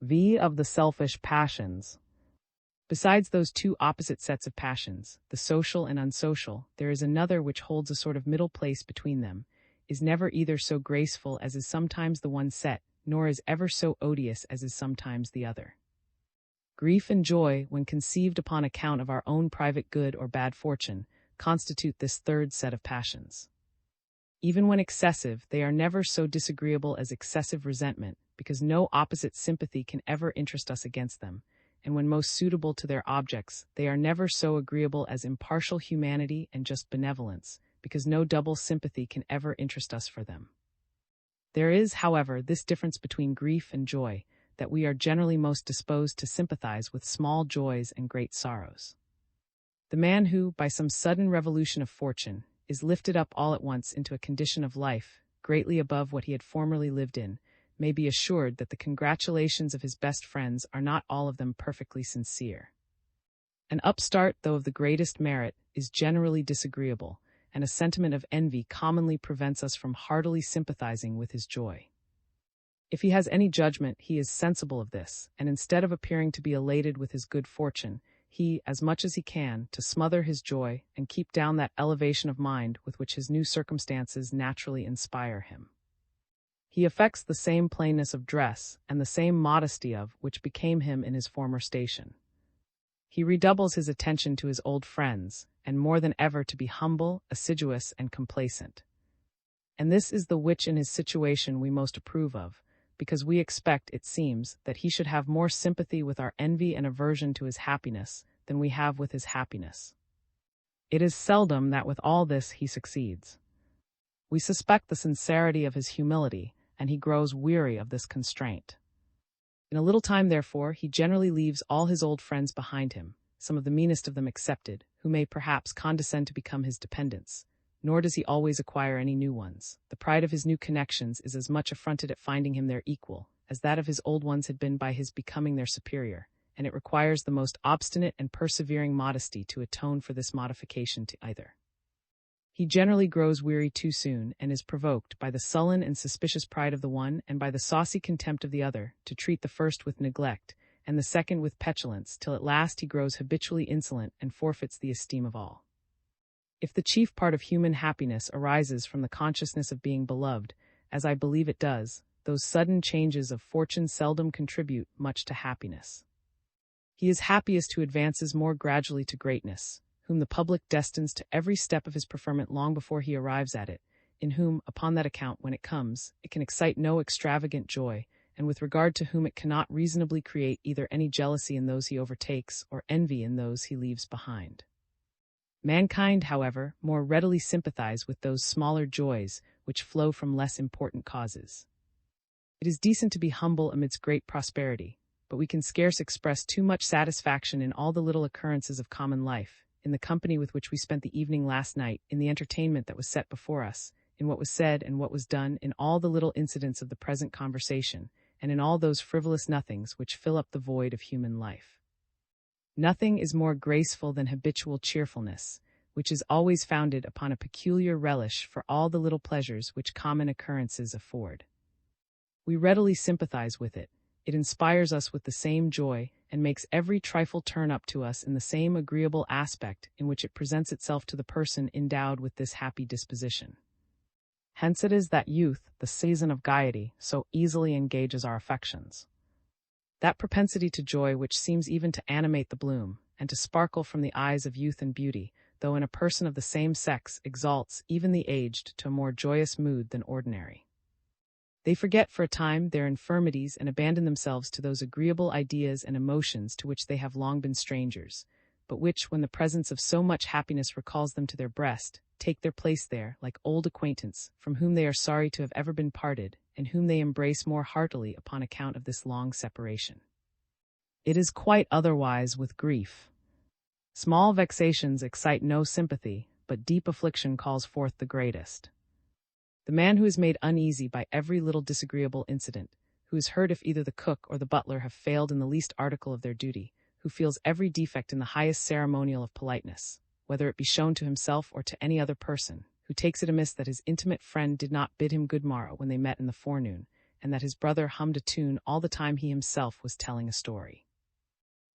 V of the selfish passions. Besides those two opposite sets of passions, the social and unsocial, there is another which holds a sort of middle place between them, is never either so graceful as is sometimes the one set, nor is ever so odious as is sometimes the other. Grief and joy, when conceived upon account of our own private good or bad fortune, constitute this third set of passions. Even when excessive, they are never so disagreeable as excessive resentment, because no opposite sympathy can ever interest us against them, and when most suitable to their objects, they are never so agreeable as impartial humanity and just benevolence, because no double sympathy can ever interest us for them. There is, however, this difference between grief and joy, that we are generally most disposed to sympathize with small joys and great sorrows. The man who, by some sudden revolution of fortune, is lifted up all at once into a condition of life, greatly above what he had formerly lived in, may be assured that the congratulations of his best friends are not all of them perfectly sincere. An upstart, though of the greatest merit, is generally disagreeable, and a sentiment of envy commonly prevents us from heartily sympathizing with his joy. If he has any judgment, he is sensible of this, and instead of appearing to be elated with his good fortune, he, as much as he can, to smother his joy and keep down that elevation of mind with which his new circumstances naturally inspire him. He affects the same plainness of dress and the same modesty of which became him in his former station. He redoubles his attention to his old friends, and more than ever to be humble, assiduous, and complacent. And this is the which in his situation we most approve of, because we expect, it seems, that he should have more sympathy with our envy and aversion to his happiness than we have with his happiness. It is seldom that with all this he succeeds. We suspect the sincerity of his humility, and he grows weary of this constraint. In a little time, therefore, he generally leaves all his old friends behind him, some of the meanest of them excepted, who may perhaps condescend to become his dependents, nor does he always acquire any new ones. The pride of his new connections is as much affronted at finding him their equal, as that of his old ones had been by his becoming their superior, and it requires the most obstinate and persevering modesty to atone for this modification to either. He generally grows weary too soon, and is provoked by the sullen and suspicious pride of the one, and by the saucy contempt of the other, to treat the first with neglect, and the second with petulance, till at last he grows habitually insolent and forfeits the esteem of all. If the chief part of human happiness arises from the consciousness of being beloved, as I believe it does, those sudden changes of fortune seldom contribute much to happiness. He is happiest who advances more gradually to greatness, whom the public destines to every step of his preferment long before he arrives at it, in whom, upon that account, when it comes, it can excite no extravagant joy, and with regard to whom it cannot reasonably create either any jealousy in those he overtakes or envy in those he leaves behind. Mankind, however, more readily sympathize with those smaller joys which flow from less important causes. It is decent to be humble amidst great prosperity, but we can scarce express too much satisfaction in all the little occurrences of common life, in the company with which we spent the evening last night, in the entertainment that was set before us, in what was said and what was done, in all the little incidents of the present conversation, and in all those frivolous nothings which fill up the void of human life. Nothing is more graceful than habitual cheerfulness, which is always founded upon a peculiar relish for all the little pleasures which common occurrences afford. We readily sympathize with it. It inspires us with the same joy, and makes every trifle turn up to us in the same agreeable aspect in which it presents itself to the person endowed with this happy disposition. Hence it is that youth, the season of gaiety, so easily engages our affections. That propensity to joy which seems even to animate the bloom, and to sparkle from the eyes of youth and beauty, though in a person of the same sex, exalts even the aged to a more joyous mood than ordinary. They forget for a time their infirmities and abandon themselves to those agreeable ideas and emotions to which they have long been strangers, but which, when the presence of so much happiness recalls them to their breast, take their place there, like old acquaintance, from whom they are sorry to have ever been parted, and whom they embrace more heartily upon account of this long separation. It is quite otherwise with grief. Small vexations excite no sympathy, but deep affliction calls forth the greatest. The man who is made uneasy by every little disagreeable incident, who is hurt if either the cook or the butler have failed in the least article of their duty, who feels every defect in the highest ceremonial of politeness, whether it be shown to himself or to any other person, who takes it amiss that his intimate friend did not bid him good morrow when they met in the forenoon, and that his brother hummed a tune all the time he himself was telling a story.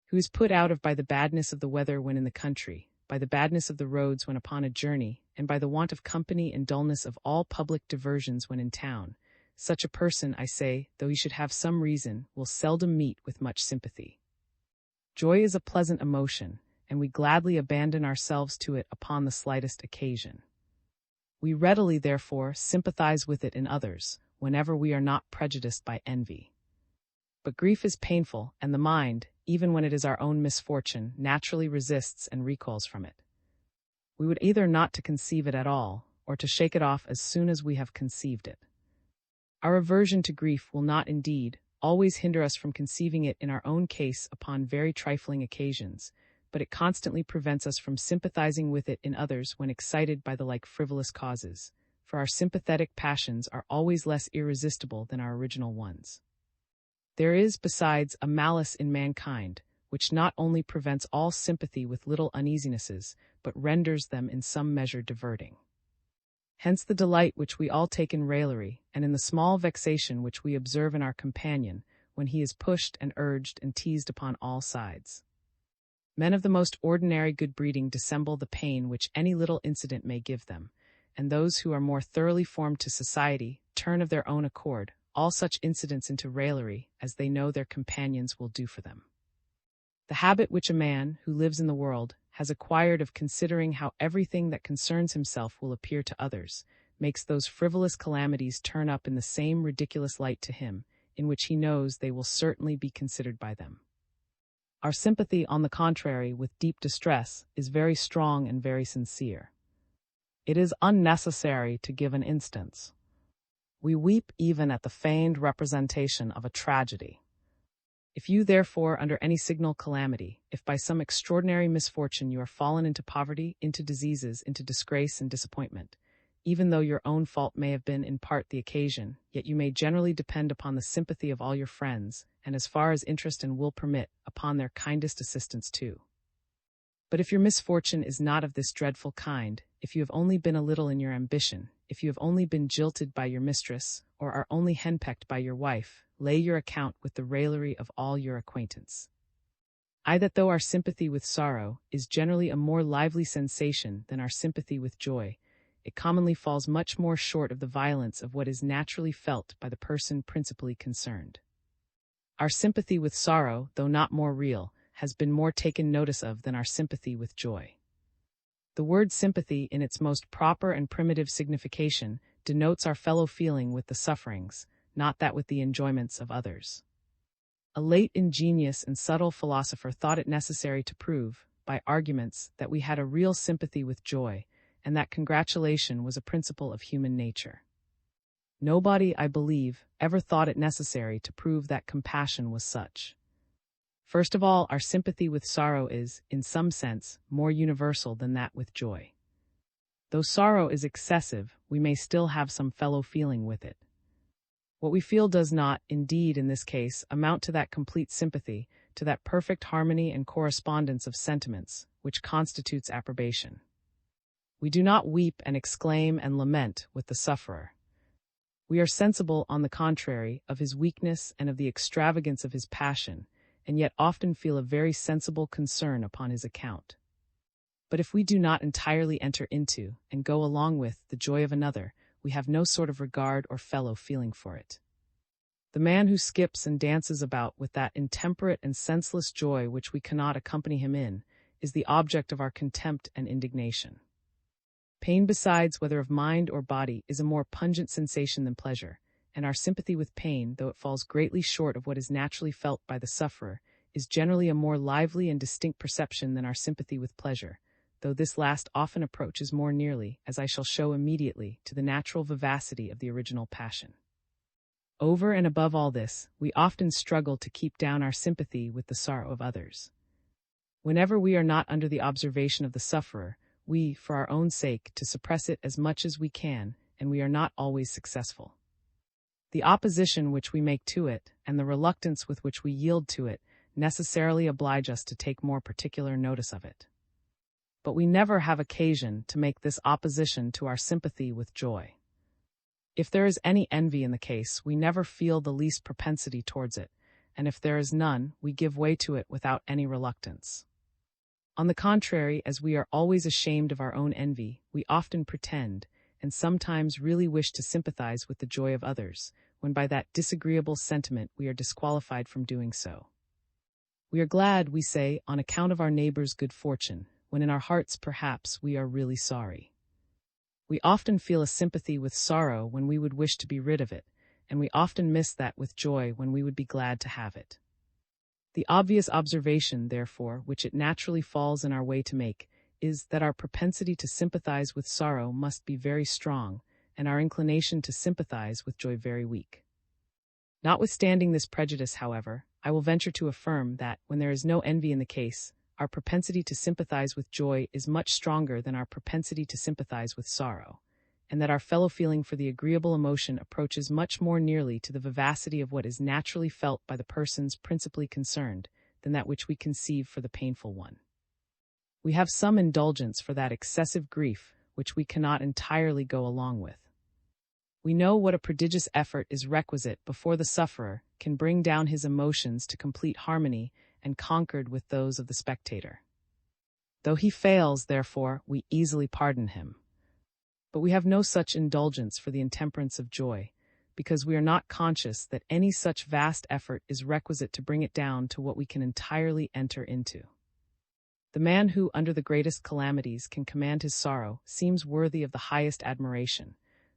Who is put out of by the badness of the weather when in the country, by the badness of the roads when upon a journey, and by the want of company and dullness of all public diversions when in town, such a person, I say, though he should have some reason, will seldom meet with much sympathy. Joy is a pleasant emotion, and we gladly abandon ourselves to it upon the slightest occasion. We readily, therefore, sympathize with it in others, whenever we are not prejudiced by envy. But grief is painful, and the mind, even when it is our own misfortune, naturally resists and recoils from it. We would either not to conceive it at all, or to shake it off as soon as we have conceived it. Our aversion to grief will not, indeed, always hinder us from conceiving it in our own case upon very trifling occasions, but it constantly prevents us from sympathizing with it in others when excited by the like frivolous causes, for our sympathetic passions are always less irresistible than our original ones. There is, besides, a malice in mankind, which not only prevents all sympathy with little uneasinesses, but renders them in some measure diverting. Hence the delight which we all take in raillery, and in the small vexation which we observe in our companion, when he is pushed and urged and teased upon all sides. Men of the most ordinary good breeding dissemble the pain which any little incident may give them, and those who are more thoroughly formed to society turn of their own accord all such incidents into raillery as they know their companions will do for them. The habit which a man, who lives in the world, has acquired of considering how everything that concerns himself will appear to others, makes those frivolous calamities turn up in the same ridiculous light to him, in which he knows they will certainly be considered by them. Our sympathy, on the contrary, with deep distress, is very strong and very sincere. It is unnecessary to give an instance. We weep even at the feigned representation of a tragedy. If you, therefore, under any signal calamity, if by some extraordinary misfortune you are fallen into poverty, into diseases, into disgrace and disappointment, even though your own fault may have been in part the occasion, yet you may generally depend upon the sympathy of all your friends, and as far as interest and will permit, upon their kindest assistance too. But if your misfortune is not of this dreadful kind, if you have only been a little in your ambition, if you have only been jilted by your mistress, or are only henpecked by your wife, lay your account with the raillery of all your acquaintance. I that though our sympathy with sorrow is generally a more lively sensation than our sympathy with joy, it commonly falls much more short of the violence of what is naturally felt by the person principally concerned. Our sympathy with sorrow, though not more real, has been more taken notice of than our sympathy with joy. The word sympathy, in its most proper and primitive signification, denotes our fellow feeling with the sufferings, not that with the enjoyments of others. A late ingenious and subtle philosopher thought it necessary to prove, by arguments, that we had a real sympathy with joy, and that congratulation was a principle of human nature. Nobody, I believe, ever thought it necessary to prove that compassion was such. First of all, our sympathy with sorrow is, in some sense, more universal than that with joy. Though sorrow is excessive, we may still have some fellow feeling with it. What we feel does not, indeed, in this case, amount to that complete sympathy, to that perfect harmony and correspondence of sentiments, which constitutes approbation. We do not weep and exclaim and lament with the sufferer. We are sensible, on the contrary, of his weakness and of the extravagance of his passion, and yet often feel a very sensible concern upon his account. But if we do not entirely enter into, and go along with, the joy of another, we have no sort of regard or fellow feeling for it. The man who skips and dances about with that intemperate and senseless joy which we cannot accompany him in, is the object of our contempt and indignation. Pain, besides, whether of mind or body, is a more pungent sensation than pleasure, and our sympathy with pain, though it falls greatly short of what is naturally felt by the sufferer, is generally a more lively and distinct perception than our sympathy with pleasure, though this last often approaches more nearly, as I shall show immediately, to the natural vivacity of the original passion. Over and above all this, we often struggle to keep down our sympathy with the sorrow of others. Whenever we are not under the observation of the sufferer, we, for our own sake, to suppress it as much as we can, and we are not always successful. The opposition which we make to it, and the reluctance with which we yield to it, necessarily oblige us to take more particular notice of it. But we never have occasion to make this opposition to our sympathy with joy. If there is any envy in the case, we never feel the least propensity towards it, and if there is none, we give way to it without any reluctance. On the contrary, as we are always ashamed of our own envy, we often pretend, and sometimes really wish to sympathize with the joy of others, when by that disagreeable sentiment we are disqualified from doing so. We are glad, we say, on account of our neighbor's good fortune, when in our hearts perhaps we are really sorry. We often feel a sympathy with sorrow when we would wish to be rid of it, and we often miss that with joy when we would be glad to have it. The obvious observation, therefore, which it naturally falls in our way to make, is that our propensity to sympathize with sorrow must be very strong, and our inclination to sympathize with joy very weak. Notwithstanding this prejudice, however, I will venture to affirm that, when there is no envy in the case, our propensity to sympathize with joy is much stronger than our propensity to sympathize with sorrow, and that our fellow-feeling for the agreeable emotion approaches much more nearly to the vivacity of what is naturally felt by the persons principally concerned than that which we conceive for the painful one. We have some indulgence for that excessive grief which we cannot entirely go along with. We know what a prodigious effort is requisite before the sufferer can bring down his emotions to complete harmony and concord with those of the spectator. Though he fails, therefore, we easily pardon him. But we have no such indulgence for the intemperance of joy, because we are not conscious that any such vast effort is requisite to bring it down to what we can entirely enter into. The man who, under the greatest calamities, can command his sorrow seems worthy of the highest admiration,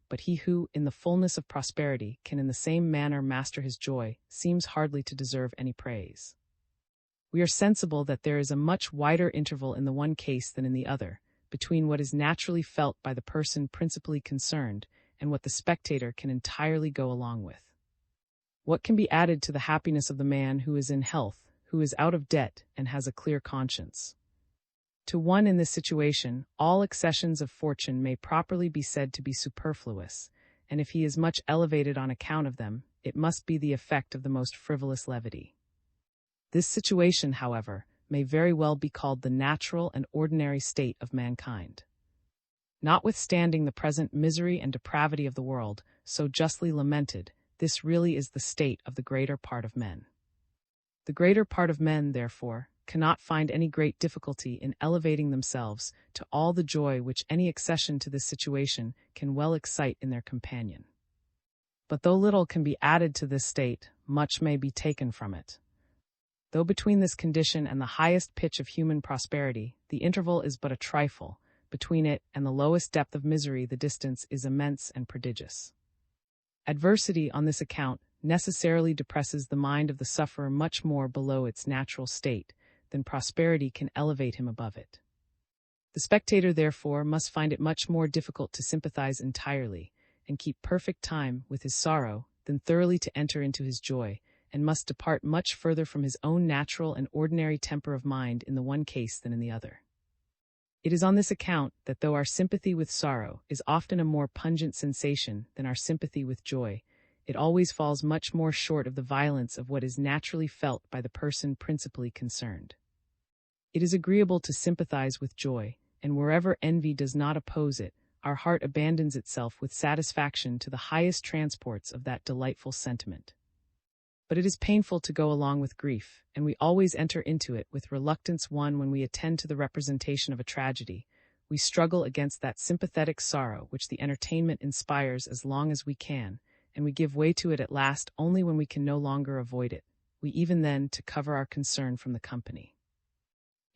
but he who, in the fullness of prosperity, can in the same manner master his joy seems hardly to deserve any praise. We are sensible that there is a much wider interval in the one case than in the other, between what is naturally felt by the person principally concerned and what the spectator can entirely go along with. What can be added to the happiness of the man who is in health, who is out of debt, and has a clear conscience? To one in this situation, all accessions of fortune may properly be said to be superfluous, and if he is much elevated on account of them, it must be the effect of the most frivolous levity. This situation, however, may very well be called the natural and ordinary state of mankind. Notwithstanding the present misery and depravity of the world, so justly lamented, this really is the state of the greater part of men. The greater part of men, therefore, cannot find any great difficulty in elevating themselves to all the joy which any accession to this situation can well excite in their companion. But though little can be added to this state, much may be taken from it. Though between this condition and the highest pitch of human prosperity, the interval is but a trifle, between it and the lowest depth of misery the distance is immense and prodigious. Adversity, on this account, necessarily depresses the mind of the sufferer much more below its natural state than prosperity can elevate him above it. The spectator, therefore, must find it much more difficult to sympathize entirely and keep perfect time with his sorrow than thoroughly to enter into his joy, and must depart much further from his own natural and ordinary temper of mind in the one case than in the other. It is on this account that though our sympathy with sorrow is often a more pungent sensation than our sympathy with joy, it always falls much more short of the violence of what is naturally felt by the person principally concerned. It is agreeable to sympathize with joy, and wherever envy does not oppose it, our heart abandons itself with satisfaction to the highest transports of that delightful sentiment. But it is painful to go along with grief, and we always enter into it with reluctance. When we attend to the representation of a tragedy, we struggle against that sympathetic sorrow which the entertainment inspires as long as we can, and we give way to it at last only when we can no longer avoid it, we even then to cover our concern from the company.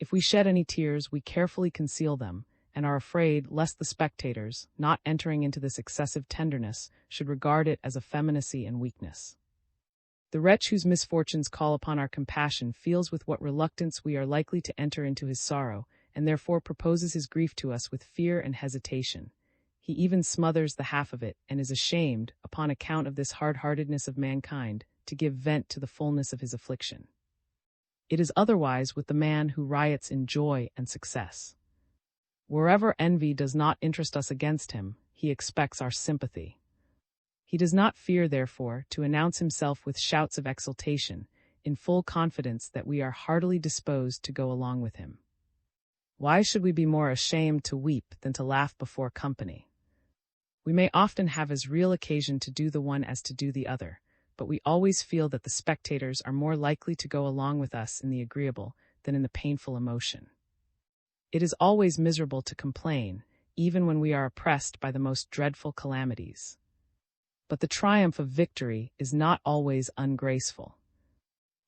If we shed any tears, we carefully conceal them, and are afraid lest the spectators, not entering into this excessive tenderness, should regard it as effeminacy and weakness. The wretch whose misfortunes call upon our compassion feels with what reluctance we are likely to enter into his sorrow, and therefore proposes his grief to us with fear and hesitation. He even smothers the half of it, and is ashamed, upon account of this hard-heartedness of mankind, to give vent to the fullness of his affliction. It is otherwise with the man who riots in joy and success. Wherever envy does not interest us against him, he expects our sympathy. He does not fear, therefore, to announce himself with shouts of exultation, in full confidence that we are heartily disposed to go along with him. Why should we be more ashamed to weep than to laugh before company? We may often have as real occasion to do the one as to do the other, but we always feel that the spectators are more likely to go along with us in the agreeable than in the painful emotion. It is always miserable to complain, even when we are oppressed by the most dreadful calamities. But the triumph of victory is not always ungraceful.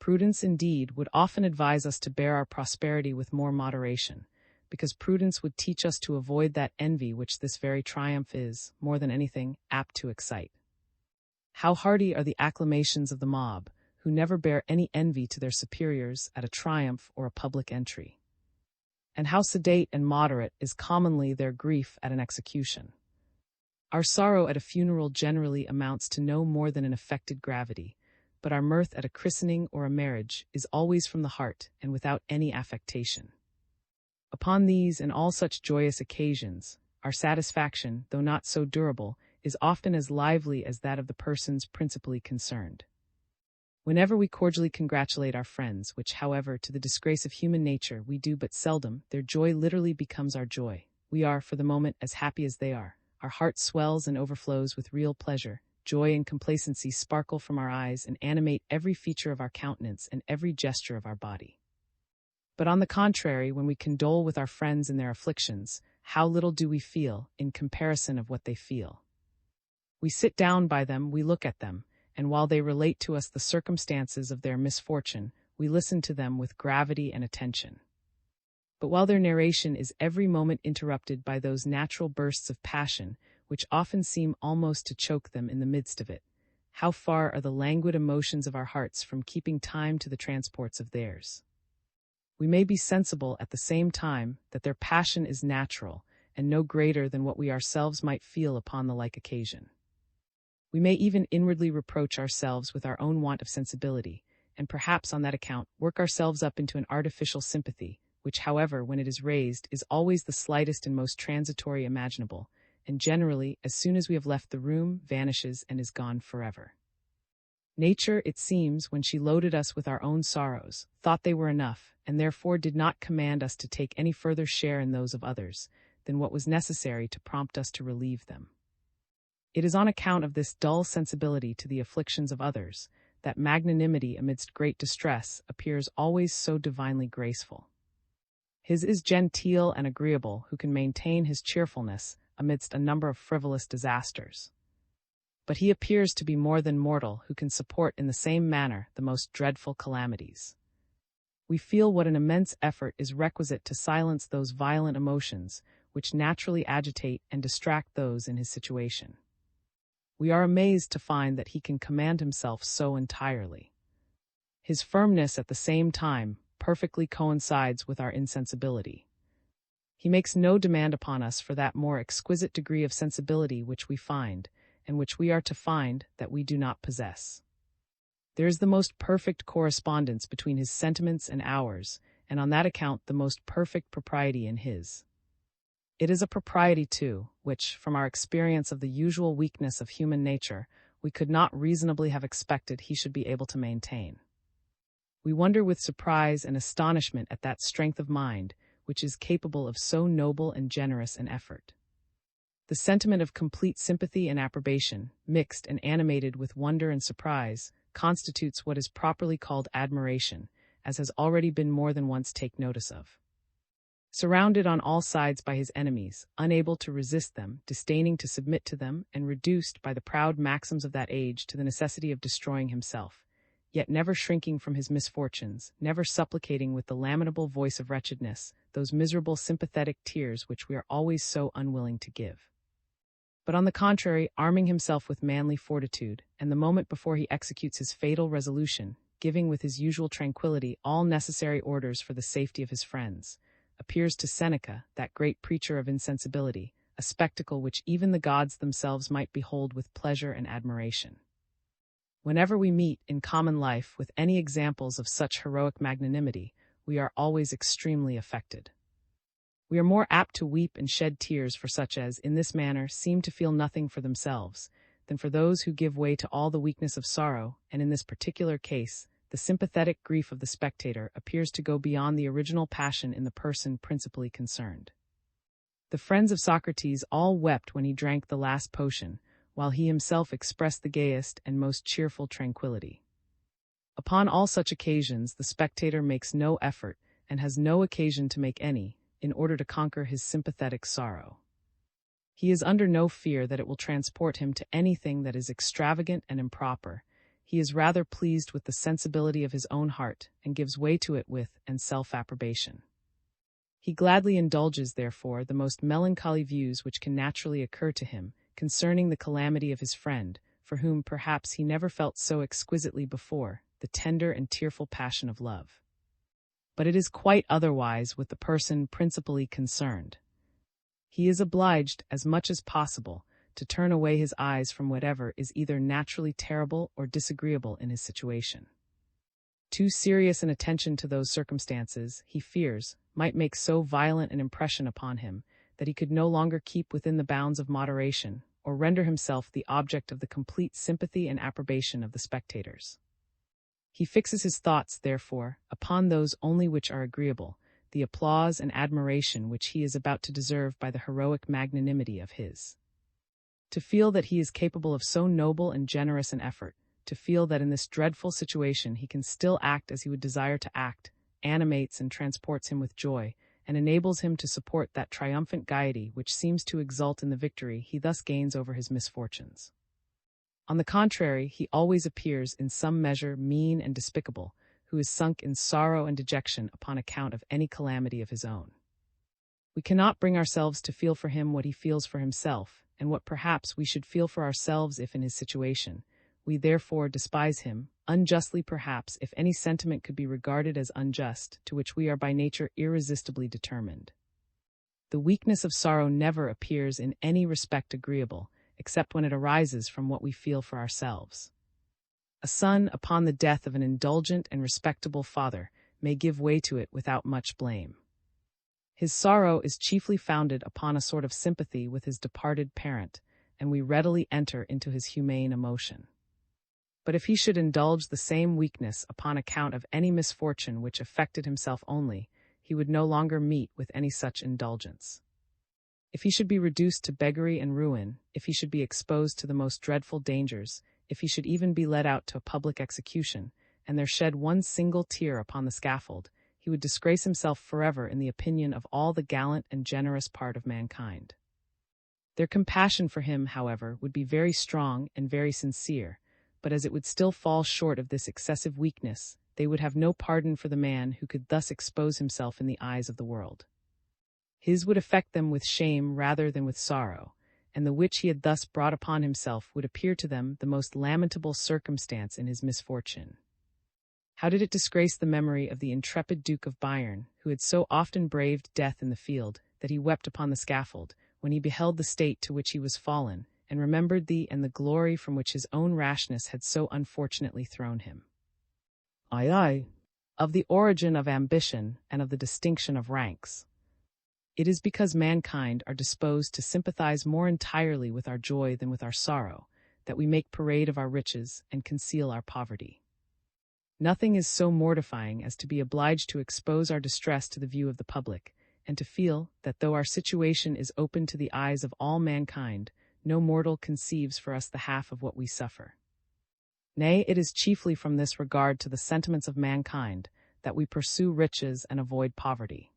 Prudence, indeed, would often advise us to bear our prosperity with more moderation, because prudence would teach us to avoid that envy which this very triumph is, more than anything, apt to excite. How hearty are the acclamations of the mob, who never bear any envy to their superiors at a triumph or a public entry. And how sedate and moderate is commonly their grief at an execution. Our sorrow at a funeral generally amounts to no more than an affected gravity, but our mirth at a christening or a marriage is always from the heart and without any affectation. Upon these and all such joyous occasions, our satisfaction, though not so durable, is often as lively as that of the persons principally concerned. Whenever we cordially congratulate our friends, which, however, to the disgrace of human nature, we do but seldom, their joy literally becomes our joy. We are, for the moment, as happy as they are. Our heart swells and overflows with real pleasure. Joy and complacency sparkle from our eyes and animate every feature of our countenance and every gesture of our body. But on the contrary, when we condole with our friends in their afflictions, how little do we feel, in comparison of what they feel. We sit down by them, we look at them, and while they relate to us the circumstances of their misfortune, we listen to them with gravity and attention. But while their narration is every moment interrupted by those natural bursts of passion, which often seem almost to choke them in the midst of it, how far are the languid emotions of our hearts from keeping time to the transports of theirs? We may be sensible at the same time that their passion is natural, and no greater than what we ourselves might feel upon the like occasion. We may even inwardly reproach ourselves with our own want of sensibility, and perhaps on that account work ourselves up into an artificial sympathy, which, however, when it is raised, is always the slightest and most transitory imaginable, and generally, as soon as we have left the room, vanishes and is gone forever. Nature, it seems, when she loaded us with our own sorrows, thought they were enough, and therefore did not command us to take any further share in those of others than what was necessary to prompt us to relieve them. It is on account of this dull sensibility to the afflictions of others that magnanimity amidst great distress appears always so divinely graceful. His is genteel and agreeable who can maintain his cheerfulness amidst a number of frivolous disasters. But he appears to be more than mortal who can support in the same manner the most dreadful calamities. We feel what an immense effort is requisite to silence those violent emotions which naturally agitate and distract those in his situation. We are amazed to find that he can command himself so entirely. His firmness at the same time perfectly coincides with our insensibility. He makes no demand upon us for that more exquisite degree of sensibility which we find, and which we are to find that we do not possess. There is the most perfect correspondence between his sentiments and ours, and on that account the most perfect propriety in his. It is a propriety, too, which, from our experience of the usual weakness of human nature, we could not reasonably have expected he should be able to maintain. We wonder with surprise and astonishment at that strength of mind, which is capable of so noble and generous an effort. The sentiment of complete sympathy and approbation, mixed and animated with wonder and surprise, constitutes what is properly called admiration, as has already been more than once taken notice of. Surrounded on all sides by his enemies, unable to resist them, disdaining to submit to them, and reduced by the proud maxims of that age to the necessity of destroying himself, yet never shrinking from his misfortunes, never supplicating with the lamentable voice of wretchedness those miserable sympathetic tears which we are always so unwilling to give. But on the contrary, arming himself with manly fortitude, and the moment before he executes his fatal resolution, giving with his usual tranquillity all necessary orders for the safety of his friends, appears to Seneca, that great preacher of insensibility, a spectacle which even the gods themselves might behold with pleasure and admiration. Whenever we meet, in common life, with any examples of such heroic magnanimity, we are always extremely affected. We are more apt to weep and shed tears for such as, in this manner, seem to feel nothing for themselves, than for those who give way to all the weakness of sorrow, and in this particular case, the sympathetic grief of the spectator appears to go beyond the original passion in the person principally concerned. The friends of Socrates all wept when he drank the last potion, while he himself expressed the gayest and most cheerful tranquility. Upon all such occasions the spectator makes no effort, and has no occasion to make any, in order to conquer his sympathetic sorrow. He is under no fear that it will transport him to anything that is extravagant and improper. He is rather pleased with the sensibility of his own heart, and gives way to it with and self-approbation. He gladly indulges, therefore, the most melancholy views which can naturally occur to him concerning the calamity of his friend, for whom perhaps he never felt so exquisitely before, the tender and tearful passion of love. But it is quite otherwise with the person principally concerned. He is obliged, as much as possible, to turn away his eyes from whatever is either naturally terrible or disagreeable in his situation. Too serious an attention to those circumstances, he fears, might make so violent an impression upon him that he could no longer keep within the bounds of moderation, or render himself the object of the complete sympathy and approbation of the spectators. He fixes his thoughts, therefore, upon those only which are agreeable, the applause and admiration which he is about to deserve by the heroic magnanimity of his. To feel that he is capable of so noble and generous an effort, to feel that in this dreadful situation he can still act as he would desire to act, animates and transports him with joy, and enables him to support that triumphant gaiety which seems to exult in the victory he thus gains over his misfortunes. On the contrary, he always appears in some measure mean and despicable, who is sunk in sorrow and dejection upon account of any calamity of his own. We cannot bring ourselves to feel for him what he feels for himself, and what perhaps we should feel for ourselves if in his situation. We therefore despise him, unjustly perhaps, if any sentiment could be regarded as unjust, to which we are by nature irresistibly determined. The weakness of sorrow never appears in any respect agreeable, except when it arises from what we feel for ourselves. A son, upon the death of an indulgent and respectable father, may give way to it without much blame. His sorrow is chiefly founded upon a sort of sympathy with his departed parent, and we readily enter into his humane emotion. But if he should indulge the same weakness upon account of any misfortune which affected himself only, he would no longer meet with any such indulgence. If he should be reduced to beggary and ruin, if he should be exposed to the most dreadful dangers, if he should even be led out to a public execution, and there shed one single tear upon the scaffold, he would disgrace himself forever in the opinion of all the gallant and generous part of mankind. Their compassion for him, however, would be very strong and very sincere, but as it would still fall short of this excessive weakness, they would have no pardon for the man who could thus expose himself in the eyes of the world. His would affect them with shame rather than with sorrow, and the which he had thus brought upon himself would appear to them the most lamentable circumstance in his misfortune. How did it disgrace the memory of the intrepid Duke of Bayern, who had so often braved death in the field, that he wept upon the scaffold, when he beheld the state to which he was fallen, and remembered thee and the glory from which his own rashness had so unfortunately thrown him. Aye, of the origin of ambition and of the distinction of ranks. It is because mankind are disposed to sympathize more entirely with our joy than with our sorrow, that we make parade of our riches and conceal our poverty. Nothing is so mortifying as to be obliged to expose our distress to the view of the public, and to feel that though our situation is open to the eyes of all mankind, no mortal conceives for us the half of what we suffer. Nay, it is chiefly from this regard to the sentiments of mankind that we pursue riches and avoid poverty.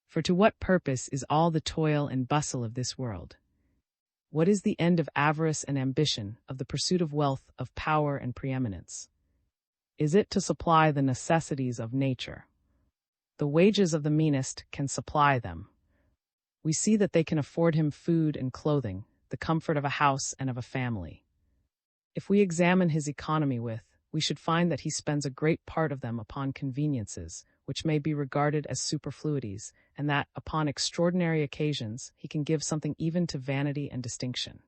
For to what purpose is all the toil and bustle of this world? What is the end of avarice and ambition, of the pursuit of wealth, of power and preeminence? Is it to supply the necessities of nature? The wages of the meanest can supply them. We see that they can afford him food and clothing, the comfort of a house and of a family. If we examine his economy we should find that he spends a great part of them upon conveniences, which may be regarded as superfluities, and that, upon extraordinary occasions, he can give something even to vanity and distinction.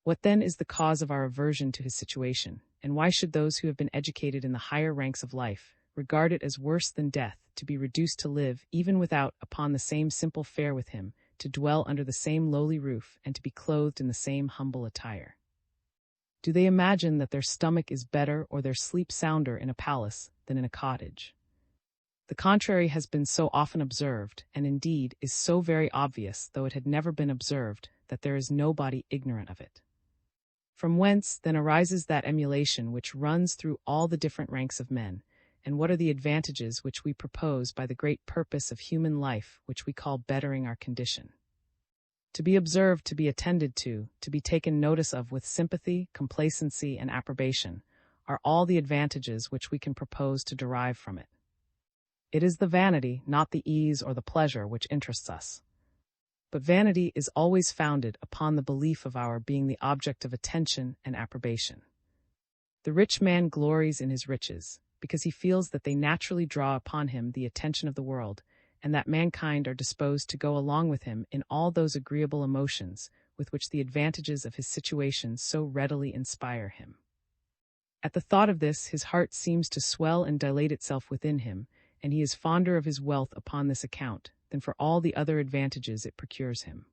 What then is the cause of our aversion to his situation, and why should those who have been educated in the higher ranks of life regard it as worse than death to be reduced to live, even without, upon the same simple fare with him, to dwell under the same lowly roof, and to be clothed in the same humble attire? Do they imagine that their stomach is better or their sleep sounder in a palace than in a cottage? The contrary has been so often observed, and indeed is so very obvious, though it had never been observed, that there is nobody ignorant of it. From whence then arises that emulation which runs through all the different ranks of men, and what are the advantages which we propose by the great purpose of human life which we call bettering our condition? To be observed, to be attended to be taken notice of with sympathy, complacency, and approbation, are all the advantages which we can propose to derive from it. It is the vanity, not the ease or the pleasure, which interests us. But vanity is always founded upon the belief of our being the object of attention and approbation. The rich man glories in his riches, because he feels that they naturally draw upon him the attention of the world, and that mankind are disposed to go along with him in all those agreeable emotions with which the advantages of his situation so readily inspire him. At the thought of this, his heart seems to swell and dilate itself within him, and he is fonder of his wealth upon this account than for all the other advantages it procures him.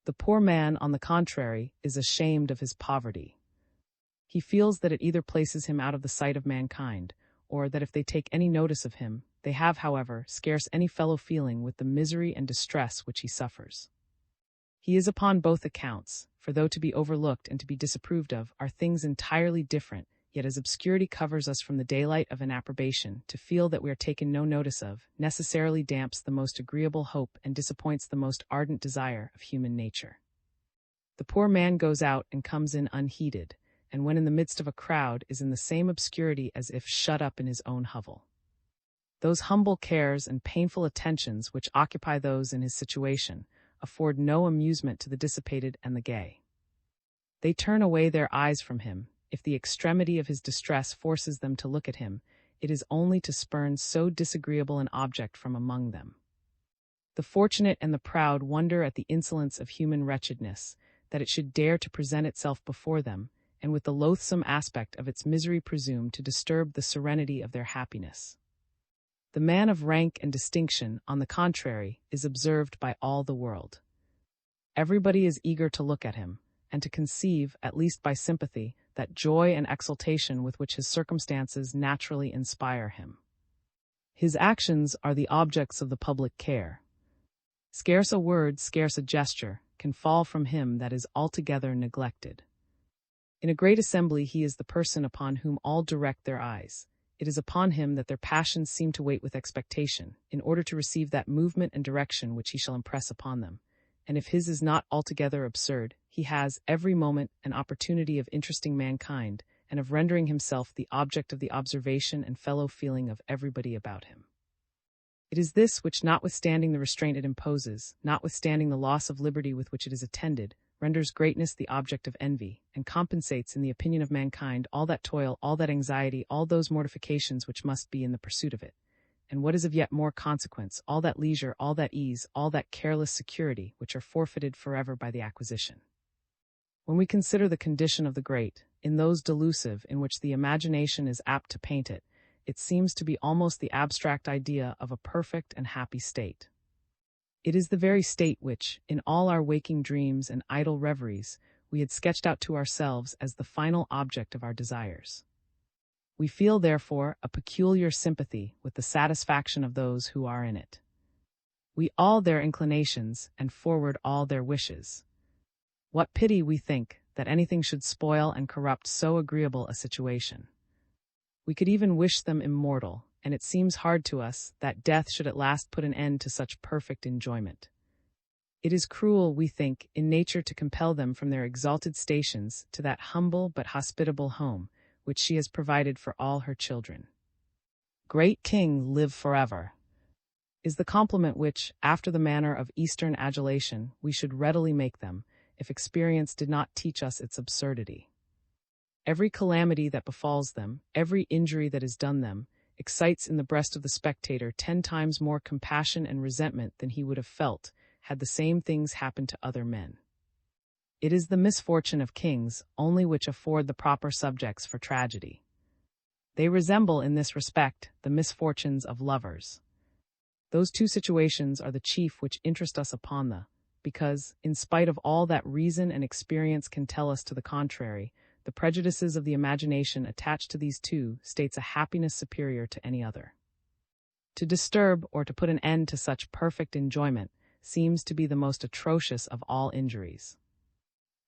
The poor man, on the contrary, is ashamed of his poverty. He feels that it either places him out of the sight of mankind, or that if they take any notice of him, they have, however, scarce any fellow feeling with the misery and distress which he suffers. He is upon both accounts, for though to be overlooked and to be disapproved of are things entirely different, yet as obscurity covers us from the daylight of an approbation, to feel that we are taken no notice of necessarily damps the most agreeable hope and disappoints the most ardent desire of human nature. The poor man goes out and comes in unheeded, and when in the midst of a crowd is in the same obscurity as if shut up in his own hovel. Those humble cares and painful attentions which occupy those in his situation afford no amusement to the dissipated and the gay. They turn away their eyes from him. If the extremity of his distress forces them to look at him, it is only to spurn so disagreeable an object from among them. The fortunate and the proud wonder at the insolence of human wretchedness, that it should dare to present itself before them, and with the loathsome aspect of its misery presume to disturb the serenity of their happiness. The man of rank and distinction, on the contrary, is observed by all the world. Everybody is eager to look at him, and to conceive, at least by sympathy, that joy and exultation with which his circumstances naturally inspire him. His actions are the objects of the public care. Scarce a word, scarce a gesture, can fall from him that is altogether neglected. In a great assembly he is the person upon whom all direct their eyes. It is upon him that their passions seem to wait with expectation, in order to receive that movement and direction which he shall impress upon them. And if his is not altogether absurd, he has every moment an opportunity of interesting mankind, and of rendering himself the object of the observation and fellow feeling of everybody about him. It is this which, notwithstanding the restraint it imposes, notwithstanding the loss of liberty with which it is attended, renders greatness the object of envy, and compensates in the opinion of mankind all that toil, all that anxiety, all those mortifications which must be in the pursuit of it, and what is of yet more consequence, all that leisure, all that ease, all that careless security, which are forfeited forever by the acquisition. When we consider the condition of the great, in those delusive in which the imagination is apt to paint it, it seems to be almost the abstract idea of a perfect and happy state. It is the very state which, in all our waking dreams and idle reveries, we had sketched out to ourselves as the final object of our desires. We feel, therefore, a peculiar sympathy with the satisfaction of those who are in it. We all their inclinations, and forward all their wishes. What pity, we think, that anything should spoil and corrupt so agreeable a situation. We could even wish them immortal, and it seems hard to us that death should at last put an end to such perfect enjoyment. It is cruel, we think, in nature to compel them from their exalted stations to that humble but hospitable home, which she has provided for all her children. Great King, live forever, is the compliment which, after the manner of Eastern adulation, we should readily make them, if experience did not teach us its absurdity. Every calamity that befalls them, every injury that is done them, excites in the breast of the spectator 10 times more compassion and resentment than he would have felt had the same things happened to other men. It is the misfortune of kings only which afford the proper subjects for tragedy. They resemble in this respect the misfortunes of lovers. Those two situations are the chief which interest us upon because, in spite of all that reason and experience can tell us to the contrary, the prejudices of the imagination attached to these two states a happiness superior to any other. To disturb or to put an end to such perfect enjoyment seems to be the most atrocious of all injuries.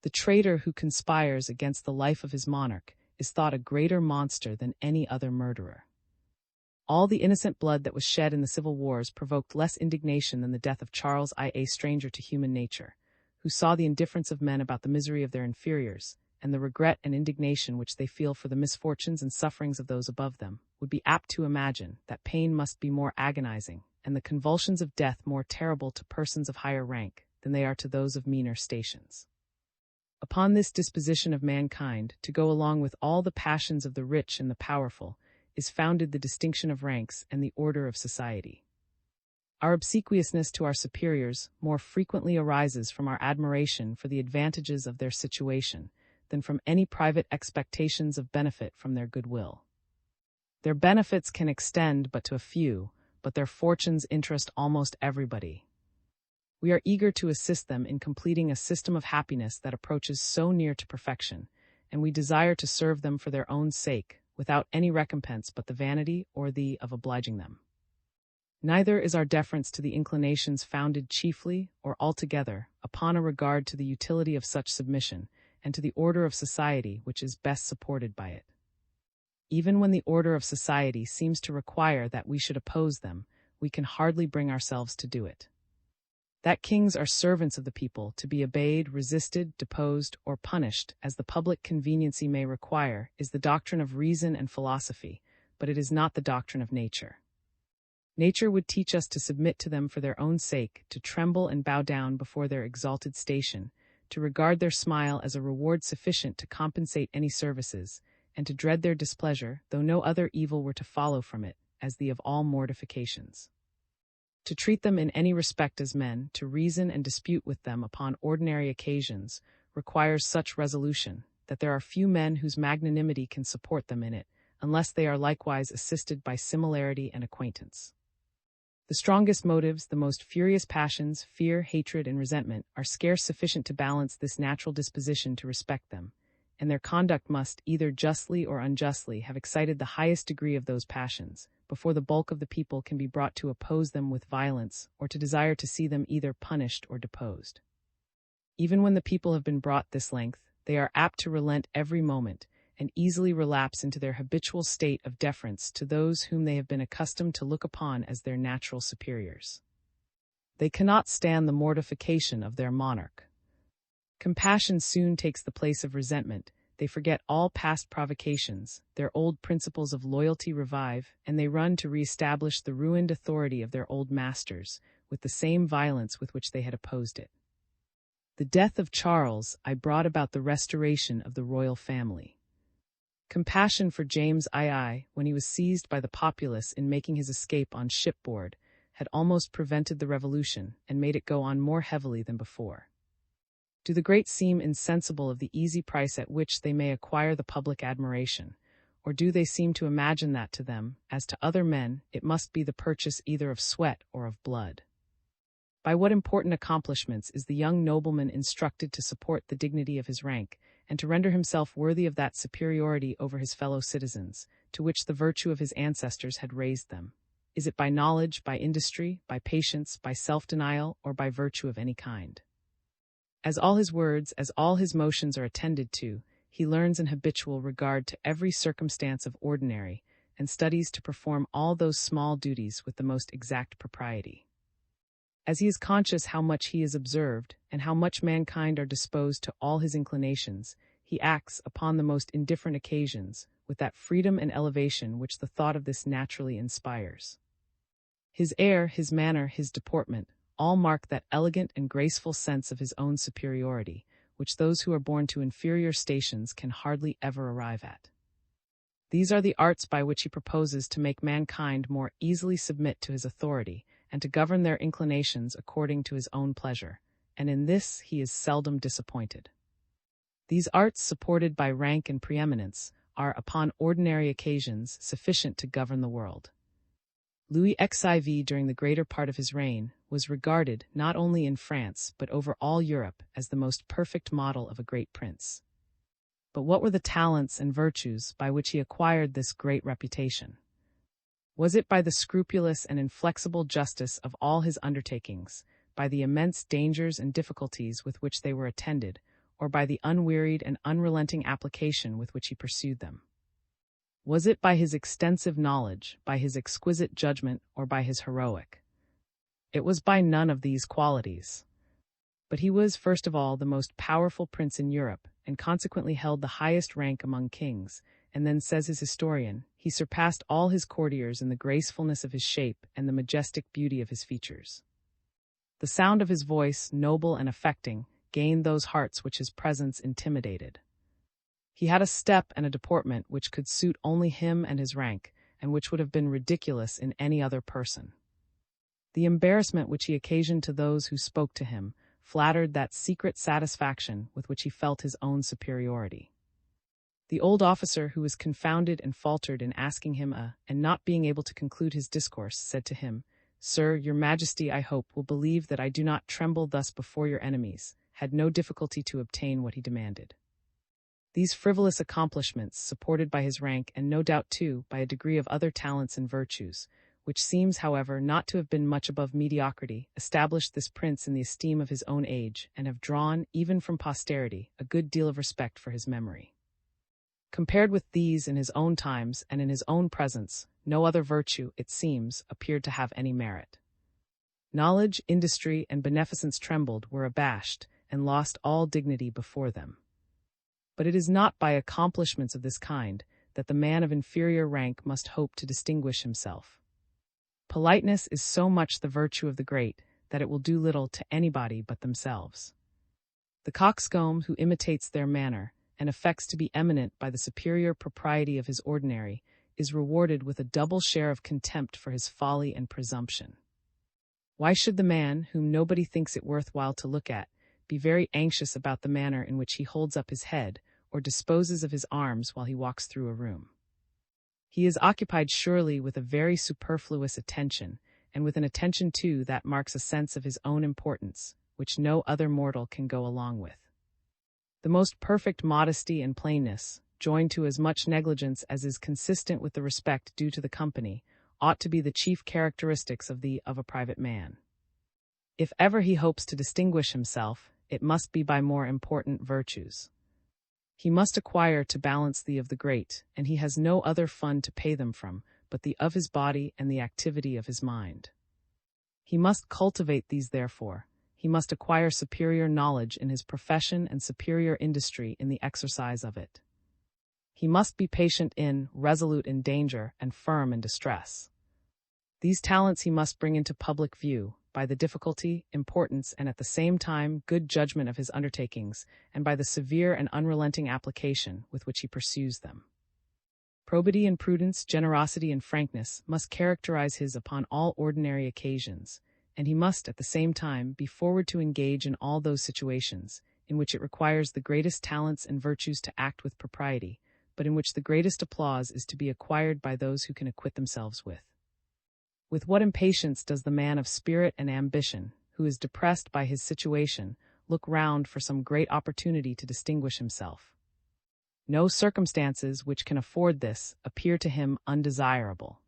The traitor who conspires against the life of his monarch is thought a greater monster than any other murderer. All the innocent blood that was shed in the civil wars provoked less indignation than the death of Charles I, a stranger to human nature, who saw the indifference of men about the misery of their inferiors, and the regret and indignation which they feel for the misfortunes and sufferings of those above them, would be apt to imagine that pain must be more agonizing, and the convulsions of death more terrible to persons of higher rank than they are to those of meaner stations. Upon this disposition of mankind to go along with all the passions of the rich and the powerful is founded the distinction of ranks and the order of society. Our obsequiousness to our superiors more frequently arises from our admiration for the advantages of their situation than from any private expectations of benefit from their goodwill. Their benefits can extend but to a few, but their fortunes interest almost everybody. We are eager to assist them in completing a system of happiness that approaches so near to perfection, and we desire to serve them for their own sake, without any recompense but the vanity or the of obliging them. Neither is our deference to the inclinations founded chiefly or altogether upon a regard to the utility of such submission, and to the order of society which is best supported by it. Even when the order of society seems to require that we should oppose them, we can hardly bring ourselves to do it. That kings are servants of the people, to be obeyed, resisted, deposed, or punished, as the public conveniency may require, is the doctrine of reason and philosophy, but it is not the doctrine of nature. Nature would teach us to submit to them for their own sake, to tremble and bow down before their exalted station, to regard their smile as a reward sufficient to compensate any services, and to dread their displeasure, though no other evil were to follow from it, as the of all mortifications. To treat them in any respect as men, to reason and dispute with them upon ordinary occasions, requires such resolution, that there are few men whose magnanimity can support them in it, unless they are likewise assisted by similarity and acquaintance. The strongest motives, the most furious passions, fear, hatred, and resentment, are scarce sufficient to balance this natural disposition to respect them, and their conduct must, either justly or unjustly, have excited the highest degree of those passions, before the bulk of the people can be brought to oppose them with violence, or to desire to see them either punished or deposed. Even when the people have been brought this length, they are apt to relent every moment, and easily relapse into their habitual state of deference to those whom they have been accustomed to look upon as their natural superiors. They cannot stand the mortification of their monarch. Compassion soon takes the place of resentment. They forget all past provocations, their old principles of loyalty revive, and they run to re-establish the ruined authority of their old masters, with the same violence with which they had opposed it. The death of Charles I brought about the restoration of the royal family. Compassion for James II, when he was seized by the populace in making his escape on shipboard, had almost prevented the revolution, and made it go on more heavily than before. Do the great seem insensible of the easy price at which they may acquire the public admiration, or do they seem to imagine that to them, as to other men, it must be the purchase either of sweat or of blood? By what important accomplishments is the young nobleman instructed to support the dignity of his rank, and to render himself worthy of that superiority over his fellow citizens, to which the virtue of his ancestors had raised them? Is it by knowledge, by industry, by patience, by self-denial, or by virtue of any kind? As all his words, as all his motions are attended to, he learns an habitual regard to every circumstance of ordinary, and studies to perform all those small duties with the most exact propriety. As he is conscious how much he is observed, and how much mankind are disposed to all his inclinations, he acts, upon the most indifferent occasions, with that freedom and elevation which the thought of this naturally inspires. His air, his manner, his deportment, all mark that elegant and graceful sense of his own superiority, which those who are born to inferior stations can hardly ever arrive at. These are the arts by which he proposes to make mankind more easily submit to his authority, and to govern their inclinations according to his own pleasure, and in this he is seldom disappointed. These arts, supported by rank and preeminence, are, upon ordinary occasions, sufficient to govern the world. Louis XIV, during the greater part of his reign, was regarded, not only in France but over all Europe, as the most perfect model of a great prince. But what were the talents and virtues by which he acquired this great reputation? Was it by the scrupulous and inflexible justice of all his undertakings, by the immense dangers and difficulties with which they were attended, or by the unwearied and unrelenting application with which he pursued them? Was it by his extensive knowledge, by his exquisite judgment, or by his heroic? It was by none of these qualities. But he was, first of all, the most powerful prince in Europe, and consequently held the highest rank among kings, and then, says his historian, he surpassed all his courtiers in the gracefulness of his shape and the majestic beauty of his features. The sound of his voice, noble and affecting, gained those hearts which his presence intimidated. He had a step and a deportment which could suit only him and his rank, and which would have been ridiculous in any other person. The embarrassment which he occasioned to those who spoke to him flattered that secret satisfaction with which he felt his own superiority. The old officer, who was confounded and faltered in asking him and not being able to conclude his discourse, said to him, "Sir, your Majesty, I hope, will believe that I do not tremble thus before your enemies," had no difficulty to obtain what he demanded. These frivolous accomplishments, supported by his rank and no doubt, too, by a degree of other talents and virtues, which seems, however, not to have been much above mediocrity, established this prince in the esteem of his own age, and have drawn, even from posterity, a good deal of respect for his memory. Compared with these in his own times and in his own presence, no other virtue, it seems, appeared to have any merit. Knowledge, industry, and beneficence trembled, were abashed, and lost all dignity before them. But it is not by accomplishments of this kind that the man of inferior rank must hope to distinguish himself. Politeness is so much the virtue of the great that it will do little to anybody but themselves. The coxcomb who imitates their manner, and affects to be eminent by the superior propriety of his ordinary, is rewarded with a double share of contempt for his folly and presumption. Why should the man, whom nobody thinks it worth while to look at, be very anxious about the manner in which he holds up his head, or disposes of his arms while he walks through a room? He is occupied surely with a very superfluous attention, and with an attention too that marks a sense of his own importance, which no other mortal can go along with. The most perfect modesty and plainness, joined to as much negligence as is consistent with the respect due to the company, ought to be the chief characteristics of a private man. If ever he hopes to distinguish himself, it must be by more important virtues. He must acquire to balance the of the great, and he has no other fund to pay them from, but the of his body and the activity of his mind. He must cultivate these, therefore. He must acquire superior knowledge in his profession and superior industry in the exercise of it. He must be patient resolute in danger, and firm in distress. These talents he must bring into public view, by the difficulty, importance, and at the same time good judgment of his undertakings, and by the severe and unrelenting application with which he pursues them. Probity and prudence, generosity and frankness must characterize his upon all ordinary occasions, and he must at the same time be forward to engage in all those situations in which it requires the greatest talents and virtues to act with propriety, but in which the greatest applause is to be acquired by those who can acquit themselves with. With what impatience does the man of spirit and ambition, who is depressed by his situation, look round for some great opportunity to distinguish himself. No circumstances which can afford this appear to him undesirable.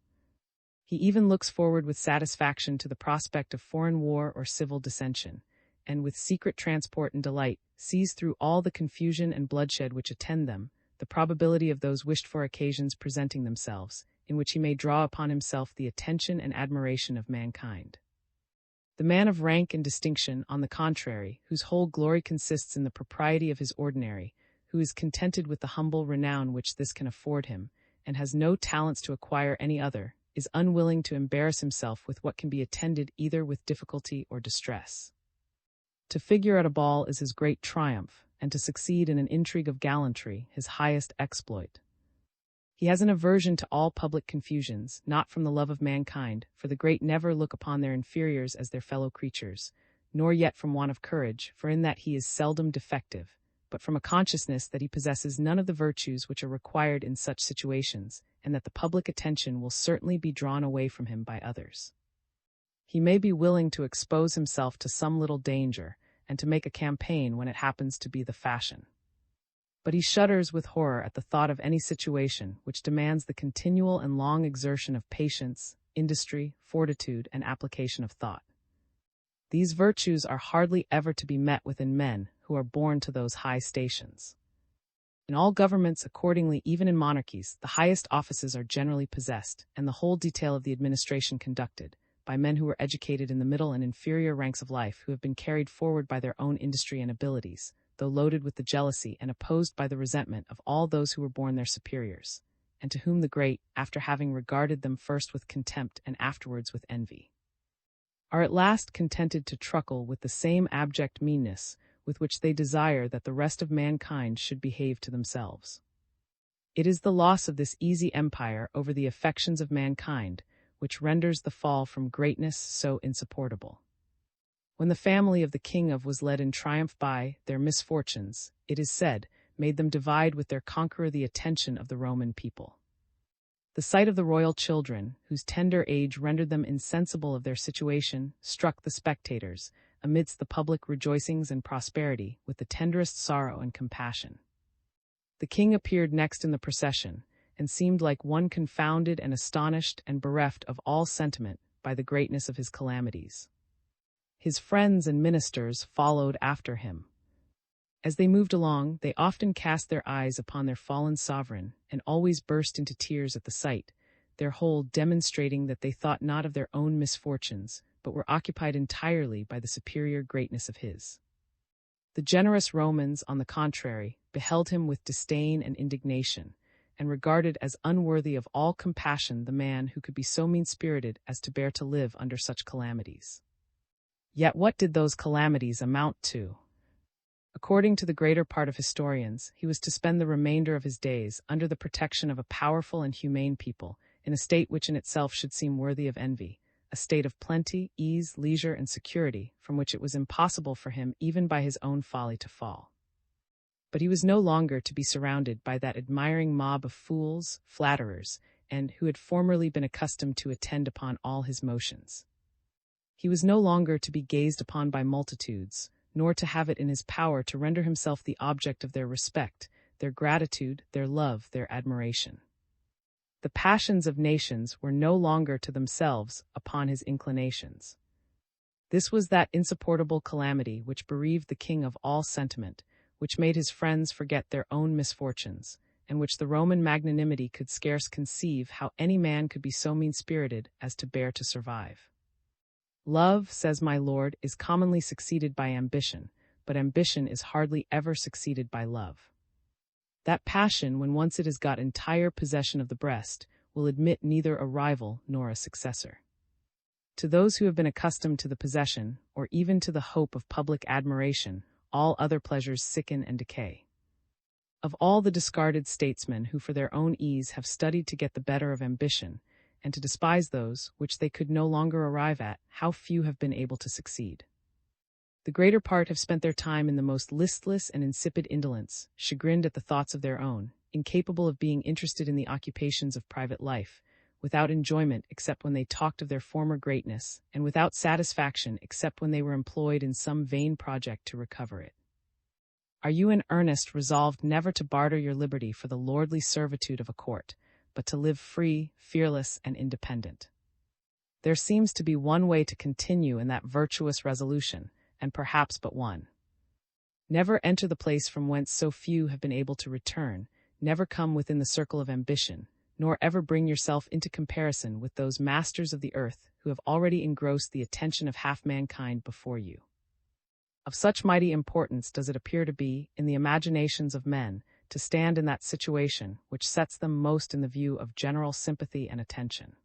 He even looks forward with satisfaction to the prospect of foreign war or civil dissension, and with secret transport and delight sees through all the confusion and bloodshed which attend them, the probability of those wished-for occasions presenting themselves, in which he may draw upon himself the attention and admiration of mankind. The man of rank and distinction, on the contrary, whose whole glory consists in the propriety of his ordinary, who is contented with the humble renown which this can afford him, and has no talents to acquire any other, is unwilling to embarrass himself with what can be attended either with difficulty or distress. To figure at a ball is his great triumph, and to succeed in an intrigue of gallantry his highest exploit. He has an aversion to all public confusions, not from the love of mankind, for the great never look upon their inferiors as their fellow creatures, nor yet from want of courage, for in that he is seldom defective, but from a consciousness that he possesses none of the virtues which are required in such situations, and that the public attention will certainly be drawn away from him by others. He may be willing to expose himself to some little danger, and to make a campaign when it happens to be the fashion. But he shudders with horror at the thought of any situation which demands the continual and long exertion of patience, industry, fortitude, and application of thought. These virtues are hardly ever to be met within men who are born to those high stations. In all governments, accordingly, even in monarchies, the highest offices are generally possessed, and the whole detail of the administration conducted, by men who were educated in the middle and inferior ranks of life, who have been carried forward by their own industry and abilities, though loaded with the jealousy and opposed by the resentment of all those who were born their superiors, and to whom the great, after having regarded them first with contempt and afterwards with envy, are at last contented to truckle with the same abject meanness with which they desire that the rest of mankind should behave to themselves. It is the loss of this easy empire over the affections of mankind which renders the fall from greatness so insupportable. When the family of the king of was led in triumph by their misfortunes, it is said, made them divide with their conqueror the attention of the Roman people. The sight of the royal children, whose tender age rendered them insensible of their situation, struck the spectators, amidst the public rejoicings and prosperity, with the tenderest sorrow and compassion. The king appeared next in the procession, and seemed like one confounded and astonished and bereft of all sentiment by the greatness of his calamities. His friends and ministers followed after him. As they moved along, they often cast their eyes upon their fallen sovereign, and always burst into tears at the sight, their whole demonstrating that they thought not of their own misfortunes, but were occupied entirely by the superior greatness of his. The generous Romans, on the contrary, beheld him with disdain and indignation, and regarded as unworthy of all compassion the man who could be so mean-spirited as to bear to live under such calamities. Yet what did those calamities amount to? According to the greater part of historians, he was to spend the remainder of his days under the protection of a powerful and humane people, in a state which in itself should seem worthy of envy, a state of plenty, ease, leisure, and security, from which it was impossible for him even by his own folly to fall. But he was no longer to be surrounded by that admiring mob of fools, flatterers, and who had formerly been accustomed to attend upon all his motions. He was no longer to be gazed upon by multitudes, nor to have it in his power to render himself the object of their respect, their gratitude, their love, their admiration. The passions of nations were no longer to themselves upon his inclinations. This was that insupportable calamity which bereaved the king of all sentiment, which made his friends forget their own misfortunes, and which the Roman magnanimity could scarce conceive how any man could be so mean-spirited as to bear to survive. Love, says my lord, is commonly succeeded by ambition, but ambition is hardly ever succeeded by love. That passion, when once it has got entire possession of the breast, will admit neither a rival nor a successor. To those who have been accustomed to the possession, or even to the hope of public admiration, all other pleasures sicken and decay. Of all the discarded statesmen who for their own ease have studied to get the better of ambition, and to despise those which they could no longer arrive at, how few have been able to succeed. The greater part have spent their time in the most listless and insipid indolence, chagrined at the thoughts of their own, incapable of being interested in the occupations of private life, without enjoyment except when they talked of their former greatness, and without satisfaction except when they were employed in some vain project to recover it. Are you in earnest resolved never to barter your liberty for the lordly servitude of a court, but to live free, fearless, and independent? There seems to be one way to continue in that virtuous resolution, and perhaps but one. Never enter the place from whence so few have been able to return, never come within the circle of ambition, nor ever bring yourself into comparison with those masters of the earth who have already engrossed the attention of half mankind before you. Of such mighty importance does it appear to be, in the imaginations of men, to stand in that situation which sets them most in the view of general sympathy and attention.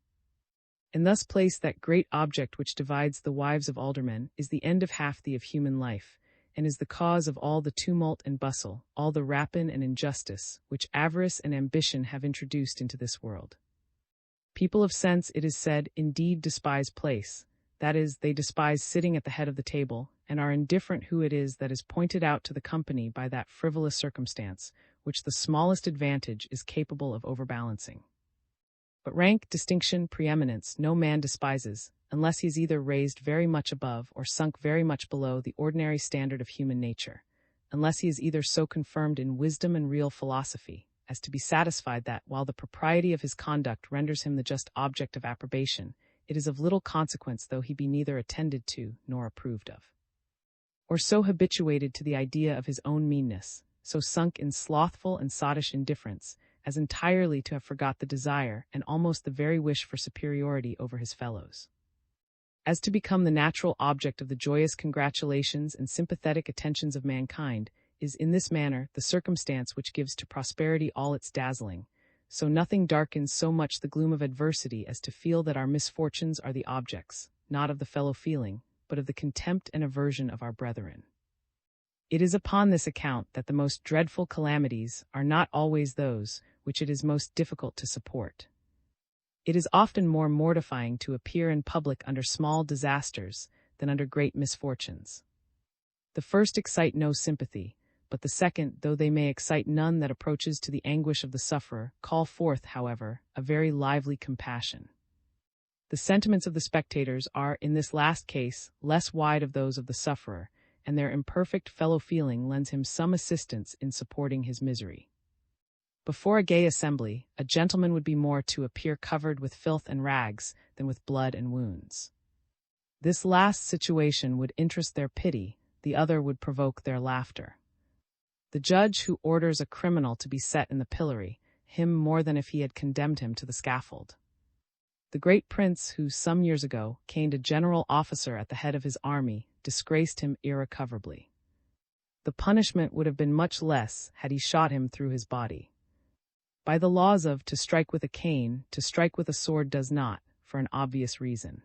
And thus place that great object which divides the wives of aldermen is the end of half the of human life, and is the cause of all the tumult and bustle, all the rapine and injustice, which avarice and ambition have introduced into this world. People of sense, it is said, indeed despise place, that is, they despise sitting at the head of the table, and are indifferent who it is that is pointed out to the company by that frivolous circumstance, which the smallest advantage is capable of overbalancing. But rank, distinction, preeminence no man despises, unless he is either raised very much above or sunk very much below the ordinary standard of human nature. unless he is either so confirmed in wisdom and real philosophy, as to be satisfied that, while the propriety of his conduct renders him the just object of approbation, it is of little consequence though he be neither attended to nor approved of. Or so habituated to the idea of his own meanness, so sunk in slothful and sottish indifference, as entirely to have forgot the desire and almost the very wish for superiority over his fellows, as to become the natural object of the joyous congratulations and sympathetic attentions of mankind, is in this manner the circumstance which gives to prosperity all its dazzling, so nothing darkens so much the gloom of adversity as to feel that our misfortunes are the objects, not of the fellow-feeling, but of the contempt and aversion of our brethren. It is upon this account that the most dreadful calamities are not always those which it is most difficult to support. It is often more mortifying to appear in public under small disasters than under great misfortunes. The first excite no sympathy, but the second, though they may excite none that approaches to the anguish of the sufferer, call forth, however, a very lively compassion. The sentiments of the spectators are, in this last case, less wide of those of the sufferer, and their imperfect fellow-feeling lends him some assistance in supporting his misery. Before a gay assembly, a gentleman would be more to appear covered with filth and rags than with blood and wounds. This last situation would interest their pity, the other would provoke their laughter. The judge who orders a criminal to be set in the pillory, him more than if he had condemned him to the scaffold. The great prince who, some years ago, caned a general officer at the head of his army, disgraced him irrecoverably. The punishment would have been much less had he shot him through his body. By the laws of to strike with a cane, to strike with a sword does not, for an obvious reason.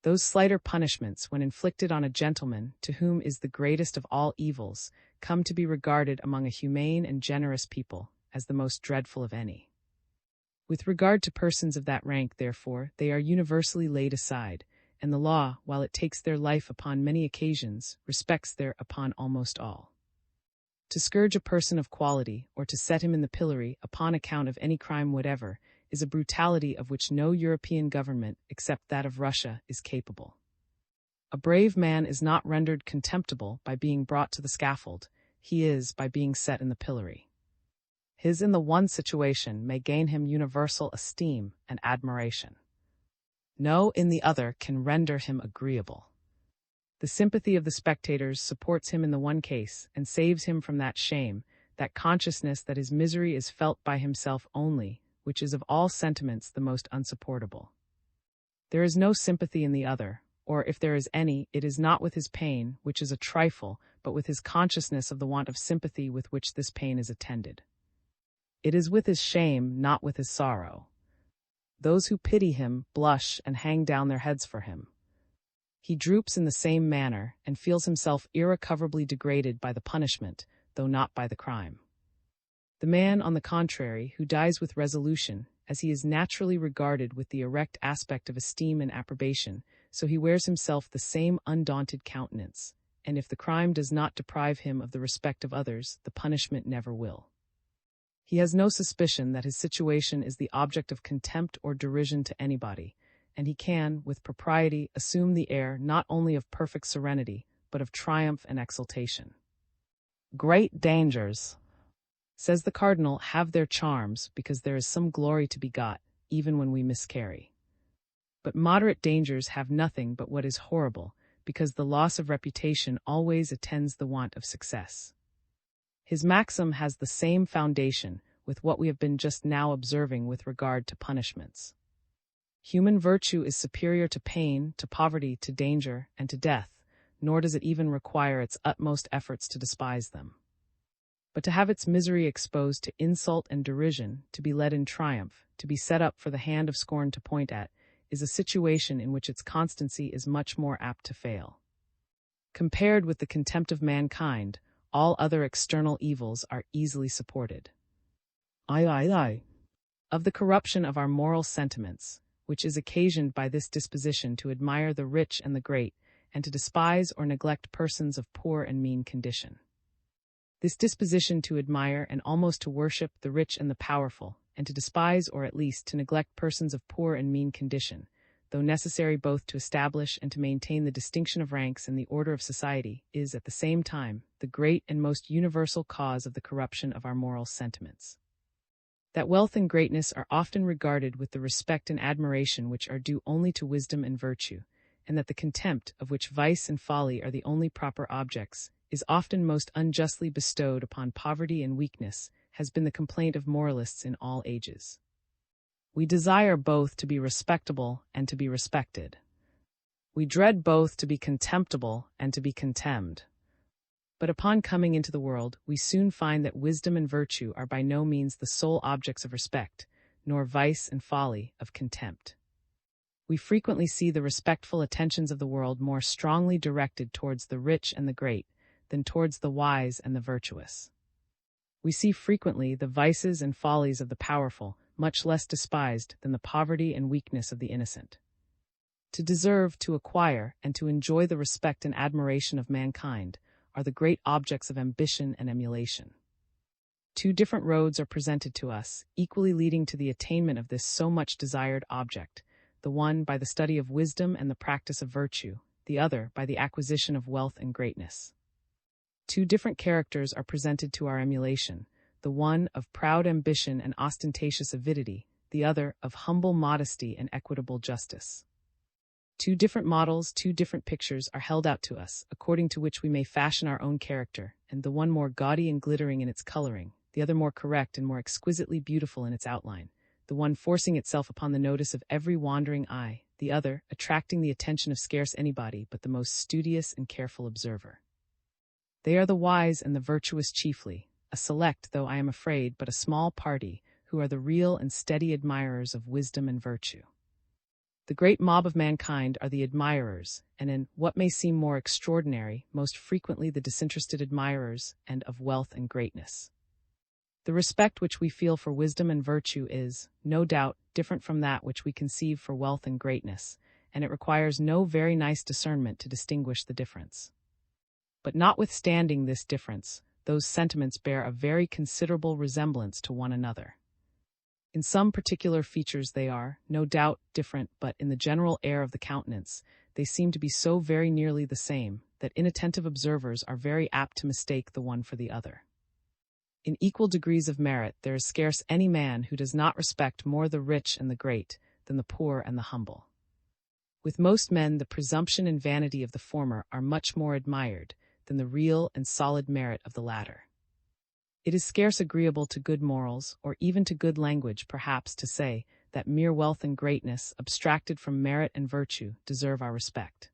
Those slighter punishments, when inflicted on a gentleman, to whom is the greatest of all evils, come to be regarded among a humane and generous people as the most dreadful of any. With regard to persons of that rank, therefore, they are universally laid aside, and the law, while it takes their life upon many occasions, respects their upon almost all. To scourge a person of quality, or to set him in the pillory upon account of any crime whatever, is a brutality of which no European government, except that of Russia, is capable. A brave man is not rendered contemptible by being brought to the scaffold, he is by being set in the pillory. His in the one situation may gain him universal esteem and admiration. No in the other can render him agreeable. The sympathy of the spectators supports him in the one case and saves him from that shame, that consciousness that his misery is felt by himself only, which is of all sentiments the most unsupportable. There is no sympathy in the other, or if there is any, it is not with his pain, which is a trifle, but with his consciousness of the want of sympathy with which this pain is attended. It is with his shame, not with his sorrow. Those who pity him blush and hang down their heads for him. He droops in the same manner, and feels himself irrecoverably degraded by the punishment, though not by the crime. The man, on the contrary, who dies with resolution, as he is naturally regarded with the erect aspect of esteem and approbation, so he wears himself the same undaunted countenance, and if the crime does not deprive him of the respect of others, the punishment never will. He has no suspicion that his situation is the object of contempt or derision to anybody, and he can, with propriety, assume the air not only of perfect serenity, but of triumph and exultation. Great dangers, says the cardinal, have their charms, because there is some glory to be got, even when we miscarry. But moderate dangers have nothing but what is horrible, because the loss of reputation always attends the want of success. His maxim has the same foundation with what we have been just now observing with regard to punishments. Human virtue is superior to pain, to poverty, to danger, and to death, nor does it even require its utmost efforts to despise them. But to have its misery exposed to insult and derision, to be led in triumph, to be set up for the hand of scorn to point at, is a situation in which its constancy is much more apt to fail. Compared with the contempt of mankind, all other external evils are easily supported. Of the corruption of our moral sentiments, which is occasioned by this disposition to admire the rich and the great, and to despise or neglect persons of poor and mean condition. This disposition to admire and almost to worship the rich and the powerful, and to despise or at least to neglect persons of poor and mean condition, though necessary both to establish and to maintain the distinction of ranks and the order of society, is, at the same time, the great and most universal cause of the corruption of our moral sentiments. That wealth and greatness are often regarded with the respect and admiration which are due only to wisdom and virtue, and that the contempt of which vice and folly are the only proper objects, is often most unjustly bestowed upon poverty and weakness, has been the complaint of moralists in all ages. We desire both to be respectable and to be respected. We dread both to be contemptible and to be contemned. But upon coming into the world, we soon find that wisdom and virtue are by no means the sole objects of respect, nor vice and folly of contempt. We frequently see the respectful attentions of the world more strongly directed towards the rich and the great than towards the wise and the virtuous. We see frequently the vices and follies of the powerful much less despised than the poverty and weakness of the innocent. To deserve, to acquire, and to enjoy the respect and admiration of mankind are the great objects of ambition and emulation. Two different roads are presented to us, equally leading to the attainment of this so much desired object, the one by the study of wisdom and the practice of virtue, the other by the acquisition of wealth and greatness. Two different characters are presented to our emulation, the one of proud ambition and ostentatious avidity, the other of humble modesty and equitable justice. Two different models, two different pictures are held out to us, according to which we may fashion our own character, and the one more gaudy and glittering in its coloring, the other more correct and more exquisitely beautiful in its outline, the one forcing itself upon the notice of every wandering eye, the other attracting the attention of scarce anybody but the most studious and careful observer. They are the wise and the virtuous chiefly, a select, though I am afraid, but a small party, who are the real and steady admirers of wisdom and virtue. The great mob of mankind are the admirers, and in what may seem more extraordinary, most frequently the disinterested admirers, and of wealth and greatness. The respect which we feel for wisdom and virtue is, no doubt, different from that which we conceive for wealth and greatness, and it requires no very nice discernment to distinguish the difference. But notwithstanding this difference, those sentiments bear a very considerable resemblance to one another. In some particular features they are, no doubt, different, but in the general air of the countenance, they seem to be so very nearly the same, that inattentive observers are very apt to mistake the one for the other. In equal degrees of merit, there is scarce any man who does not respect more the rich and the great than the poor and the humble. With most men, the presumption and vanity of the former are much more admired than the real and solid merit of the latter. It is scarce agreeable to good morals, or even to good language, perhaps, to say that mere wealth and greatness, abstracted from merit and virtue, deserve our respect.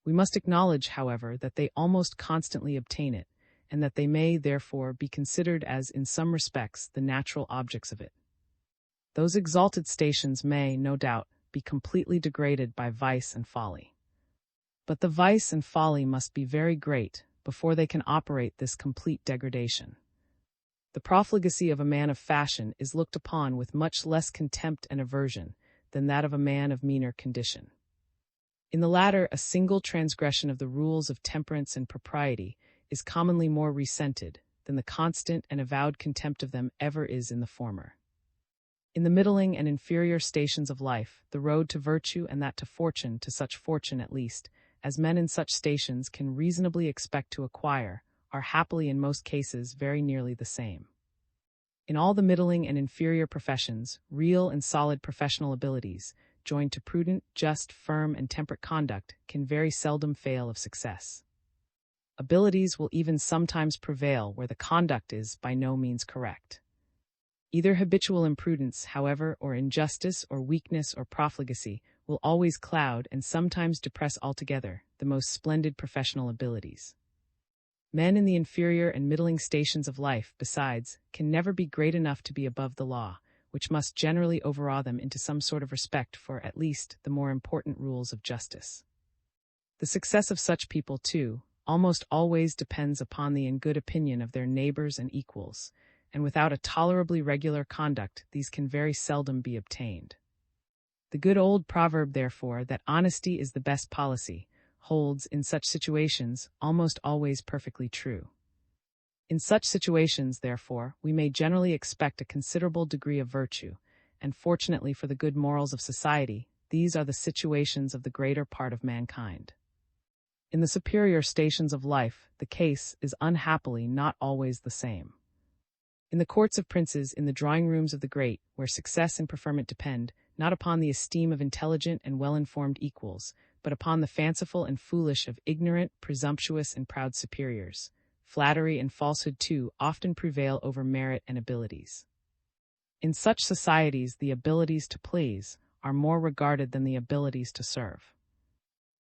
We must acknowledge, however, that they almost constantly obtain it, and that they may, therefore, be considered as, in some respects, the natural objects of it. Those exalted stations may, no doubt, be completely degraded by vice and folly. But the vice and folly must be very great before they can operate this complete degradation. The profligacy of a man of fashion is looked upon with much less contempt and aversion than that of a man of meaner condition. In the latter, a single transgression of the rules of temperance and propriety is commonly more resented than the constant and avowed contempt of them ever is in the former. In the middling and inferior stations of life, the road to virtue and that to fortune, to such fortune at least, as men in such stations can reasonably expect to acquire, are happily in most cases very nearly the same. In all the middling and inferior professions, real and solid professional abilities, joined to prudent, just, firm, and temperate conduct, can very seldom fail of success. Abilities will even sometimes prevail where the conduct is by no means correct. Either habitual imprudence, however, or injustice, or weakness, or profligacy, will always cloud and sometimes depress altogether the most splendid professional abilities. Men in the inferior and middling stations of life, besides, can never be great enough to be above the law, which must generally overawe them into some sort of respect for, at least, the more important rules of justice. The success of such people, too, almost always depends upon the good opinion of their neighbors and equals, and without a tolerably regular conduct, these can very seldom be obtained. The good old proverb, therefore, that honesty is the best policy, holds, in such situations, almost always perfectly true. In such situations, therefore, we may generally expect a considerable degree of virtue, and fortunately for the good morals of society, these are the situations of the greater part of mankind. In the superior stations of life, the case is unhappily not always the same. In the courts of princes, in the drawing rooms of the great, where success and preferment depend, not upon the esteem of intelligent and well-informed equals, but upon the fanciful and foolish of ignorant, presumptuous, and proud superiors, flattery and falsehood too often prevail over merit and abilities. In such societies, the abilities to please are more regarded than the abilities to serve.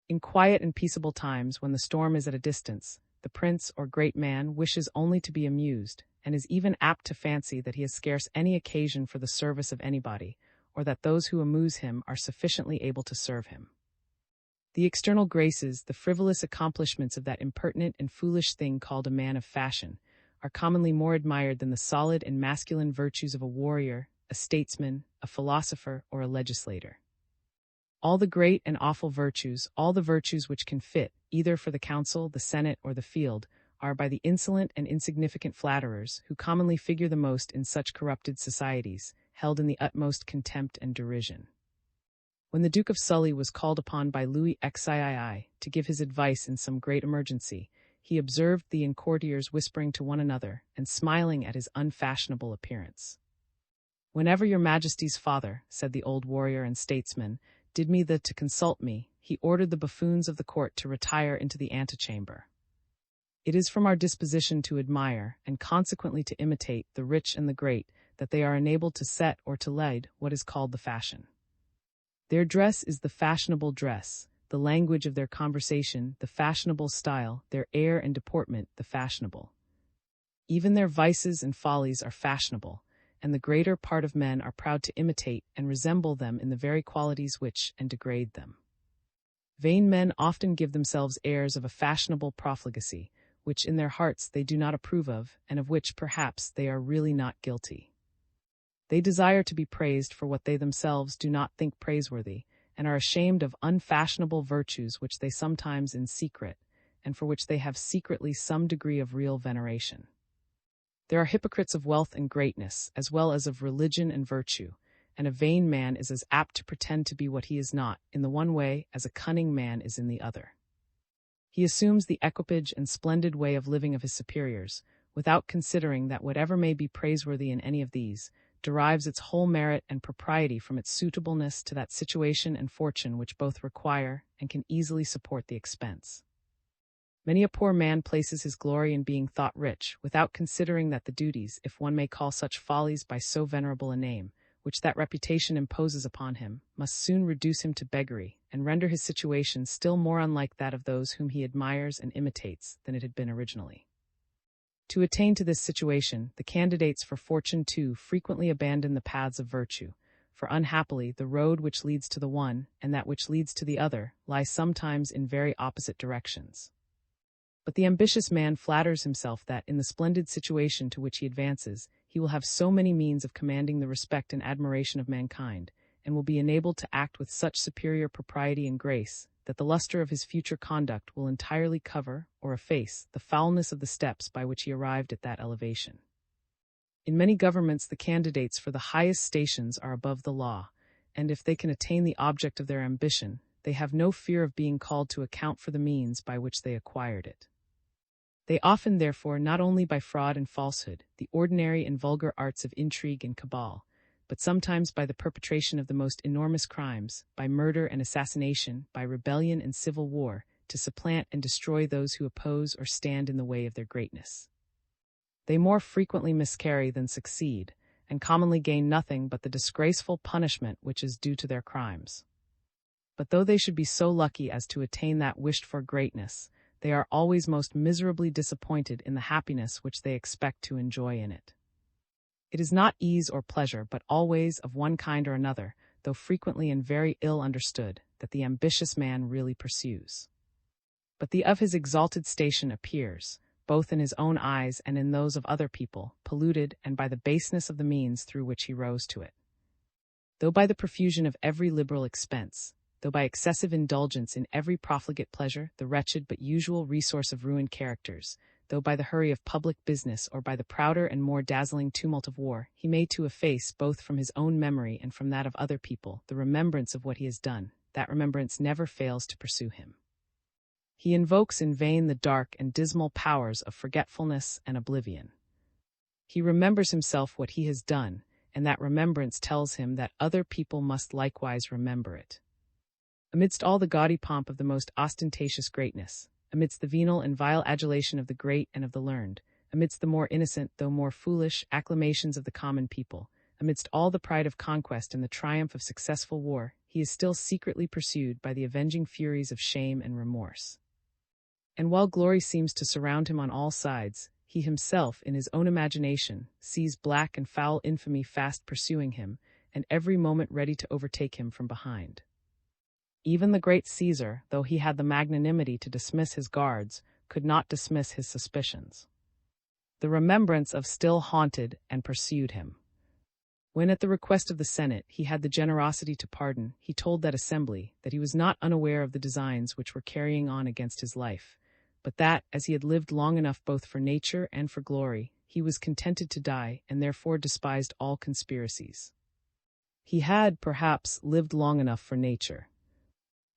In quiet and peaceable times, when the storm is at a distance, the prince or great man wishes only to be amused, and is even apt to fancy that he has scarce any occasion for the service of anybody, or that those who amuse him are sufficiently able to serve him. The external graces, the frivolous accomplishments of that impertinent and foolish thing called a man of fashion, are commonly more admired than the solid and masculine virtues of a warrior, a statesman, a philosopher, or a legislator. All the great and awful virtues, all the virtues which can fit, either for the council, the senate, or the field, are by the insolent and insignificant flatterers, who commonly figure the most in such corrupted societies, held in the utmost contempt and derision. When the Duke of Sully was called upon by Louis XIII to give his advice in some great emergency, he observed the courtiers whispering to one another and smiling at his unfashionable appearance. "Whenever your Majesty's father," said the old warrior and statesman, "did me to consult me, he ordered the buffoons of the court to retire into the antechamber. It is from our disposition to admire, and consequently to imitate, the rich and the great, that they are enabled to set or to lead what is called the fashion. Their dress is the fashionable dress, the language of their conversation, the fashionable style, their air and deportment, the fashionable. Even their vices and follies are fashionable, and the greater part of men are proud to imitate and resemble them in the very qualities which degrade them. Vain men often give themselves airs of a fashionable profligacy, which in their hearts they do not approve of, and of which perhaps they are really not guilty. They desire to be praised for what they themselves do not think praiseworthy, and are ashamed of unfashionable virtues which they sometimes in secret, and for which they have secretly some degree of real veneration. There are hypocrites of wealth and greatness, as well as of religion and virtue, and a vain man is as apt to pretend to be what he is not, in the one way, as a cunning man is in the other. He assumes the equipage and splendid way of living of his superiors, without considering that whatever may be praiseworthy in any of these, derives its whole merit and propriety from its suitableness to that situation and fortune which both require and can easily support the expense. Many a poor man places his glory in being thought rich, without considering that the duties, if one may call such follies by so venerable a name, which that reputation imposes upon him, must soon reduce him to beggary, and render his situation still more unlike that of those whom he admires and imitates than it had been originally. To attain to this situation, the candidates for fortune too frequently abandon the paths of virtue, for unhappily the road which leads to the one, and that which leads to the other, lies sometimes in very opposite directions. But the ambitious man flatters himself that, in the splendid situation to which he advances, he will have so many means of commanding the respect and admiration of mankind, and will be enabled to act with such superior propriety and grace, that the luster of his future conduct will entirely cover, or efface, the foulness of the steps by which he arrived at that elevation. In many governments the candidates for the highest stations are above the law, and if they can attain the object of their ambition, they have no fear of being called to account for the means by which they acquired it. They often, therefore, not only by fraud and falsehood, the ordinary and vulgar arts of intrigue and cabal, but sometimes by the perpetration of the most enormous crimes, by murder and assassination, by rebellion and civil war, to supplant and destroy those who oppose or stand in the way of their greatness. They more frequently miscarry than succeed, and commonly gain nothing but the disgraceful punishment which is due to their crimes. But though they should be so lucky as to attain that wished-for greatness, they are always most miserably disappointed in the happiness which they expect to enjoy in it. It is not ease or pleasure, but always, of one kind or another, though frequently and very ill understood, that the ambitious man really pursues. But the of his exalted station appears, both in his own eyes and in those of other people, polluted, and by the baseness of the means through which he rose to it. Though by the profusion of every liberal expense, though by excessive indulgence in every profligate pleasure, the wretched but usual resource of ruined characters, though by the hurry of public business or by the prouder and more dazzling tumult of war, he may to efface both from his own memory and from that of other people the remembrance of what he has done, that remembrance never fails to pursue him. He invokes in vain the dark and dismal powers of forgetfulness and oblivion. He remembers himself what he has done, and that remembrance tells him that other people must likewise remember it. Amidst all the gaudy pomp of the most ostentatious greatness, amidst the venal and vile adulation of the great and of the learned, amidst the more innocent though more foolish acclamations of the common people, amidst all the pride of conquest and the triumph of successful war, he is still secretly pursued by the avenging furies of shame and remorse. And while glory seems to surround him on all sides, he himself, in his own imagination, sees black and foul infamy fast pursuing him, and every moment ready to overtake him from behind. Even the great Caesar, though he had the magnanimity to dismiss his guards, could not dismiss his suspicions. The remembrance of still haunted and pursued him. When at the request of the Senate he had the generosity to pardon, he told that assembly that he was not unaware of the designs which were carrying on against his life, but that, as he had lived long enough both for nature and for glory, he was contented to die and therefore despised all conspiracies. He had, perhaps, lived long enough for nature.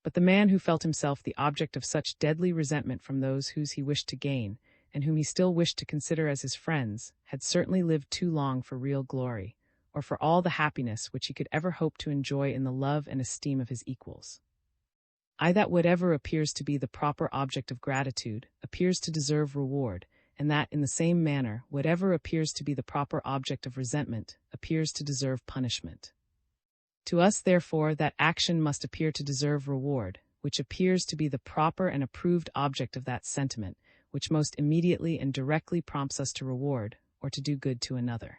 But the man who felt himself the object of such deadly resentment from those whose he wished to gain, and whom he still wished to consider as his friends, had certainly lived too long for real glory, or for all the happiness which he could ever hope to enjoy in the love and esteem of his equals. That whatever appears to be the proper object of gratitude appears to deserve reward, and that in the same manner whatever appears to be the proper object of resentment appears to deserve punishment. To us, therefore, that action must appear to deserve reward, which appears to be the proper and approved object of that sentiment, which most immediately and directly prompts us to reward, or to do good to another.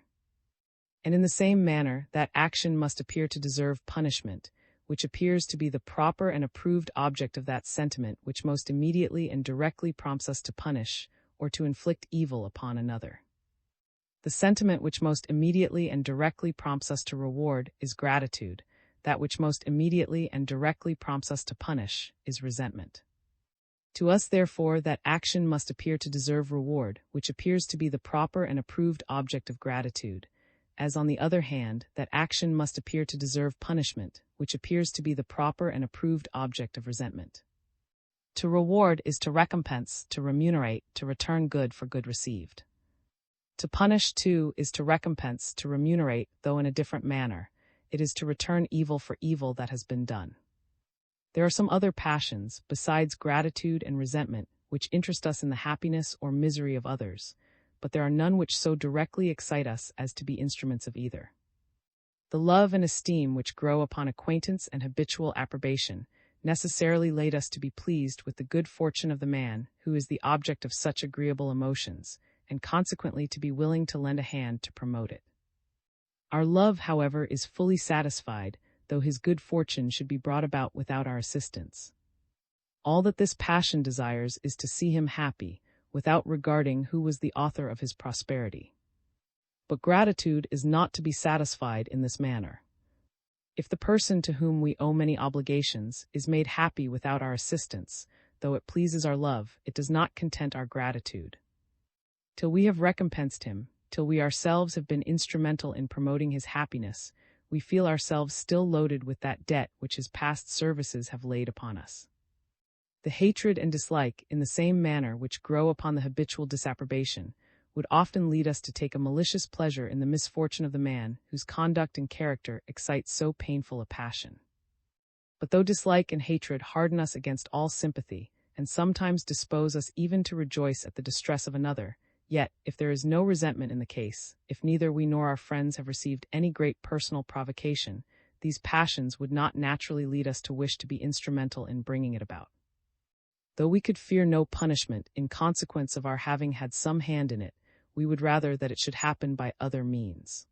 And in the same manner, that action must appear to deserve punishment, which appears to be the proper and approved object of that sentiment, which most immediately and directly prompts us to punish, or to inflict evil upon another. The sentiment which most immediately and directly prompts us to reward is gratitude. That which most immediately and directly prompts us to punish is resentment. To us, therefore, that action must appear to deserve reward, which appears to be the proper and approved object of gratitude, as on the other hand, that action must appear to deserve punishment, which appears to be the proper and approved object of resentment. To reward is to recompense, to remunerate, to return good for good received. To punish, too, is to recompense, to remunerate, though in a different manner. It is to return evil for evil that has been done. There are some other passions, besides gratitude and resentment, which interest us in the happiness or misery of others, but there are none which so directly excite us as to be instruments of either. The love and esteem which grow upon acquaintance and habitual approbation necessarily lead us to be pleased with the good fortune of the man who is the object of such agreeable emotions, and consequently to be willing to lend a hand to promote it. Our love, however, is fully satisfied, though his good fortune should be brought about without our assistance. All that this passion desires is to see him happy, without regarding who was the author of his prosperity. But gratitude is not to be satisfied in this manner. If the person to whom we owe many obligations is made happy without our assistance, though it pleases our love, it does not content our gratitude. Till we have recompensed him, till we ourselves have been instrumental in promoting his happiness, we feel ourselves still loaded with that debt which his past services have laid upon us. The hatred and dislike, in the same manner which grow upon the habitual disapprobation, would often lead us to take a malicious pleasure in the misfortune of the man whose conduct and character excite so painful a passion. But though dislike and hatred harden us against all sympathy, and sometimes dispose us even to rejoice at the distress of another, yet, if there is no resentment in the case, if neither we nor our friends have received any great personal provocation, these passions would not naturally lead us to wish to be instrumental in bringing it about. Though we could fear no punishment in consequence of our having had some hand in it, we would rather that it should happen by other means.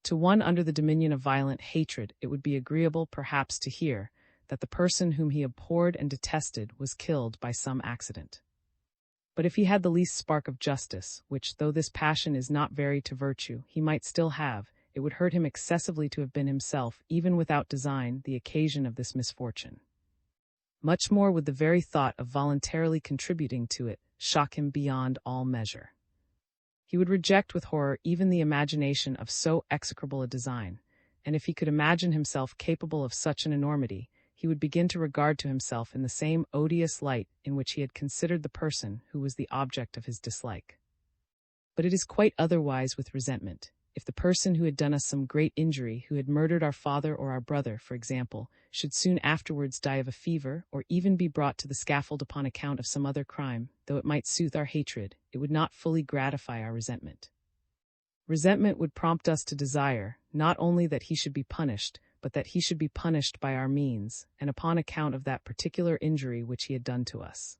To one under the dominion of violent hatred, it would be agreeable, perhaps, to hear that the person whom he abhorred and detested was killed by some accident. But if he had the least spark of justice, which, though this passion is not varied to virtue, he might still have, it would hurt him excessively to have been himself, even without design, the occasion of this misfortune. Much more would the very thought of voluntarily contributing to it shock him beyond all measure. He would reject with horror even the imagination of so execrable a design, and if he could imagine himself capable of such an enormity, he would begin to regard to himself in the same odious light in which he had considered the person who was the object of his dislike. But it is quite otherwise with resentment. If the person who had done us some great injury, who had murdered our father or our brother, for example, should soon afterwards die of a fever, or even be brought to the scaffold upon account of some other crime, though it might soothe our hatred, it would not fully gratify our resentment. Resentment would prompt us to desire, not only that he should be punished, but that he should be punished by our means, and upon account of that particular injury which he had done to us.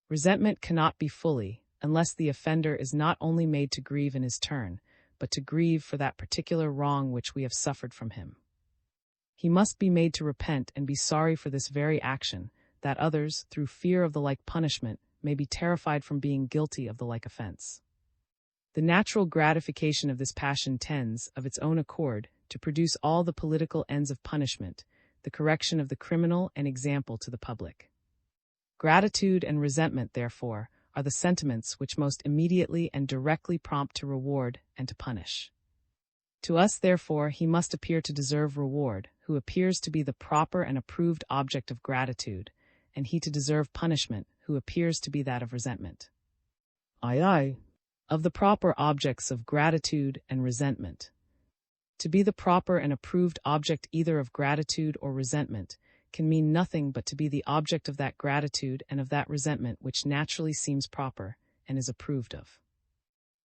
Resentment cannot be fully, unless the offender is not only made to grieve in his turn, but to grieve for that particular wrong which we have suffered from him. He must be made to repent and be sorry for this very action, that others, through fear of the like punishment, may be terrified from being guilty of the like offense. The natural gratification of this passion tends, of its own accord, to produce all the political ends of punishment, the correction of the criminal and example to the public. Gratitude and resentment, therefore, are the sentiments which most immediately and directly prompt to reward and to punish. To us, therefore, he must appear to deserve reward, who appears to be the proper and approved object of gratitude, and he to deserve punishment, who appears to be that of resentment. Aye. Of the proper objects of gratitude and resentment. To be the proper and approved object either of gratitude or resentment can mean nothing but to be the object of that gratitude and of that resentment which naturally seems proper and is approved of.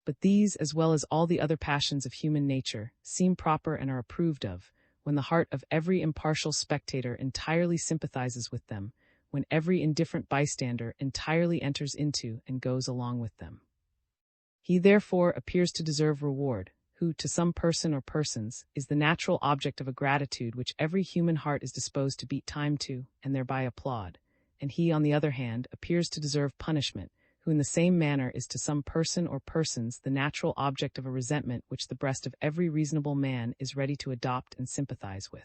But these, as well as all the other passions of human nature, seem proper and are approved of, when the heart of every impartial spectator entirely sympathizes with them, when every indifferent bystander entirely enters into and goes along with them. He therefore appears to deserve reward, who, to some person or persons, is the natural object of a gratitude which every human heart is disposed to beat time to, and thereby applaud, and he, on the other hand, appears to deserve punishment, who in the same manner is to some person or persons the natural object of a resentment which the breast of every reasonable man is ready to adopt and sympathize with.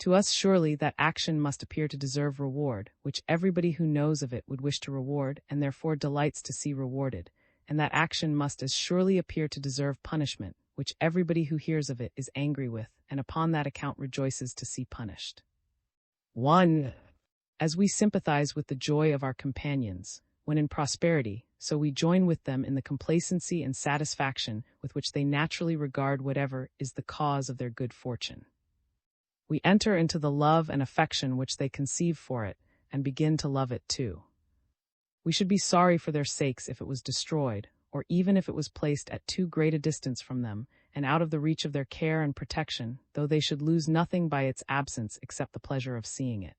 To us surely that action must appear to deserve reward, which everybody who knows of it would wish to reward, and therefore delights to see rewarded, and that action must as surely appear to deserve punishment, which everybody who hears of it is angry with, and upon that account rejoices to see punished. 1. As we sympathize with the joy of our companions, when in prosperity, so we join with them in the complacency and satisfaction with which they naturally regard whatever is the cause of their good fortune. We enter into the love and affection which they conceive for it, and begin to love it too. We should be sorry for their sakes if it was destroyed, or even if it was placed at too great a distance from them, and out of the reach of their care and protection, though they should lose nothing by its absence except the pleasure of seeing it.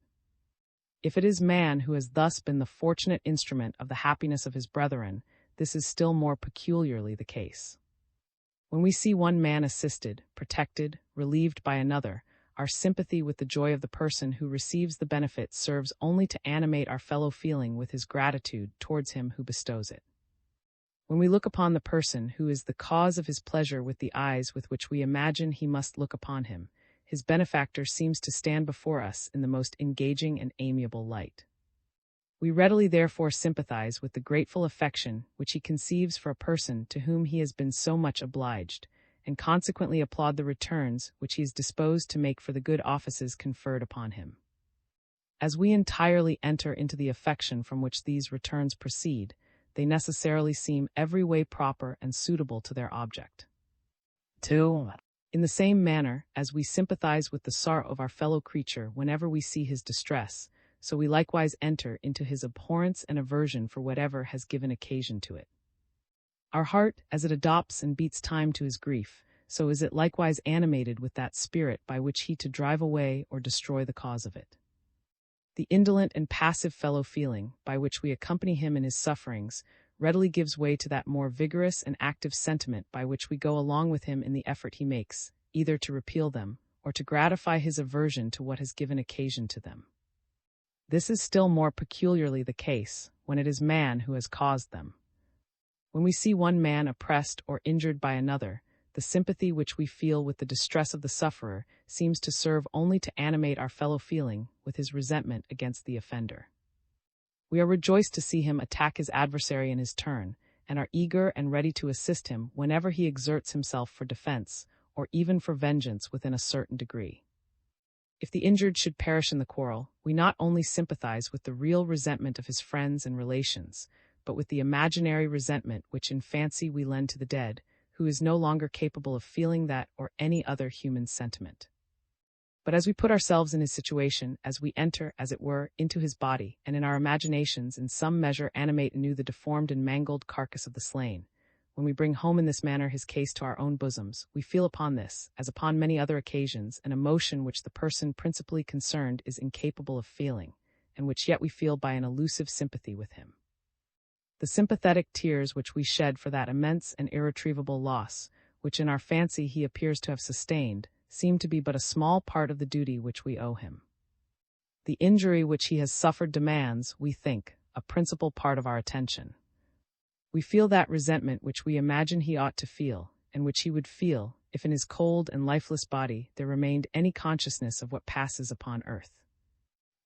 If it is man who has thus been the fortunate instrument of the happiness of his brethren, this is still more peculiarly the case. When we see one man assisted, protected, relieved by another, our sympathy with the joy of the person who receives the benefit serves only to animate our fellow feeling with his gratitude towards him who bestows it. When we look upon the person who is the cause of his pleasure with the eyes with which we imagine he must look upon him, his benefactor seems to stand before us in the most engaging and amiable light. We readily therefore sympathize with the grateful affection which he conceives for a person to whom he has been so much obliged, and consequently applaud the returns which he is disposed to make for the good offices conferred upon him. As we entirely enter into the affection from which these returns proceed, they necessarily seem every way proper and suitable to their object. 2. In the same manner, as we sympathize with the sorrow of our fellow creature whenever we see his distress, so we likewise enter into his abhorrence and aversion for whatever has given occasion to it. Our heart, as it adopts and beats time to his grief, so is it likewise animated with that spirit by which he to drive away or destroy the cause of it. The indolent and passive fellow feeling, by which we accompany him in his sufferings, readily gives way to that more vigorous and active sentiment by which we go along with him in the effort he makes, either to repeal them, or to gratify his aversion to what has given occasion to them. This is still more peculiarly the case when it is man who has caused them. When we see one man oppressed or injured by another, the sympathy which we feel with the distress of the sufferer seems to serve only to animate our fellow feeling with his resentment against the offender. We are rejoiced to see him attack his adversary in his turn, and are eager and ready to assist him whenever he exerts himself for defense, or even for vengeance within a certain degree. If the injured should perish in the quarrel, we not only sympathize with the real resentment of his friends and relations, but with the imaginary resentment which in fancy we lend to the dead, who is no longer capable of feeling that or any other human sentiment. But as we put ourselves in his situation, as we enter, as it were, into his body, and in our imaginations in some measure animate anew the deformed and mangled carcass of the slain, when we bring home in this manner his case to our own bosoms, we feel upon this, as upon many other occasions, an emotion which the person principally concerned is incapable of feeling, and which yet we feel by an elusive sympathy with him. The sympathetic tears which we shed for that immense and irretrievable loss, which in our fancy he appears to have sustained, seem to be but a small part of the duty which we owe him. The injury which he has suffered demands, we think, a principal part of our attention. We feel that resentment which we imagine he ought to feel, and which he would feel, if in his cold and lifeless body there remained any consciousness of what passes upon earth.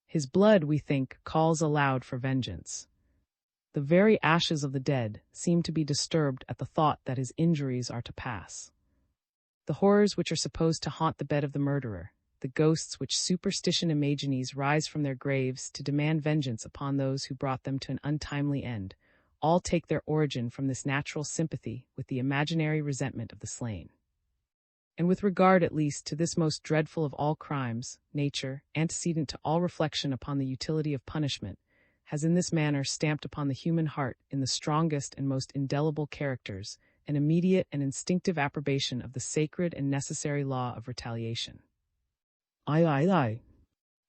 His blood, we think, calls aloud for vengeance. The very ashes of the dead seem to be disturbed at the thought that his injuries are to pass. The horrors which are supposed to haunt the bed of the murderer, the ghosts which superstition imagines rise from their graves to demand vengeance upon those who brought them to an untimely end, all take their origin from this natural sympathy with the imaginary resentment of the slain. And with regard at least to this most dreadful of all crimes, nature, antecedent to all reflection upon the utility of punishment, has in this manner stamped upon the human heart in the strongest and most indelible characters an immediate and instinctive approbation of the sacred and necessary law of retaliation.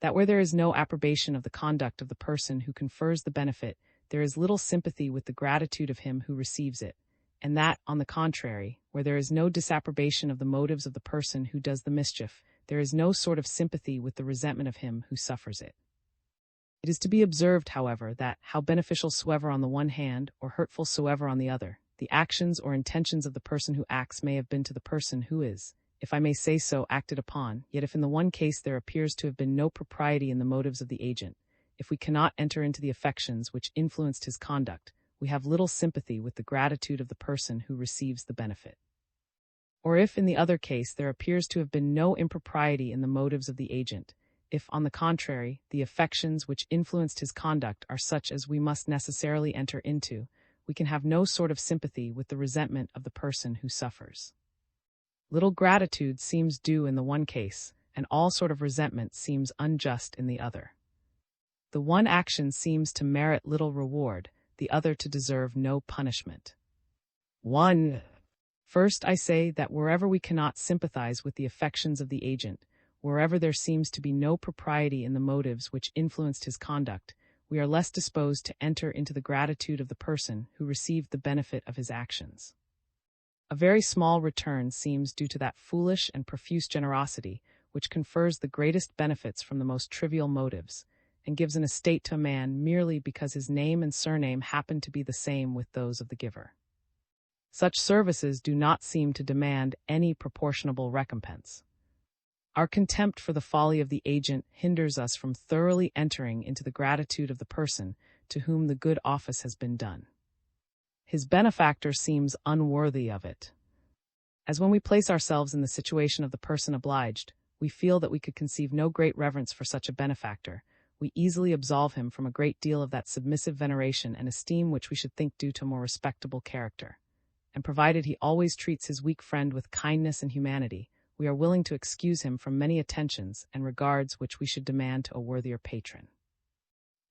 That where there is no approbation of the conduct of the person who confers the benefit, there is little sympathy with the gratitude of him who receives it, and that, on the contrary, where there is no disapprobation of the motives of the person who does the mischief, there is no sort of sympathy with the resentment of him who suffers it. It is to be observed, however, that, how beneficial soever on the one hand, or hurtful soever on the other, the actions or intentions of the person who acts may have been to the person who is, if I may say so, acted upon, yet if in the one case there appears to have been no propriety in the motives of the agent, if we cannot enter into the affections which influenced his conduct, we have little sympathy with the gratitude of the person who receives the benefit. Or if in the other case there appears to have been no impropriety in the motives of the agent, if, on the contrary, the affections which influenced his conduct are such as we must necessarily enter into, we can have no sort of sympathy with the resentment of the person who suffers. Little gratitude seems due in the one case, and all sort of resentment seems unjust in the other. The one action seems to merit little reward, the other to deserve no punishment. 1. First, I say that wherever we cannot sympathize with the affections of the agent, wherever there seems to be no propriety in the motives which influenced his conduct, we are less disposed to enter into the gratitude of the person who received the benefit of his actions. A very small return seems due to that foolish and profuse generosity which confers the greatest benefits from the most trivial motives, and gives an estate to a man merely because his name and surname happen to be the same with those of the giver. Such services do not seem to demand any proportionable recompense. Our contempt for the folly of the agent hinders us from thoroughly entering into the gratitude of the person to whom the good office has been done. His benefactor seems unworthy of it. As when we place ourselves in the situation of the person obliged, we feel that we could conceive no great reverence for such a benefactor, we easily absolve him from a great deal of that submissive veneration and esteem which we should think due to a more respectable character. And provided he always treats his weak friend with kindness and humanity, we are willing to excuse him from many attentions and regards which we should demand to a worthier patron.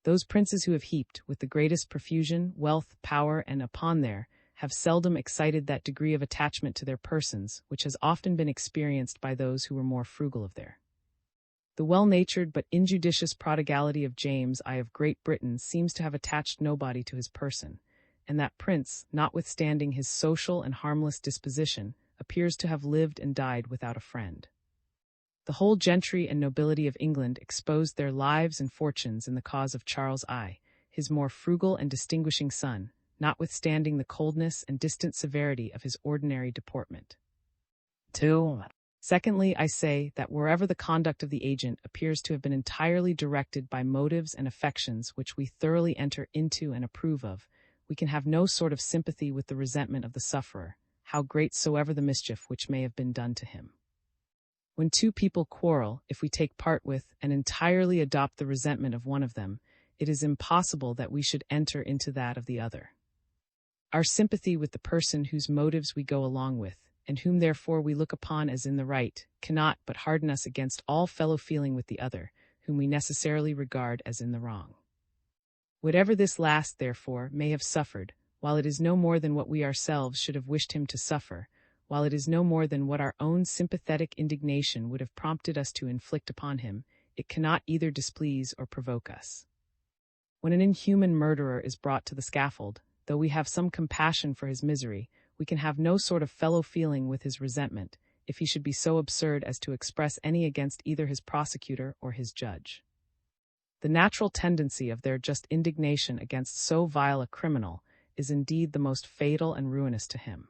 Those princes who have heaped, with the greatest profusion, wealth, power, and upon their, have seldom excited that degree of attachment to their persons which has often been experienced by those who were more frugal of their. The well-natured but injudicious prodigality of James I of Great Britain seems to have attached nobody to his person, and that prince, notwithstanding his social and harmless disposition, appears to have lived and died without a friend. The whole gentry and nobility of England exposed their lives and fortunes in the cause of Charles I, his more frugal and distinguishing son, notwithstanding the coldness and distant severity of his ordinary deportment. 2. Secondly, I say that wherever the conduct of the agent appears to have been entirely directed by motives and affections which we thoroughly enter into and approve of, we can have no sort of sympathy with the resentment of the sufferer, how great soever the mischief which may have been done to him. When two people quarrel, if we take part with and entirely adopt the resentment of one of them, it is impossible that we should enter into that of the other. Our sympathy with the person whose motives we go along with, and whom therefore we look upon as in the right, cannot but harden us against all fellow feeling with the other, whom we necessarily regard as in the wrong. Whatever this last, therefore, may have suffered, while it is no more than what we ourselves should have wished him to suffer, while it is no more than what our own sympathetic indignation would have prompted us to inflict upon him, it cannot either displease or provoke us. When an inhuman murderer is brought to the scaffold, though we have some compassion for his misery, we can have no sort of fellow feeling with his resentment, if he should be so absurd as to express any against either his prosecutor or his judge. The natural tendency of their just indignation against so vile a criminal is indeed the most fatal and ruinous to him.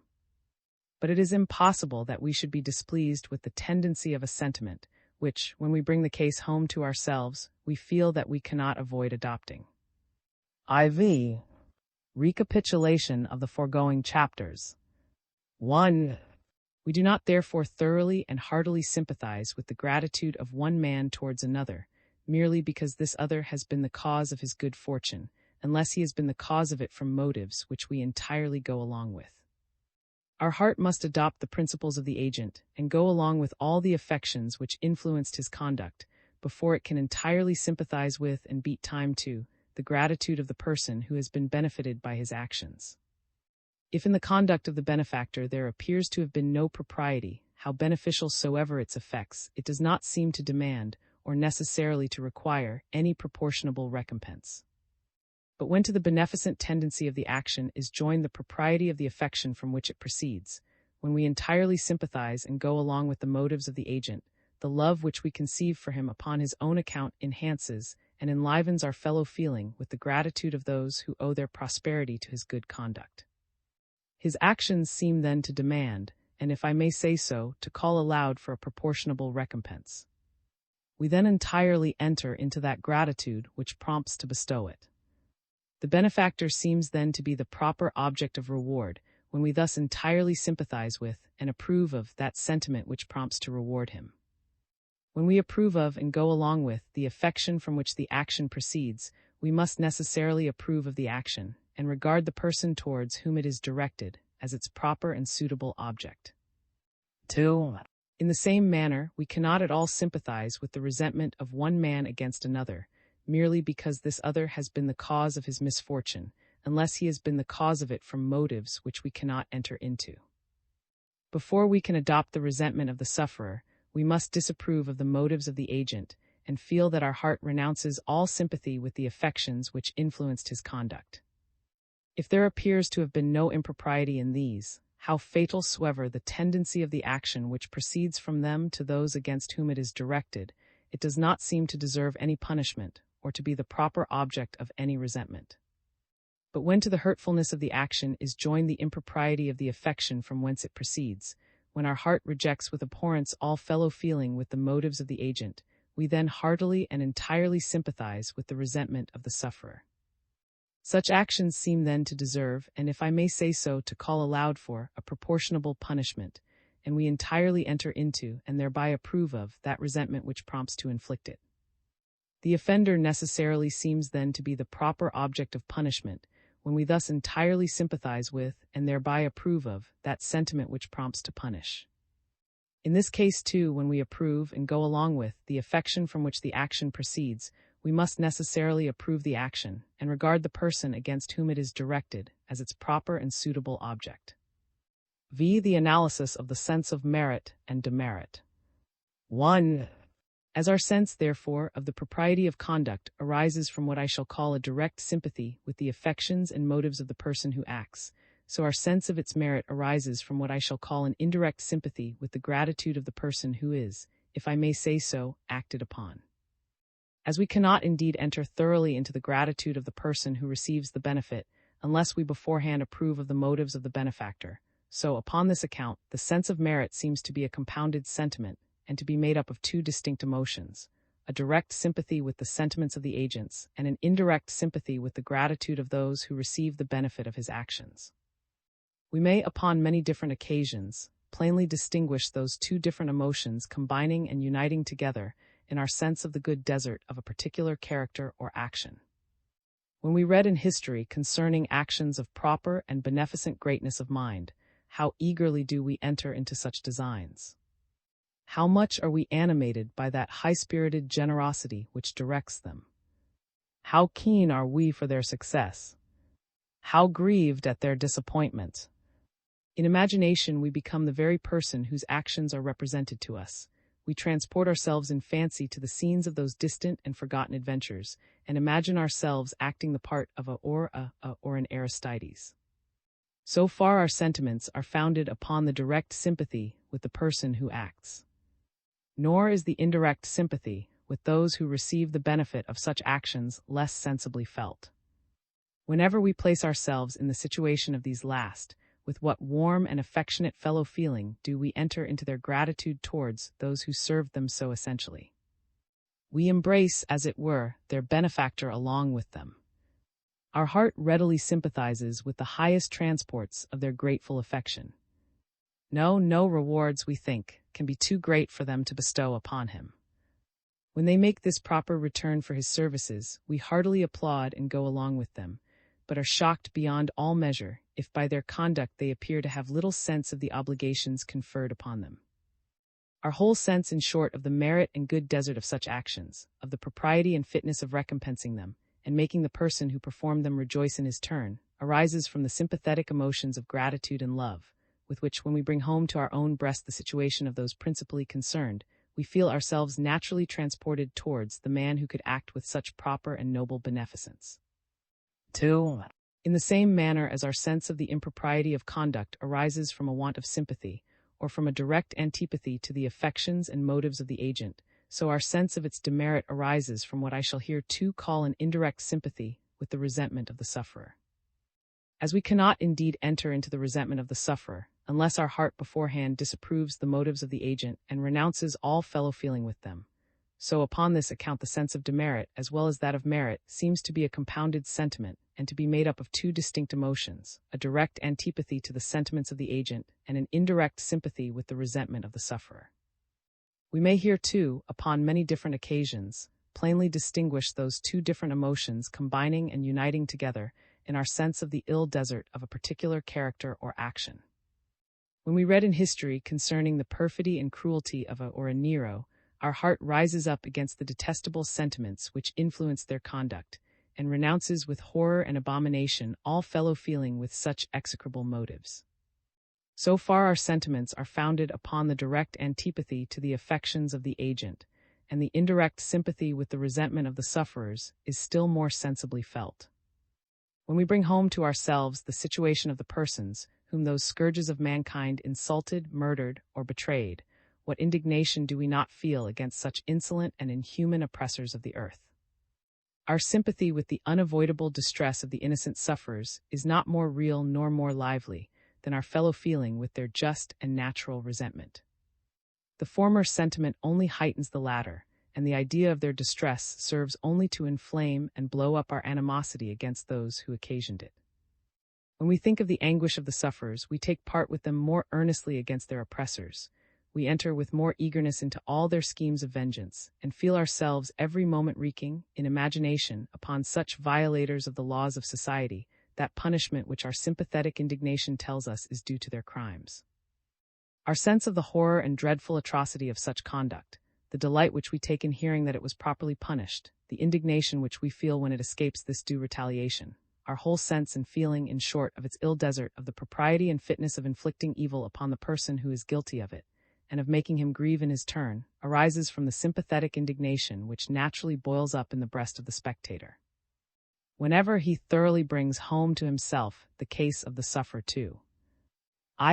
But it is impossible that we should be displeased with the tendency of a sentiment, which, when we bring the case home to ourselves, we feel that we cannot avoid adopting. IV. Recapitulation of the foregoing chapters. 1. We do not therefore thoroughly and heartily sympathize with the gratitude of one man towards another, merely because this other has been the cause of his good fortune, unless he has been the cause of it from motives which we entirely go along with. Our heart must adopt the principles of the agent, and go along with all the affections which influenced his conduct, before it can entirely sympathize with and beat time to the gratitude of the person who has been benefited by his actions. If in the conduct of the benefactor there appears to have been no propriety, how beneficial soever its effects, it does not seem to demand, or necessarily to require, any proportionable recompense. But when to the beneficent tendency of the action is joined the propriety of the affection from which it proceeds, when we entirely sympathize and go along with the motives of the agent, the love which we conceive for him upon his own account enhances and enlivens our fellow feeling with the gratitude of those who owe their prosperity to his good conduct. His actions seem then to demand, and if I may say so, to call aloud for a proportionable recompense. We then entirely enter into that gratitude which prompts to bestow it. The benefactor seems then to be the proper object of reward, when we thus entirely sympathize with and approve of that sentiment which prompts to reward him. When we approve of and go along with the affection from which the action proceeds, we must necessarily approve of the action, and regard the person towards whom it is directed as its proper and suitable object. 2. In the same manner, we cannot at all sympathize with the resentment of one man against another, merely because this other has been the cause of his misfortune, unless he has been the cause of it from motives which we cannot enter into. Before we can adopt the resentment of the sufferer, we must disapprove of the motives of the agent, and feel that our heart renounces all sympathy with the affections which influenced his conduct. If there appears to have been no impropriety in these, how fatal soever the tendency of the action which proceeds from them to those against whom it is directed, it does not seem to deserve any punishment, or to be the proper object of any resentment. But when to the hurtfulness of the action is joined the impropriety of the affection from whence it proceeds, when our heart rejects with abhorrence all fellow feeling with the motives of the agent, we then heartily and entirely sympathize with the resentment of the sufferer. Such actions seem then to deserve, and if I may say so, to call aloud for, a proportionable punishment, and we entirely enter into, and thereby approve of, that resentment which prompts to inflict it. The offender necessarily seems then to be the proper object of punishment, when we thus entirely sympathize with, and thereby approve of, that sentiment which prompts to punish. In this case, too, when we approve and go along with the affection from which the action proceeds, we must necessarily approve the action, and regard the person against whom it is directed as its proper and suitable object. V. The analysis of the sense of merit and demerit. 1. As our sense, therefore, of the propriety of conduct arises from what I shall call a direct sympathy with the affections and motives of the person who acts, so our sense of its merit arises from what I shall call an indirect sympathy with the gratitude of the person who is, if I may say so, acted upon. As we cannot indeed enter thoroughly into the gratitude of the person who receives the benefit, unless we beforehand approve of the motives of the benefactor, So, upon this account, the sense of merit seems to be a compounded sentiment, and to be made up of two distinct emotions: a direct sympathy with the sentiments of the agents, and an indirect sympathy with the gratitude of those who receive the benefit of his actions. We may, upon many different occasions, plainly distinguish those two different emotions combining and uniting together in our sense of the good desert of a particular character or action. When we read in history concerning actions of proper and beneficent greatness of mind, how eagerly do we enter into such designs! How much are we animated by that high-spirited generosity which directs them! How keen are we for their success! How grieved at their disappointment! In imagination we become the very person whose actions are represented to us. We transport ourselves in fancy to the scenes of those distant and forgotten adventures, and imagine ourselves acting the part of or an Aristides. So far our sentiments are founded upon the direct sympathy with the person who acts. Nor is the indirect sympathy with those who receive the benefit of such actions less sensibly felt. Whenever we place ourselves in the situation of these last, with what warm and affectionate fellow feeling do we enter into their gratitude towards those who served them so essentially. We embrace, as it were, their benefactor along with them. Our heart readily sympathizes with the highest transports of their grateful affection. No rewards, we think, can be too great for them to bestow upon him. When they make this proper return for his services, we heartily applaud and go along with them, but are shocked beyond all measure if by their conduct they appear to have little sense of the obligations conferred upon them. Our whole sense, in short, of the merit and good desert of such actions, of the propriety and fitness of recompensing them, and making the person who performed them rejoice in his turn, arises from the sympathetic emotions of gratitude and love, with which, when we bring home to our own breast the situation of those principally concerned, we feel ourselves naturally transported towards the man who could act with such proper and noble beneficence. 2. In the same manner as our sense of the impropriety of conduct arises from a want of sympathy, or from a direct antipathy to the affections and motives of the agent, so our sense of its demerit arises from what I shall hereto call an indirect sympathy with the resentment of the sufferer. As we cannot indeed enter into the resentment of the sufferer, unless our heart beforehand disapproves the motives of the agent and renounces all fellow feeling with them, so upon this account the sense of demerit, as well as that of merit, seems to be a compounded sentiment, and to be made up of two distinct emotions: a direct antipathy to the sentiments of the agent, and an indirect sympathy with the resentment of the sufferer. We may here, too, upon many different occasions, plainly distinguish those two different emotions combining and uniting together in our sense of the ill desert of a particular character or action. When we read in history concerning the perfidy and cruelty of a Nero, our heart rises up against the detestable sentiments which influenced their conduct, and renounces with horror and abomination all fellow feeling with such execrable motives. So far our sentiments are founded upon the direct antipathy to the affections of the agent, and the indirect sympathy with the resentment of the sufferers is still more sensibly felt. When we bring home to ourselves the situation of the persons whom those scourges of mankind insulted, murdered, or betrayed, what indignation do we not feel against such insolent and inhuman oppressors of the earth? Our sympathy with the unavoidable distress of the innocent sufferers is not more real nor more lively than our fellow feeling with their just and natural resentment. The former sentiment only heightens the latter, and the idea of their distress serves only to inflame and blow up our animosity against those who occasioned it. When we think of the anguish of the sufferers, we take part with them more earnestly against their oppressors. We enter with more eagerness into all their schemes of vengeance, and feel ourselves every moment wreaking, in imagination, upon such violators of the laws of society, that punishment which our sympathetic indignation tells us is due to their crimes. Our sense of the horror and dreadful atrocity of such conduct, the delight which we take in hearing that it was properly punished, the indignation which we feel when it escapes this due retaliation, our whole sense and feeling, in short, of its ill desert, of the propriety and fitness of inflicting evil upon the person who is guilty of it, and of making him grieve in his turn, arises from the sympathetic indignation which naturally boils up in the breast of the spectator. Whenever he thoroughly brings home to himself the case of the sufferer too.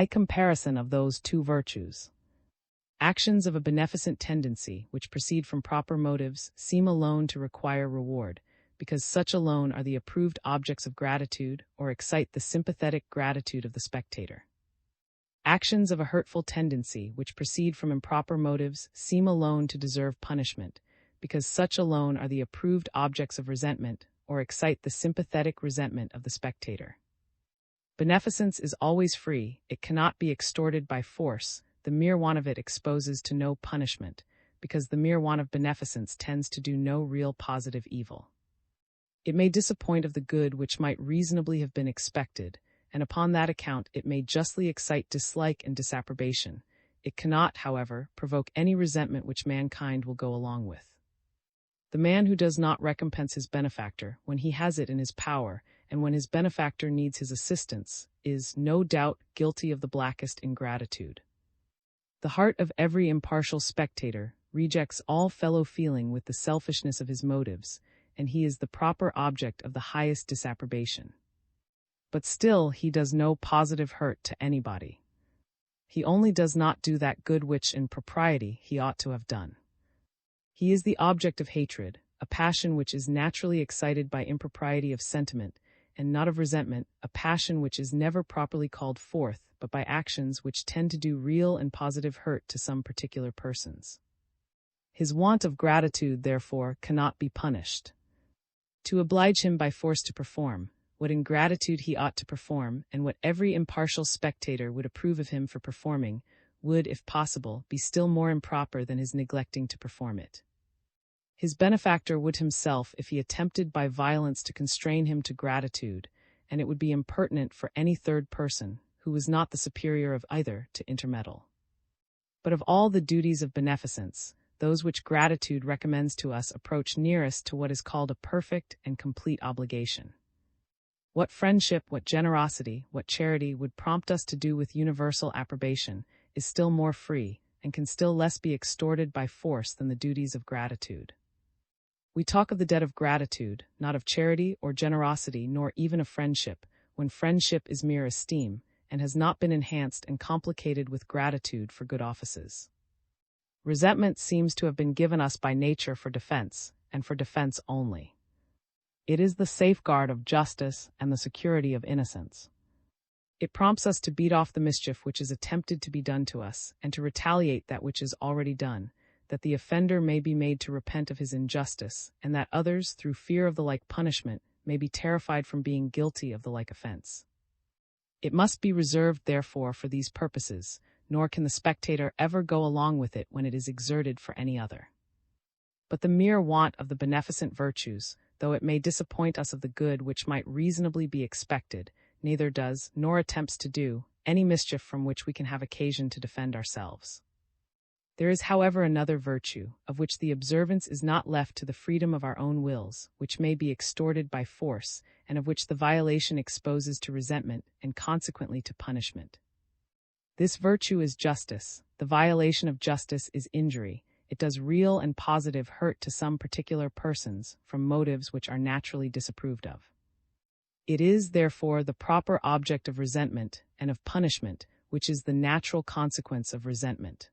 Comparison of those two virtues. Actions of a beneficent tendency, which proceed from proper motives, seem alone to require reward, because such alone are the approved objects of gratitude, or excite the sympathetic gratitude of the spectator. Actions of a hurtful tendency which proceed from improper motives seem alone to deserve punishment, because such alone are the approved objects of resentment, or excite the sympathetic resentment of the spectator. Beneficence is always free, it cannot be extorted by force, the mere want of it exposes to no punishment, because the mere want of beneficence tends to do no real positive evil. It may disappoint of the good which might reasonably have been expected, and upon that account it may justly excite dislike and disapprobation. It cannot, however, provoke any resentment which mankind will go along with. The man who does not recompense his benefactor when he has it in his power, and when his benefactor needs his assistance, is, no doubt, guilty of the blackest ingratitude. The heart of every impartial spectator rejects all fellow feeling with the selfishness of his motives, and he is the proper object of the highest disapprobation. But still he does no positive hurt to anybody. He only does not do that good which in propriety he ought to have done. He is the object of hatred, a passion which is naturally excited by impropriety of sentiment, and not of resentment, a passion which is never properly called forth, but by actions which tend to do real and positive hurt to some particular persons. His want of gratitude, therefore, cannot be punished. To oblige him by force to perform what ingratitude he ought to perform, and what every impartial spectator would approve of him for performing, would, if possible, be still more improper than his neglecting to perform it. His benefactor would himself, if he attempted by violence to constrain him to gratitude, and it would be impertinent for any third person, who was not the superior of either, to intermeddle. But of all the duties of beneficence, those which gratitude recommends to us approach nearest to what is called a perfect and complete obligation. What friendship, what generosity, what charity would prompt us to do with universal approbation is still more free, and can still less be extorted by force than the duties of gratitude. We talk of the debt of gratitude, not of charity or generosity, nor even of friendship, when friendship is mere esteem, and has not been enhanced and complicated with gratitude for good offices. Resentment seems to have been given us by nature for defense, and for defense only. It is the safeguard of justice and the security of innocence. It prompts us to beat off the mischief which is attempted to be done to us, and to retaliate that which is already done, that the offender may be made to repent of his injustice, and that others, through fear of the like punishment, may be terrified from being guilty of the like offense. It must be reserved, therefore, for these purposes, nor can the spectator ever go along with it when it is exerted for any other. But the mere want of the beneficent virtues, though it may disappoint us of the good which might reasonably be expected, neither does, nor attempts to do, any mischief from which we can have occasion to defend ourselves. There is, however, another virtue, of which the observance is not left to the freedom of our own wills, which may be extorted by force, and of which the violation exposes to resentment, and consequently to punishment. This virtue is justice. The violation of justice is injury. It does real and positive hurt to some particular persons, from motives which are naturally disapproved of. It is, therefore, the proper object of resentment, and of punishment, which is the natural consequence of resentment.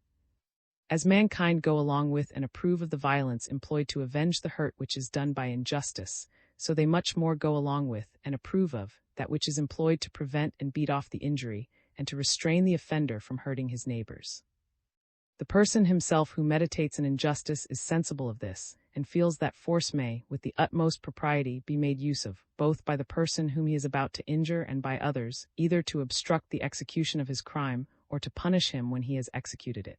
As mankind go along with and approve of the violence employed to avenge the hurt which is done by injustice, so they much more go along with and approve of that which is employed to prevent and beat off the injury, and to restrain the offender from hurting his neighbors. The person himself who meditates an injustice is sensible of this, and feels that force may, with the utmost propriety, be made use of, both by the person whom he is about to injure and by others, either to obstruct the execution of his crime, or to punish him when he has executed it.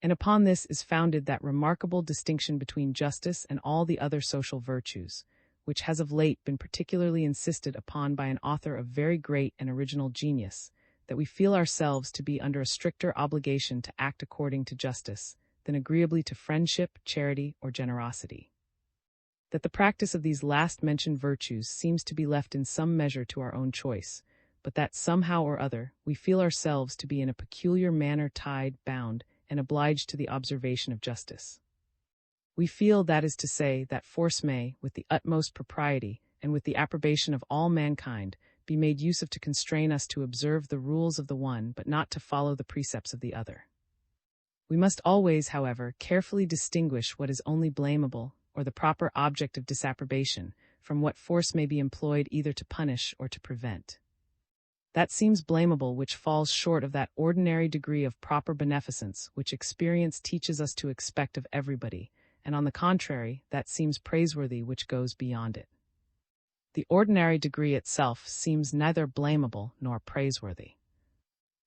And upon this is founded that remarkable distinction between justice and all the other social virtues, which has of late been particularly insisted upon by an author of very great and original genius, that we feel ourselves to be under a stricter obligation to act according to justice than agreeably to friendship, charity, or generosity. That the practice of these last-mentioned virtues seems to be left in some measure to our own choice, but that somehow or other we feel ourselves to be in a peculiar manner tied, bound, and obliged to the observation of justice. We feel, that is to say, that force may, with the utmost propriety, and with the approbation of all mankind, be made use of to constrain us to observe the rules of the one but not to follow the precepts of the other. We must always, however, carefully distinguish what is only blamable, or the proper object of disapprobation, from what force may be employed either to punish or to prevent. That seems blamable, which falls short of that ordinary degree of proper beneficence which experience teaches us to expect of everybody, and on the contrary, that seems praiseworthy which goes beyond it. The ordinary degree itself seems neither blamable nor praiseworthy.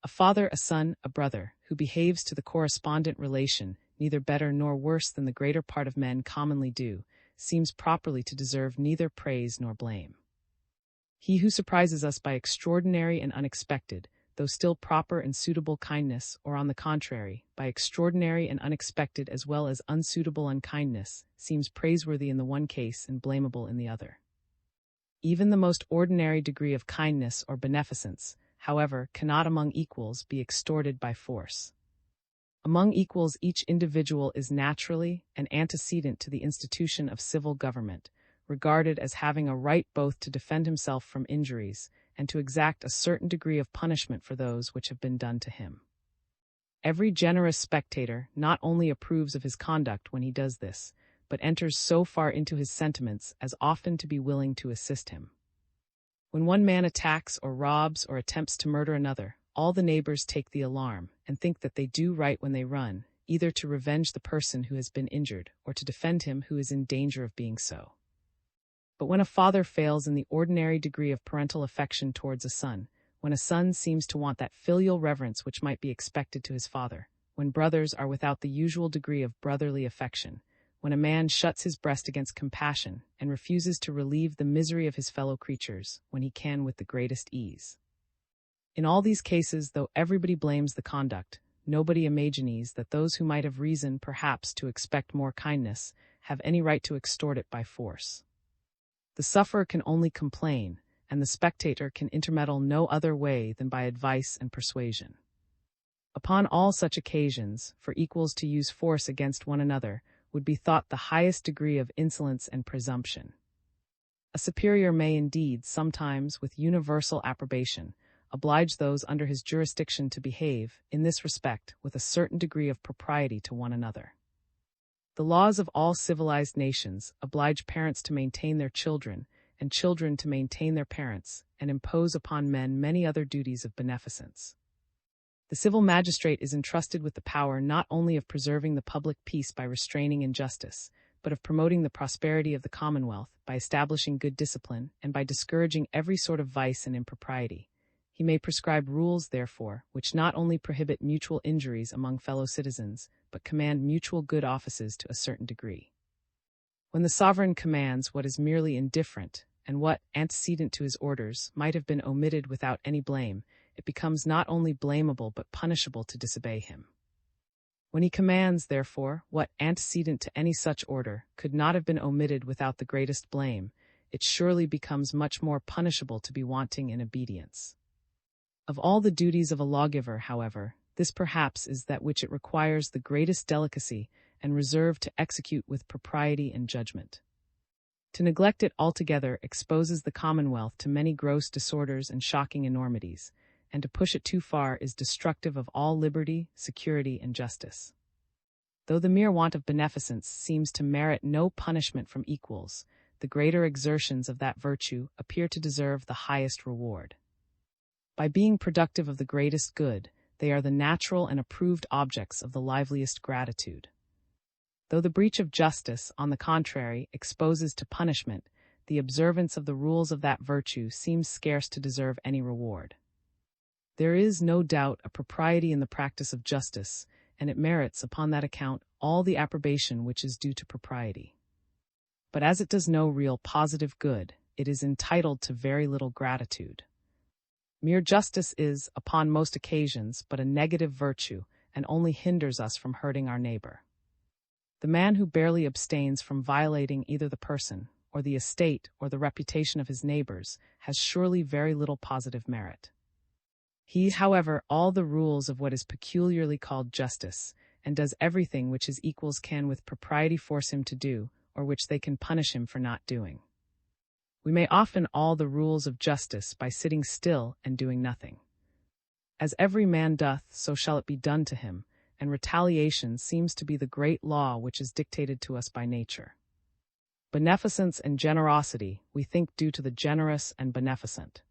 A father, a son, a brother, who behaves to the correspondent relation neither better nor worse than the greater part of men commonly do, seems properly to deserve neither praise nor blame. He who surprises us by extraordinary and unexpected, though still proper and suitable kindness, or on the contrary, by extraordinary and unexpected as well as unsuitable unkindness, seems praiseworthy in the one case and blamable in the other. Even the most ordinary degree of kindness or beneficence, however, cannot among equals be extorted by force. Among equals each individual is naturally an antecedent to the institution of civil government, regarded as having a right both to defend himself from injuries and to exact a certain degree of punishment for those which have been done to him. Every generous spectator not only approves of his conduct when he does this, but enters so far into his sentiments as often to be willing to assist him. When one man attacks or robs or attempts to murder another, all the neighbors take the alarm and think that they do right when they run, either to revenge the person who has been injured or to defend him who is in danger of being so. But when a father fails in the ordinary degree of parental affection towards a son, when a son seems to want that filial reverence which might be expected to his father, when brothers are without the usual degree of brotherly affection, when a man shuts his breast against compassion and refuses to relieve the misery of his fellow creatures when he can with the greatest ease. In all these cases, though everybody blames the conduct, nobody imagines that those who might have reason perhaps to expect more kindness have any right to extort it by force. The sufferer can only complain, and the spectator can intermeddle no other way than by advice and persuasion. Upon all such occasions, for equals to use force against one another would be thought the highest degree of insolence and presumption. A superior may indeed, sometimes with universal approbation, oblige those under his jurisdiction to behave, in this respect, with a certain degree of propriety to one another. The laws of all civilized nations oblige parents to maintain their children, and children to maintain their parents, and impose upon men many other duties of beneficence. The civil magistrate is entrusted with the power not only of preserving the public peace by restraining injustice, but of promoting the prosperity of the commonwealth by establishing good discipline and by discouraging every sort of vice and impropriety. He may prescribe rules, therefore, which not only prohibit mutual injuries among fellow citizens, but command mutual good offices to a certain degree. When the sovereign commands what is merely indifferent, and what, antecedent to his orders, might have been omitted without any blame, it becomes not only blamable but punishable to disobey him. When he commands, therefore, what, antecedent to any such order, could not have been omitted without the greatest blame, it surely becomes much more punishable to be wanting in obedience. Of all the duties of a lawgiver, however, this perhaps is that which it requires the greatest delicacy and reserve to execute with propriety and judgment. To neglect it altogether exposes the commonwealth to many gross disorders and shocking enormities, and to push it too far is destructive of all liberty, security, and justice. Though the mere want of beneficence seems to merit no punishment from equals, the greater exertions of that virtue appear to deserve the highest reward. By being productive of the greatest good, they are the natural and approved objects of the liveliest gratitude. Though the breach of justice, on the contrary, exposes to punishment, the observance of the rules of that virtue seems scarce to deserve any reward. There is, no doubt, a propriety in the practice of justice, and it merits, upon that account, all the approbation which is due to propriety. But as it does no real positive good, it is entitled to very little gratitude. Mere justice is, upon most occasions, but a negative virtue, and only hinders us from hurting our neighbor. The man who barely abstains from violating either the person, or the estate, or the reputation of his neighbors, has surely very little positive merit. He, however, all the rules of what is peculiarly called justice, and does everything which his equals can with propriety force him to do, or which they can punish him for not doing. We may often all the rules of justice by sitting still and doing nothing. As every man doth, so shall it be done to him, and retaliation seems to be the great law which is dictated to us by nature. Beneficence and generosity we think due to the generous and beneficent.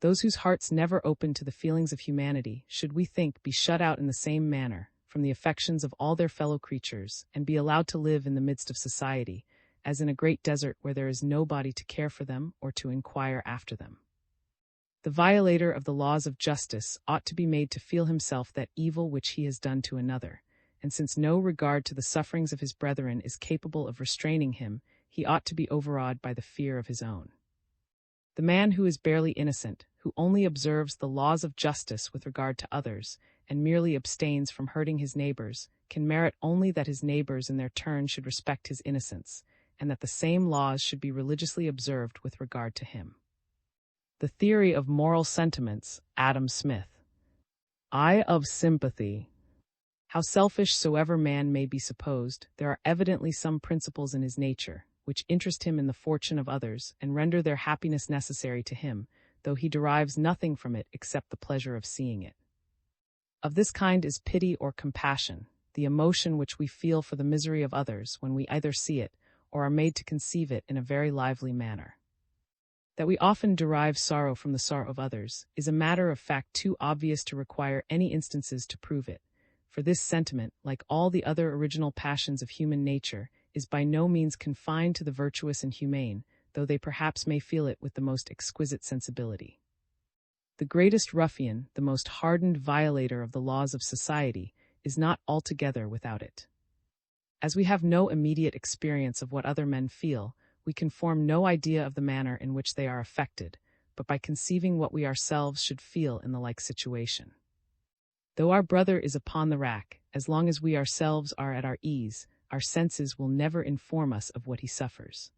Those whose hearts never open to the feelings of humanity should, we think, be shut out in the same manner from the affections of all their fellow creatures and be allowed to live in the midst of society, as in a great desert where there is nobody to care for them or to inquire after them. The violator of the laws of justice ought to be made to feel himself that evil which he has done to another, and since no regard to the sufferings of his brethren is capable of restraining him, he ought to be overawed by the fear of his own. The man who is barely innocent, who only observes the laws of justice with regard to others, and merely abstains from hurting his neighbors, can merit only that his neighbors in their turn should respect his innocence, and that the same laws should be religiously observed with regard to him. The Theory of Moral Sentiments, Adam Smith. Eye of sympathy. How selfish soever man may be supposed, there are evidently some principles in his nature, which interest him in the fortune of others, and render their happiness necessary to him, though he derives nothing from it except the pleasure of seeing it. Of this kind is pity or compassion, the emotion which we feel for the misery of others when we either see it, or are made to conceive it in a very lively manner. That we often derive sorrow from the sorrow of others is a matter of fact too obvious to require any instances to prove it, for this sentiment, like all the other original passions of human nature, is by no means confined to the virtuous and humane, though they perhaps may feel it with the most exquisite sensibility. The greatest ruffian, the most hardened violator of the laws of society, is not altogether without it. As we have no immediate experience of what other men feel, we can form no idea of the manner in which they are affected, but by conceiving what we ourselves should feel in the like situation. Though our brother is upon the rack, as long as we ourselves are at our ease, our senses will never inform us of what he suffers.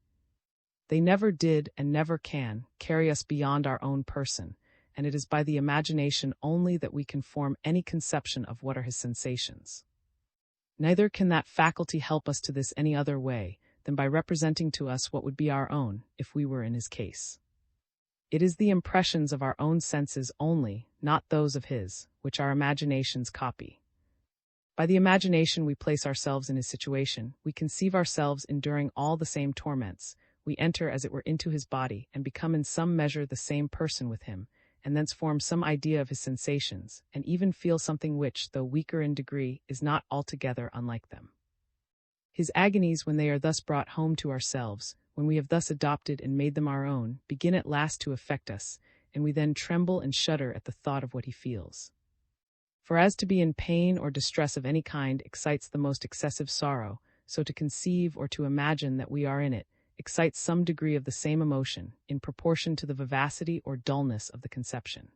They never did, and never can, carry us beyond our own person, and it is by the imagination only that we can form any conception of what are his sensations. Neither can that faculty help us to this any other way than by representing to us what would be our own, if we were in his case. It is the impressions of our own senses only, not those of his, which our imaginations copy. By the imagination we place ourselves in his situation, we conceive ourselves enduring all the same torments, we enter as it were into his body, and become in some measure the same person with him, and thence form some idea of his sensations, and even feel something which, though weaker in degree, is not altogether unlike them. His agonies, when they are thus brought home to ourselves, when we have thus adopted and made them our own, begin at last to affect us, and we then tremble and shudder at the thought of what he feels. For as to be in pain or distress of any kind excites the most excessive sorrow, so to conceive or to imagine that we are in it excites some degree of the same emotion, in proportion to the vivacity or dullness of the conception.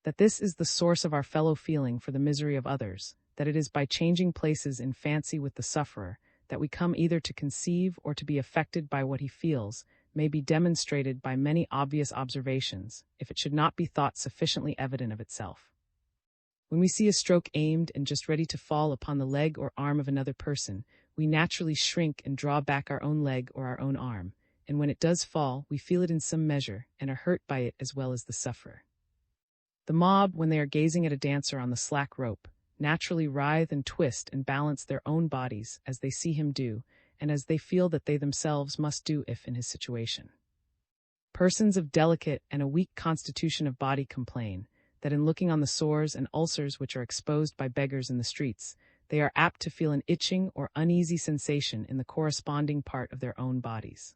That this is the source of our fellow feeling for the misery of others, that it is by changing places in fancy with the sufferer, that we come either to conceive or to be affected by what he feels, may be demonstrated by many obvious observations, if it should not be thought sufficiently evident of itself. When we see a stroke aimed and just ready to fall upon the leg or arm of another person, we naturally shrink and draw back our own leg or our own arm, and when it does fall, we feel it in some measure, and are hurt by it as well as the sufferer. The mob, when they are gazing at a dancer on the slack rope, naturally writhe and twist and balance their own bodies as they see him do, and as they feel that they themselves must do if in his situation. Persons of delicate and a weak constitution of body complain that in looking on the sores and ulcers which are exposed by beggars in the streets, they are apt to feel an itching or uneasy sensation in the corresponding part of their own bodies.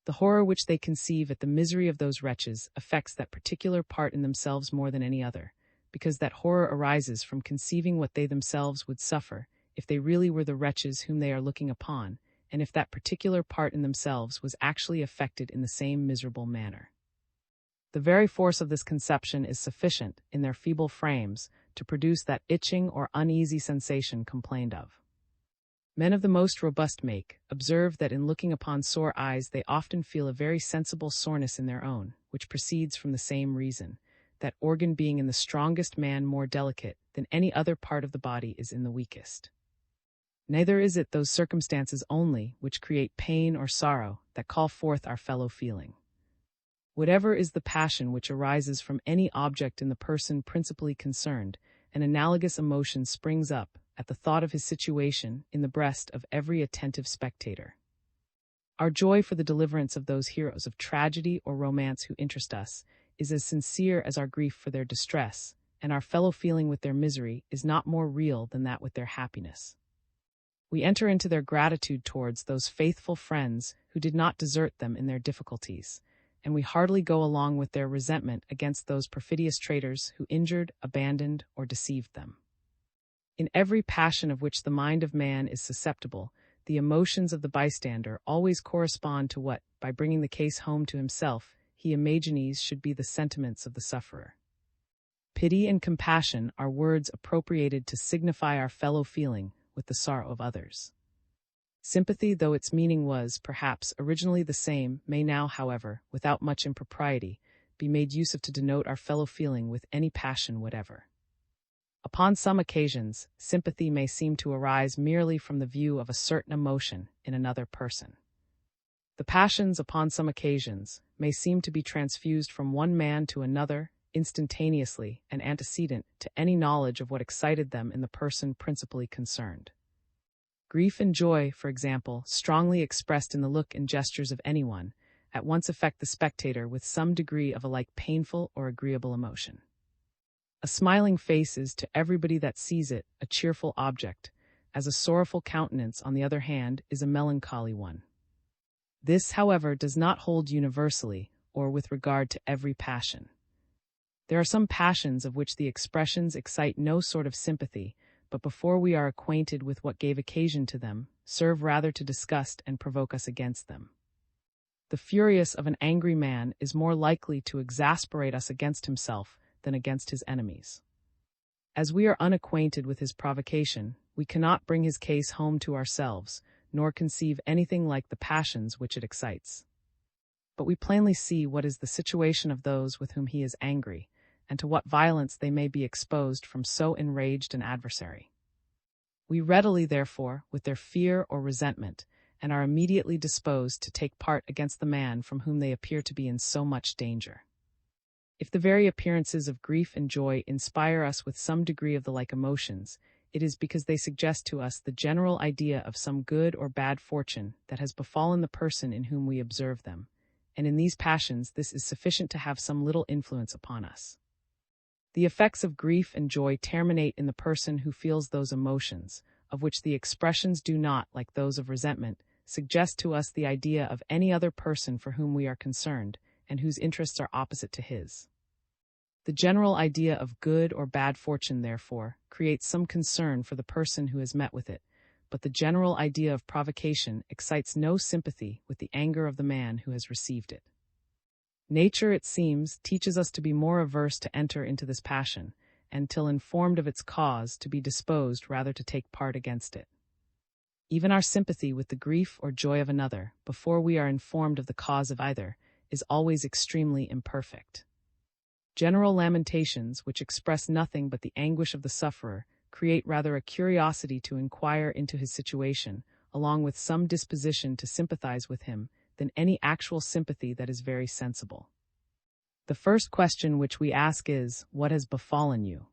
The horror which they conceive at the misery of those wretches affects that particular part in themselves more than any other, because that horror arises from conceiving what they themselves would suffer if they really were the wretches whom they are looking upon, and if that particular part in themselves was actually affected in the same miserable manner. The very force of this conception is sufficient, in their feeble frames, to produce that itching or uneasy sensation complained of. Men of the most robust make observe that in looking upon sore eyes they often feel a very sensible soreness in their own, which proceeds from the same reason, that organ being in the strongest man more delicate than any other part of the body is in the weakest. Neither is it those circumstances only which create pain or sorrow that call forth our fellow feeling. Whatever is the passion which arises from any object in the person principally concerned, an analogous emotion springs up at the thought of his situation in the breast of every attentive spectator. Our joy for the deliverance of those heroes of tragedy or romance who interest us is as sincere as our grief for their distress, and our fellow feeling with their misery is not more real than that with their happiness. We enter into their gratitude towards those faithful friends who did not desert them in their difficulties, and we heartily go along with their resentment against those perfidious traitors who injured, abandoned, or deceived them. In every passion of which the mind of man is susceptible, the emotions of the bystander always correspond to what, by bringing the case home to himself, he imagines should be the sentiments of the sufferer. Pity and compassion are words appropriated to signify our fellow feeling with the sorrow of others. Sympathy, though its meaning was, perhaps, originally the same, may now, however, without much impropriety, be made use of to denote our fellow feeling with any passion whatever. Upon some occasions, sympathy may seem to arise merely from the view of a certain emotion in another person. The passions, upon some occasions, may seem to be transfused from one man to another, instantaneously and antecedent to any knowledge of what excited them in the person principally concerned. Grief and joy, for example, strongly expressed in the look and gestures of anyone, at once affect the spectator with some degree of alike painful or agreeable emotion. A smiling face is, to everybody that sees it, a cheerful object, as a sorrowful countenance, on the other hand, is a melancholy one. This, however, does not hold universally, or with regard to every passion. There are some passions of which the expressions excite no sort of sympathy, but before we are acquainted with what gave occasion to them, serve rather to disgust and provoke us against them. The furious of an angry man is more likely to exasperate us against himself than against his enemies. As we are unacquainted with his provocation, we cannot bring his case home to ourselves, nor conceive anything like the passions which it excites. But we plainly see what is the situation of those with whom he is angry, and to what violence they may be exposed from so enraged an adversary. We readily, therefore, with their fear or resentment, and are immediately disposed to take part against the man from whom they appear to be in so much danger. If the very appearances of grief and joy inspire us with some degree of the like emotions, it is because they suggest to us the general idea of some good or bad fortune that has befallen the person in whom we observe them, and in these passions this is sufficient to have some little influence upon us. The effects of grief and joy terminate in the person who feels those emotions, of which the expressions do not, like those of resentment, suggest to us the idea of any other person for whom we are concerned, and whose interests are opposite to his. The general idea of good or bad fortune, therefore, creates some concern for the person who has met with it, but the general idea of provocation excites no sympathy with the anger of the man who has received it. Nature, it seems, teaches us to be more averse to enter into this passion, and till informed of its cause, to be disposed rather to take part against it. Even our sympathy with the grief or joy of another, before we are informed of the cause of either, is always extremely imperfect. General lamentations, which express nothing but the anguish of the sufferer, create rather a curiosity to inquire into his situation, along with some disposition to sympathize with him, than any actual sympathy that is very sensible. The first question which we ask is, what has befallen you?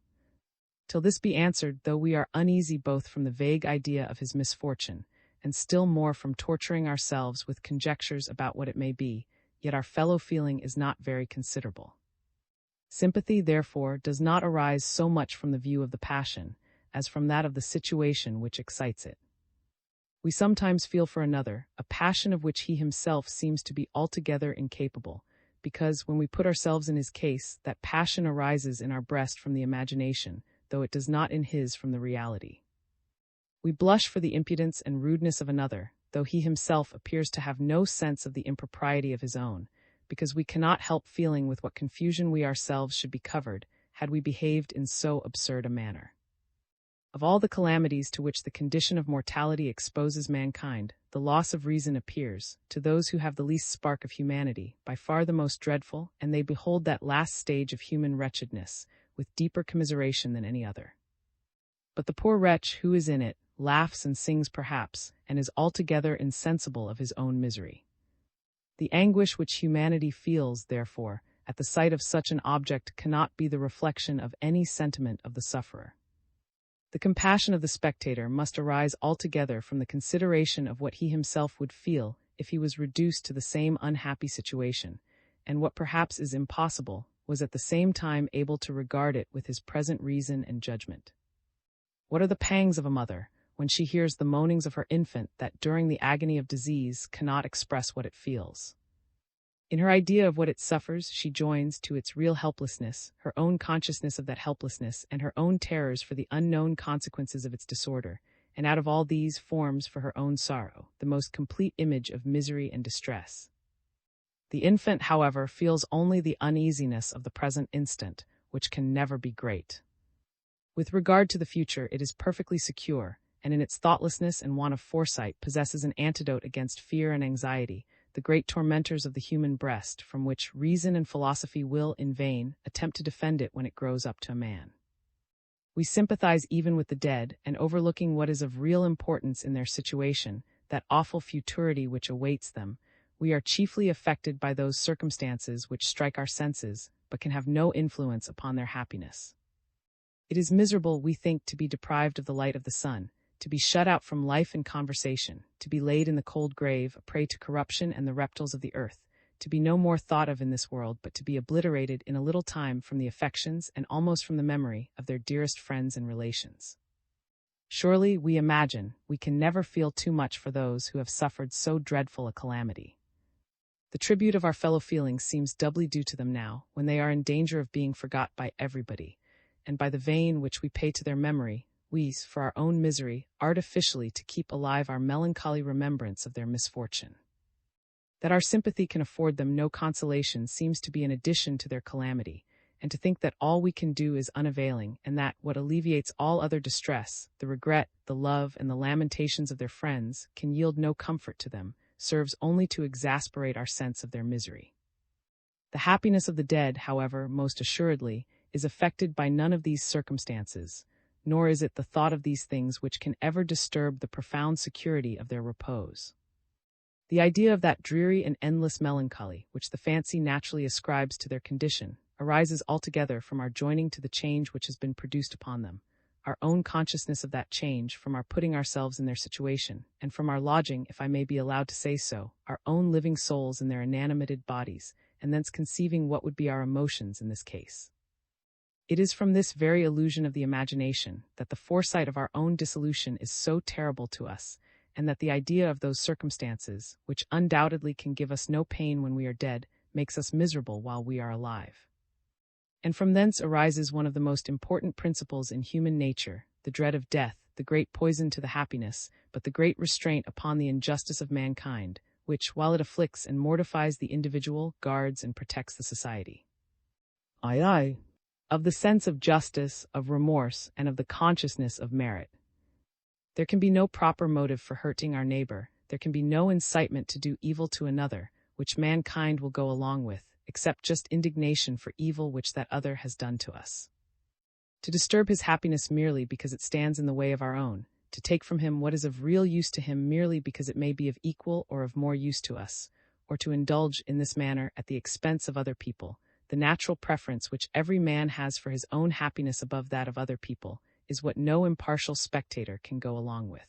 Till this be answered, though we are uneasy both from the vague idea of his misfortune, and still more from torturing ourselves with conjectures about what it may be, yet our fellow feeling is not very considerable. Sympathy, therefore, does not arise so much from the view of the passion, as from that of the situation which excites it. We sometimes feel for another a passion of which he himself seems to be altogether incapable, because, when we put ourselves in his case, that passion arises in our breast from the imagination, though it does not in his from the reality. We blush for the impudence and rudeness of another, though he himself appears to have no sense of the impropriety of his own, because we cannot help feeling with what confusion we ourselves should be covered, had we behaved in so absurd a manner. Of all the calamities to which the condition of mortality exposes mankind, the loss of reason appears, to those who have the least spark of humanity, by far the most dreadful, and they behold that last stage of human wretchedness with deeper commiseration than any other. But the poor wretch who is in it laughs and sings perhaps, and is altogether insensible of his own misery. The anguish which humanity feels, therefore, at the sight of such an object cannot be the reflection of any sentiment of the sufferer. The compassion of the spectator must arise altogether from the consideration of what he himself would feel if he was reduced to the same unhappy situation, and what perhaps is impossible, was at the same time able to regard it with his present reason and judgment. What are the pangs of a mother when she hears the moanings of her infant that during the agony of disease cannot express what it feels? In her idea of what it suffers, she joins to its real helplessness, her own consciousness of that helplessness, and her own terrors for the unknown consequences of its disorder, and out of all these forms for her own sorrow, the most complete image of misery and distress. The infant, however, feels only the uneasiness of the present instant, which can never be great. With regard to the future, it is perfectly secure, and in its thoughtlessness and want of foresight possesses an antidote against fear and anxiety, the great tormentors of the human breast, from which reason and philosophy will, in vain, attempt to defend it when it grows up to a man. We sympathize even with the dead, and overlooking what is of real importance in their situation, that awful futurity which awaits them, we are chiefly affected by those circumstances which strike our senses, but can have no influence upon their happiness. It is miserable, we think, to be deprived of the light of the sun, to be shut out from life and conversation, to be laid in the cold grave, a prey to corruption and the reptiles of the earth, to be no more thought of in this world, but to be obliterated in a little time from the affections and almost from the memory of their dearest friends and relations. Surely, we imagine, we can never feel too much for those who have suffered so dreadful a calamity. The tribute of our fellow feelings seems doubly due to them now, when they are in danger of being forgot by everybody, and by the vein which we pay to their memory, we, for our own misery, artificially to keep alive our melancholy remembrance of their misfortune. That our sympathy can afford them no consolation seems to be an addition to their calamity, and to think that all we can do is unavailing, and that what alleviates all other distress, the regret, the love, and the lamentations of their friends, can yield no comfort to them, serves only to exasperate our sense of their misery. The happiness of the dead, however, most assuredly, is affected by none of these circumstances, nor is it the thought of these things which can ever disturb the profound security of their repose. The idea of that dreary and endless melancholy, which the fancy naturally ascribes to their condition, arises altogether from our joining to the change which has been produced upon them, our own consciousness of that change, from our putting ourselves in their situation, and from our lodging, if I may be allowed to say so, our own living souls in their inanimated bodies, and thence conceiving what would be our emotions in this case. It is from this very illusion of the imagination that the foresight of our own dissolution is so terrible to us, and that the idea of those circumstances, which undoubtedly can give us no pain when we are dead, makes us miserable while we are alive. And from thence arises one of the most important principles in human nature, the dread of death, the great poison to the happiness, but the great restraint upon the injustice of mankind, which, while it afflicts and mortifies the individual, guards and protects the society. Aye. Of the sense of justice, of remorse, and of the consciousness of merit. There can be no proper motive for hurting our neighbor, there can be no incitement to do evil to another, which mankind will go along with, except just indignation for evil which that other has done to us. To disturb his happiness merely because it stands in the way of our own, to take from him what is of real use to him merely because it may be of equal or of more use to us, or to indulge in this manner at the expense of other people, the natural preference which every man has for his own happiness above that of other people, is what no impartial spectator can go along with.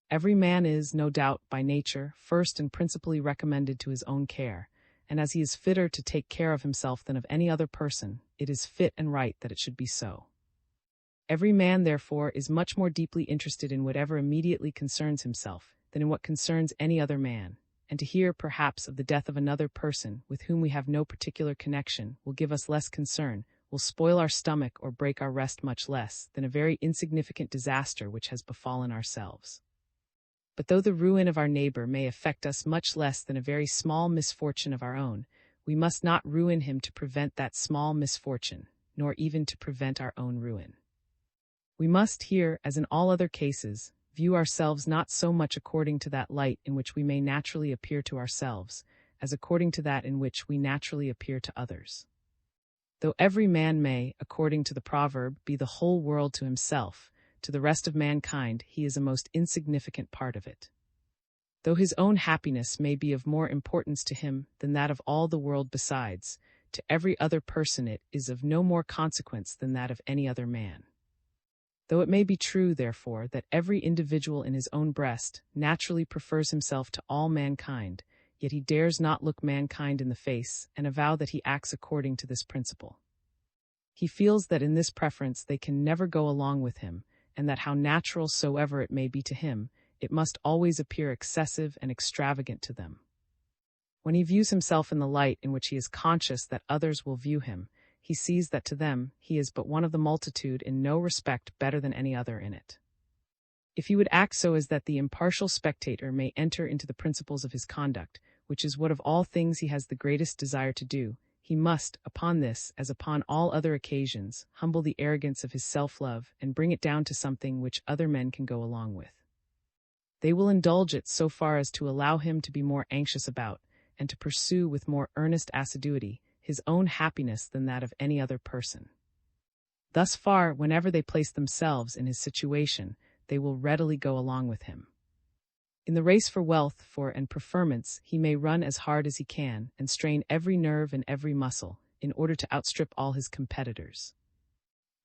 Every man is, no doubt, by nature, first and principally recommended to his own care, and as he is fitter to take care of himself than of any other person, it is fit and right that it should be so. Every man, therefore, is much more deeply interested in whatever immediately concerns himself than in what concerns any other man, and to hear, perhaps, of the death of another person with whom we have no particular connection will give us less concern, will spoil our stomach or break our rest much less, than a very insignificant disaster which has befallen ourselves. But though the ruin of our neighbor may affect us much less than a very small misfortune of our own, we must not ruin him to prevent that small misfortune, nor even to prevent our own ruin. We must here, as in all other cases, view ourselves not so much according to that light in which we may naturally appear to ourselves, as according to that in which we naturally appear to others. Though every man may, according to the proverb, be the whole world to himself, to the rest of mankind he is a most insignificant part of it. Though his own happiness may be of more importance to him than that of all the world besides, to every other person it is of no more consequence than that of any other man. Though it may be true, therefore, that every individual in his own breast naturally prefers himself to all mankind, yet he dares not look mankind in the face and avow that he acts according to this principle. He feels that in this preference they can never go along with him, and that how natural soever it may be to him, it must always appear excessive and extravagant to them. When he views himself in the light in which he is conscious that others will view him, he sees that to them he is but one of the multitude, in no respect better than any other in it. If he would act so as that the impartial spectator may enter into the principles of his conduct, which is what of all things he has the greatest desire to do, he must, upon this, as upon all other occasions, humble the arrogance of his self-love and bring it down to something which other men can go along with. They will indulge it so far as to allow him to be more anxious about, and to pursue with more earnest assiduity, his own happiness than that of any other person. Thus far, whenever they place themselves in his situation, they will readily go along with him. In the race for wealth, and preferments, he may run as hard as he can, and strain every nerve and every muscle, in order to outstrip all his competitors.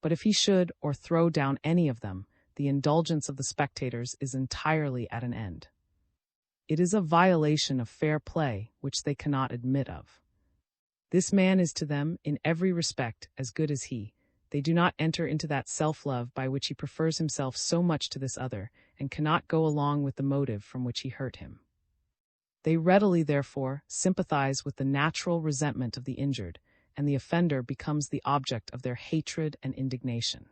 But if he should, or throw down any of them, the indulgence of the spectators is entirely at an end. It is a violation of fair play, which they cannot admit of. This man is to them, in every respect, as good as he. They do not enter into that self-love by which he prefers himself so much to this other, and cannot go along with the motive from which he hurt him. They readily, therefore, sympathize with the natural resentment of the injured, and the offender becomes the object of their hatred and indignation.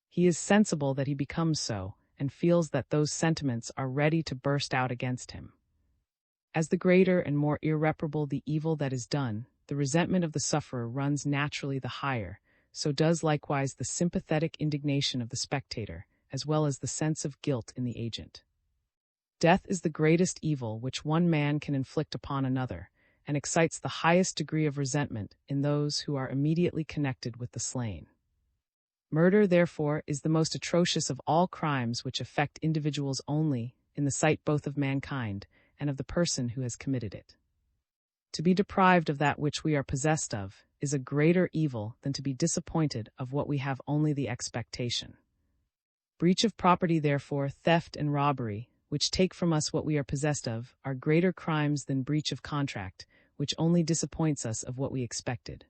He is sensible that he becomes so, and feels that those sentiments are ready to burst out against him. As the greater and more irreparable the evil that is done, the resentment of the sufferer runs naturally the higher, so does likewise the sympathetic indignation of the spectator, as well as the sense of guilt in the agent. Death is the greatest evil which one man can inflict upon another, and excites the highest degree of resentment in those who are immediately connected with the slain. Murder, therefore, is the most atrocious of all crimes which affect individuals only, in the sight both of mankind and of the person who has committed it. To be deprived of that which we are possessed of is a greater evil than to be disappointed of what we have only the expectation. Breach of property, therefore, theft and robbery, which take from us what we are possessed of, are greater crimes than breach of contract, which only disappoints us of what we expected.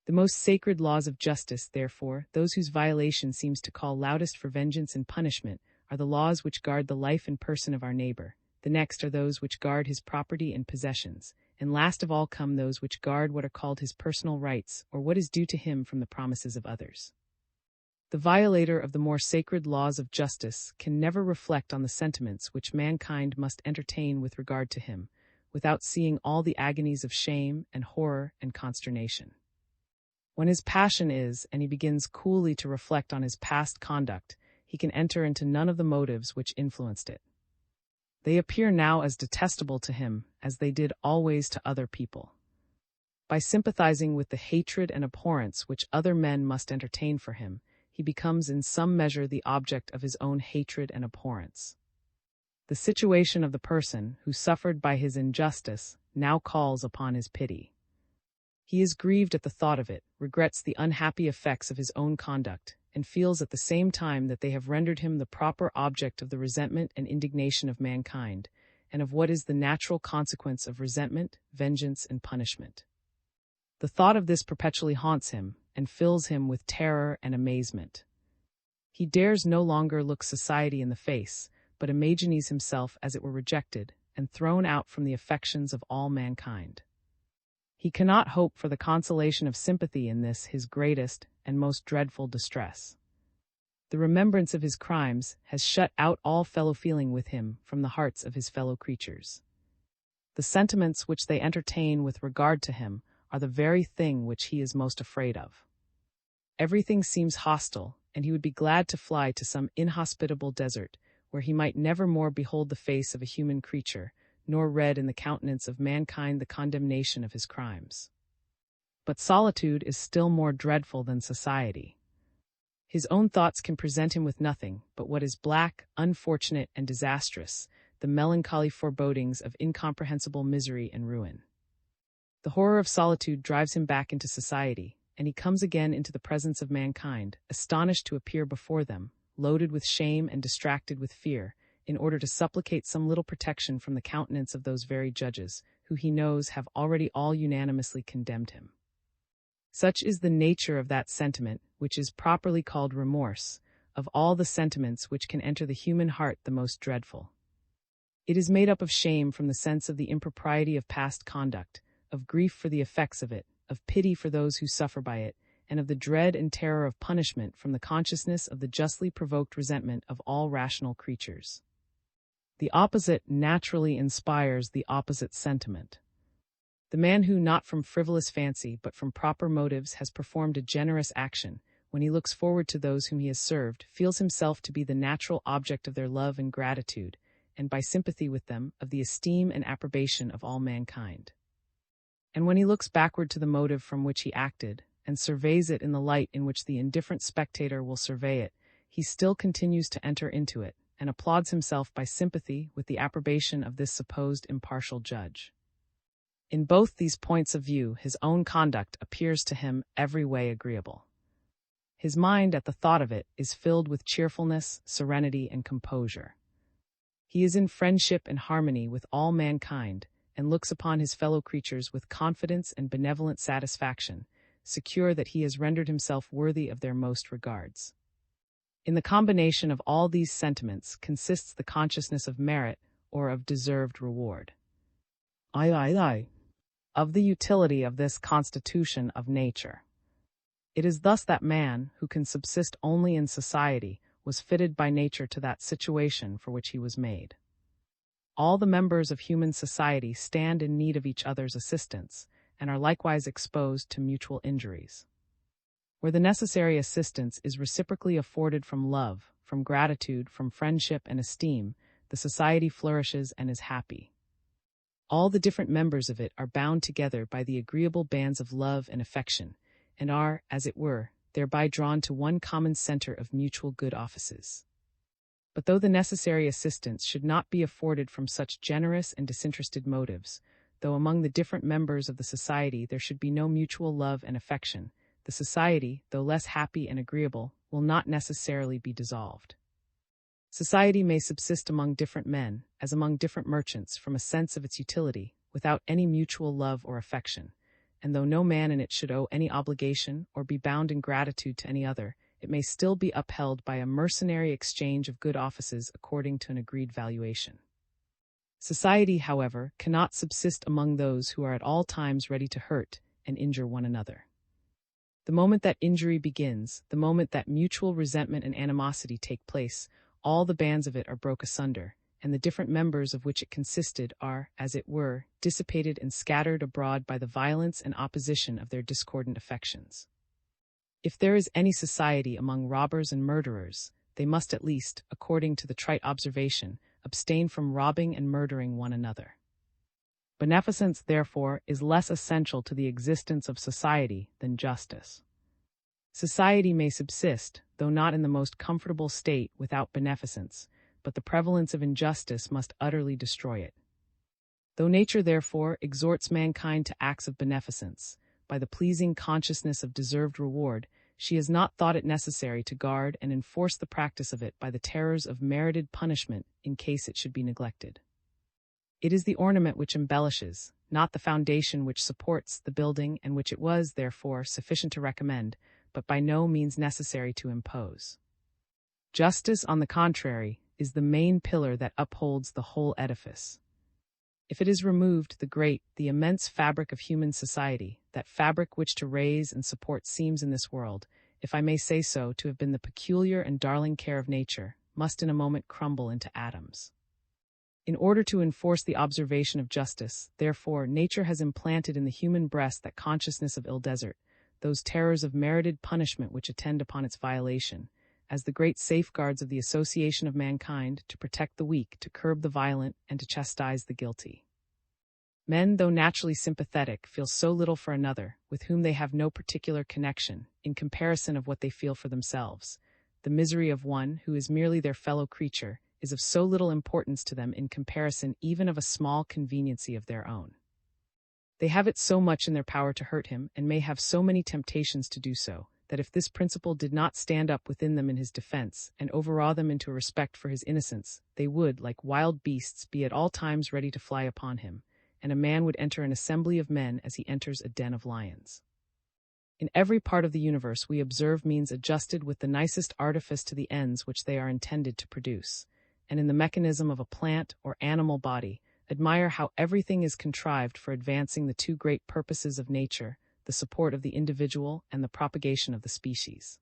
The most sacred laws of justice, therefore, those whose violation seems to call loudest for vengeance and punishment, are the laws which guard the life and person of our neighbor. The next are those which guard his property and possessions, and last of all come those which guard what are called his personal rights, or what is due to him from the promises of others. The violator of the more sacred laws of justice can never reflect on the sentiments which mankind must entertain with regard to him, without seeing all the agonies of shame and horror and consternation. When his passion is, and he begins coolly to reflect on his past conduct, he can enter into none of the motives which influenced it. They appear now as detestable to him as they did always to other people. By sympathizing with the hatred and abhorrence which other men must entertain for him, he becomes in some measure the object of his own hatred and abhorrence. The situation of the person who suffered by his injustice now calls upon his pity. He is grieved at the thought of it, regrets the unhappy effects of his own conduct, and feels at the same time that they have rendered him the proper object of the resentment and indignation of mankind, and of what is the natural consequence of resentment, vengeance, and punishment. The thought of this perpetually haunts him, and fills him with terror and amazement. He dares no longer look society in the face, but imagines himself as it were rejected, and thrown out from the affections of all mankind. He cannot hope for the consolation of sympathy in this his greatest and most dreadful distress. The remembrance of his crimes has shut out all fellow feeling with him from the hearts of his fellow creatures. The sentiments which they entertain with regard to him are the very thing which he is most afraid of. Everything seems hostile, and he would be glad to fly to some inhospitable desert, where he might never more behold the face of a human creature, nor read in the countenance of mankind the condemnation of his crimes. But solitude is still more dreadful than society. His own thoughts can present him with nothing but what is black, unfortunate, and disastrous, the melancholy forebodings of incomprehensible misery and ruin. The horror of solitude drives him back into society, and he comes again into the presence of mankind, astonished to appear before them, loaded with shame and distracted with fear, in order to supplicate some little protection from the countenance of those very judges, who he knows have already all unanimously condemned him. Such is the nature of that sentiment, which is properly called remorse, of all the sentiments which can enter the human heart the most dreadful. It is made up of shame from the sense of the impropriety of past conduct, of grief for the effects of it, of pity for those who suffer by it, and of the dread and terror of punishment from the consciousness of the justly provoked resentment of all rational creatures. The opposite naturally inspires the opposite sentiment. The man who, not from frivolous fancy but from proper motives, has performed a generous action, when he looks forward to those whom he has served, feels himself to be the natural object of their love and gratitude, and by sympathy with them, of the esteem and approbation of all mankind. And when he looks backward to the motive from which he acted, and surveys it in the light in which the indifferent spectator will survey it, he still continues to enter into it, and applauds himself by sympathy with the approbation of this supposed impartial judge. In both these points of view, his own conduct appears to him every way agreeable. His mind, at the thought of it, is filled with cheerfulness, serenity, and composure. He is in friendship and harmony with all mankind, and looks upon his fellow creatures with confidence and benevolent satisfaction, secure that he has rendered himself worthy of their most regards. In the combination of all these sentiments consists the consciousness of merit or of deserved reward. Of the utility of this constitution of nature. It is thus that man, who can subsist only in society, was fitted by nature to that situation for which he was made. All the members of human society stand in need of each other's assistance, and are likewise exposed to mutual injuries. Where the necessary assistance is reciprocally afforded from love, from gratitude, from friendship and esteem, the society flourishes and is happy. All the different members of it are bound together by the agreeable bands of love and affection, and are, as it were, thereby drawn to one common center of mutual good offices. But though the necessary assistance should not be afforded from such generous and disinterested motives, though among the different members of the society there should be no mutual love and affection, the society, though less happy and agreeable, will not necessarily be dissolved. Society may subsist among different men, as among different merchants, from a sense of its utility, without any mutual love or affection, and though no man in it should owe any obligation or be bound in gratitude to any other, it may still be upheld by a mercenary exchange of good offices according to an agreed valuation. Society, however, cannot subsist among those who are at all times ready to hurt and injure one another. The moment that injury begins, the moment that mutual resentment and animosity take place, all the bands of it are broke asunder, and the different members of which it consisted are, as it were, dissipated and scattered abroad by the violence and opposition of their discordant affections. If there is any society among robbers and murderers, they must at least, according to the trite observation, abstain from robbing and murdering one another. Beneficence, therefore, is less essential to the existence of society than justice. Society may subsist, though not in the most comfortable state, without beneficence, but the prevalence of injustice must utterly destroy it. Though nature, therefore, exhorts mankind to acts of beneficence, by the pleasing consciousness of deserved reward, she has not thought it necessary to guard and enforce the practice of it by the terrors of merited punishment in case it should be neglected. It is the ornament which embellishes, not the foundation which supports the building, and which it was, therefore, sufficient to recommend, but by no means necessary to impose. Justice, on the contrary, is the main pillar that upholds the whole edifice. If it is removed, the immense fabric of human society, that fabric which to raise and support seems in this world, if I may say so, to have been the peculiar and darling care of nature, must in a moment crumble into atoms. In order to enforce the observation of justice, therefore, nature has implanted in the human breast that consciousness of ill desert, those terrors of merited punishment which attend upon its violation, as the great safeguards of the association of mankind, to protect the weak, to curb the violent, and to chastise the guilty. Men, though naturally sympathetic, feel so little for another, with whom they have no particular connection, in comparison of what they feel for themselves. The misery of one, who is merely their fellow creature, is of so little importance to them in comparison even of a small conveniency of their own. They have it so much in their power to hurt him, and may have so many temptations to do so, that if this principle did not stand up within them in his defense and overawe them into a respect for his innocence, they would, like wild beasts, be at all times ready to fly upon him, and a man would enter an assembly of men as he enters a den of lions. In every part of the universe we observe means adjusted with the nicest artifice to the ends which they are intended to produce, and in the mechanism of a plant or animal body, admire how everything is contrived for advancing the two great purposes of nature, the support of the individual and the propagation of the species.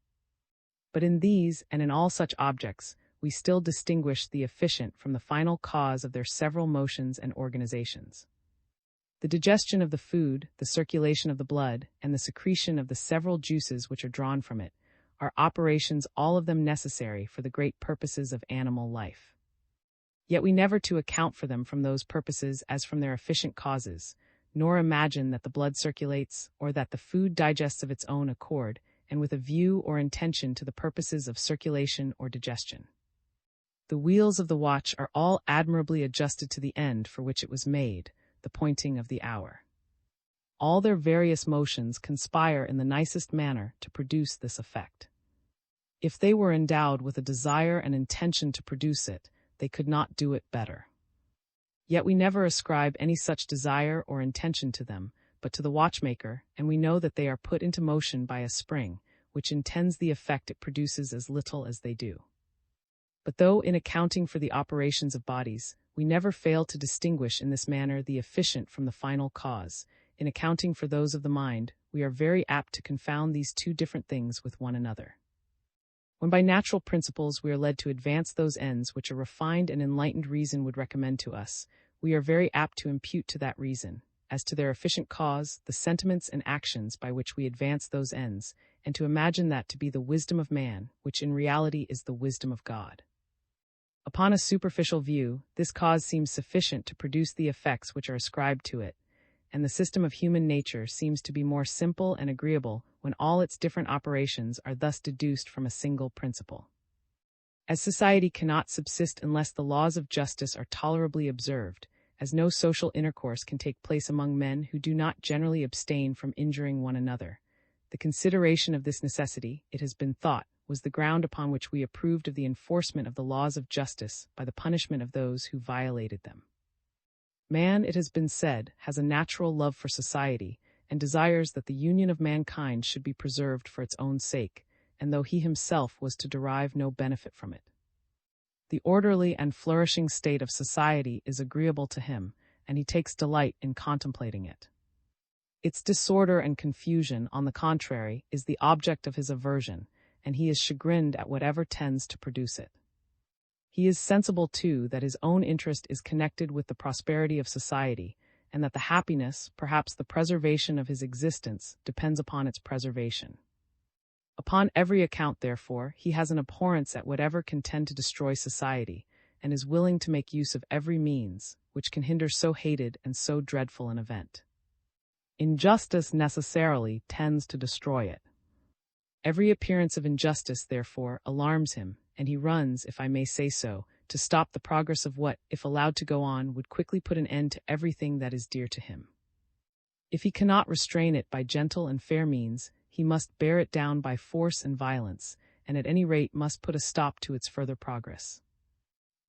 But in these, and in all such objects, we still distinguish the efficient from the final cause of their several motions and organizations. The digestion of the food, the circulation of the blood, and the secretion of the several juices which are drawn from it, are operations all of them necessary for the great purposes of animal life. Yet we never to account for them from those purposes as from their efficient causes, nor imagine that the blood circulates, or that the food digests of its own accord, and with a view or intention to the purposes of circulation or digestion. The wheels of the watch are all admirably adjusted to the end for which it was made, the pointing of the hour. All their various motions conspire in the nicest manner to produce this effect. If they were endowed with a desire and intention to produce it, they could not do it better. Yet we never ascribe any such desire or intention to them, but to the watchmaker, and we know that they are put into motion by a spring, which intends the effect it produces as little as they do. But though in accounting for the operations of bodies, we never fail to distinguish in this manner the efficient from the final cause, in accounting for those of the mind, we are very apt to confound these two different things with one another. When by natural principles we are led to advance those ends which a refined and enlightened reason would recommend to us, we are very apt to impute to that reason, as to their efficient cause, the sentiments and actions by which we advance those ends, and to imagine that to be the wisdom of man, which in reality is the wisdom of God. Upon a superficial view, this cause seems sufficient to produce the effects which are ascribed to it, and the system of human nature seems to be more simple and agreeable when all its different operations are thus deduced from a single principle. As society cannot subsist unless the laws of justice are tolerably observed, as no social intercourse can take place among men who do not generally abstain from injuring one another, the consideration of this necessity, it has been thought, was the ground upon which we approved of the enforcement of the laws of justice by the punishment of those who violated them. Man, it has been said, has a natural love for society, and desires that the union of mankind should be preserved for its own sake, and though he himself was to derive no benefit from it. The orderly and flourishing state of society is agreeable to him, and he takes delight in contemplating it. Its disorder and confusion, on the contrary, is the object of his aversion, and he is chagrined at whatever tends to produce it. He is sensible, too, that his own interest is connected with the prosperity of society, and that the happiness, perhaps the preservation of his existence, depends upon its preservation. Upon every account, therefore, he has an abhorrence at whatever can tend to destroy society, and is willing to make use of every means which can hinder so hated and so dreadful an event. Injustice necessarily tends to destroy it. Every appearance of injustice, therefore, alarms him, and he runs, if I may say so, to stop the progress of what, if allowed to go on, would quickly put an end to everything that is dear to him. If he cannot restrain it by gentle and fair means, he must bear it down by force and violence, and at any rate must put a stop to its further progress.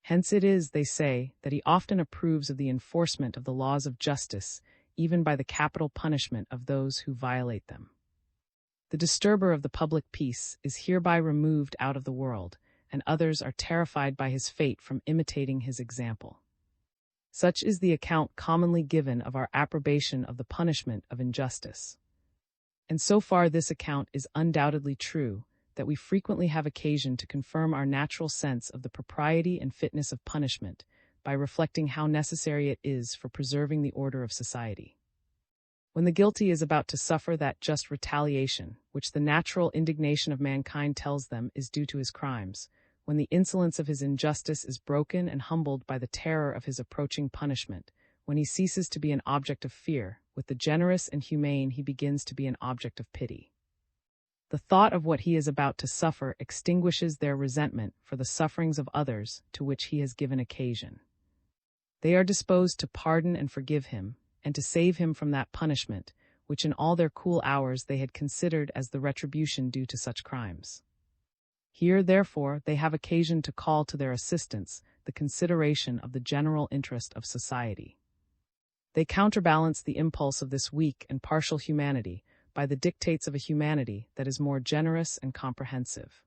Hence it is, they say, that he often approves of the enforcement of the laws of justice, even by the capital punishment of those who violate them. The disturber of the public peace is hereby removed out of the world, and others are terrified by his fate from imitating his example. Such is the account commonly given of our approbation of the punishment of injustice. And so far this account is undoubtedly true, that we frequently have occasion to confirm our natural sense of the propriety and fitness of punishment by reflecting how necessary it is for preserving the order of society. When the guilty is about to suffer that just retaliation, which the natural indignation of mankind tells them is due to his crimes, when the insolence of his injustice is broken and humbled by the terror of his approaching punishment, when he ceases to be an object of fear, with the generous and humane he begins to be an object of pity. The thought of what he is about to suffer extinguishes their resentment for the sufferings of others to which he has given occasion. They are disposed to pardon and forgive him, and to save him from that punishment, which in all their cool hours they had considered as the retribution due to such crimes. Here, therefore, they have occasion to call to their assistance the consideration of the general interest of society. They counterbalance the impulse of this weak and partial humanity by the dictates of a humanity that is more generous and comprehensive.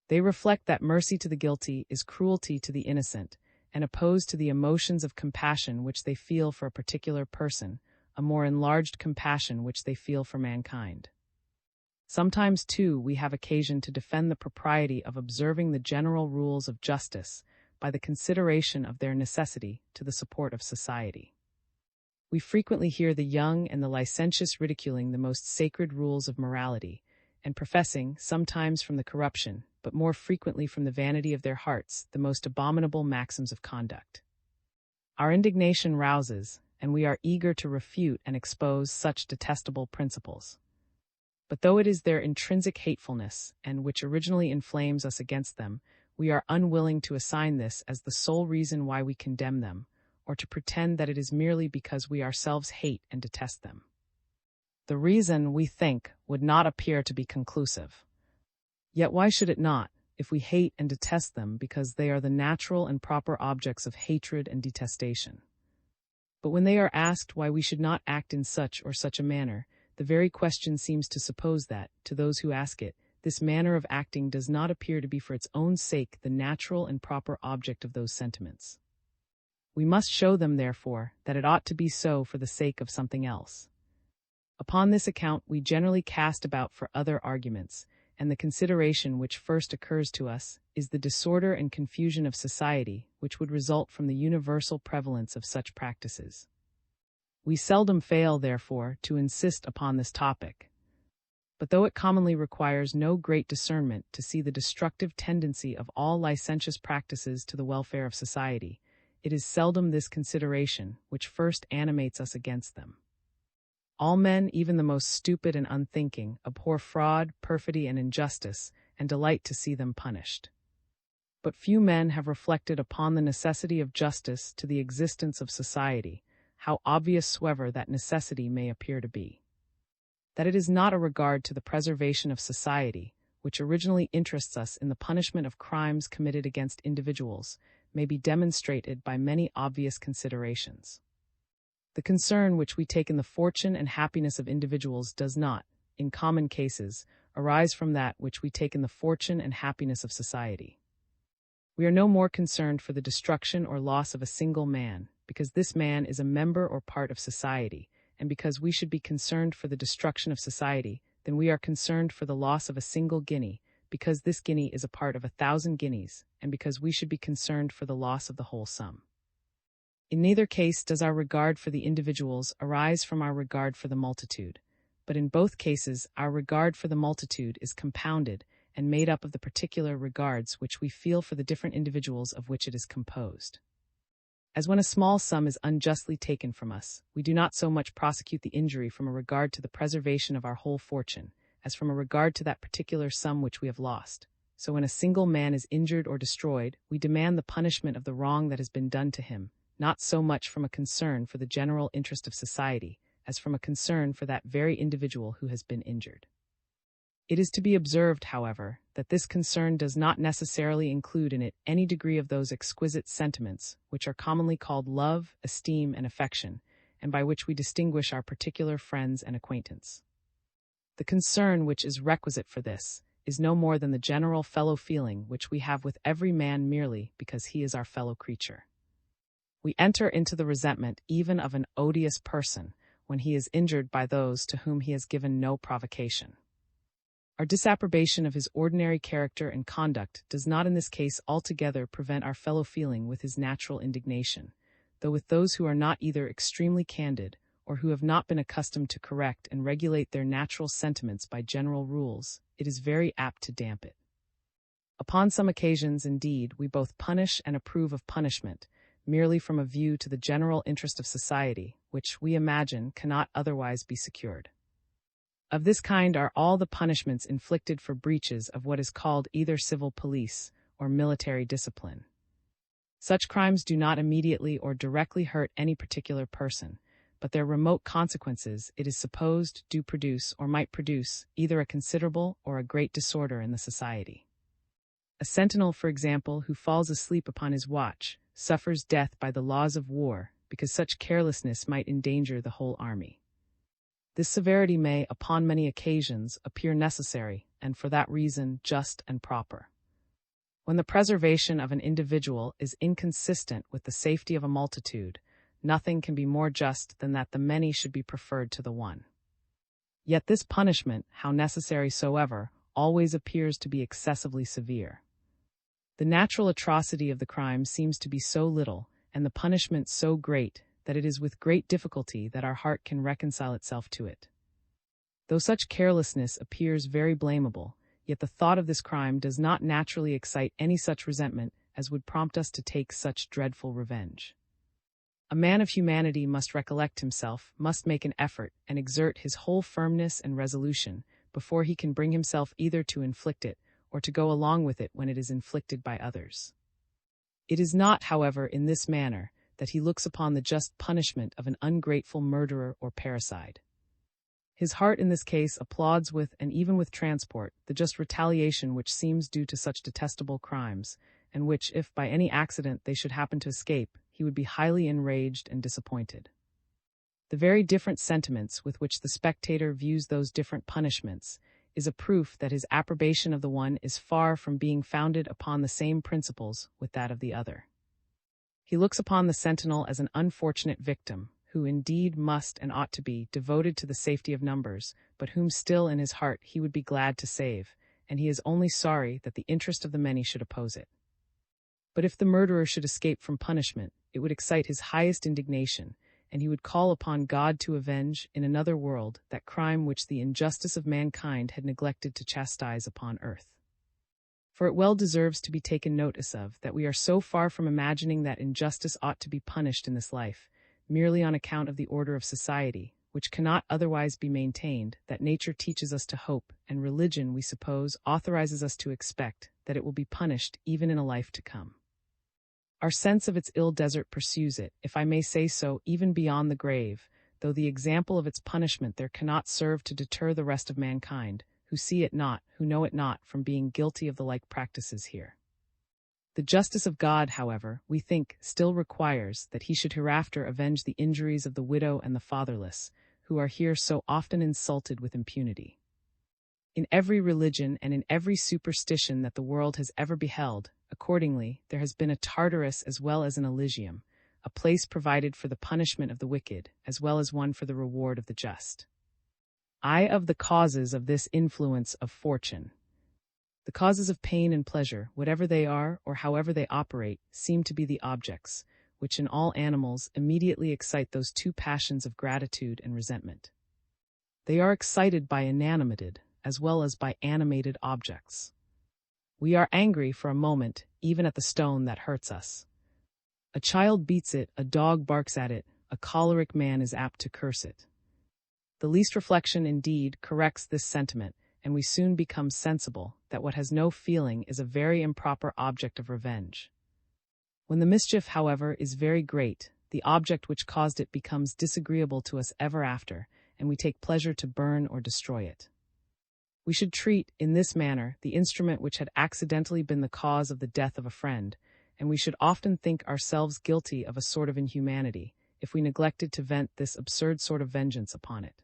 They reflect that mercy to the guilty is cruelty to the innocent, and opposed to the emotions of compassion which they feel for a particular person, a more enlarged compassion which they feel for mankind. Sometimes, too, we have occasion to defend the propriety of observing the general rules of justice by the consideration of their necessity to the support of society. We frequently hear the young and the licentious ridiculing the most sacred rules of morality, and professing, sometimes from the corruption, but more frequently from the vanity of their hearts, the most abominable maxims of conduct. Our indignation rouses, and we are eager to refute and expose such detestable principles. But though it is their intrinsic hatefulness, and which originally inflames us against them, we are unwilling to assign this as the sole reason why we condemn them, or to pretend that it is merely because we ourselves hate and detest them. The reason, we think, would not appear to be conclusive. Yet why should it not, if we hate and detest them because they are the natural and proper objects of hatred and detestation? But when they are asked why we should not act in such or such a manner, the very question seems to suppose that, to those who ask it, this manner of acting does not appear to be for its own sake the natural and proper object of those sentiments. We must show them, therefore, that it ought to be so for the sake of something else. Upon this account we generally cast about for other arguments, and the consideration which first occurs to us is the disorder and confusion of society which would result from the universal prevalence of such practices. We seldom fail, therefore, to insist upon this topic. But though it commonly requires no great discernment to see the destructive tendency of all licentious practices to the welfare of society, it is seldom this consideration which first animates us against them. All men, even the most stupid and unthinking, abhor fraud, perfidy, and injustice, and delight to see them punished. But few men have reflected upon the necessity of justice to the existence of society, how obvious soever that necessity may appear to be. That it is not a regard to the preservation of society, which originally interests us in the punishment of crimes committed against individuals, may be demonstrated by many obvious considerations. The concern which we take in the fortune and happiness of individuals does not, in common cases, arise from that which we take in the fortune and happiness of society. We are no more concerned for the destruction or loss of a single man, because this man is a member or part of society, and because we should be concerned for the destruction of society, than we are concerned for the loss of a single guinea, because this guinea is a part of 1,000 guineas, and because we should be concerned for the loss of the whole sum. In neither case does our regard for the individuals arise from our regard for the multitude, but in both cases our regard for the multitude is compounded and made up of the particular regards which we feel for the different individuals of which it is composed. As when a small sum is unjustly taken from us, we do not so much prosecute the injury from a regard to the preservation of our whole fortune, as from a regard to that particular sum which we have lost. So when a single man is injured or destroyed, we demand the punishment of the wrong that has been done to him, not so much from a concern for the general interest of society, as from a concern for that very individual who has been injured. It is to be observed, however, that this concern does not necessarily include in it any degree of those exquisite sentiments which are commonly called love, esteem, and affection, and by which we distinguish our particular friends and acquaintance. The concern which is requisite for this is no more than the general fellow-feeling which we have with every man merely because he is our fellow-creature. We enter into the resentment even of an odious person when he is injured by those to whom he has given no provocation. Our disapprobation of his ordinary character and conduct does not in this case altogether prevent our fellow feeling with his natural indignation, though with those who are not either extremely candid or who have not been accustomed to correct and regulate their natural sentiments by general rules, it is very apt to damp it. Upon some occasions, indeed, we both punish and approve of punishment, merely from a view to the general interest of society, which, we imagine, cannot otherwise be secured. Of this kind are all the punishments inflicted for breaches of what is called either civil police or military discipline. Such crimes do not immediately or directly hurt any particular person, but their remote consequences, it is supposed, do produce or might produce either a considerable or a great disorder in the society. A sentinel, for example, who falls asleep upon his watch, suffers death by the laws of war, because such carelessness might endanger the whole army. This severity may, upon many occasions, appear necessary, and for that reason just and proper. When the preservation of an individual is inconsistent with the safety of a multitude, nothing can be more just than that the many should be preferred to the one. Yet this punishment, how necessary soever, always appears to be excessively severe. The natural atrocity of the crime seems to be so little, and the punishment so great, that it is with great difficulty that our heart can reconcile itself to it. Though such carelessness appears very blamable, yet the thought of this crime does not naturally excite any such resentment as would prompt us to take such dreadful revenge. A man of humanity must recollect himself, must make an effort, and exert his whole firmness and resolution before he can bring himself either to inflict it, or to go along with it when it is inflicted by others. It is not, however, in this manner that he looks upon the just punishment of an ungrateful murderer or parricide. His heart in this case applauds with, and even with transport, the just retaliation which seems due to such detestable crimes, and which, if by any accident they should happen to escape, he would be highly enraged and disappointed. The very different sentiments with which the spectator views those different punishments is a proof that his approbation of the one is far from being founded upon the same principles with that of the other. He looks upon the sentinel as an unfortunate victim, who indeed must and ought to be devoted to the safety of numbers, but whom still in his heart he would be glad to save, and he is only sorry that the interest of the many should oppose it. But if the murderer should escape from punishment, it would excite his highest indignation, and he would call upon God to avenge, in another world, that crime which the injustice of mankind had neglected to chastise upon earth. For it well deserves to be taken notice of that we are so far from imagining that injustice ought to be punished in this life, merely on account of the order of society, which cannot otherwise be maintained, that nature teaches us to hope, and religion, we suppose, authorizes us to expect, that it will be punished even in a life to come. Our sense of its ill desert pursues it, if I may say so, even beyond the grave, though the example of its punishment there cannot serve to deter the rest of mankind, who see it not, who know it not, from being guilty of the like practices here. The justice of God, however, we think, still requires that he should hereafter avenge the injuries of the widow and the fatherless, who are here so often insulted with impunity. In every religion and in every superstition that the world has ever beheld, accordingly, there has been a Tartarus as well as an Elysium, a place provided for the punishment of the wicked, as well as one for the reward of the just. Of the causes of this influence of fortune. The causes of pain and pleasure, whatever they are or however they operate, seem to be the objects, which in all animals immediately excite those two passions of gratitude and resentment. They are excited by inanimated, as well as by animated objects. We are angry for a moment, even at the stone that hurts us. A child beats it, a dog barks at it, a choleric man is apt to curse it. The least reflection, indeed, corrects this sentiment, and we soon become sensible that what has no feeling is a very improper object of revenge. When the mischief, however, is very great, the object which caused it becomes disagreeable to us ever after, and we take pleasure to burn or destroy it. We should treat, in this manner, the instrument which had accidentally been the cause of the death of a friend, and we should often think ourselves guilty of a sort of inhumanity, if we neglected to vent this absurd sort of vengeance upon it.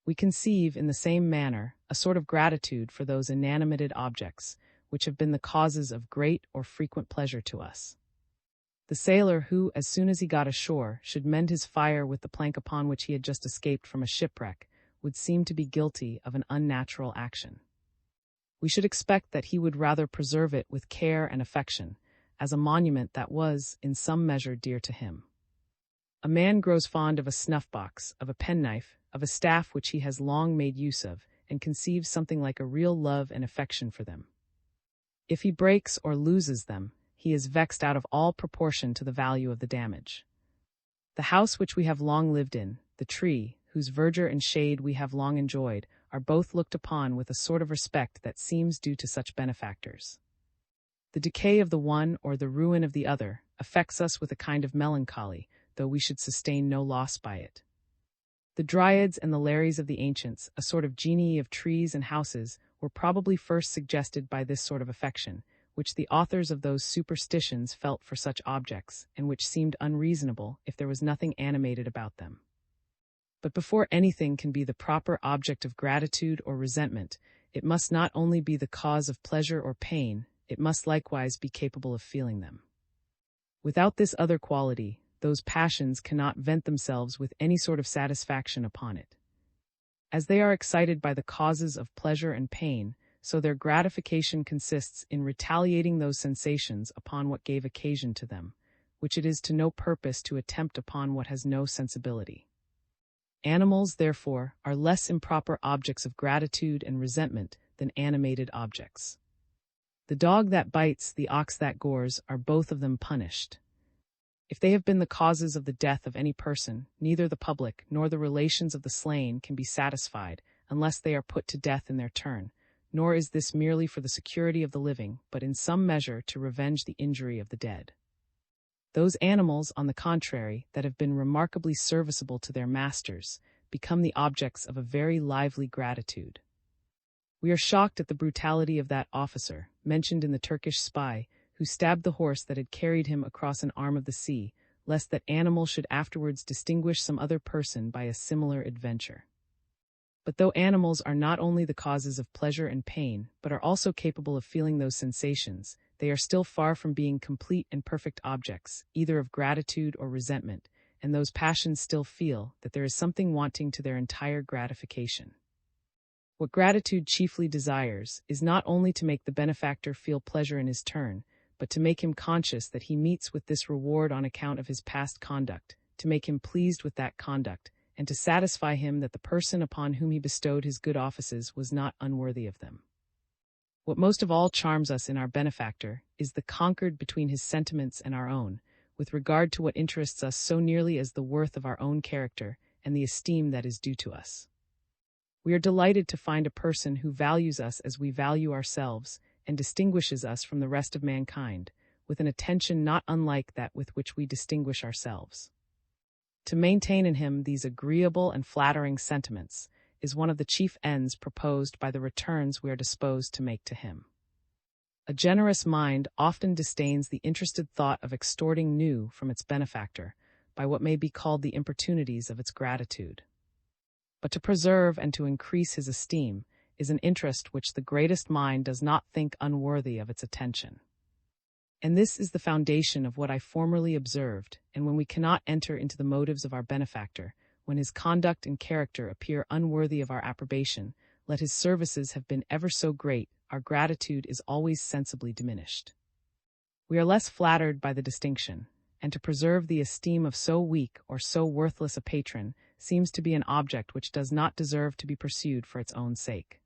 We conceive, in the same manner, a sort of gratitude for those inanimated objects, which have been the causes of great or frequent pleasure to us. The sailor who, as soon as he got ashore, should mend his fire with the plank upon which he had just escaped from a shipwreck, would seem to be guilty of an unnatural action. We should expect that he would rather preserve it with care and affection, as a monument that was, in some measure, dear to him. A man grows fond of a snuff-box, of a penknife, of a staff which he has long made use of, and conceives something like a real love and affection for them. If he breaks or loses them, he is vexed out of all proportion to the value of the damage. The house which we have long lived in, the tree, whose verdure and shade we have long enjoyed, are both looked upon with a sort of respect that seems due to such benefactors. The decay of the one or the ruin of the other affects us with a kind of melancholy, though we should sustain no loss by it. The Dryads and the Lares of the ancients, a sort of genii of trees and houses, were probably first suggested by this sort of affection, which the authors of those superstitions felt for such objects, and which seemed unreasonable if there was nothing animated about them. But before anything can be the proper object of gratitude or resentment, it must not only be the cause of pleasure or pain, it must likewise be capable of feeling them. Without this other quality, those passions cannot vent themselves with any sort of satisfaction upon it. As they are excited by the causes of pleasure and pain, so their gratification consists in retaliating those sensations upon what gave occasion to them, which it is to no purpose to attempt upon what has no sensibility. Animals, therefore, are less improper objects of gratitude and resentment than animated objects. The dog that bites, the ox that gores, are both of them punished. If they have been the causes of the death of any person, neither the public nor the relations of the slain can be satisfied unless they are put to death in their turn, nor is this merely for the security of the living, but in some measure to revenge the injury of the dead. Those animals, on the contrary, that have been remarkably serviceable to their masters, become the objects of a very lively gratitude. We are shocked at the brutality of that officer, mentioned in the Turkish Spy, who stabbed the horse that had carried him across an arm of the sea, lest that animal should afterwards distinguish some other person by a similar adventure. But though animals are not only the causes of pleasure and pain, but are also capable of feeling those sensations, they are still far from being complete and perfect objects, either of gratitude or resentment, and those passions still feel that there is something wanting to their entire gratification. What gratitude chiefly desires is not only to make the benefactor feel pleasure in his turn, but to make him conscious that he meets with this reward on account of his past conduct, to make him pleased with that conduct, and to satisfy him that the person upon whom he bestowed his good offices was not unworthy of them. What most of all charms us in our benefactor is the concord between his sentiments and our own, with regard to what interests us so nearly as the worth of our own character and the esteem that is due to us. We are delighted to find a person who values us as we value ourselves and distinguishes us from the rest of mankind, with an attention not unlike that with which we distinguish ourselves. To maintain in him these agreeable and flattering sentiments is one of the chief ends proposed by the returns we are disposed to make to him. A generous mind often disdains the interested thought of extorting new from its benefactor by what may be called the importunities of its gratitude. But to preserve and to increase his esteem is an interest which the greatest mind does not think unworthy of its attention. And this is the foundation of what I formerly observed, and when we cannot enter into the motives of our benefactor, when his conduct and character appear unworthy of our approbation, let his services have been ever so great, our gratitude is always sensibly diminished. We are less flattered by the distinction, and to preserve the esteem of so weak or so worthless a patron seems to be an object which does not deserve to be pursued for its own sake.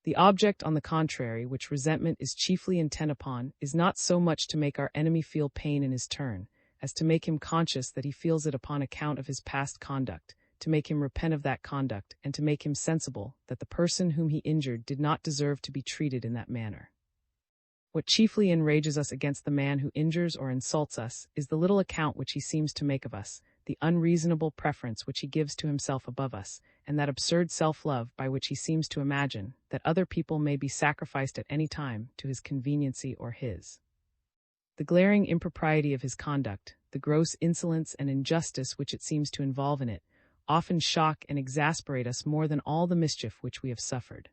The object, on the contrary, which resentment is chiefly intent upon, is not so much to make our enemy feel pain in his turn, as to make him conscious that he feels it upon account of his past conduct, to make him repent of that conduct, and to make him sensible that the person whom he injured did not deserve to be treated in that manner. What chiefly enrages us against the man who injures or insults us is the little account which he seems to make of us, the unreasonable preference which he gives to himself above us, and that absurd self-love by which he seems to imagine that other people may be sacrificed at any time to his conveniency or his. The glaring impropriety of his conduct, the gross insolence and injustice which it seems to involve in it, often shock and exasperate us more than all the mischief which we have suffered.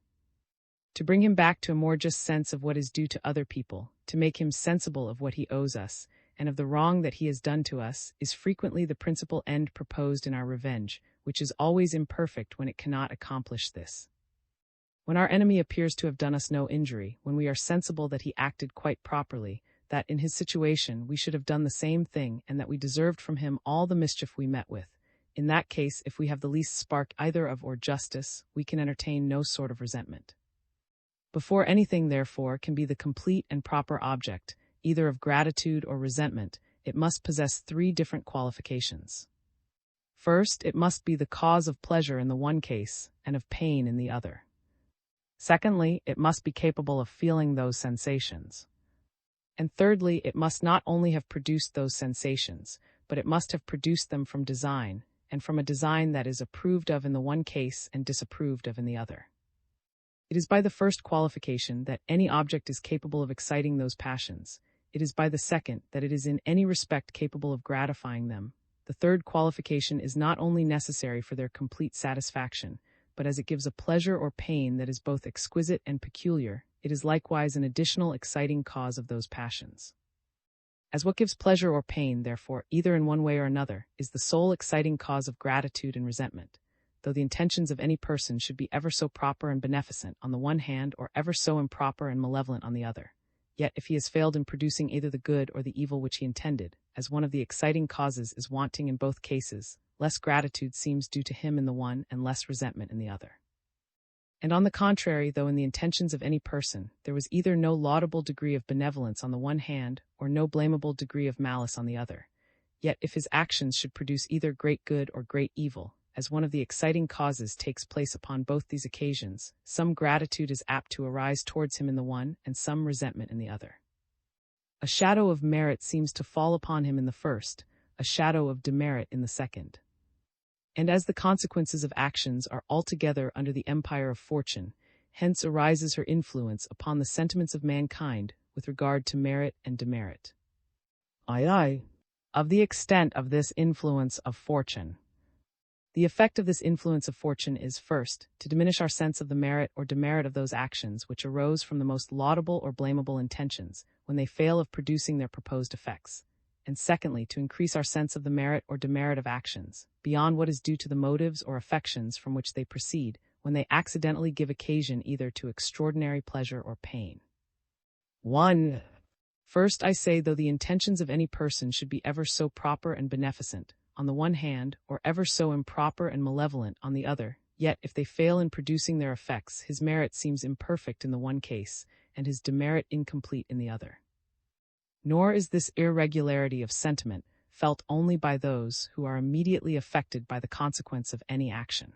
To bring him back to a more just sense of what is due to other people, to make him sensible of what he owes us, and of the wrong that he has done to us, is frequently the principal end proposed in our revenge, which is always imperfect when it cannot accomplish this. When our enemy appears to have done us no injury, when we are sensible that he acted quite properly, that in his situation we should have done the same thing, and that we deserved from him all the mischief we met with, in that case, if we have the least spark either of or justice, we can entertain no sort of resentment. Before anything, therefore, can be the complete and proper object, either of gratitude or resentment, it must possess three different qualifications. First, it must be the cause of pleasure in the one case, and of pain in the other. Secondly, it must be capable of feeling those sensations. And thirdly, it must not only have produced those sensations, but it must have produced them from design, and from a design that is approved of in the one case and disapproved of in the other. It is by the first qualification that any object is capable of exciting those passions. It is by the second that it is in any respect capable of gratifying them. The third qualification is not only necessary for their complete satisfaction, but as it gives a pleasure or pain that is both exquisite and peculiar, it is likewise an additional exciting cause of those passions. As what gives pleasure or pain, therefore, either in one way or another, is the sole exciting cause of gratitude and resentment, though the intentions of any person should be ever so proper and beneficent on the one hand, or ever so improper and malevolent on the other, yet if he has failed in producing either the good or the evil which he intended, as one of the exciting causes is wanting in both cases, less gratitude seems due to him in the one and less resentment in the other. And on the contrary, though in the intentions of any person there was either no laudable degree of benevolence on the one hand, or no blamable degree of malice on the other, yet if his actions should produce either great good or great evil, as one of the exciting causes takes place upon both these occasions, some gratitude is apt to arise towards him in the one, and some resentment in the other. A shadow of merit seems to fall upon him in the first, a shadow of demerit in the second. And as the consequences of actions are altogether under the empire of fortune, hence arises her influence upon the sentiments of mankind with regard to merit and demerit. Of the extent of this influence of fortune. The effect of this influence of fortune is, first, to diminish our sense of the merit or demerit of those actions which arose from the most laudable or blamable intentions, when they fail of producing their proposed effects, and secondly, to increase our sense of the merit or demerit of actions, beyond what is due to the motives or affections from which they proceed, when they accidentally give occasion either to extraordinary pleasure or pain. 1. First, I say, though the intentions of any person should be ever so proper and beneficent, on the one hand, or ever so improper and malevolent on the other, yet if they fail in producing their effects, his merit seems imperfect in the one case, and his demerit incomplete in the other. Nor is this irregularity of sentiment felt only by those who are immediately affected by the consequence of any action.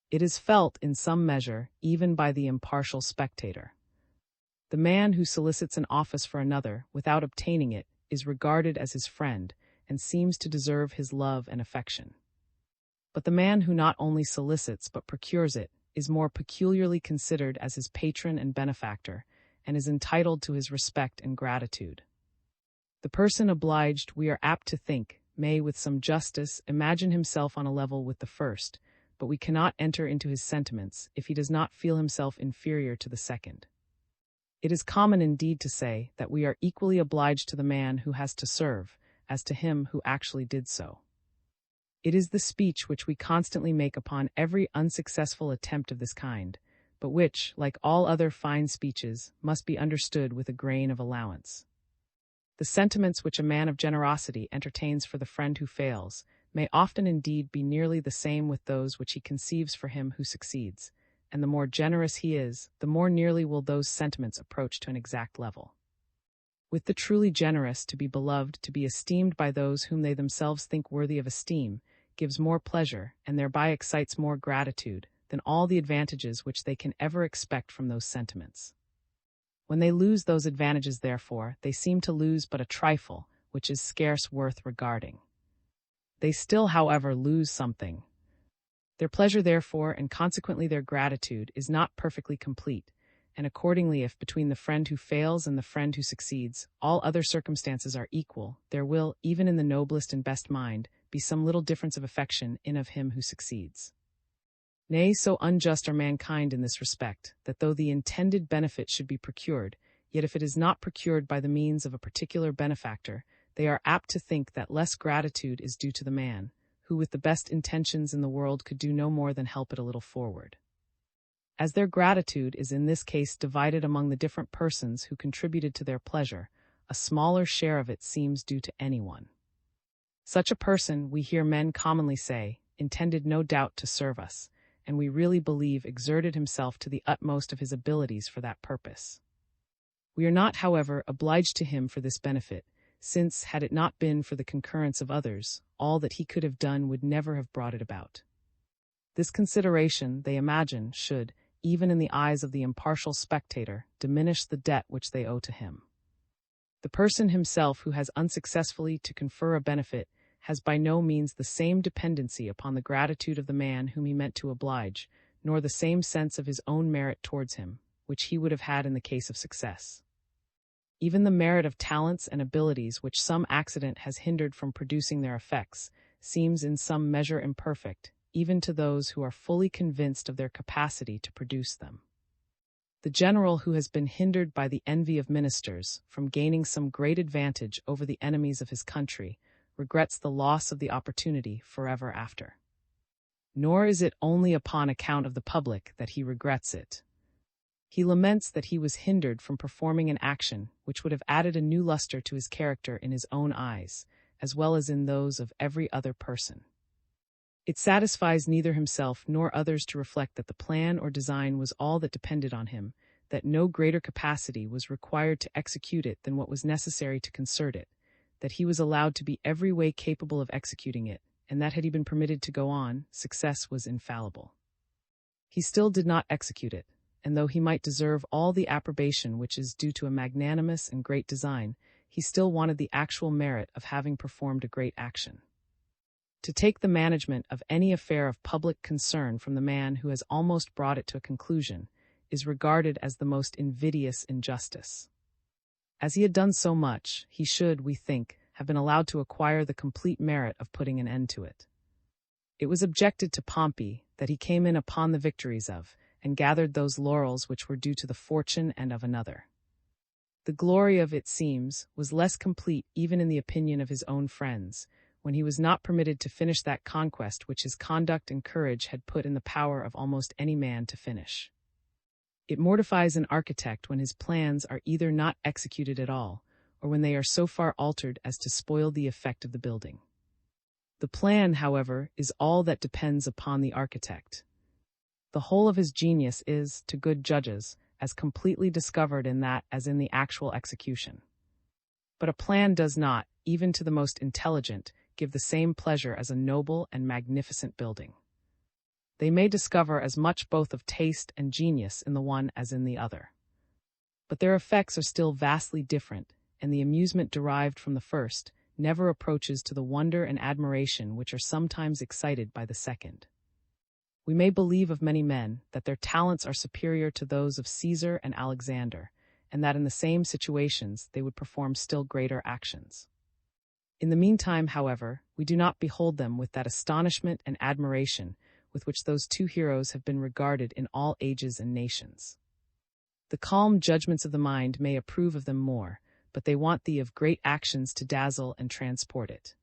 It is felt, in some measure, even by the impartial spectator. The man who solicits an office for another, without obtaining it, is regarded as his friend, and seems to deserve his love and affection. But the man who not only solicits but procures it, is more peculiarly considered as his patron and benefactor, and is entitled to his respect and gratitude. The person obliged, we are apt to think, may, with some justice, imagine himself on a level with the first, but we cannot enter into his sentiments if he does not feel himself inferior to the second. It is common indeed to say that we are equally obliged to the man who has to serve, as to him who actually did so. It is the speech which we constantly make upon every unsuccessful attempt of this kind, but which, like all other fine speeches, must be understood with a grain of allowance. The sentiments which a man of generosity entertains for the friend who fails may often indeed be nearly the same with those which he conceives for him who succeeds, and the more generous he is, the more nearly will those sentiments approach to an exact level. With the truly generous, to be beloved, to be esteemed by those whom they themselves think worthy of esteem, gives more pleasure, and thereby excites more gratitude, than all the advantages which they can ever expect from those sentiments. When they lose those advantages, therefore, they seem to lose but a trifle, which is scarce worth regarding. They still, however, lose something. Their pleasure, therefore, and consequently their gratitude, is not perfectly complete, and accordingly, if between the friend who fails and the friend who succeeds, all other circumstances are equal, there will, even in the noblest and best mind, be some little difference of affection in of him who succeeds. Nay, so unjust are mankind in this respect, that though the intended benefit should be procured, yet if it is not procured by the means of a particular benefactor, they are apt to think that less gratitude is due to the man, who with the best intentions in the world could do no more than help it a little forward. As their gratitude is in this case divided among the different persons who contributed to their pleasure, a smaller share of it seems due to anyone. Such a person, we hear men commonly say, intended no doubt to serve us, and we really believe exerted himself to the utmost of his abilities for that purpose. We are not, however, obliged to him for this benefit, since, had it not been for the concurrence of others, all that he could have done would never have brought it about. This consideration, they imagine, should, even in the eyes of the impartial spectator, diminish the debt which they owe to him. The person himself who has unsuccessfully to confer a benefit has by no means the same dependency upon the gratitude of the man whom he meant to oblige, nor the same sense of his own merit towards him, which he would have had in the case of success. Even the merit of talents and abilities which some accident has hindered from producing their effects seems in some measure imperfect, even to those who are fully convinced of their capacity to produce them. The general who has been hindered by the envy of ministers from gaining some great advantage over the enemies of his country regrets the loss of the opportunity forever after. Nor is it only upon account of the public that he regrets it. He laments that he was hindered from performing an action which would have added a new luster to his character in his own eyes, as well as in those of every other person. It satisfies neither himself nor others to reflect that the plan or design was all that depended on him, that no greater capacity was required to execute it than what was necessary to concert it, that he was allowed to be every way capable of executing it, and that had he been permitted to go on, success was infallible. He still did not execute it, and though he might deserve all the approbation which is due to a magnanimous and great design, he still wanted the actual merit of having performed a great action. To take the management of any affair of public concern from the man who has almost brought it to a conclusion is regarded as the most invidious injustice. As he had done so much, he should, we think, have been allowed to acquire the complete merit of putting an end to it. It was objected to Pompey that he came in upon the victories of, and gathered those laurels which were due to the fortune and of another. The glory of, it seems, was less complete even in the opinion of his own friends, when he was not permitted to finish that conquest which his conduct and courage had put in the power of almost any man to finish. It mortifies an architect when his plans are either not executed at all, or when they are so far altered as to spoil the effect of the building. The plan, however, is all that depends upon the architect. The whole of his genius is, to good judges, as completely discovered in that as in the actual execution. But a plan does not, even to the most intelligent, give the same pleasure as a noble and magnificent building. They may discover as much both of taste and genius in the one as in the other. But their effects are still vastly different, and the amusement derived from the first never approaches to the wonder and admiration which are sometimes excited by the second. We may believe of many men that their talents are superior to those of Caesar and Alexander, and that in the same situations they would perform still greater actions. In the meantime, however, we do not behold them with that astonishment and admiration with which those two heroes have been regarded in all ages and nations. The calm judgments of the mind may approve of them more, but they want thee of great actions to dazzle and transport it.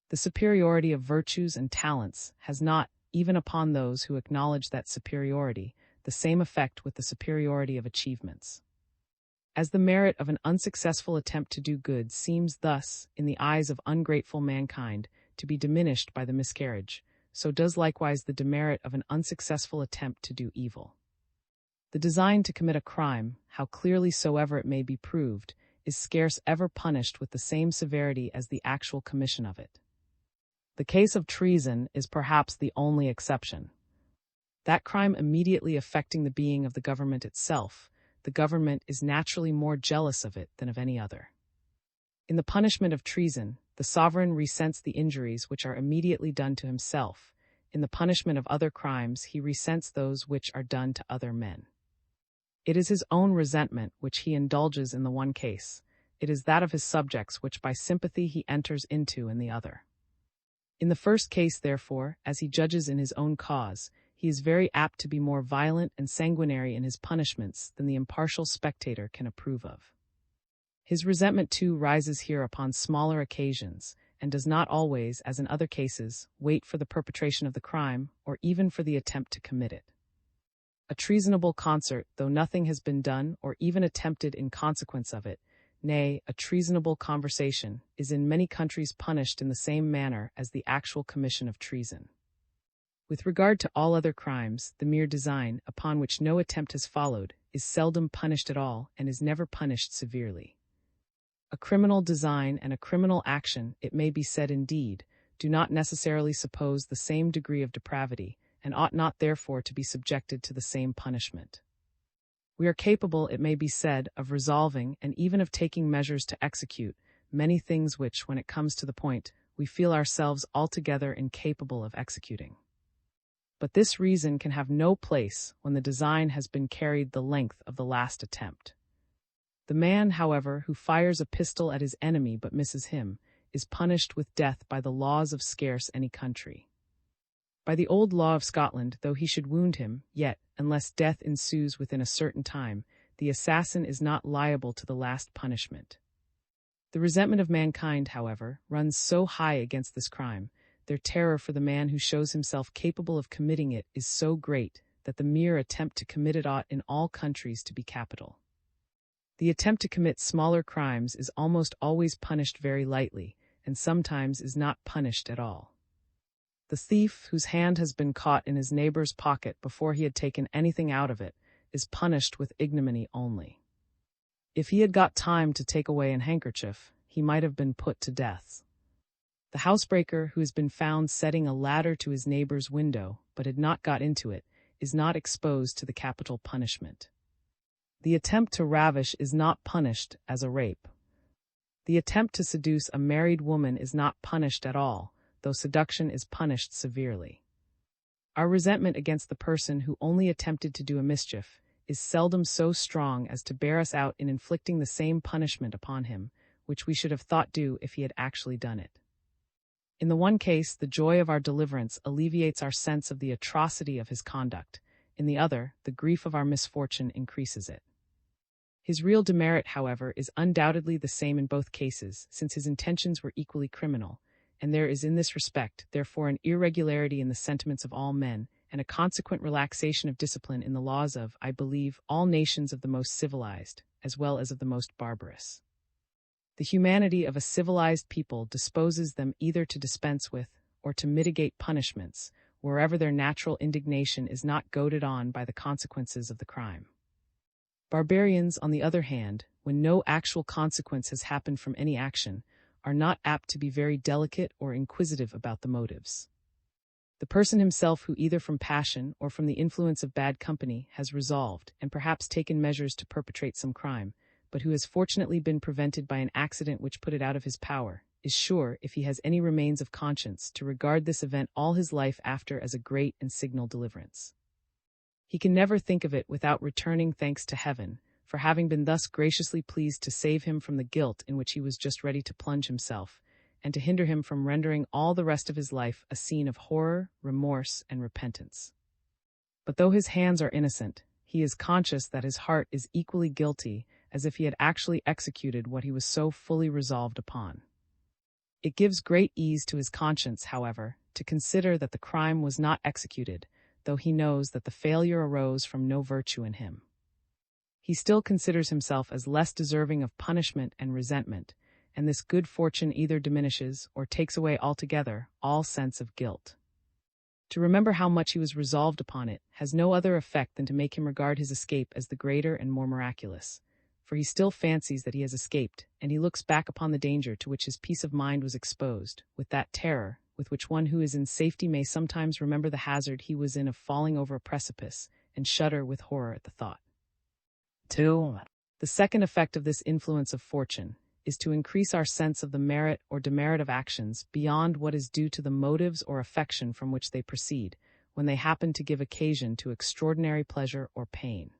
The superiority of virtues and talents has not, even upon those who acknowledge that superiority, the same effect with the superiority of achievements. As the merit of an unsuccessful attempt to do good seems thus, in the eyes of ungrateful mankind, to be diminished by the miscarriage, so does likewise the demerit of an unsuccessful attempt to do evil. The design to commit a crime, how clearly soever it may be proved, is scarce ever punished with the same severity as the actual commission of it. The case of treason is perhaps the only exception. That crime immediately affecting the being of the government itself, the government is naturally more jealous of it than of any other. In the punishment of treason, the sovereign resents the injuries which are immediately done to himself. In the punishment of other crimes, he resents those which are done to other men. It is his own resentment which he indulges in the one case. It is that of his subjects which by sympathy he enters into in the other. In the first case, therefore, as he judges in his own cause, he is very apt to be more violent and sanguinary in his punishments than the impartial spectator can approve of. His resentment, too, rises here upon smaller occasions, and does not always, as in other cases, wait for the perpetration of the crime, or even for the attempt to commit it. A treasonable concert, though nothing has been done or even attempted in consequence of it, nay, a treasonable conversation, is in many countries punished in the same manner as the actual commission of treason. With regard to all other crimes, the mere design, upon which no attempt has followed, is seldom punished at all and is never punished severely. A criminal design and a criminal action, it may be said indeed, do not necessarily suppose the same degree of depravity, and ought not therefore to be subjected to the same punishment. We are capable, it may be said, of resolving and even of taking measures to execute many things which, when it comes to the point, we feel ourselves altogether incapable of executing. But this reason can have no place when the design has been carried the length of the last attempt. The man, however, who fires a pistol at his enemy but misses him, is punished with death by the laws of scarce any country. By the old law of Scotland, though he should wound him, yet, unless death ensues within a certain time, the assassin is not liable to the last punishment. The resentment of mankind, however, runs so high against this crime, their terror for the man who shows himself capable of committing it is so great, that the mere attempt to commit it ought in all countries to be capital. The attempt to commit smaller crimes is almost always punished very lightly, and sometimes is not punished at all. The thief, whose hand has been caught in his neighbor's pocket before he had taken anything out of it, is punished with ignominy only. If he had got time to take away an handkerchief, he might have been put to death. The housebreaker who has been found setting a ladder to his neighbor's window, but had not got into it, is not exposed to the capital punishment. The attempt to ravish is not punished as a rape. The attempt to seduce a married woman is not punished at all, though seduction is punished severely. Our resentment against the person who only attempted to do a mischief is seldom so strong as to bear us out in inflicting the same punishment upon him, which we should have thought due if he had actually done it. In the one case, the joy of our deliverance alleviates our sense of the atrocity of his conduct. In the other, the grief of our misfortune increases it. His real demerit, however, is undoubtedly the same in both cases, since his intentions were equally criminal, and there is in this respect, therefore, an irregularity in the sentiments of all men, and a consequent relaxation of discipline in the laws of, I believe, all nations of the most civilized, as well as of the most barbarous. The humanity of a civilized people disposes them either to dispense with, or to mitigate punishments, wherever their natural indignation is not goaded on by the consequences of the crime. Barbarians, on the other hand, when no actual consequence has happened from any action, are not apt to be very delicate or inquisitive about the motives. The person himself who either from passion or from the influence of bad company has resolved and perhaps taken measures to perpetrate some crime, but who has fortunately been prevented by an accident which put it out of his power, is sure, if he has any remains of conscience, to regard this event all his life after as a great and signal deliverance. He can never think of it without returning thanks to heaven, for having been thus graciously pleased to save him from the guilt in which he was just ready to plunge himself, and to hinder him from rendering all the rest of his life a scene of horror, remorse, and repentance. But though his hands are innocent, he is conscious that his heart is equally guilty, as if he had actually executed what he was so fully resolved upon. It gives great ease to his conscience, however, to consider that the crime was not executed, though he knows that the failure arose from no virtue in him. He still considers himself as less deserving of punishment and resentment, and this good fortune either diminishes or takes away altogether all sense of guilt. To remember how much he was resolved upon it has no other effect than to make him regard his escape as the greater and more miraculous, for he still fancies that he has escaped, and he looks back upon the danger to which his peace of mind was exposed, with that terror with which one who is in safety may sometimes remember the hazard he was in of falling over a precipice, and shudder with horror at the thought. 2. The second effect of this influence of fortune is to increase our sense of the merit or demerit of actions beyond what is due to the motives or affection from which they proceed, when they happen to give occasion to extraordinary pleasure or pain.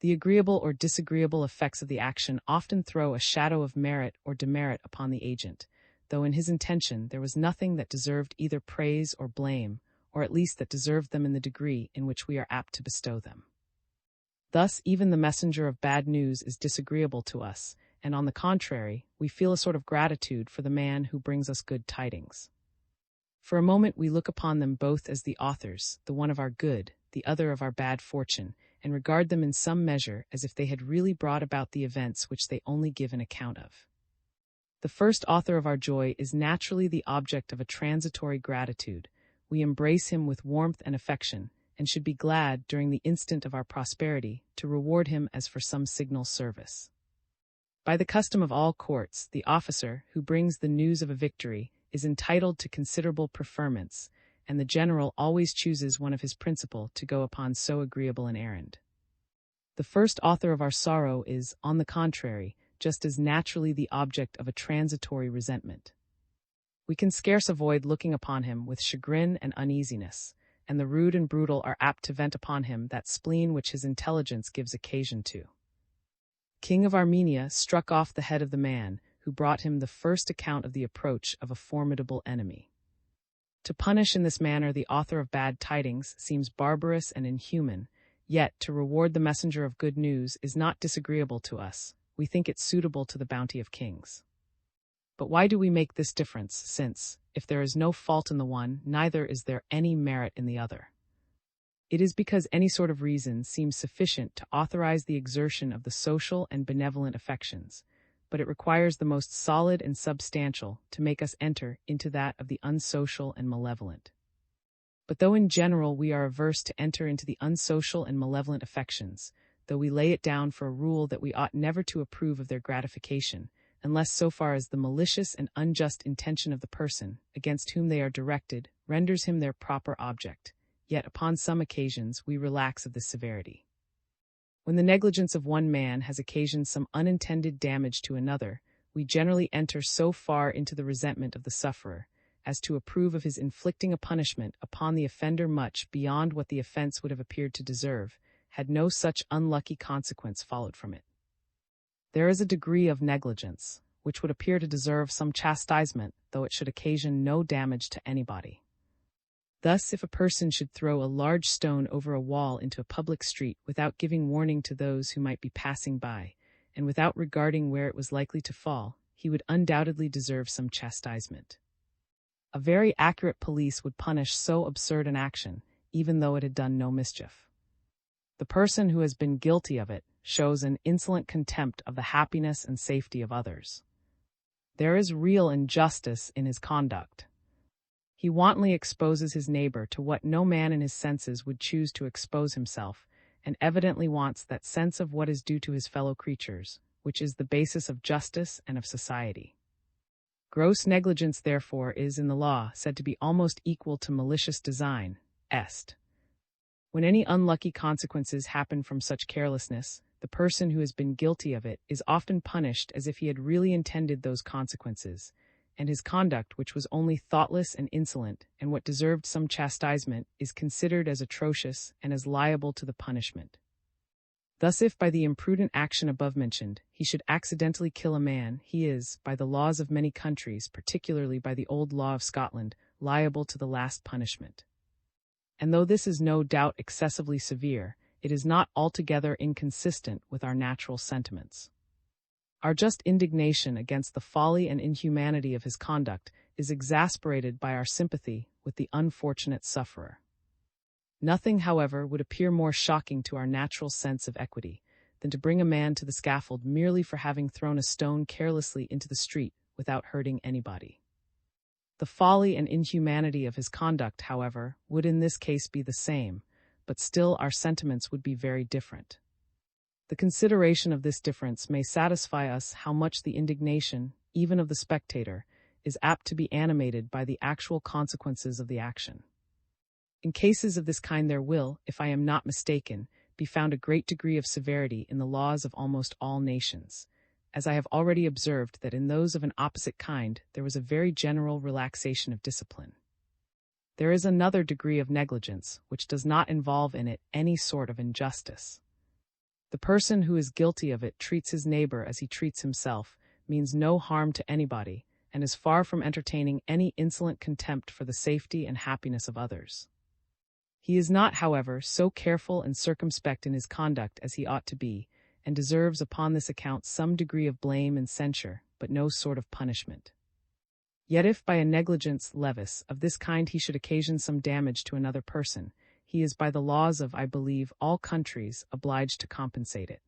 The agreeable or disagreeable effects of the action often throw a shadow of merit or demerit upon the agent, though in his intention there was nothing that deserved either praise or blame, or at least that deserved them in the degree in which we are apt to bestow them. Thus, even the messenger of bad news is disagreeable to us, and on the contrary, we feel a sort of gratitude for the man who brings us good tidings. For a moment we look upon them both as the authors, the one of our good, the other of our bad fortune, and regard them in some measure as if they had really brought about the events which they only give an account of. The first author of our joy is naturally the object of a transitory gratitude. We embrace him with warmth and affection, and should be glad, during the instant of our prosperity, to reward him as for some signal service. By the custom of all courts, the officer who brings the news of a victory is entitled to considerable preferments, and the general always chooses one of his principal to go upon so agreeable an errand. The first author of our sorrow is, on the contrary, just as naturally the object of a transitory resentment. We can scarce avoid looking upon him with chagrin and uneasiness, and the rude and brutal are apt to vent upon him that spleen which his intelligence gives occasion to. King of Armenia struck off the head of the man who brought him the first account of the approach of a formidable enemy. To punish in this manner the author of bad tidings seems barbarous and inhuman, yet to reward the messenger of good news is not disagreeable to us. We think it suitable to the bounty of kings. But why do we make this difference, since, if there is no fault in the one, neither is there any merit in the other? It is because any sort of reason seems sufficient to authorize the exertion of the social and benevolent affections, but it requires the most solid and substantial to make us enter into that of the unsocial and malevolent. But though in general we are averse to enter into the unsocial and malevolent affections, though we lay it down for a rule that we ought never to approve of their gratification, unless so far as the malicious and unjust intention of the person, against whom they are directed, renders him their proper object, yet upon some occasions we relax of this severity. When the negligence of one man has occasioned some unintended damage to another, we generally enter so far into the resentment of the sufferer, as to approve of his inflicting a punishment upon the offender much beyond what the offense would have appeared to deserve, had no such unlucky consequence followed from it. There is a degree of negligence, which would appear to deserve some chastisement, though it should occasion no damage to anybody. Thus, if a person should throw a large stone over a wall into a public street without giving warning to those who might be passing by, and without regarding where it was likely to fall, he would undoubtedly deserve some chastisement. A very accurate police would punish so absurd an action, even though it had done no mischief. The person who has been guilty of it shows an insolent contempt of the happiness and safety of others. There is real injustice in his conduct. He wantonly exposes his neighbor to what no man in his senses would choose to expose himself, and evidently wants that sense of what is due to his fellow creatures, which is the basis of justice and of society. Gross negligence, therefore, is in the law said to be almost equal to malicious design, est. When any unlucky consequences happen from such carelessness, the person who has been guilty of it is often punished as if he had really intended those consequences, and his conduct, which was only thoughtless and insolent, and what deserved some chastisement, is considered as atrocious and as liable to the punishment. Thus, if by the imprudent action above mentioned he should accidentally kill a man, he is, by the laws of many countries, particularly by the old law of Scotland, liable to the last punishment. And though this is no doubt excessively severe, it is not altogether inconsistent with our natural sentiments. Our just indignation against the folly and inhumanity of his conduct is exasperated by our sympathy with the unfortunate sufferer. Nothing, however, would appear more shocking to our natural sense of equity than to bring a man to the scaffold merely for having thrown a stone carelessly into the street without hurting anybody. The folly and inhumanity of his conduct, however, would in this case be the same, but still our sentiments would be very different. The consideration of this difference may satisfy us how much the indignation, even of the spectator, is apt to be animated by the actual consequences of the action. In cases of this kind there will, if I am not mistaken, be found a great degree of severity in the laws of almost all nations, as I have already observed that in those of an opposite kind there was a very general relaxation of discipline. There is another degree of negligence which does not involve in it any sort of injustice. The person who is guilty of it treats his neighbor as he treats himself, means no harm to anybody, and is far from entertaining any insolent contempt for the safety and happiness of others. He is not, however, so careful and circumspect in his conduct as he ought to be, and deserves upon this account some degree of blame and censure, but no sort of punishment. Yet if by a negligence levis of this kind he should occasion some damage to another person, he is by the laws of, I believe, all countries obliged to compensate it.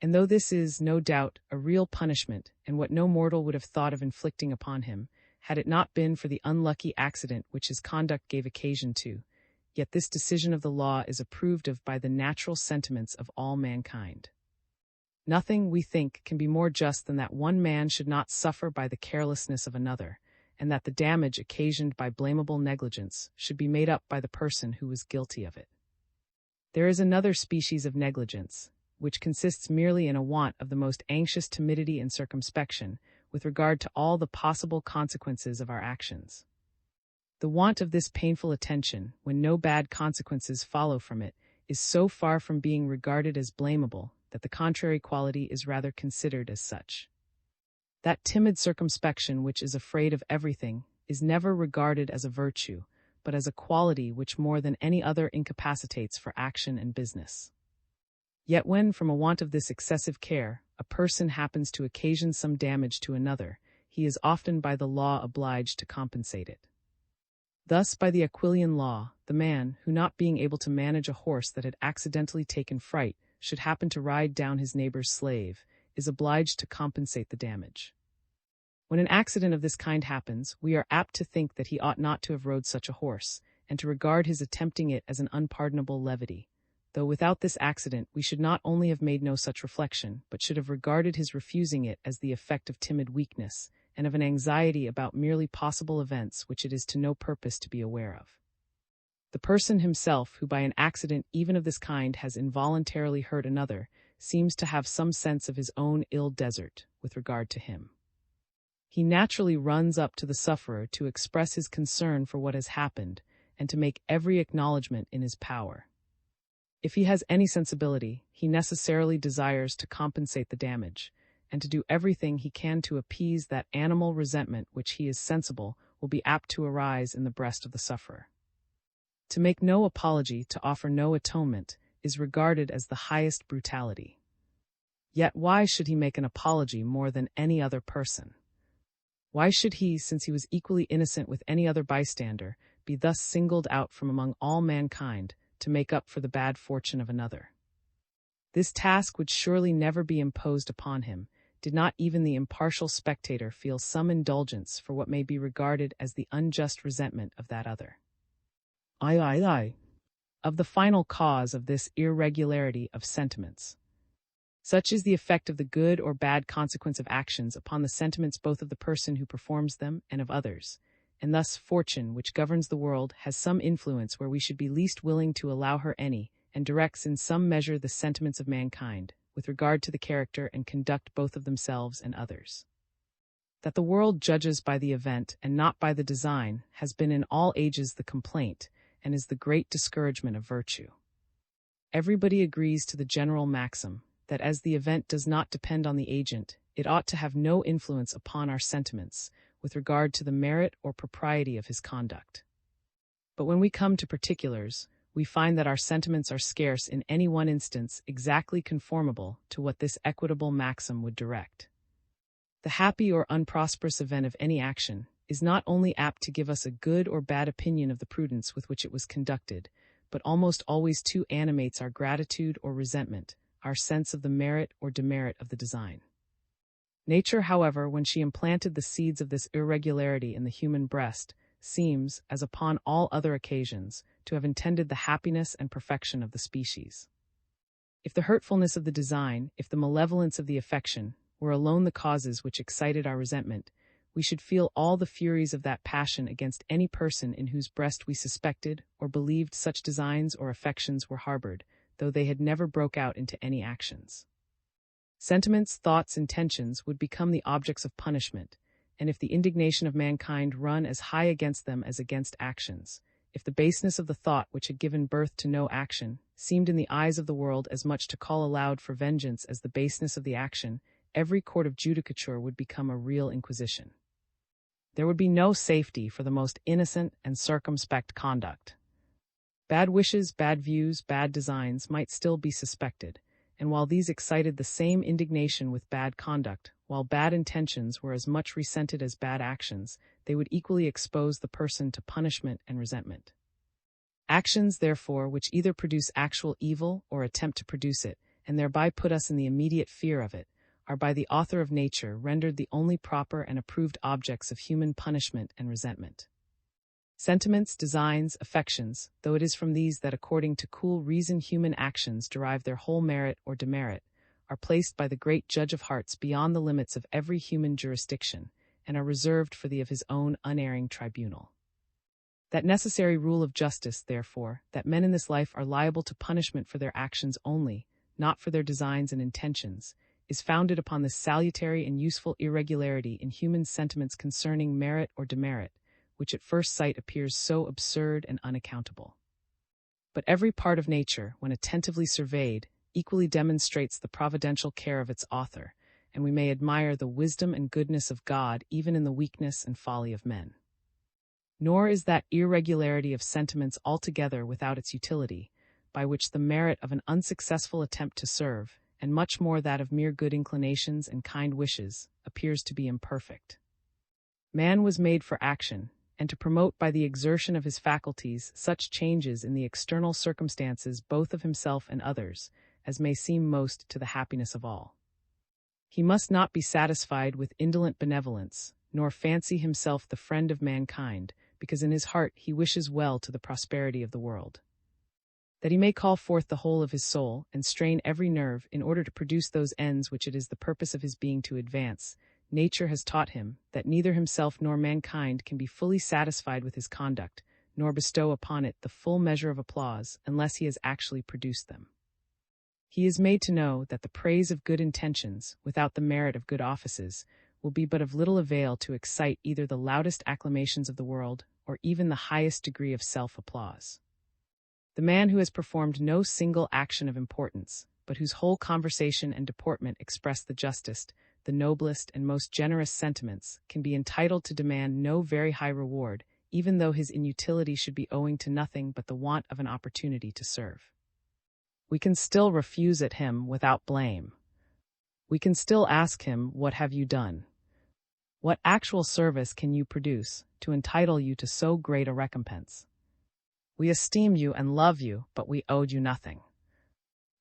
And though this is, no doubt, a real punishment, and what no mortal would have thought of inflicting upon him, had it not been for the unlucky accident which his conduct gave occasion to, yet this decision of the law is approved of by the natural sentiments of all mankind. Nothing, we think, can be more just than that one man should not suffer by the carelessness of another, and that the damage occasioned by blamable negligence should be made up by the person who was guilty of it. There is another species of negligence, which consists merely in a want of the most anxious timidity and circumspection with regard to all the possible consequences of our actions. The want of this painful attention, when no bad consequences follow from it, is so far from being regarded as blamable that the contrary quality is rather considered as such. That timid circumspection which is afraid of everything is never regarded as a virtue, but as a quality which more than any other incapacitates for action and business. Yet when, from a want of this excessive care, a person happens to occasion some damage to another, he is often by the law obliged to compensate it. Thus, by the Aquilian law, the man, who not being able to manage a horse that had accidentally taken fright, should happen to ride down his neighbor's slave, is obliged to compensate the damage. When an accident of this kind happens, we are apt to think that he ought not to have rode such a horse, and to regard his attempting it as an unpardonable levity, though without this accident we should not only have made no such reflection, but should have regarded his refusing it as the effect of timid weakness, and of an anxiety about merely possible events which it is to no purpose to be aware of. The person himself, who by an accident even of this kind has involuntarily hurt another, seems to have some sense of his own ill desert with regard to him. He naturally runs up to the sufferer to express his concern for what has happened, and to make every acknowledgment in his power. If he has any sensibility, he necessarily desires to compensate the damage, and to do everything he can to appease that animal resentment which he is sensible will be apt to arise in the breast of the sufferer. To make no apology, to offer no atonement, is regarded as the highest brutality. Yet why should he make an apology more than any other person? Why should he, since he was equally innocent with any other bystander, be thus singled out from among all mankind to make up for the bad fortune of another? This task would surely never be imposed upon him, did not even the impartial spectator feel some indulgence for what may be regarded as the unjust resentment of that other. Of the final cause of this irregularity of sentiments. Such is the effect of the good or bad consequence of actions upon the sentiments both of the person who performs them and of others, and thus fortune, which governs the world, has some influence where we should be least willing to allow her any, and directs in some measure the sentiments of mankind, with regard to the character and conduct both of themselves and others. That the world judges by the event and not by the design has been in all ages the complaint, and is the great discouragement of virtue. Everybody agrees to the general maxim, that as the event does not depend on the agent, it ought to have no influence upon our sentiments, with regard to the merit or propriety of his conduct. But when we come to particulars, we find that our sentiments are scarce in any one instance exactly conformable to what this equitable maxim would direct. The happy or unprosperous event of any action is not only apt to give us a good or bad opinion of the prudence with which it was conducted, but almost always too animates our gratitude or resentment, our sense of the merit or demerit of the design. Nature, however, when she implanted the seeds of this irregularity in the human breast, seems, as upon all other occasions, to have intended the happiness and perfection of the species. If the hurtfulness of the design, if the malevolence of the affection, were alone the causes which excited our resentment, we should feel all the furies of that passion against any person in whose breast we suspected or believed such designs or affections were harbored, though they had never broke out into any actions. Sentiments, thoughts, intentions would become the objects of punishment, and if the indignation of mankind run as high against them as against actions, if the baseness of the thought which had given birth to no action seemed in the eyes of the world as much to call aloud for vengeance as the baseness of the action, every court of judicature would become a real inquisition. There would be no safety for the most innocent and circumspect conduct. Bad wishes, bad views, bad designs might still be suspected, and while these excited the same indignation with bad conduct, while bad intentions were as much resented as bad actions, they would equally expose the person to punishment and resentment. Actions, therefore, which either produce actual evil or attempt to produce it, and thereby put us in the immediate fear of it, are by the author of nature rendered the only proper and approved objects of human punishment and resentment. Sentiments, designs, affections, though it is from these that according to cool reason human actions derive their whole merit or demerit, are placed by the great Judge of hearts beyond the limits of every human jurisdiction, and are reserved for the of his own unerring tribunal. That necessary rule of justice, therefore, that men in this life are liable to punishment for their actions only, not for their designs and intentions, is founded upon this salutary and useful irregularity in human sentiments concerning merit or demerit, which at first sight appears so absurd and unaccountable. But every part of nature, when attentively surveyed, equally demonstrates the providential care of its author, and we may admire the wisdom and goodness of God even in the weakness and folly of men. Nor is that irregularity of sentiments altogether without its utility, by which the merit of an unsuccessful attempt to serve, and much more that of mere good inclinations and kind wishes, appears to be imperfect. Man was made for action, and to promote by the exertion of his faculties such changes in the external circumstances both of himself and others, as may seem most to the happiness of all. He must not be satisfied with indolent benevolence, nor fancy himself the friend of mankind, because in his heart he wishes well to the prosperity of the world. That he may call forth the whole of his soul, and strain every nerve in order to produce those ends which it is the purpose of his being to advance, nature has taught him that neither himself nor mankind can be fully satisfied with his conduct, nor bestow upon it the full measure of applause unless he has actually produced them. He is made to know that the praise of good intentions, without the merit of good offices, will be but of little avail to excite either the loudest acclamations of the world or even the highest degree of self-applause. The man who has performed no single action of importance, but whose whole conversation and deportment express the justest, the noblest, and most generous sentiments, can be entitled to demand no very high reward, even though his inutility should be owing to nothing but the want of an opportunity to serve. We can still refuse it him without blame. We can still ask him, "What have you done? What actual service can you produce to entitle you to so great a recompense? We esteem you and love you, but we owed you nothing."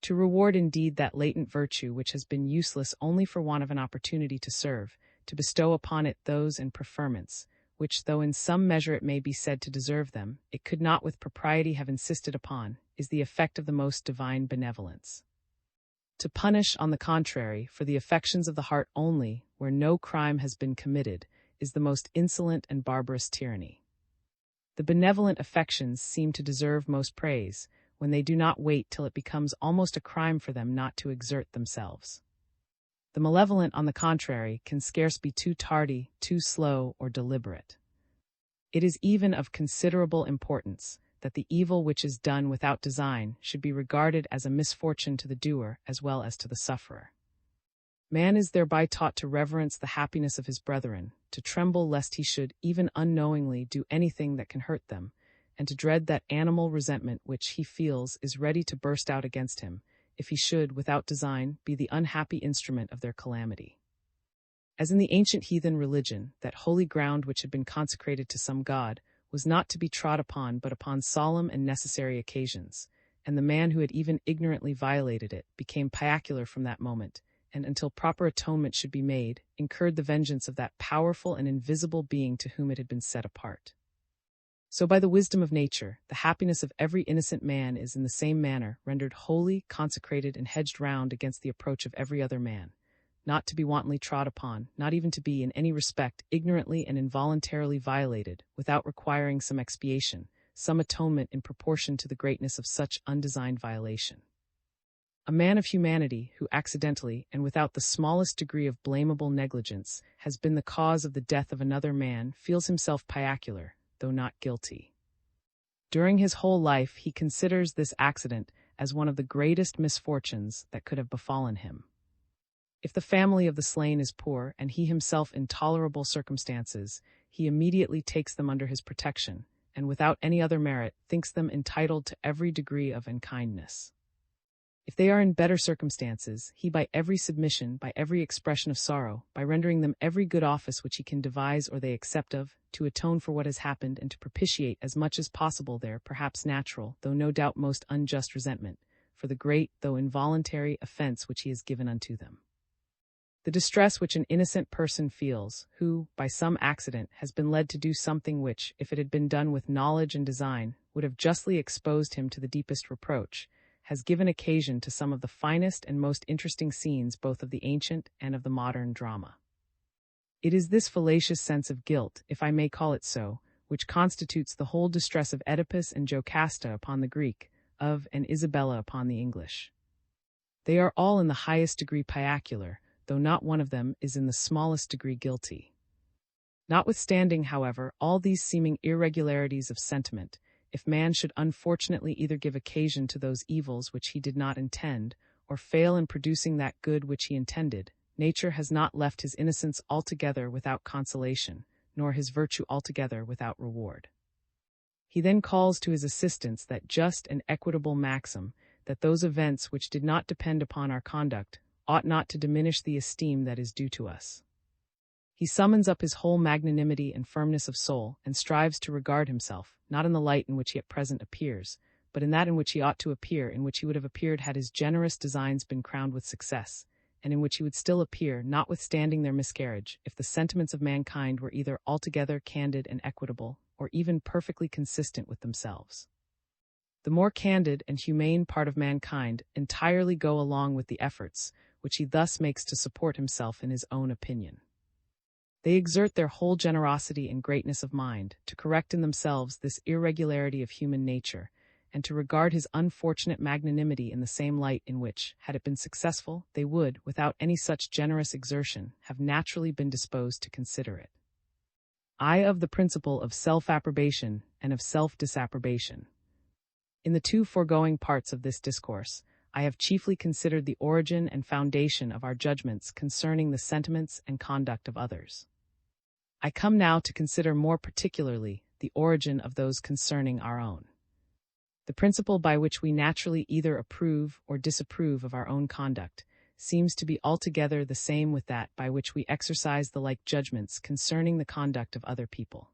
To reward indeed that latent virtue which has been useless only for want of an opportunity to serve, to bestow upon it those and preferments, which, though in some measure it may be said to deserve them, it could not with propriety have insisted upon, is the effect of the most divine benevolence. To punish, on the contrary, for the affections of the heart only, where no crime has been committed, is the most insolent and barbarous tyranny. The benevolent affections seem to deserve most praise, when they do not wait till it becomes almost a crime for them not to exert themselves. The malevolent, on the contrary, can scarce be too tardy, too slow, or deliberate. It is even of considerable importance that the evil which is done without design should be regarded as a misfortune to the doer as well as to the sufferer. Man is thereby taught to reverence the happiness of his brethren, to tremble lest he should, even unknowingly, do anything that can hurt them, and to dread that animal resentment which he feels is ready to burst out against him, if he should, without design, be the unhappy instrument of their calamity. As in the ancient heathen religion, that holy ground which had been consecrated to some god was not to be trod upon but upon solemn and necessary occasions, and the man who had even ignorantly violated it became piacular from that moment, and until proper atonement should be made, incurred the vengeance of that powerful and invisible being to whom it had been set apart. So by the wisdom of nature, the happiness of every innocent man is in the same manner rendered holy, consecrated, and hedged round against the approach of every other man, not to be wantonly trod upon, not even to be, in any respect, ignorantly and involuntarily violated, without requiring some expiation, some atonement in proportion to the greatness of such undesigned violation. A man of humanity who accidentally, and without the smallest degree of blamable negligence, has been the cause of the death of another man feels himself piacular, though not guilty. During his whole life he considers this accident as one of the greatest misfortunes that could have befallen him. If the family of the slain is poor, and he himself in tolerable circumstances, he immediately takes them under his protection, and without any other merit thinks them entitled to every degree of unkindness. If they are in better circumstances, he by every submission, by every expression of sorrow, by rendering them every good office which he can devise or they accept of, to atone for what has happened and to propitiate as much as possible their, perhaps natural, though no doubt most unjust resentment, for the great, though involuntary, offense which he has given unto them. The distress which an innocent person feels, who, by some accident, has been led to do something which, if it had been done with knowledge and design, would have justly exposed him to the deepest reproach, has given occasion to some of the finest and most interesting scenes both of the ancient and of the modern drama. It is this fallacious sense of guilt, if I may call it so, which constitutes the whole distress of Oedipus and Jocasta upon the Greek, of and Isabella upon the English. They are all in the highest degree piacular, though not one of them is in the smallest degree guilty. Notwithstanding, however, all these seeming irregularities of sentiment, if man should unfortunately either give occasion to those evils which he did not intend, or fail in producing that good which he intended, nature has not left his innocence altogether without consolation, nor his virtue altogether without reward. He then calls to his assistance that just and equitable maxim, that those events which did not depend upon our conduct ought not to diminish the esteem that is due to us. He summons up his whole magnanimity and firmness of soul, and strives to regard himself, not in the light in which he at present appears, but in that in which he ought to appear, in which he would have appeared had his generous designs been crowned with success, and in which he would still appear, notwithstanding their miscarriage, if the sentiments of mankind were either altogether candid and equitable, or even perfectly consistent with themselves. The more candid and humane part of mankind entirely go along with the efforts which he thus makes to support himself in his own opinion. They exert their whole generosity and greatness of mind to correct in themselves this irregularity of human nature, and to regard his unfortunate magnanimity in the same light in which, had it been successful, they would, without any such generous exertion, have naturally been disposed to consider it. I of the principle of self-approbation and of self-disapprobation. In the two foregoing parts of this discourse, I have chiefly considered the origin and foundation of our judgments concerning the sentiments and conduct of others. I come now to consider more particularly the origin of those concerning our own. The principle by which we naturally either approve or disapprove of our own conduct seems to be altogether the same with that by which we exercise the like judgments concerning the conduct of other people.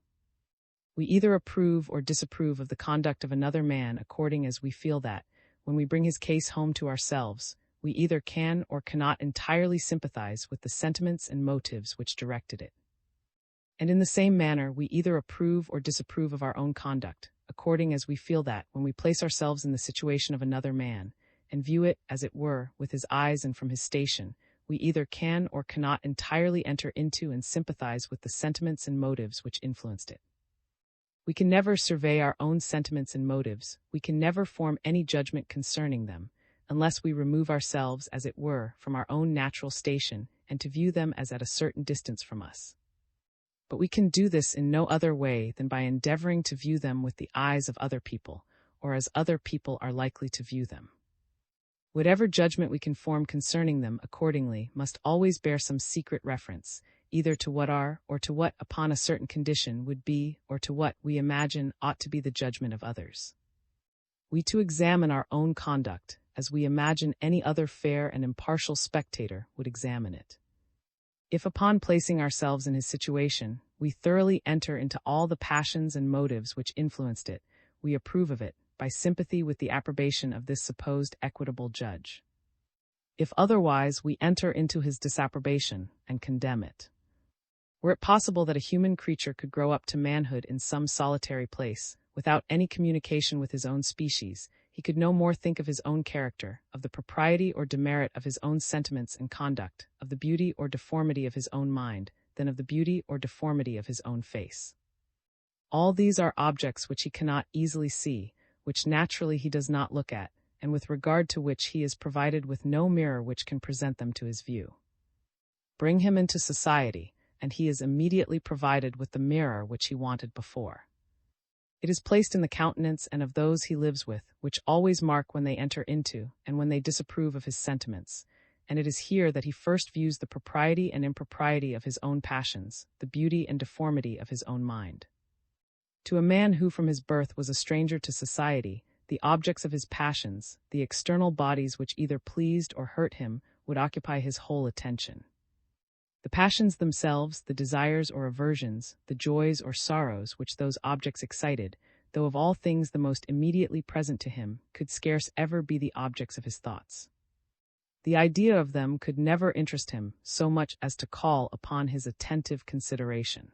We either approve or disapprove of the conduct of another man according as we feel that, when we bring his case home to ourselves, we either can or cannot entirely sympathize with the sentiments and motives which directed it. And in the same manner, we either approve or disapprove of our own conduct, according as we feel that, when we place ourselves in the situation of another man, and view it, as it were, with his eyes and from his station, we either can or cannot entirely enter into and sympathize with the sentiments and motives which influenced it. We can never survey our own sentiments and motives, we can never form any judgment concerning them, unless we remove ourselves, as it were, from our own natural station, and to view them as at a certain distance from us. But we can do this in no other way than by endeavoring to view them with the eyes of other people, or as other people are likely to view them. Whatever judgment we can form concerning them, accordingly, must always bear some secret reference, either to what are, or to what, upon a certain condition, would be, or to what, we imagine, ought to be the judgment of others. We to examine our own conduct, as we imagine any other fair and impartial spectator would examine it. If upon placing ourselves in his situation, we thoroughly enter into all the passions and motives which influenced it, we approve of it, by sympathy with the approbation of this supposed equitable judge. If otherwise, we enter into his disapprobation, and condemn it. Were it possible that a human creature could grow up to manhood in some solitary place, without any communication with his own species, he could no more think of his own character, of the propriety or demerit of his own sentiments and conduct, of the beauty or deformity of his own mind, than of the beauty or deformity of his own face. All these are objects which he cannot easily see, which naturally he does not look at, and with regard to which he is provided with no mirror which can present them to his view. Bring him into society, and he is immediately provided with the mirror which he wanted before. It is placed in the countenance and of those he lives with, which always mark when they enter into, and when they disapprove of his sentiments, and it is here that he first views the propriety and impropriety of his own passions, the beauty and deformity of his own mind. To a man who from his birth was a stranger to society, the objects of his passions, the external bodies which either pleased or hurt him, would occupy his whole attention. The passions themselves, the desires or aversions, the joys or sorrows which those objects excited, though of all things the most immediately present to him, could scarce ever be the objects of his thoughts. The idea of them could never interest him so much as to call upon his attentive consideration.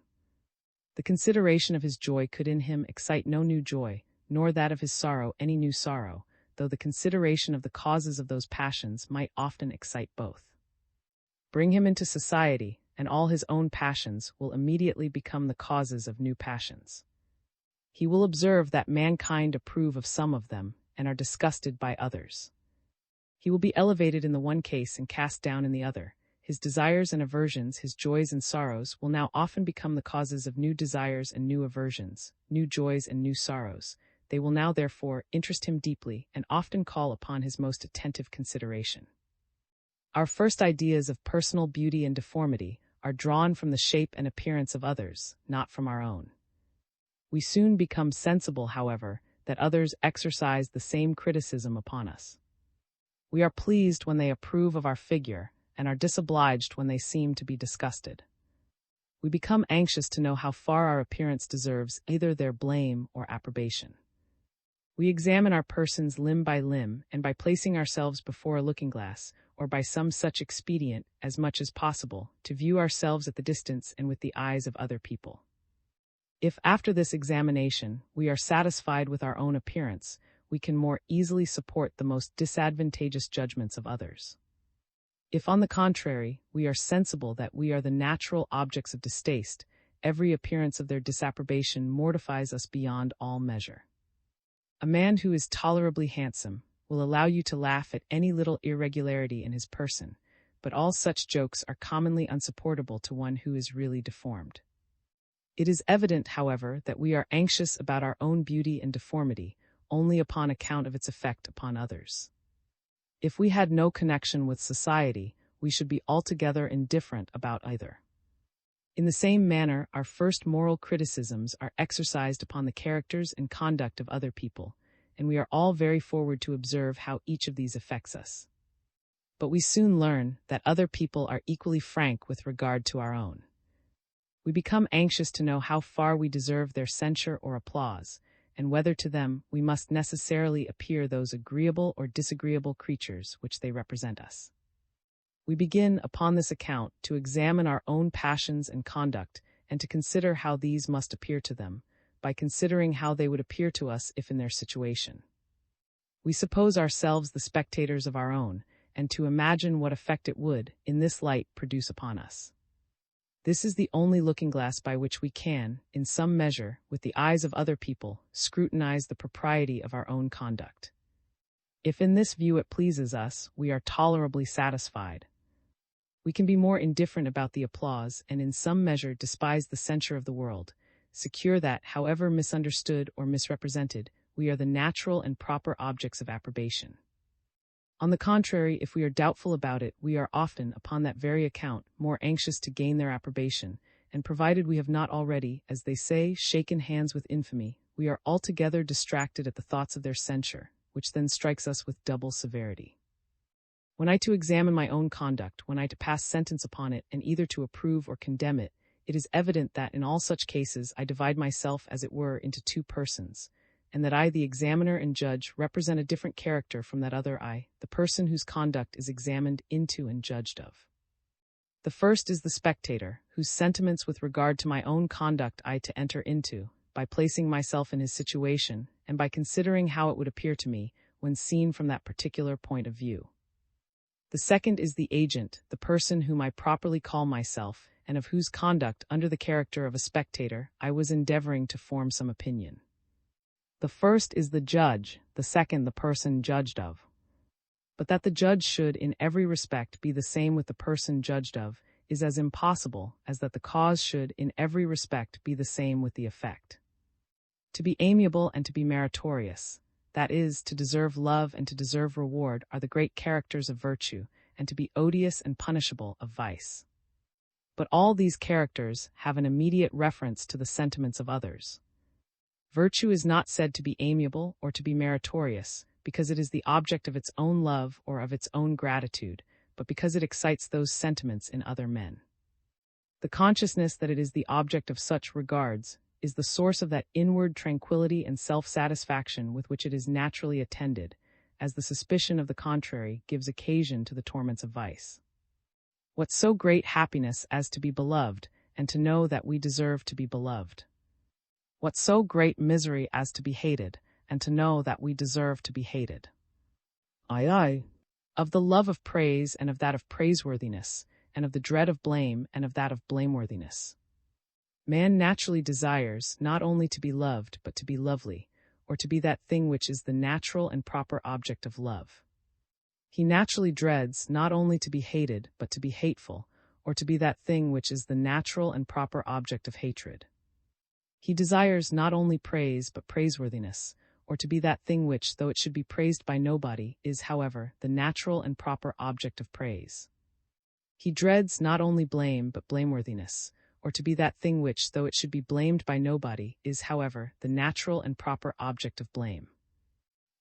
The consideration of his joy could in him excite no new joy, nor that of his sorrow any new sorrow, though the consideration of the causes of those passions might often excite both. Bring him into society, and all his own passions will immediately become the causes of new passions. he will observe that mankind approve of some of them and are disgusted by others. He will be elevated in the one case and cast down in the other. His desires and aversions, his joys and sorrows, will now often become the causes of new desires and new aversions, new joys and new sorrows. They will now, therefore, interest him deeply and often call upon his most attentive consideration. Our first ideas of personal beauty and deformity are drawn from the shape and appearance of others, not from our own. We soon become sensible, however, that others exercise the same criticism upon us. We are pleased when they approve of our figure, and are disobliged when they seem to be disgusted. We become anxious to know how far our appearance deserves either their blame or approbation. We examine our persons limb by limb, and by placing ourselves before a looking-glass, or by some such expedient, as much as possible, to view ourselves at the distance and with the eyes of other people. If after this examination we are satisfied with our own appearance, we can more easily support the most disadvantageous judgments of others. If, on the contrary, we are sensible that we are the natural objects of distaste, every appearance of their disapprobation mortifies us beyond all measure. A man who is tolerably handsome will allow you to laugh at any little irregularity in his person, but all such jokes are commonly unsupportable to one who is really deformed. It is evident, however, that we are anxious about our own beauty and deformity only upon account of its effect upon others. If we had no connection with society, we should be altogether indifferent about either. In the same manner, our first moral criticisms are exercised upon the characters and conduct of other people, and we are all very forward to observe how each of these affects us. But we soon learn that other people are equally frank with regard to our own. We become anxious to know how far we deserve their censure or applause, and whether to them we must necessarily appear those agreeable or disagreeable creatures which they represent us. We begin, upon this account, to examine our own passions and conduct, and to consider how these must appear to them, by considering how they would appear to us if in their situation. We suppose ourselves the spectators of our own, and to imagine what effect it would, in this light, produce upon us. This is the only looking-glass by which we can, in some measure, with the eyes of other people, scrutinize the propriety of our own conduct. If in this view it pleases us, we are tolerably satisfied. We can be more indifferent about the applause, and in some measure despise the censure of the world, secure that, however misunderstood or misrepresented, we are the natural and proper objects of approbation. On the contrary, if we are doubtful about it, we are often, upon that very account, more anxious to gain their approbation, and provided we have not already, as they say, shaken hands with infamy, we are altogether distracted at the thoughts of their censure, which then strikes us with double severity. When I to examine my own conduct, when I to pass sentence upon it, and either to approve or condemn it, it is evident that in all such cases I divide myself as it were into two persons, and that I, the examiner and judge, represent a different character from that other I, the person whose conduct is examined into and judged of. The first is the spectator, whose sentiments with regard to my own conduct I to enter into, by placing myself in his situation, and by considering how it would appear to me, when seen from that particular point of view. The second is the agent, the person whom I properly call myself, and of whose conduct, under the character of a spectator, I was endeavoring to form some opinion. The first is the judge, the second the person judged of. But that the judge should in every respect be the same with the person judged of is as impossible as that the cause should in every respect be the same with the effect. To be amiable and to be meritorious, that is, to deserve love and to deserve reward, are the great characters of virtue, and to be odious and punishable of vice. But all these characters have an immediate reference to the sentiments of others. Virtue is not said to be amiable or to be meritorious, because it is the object of its own love or of its own gratitude, but because it excites those sentiments in other men. The consciousness that it is the object of such regards is the source of that inward tranquility and self-satisfaction with which it is naturally attended, as the suspicion of the contrary gives occasion to the torments of vice. What so great happiness as to be beloved, and to know that we deserve to be beloved? What so great misery as to be hated, and to know that we deserve to be hated? Aye. Of the love of praise and of that of praiseworthiness, and of the dread of blame and of that of blameworthiness. Man naturally desires not only to be loved, but to be lovely, or to be that thing which is the natural and proper object of love. He naturally dreads not only to be hated, but to be hateful, or to be that thing which is the natural and proper object of hatred. He desires not only praise, but praiseworthiness, or to be that thing which, though it should be praised by nobody, is, however, the natural and proper object of praise. He dreads not only blame, but blameworthiness, or to be that thing which, though it should be blamed by nobody, is, however, the natural and proper object of blame.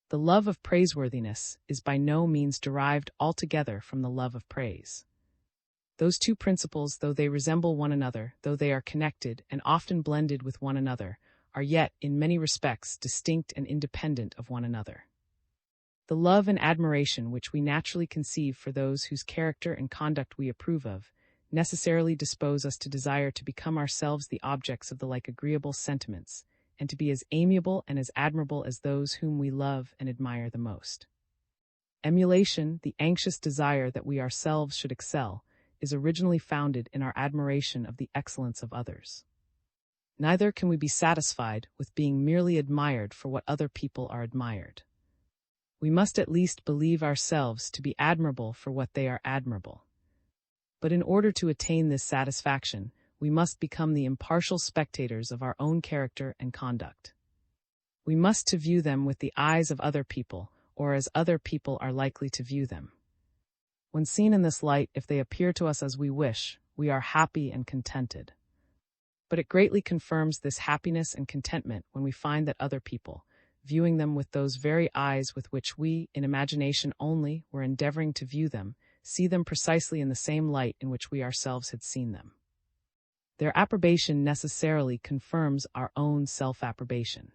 The love of praiseworthiness is by no means derived altogether from the love of praise. Those two principles, though they resemble one another, though they are connected and often blended with one another, are yet, in many respects, distinct and independent of one another. The love and admiration which we naturally conceive for those whose character and conduct we approve of, necessarily dispose us to desire to become ourselves the objects of the like agreeable sentiments, and to be as amiable and as admirable as those whom we love and admire the most. Emulation, the anxious desire that we ourselves should excel, is originally founded in our admiration of the excellence of others. Neither can we be satisfied with being merely admired for what other people are admired. We must at least believe ourselves to be admirable for what they are admirable. But in order to attain this satisfaction, we must become the impartial spectators of our own character and conduct. We must to view them with the eyes of other people, or as other people are likely to view them. When seen in this light, if they appear to us as we wish, we are happy and contented. But it greatly confirms this happiness and contentment when we find that other people, viewing them with those very eyes with which we, in imagination only, were endeavoring to view them, see them precisely in the same light in which we ourselves had seen them. Their approbation necessarily confirms our own self-approbation.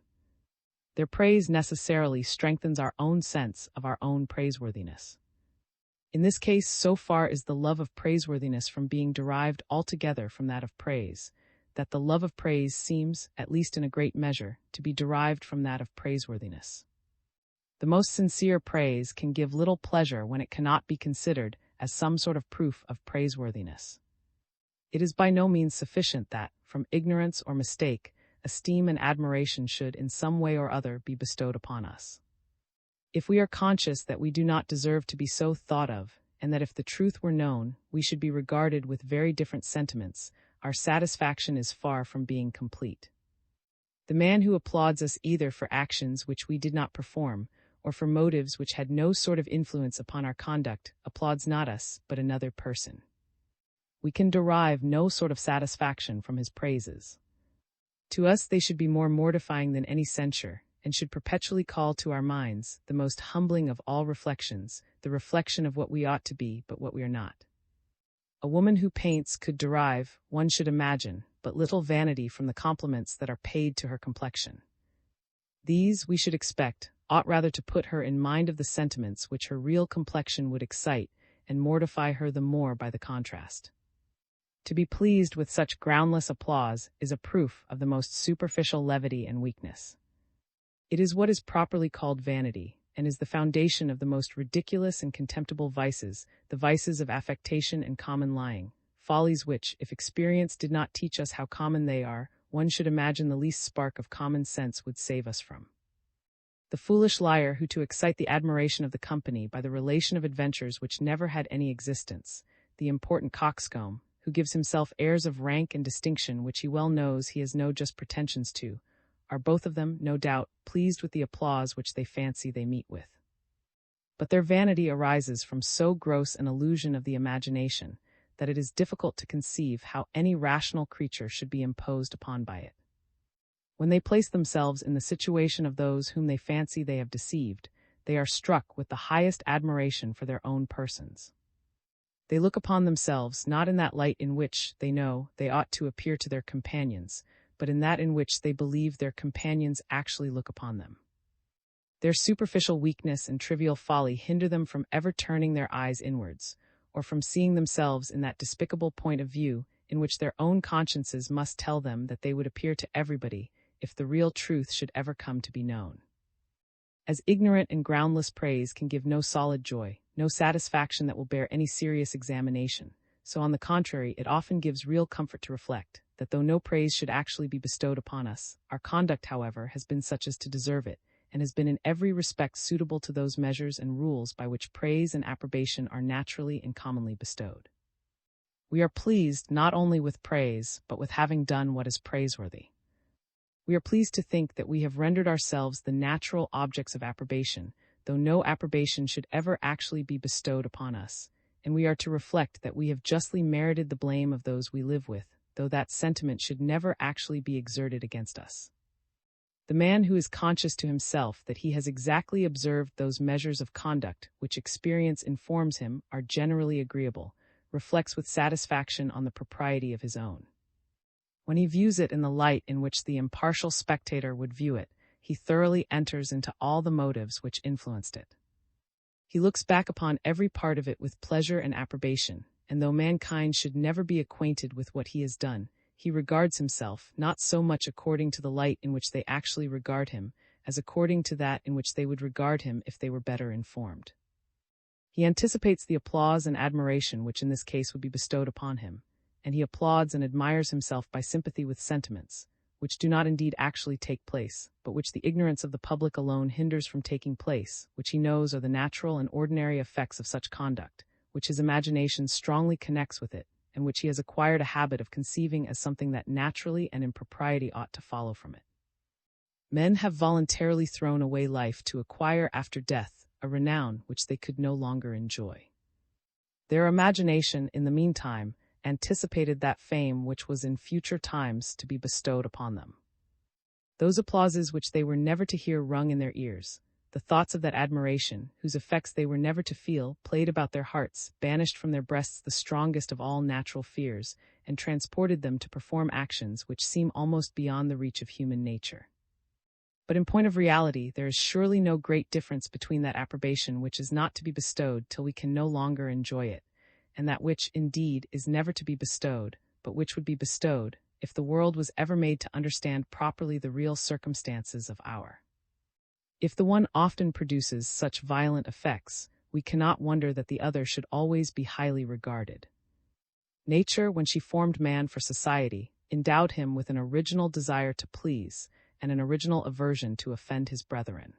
Their praise necessarily strengthens our own sense of our own praiseworthiness. In this case, so far is the love of praiseworthiness from being derived altogether from that of praise, that the love of praise seems, at least in a great measure, to be derived from that of praiseworthiness. The most sincere praise can give little pleasure when it cannot be considered as some sort of proof of praiseworthiness. It is by no means sufficient that, from ignorance or mistake, esteem and admiration should in some way or other be bestowed upon us. If we are conscious that we do not deserve to be so thought of, and that if the truth were known, we should be regarded with very different sentiments, our satisfaction is far from being complete. The man who applauds us either for actions which we did not perform, or for motives which had no sort of influence upon our conduct, applauds not us, but another person. We can derive no sort of satisfaction from his praises. To us they should be more mortifying than any censure, and should perpetually call to our minds the most humbling of all reflections, the reflection of what we ought to be, but what we are not. A woman who paints could derive, one should imagine, but little vanity from the compliments that are paid to her complexion. These, we should expect, ought rather to put her in mind of the sentiments which her real complexion would excite, and mortify her the more by the contrast. To be pleased with such groundless applause is a proof of the most superficial levity and weakness. It is what is properly called vanity, and is the foundation of the most ridiculous and contemptible vices, the vices of affectation and common lying, follies which, if experience did not teach us how common they are, one should imagine the least spark of common sense would save us from. The foolish liar who, to excite the admiration of the company by the relation of adventures which never had any existence, the important coxcomb, who gives himself airs of rank and distinction which he well knows he has no just pretensions to, are both of them, no doubt, pleased with the applause which they fancy they meet with. But their vanity arises from so gross an illusion of the imagination that it is difficult to conceive how any rational creature should be imposed upon by it. When they place themselves in the situation of those whom they fancy they have deceived, they are struck with the highest admiration for their own persons. They look upon themselves not in that light in which, they know, they ought to appear to their companions, but in that in which they believe their companions actually look upon them. Their superficial weakness and trivial folly hinder them from ever turning their eyes inwards, or from seeing themselves in that despicable point of view in which their own consciences must tell them that they would appear to everybody if the real truth should ever come to be known. As ignorant and groundless praise can give no solid joy, no satisfaction that will bear any serious examination, so on the contrary, it often gives real comfort to reflect that though no praise should actually be bestowed upon us, our conduct, however, has been such as to deserve it, and has been in every respect suitable to those measures and rules by which praise and approbation are naturally and commonly bestowed. We are pleased not only with praise, but with having done what is praiseworthy. We are pleased to think that we have rendered ourselves the natural objects of approbation, though no approbation should ever actually be bestowed upon us, and we are to reflect that we have justly merited the blame of those we live with, though that sentiment should never actually be exerted against us. The man who is conscious to himself that he has exactly observed those measures of conduct which experience informs him are generally agreeable, reflects with satisfaction on the propriety of his own. When he views it in the light in which the impartial spectator would view it, he thoroughly enters into all the motives which influenced it. He looks back upon every part of it with pleasure and approbation, and though mankind should never be acquainted with what he has done, he regards himself not so much according to the light in which they actually regard him, as according to that in which they would regard him if they were better informed. He anticipates the applause and admiration which in this case would be bestowed upon him, and he applauds and admires himself by sympathy with sentiments, which do not indeed actually take place, but which the ignorance of the public alone hinders from taking place, which he knows are the natural and ordinary effects of such conduct, which his imagination strongly connects with it, and which he has acquired a habit of conceiving as something that naturally and in propriety ought to follow from it. Men have voluntarily thrown away life to acquire after death a renown which they could no longer enjoy. Their imagination, in the meantime, anticipated that fame which was in future times to be bestowed upon them. Those applauses which they were never to hear rung in their ears, the thoughts of that admiration, whose effects they were never to feel, played about their hearts, banished from their breasts the strongest of all natural fears, and transported them to perform actions which seem almost beyond the reach of human nature. But in point of reality, there is surely no great difference between that approbation which is not to be bestowed till we can no longer enjoy it, and that which, indeed, is never to be bestowed, but which would be bestowed, if the world was ever made to understand properly the real circumstances of our. If the one often produces such violent effects, we cannot wonder that the other should always be highly regarded. Nature, when she formed man for society, endowed him with an original desire to please, and an original aversion to offend his brethren.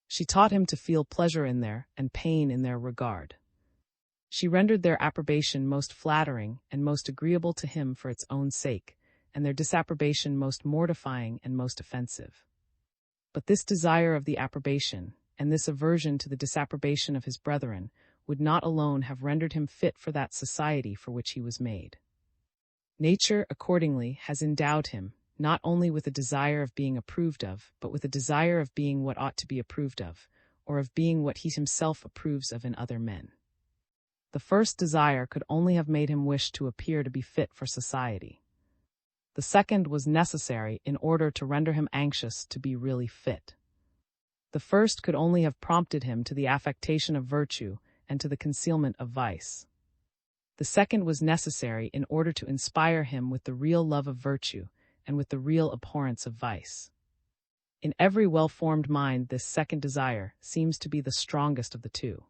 She taught him to feel pleasure in their, and pain in their regard. She rendered their approbation most flattering and most agreeable to him for its own sake, and their disapprobation most mortifying and most offensive. But this desire of the approbation, and this aversion to the disapprobation of his brethren, would not alone have rendered him fit for that society for which he was made. Nature, accordingly, has endowed him, not only with a desire of being approved of, but with a desire of being what ought to be approved of, or of being what he himself approves of in other men. The first desire could only have made him wish to appear to be fit for society. The second was necessary in order to render him anxious to be really fit. The first could only have prompted him to the affectation of virtue and to the concealment of vice. The second was necessary in order to inspire him with the real love of virtue and with the real abhorrence of vice. In every well-formed mind, this second desire seems to be the strongest of the two.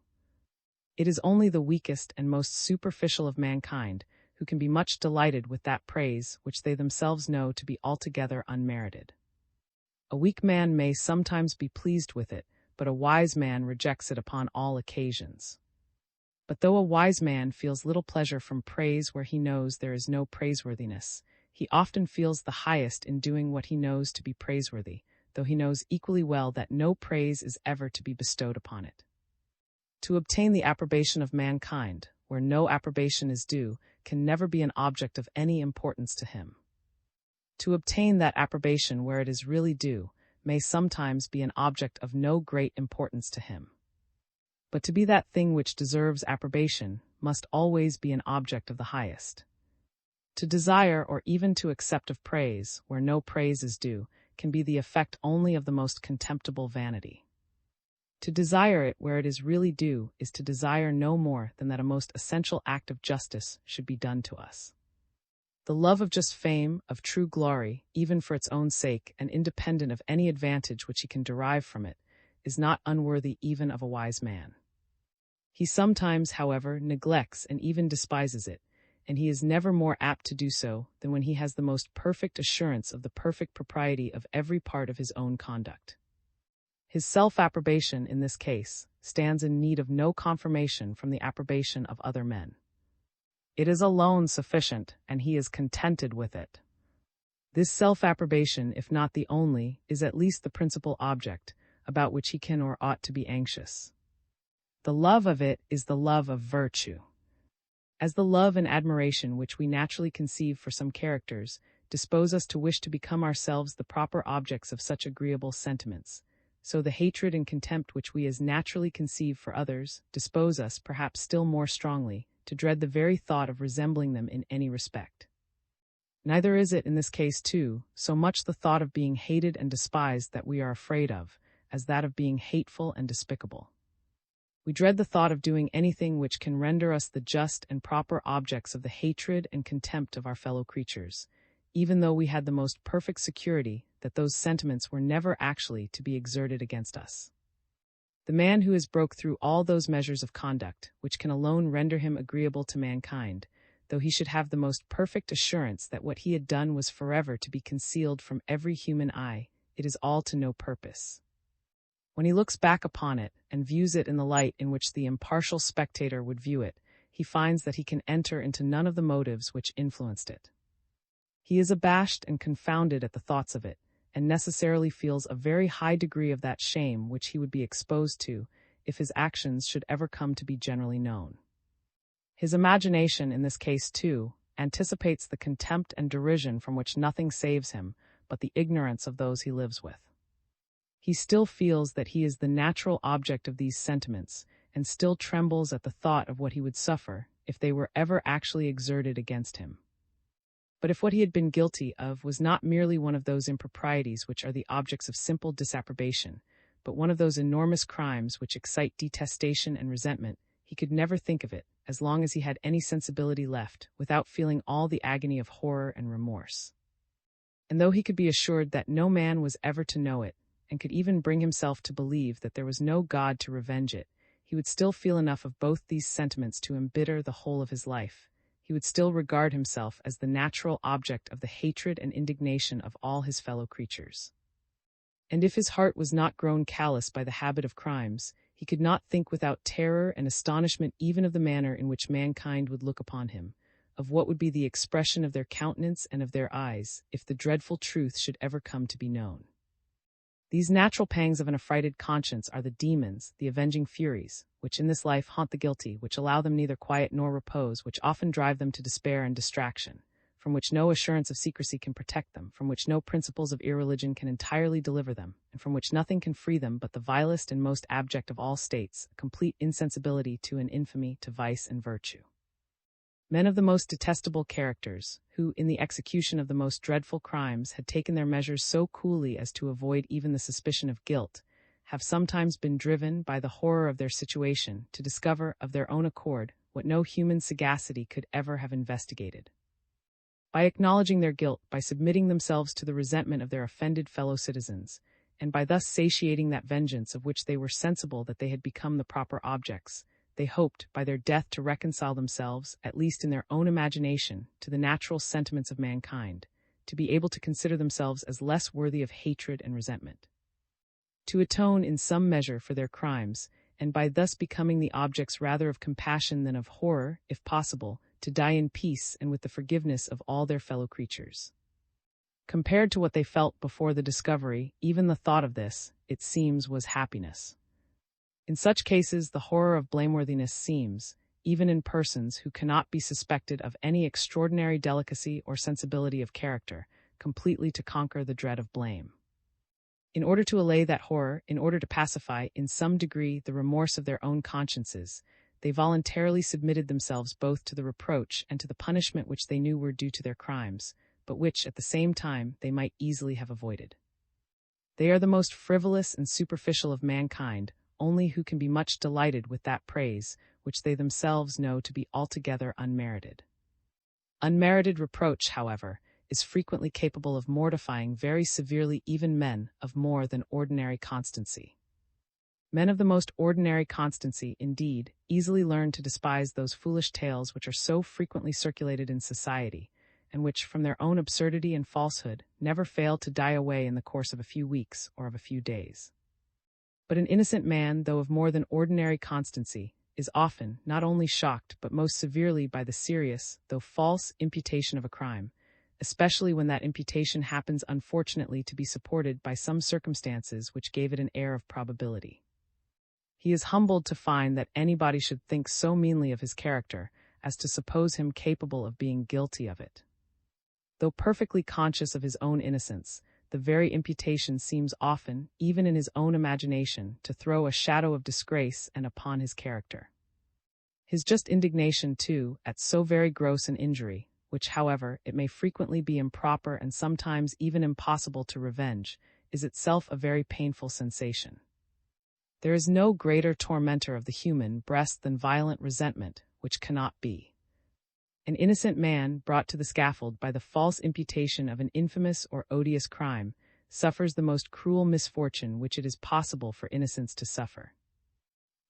It is only the weakest and most superficial of mankind who can be much delighted with that praise which they themselves know to be altogether unmerited. A weak man may sometimes be pleased with it, but a wise man rejects it upon all occasions. But though a wise man feels little pleasure from praise where he knows there is no praiseworthiness, he often feels the highest in doing what he knows to be praiseworthy, though he knows equally well that no praise is ever to be bestowed upon it. To obtain the approbation of mankind, where no approbation is due, can never be an object of any importance to him. To obtain that approbation where it is really due may sometimes be an object of no great importance to him. But to be that thing which deserves approbation must always be an object of the highest. To desire or even to accept of praise, where no praise is due, can be the effect only of the most contemptible vanity. To desire it where it is really due is to desire no more than that a most essential act of justice should be done to us. The love of just fame, of true glory, even for its own sake and independent of any advantage which he can derive from it, is not unworthy even of a wise man. He sometimes, however, neglects and even despises it, and he is never more apt to do so than when he has the most perfect assurance of the perfect propriety of every part of his own conduct. His self-approbation, in this case, stands in need of no confirmation from the approbation of other men. It is alone sufficient, and he is contented with it. This self-approbation, if not the only, is at least the principal object about which he can or ought to be anxious. The love of it is the love of virtue. As the love and admiration which we naturally conceive for some characters dispose us to wish to become ourselves the proper objects of such agreeable sentiments, so the hatred and contempt which we as naturally conceive for others dispose us, perhaps still more strongly, to dread the very thought of resembling them in any respect. Neither is it, in this case too, so much the thought of being hated and despised that we are afraid of, as that of being hateful and despicable. We dread the thought of doing anything which can render us the just and proper objects of the hatred and contempt of our fellow creatures, even though we had the most perfect security that those sentiments were never actually to be exerted against us. The man who has broke through all those measures of conduct which can alone render him agreeable to mankind, though he should have the most perfect assurance that what he had done was forever to be concealed from every human eye, it is all to no purpose. When he looks back upon it and views it in the light in which the impartial spectator would view it, he finds that he can enter into none of the motives which influenced it. He is abashed and confounded at the thoughts of it, and necessarily feels a very high degree of that shame which he would be exposed to if his actions should ever come to be generally known. His imagination, in this case too, anticipates the contempt and derision from which nothing saves him but the ignorance of those he lives with. He still feels that he is the natural object of these sentiments, and still trembles at the thought of what he would suffer if they were ever actually exerted against him. But if what he had been guilty of was not merely one of those improprieties which are the objects of simple disapprobation, but one of those enormous crimes which excite detestation and resentment, he could never think of it, as long as he had any sensibility left, without feeling all the agony of horror and remorse. And though he could be assured that no man was ever to know it, and could even bring himself to believe that there was no God to revenge it, he would still feel enough of both these sentiments to embitter the whole of his life. He would still regard himself as the natural object of the hatred and indignation of all his fellow creatures. And if his heart was not grown callous by the habit of crimes, he could not think without terror and astonishment even of the manner in which mankind would look upon him, of what would be the expression of their countenance and of their eyes, if the dreadful truth should ever come to be known. These natural pangs of an affrighted conscience are the demons, the avenging furies, which in this life haunt the guilty, which allow them neither quiet nor repose, which often drive them to despair and distraction, from which no assurance of secrecy can protect them, from which no principles of irreligion can entirely deliver them, and from which nothing can free them but the vilest and most abject of all states, a complete insensibility to an infamy, to vice and virtue. Men of the most detestable characters, who, in the execution of the most dreadful crimes, had taken their measures so coolly as to avoid even the suspicion of guilt, have sometimes been driven, by the horror of their situation, to discover, of their own accord, what no human sagacity could ever have investigated. By acknowledging their guilt, by submitting themselves to the resentment of their offended fellow citizens, and by thus satiating that vengeance of which they were sensible that they had become the proper objects, they hoped, by their death, to reconcile themselves, at least in their own imagination, to the natural sentiments of mankind, to be able to consider themselves as less worthy of hatred and resentment, to atone in some measure for their crimes, and by thus becoming the objects rather of compassion than of horror, if possible, to die in peace and with the forgiveness of all their fellow creatures. Compared to what they felt before the discovery, even the thought of this, it seems, was happiness. In such cases, the horror of blameworthiness seems, even in persons who cannot be suspected of any extraordinary delicacy or sensibility of character, completely to conquer the dread of blame. In order to allay that horror, in order to pacify, in some degree, the remorse of their own consciences, they voluntarily submitted themselves both to the reproach and to the punishment which they knew were due to their crimes, but which, at the same time, they might easily have avoided. They are the most frivolous and superficial of mankind, only who can be much delighted with that praise which they themselves know to be altogether unmerited. Unmerited reproach, however, is frequently capable of mortifying very severely even men of more than ordinary constancy. Men of the most ordinary constancy, indeed, easily learn to despise those foolish tales which are so frequently circulated in society, and which, from their own absurdity and falsehood, never fail to die away in the course of a few weeks or of a few days. But an innocent man, though of more than ordinary constancy, is often not only shocked but most severely by the serious, though false, imputation of a crime, especially when that imputation happens unfortunately to be supported by some circumstances which gave it an air of probability. He is humbled to find that anybody should think so meanly of his character as to suppose him capable of being guilty of it. Though perfectly conscious of his own innocence, the very imputation seems often, even in his own imagination, to throw a shadow of disgrace and upon his character. His just indignation, too, at so very gross an injury, which, however, it may frequently be improper and sometimes even impossible to revenge, is itself a very painful sensation. There is no greater tormentor of the human breast than violent resentment, which cannot be. An innocent man, brought to the scaffold by the false imputation of an infamous or odious crime, suffers the most cruel misfortune which it is possible for innocence to suffer.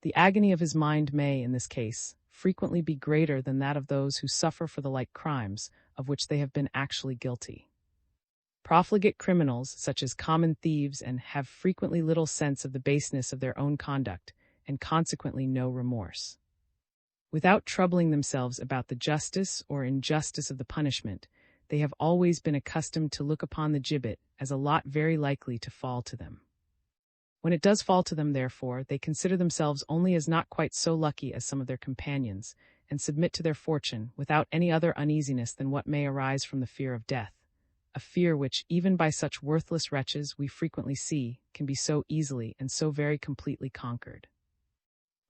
The agony of his mind may, in this case, frequently be greater than that of those who suffer for the like crimes of which they have been actually guilty. Profligate criminals, such as common thieves, and have frequently little sense of the baseness of their own conduct, and consequently no remorse. Without troubling themselves about the justice or injustice of the punishment, they have always been accustomed to look upon the gibbet as a lot very likely to fall to them. When it does fall to them, therefore, they consider themselves only as not quite so lucky as some of their companions, and submit to their fortune without any other uneasiness than what may arise from the fear of death, a fear which, even by such worthless wretches we frequently see, can be so easily and so very completely conquered.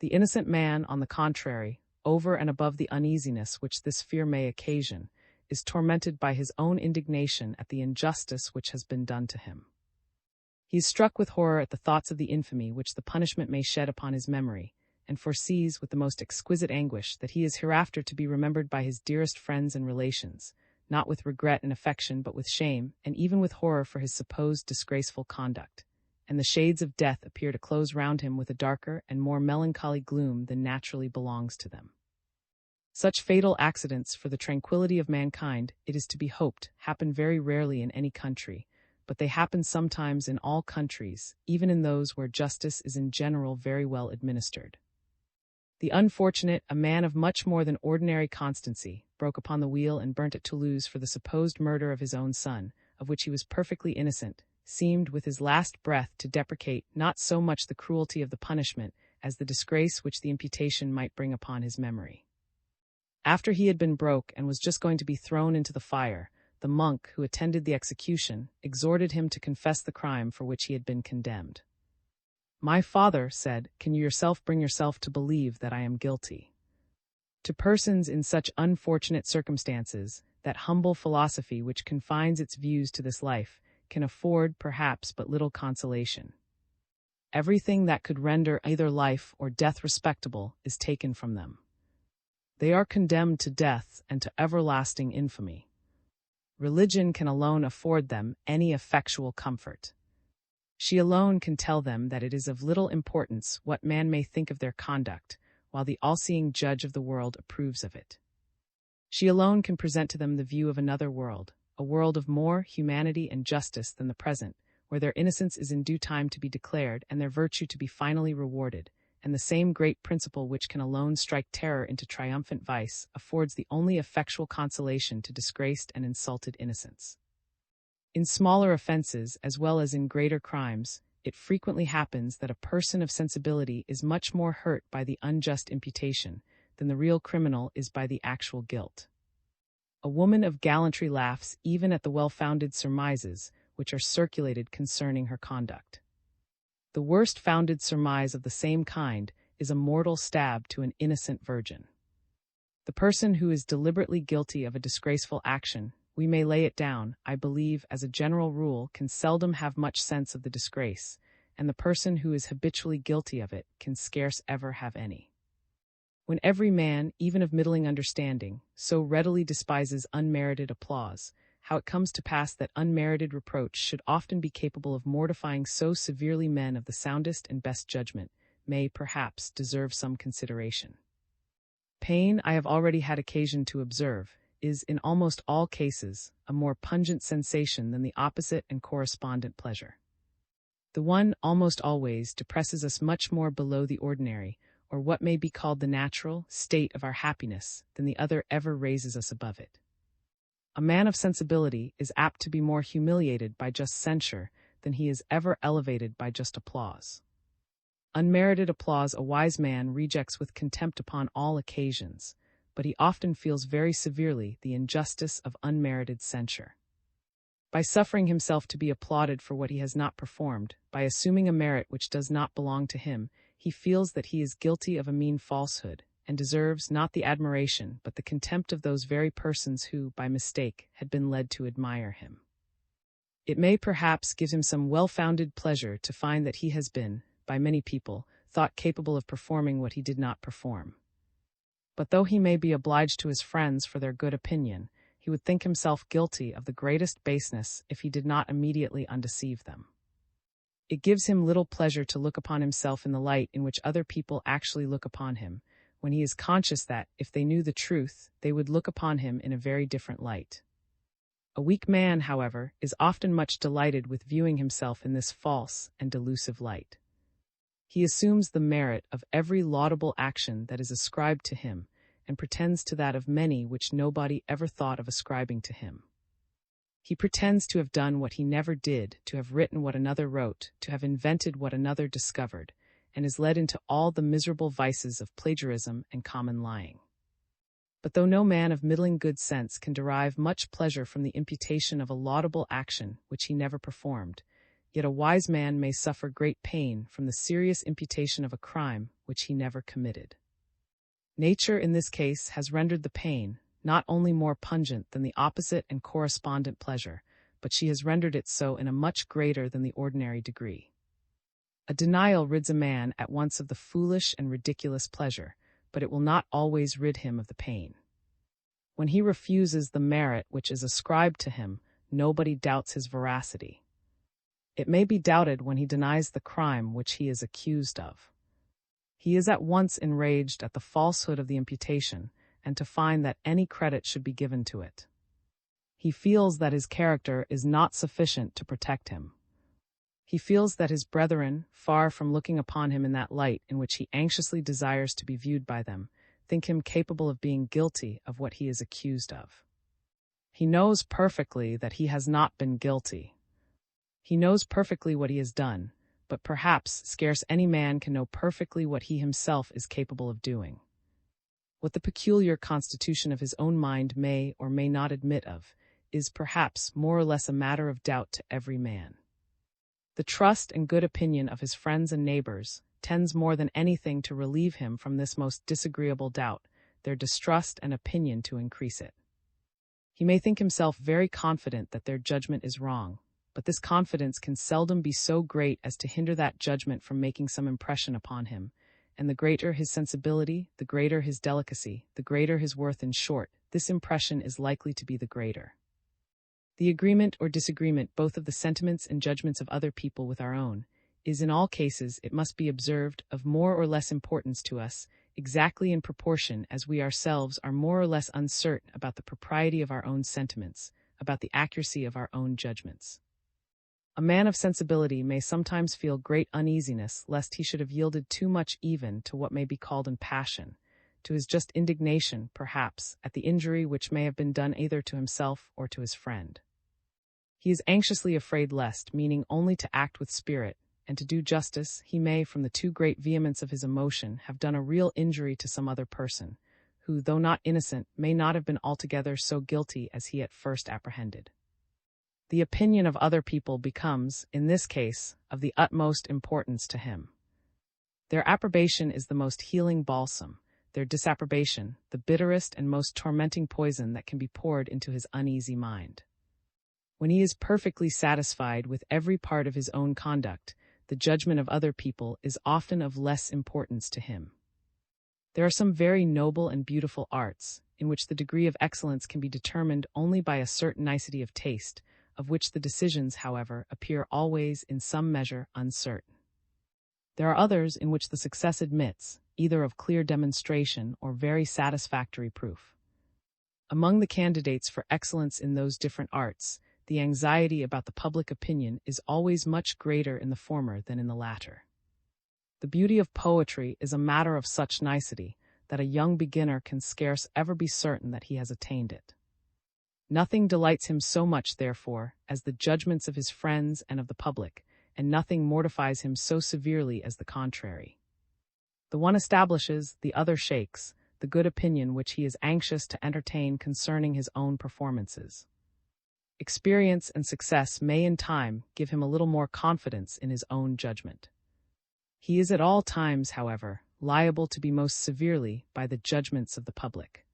The innocent man, on the contrary, over and above the uneasiness which this fear may occasion, is tormented by his own indignation at the injustice which has been done to him. He is struck with horror at the thoughts of the infamy which the punishment may shed upon his memory, and foresees with the most exquisite anguish that he is hereafter to be remembered by his dearest friends and relations, not with regret and affection but with shame, and even with horror for his supposed disgraceful conduct, and the shades of death appear to close round him with a darker and more melancholy gloom than naturally belongs to them. Such fatal accidents for the tranquillity of mankind, it is to be hoped, happen very rarely in any country, but they happen sometimes in all countries, even in those where justice is in general very well administered. The unfortunate, a man of much more than ordinary constancy, broke upon the wheel and burnt at Toulouse for the supposed murder of his own son, of which he was perfectly innocent, seemed with his last breath to deprecate not so much the cruelty of the punishment as the disgrace which the imputation might bring upon his memory. After he had been broke and was just going to be thrown into the fire, the monk who attended the execution exhorted him to confess the crime for which he had been condemned. "My father," said, "can you yourself bring yourself to believe that I am guilty?" To persons in such unfortunate circumstances, that humble philosophy which confines its views to this life can afford, perhaps, but little consolation. Everything that could render either life or death respectable is taken from them. They are condemned to death and to everlasting infamy. Religion can alone afford them any effectual comfort. She alone can tell them that it is of little importance what man may think of their conduct, while the all-seeing judge of the world approves of it. She alone can present to them the view of another world, a world of more humanity and justice than the present, where their innocence is in due time to be declared and their virtue to be finally rewarded, and the same great principle which can alone strike terror into triumphant vice affords the only effectual consolation to disgraced and insulted innocence. In smaller offenses, as well as in greater crimes, it frequently happens that a person of sensibility is much more hurt by the unjust imputation than the real criminal is by the actual guilt. A woman of gallantry laughs even at the well-founded surmises which are circulated concerning her conduct. The worst founded surmise of the same kind is a mortal stab to an innocent virgin. The person who is deliberately guilty of a disgraceful action, we may lay it down, I believe, as a general rule, can seldom have much sense of the disgrace, and the person who is habitually guilty of it can scarce ever have any. When every man, even of middling understanding, so readily despises unmerited applause, how it comes to pass that unmerited reproach should often be capable of mortifying so severely men of the soundest and best judgment, may perhaps deserve some consideration. Pain, I have already had occasion to observe, is, in almost all cases, a more pungent sensation than the opposite and correspondent pleasure. The one, almost always, depresses us much more below the ordinary, or what may be called the natural, state of our happiness, than the other ever raises us above it. A man of sensibility is apt to be more humiliated by just censure than he is ever elevated by just applause. Unmerited applause a wise man rejects with contempt upon all occasions, but he often feels very severely the injustice of unmerited censure. By suffering himself to be applauded for what he has not performed, by assuming a merit which does not belong to him, he feels that he is guilty of a mean falsehood, and deserves not the admiration but the contempt of those very persons who, by mistake, had been led to admire him. It may perhaps give him some well-founded pleasure to find that he has been, by many people, thought capable of performing what he did not perform. But though he may be obliged to his friends for their good opinion, he would think himself guilty of the greatest baseness if he did not immediately undeceive them. It gives him little pleasure to look upon himself in the light in which other people actually look upon him, when he is conscious that, if they knew the truth, they would look upon him in a very different light. A weak man, however, is often much delighted with viewing himself in this false and delusive light. He assumes the merit of every laudable action that is ascribed to him, and pretends to that of many which nobody ever thought of ascribing to him. He pretends to have done what he never did, to have written what another wrote, to have invented what another discovered, and is led into all the miserable vices of plagiarism and common lying. But though no man of middling good sense can derive much pleasure from the imputation of a laudable action which he never performed, yet a wise man may suffer great pain from the serious imputation of a crime which he never committed. Nature, in this case, has rendered the pain not only more pungent than the opposite and correspondent pleasure, but she has rendered it so in a much greater than the ordinary degree. A denial rids a man at once of the foolish and ridiculous pleasure, but it will not always rid him of the pain. When he refuses the merit which is ascribed to him, nobody doubts his veracity. It may be doubted when he denies the crime which he is accused of. He is at once enraged at the falsehood of the imputation, and to find that any credit should be given to it. He feels that his character is not sufficient to protect him. He feels that his brethren, far from looking upon him in that light in which he anxiously desires to be viewed by them, think him capable of being guilty of what he is accused of. He knows perfectly that he has not been guilty. He knows perfectly what he has done, but perhaps scarce any man can know perfectly what he himself is capable of doing. What the peculiar constitution of his own mind may or may not admit of is perhaps more or less a matter of doubt to every man. The trust and good opinion of his friends and neighbors tends more than anything to relieve him from this most disagreeable doubt, their distrust and opinion to increase it. He may think himself very confident that their judgment is wrong, but this confidence can seldom be so great as to hinder that judgment from making some impression upon him, and the greater his sensibility, the greater his delicacy, the greater his worth. In short, this impression is likely to be the greater. The agreement or disagreement both of the sentiments and judgments of other people with our own is, in all cases, it must be observed, of more or less importance to us, exactly in proportion as we ourselves are more or less uncertain about the propriety of our own sentiments, about the accuracy of our own judgments. A man of sensibility may sometimes feel great uneasiness lest he should have yielded too much even to what may be called in passion, to his just indignation, perhaps, at the injury which may have been done either to himself or to his friend. He is anxiously afraid lest, meaning only to act with spirit, and to do justice, he may, from the too great vehemence of his emotion, have done a real injury to some other person, who, though not innocent, may not have been altogether so guilty as he at first apprehended. The opinion of other people becomes, in this case, of the utmost importance to him. Their approbation is the most healing balsam, their disapprobation the bitterest and most tormenting poison that can be poured into his uneasy mind. When he is perfectly satisfied with every part of his own conduct, the judgment of other people is often of less importance to him. There are some very noble and beautiful arts, in which the degree of excellence can be determined only by a certain nicety of taste, of which the decisions, however, appear always in some measure uncertain. There are others in which the success admits, either of clear demonstration or very satisfactory proof. Among the candidates for excellence in those different arts, the anxiety about the public opinion is always much greater in the former than in the latter. The beauty of poetry is a matter of such nicety that a young beginner can scarce ever be certain that he has attained it. Nothing delights him so much, therefore, as the judgments of his friends and of the public, and nothing mortifies him so severely as the contrary. The one establishes, the other shakes, the good opinion which he is anxious to entertain concerning his own performances. Experience and success may in time give him a little more confidence in his own judgment. He is at all times, however, liable to be most severely by the judgments of the public.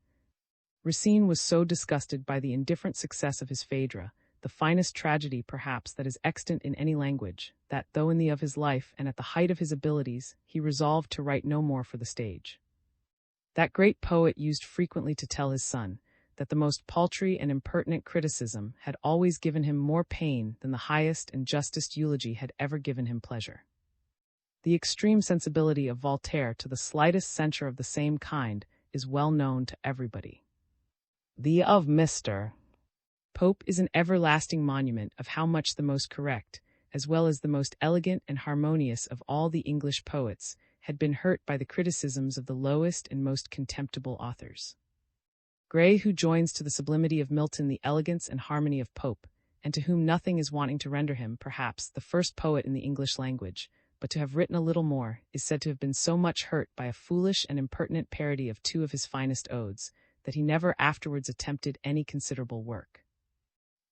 Racine was so disgusted by the indifferent success of his Phaedra, the finest tragedy perhaps that is extant in any language, that, though in the of his life and at the height of his abilities, he resolved to write no more for the stage. That great poet used frequently to tell his son that the most paltry and impertinent criticism had always given him more pain than the highest and justest eulogy had ever given him pleasure. The extreme sensibility of Voltaire to the slightest censure of the same kind is well known to everybody. The of Mr. Pope is an everlasting monument of how much the most correct, as well as the most elegant and harmonious of all the English poets, had been hurt by the criticisms of the lowest and most contemptible authors. Gray, who joins to the sublimity of Milton the elegance and harmony of Pope, and to whom nothing is wanting to render him, perhaps, the first poet in the English language, but to have written a little more, is said to have been so much hurt by a foolish and impertinent parody of two of his finest odes, that he never afterwards attempted any considerable work.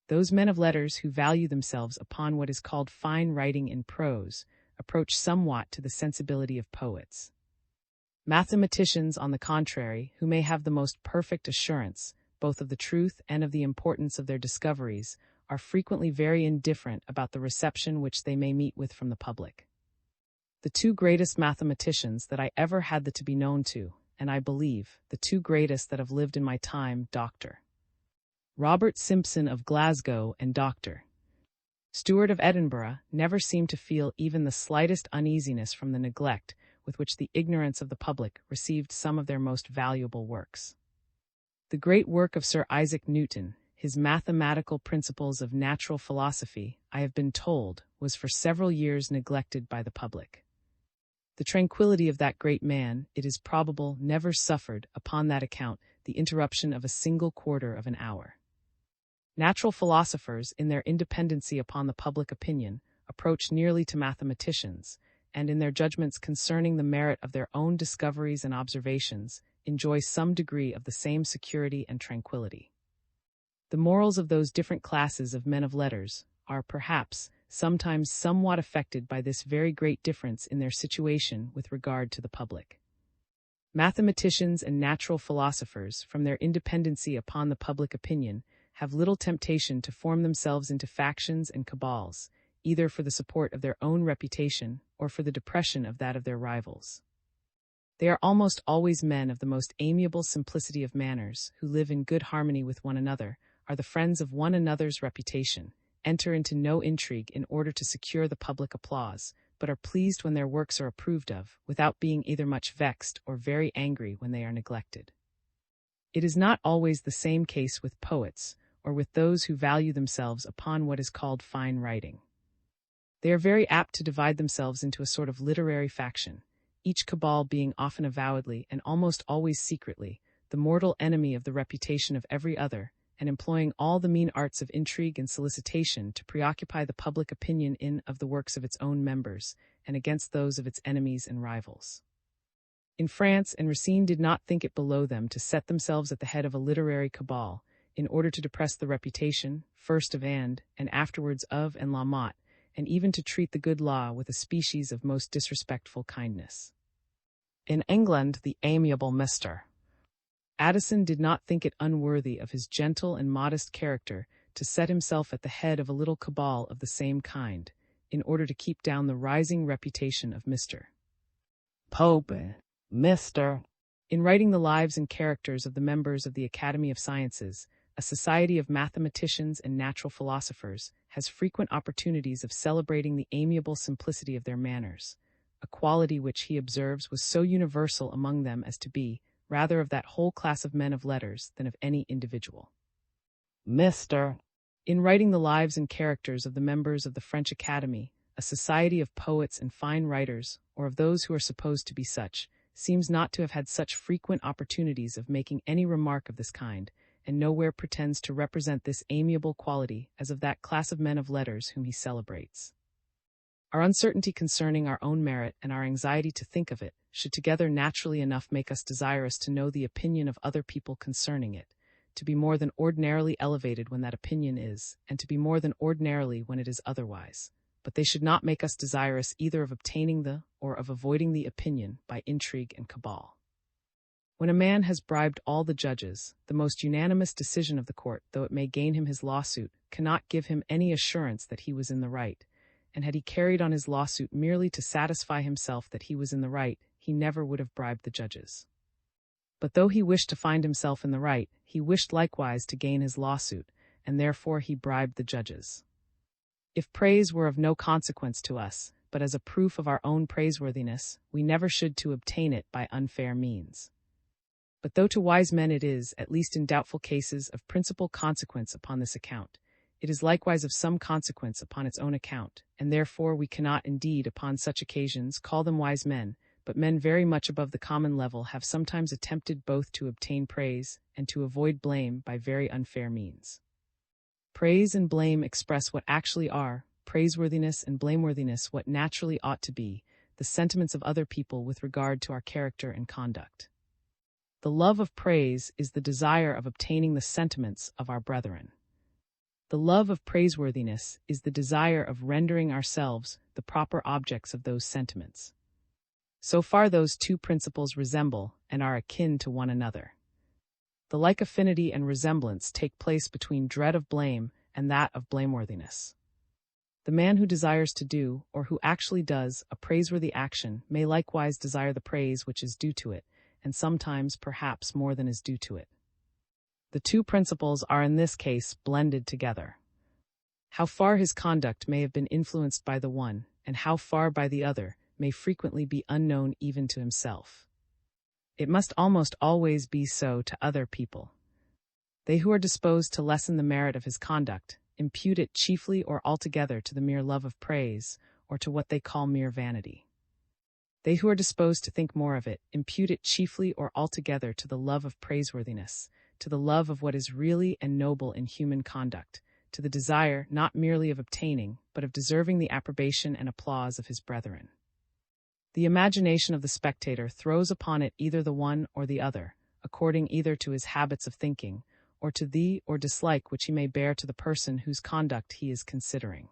Those men of letters who value themselves upon what is called fine writing in prose approach somewhat to the sensibility of poets. Mathematicians, on the contrary, who may have the most perfect assurance, both of the truth and of the importance of their discoveries, are frequently very indifferent about the reception which they may meet with from the public. The two greatest mathematicians that I ever had to be known to, and I believe, the two greatest that have lived in my time, Dr. Robert Simpson of Glasgow and Dr. Stewart of Edinburgh, never seemed to feel even the slightest uneasiness from the neglect with which the ignorance of the public received some of their most valuable works. The great work of Sir Isaac Newton, his Mathematical Principles of Natural Philosophy, I have been told, was for several years neglected by the public. The tranquillity of that great man, it is probable, never suffered, upon that account, the interruption of a single quarter of an hour. Natural philosophers, in their independency upon the public opinion, approach nearly to mathematicians, and in their judgments concerning the merit of their own discoveries and observations, enjoy some degree of the same security and tranquillity. The morals of those different classes of men of letters are, perhaps, sometimes somewhat affected by this very great difference in their situation with regard to the public. Mathematicians and natural philosophers, from their independency upon the public opinion, have little temptation to form themselves into factions and cabals, either for the support of their own reputation or for the depression of that of their rivals. They are almost always men of the most amiable simplicity of manners, who live in good harmony with one another, are the friends of one another's reputation, enter into no intrigue in order to secure the public applause, but are pleased when their works are approved of, without being either much vexed or very angry when they are neglected. It is not always the same case with poets, or with those who value themselves upon what is called fine writing. They are very apt to divide themselves into a sort of literary faction, each cabal being often avowedly, and almost always secretly, the mortal enemy of the reputation of every other, and employing all the mean arts of intrigue and solicitation to preoccupy the public opinion of the works of its own members, and against those of its enemies and rivals. In France, and Racine did not think it below them to set themselves at the head of a literary cabal, in order to depress the reputation, first of and afterwards of La Motte, and even to treat the good law with a species of most disrespectful kindness. In England, the amiable Mr. Addison did not think it unworthy of his gentle and modest character to set himself at the head of a little cabal of the same kind, in order to keep down the rising reputation of Mr. Pope, Mr. In writing the lives and characters of the members of the Academy of Sciences, a society of mathematicians and natural philosophers has frequent opportunities of celebrating the amiable simplicity of their manners, a quality which he observes was so universal among them as to be, rather of that whole class of men of letters than of any individual. Mr. In writing the lives and characters of the members of the French Academy, a society of poets and fine writers, or of those who are supposed to be such, seems not to have had such frequent opportunities of making any remark of this kind, and nowhere pretends to represent this amiable quality as of that class of men of letters whom he celebrates. Our uncertainty concerning our own merit and our anxiety to think of it should together naturally enough make us desirous to know the opinion of other people concerning it, to be more than ordinarily elevated when that opinion is, and to be more than ordinarily when it is otherwise. But they should not make us desirous either of obtaining the or of avoiding the opinion by intrigue and cabal. When a man has bribed all the judges, the most unanimous decision of the court, though it may gain him his lawsuit, cannot give him any assurance that he was in the right, and had he carried on his lawsuit merely to satisfy himself that he was in the right, he never would have bribed the judges. But though he wished to find himself in the right, he wished likewise to gain his lawsuit, and therefore he bribed the judges. If praise were of no consequence to us, but as a proof of our own praiseworthiness, we never should to obtain it by unfair means. But though to wise men it is, at least in doubtful cases, of principal consequence upon this account, it is likewise of some consequence upon its own account, and therefore we cannot indeed upon such occasions call them wise men, but men very much above the common level have sometimes attempted both to obtain praise and to avoid blame by very unfair means. Praise and blame express what actually are, praiseworthiness and blameworthiness what naturally ought to be, the sentiments of other people with regard to our character and conduct. The love of praise is the desire of obtaining the sentiments of our brethren. The love of praiseworthiness is the desire of rendering ourselves the proper objects of those sentiments. So far those two principles resemble and are akin to one another. The like affinity and resemblance take place between dread of blame and that of blameworthiness. The man who desires to do, or who actually does, a praiseworthy action may likewise desire the praise which is due to it, and sometimes perhaps more than is due to it. The two principles are in this case blended together. How far his conduct may have been influenced by the one, and how far by the other, may frequently be unknown even to himself. It must almost always be so to other people. They who are disposed to lessen the merit of his conduct impute it chiefly or altogether to the mere love of praise, or to what they call mere vanity. They who are disposed to think more of it impute it chiefly or altogether to the love of praiseworthiness, to the love of what is really and noble in human conduct, to the desire not merely of obtaining, but of deserving the approbation and applause of his brethren. The imagination of the spectator throws upon it either the one or the other, according either to his habits of thinking, or to the or dislike which he may bear to the person whose conduct he is considering.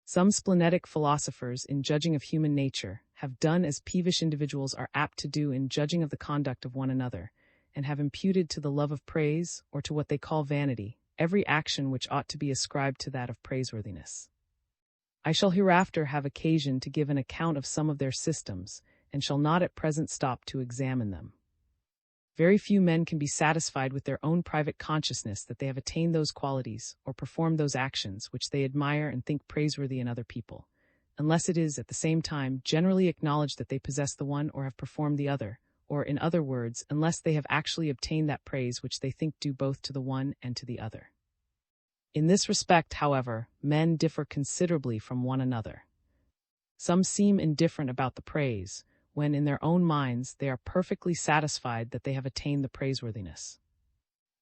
Some splenetic philosophers, in judging of human nature, have done as peevish individuals are apt to do in judging of the conduct of one another, and have imputed to the love of praise, or to what they call vanity, every action which ought to be ascribed to that of praiseworthiness. I shall hereafter have occasion to give an account of some of their systems, and shall not at present stop to examine them. Very few men can be satisfied with their own private consciousness that they have attained those qualities, or performed those actions which they admire and think praiseworthy in other people, unless it is at the same time generally acknowledged that they possess the one or have performed the other, or, in other words, unless they have actually obtained that praise which they think due both to the one and to the other. In this respect, however, men differ considerably from one another. Some seem indifferent about the praise, when in their own minds they are perfectly satisfied that they have attained the praiseworthiness.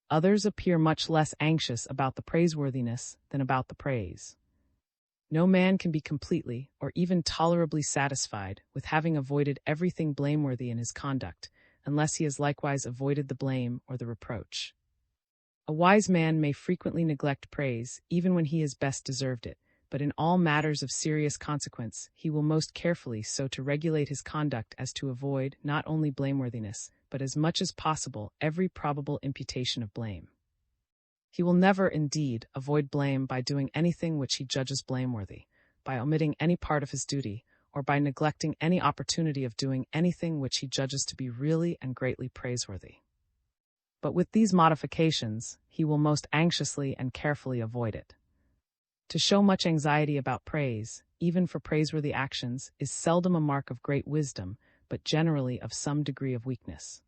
Others appear much less anxious about the praiseworthiness than about the praise. No man can be completely, or even tolerably satisfied with having avoided everything blameworthy in his conduct, unless he has likewise avoided the blame or the reproach. A wise man may frequently neglect praise, even when he has best deserved it, but in all matters of serious consequence, he will most carefully so to regulate his conduct as to avoid not only blameworthiness, but as much as possible every probable imputation of blame. He will never, indeed, avoid blame by doing anything which he judges blameworthy, by omitting any part of his duty, or by neglecting any opportunity of doing anything which he judges to be really and greatly praiseworthy. But with these modifications, he will most anxiously and carefully avoid it. To show much anxiety about praise, even for praiseworthy actions, is seldom a mark of great wisdom, but generally of some degree of weakness.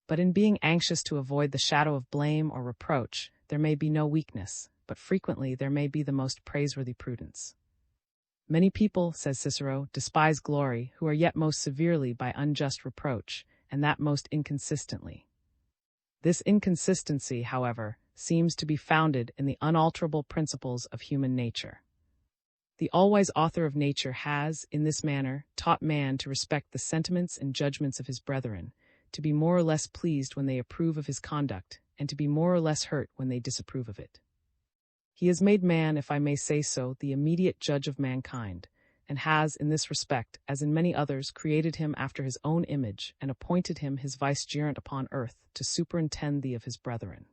But in being anxious to avoid the shadow of blame or reproach, there may be no weakness, but frequently there may be the most praiseworthy prudence. Many people, says Cicero, despise glory, who are yet most severely by unjust reproach, and that most inconsistently. This inconsistency, however, seems to be founded in the unalterable principles of human nature. The all-wise author of nature has, in this manner, taught man to respect the sentiments and judgments of his brethren, to be more or less pleased when they approve of his conduct, and to be more or less hurt when they disapprove of it. He has made man, if I may say so, the immediate judge of mankind, and has, in this respect, as in many others, created him after his own image, and appointed him his vicegerent upon earth, to superintend thee of his brethren.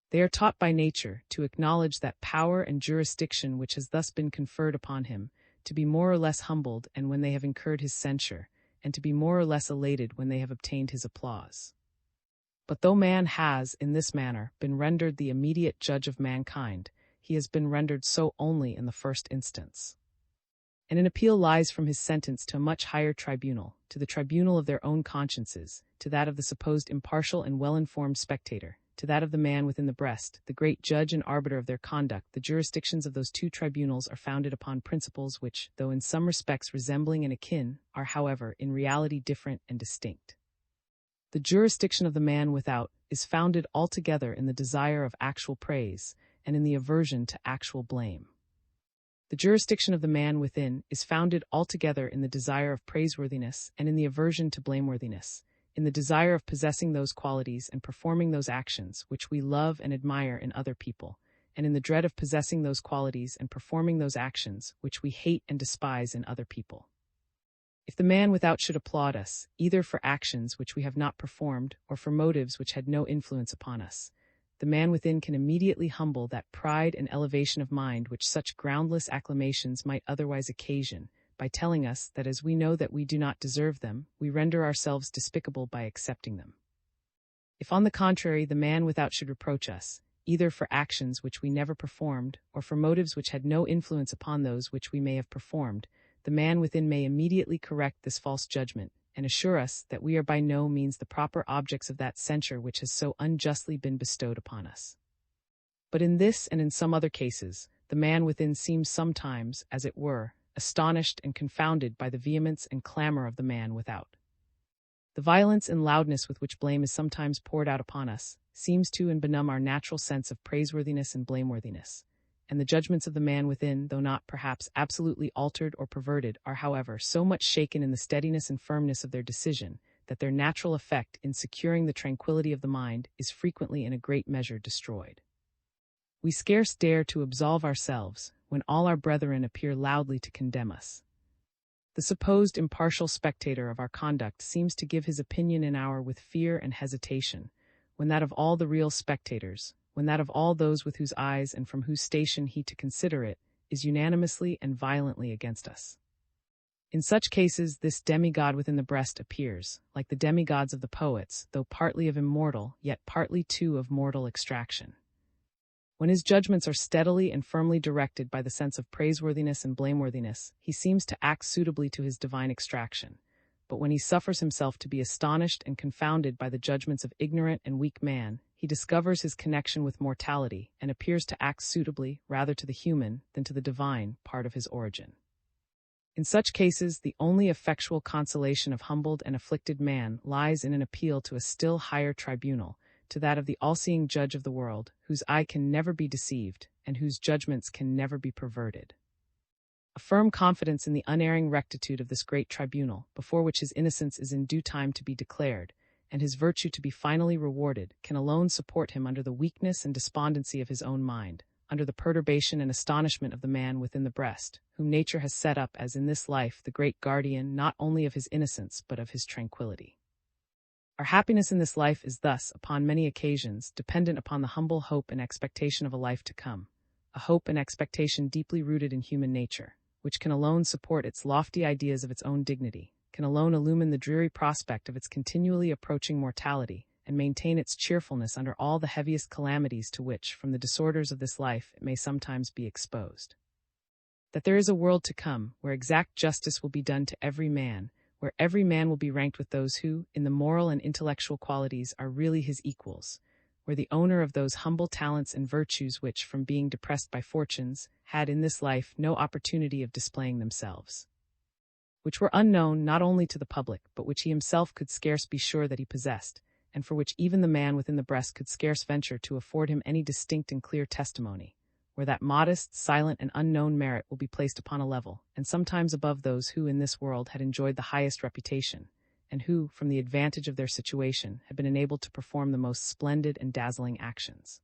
They are taught by nature to acknowledge that power and jurisdiction which has thus been conferred upon him, to be more or less humbled and when they have incurred his censure, and to be more or less elated when they have obtained his applause. But though man has, in this manner, been rendered the immediate judge of mankind, he has been rendered so only in the first instance. And an appeal lies from his sentence to a much higher tribunal, to the tribunal of their own consciences, to that of the supposed impartial and well-informed spectator, to that of the man within the breast, the great judge and arbiter of their conduct. The jurisdictions of those two tribunals are founded upon principles which, though in some respects resembling and akin, are, however, in reality different and distinct. The jurisdiction of the man without is founded altogether in the desire of actual praise, and in the aversion to actual blame. The jurisdiction of the man within is founded altogether in the desire of praiseworthiness and in the aversion to blameworthiness, in the desire of possessing those qualities and performing those actions which we love and admire in other people, and in the dread of possessing those qualities and performing those actions which we hate and despise in other people. If the man without should applaud us, either for actions which we have not performed or for motives which had no influence upon us, the man within can immediately humble that pride and elevation of mind which such groundless acclamations might otherwise occasion, by telling us that as we know that we do not deserve them, we render ourselves despicable by accepting them. If on the contrary the man without should reproach us, either for actions which we never performed or for motives which had no influence upon those which we may have performed, the man within may immediately correct this false judgment, and assure us that we are by no means the proper objects of that censure which has so unjustly been bestowed upon us. But in this and in some other cases, the man within seems sometimes, as it were, astonished and confounded by the vehemence and clamor of the man without. The violence and loudness with which blame is sometimes poured out upon us seems to and benumb our natural sense of praiseworthiness and blameworthiness, and the judgments of the man within, though not perhaps absolutely altered or perverted, are however so much shaken in the steadiness and firmness of their decision that their natural effect in securing the tranquility of the mind is frequently in a great measure destroyed. We scarce dare to absolve ourselves when all our brethren appear loudly to condemn us. The supposed impartial spectator of our conduct seems to give his opinion in our with fear and hesitation, when that of all the real spectators, when that of all those with whose eyes and from whose station he to consider it, is unanimously and violently against us. In such cases this demigod within the breast appears, like the demigods of the poets, though partly of immortal, yet partly too of mortal extraction. When his judgments are steadily and firmly directed by the sense of praiseworthiness and blameworthiness, he seems to act suitably to his divine extraction. But when he suffers himself to be astonished and confounded by the judgments of ignorant and weak man, he discovers his connection with mortality and appears to act suitably rather to the human than to the divine part of his origin. In such cases, the only effectual consolation of humbled and afflicted man lies in an appeal to a still higher tribunal, to that of the all-seeing judge of the world, whose eye can never be deceived, and whose judgments can never be perverted. A firm confidence in the unerring rectitude of this great tribunal, before which his innocence is in due time to be declared, and his virtue to be finally rewarded, can alone support him under the weakness and despondency of his own mind, under the perturbation and astonishment of the man within the breast, whom nature has set up as in this life the great guardian not only of his innocence but of his tranquility. Our happiness in this life is thus, upon many occasions, dependent upon the humble hope and expectation of a life to come, a hope and expectation deeply rooted in human nature, which can alone support its lofty ideas of its own dignity, can alone illumine the dreary prospect of its continually approaching mortality, and maintain its cheerfulness under all the heaviest calamities to which, from the disorders of this life, it may sometimes be exposed. that there is a world to come where exact justice will be done to every man, where every man will be ranked with those who, in the moral and intellectual qualities, are really his equals, where the owner of those humble talents and virtues which, from being depressed by fortunes, had in this life no opportunity of displaying themselves, which were unknown not only to the public, but which he himself could scarce be sure that he possessed, and for which even the man within the breast could scarce venture to afford him any distinct and clear testimony, where that modest, silent, and unknown merit will be placed upon a level, and sometimes above those who in this world had enjoyed the highest reputation, and who, from the advantage of their situation, had been enabled to perform the most splendid and dazzling actions.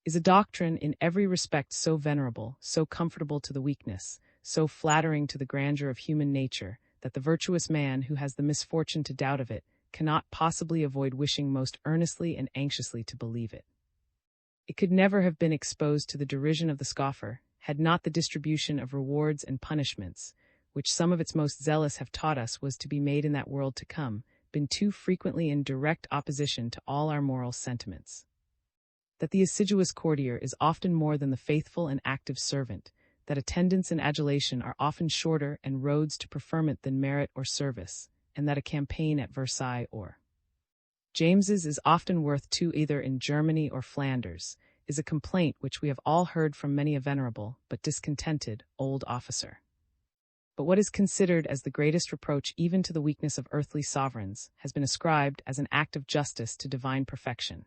Is a doctrine in every respect so venerable, so comfortable to the weakness, so flattering to the grandeur of human nature, that the virtuous man who has the misfortune to doubt of it cannot possibly avoid wishing most earnestly and anxiously to believe it. It could never have been exposed to the derision of the scoffer, had not the distribution of rewards and punishments, which some of its most zealous have taught us was to be made in that world to come, been too frequently in direct opposition to all our moral sentiments. That the assiduous courtier is often more than the faithful and active servant, that attendance and adulation are often shorter and roads to preferment than merit or service, and that a campaign at Versailles or James's is often worth two either in Germany or Flanders, is a complaint which we have all heard from many a venerable, but discontented, old officer. But what is considered as the greatest reproach even to the weakness of earthly sovereigns has been ascribed as an act of justice to divine perfection,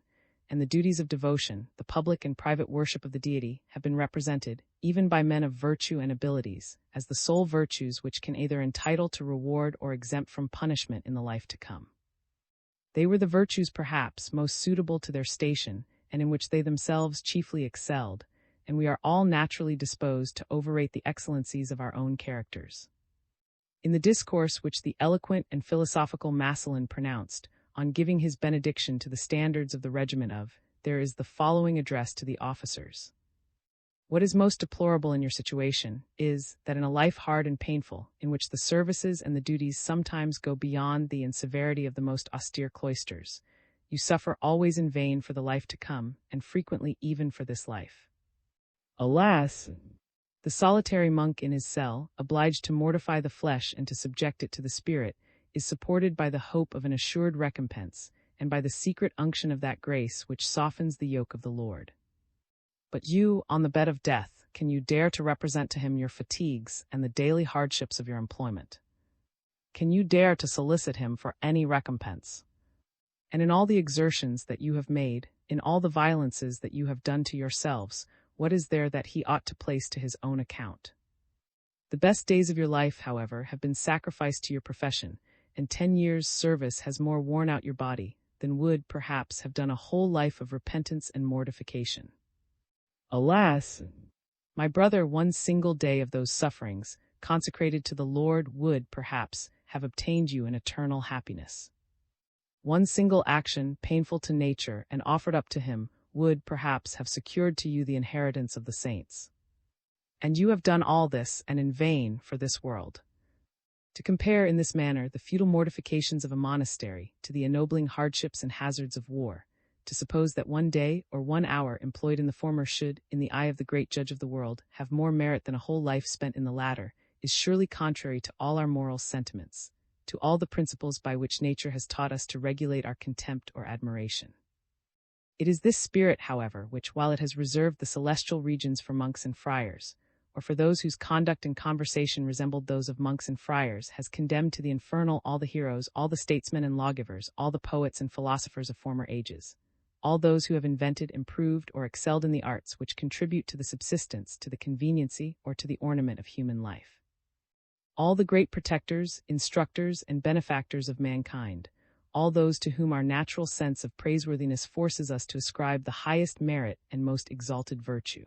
and the duties of devotion, the public and private worship of the deity, have been represented, even by men of virtue and abilities, as the sole virtues which can either entitle to reward or exempt from punishment in the life to come. They were the virtues perhaps most suitable to their station, and in which they themselves chiefly excelled, and we are all naturally disposed to overrate the excellencies of our own characters. In the discourse which the eloquent and philosophical Massillon pronounced, on giving his benediction to the standards of the regiment of, there is the following address to the officers. What is most deplorable in your situation is, that in a life hard and painful, in which the services and the duties sometimes go beyond the severity of the most austere cloisters, you suffer always in vain for the life to come, and frequently even for this life. Alas! The solitary monk in his cell, obliged to mortify the flesh and to subject it to the spirit, is supported by the hope of an assured recompense, and by the secret unction of that grace which softens the yoke of the Lord. But you, on the bed of death, can you dare to represent to him your fatigues and the daily hardships of your employment? Can you dare to solicit him for any recompense? And in all the exertions that you have made, in all the violences that you have done to yourselves, what is there that he ought to place to his own account? The best days of your life, however, have been sacrificed to your profession, and 10 years' service has more worn out your body than would, perhaps, have done a whole life of repentance and mortification. Alas! My brother, one single day of those sufferings, consecrated to the Lord, would, perhaps, have obtained you an eternal happiness. One single action, painful to nature, and offered up to him, would, perhaps, have secured to you the inheritance of the saints. And you have done all this, and in vain, for this world. To compare in this manner the futile mortifications of a monastery to the ennobling hardships and hazards of war, to suppose that 1 day or 1 hour employed in the former should, in the eye of the great judge of the world, have more merit than a whole life spent in the latter, is surely contrary to all our moral sentiments, to all the principles by which nature has taught us to regulate our contempt or admiration. It is this spirit, however, which, while it has reserved the celestial regions for monks and friars, or for those whose conduct and conversation resembled those of monks and friars, has condemned to the infernal all the heroes, all the statesmen and lawgivers, all the poets and philosophers of former ages, all those who have invented, improved, or excelled in the arts which contribute to the subsistence, to the conveniency, or to the ornament of human life. All the great protectors, instructors, and benefactors of mankind, all those to whom our natural sense of praiseworthiness forces us to ascribe the highest merit and most exalted virtue.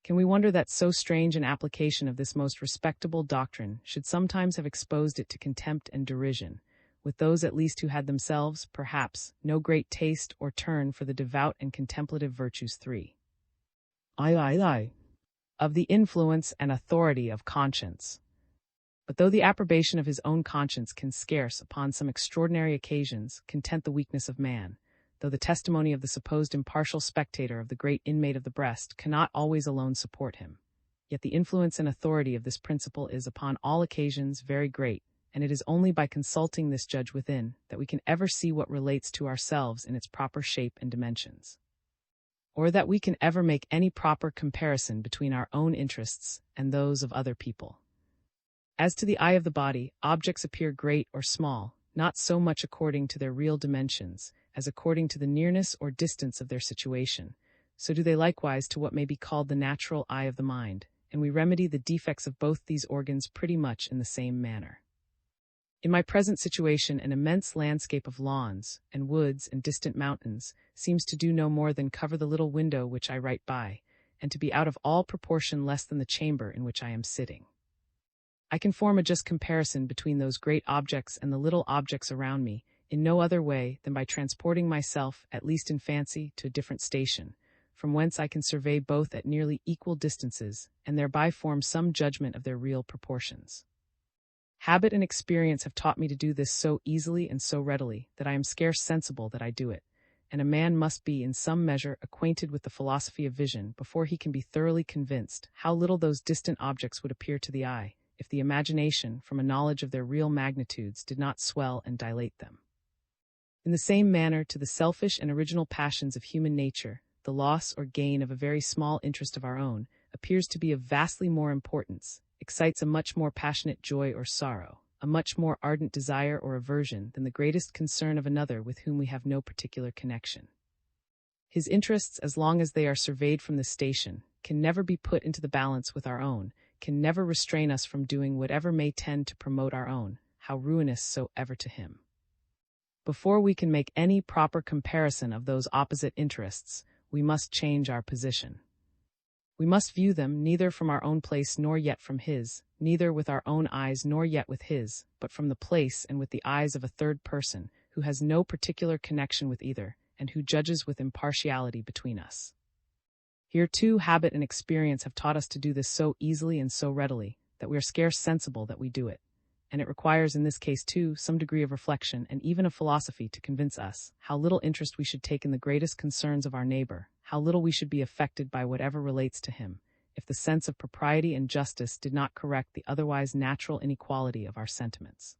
Can we wonder that so strange an application of this most respectable doctrine should sometimes have exposed it to contempt and derision, with those at least who had themselves, perhaps, no great taste or turn for the devout and contemplative virtues 3. Of the influence and authority of conscience. But though the approbation of his own conscience can scarce, upon some extraordinary occasions, content the weakness of man, though the testimony of the supposed impartial spectator of the great inmate of the breast cannot always alone support him, Yet the influence and authority of this principle is, upon all occasions, very great, and it is only by consulting this judge within that we can ever see what relates to ourselves in its proper shape and dimensions, or that we can ever make any proper comparison between our own interests and those of other people. As to the eye of the body, objects appear great or small, not so much according to their real dimensions, as according to the nearness or distance of their situation. So do they likewise to what may be called the natural eye of the mind, and we remedy the defects of both these organs pretty much in the same manner. In my present situation, an immense landscape of lawns, and woods, and distant mountains seems to do no more than cover the little window which I write by, and to be out of all proportion less than the chamber in which I am sitting. I can form a just comparison between those great objects and the little objects around me in no other way than by transporting myself, at least in fancy, to a different station, from whence I can survey both at nearly equal distances, and thereby form some judgment of their real proportions. Habit and experience have taught me to do this so easily and so readily that I am scarce sensible that I do it, and a man must be in some measure acquainted with the philosophy of vision before he can be thoroughly convinced how little those distant objects would appear to the eye, if the imagination, from a knowledge of their real magnitudes, did not swell and dilate them. In the same manner, to the selfish and original passions of human nature, the loss or gain of a very small interest of our own appears to be of vastly more importance, excites a much more passionate joy or sorrow, a much more ardent desire or aversion than the greatest concern of another with whom we have no particular connection. His interests, as long as they are surveyed from this station, can never be put into the balance with our own, can never restrain us from doing whatever may tend to promote our own, how ruinous soever to him. Before we can make any proper comparison of those opposite interests, we must change our position. We must view them neither from our own place nor yet from his, neither with our own eyes nor yet with his, but from the place and with the eyes of a third person, who has no particular connection with either, and who judges with impartiality between us. Here too habit and experience have taught us to do this so easily and so readily, that we are scarce sensible that we do it, and it requires in this case too some degree of reflection and even of philosophy to convince us how little interest we should take in the greatest concerns of our neighbor, how little we should be affected by whatever relates to him, if the sense of propriety and justice did not correct the otherwise natural inequality of our sentiments.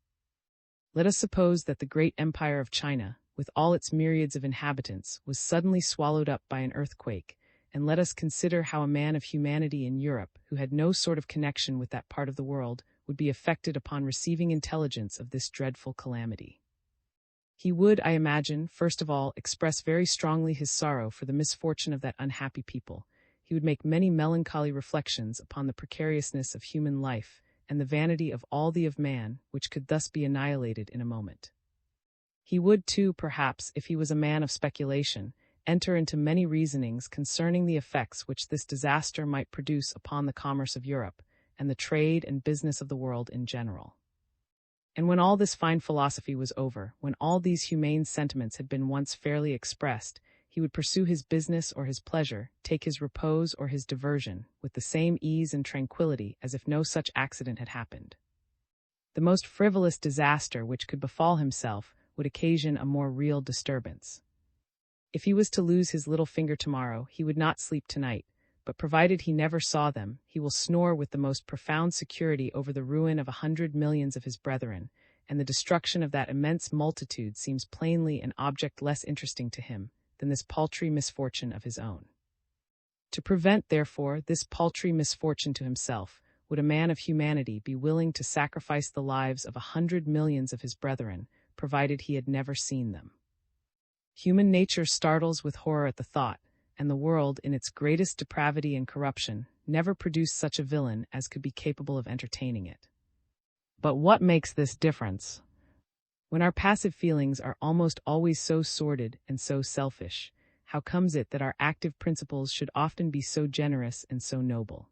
Let us suppose that the great empire of China, with all its myriads of inhabitants, was suddenly swallowed up by an earthquake, and let us consider how a man of humanity in Europe, who had no sort of connection with that part of the world, would be affected upon receiving intelligence of this dreadful calamity. He would, I imagine, first of all, express very strongly his sorrow for the misfortune of that unhappy people. He would make many melancholy reflections upon the precariousness of human life, and the vanity of all of man, which could thus be annihilated in a moment. He would too, perhaps, if he was a man of speculation, enter into many reasonings concerning the effects which this disaster might produce upon the commerce of Europe, and the trade and business of the world in general. And when all this fine philosophy was over, when all these humane sentiments had been once fairly expressed, he would pursue his business or his pleasure, take his repose or his diversion, with the same ease and tranquillity as if no such accident had happened. The most frivolous disaster which could befall himself would occasion a more real disturbance. If he was to lose his little finger tomorrow, he would not sleep tonight, but provided he never saw them, he will snore with the most profound security over the ruin of 100 millions of his brethren, and the destruction of that immense multitude seems plainly an object less interesting to him than this paltry misfortune of his own. To prevent, therefore, this paltry misfortune to himself, would a man of humanity be willing to sacrifice the lives of 100 millions of his brethren, provided he had never seen them? Human nature startles with horror at the thought, and the world, in its greatest depravity and corruption, never produced such a villain as could be capable of entertaining it. But what makes this difference? When our passive feelings are almost always so sordid and so selfish, how comes it that our active principles should often be so generous and so noble?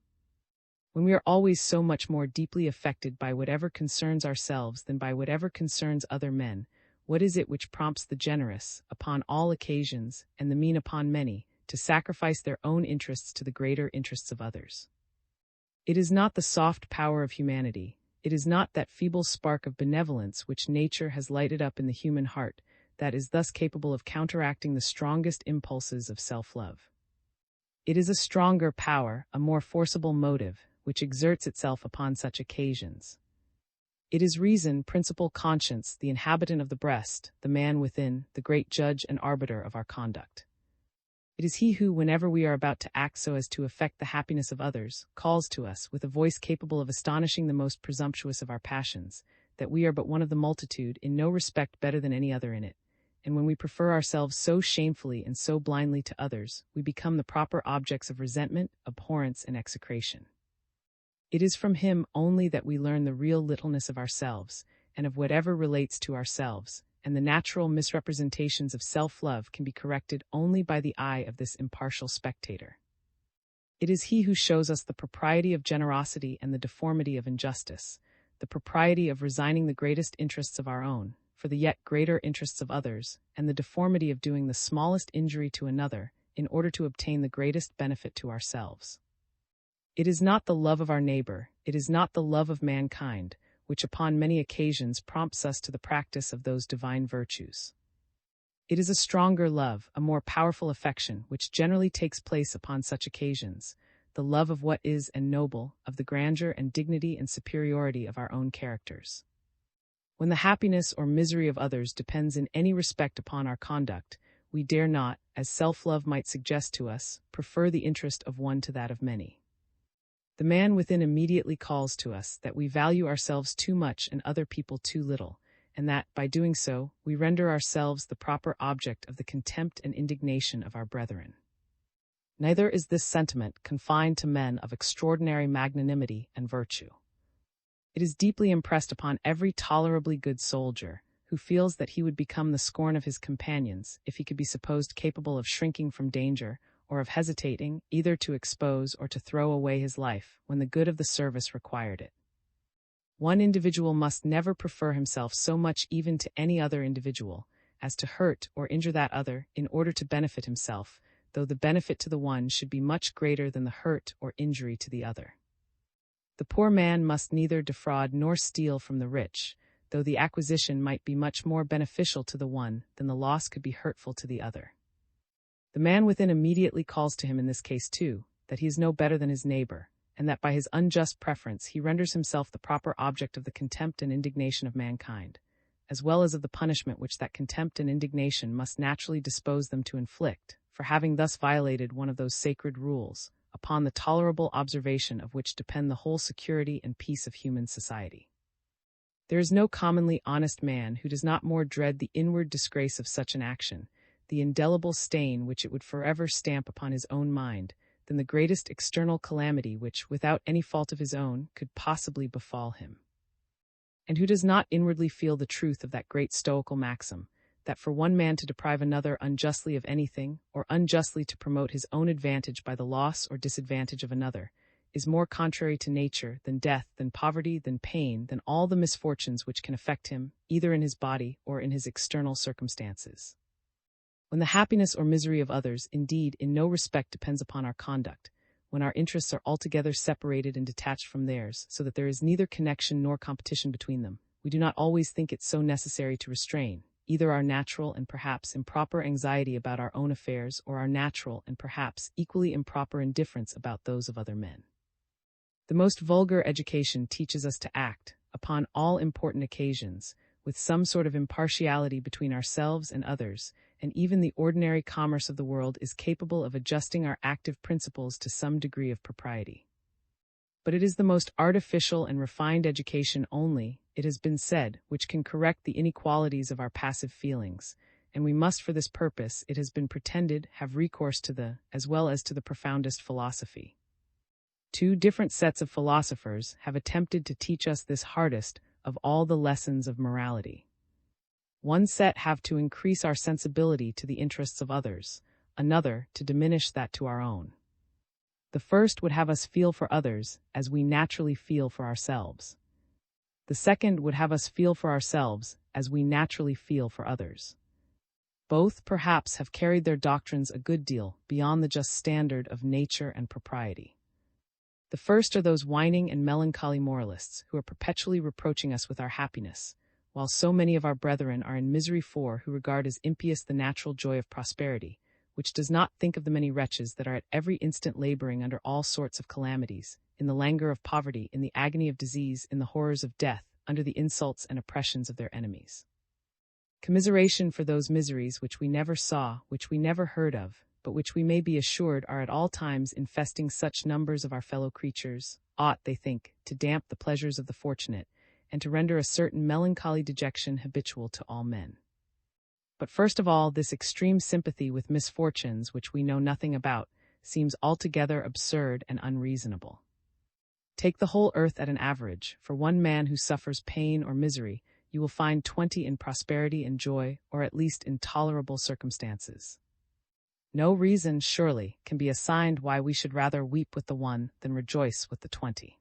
When we are always so much more deeply affected by whatever concerns ourselves than by whatever concerns other men, what is it which prompts the generous, upon all occasions, and the mean upon many, to sacrifice their own interests to the greater interests of others? It is not the soft power of humanity, it is not that feeble spark of benevolence which nature has lighted up in the human heart, that is thus capable of counteracting the strongest impulses of self-love. It is a stronger power, a more forcible motive, which exerts itself upon such occasions. It is reason, principle, conscience, the inhabitant of the breast, the man within, the great judge and arbiter of our conduct. It is he who, whenever we are about to act so as to affect the happiness of others, calls to us, with a voice capable of astonishing the most presumptuous of our passions, that we are but one of the multitude, in no respect better than any other in it. And when we prefer ourselves so shamefully and so blindly to others, we become the proper objects of resentment, abhorrence, and execration. It is from him only that we learn the real littleness of ourselves, and of whatever relates to ourselves, and the natural misrepresentations of self-love can be corrected only by the eye of this impartial spectator. It is he who shows us the propriety of generosity and the deformity of injustice, the propriety of resigning the greatest interests of our own, for the yet greater interests of others, and the deformity of doing the smallest injury to another, in order to obtain the greatest benefit to ourselves. It is not the love of our neighbor, it is not the love of mankind, which upon many occasions prompts us to the practice of those divine virtues. It is a stronger love, a more powerful affection, which generally takes place upon such occasions, the love of what is and noble, of the grandeur and dignity and superiority of our own characters. When the happiness or misery of others depends in any respect upon our conduct, we dare not, as self-love might suggest to us, prefer the interest of one to that of many. The man within immediately calls to us that we value ourselves too much and other people too little, and that, by doing so, we render ourselves the proper object of the contempt and indignation of our brethren. Neither is this sentiment confined to men of extraordinary magnanimity and virtue. It is deeply impressed upon every tolerably good soldier, who feels that he would become the scorn of his companions if he could be supposed capable of shrinking from danger, or of hesitating either to expose or to throw away his life when the good of the service required it. One individual must never prefer himself so much even to any other individual, as to hurt or injure that other in order to benefit himself, though the benefit to the one should be much greater than the hurt or injury to the other. The poor man must neither defraud nor steal from the rich, though the acquisition might be much more beneficial to the one than the loss could be hurtful to the other. The man within immediately calls to him in this case too, that he is no better than his neighbor, and that by his unjust preference he renders himself the proper object of the contempt and indignation of mankind, as well as of the punishment which that contempt and indignation must naturally dispose them to inflict, for having thus violated one of those sacred rules, upon the tolerable observation of which depend the whole security and peace of human society. There is no commonly honest man who does not more dread the inward disgrace of such an action, the indelible stain which it would forever stamp upon his own mind, than the greatest external calamity which, without any fault of his own, could possibly befall him. And who does not inwardly feel the truth of that great stoical maxim, that for one man to deprive another unjustly of anything, or unjustly to promote his own advantage by the loss or disadvantage of another, is more contrary to nature than death, than poverty, than pain, than all the misfortunes which can affect him, either in his body or in his external circumstances. When the happiness or misery of others, indeed, in no respect depends upon our conduct, when our interests are altogether separated and detached from theirs, so that there is neither connection nor competition between them, we do not always think it so necessary to restrain, either our natural and perhaps improper anxiety about our own affairs, or our natural and perhaps equally improper indifference about those of other men. The most vulgar education teaches us to act, upon all important occasions, with some sort of impartiality between ourselves and others, and even the ordinary commerce of the world is capable of adjusting our active principles to some degree of propriety. But it is the most artificial and refined education only, it has been said, which can correct the inequalities of our passive feelings, and we must for this purpose, it has been pretended, have recourse to the, as well as to the profoundest philosophy. Two different sets of philosophers have attempted to teach us this hardest of all the lessons of morality. One set have to increase our sensibility to the interests of others, another to diminish that to our own. The first would have us feel for others as we naturally feel for ourselves. The second would have us feel for ourselves as we naturally feel for others. Both, perhaps, have carried their doctrines a good deal beyond the just standard of nature and propriety. The first are those whining and melancholy moralists who are perpetually reproaching us with our happiness, while so many of our brethren are in misery, for who regard as impious the natural joy of prosperity, which does not think of the many wretches that are at every instant laboring under all sorts of calamities, in the languor of poverty, in the agony of disease, in the horrors of death, under the insults and oppressions of their enemies. Commiseration for those miseries which we never saw, which we never heard of, but which we may be assured are at all times infesting such numbers of our fellow creatures, ought, they think, to damp the pleasures of the fortunate, and to render a certain melancholy dejection habitual to all men. But first of all, this extreme sympathy with misfortunes which we know nothing about seems altogether absurd and unreasonable. Take the whole earth at an average. For one man who suffers pain or misery, you will find 20 in prosperity and joy, or at least in tolerable circumstances. No reason, surely, can be assigned why we should rather weep with the one than rejoice with the 20.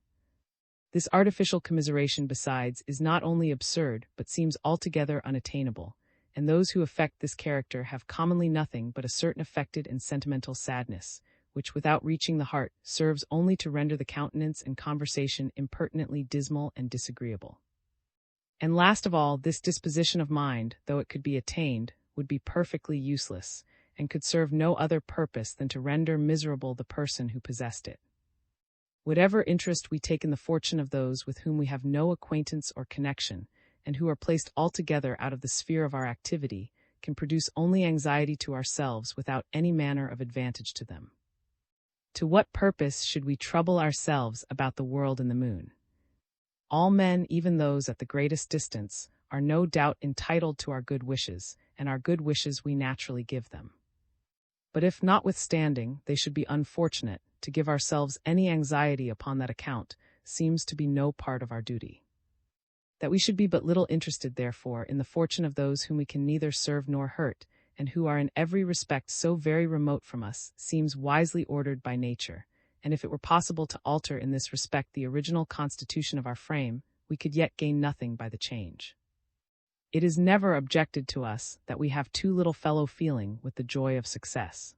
This artificial commiseration, besides, is not only absurd, but seems altogether unattainable, and those who affect this character have commonly nothing but a certain affected and sentimental sadness, which, without reaching the heart, serves only to render the countenance and conversation impertinently dismal and disagreeable. And last of all, this disposition of mind, though it could be attained, would be perfectly useless, and could serve no other purpose than to render miserable the person who possessed it. Whatever interest we take in the fortune of those with whom we have no acquaintance or connection, and who are placed altogether out of the sphere of our activity, can produce only anxiety to ourselves without any manner of advantage to them. To what purpose should we trouble ourselves about the world and the moon? All men, even those at the greatest distance, are no doubt entitled to our good wishes, and our good wishes we naturally give them. But if, notwithstanding, they should be unfortunate, to give ourselves any anxiety upon that account seems to be no part of our duty. That we should be but little interested, therefore, in the fortune of those whom we can neither serve nor hurt, and who are in every respect so very remote from us, seems wisely ordered by nature, and if it were possible to alter in this respect the original constitution of our frame, we could yet gain nothing by the change. It is never objected to us that we have too little fellow feeling with the joy of success.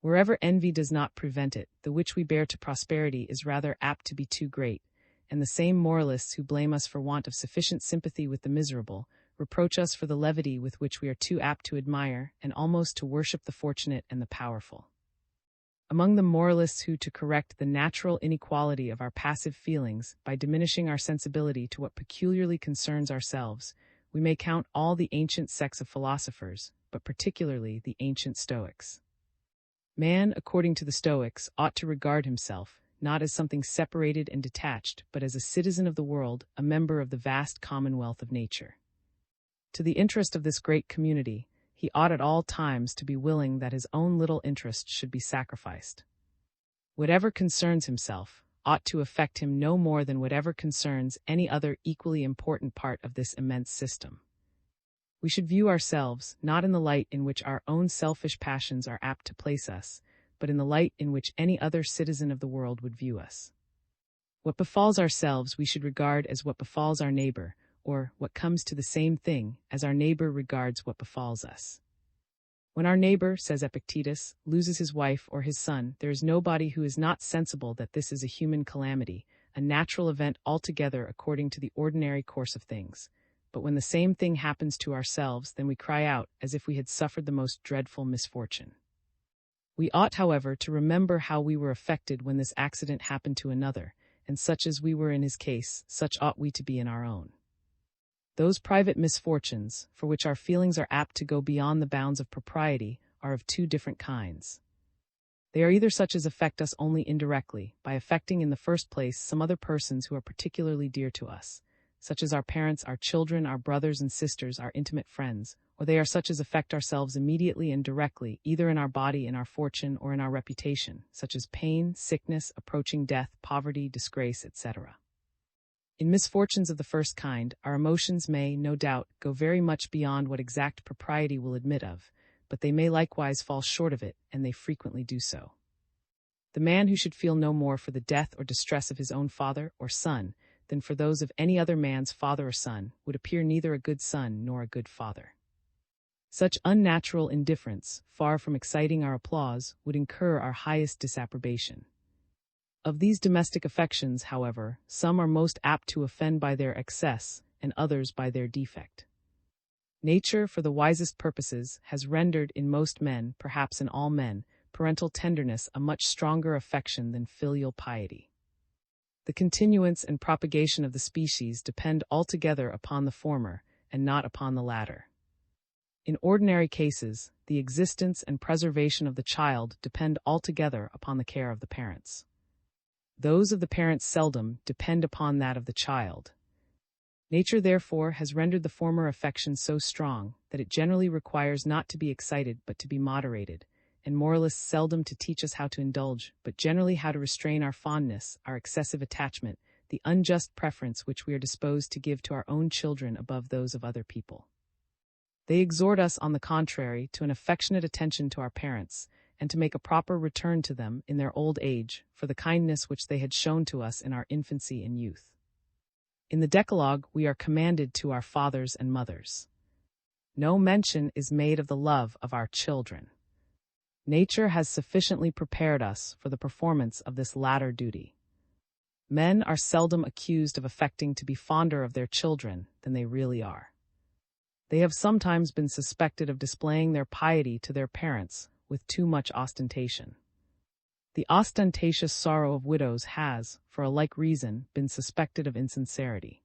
Wherever envy does not prevent it, the which we bear to prosperity is rather apt to be too great, and the same moralists who blame us for want of sufficient sympathy with the miserable reproach us for the levity with which we are too apt to admire and almost to worship the fortunate and the powerful. Among the moralists who, to correct the natural inequality of our passive feelings by diminishing our sensibility to what peculiarly concerns ourselves, we may count all the ancient sects of philosophers, but particularly the ancient Stoics. Man, according to the Stoics, ought to regard himself, not as something separated and detached, but as a citizen of the world, a member of the vast commonwealth of nature. To the interest of this great community, he ought at all times to be willing that his own little interest should be sacrificed. Whatever concerns himself ought to affect him no more than whatever concerns any other equally important part of this immense system. We should view ourselves not in the light in which our own selfish passions are apt to place us, but in the light in which any other citizen of the world would view us. What befalls ourselves we should regard as what befalls our neighbor, or, what comes to the same thing, as our neighbor regards what befalls us. When our neighbor, says Epictetus, loses his wife or his son, there is nobody who is not sensible that this is a human calamity, a natural event altogether according to the ordinary course of things. But when the same thing happens to ourselves, then we cry out as if we had suffered the most dreadful misfortune. We ought, however, to remember how we were affected when this accident happened to another, and such as we were in his case, such ought we to be in our own. Those private misfortunes, for which our feelings are apt to go beyond the bounds of propriety, are of two different kinds. They are either such as affect us only indirectly, by affecting in the first place some other persons who are particularly dear to us, such as our parents, our children, our brothers and sisters, our intimate friends, or they are such as affect ourselves immediately and directly, either in our body, in our fortune, or in our reputation, such as pain, sickness, approaching death, poverty, disgrace, etc. In misfortunes of the first kind, our emotions may, no doubt, go very much beyond what exact propriety will admit of, but they may likewise fall short of it, and they frequently do so. The man who should feel no more for the death or distress of his own father or son than for those of any other man's father or son would appear neither a good son nor a good father. Such unnatural indifference, far from exciting our applause, would incur our highest disapprobation. Of these domestic affections, however, some are most apt to offend by their excess, and others by their defect. Nature, for the wisest purposes, has rendered in most men, perhaps in all men, parental tenderness a much stronger affection than filial piety. The continuance and propagation of the species depend altogether upon the former, and not upon the latter. In ordinary cases, the existence and preservation of the child depend altogether upon the care of the parents. Those of the parents seldom depend upon that of the child. Nature, therefore, has rendered the former affection so strong that it generally requires not to be excited but to be moderated, and moralists seldom to teach us how to indulge, but generally how to restrain our fondness, our excessive attachment, the unjust preference which we are disposed to give to our own children above those of other people. They exhort us, on the contrary, to an affectionate attention to our parents, and to make a proper return to them in their old age for the kindness which they had shown to us in our infancy and youth. In the Decalogue, we are commanded to our fathers and mothers. No mention is made of the love of our children. Nature has sufficiently prepared us for the performance of this latter duty. Men are seldom accused of affecting to be fonder of their children than they really are. They have sometimes been suspected of displaying their piety to their parents with too much ostentation. The ostentatious sorrow of widows has, for a like reason, been suspected of insincerity.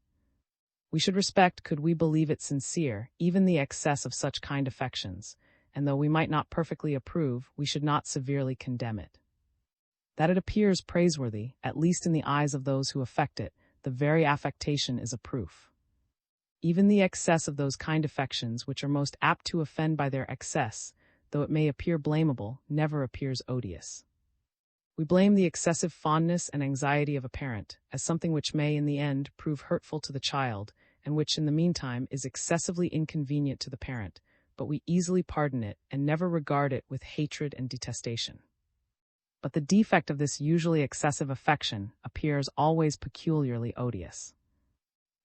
We should respect, could we believe it sincere, even the excess of such kind affections, and though we might not perfectly approve, we should not severely condemn it. That it appears praiseworthy, at least in the eyes of those who affect it, the very affectation is a proof. Even the excess of those kind affections which are most apt to offend by their excess, though it may appear blamable, never appears odious. We blame the excessive fondness and anxiety of a parent as something which may in the end prove hurtful to the child, and which in the meantime is excessively inconvenient to the parent, but we easily pardon it and never regard it with hatred and detestation. But the defect of this usually excessive affection appears always peculiarly odious.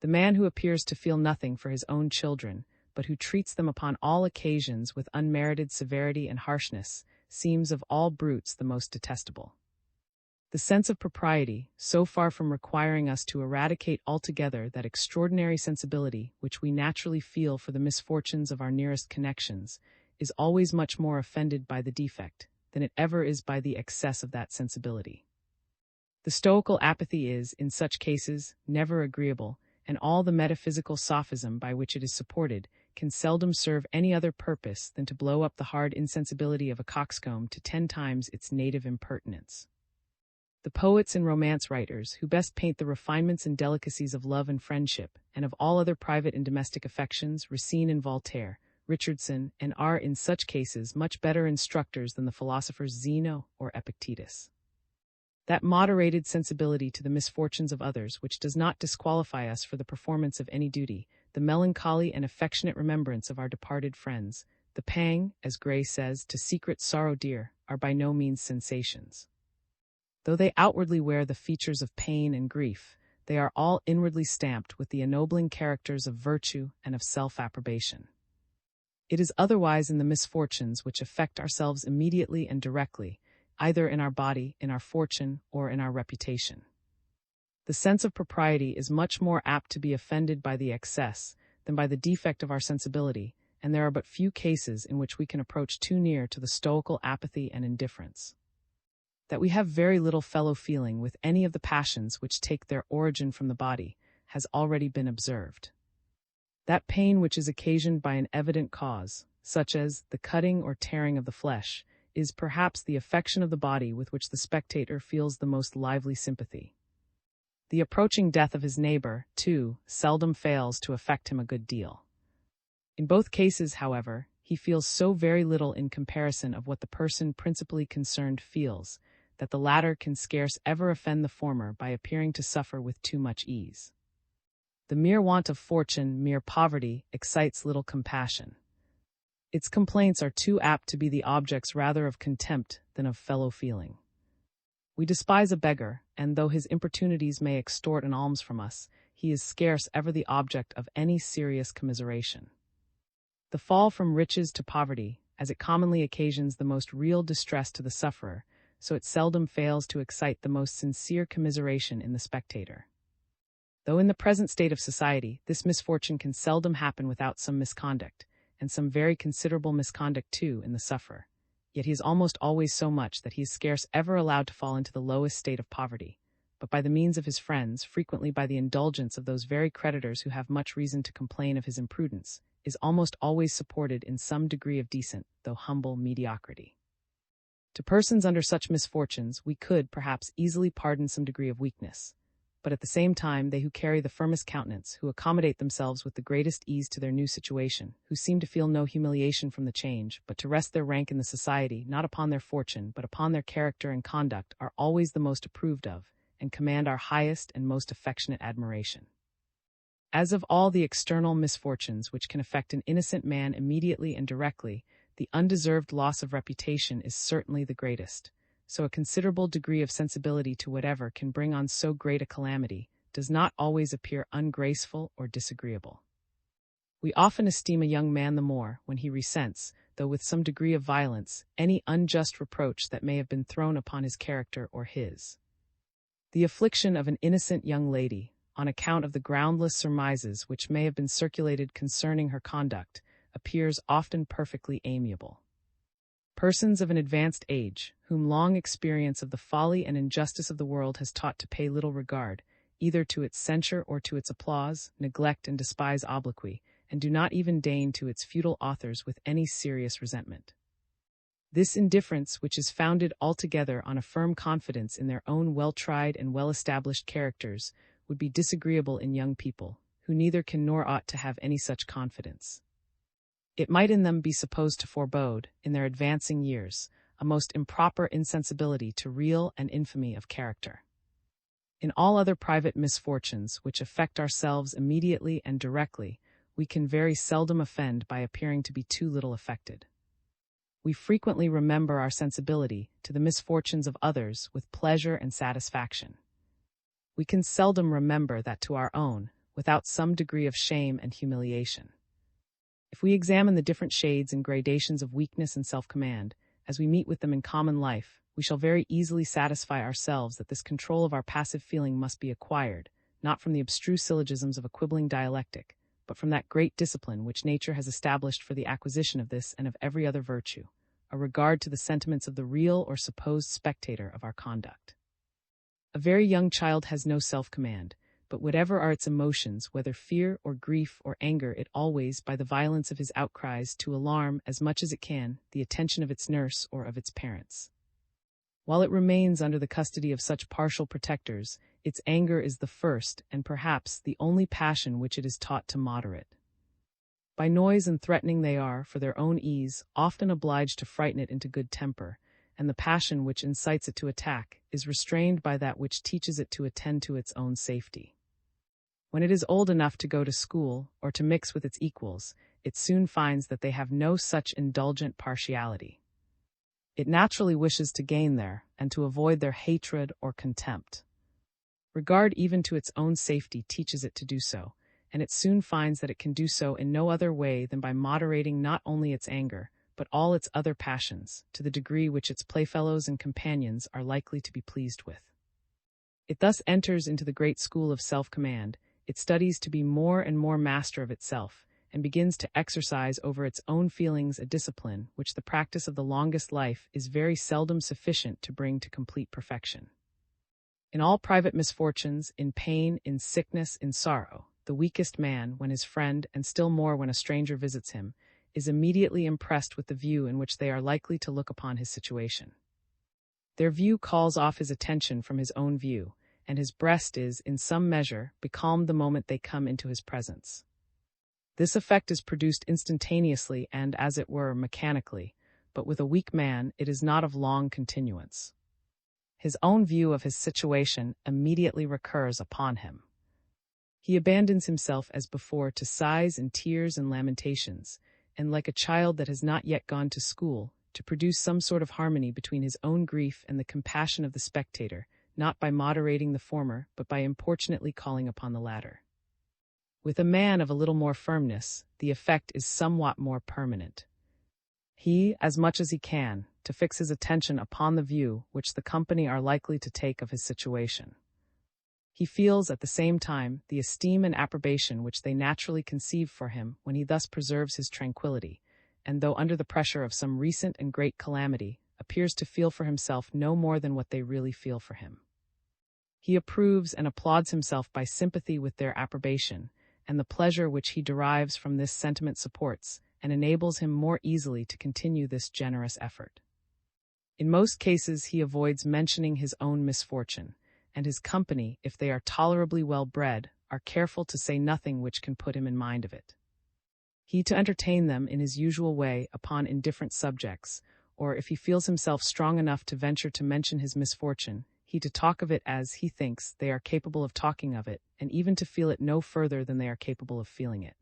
The man who appears to feel nothing for his own children, but who treats them upon all occasions with unmerited severity and harshness, seems of all brutes the most detestable. The sense of propriety, so far from requiring us to eradicate altogether that extraordinary sensibility which we naturally feel for the misfortunes of our nearest connections, is always much more offended by the defect than it ever is by the excess of that sensibility. The stoical apathy is, in such cases, never agreeable, and all the metaphysical sophism by which it is supported can seldom serve any other purpose than to blow up the hard insensibility of a coxcomb to 10 times its native impertinence. The poets and romance writers, who best paint the refinements and delicacies of love and friendship, and of all other private and domestic affections, Racine and Voltaire, Richardson, and are in such cases much better instructors than the philosophers Zeno or Epictetus. That moderated sensibility to the misfortunes of others which does not disqualify us for the performance of any duty, the melancholy and affectionate remembrance of our departed friends, the pang, as Gray says, to secret sorrow dear, are by no means sensations. Though they outwardly wear the features of pain and grief, they are all inwardly stamped with the ennobling characters of virtue and of self-approbation. It is otherwise in the misfortunes which affect ourselves immediately and directly, either in our body, in our fortune, or in our reputation. The sense of propriety is much more apt to be offended by the excess than by the defect of our sensibility, and there are but few cases in which we can approach too near to the stoical apathy and indifference. That we have very little fellow feeling with any of the passions which take their origin from the body has already been observed. That pain which is occasioned by an evident cause, such as the cutting or tearing of the flesh, is perhaps the affection of the body with which the spectator feels the most lively sympathy. The approaching death of his neighbor, too, seldom fails to affect him a good deal. In both cases, however, he feels so very little in comparison of what the person principally concerned feels, that the latter can scarce ever offend the former by appearing to suffer with too much ease. The mere want of fortune, mere poverty, excites little compassion. Its complaints are too apt to be the objects rather of contempt than of fellow feeling. We despise a beggar, and though his importunities may extort an alms from us, he is scarce ever the object of any serious commiseration. The fall from riches to poverty, as it commonly occasions the most real distress to the sufferer, so it seldom fails to excite the most sincere commiseration in the spectator. Though in the present state of society, this misfortune can seldom happen without some misconduct, and some very considerable misconduct too in the sufferer, yet he is almost always so much that he is scarce ever allowed to fall into the lowest state of poverty, but by the means of his friends, frequently by the indulgence of those very creditors who have much reason to complain of his imprudence, is almost always supported in some degree of decent, though humble, mediocrity. To persons under such misfortunes, we could, perhaps, easily pardon some degree of weakness, but at the same time they who carry the firmest countenance, who accommodate themselves with the greatest ease to their new situation, who seem to feel no humiliation from the change, but to rest their rank in the society, not upon their fortune, but upon their character and conduct, are always the most approved of, and command our highest and most affectionate admiration. As of all the external misfortunes which can affect an innocent man immediately and directly, the undeserved loss of reputation is certainly the greatest. So a considerable degree of sensibility to whatever can bring on so great a calamity does not always appear ungraceful or disagreeable. We often esteem a young man the more when he resents, though with some degree of violence, any unjust reproach that may have been thrown upon his character or his. The affliction of an innocent young lady, on account of the groundless surmises which may have been circulated concerning her conduct, appears often perfectly amiable. Persons of an advanced age, whom long experience of the folly and injustice of the world has taught to pay little regard, either to its censure or to its applause, neglect and despise obloquy, and do not even deign to its futile authors with any serious resentment. This indifference, which is founded altogether on a firm confidence in their own well-tried and well-established characters, would be disagreeable in young people, who neither can nor ought to have any such confidence. It might in them be supposed to forebode, in their advancing years, a most improper insensibility to real and infamy of character. In all other private misfortunes which affect ourselves immediately and directly, we can very seldom offend by appearing to be too little affected. We frequently remember our sensibility to the misfortunes of others with pleasure and satisfaction. We can seldom remember that to our own, without some degree of shame and humiliation. If we examine the different shades and gradations of weakness and self-command, as we meet with them in common life, we shall very easily satisfy ourselves that this control of our passive feeling must be acquired, not from the abstruse syllogisms of a quibbling dialectic, but from that great discipline which nature has established for the acquisition of this and of every other virtue, a regard to the sentiments of the real or supposed spectator of our conduct. A very young child has no self-command, but whatever are its emotions, whether fear or grief or anger, it always, by the violence of his outcries, to alarm, as much as it can, the attention of its nurse or of its parents. While it remains under the custody of such partial protectors, its anger is the first, and perhaps the only passion which it is taught to moderate. By noise and threatening they are, for their own ease, often obliged to frighten it into good temper, and the passion which incites it to attack is restrained by that which teaches it to attend to its own safety. When it is old enough to go to school, or to mix with its equals, it soon finds that they have no such indulgent partiality. It naturally wishes to gain their, and to avoid their hatred or contempt. Regard even to its own safety teaches it to do so, and it soon finds that it can do so in no other way than by moderating not only its anger, but all its other passions, to the degree which its playfellows and companions are likely to be pleased with. It thus enters into the great school of self-command. It studies to be more and more master of itself, and begins to exercise over its own feelings a discipline which the practice of the longest life is very seldom sufficient to bring to complete perfection. In all private misfortunes, in pain, in sickness, in sorrow, the weakest man, when his friend, and still more when a stranger visits him, is immediately impressed with the view in which they are likely to look upon his situation. Their view calls off his attention from his own view, and his breast is, in some measure, becalmed the moment they come into his presence. This effect is produced instantaneously and, as it were, mechanically, but with a weak man it is not of long continuance. His own view of his situation immediately recurs upon him. He abandons himself as before to sighs and tears and lamentations, and like a child that has not yet gone to school, to produce some sort of harmony between his own grief and the compassion of the spectator, not by moderating the former, but by importunately calling upon the latter. With a man of a little more firmness, the effect is somewhat more permanent. He, as much as he can, to fix his attention upon the view which the company are likely to take of his situation. He feels at the same time the esteem and approbation which they naturally conceive for him when he thus preserves his tranquillity, and though under the pressure of some recent and great calamity, appears to feel for himself no more than what they really feel for him. He approves and applauds himself by sympathy with their approbation, and the pleasure which he derives from this sentiment supports and enables him more easily to continue this generous effort. In most cases he avoids mentioning his own misfortune, and his company, if they are tolerably well bred, are careful to say nothing which can put him in mind of it. He to entertain them in his usual way upon indifferent subjects, or if he feels himself strong enough to venture to mention his misfortune, he to talk of it as he thinks they are capable of talking of it, and even to feel it no further than they are capable of feeling it.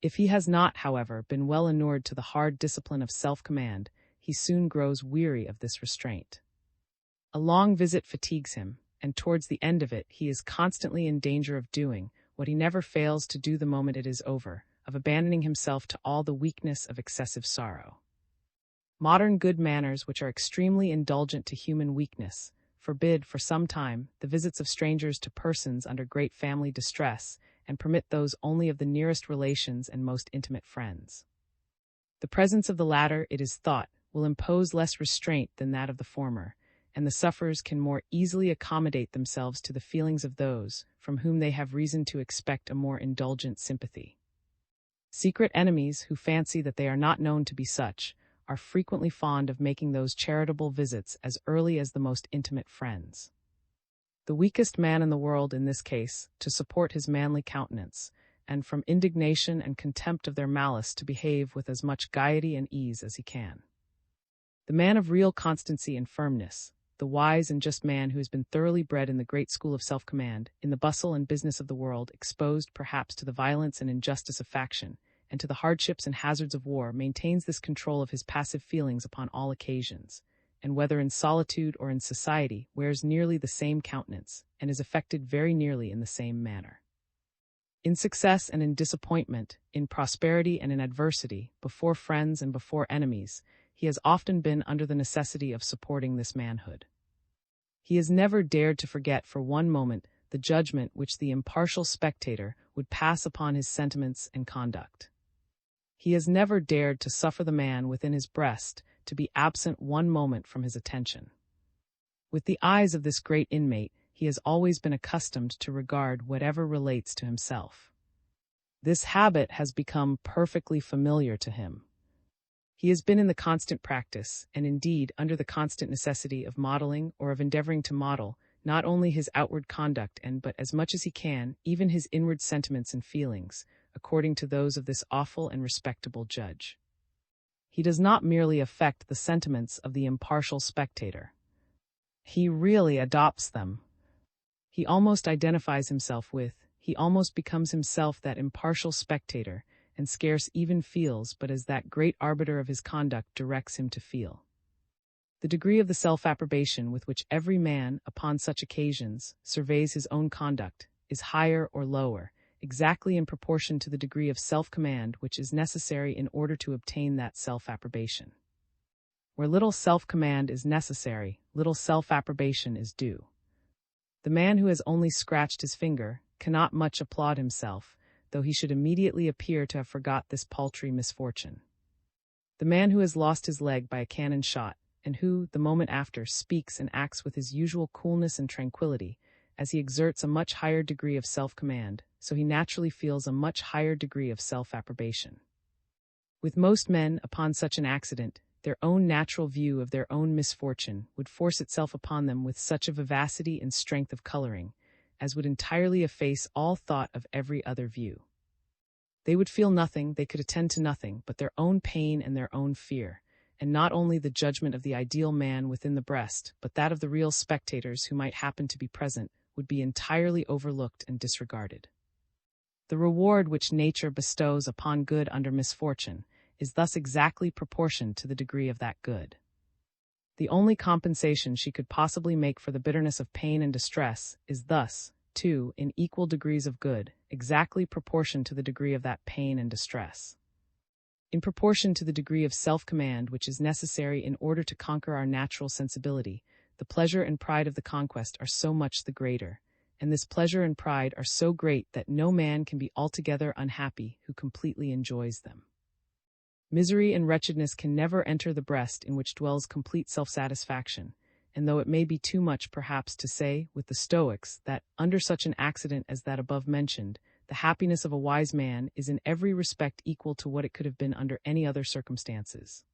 If he has not, however, been well inured to the hard discipline of self-command, he soon grows weary of this restraint. A long visit fatigues him, and towards the end of it he is constantly in danger of doing what he never fails to do the moment it is over, of abandoning himself to all the weakness of excessive sorrow. Modern good manners, which are extremely indulgent to human weakness, forbid, for some time, the visits of strangers to persons under great family distress, and permit those only of the nearest relations and most intimate friends. The presence of the latter, it is thought, will impose less restraint than that of the former, and the sufferers can more easily accommodate themselves to the feelings of those from whom they have reason to expect a more indulgent sympathy. Secret enemies, who fancy that they are not known to be such, are frequently fond of making those charitable visits as early as the most intimate friends. The weakest man in the world in this case, to support his manly countenance, and from indignation and contempt of their malice to behave with as much gaiety and ease as he can. The man of real constancy and firmness, the wise and just man who has been thoroughly bred in the great school of self-command, in the bustle and business of the world, exposed perhaps to the violence and injustice of faction, and to the hardships and hazards of war, maintains this control of his passive feelings upon all occasions, and whether in solitude or in society, wears nearly the same countenance, and is affected very nearly in the same manner. In success and in disappointment, in prosperity and in adversity, before friends and before enemies, he has often been under the necessity of supporting this manhood. He has never dared to forget for one moment the judgment which the impartial spectator would pass upon his sentiments and conduct. He has never dared to suffer the man within his breast to be absent one moment from his attention. With the eyes of this great inmate, he has always been accustomed to regard whatever relates to himself. This habit has become perfectly familiar to him. He has been in the constant practice, and indeed under the constant necessity of modeling or of endeavoring to model, not only his outward conduct but as much as he can, even his inward sentiments and feelings, according to those of this awful and respectable judge. He does not merely affect the sentiments of the impartial spectator. He really adopts them. He almost identifies himself with, he almost becomes himself that impartial spectator, and scarce even feels but as that great arbiter of his conduct directs him to feel. The degree of the self-approbation with which every man, upon such occasions, surveys his own conduct is higher or lower, exactly in proportion to the degree of self-command which is necessary in order to obtain that self-approbation. Where little self-command is necessary, little self-approbation is due. The man who has only scratched his finger cannot much applaud himself, though he should immediately appear to have forgot this paltry misfortune. The man who has lost his leg by a cannon shot, and who, the moment after, speaks and acts with his usual coolness and tranquillity, as he exerts a much higher degree of self-command, so he naturally feels a much higher degree of self-approbation. With most men, upon such an accident, their own natural view of their own misfortune would force itself upon them with such a vivacity and strength of coloring, as would entirely efface all thought of every other view. They would feel nothing, they could attend to nothing, but their own pain and their own fear, and not only the judgment of the ideal man within the breast, but that of the real spectators who might happen to be present, would be entirely overlooked and disregarded. The reward which nature bestows upon good under misfortune is thus exactly proportioned to the degree of that good. The only compensation she could possibly make for the bitterness of pain and distress is thus, too, in equal degrees of good, exactly proportioned to the degree of that pain and distress. In proportion to the degree of self-command which is necessary in order to conquer our natural sensibility, the pleasure and pride of the conquest are so much the greater, and this pleasure and pride are so great that no man can be altogether unhappy who completely enjoys them. Misery and wretchedness can never enter the breast in which dwells complete self-satisfaction, and though it may be too much perhaps to say, with the Stoics, that, under such an accident as that above mentioned, the happiness of a wise man is in every respect equal to what it could have been under any other circumstances.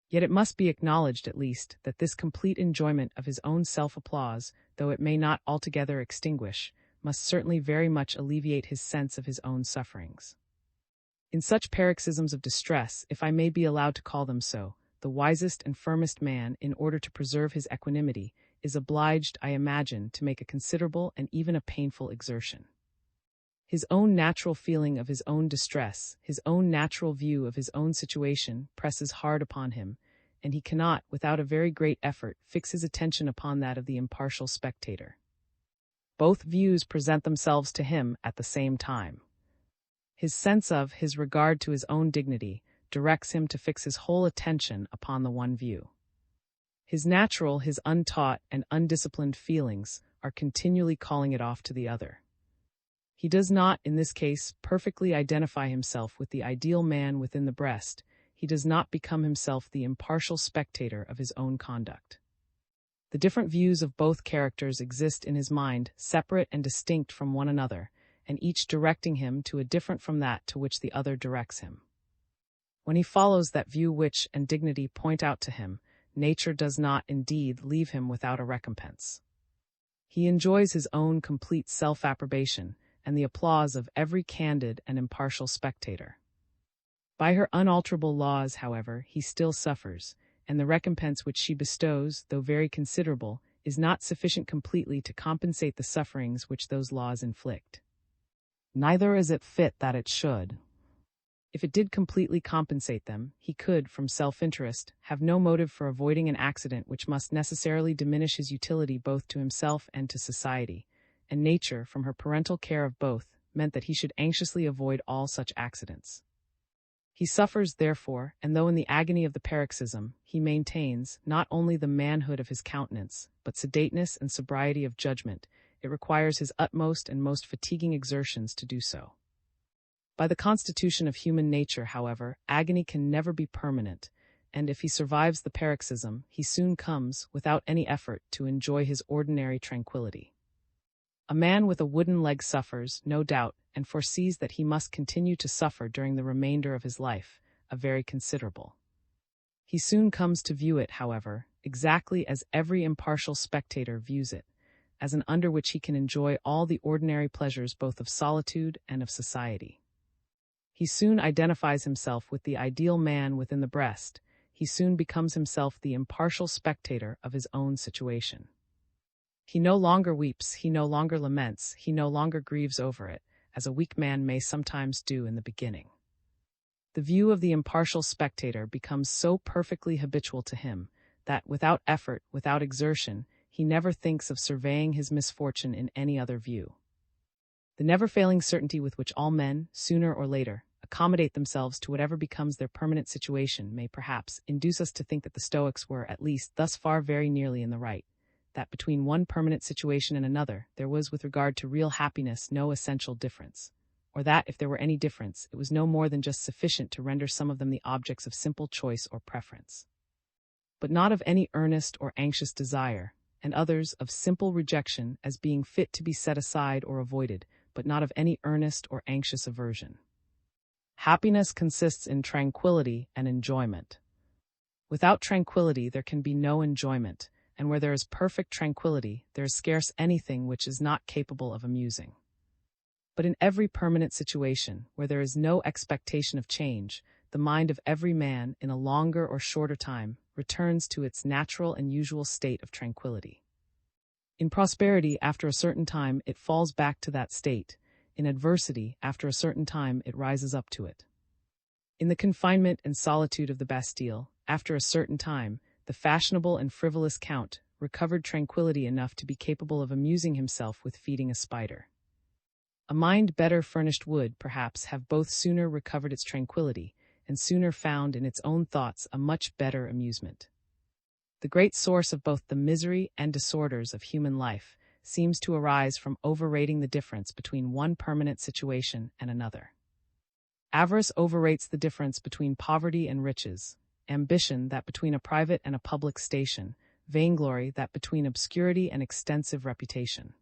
Yet it must be acknowledged, at least, that this complete enjoyment of his own self-applause, though it may not altogether extinguish, must certainly very much alleviate his sense of his own sufferings. In such paroxysms of distress, if I may be allowed to call them so, the wisest and firmest man, in order to preserve his equanimity, is obliged, I imagine, to make a considerable and even a painful exertion. His own natural feeling of his own distress, his own natural view of his own situation, presses hard upon him, and he cannot, without a very great effort, fix his attention upon that of the impartial spectator. Both views present themselves to him at the same time. His sense of, his regard to his own dignity, directs him to fix his whole attention upon the one view. His natural, his untaught and undisciplined feelings are continually calling it off to the other. He does not, in this case, perfectly identify himself with the ideal man within the breast. He does not become himself the impartial spectator of his own conduct. The different views of both characters exist in his mind, separate and distinct from one another, and each directing him to a different from that to which the other directs him. When he follows that view which and dignity point out to him, nature does not, indeed, leave him without a recompense. He enjoys his own complete self-approbation, and the applause of every candid and impartial spectator. By her unalterable laws, however, he still suffers, and the recompense which she bestows, though very considerable, is not sufficient completely to compensate the sufferings which those laws inflict. Neither is it fit that it should. If it did completely compensate them, he could, from self-interest, have no motive for avoiding an accident which must necessarily diminish his utility both to himself and to society, and nature, from her parental care of both, meant that he should anxiously avoid all such accidents. He suffers, therefore, and though in the agony of the paroxysm, he maintains, not only the manhood of his countenance, but sedateness and sobriety of judgment, it requires his utmost and most fatiguing exertions to do so. By the constitution of human nature, however, agony can never be permanent, and if he survives the paroxysm, he soon comes, without any effort, to enjoy his ordinary tranquillity. A man with a wooden leg suffers, no doubt, and foresees that he must continue to suffer during the remainder of his life, a very considerable. He soon comes to view it, however, exactly as every impartial spectator views it, as an under which he can enjoy all the ordinary pleasures both of solitude and of society. He soon identifies himself with the ideal man within the breast. He soon becomes himself the impartial spectator of his own situation. He no longer weeps, he no longer laments, he no longer grieves over it, as a weak man may sometimes do in the beginning. The view of the impartial spectator becomes so perfectly habitual to him that, without effort, without exertion, he never thinks of surveying his misfortune in any other view. The never-failing certainty with which all men, sooner or later, accommodate themselves to whatever becomes their permanent situation may perhaps induce us to think that the Stoics were, at least thus far, very nearly in the right, that between one permanent situation and another there was, with regard to real happiness, no essential difference, or that, if there were any difference, it was no more than just sufficient to render some of them the objects of simple choice or preference, but not of any earnest or anxious desire, and others of simple rejection as being fit to be set aside or avoided, but not of any earnest or anxious aversion. Happiness consists in tranquility and enjoyment. Without tranquility there can be no enjoyment, and where there is perfect tranquility, there is scarce anything which is not capable of amusing. But in every permanent situation, where there is no expectation of change, the mind of every man, in a longer or shorter time, returns to its natural and usual state of tranquility. In prosperity, after a certain time, it falls back to that state. In adversity, after a certain time, it rises up to it. In the confinement and solitude of the Bastille, after a certain time, the fashionable and frivolous count recovered tranquility enough to be capable of amusing himself with feeding a spider. A mind better furnished would, perhaps, have both sooner recovered its tranquility, and sooner found in its own thoughts a much better amusement. The great source of both the misery and disorders of human life seems to arise from overrating the difference between one permanent situation and another. Avarice overrates the difference between poverty and riches, ambition that between a private and a public station, vainglory that between obscurity and extensive reputation.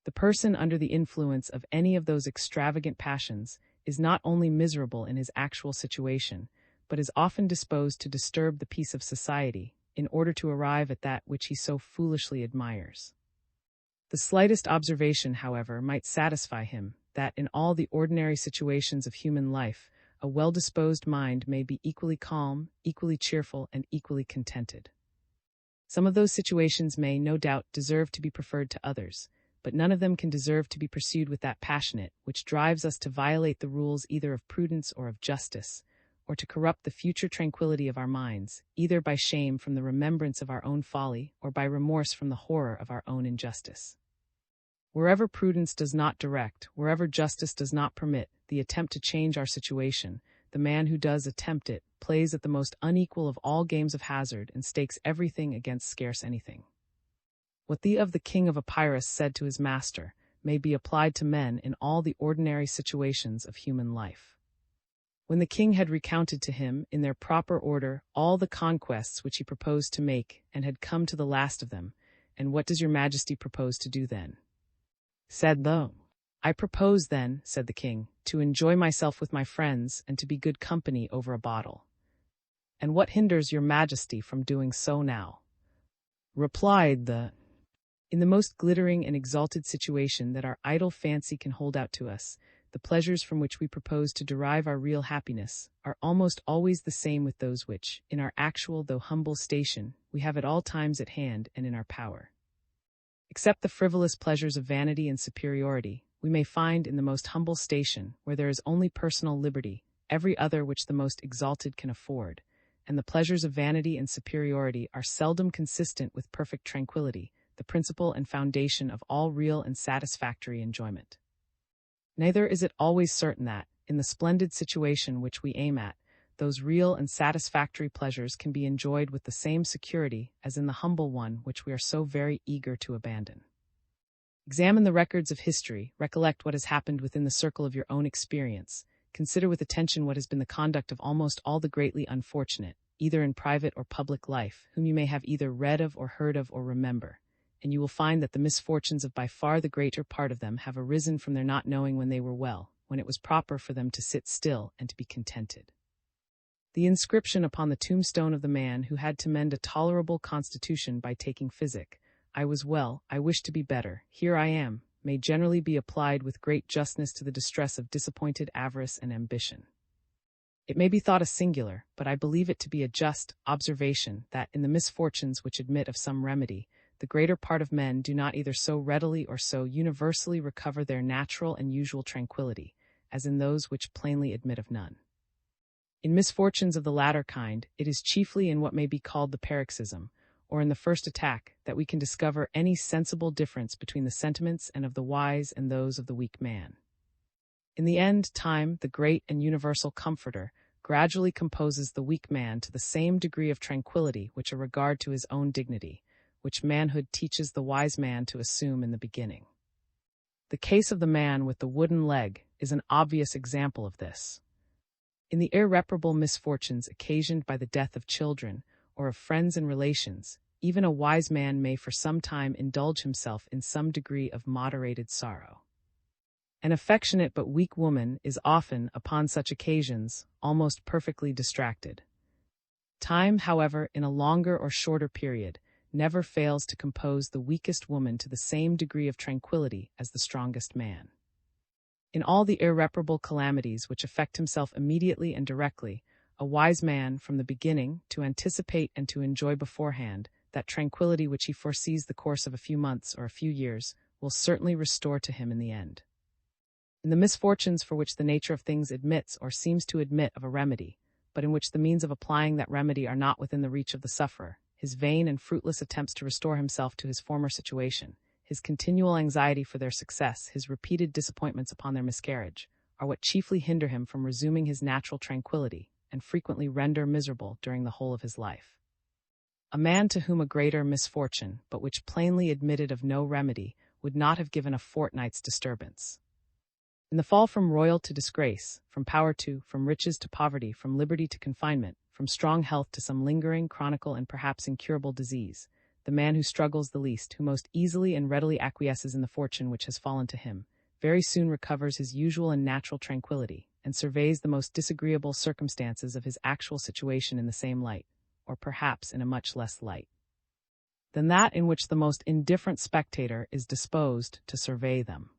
The person under the influence of any of those extravagant passions is not only miserable in his actual situation, but is often disposed to disturb the peace of society in order to arrive at that which he so foolishly admires. The slightest observation, however, might satisfy him that in all the ordinary situations of human life, a well-disposed mind may be equally calm, equally cheerful, and equally contented. Some of those situations may, no doubt, deserve to be preferred to others, but none of them can deserve to be pursued with that passionate which drives us to violate the rules either of prudence or of justice, or to corrupt the future tranquility of our minds, either by shame from the remembrance of our own folly, or by remorse from the horror of our own injustice. Wherever prudence does not direct, wherever justice does not permit the attempt to change our situation, the man who does attempt it plays at the most unequal of all games of hazard and stakes everything against scarce anything. What the king of Epirus said to his master may be applied to men in all the ordinary situations of human life. When the king had recounted to him, in their proper order, all the conquests which he proposed to make, and had come to the last of them, "And what does your majesty propose to do then?" said the. "I propose then," said the king, "to enjoy myself with my friends, and to be good company over a bottle." "And what hinders your majesty from doing so now?" replied the. "In the most glittering and exalted situation that our idle fancy can hold out to us, the pleasures from which we propose to derive our real happiness are almost always the same with those which, in our actual though humble station, we have at all times at hand and in our power. Except the frivolous pleasures of vanity and superiority, we may find in the most humble station, where there is only personal liberty, every other which the most exalted can afford, and the pleasures of vanity and superiority are seldom consistent with perfect tranquility, the principle and foundation of all real and satisfactory enjoyment. Neither is it always certain that, in the splendid situation which we aim at, those real and satisfactory pleasures can be enjoyed with the same security as in the humble one which we are so very eager to abandon. Examine the records of history, recollect what has happened within the circle of your own experience, consider with attention what has been the conduct of almost all the greatly unfortunate, either in private or public life, whom you may have either read of or heard of or remember, and you will find that the misfortunes of by far the greater part of them have arisen from their not knowing when they were well, when it was proper for them to sit still and to be contented. The inscription upon the tombstone of the man who had to mend a tolerable constitution by taking physic, "I was well, I wish to be better, here I am," may generally be applied with great justness to the distress of disappointed avarice and ambition. It may be thought a singular, but I believe it to be a just, observation that, in the misfortunes which admit of some remedy, the greater part of men do not either so readily or so universally recover their natural and usual tranquility, as in those which plainly admit of none. In misfortunes of the latter kind, it is chiefly in what may be called the paroxysm, or in the first attack, that we can discover any sensible difference between the sentiments and of the wise and those of the weak man. In the end, time, the great and universal comforter, gradually composes the weak man to the same degree of tranquility which a regard to his own dignity, which manhood teaches the wise man to assume in the beginning. The case of the man with the wooden leg is an obvious example of this. In the irreparable misfortunes occasioned by the death of children, or of friends and relations, even a wise man may for some time indulge himself in some degree of moderated sorrow. An affectionate but weak woman is often, upon such occasions, almost perfectly distracted. Time, however, in a longer or shorter period, never fails to compose the weakest woman to the same degree of tranquility as the strongest man. In all the irreparable calamities which affect himself immediately and directly, a wise man, from the beginning, to anticipate and to enjoy beforehand that tranquility which he foresees the course of a few months or a few years, will certainly restore to him in the end. In the misfortunes for which the nature of things admits or seems to admit of a remedy, but in which the means of applying that remedy are not within the reach of the sufferer, his vain and fruitless attempts to restore himself to his former situation, his continual anxiety for their success, his repeated disappointments upon their miscarriage, are what chiefly hinder him from resuming his natural tranquility, and frequently render miserable during the whole of his life. A man to whom a greater misfortune, but which plainly admitted of no remedy, would not have given a fortnight's disturbance. In the fall from royal to disgrace, from power to, from riches to poverty, from liberty to confinement, from strong health to some lingering, chronic, and perhaps incurable disease, the man who struggles the least, who most easily and readily acquiesces in the fortune which has fallen to him, very soon recovers his usual and natural tranquility, and surveys the most disagreeable circumstances of his actual situation in the same light, or perhaps in a much less light than that in which the most indifferent spectator is disposed to survey them.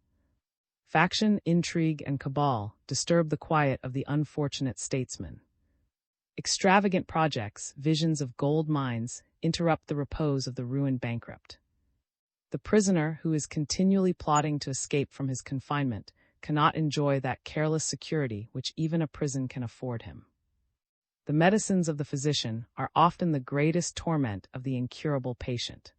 Faction, intrigue, and cabal disturb the quiet of the unfortunate statesman. Extravagant projects, visions of gold mines, interrupt the repose of the ruined bankrupt. The prisoner, who is continually plotting to escape from his confinement, cannot enjoy that careless security which even a prison can afford him. The medicines of the physician are often the greatest torment of the incurable patient.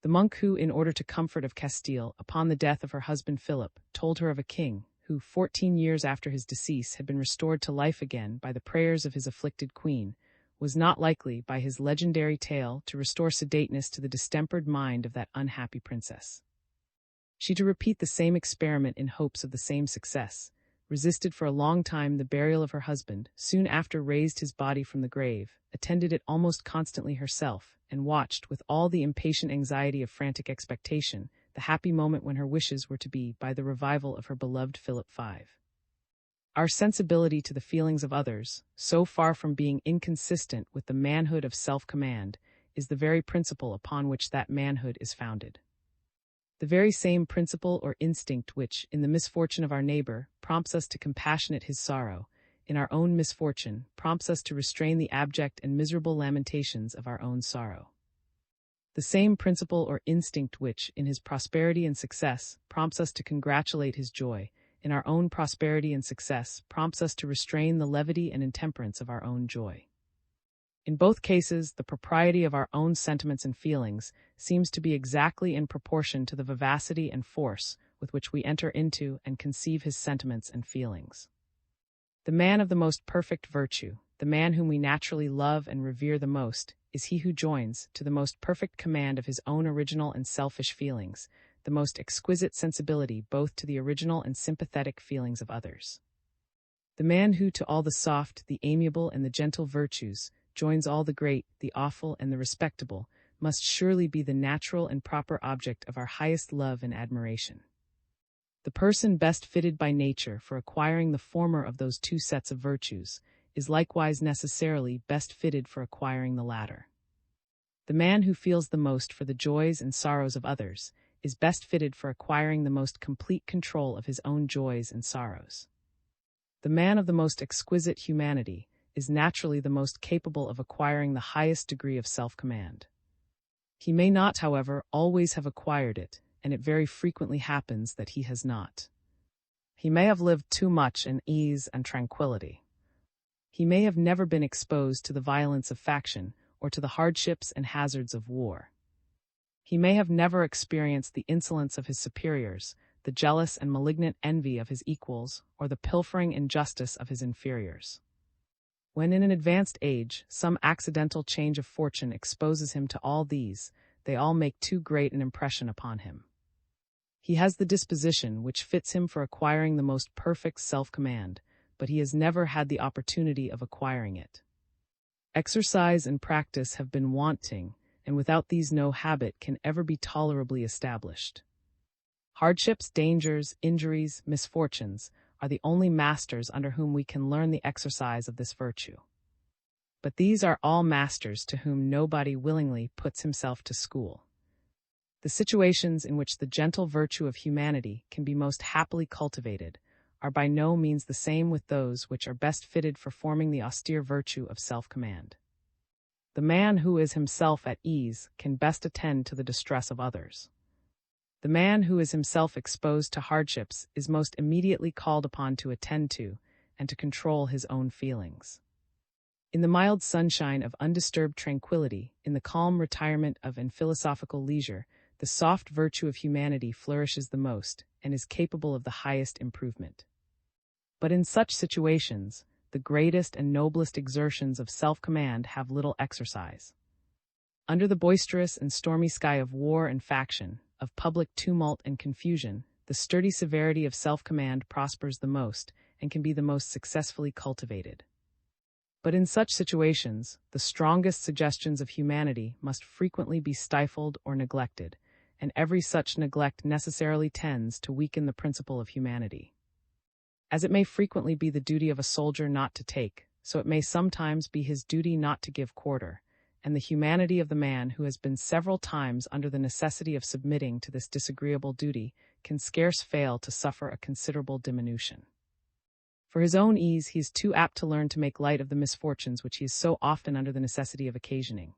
The monk who, in order to comfort of Castile, upon the death of her husband Philip, told her of a king, who 14 years after his decease had been restored to life again by the prayers of his afflicted queen, was not likely, by his legendary tale, to restore sedateness to the distempered mind of that unhappy princess. She to repeat the same experiment in hopes of the same success, resisted for a long time the burial of her husband, soon after raised his body from the grave, attended it almost constantly herself, and watched, with all the impatient anxiety of frantic expectation, the happy moment when her wishes were to be by the revival of her beloved Philip V. Our sensibility to the feelings of others, so far from being inconsistent with the manhood of self-command, is the very principle upon which that manhood is founded. The very same principle or instinct which, in the misfortune of our neighbor, prompts us to compassionate his sorrow, in our own misfortune, prompts us to restrain the abject and miserable lamentations of our own sorrow. The same principle or instinct which, in his prosperity and success, prompts us to congratulate his joy, in our own prosperity and success, prompts us to restrain the levity and intemperance of our own joy. In both cases, the propriety of our own sentiments and feelings seems to be exactly in proportion to the vivacity and force with which we enter into and conceive his sentiments and feelings. The man of the most perfect virtue, the man whom we naturally love and revere the most, is he who joins, to the most perfect command of his own original and selfish feelings, the most exquisite sensibility both to the original and sympathetic feelings of others. The man who to all the soft, the amiable, and the gentle virtues joins all the great, the awful, and the respectable, must surely be the natural and proper object of our highest love and admiration. The person best fitted by nature for acquiring the former of those two sets of virtues is likewise necessarily best fitted for acquiring the latter. The man who feels the most for the joys and sorrows of others is best fitted for acquiring the most complete control of his own joys and sorrows. The man of the most exquisite humanity is naturally the most capable of acquiring the highest degree of self-command. He may not, however, always have acquired it, and it very frequently happens that he has not. He may have lived too much in ease and tranquility. He may have never been exposed to the violence of faction or to the hardships and hazards of war. He may have never experienced the insolence of his superiors, the jealous and malignant envy of his equals, or the pilfering injustice of his inferiors. When in an advanced age, some accidental change of fortune exposes him to all these, they all make too great an impression upon him. He has the disposition which fits him for acquiring the most perfect self-command, but he has never had the opportunity of acquiring it. Exercise and practice have been wanting, and without these no habit can ever be tolerably established. Hardships, dangers, injuries, misfortunes are the only masters under whom we can learn the exercise of this virtue. But these are all masters to whom nobody willingly puts himself to school. The situations in which the gentle virtue of humanity can be most happily cultivated are by no means the same with those which are best fitted for forming the austere virtue of self-command. The man who is himself at ease can best attend to the distress of others. The man who is himself exposed to hardships is most immediately called upon to attend to and to control his own feelings. In the mild sunshine of undisturbed tranquility, in the calm retirement of and philosophical leisure, the soft virtue of humanity flourishes the most and is capable of the highest improvement. But in such situations, the greatest and noblest exertions of self-command have little exercise. Under the boisterous and stormy sky of war and faction, of public tumult and confusion, the sturdy severity of self-command prospers the most and can be the most successfully cultivated. But in such situations, the strongest suggestions of humanity must frequently be stifled or neglected, and every such neglect necessarily tends to weaken the principle of humanity. As it may frequently be the duty of a soldier not to take, so it may sometimes be his duty not to give quarter, and the humanity of the man who has been several times under the necessity of submitting to this disagreeable duty can scarce fail to suffer a considerable diminution. For his own ease, he is too apt to learn to make light of the misfortunes which he is so often under the necessity of occasioning,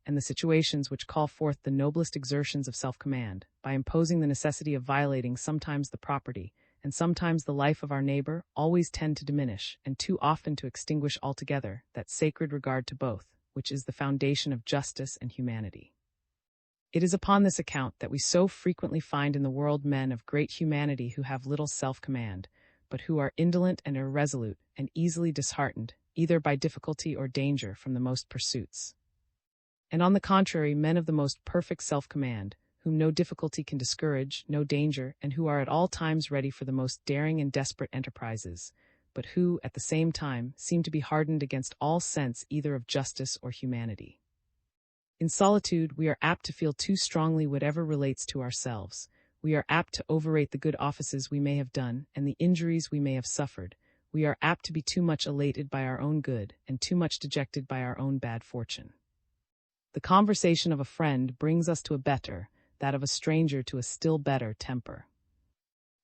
and the situations which call forth the noblest exertions of self-command, by imposing the necessity of violating sometimes the property, and sometimes the life of our neighbor, always tend to diminish, and too often to extinguish altogether, that sacred regard to both, which is the foundation of justice and humanity. It is upon this account that we so frequently find in the world men of great humanity who have little self-command, but who are indolent and irresolute, and easily disheartened, either by difficulty or danger from the most pursuits. And on the contrary, men of the most perfect self-command, whom no difficulty can discourage, no danger, and who are at all times ready for the most daring and desperate enterprises, but who, at the same time, seem to be hardened against all sense either of justice or humanity. In solitude, we are apt to feel too strongly whatever relates to ourselves. We are apt to overrate the good offices we may have done, and the injuries we may have suffered. We are apt to be too much elated by our own good, and too much dejected by our own bad fortune. The conversation of a friend brings us to a better, that of a stranger to a still better temper.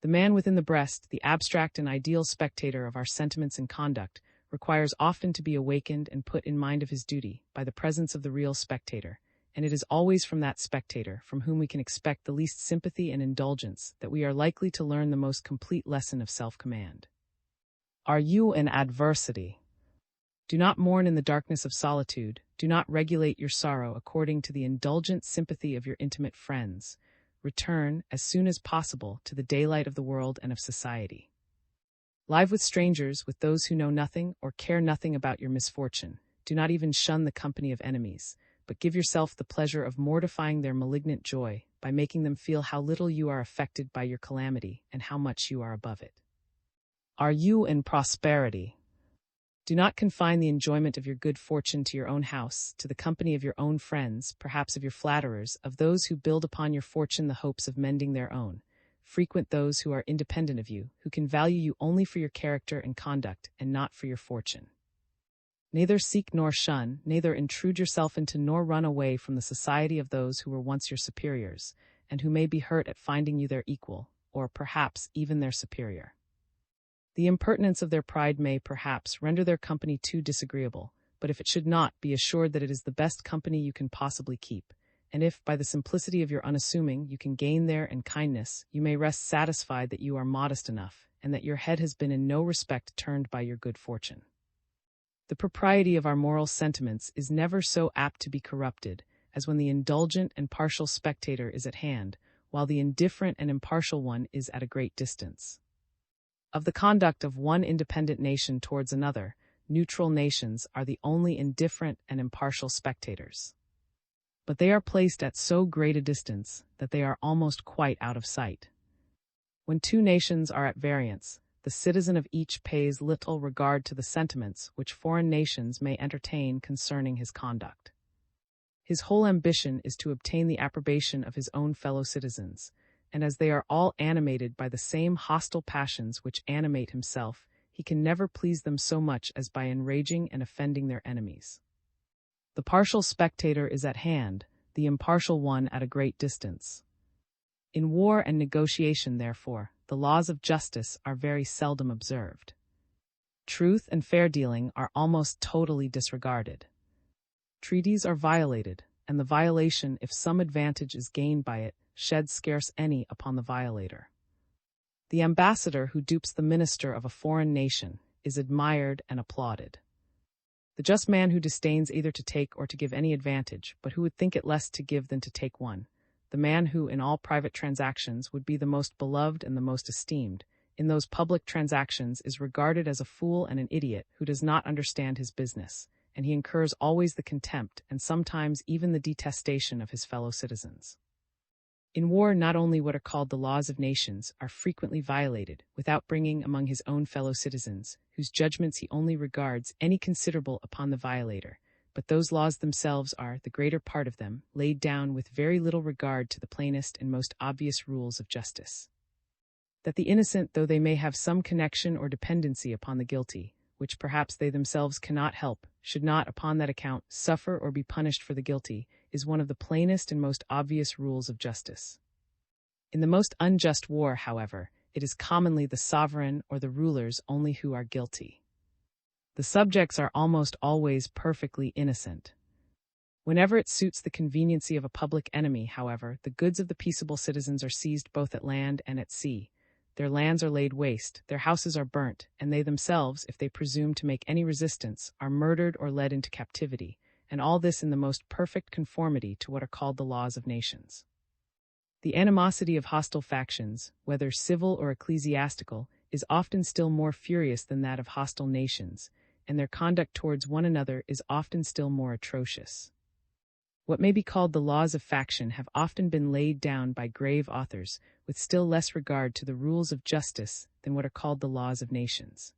The man within the breast, the abstract and ideal spectator of our sentiments and conduct, requires often to be awakened and put in mind of his duty by the presence of the real spectator, and it is always from that spectator, from whom we can expect the least sympathy and indulgence, that we are likely to learn the most complete lesson of self-command. Are you in adversity? Do not mourn in the darkness of solitude. Do not regulate your sorrow according to the indulgent sympathy of your intimate friends. Return, as soon as possible, to the daylight of the world and of society. Live with strangers, with those who know nothing or care nothing about your misfortune. Do not even shun the company of enemies, but give yourself the pleasure of mortifying their malignant joy by making them feel how little you are affected by your calamity and how much you are above it. Are you in prosperity? Do not confine the enjoyment of your good fortune to your own house, to the company of your own friends, perhaps of your flatterers, of those who build upon your fortune the hopes of mending their own. Frequent those who are independent of you, who can value you only for your character and conduct, and not for your fortune. Neither seek nor shun, neither intrude yourself into nor run away from the society of those who were once your superiors, and who may be hurt at finding you their equal, or perhaps even their superior. The impertinence of their pride may, perhaps, render their company too disagreeable, but if it should not, be assured that it is the best company you can possibly keep, and if, by the simplicity of your unassuming, you can gain there and kindness, you may rest satisfied that you are modest enough, and that your head has been in no respect turned by your good fortune. The propriety of our moral sentiments is never so apt to be corrupted as when the indulgent and partial spectator is at hand, while the indifferent and impartial one is at a great distance. Of the conduct of one independent nation towards another, neutral nations are the only indifferent and impartial spectators. But they are placed at so great a distance that they are almost quite out of sight. When two nations are at variance, the citizen of each pays little regard to the sentiments which foreign nations may entertain concerning his conduct. His whole ambition is to obtain the approbation of his own fellow citizens, and as they are all animated by the same hostile passions which animate himself, he can never please them so much as by enraging and offending their enemies. The partial spectator is at hand, the impartial one at a great distance. In war and negotiation, therefore, the laws of justice are very seldom observed. Truth and fair dealing are almost totally disregarded. Treaties are violated, and the violation, if some advantage is gained by it, sheds scarce any upon the violator. The ambassador who dupes the minister of a foreign nation is admired and applauded. The just man who disdains either to take or to give any advantage, but who would think it less to give than to take one, the man who in all private transactions would be the most beloved and the most esteemed, in those public transactions is regarded as a fool and an idiot who does not understand his business, and he incurs always the contempt and sometimes even the detestation of his fellow citizens. In war, not only what are called the laws of nations are frequently violated, without bringing among his own fellow citizens, whose judgments he only regards, any considerable upon the violator, but those laws themselves are, the greater part of them, laid down with very little regard to the plainest and most obvious rules of justice. That the innocent, though they may have some connection or dependency upon the guilty, which perhaps they themselves cannot help, should not, upon that account, suffer or be punished for the guilty, is one of the plainest and most obvious rules of justice. In the most unjust war, however, it is commonly the sovereign or the rulers only who are guilty. The subjects are almost always perfectly innocent. Whenever it suits the conveniency of a public enemy, however, the goods of the peaceable citizens are seized both at land and at sea. Their lands are laid waste, their houses are burnt, and they themselves, if they presume to make any resistance, are murdered or led into captivity, and all this in the most perfect conformity to what are called the laws of nations. The animosity of hostile factions, whether civil or ecclesiastical, is often still more furious than that of hostile nations, and their conduct towards one another is often still more atrocious. What may be called the laws of faction have often been laid down by grave authors, with still less regard to the rules of justice than what are called the laws of nations.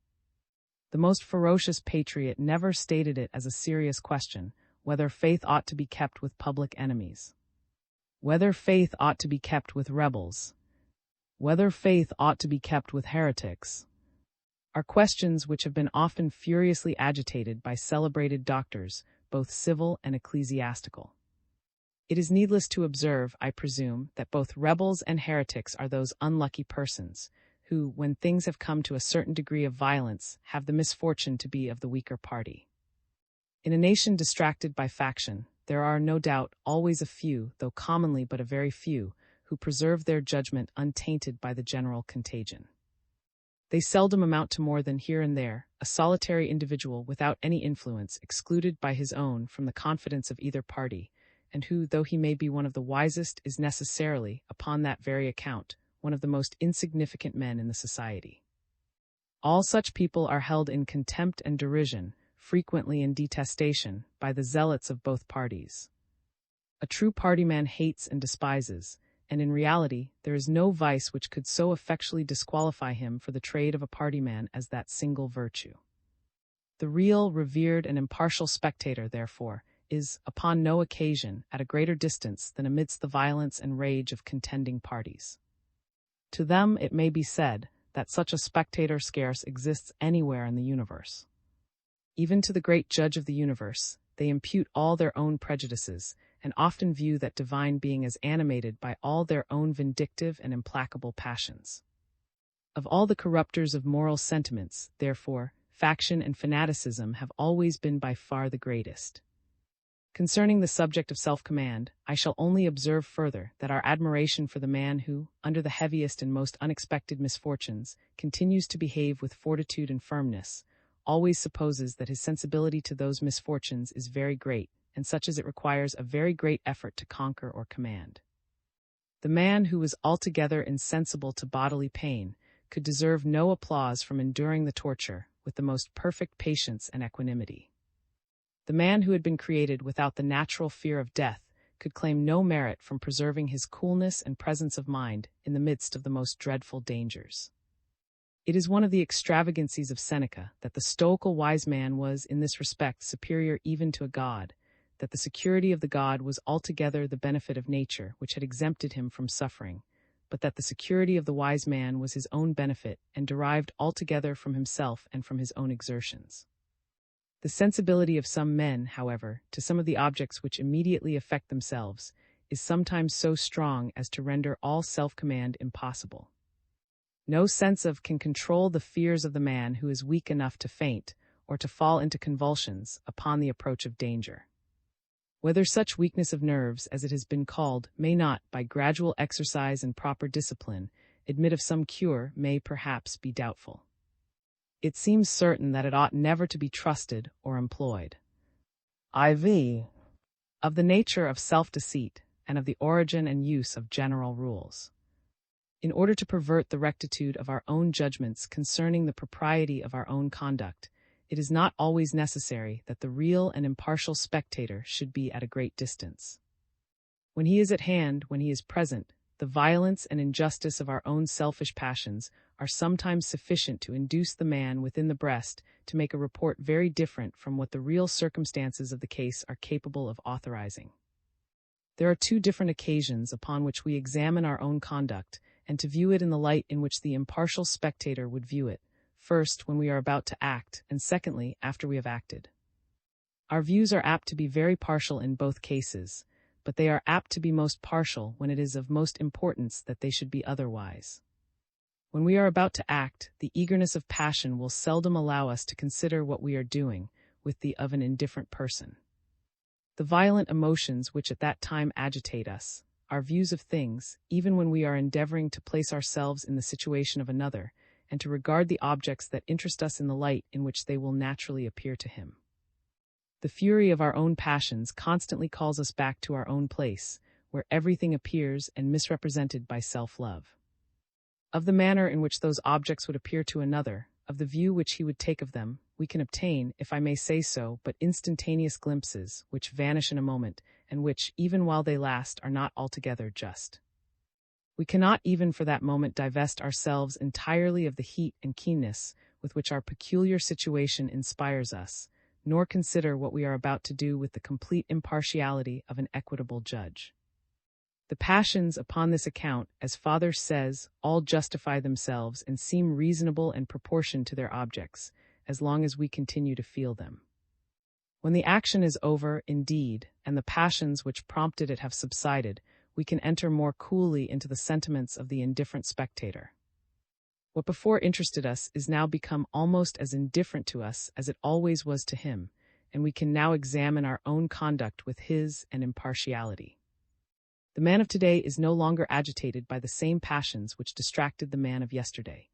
The most ferocious patriot never stated it as a serious question, whether faith ought to be kept with public enemies, whether faith ought to be kept with rebels, whether faith ought to be kept with heretics, are questions which have been often furiously agitated by celebrated doctors, both civil and ecclesiastical. It is needless to observe, I presume, that both rebels and heretics are those unlucky persons who, when things have come to a certain degree of violence, have the misfortune to be of the weaker party. In a nation distracted by faction, there are, no doubt, always a few, though commonly but a very few, who preserve their judgment untainted by the general contagion. They seldom amount to more than, here and there, a solitary individual without any influence, excluded by his own from the confidence of either party, and who, though he may be one of the wisest, is necessarily, upon that very account, one of the most insignificant men in the society. All such people are held in contempt and derision, frequently in detestation, by the zealots of both parties. A true partyman hates and despises, and in reality there is no vice which could so effectually disqualify him for the trade of a partyman as that single virtue. The real, revered, and impartial spectator, therefore, is, upon no occasion, at a greater distance than amidst the violence and rage of contending parties. To them it may be said that such a spectator scarce exists anywhere in the universe. Even to the great Judge of the universe, they impute all their own prejudices, and often view that divine being as animated by all their own vindictive and implacable passions. Of all the corrupters of moral sentiments, therefore, faction and fanaticism have always been by far the greatest. Concerning the subject of self-command, I shall only observe further that our admiration for the man who, under the heaviest and most unexpected misfortunes, continues to behave with fortitude and firmness, always supposes that his sensibility to those misfortunes is very great, and such as it requires a very great effort to conquer or command. The man who is altogether insensible to bodily pain could deserve no applause from enduring the torture with the most perfect patience and equanimity. The man who had been created without the natural fear of death could claim no merit from preserving his coolness and presence of mind in the midst of the most dreadful dangers. It is one of the extravagancies of Seneca that the stoical wise man was in this respect superior even to a god, that the security of the god was altogether the benefit of nature which had exempted him from suffering, but that the security of the wise man was his own benefit and derived altogether from himself and from his own exertions. The sensibility of some men, however, to some of the objects which immediately affect themselves, is sometimes so strong as to render all self-command impossible. No sense of can control the fears of the man who is weak enough to faint, or to fall into convulsions, upon the approach of danger. Whether such weakness of nerves, as it has been called, may not, by gradual exercise and proper discipline, admit of some cure, may perhaps be doubtful. It seems certain that it ought never to be trusted or employed. IV. Of the nature of self-deceit, and of the origin and use of general rules. In order to pervert the rectitude of our own judgments concerning the propriety of our own conduct, it is not always necessary that the real and impartial spectator should be at a great distance. When he is at hand, when he is present, the violence and injustice of our own selfish passions are sometimes sufficient to induce the man within the breast to make a report very different from what the real circumstances of the case are capable of authorizing. There are two different occasions upon which we examine our own conduct, and to view it in the light in which the impartial spectator would view it, first when we are about to act, and secondly after we have acted. Our views are apt to be very partial in both cases, but they are apt to be most partial when it is of most importance that they should be otherwise. When we are about to act, the eagerness of passion will seldom allow us to consider what we are doing with the of an indifferent person. The violent emotions which at that time agitate us, our views of things, even when we are endeavoring to place ourselves in the situation of another, and to regard the objects that interest us in the light in which they will naturally appear to him. The fury of our own passions constantly calls us back to our own place, where everything appears and misrepresented by self-love. Of the manner in which those objects would appear to another, of the view which he would take of them, we can obtain, if I may say so, but instantaneous glimpses, which vanish in a moment, and which, even while they last, are not altogether just. We cannot even for that moment divest ourselves entirely of the heat and keenness with which our peculiar situation inspires us, nor consider what we are about to do with the complete impartiality of an equitable judge. The passions upon this account, as Father says, all justify themselves and seem reasonable and proportioned to their objects, as long as we continue to feel them. When the action is over, indeed, and the passions which prompted it have subsided, we can enter more coolly into the sentiments of the indifferent spectator. What before interested us is now become almost as indifferent to us as it always was to him, and we can now examine our own conduct with his and impartiality. The man of today is no longer agitated by the same passions which distracted the man of yesterday,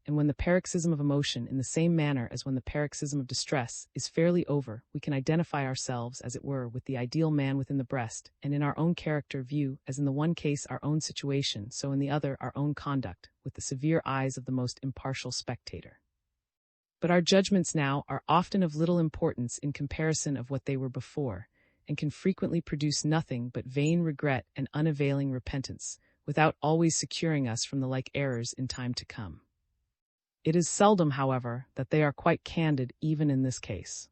and when the paroxysm of emotion, in the same manner as when the paroxysm of distress, is fairly over, we can identify ourselves, as it were, with the ideal man within the breast, and in our own character view, as in the one case our own situation, so in the other our own conduct, with the severe eyes of the most impartial spectator. But our judgments now are often of little importance in comparison of what they were before, and can frequently produce nothing but vain regret and unavailing repentance, without always securing us from the like errors in time to come. It is seldom, however, that they are quite candid even in this case.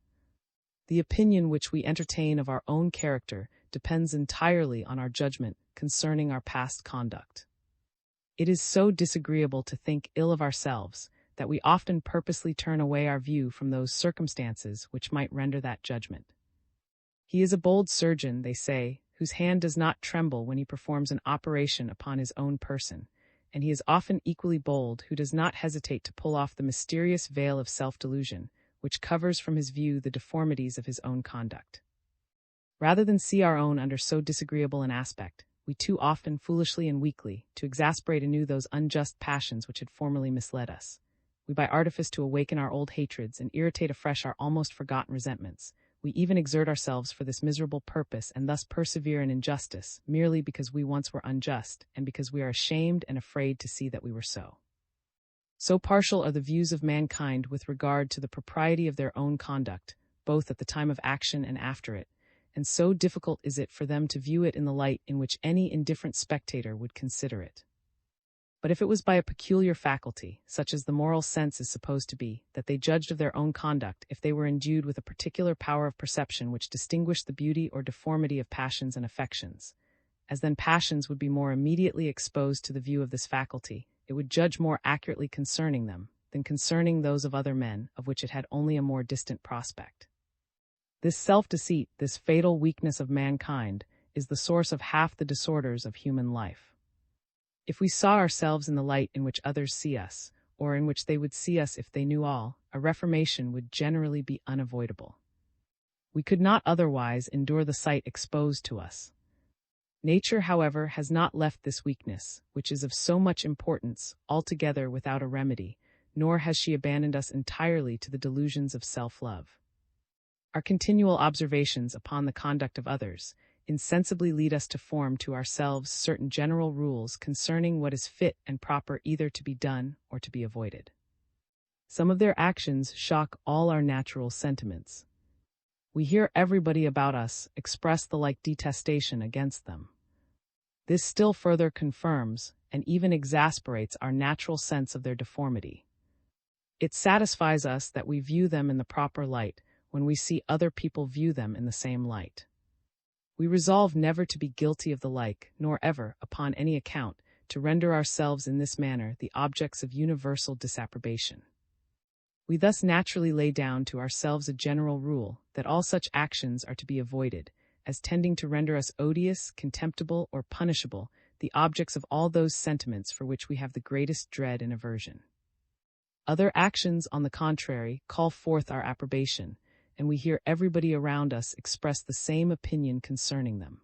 The opinion which we entertain of our own character depends entirely on our judgment concerning our past conduct. It is so disagreeable to think ill of ourselves that we often purposely turn away our view from those circumstances which might render that judgment. He is a bold surgeon, they say, whose hand does not tremble when he performs an operation upon his own person, and he is often equally bold who does not hesitate to pull off the mysterious veil of self-delusion, which covers from his view the deformities of his own conduct. Rather than see our own under so disagreeable an aspect, we too often foolishly and weakly, to exasperate anew those unjust passions which had formerly misled us, we by artifice to awaken our old hatreds and irritate afresh our almost forgotten resentments, we even exert ourselves for this miserable purpose and thus persevere in injustice, merely because we once were unjust, and because we are ashamed and afraid to see that we were so. So partial are the views of mankind with regard to the propriety of their own conduct, both at the time of action and after it, and so difficult is it for them to view it in the light in which any indifferent spectator would consider it. But if it was by a peculiar faculty, such as the moral sense is supposed to be, that they judged of their own conduct, if they were endued with a particular power of perception which distinguished the beauty or deformity of passions and affections, as then passions would be more immediately exposed to the view of this faculty, it would judge more accurately concerning them than concerning those of other men, of which it had only a more distant prospect. This self-deceit, this fatal weakness of mankind, is the source of half the disorders of human life. If we saw ourselves in the light in which others see us, or in which they would see us if they knew all, a reformation would generally be unavoidable. We could not otherwise endure the sight exposed to us. Nature, however, has not left this weakness, which is of so much importance, altogether without a remedy, nor has she abandoned us entirely to the delusions of self-love. Our continual observations upon the conduct of others insensibly lead us to form to ourselves certain general rules concerning what is fit and proper either to be done or to be avoided. Some of their actions shock all our natural sentiments. We hear everybody about us express the like detestation against them. This still further confirms and even exasperates our natural sense of their deformity. It satisfies us that we view them in the proper light when we see other people view them in the same light. We resolve never to be guilty of the like, nor ever, upon any account, to render ourselves in this manner the objects of universal disapprobation. We thus naturally lay down to ourselves a general rule that all such actions are to be avoided, as tending to render us odious, contemptible, or punishable, the objects of all those sentiments for which we have the greatest dread and aversion. Other actions, on the contrary, call forth our approbation, and we hear everybody around us express the same opinion concerning them.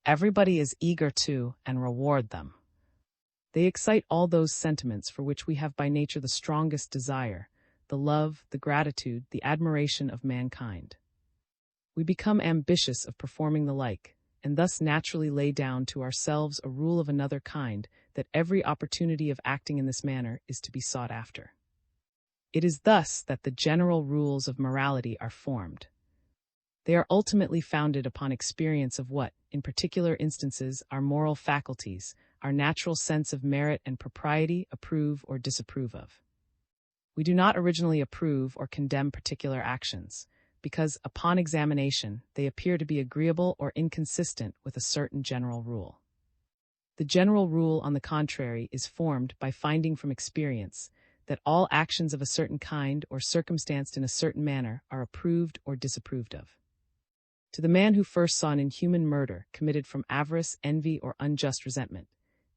Everybody is eager to and reward them. They excite all those sentiments for which we have by nature the strongest desire, the love, the gratitude, the admiration of mankind. We become ambitious of performing the like, and thus naturally lay down to ourselves a rule of another kind, that every opportunity of acting in this manner is to be sought after. It is thus that the general rules of morality are formed. They are ultimately founded upon experience of what, in particular instances, our moral faculties, our natural sense of merit and propriety, approve or disapprove of. We do not originally approve or condemn particular actions, because, upon examination, they appear to be agreeable or inconsistent with a certain general rule. The general rule, on the contrary, is formed by finding from experience that all actions of a certain kind or circumstanced in a certain manner are approved or disapproved of. To the man who first saw an inhuman murder committed from avarice, envy, or unjust resentment,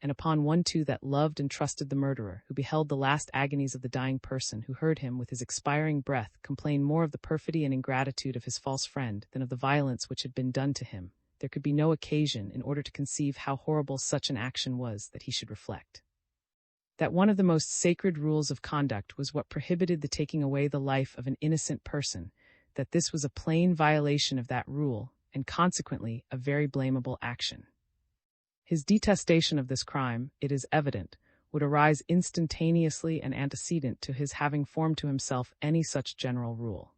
and upon one too that loved and trusted the murderer, who beheld the last agonies of the dying person, who heard him with his expiring breath complain more of the perfidy and ingratitude of his false friend than of the violence which had been done to him, there could be no occasion, in order to conceive how horrible such an action was, that he should reflect that one of the most sacred rules of conduct was what prohibited the taking away the life of an innocent person, that this was a plain violation of that rule, and consequently a very blamable action. His detestation of this crime, it is evident, would arise instantaneously and antecedent to his having formed to himself any such general rule.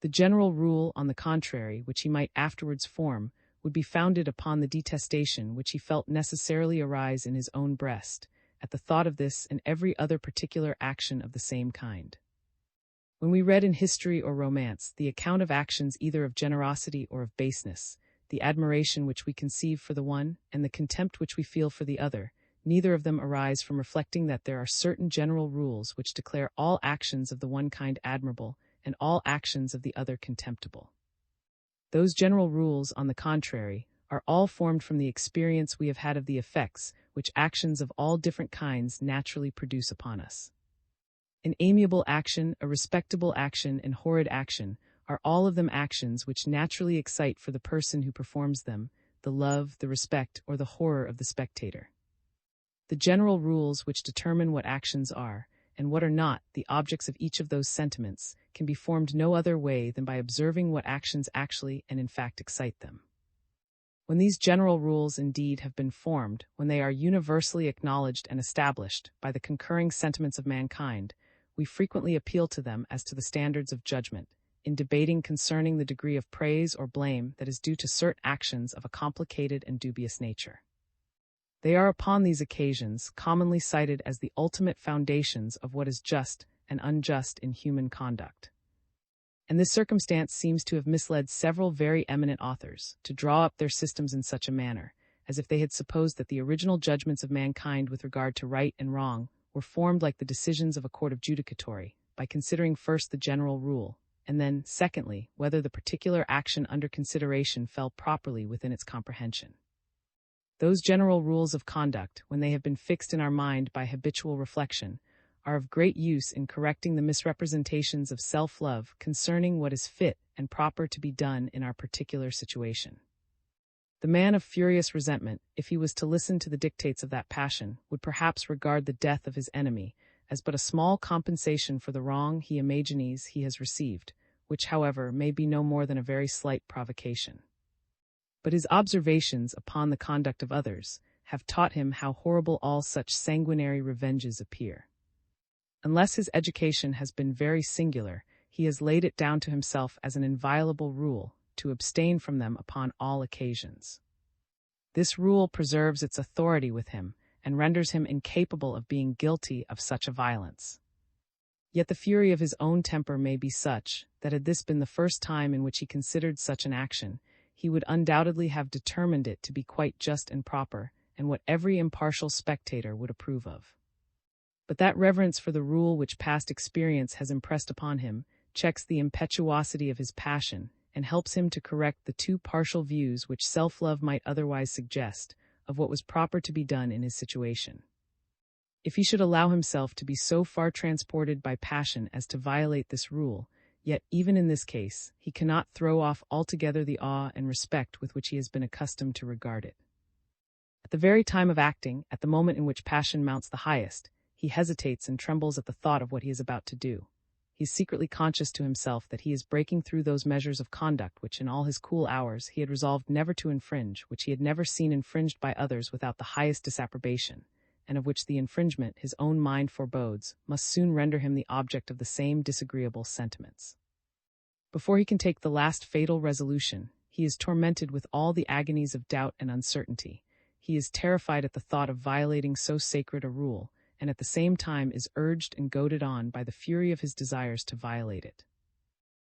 The general rule, on the contrary, which he might afterwards form, would be founded upon the detestation which he felt necessarily arise in his own breast, at the thought of this and every other particular action of the same kind. When we read in history or romance the account of actions either of generosity or of baseness, the admiration which we conceive for the one, and the contempt which we feel for the other, neither of them arise from reflecting that there are certain general rules which declare all actions of the one kind admirable, and all actions of the other contemptible. Those general rules, on the contrary, are all formed from the experience we have had of the effects which actions of all different kinds naturally produce upon us. An amiable action, a respectable action, and horrid action are all of them actions which naturally excite for the person who performs them the love, the respect, or the horror of the spectator. The general rules which determine what actions are, and what are not, the objects of each of those sentiments, can be formed no other way than by observing what actions actually and in fact excite them. When these general rules indeed have been formed, when they are universally acknowledged and established by the concurring sentiments of mankind, we frequently appeal to them as to the standards of judgment, in debating concerning the degree of praise or blame that is due to certain actions of a complicated and dubious nature. They are upon these occasions commonly cited as the ultimate foundations of what is just and unjust in human conduct. And this circumstance seems to have misled several very eminent authors to draw up their systems in such a manner, as if they had supposed that the original judgments of mankind with regard to right and wrong were formed like the decisions of a court of judicatory, by considering first the general rule, and then, secondly, whether the particular action under consideration fell properly within its comprehension. Those general rules of conduct, when they have been fixed in our mind by habitual reflection, are of great use in correcting the misrepresentations of self-love concerning what is fit and proper to be done in our particular situation. The man of furious resentment, if he was to listen to the dictates of that passion, would perhaps regard the death of his enemy as but a small compensation for the wrong he imagines he has received, which, however, may be no more than a very slight provocation. But his observations upon the conduct of others have taught him how horrible all such sanguinary revenges appear. Unless his education has been very singular, he has laid it down to himself as an inviolable rule to abstain from them upon all occasions. This rule preserves its authority with him and renders him incapable of being guilty of such a violence. Yet the fury of his own temper may be such that had this been the first time in which he considered such an action, he would undoubtedly have determined it to be quite just and proper, and what every impartial spectator would approve of. But that reverence for the rule which past experience has impressed upon him checks the impetuosity of his passion and helps him to correct the too partial views which self-love might otherwise suggest of what was proper to be done in his situation. If he should allow himself to be so far transported by passion as to violate this rule, yet even in this case, he cannot throw off altogether the awe and respect with which he has been accustomed to regard it. At the very time of acting, at the moment in which passion mounts the highest, he hesitates and trembles at the thought of what he is about to do. He is secretly conscious to himself that he is breaking through those measures of conduct which in all his cool hours he had resolved never to infringe, which he had never seen infringed by others without the highest disapprobation, and of which the infringement, his own mind forebodes, must soon render him the object of the same disagreeable sentiments. Before he can take the last fatal resolution, he is tormented with all the agonies of doubt and uncertainty. He is terrified at the thought of violating so sacred a rule, and at the same time is urged and goaded on by the fury of his desires to violate it.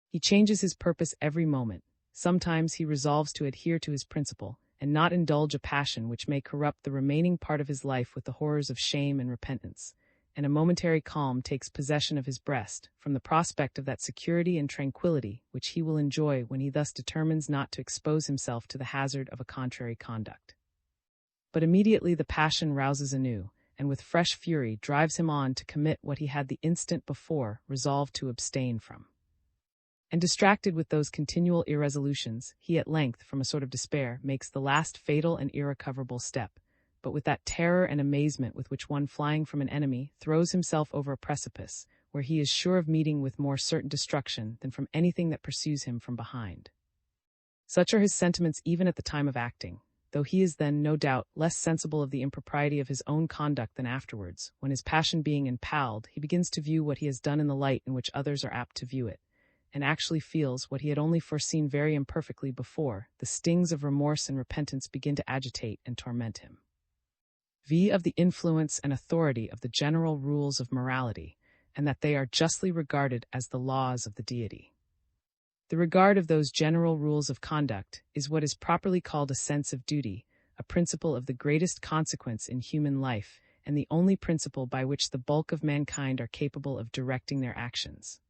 He changes his purpose every moment. Sometimes he resolves to adhere to his principle, and not indulge a passion which may corrupt the remaining part of his life with the horrors of shame and repentance, and a momentary calm takes possession of his breast, from the prospect of that security and tranquillity which he will enjoy when he thus determines not to expose himself to the hazard of a contrary conduct. But immediately the passion rouses anew, and with fresh fury drives him on to commit what he had the instant before resolved to abstain from. And distracted with those continual irresolutions, he at length, from a sort of despair, makes the last fatal and irrecoverable step, but with that terror and amazement with which one flying from an enemy throws himself over a precipice, where he is sure of meeting with more certain destruction than from anything that pursues him from behind. Such are his sentiments even at the time of acting, though he is then, no doubt, less sensible of the impropriety of his own conduct than afterwards, when his passion being impelled, he begins to view what he has done in the light in which others are apt to view it, and actually feels what he had only foreseen very imperfectly before. The stings of remorse and repentance begin to agitate and torment him. Of the influence and authority of the general rules of morality, and that they are justly regarded as the laws of the deity. The regard of those general rules of conduct is what is properly called a sense of duty, a principle of the greatest consequence in human life, and the only principle by which the bulk of mankind are capable of directing their actions.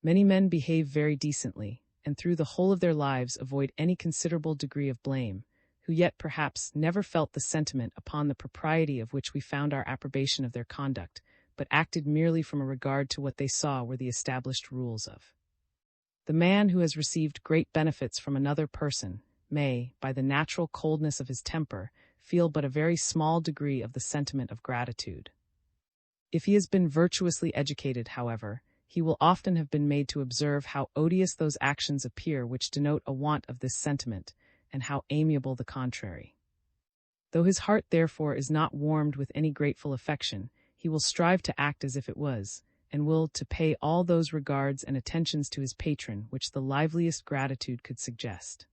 Many men behave very decently, and through the whole of their lives avoid any considerable degree of blame, who yet perhaps never felt the sentiment upon the propriety of which we found our approbation of their conduct, but acted merely from a regard to what they saw were the established rules of. The man who has received great benefits from another person may, by the natural coldness of his temper, feel but a very small degree of the sentiment of gratitude. If he has been virtuously educated, however, he will often have been made to observe how odious those actions appear which denote a want of this sentiment, and how amiable the contrary. Though his heart therefore is not warmed with any grateful affection, he will strive to act as if it was, and will to pay all those regards and attentions to his patron which the liveliest gratitude could suggest.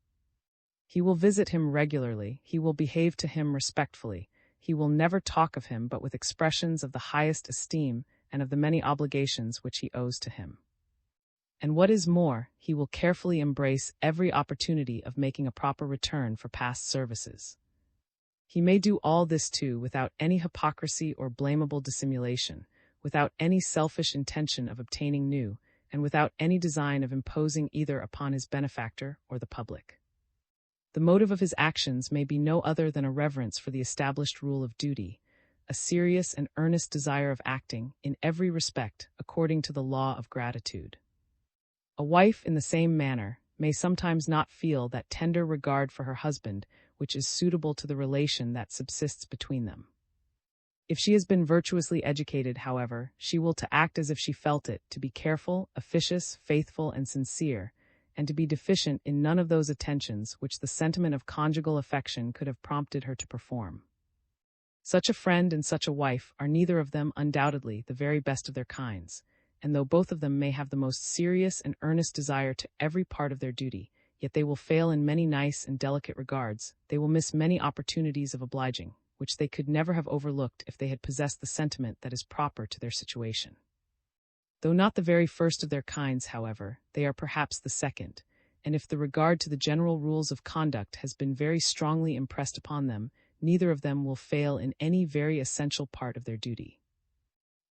He will visit him regularly, he will behave to him respectfully, he will never talk of him but with expressions of the highest esteem and of the many obligations which he owes to him. And what is more, he will carefully embrace every opportunity of making a proper return for past services. He may do all this too without any hypocrisy or blamable dissimulation, without any selfish intention of obtaining new, and without any design of imposing either upon his benefactor or the public. The motive of his actions may be no other than a reverence for the established rule of duty, a serious and earnest desire of acting, in every respect, according to the law of gratitude. A wife, in the same manner, may sometimes not feel that tender regard for her husband which is suitable to the relation that subsists between them. If she has been virtuously educated, however, she will to act as if she felt it, to be careful, officious, faithful, and sincere, and to be deficient in none of those attentions which the sentiment of conjugal affection could have prompted her to perform. Such a friend and such a wife are neither of them undoubtedly the very best of their kinds, and though both of them may have the most serious and earnest desire to every part of their duty, yet they will fail in many nice and delicate regards. They will miss many opportunities of obliging, which they could never have overlooked if they had possessed the sentiment that is proper to their situation. Though not the very first of their kinds, however, they are perhaps the second, and if the regard to the general rules of conduct has been very strongly impressed upon them, neither of them will fail in any very essential part of their duty.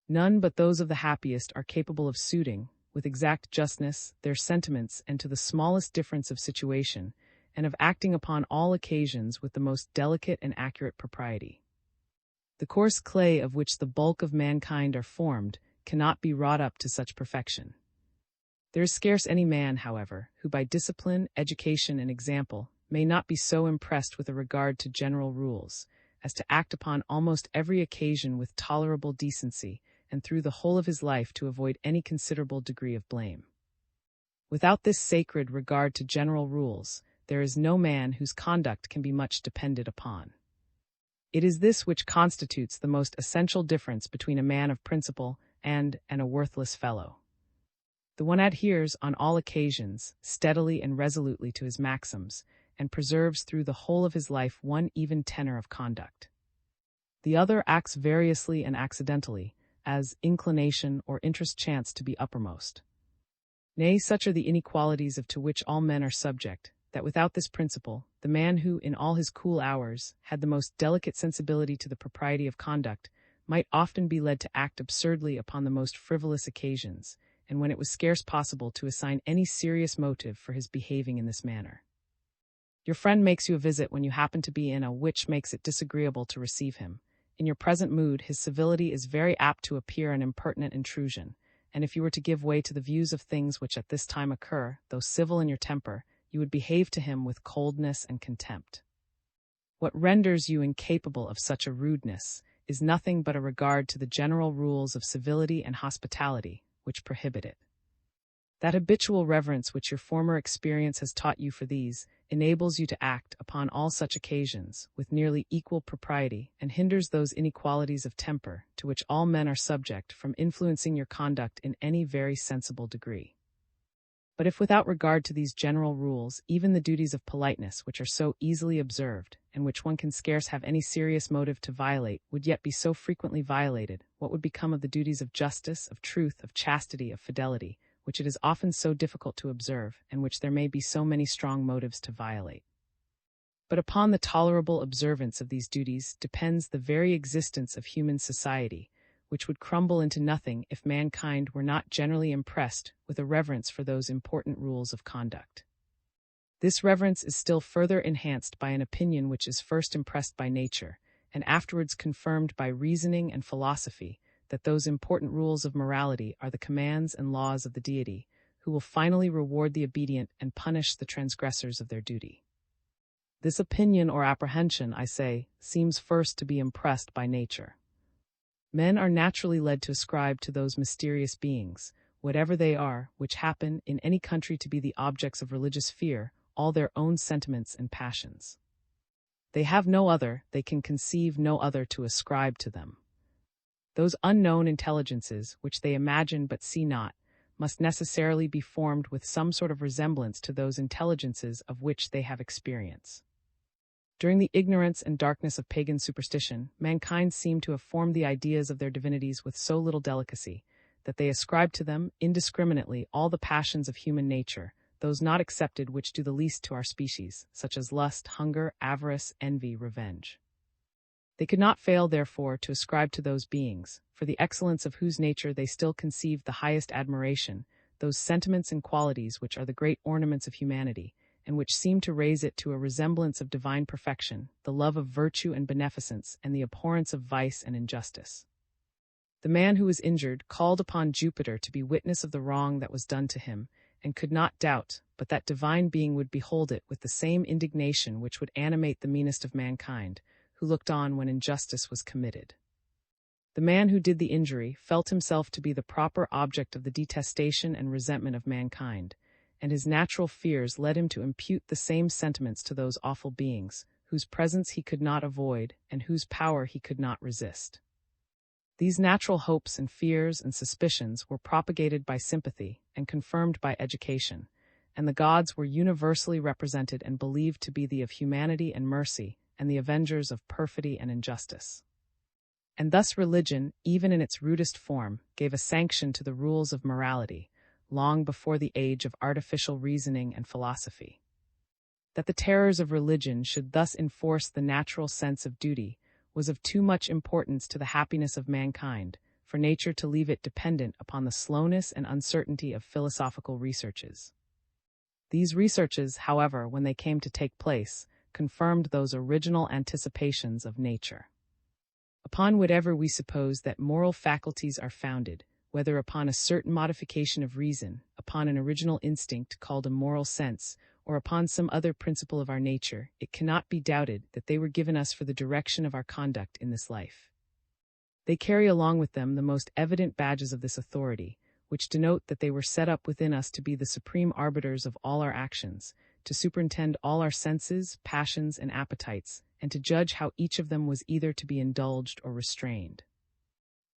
None but those of the happiest are capable of suiting, with exact justness, their sentiments and to the smallest difference of situation, and of acting upon all occasions with the most delicate and accurate propriety. The coarse clay of which the bulk of mankind are formed cannot be wrought up to such perfection. There is scarce any man, however, who by discipline, education, and example may not be so impressed with a regard to general rules, as to act upon almost every occasion with tolerable decency, and through the whole of his life to avoid any considerable degree of blame. Without this sacred regard to general rules, there is no man whose conduct can be much depended upon. It is this which constitutes the most essential difference between a man of principle and a worthless fellow. The one adheres on all occasions steadily and resolutely to his maxims, and preserves through the whole of his life one even tenor of conduct. The other acts variously and accidentally, as inclination or interest chance to be uppermost. Nay, such are the inequalities to which all men are subject, that without this principle, the man who, in all his cool hours, had the most delicate sensibility to the propriety of conduct, might often be led to act absurdly upon the most frivolous occasions, and when it was scarce possible to assign any serious motive for his behaving in this manner. Your friend makes you a visit when you happen to be in a which makes it disagreeable to receive him. In your present mood, his civility is very apt to appear an impertinent intrusion, and if you were to give way to the views of things which at this time occur, though civil in your temper, you would behave to him with coldness and contempt. What renders you incapable of such a rudeness is nothing but a regard to the general rules of civility and hospitality, which prohibit it. That habitual reverence which your former experience has taught you for these enables you to act upon all such occasions with nearly equal propriety, and hinders those inequalities of temper to which all men are subject from influencing your conduct in any very sensible degree. But if without regard to these general rules, even the duties of politeness, which are so easily observed, and which one can scarce have any serious motive to violate, would yet be so frequently violated, what would become of the duties of justice, of truth, of chastity, of fidelity, which it is often so difficult to observe, and which there may be so many strong motives to violate? But upon the tolerable observance of these duties depends the very existence of human society, which would crumble into nothing if mankind were not generally impressed with a reverence for those important rules of conduct. This reverence is still further enhanced by an opinion which is first impressed by nature, and afterwards confirmed by reasoning and philosophy, that those important rules of morality are the commands and laws of the Deity, who will finally reward the obedient and punish the transgressors of their duty. This opinion or apprehension, I say, seems first to be impressed by nature. Men are naturally led to ascribe to those mysterious beings, whatever they are, which happen in any country to be the objects of religious fear, all their own sentiments and passions. They have no other, they can conceive no other to ascribe to them. Those unknown intelligences, which they imagine but see not, must necessarily be formed with some sort of resemblance to those intelligences of which they have experience. During the ignorance and darkness of pagan superstition, mankind seem to have formed the ideas of their divinities with so little delicacy, that they ascribe to them, indiscriminately, all the passions of human nature, those not excepted which do the least to our species, such as lust, hunger, avarice, envy, revenge. They could not fail, therefore, to ascribe to those beings, for the excellence of whose nature they still conceive the highest admiration, those sentiments and qualities which are the great ornaments of humanity, and which seem to raise it to a resemblance of divine perfection, the love of virtue and beneficence, and the abhorrence of vice and injustice. The man who was injured called upon Jupiter to be witness of the wrong that was done to him, and could not doubt but that divine being would behold it with the same indignation which would animate the meanest of mankind, who looked on when injustice was committed. The man who did the injury felt himself to be the proper object of the detestation and resentment of mankind, and his natural fears led him to impute the same sentiments to those awful beings, whose presence he could not avoid and whose power he could not resist. These natural hopes and fears and suspicions were propagated by sympathy and confirmed by education, and the gods were universally represented and believed to be the of humanity and mercy, and the avengers of perfidy and injustice. And thus religion, even in its rudest form, gave a sanction to the rules of morality, long before the age of artificial reasoning and philosophy. That the terrors of religion should thus enforce the natural sense of duty was of too much importance to the happiness of mankind, for nature to leave it dependent upon the slowness and uncertainty of philosophical researches. These researches, however, when they came to take place, confirmed those original anticipations of nature. Upon whatever we suppose that moral faculties are founded, whether upon a certain modification of reason, upon an original instinct called a moral sense, or upon some other principle of our nature, it cannot be doubted that they were given us for the direction of our conduct in this life. They carry along with them the most evident badges of this authority, which denote that they were set up within us to be the supreme arbiters of all our actions, to superintend all our senses, passions, and appetites, and to judge how each of them was either to be indulged or restrained.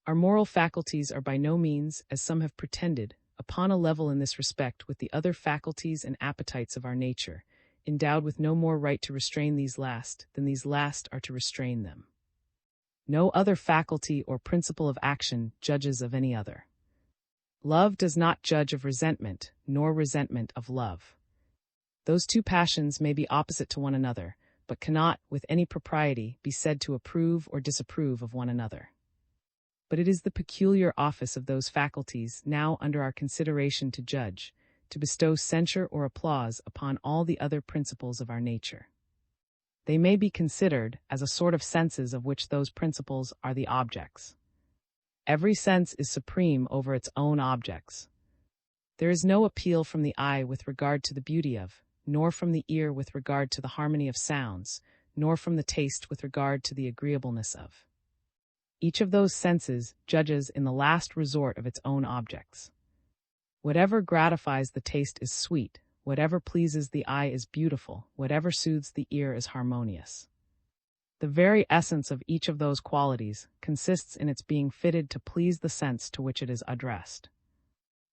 Our moral faculties are by no means, as some have pretended, upon a level in this respect with the other faculties and appetites of our nature, endowed with no more right to restrain these last than these last are to restrain them. No other faculty or principle of action judges of any other. Love does not judge of resentment, nor resentment of love. Those two passions may be opposite to one another, but cannot, with any propriety, be said to approve or disapprove of one another. But it is the peculiar office of those faculties now under our consideration to judge, to bestow censure or applause upon all the other principles of our nature. They may be considered as a sort of senses of which those principles are the objects. Every sense is supreme over its own objects. There is no appeal from the eye with regard to the beauty of, nor from the ear with regard to the harmony of sounds, nor from the taste with regard to the agreeableness of. Each of those senses judges in the last resort of its own objects. Whatever gratifies the taste is sweet, whatever pleases the eye is beautiful, whatever soothes the ear is harmonious. The very essence of each of those qualities consists in its being fitted to please the sense to which it is addressed.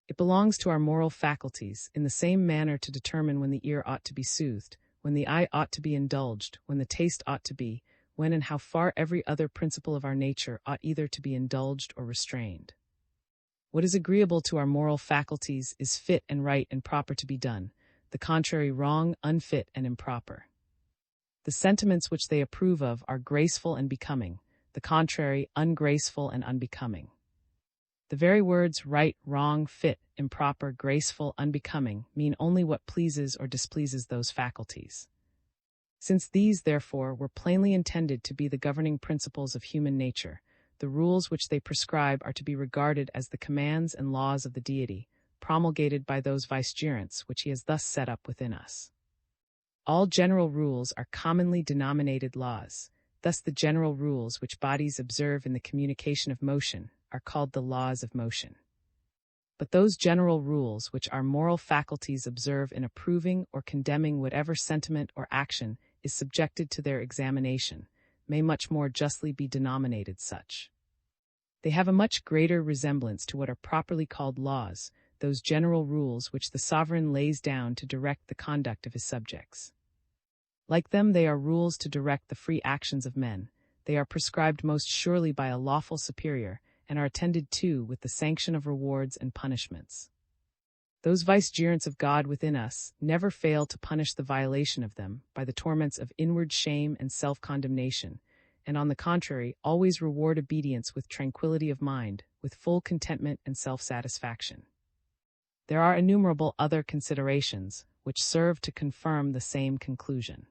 It belongs to our moral faculties in the same manner to determine when the ear ought to be soothed, when the eye ought to be indulged, when the taste ought to be, when and how far every other principle of our nature ought either to be indulged or restrained. What is agreeable to our moral faculties is fit and right and proper to be done, the contrary wrong, unfit, and improper. The sentiments which they approve of are graceful and becoming, the contrary ungraceful and unbecoming. The very words right, wrong, fit, improper, graceful, unbecoming mean only what pleases or displeases those faculties. Since these, therefore, were plainly intended to be the governing principles of human nature, the rules which they prescribe are to be regarded as the commands and laws of the deity, promulgated by those vicegerents which he has thus set up within us. All general rules are commonly denominated laws. Thus the general rules which bodies observe in the communication of motion are called the laws of motion. But those general rules which our moral faculties observe in approving or condemning whatever sentiment or action is subjected to their examination, may much more justly be denominated such. They have a much greater resemblance to what are properly called laws, those general rules which the sovereign lays down to direct the conduct of his subjects. Like them, they are rules to direct the free actions of men. They are prescribed most surely by a lawful superior, and are attended to with the sanction of rewards and punishments. Those vicegerents of God within us never fail to punish the violation of them by the torments of inward shame and self-condemnation, and on the contrary, always reward obedience with tranquility of mind, with full contentment and self-satisfaction. There are innumerable other considerations which serve to confirm the same conclusion.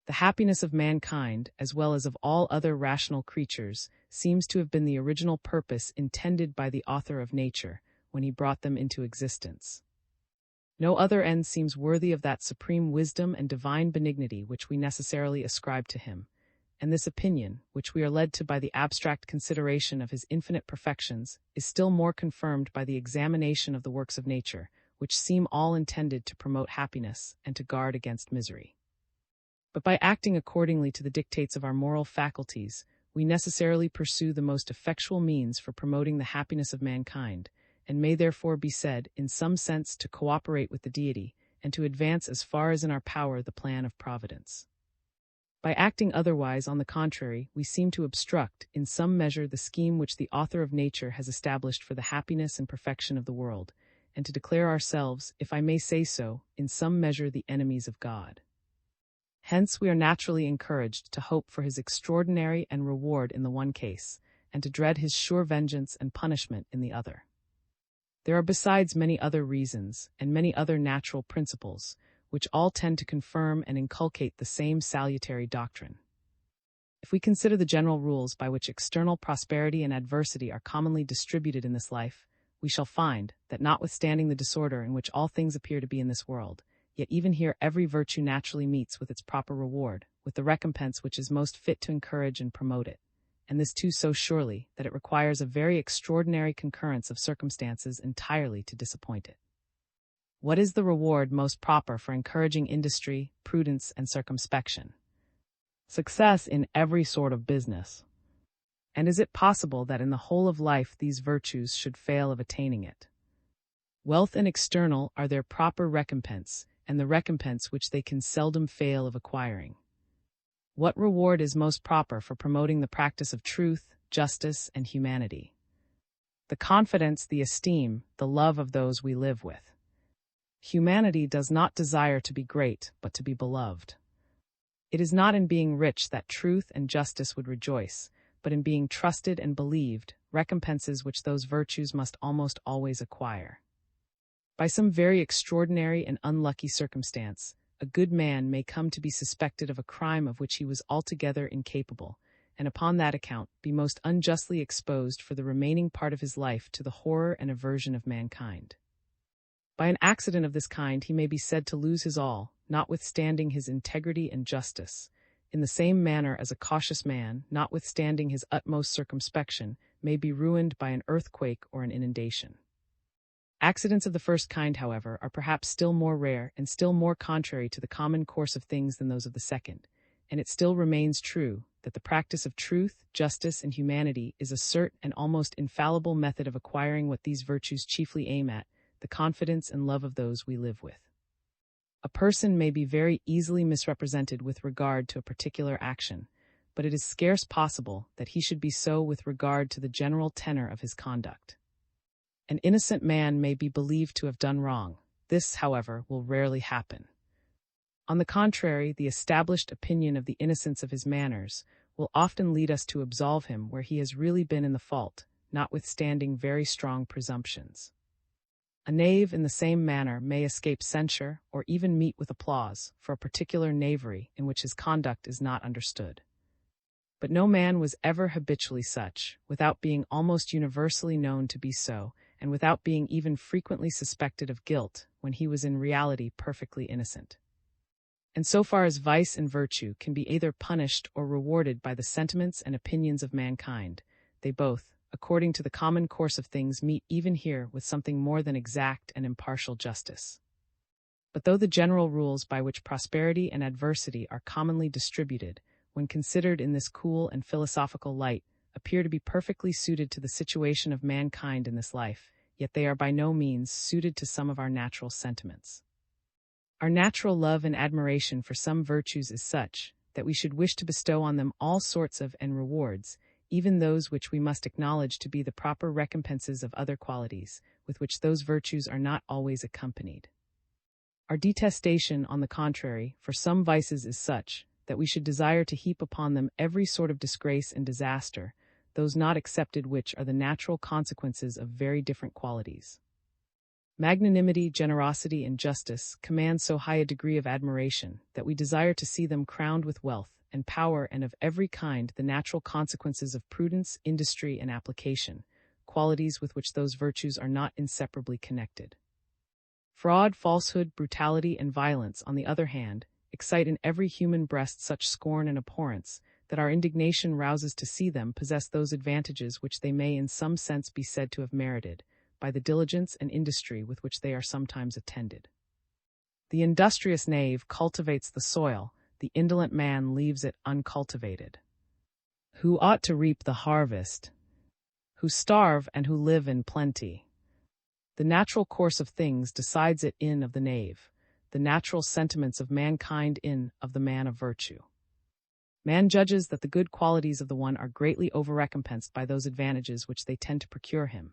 The happiness of mankind, as well as of all other rational creatures, seems to have been the original purpose intended by the author of nature when he brought them into existence. No other end seems worthy of that supreme wisdom and divine benignity which we necessarily ascribe to him, and this opinion, which we are led to by the abstract consideration of his infinite perfections, is still more confirmed by the examination of the works of nature, which seem all intended to promote happiness and to guard against misery. But by acting accordingly to the dictates of our moral faculties, we necessarily pursue the most effectual means for promoting the happiness of mankind, and may therefore be said, in some sense, to cooperate with the deity, and to advance as far as in our power the plan of providence. By acting otherwise, on the contrary, we seem to obstruct, in some measure, the scheme which the author of nature has established for the happiness and perfection of the world, and to declare ourselves, if I may say so, in some measure the enemies of God. Hence we are naturally encouraged to hope for his extraordinary and reward in the one case, and to dread his sure vengeance and punishment in the other. There are besides many other reasons, and many other natural principles, which all tend to confirm and inculcate the same salutary doctrine. If we consider the general rules by which external prosperity and adversity are commonly distributed in this life, we shall find that notwithstanding the disorder in which all things appear to be in this world, yet even here every virtue naturally meets with its proper reward, with the recompense which is most fit to encourage and promote it, and this too so surely that it requires a very extraordinary concurrence of circumstances entirely to disappoint it. What is the reward most proper for encouraging industry, prudence, and circumspection? Success in every sort of business. And is it possible that in the whole of life these virtues should fail of attaining it? Wealth and external are their proper recompense, and the recompense which they can seldom fail of acquiring. What reward is most proper for promoting the practice of truth, justice, and humanity? The confidence, the esteem, the love of those we live with. Humanity does not desire to be great, but to be beloved. It is not in being rich that truth and justice would rejoice, but in being trusted and believed, recompenses which those virtues must almost always acquire. By some very extraordinary and unlucky circumstance, a good man may come to be suspected of a crime of which he was altogether incapable, and upon that account be most unjustly exposed for the remaining part of his life to the horror and aversion of mankind. By an accident of this kind he may be said to lose his all, notwithstanding his integrity and justice, in the same manner as a cautious man, notwithstanding his utmost circumspection, may be ruined by an earthquake or an inundation. Accidents of the first kind, however, are perhaps still more rare and still more contrary to the common course of things than those of the second, and it still remains true that the practice of truth, justice, and humanity is a certain and almost infallible method of acquiring what these virtues chiefly aim at, the confidence and love of those we live with. A person may be very easily misrepresented with regard to a particular action, but it is scarce possible that he should be so with regard to the general tenor of his conduct. An innocent man may be believed to have done wrong. This, however, will rarely happen. On the contrary, the established opinion of the innocence of his manners will often lead us to absolve him where he has really been in the fault, notwithstanding very strong presumptions. A knave in the same manner may escape censure or even meet with applause for a particular knavery in which his conduct is not understood. But no man was ever habitually such, without being almost universally known to be so, and without being even frequently suspected of guilt, when he was in reality perfectly innocent. And so far as vice and virtue can be either punished or rewarded by the sentiments and opinions of mankind, they both, according to the common course of things, meet even here with something more than exact and impartial justice. But though the general rules by which prosperity and adversity are commonly distributed, when considered in this cool and philosophical light, appear to be perfectly suited to the situation of mankind in this life, yet they are by no means suited to some of our natural sentiments. Our natural love and admiration for some virtues is such, that we should wish to bestow on them all sorts of and rewards, even those which we must acknowledge to be the proper recompenses of other qualities, with which those virtues are not always accompanied. Our detestation, on the contrary, for some vices is such, that we should desire to heap upon them every sort of disgrace and disaster, those not excepted which are the natural consequences of very different qualities. Magnanimity, generosity, and justice command so high a degree of admiration that we desire to see them crowned with wealth and power and of every kind, the natural consequences of prudence, industry, and application, qualities with which those virtues are not inseparably connected. Fraud, falsehood, brutality, and violence, on the other hand, excite in every human breast such scorn and abhorrence, that our indignation rouses to see them possess those advantages which they may in some sense be said to have merited, by the diligence and industry with which they are sometimes attended. The industrious knave cultivates the soil, the indolent man leaves it uncultivated. Who ought to reap the harvest? Who starve and who live in plenty? The natural course of things decides it in of the knave, the natural sentiments of mankind in of the man of virtue. Man judges that the good qualities of the one are greatly over-recompensed by those advantages which they tend to procure him,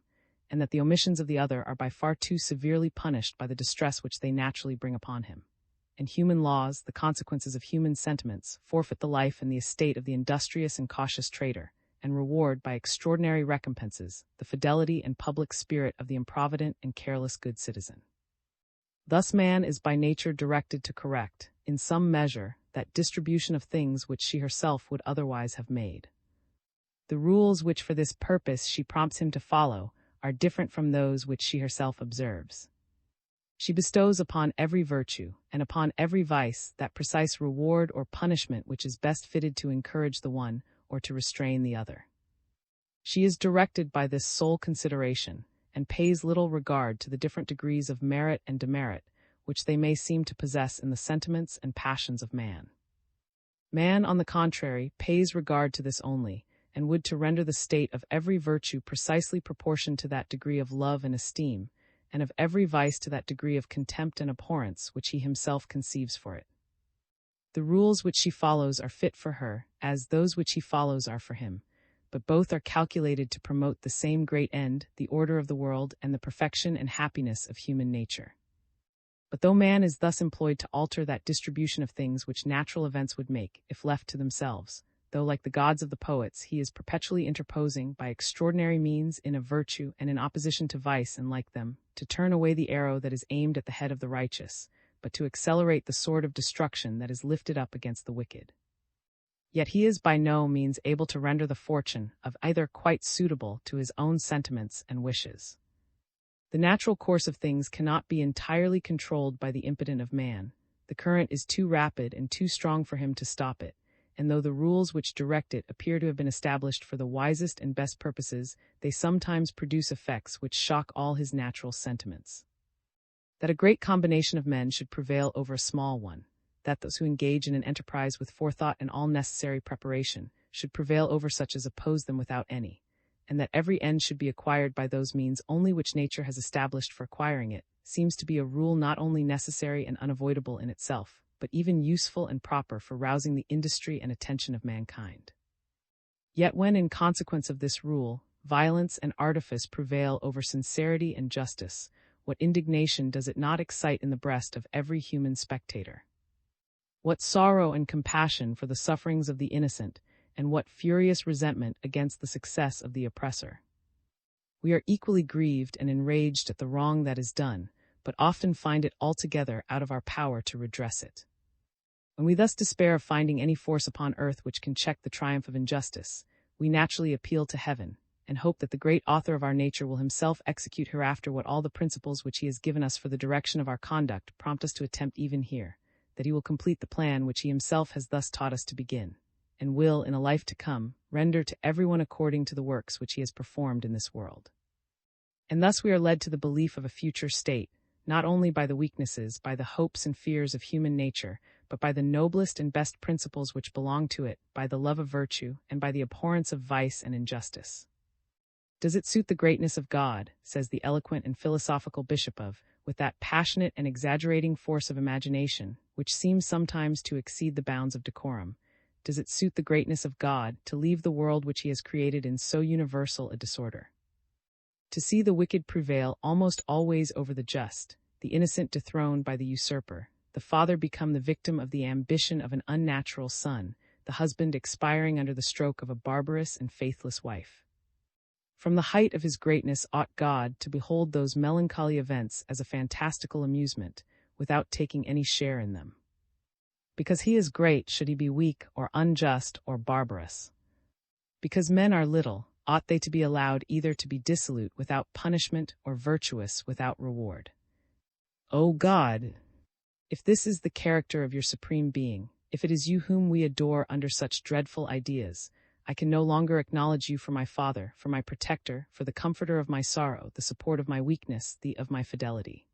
and that the omissions of the other are by far too severely punished by the distress which they naturally bring upon him. And human laws, the consequences of human sentiments, forfeit the life and the estate of the industrious and cautious trader, and reward by extraordinary recompenses the fidelity and public spirit of the improvident and careless good citizen. Thus man is by nature directed to correct, in some measure, that distribution of things which she herself would otherwise have made. The rules which for this purpose she prompts him to follow are different from those which she herself observes. She bestows upon every virtue, and upon every vice, that precise reward or punishment which is best fitted to encourage the one, or to restrain the other. She is directed by this sole consideration, and pays little regard to the different degrees of merit and demerit, which they may seem to possess in the sentiments and passions of man. Man, on the contrary, pays regard to this only, and would to render the state of every virtue precisely proportioned to that degree of love and esteem, and of every vice to that degree of contempt and abhorrence which he himself conceives for it. The rules which she follows are fit for her, as those which he follows are for him, but both are calculated to promote the same great end, the order of the world, and the perfection and happiness of human nature. But though man is thus employed to alter that distribution of things which natural events would make, if left to themselves, though like the gods of the poets, he is perpetually interposing by extraordinary means in of virtue and in opposition to vice and like them, to turn away the arrow that is aimed at the head of the righteous, but to accelerate the sword of destruction that is lifted up against the wicked. Yet he is by no means able to render the fortune of either quite suitable to his own sentiments and wishes. The natural course of things cannot be entirely controlled by the impetus of man. The current is too rapid and too strong for him to stop it, and though the rules which direct it appear to have been established for the wisest and best purposes, they sometimes produce effects which shock all his natural sentiments. That a great combination of men should prevail over a small one, that those who engage in an enterprise with forethought and all necessary preparation should prevail over such as oppose them without any, and that every end should be acquired by those means only which nature has established for acquiring it, seems to be a rule not only necessary and unavoidable in itself, but even useful and proper for rousing the industry and attention of mankind. Yet when, in consequence of this rule, violence and artifice prevail over sincerity and justice, what indignation does it not excite in the breast of every human spectator? What sorrow and compassion for the sufferings of the innocent, and what furious resentment against the success of the oppressor. We are equally grieved and enraged at the wrong that is done, but often find it altogether out of our power to redress it. When we thus despair of finding any force upon earth which can check the triumph of injustice, we naturally appeal to heaven, and hope that the great author of our nature will himself execute hereafter what all the principles which he has given us for the direction of our conduct prompt us to attempt even here, that he will complete the plan which he himself has thus taught us to begin, and will, in a life to come, render to everyone according to the works which he has performed in this world. And thus we are led to the belief of a future state, not only by the weaknesses, by the hopes and fears of human nature, but by the noblest and best principles which belong to it, by the love of virtue, and by the abhorrence of vice and injustice. Does it suit the greatness of God, says the eloquent and philosophical bishop of, with that passionate and exaggerating force of imagination, which seems sometimes to exceed the bounds of decorum, does it suit the greatness of God to leave the world which he has created in so universal a disorder? To see the wicked prevail almost always over the just, the innocent dethroned by the usurper, the father become the victim of the ambition of an unnatural son, the husband expiring under the stroke of a barbarous and faithless wife. From the height of his greatness ought God to behold those melancholy events as a fantastical amusement, without taking any share in them. Because he is great, should he be weak, or unjust, or barbarous? Because men are little, ought they to be allowed either to be dissolute without punishment, or virtuous without reward? O God, if this is the character of your supreme being, if it is you whom we adore under such dreadful ideas, I can no longer acknowledge you for my Father, for my protector, for the comforter of my sorrow, the support of my weakness, the of my fidelity.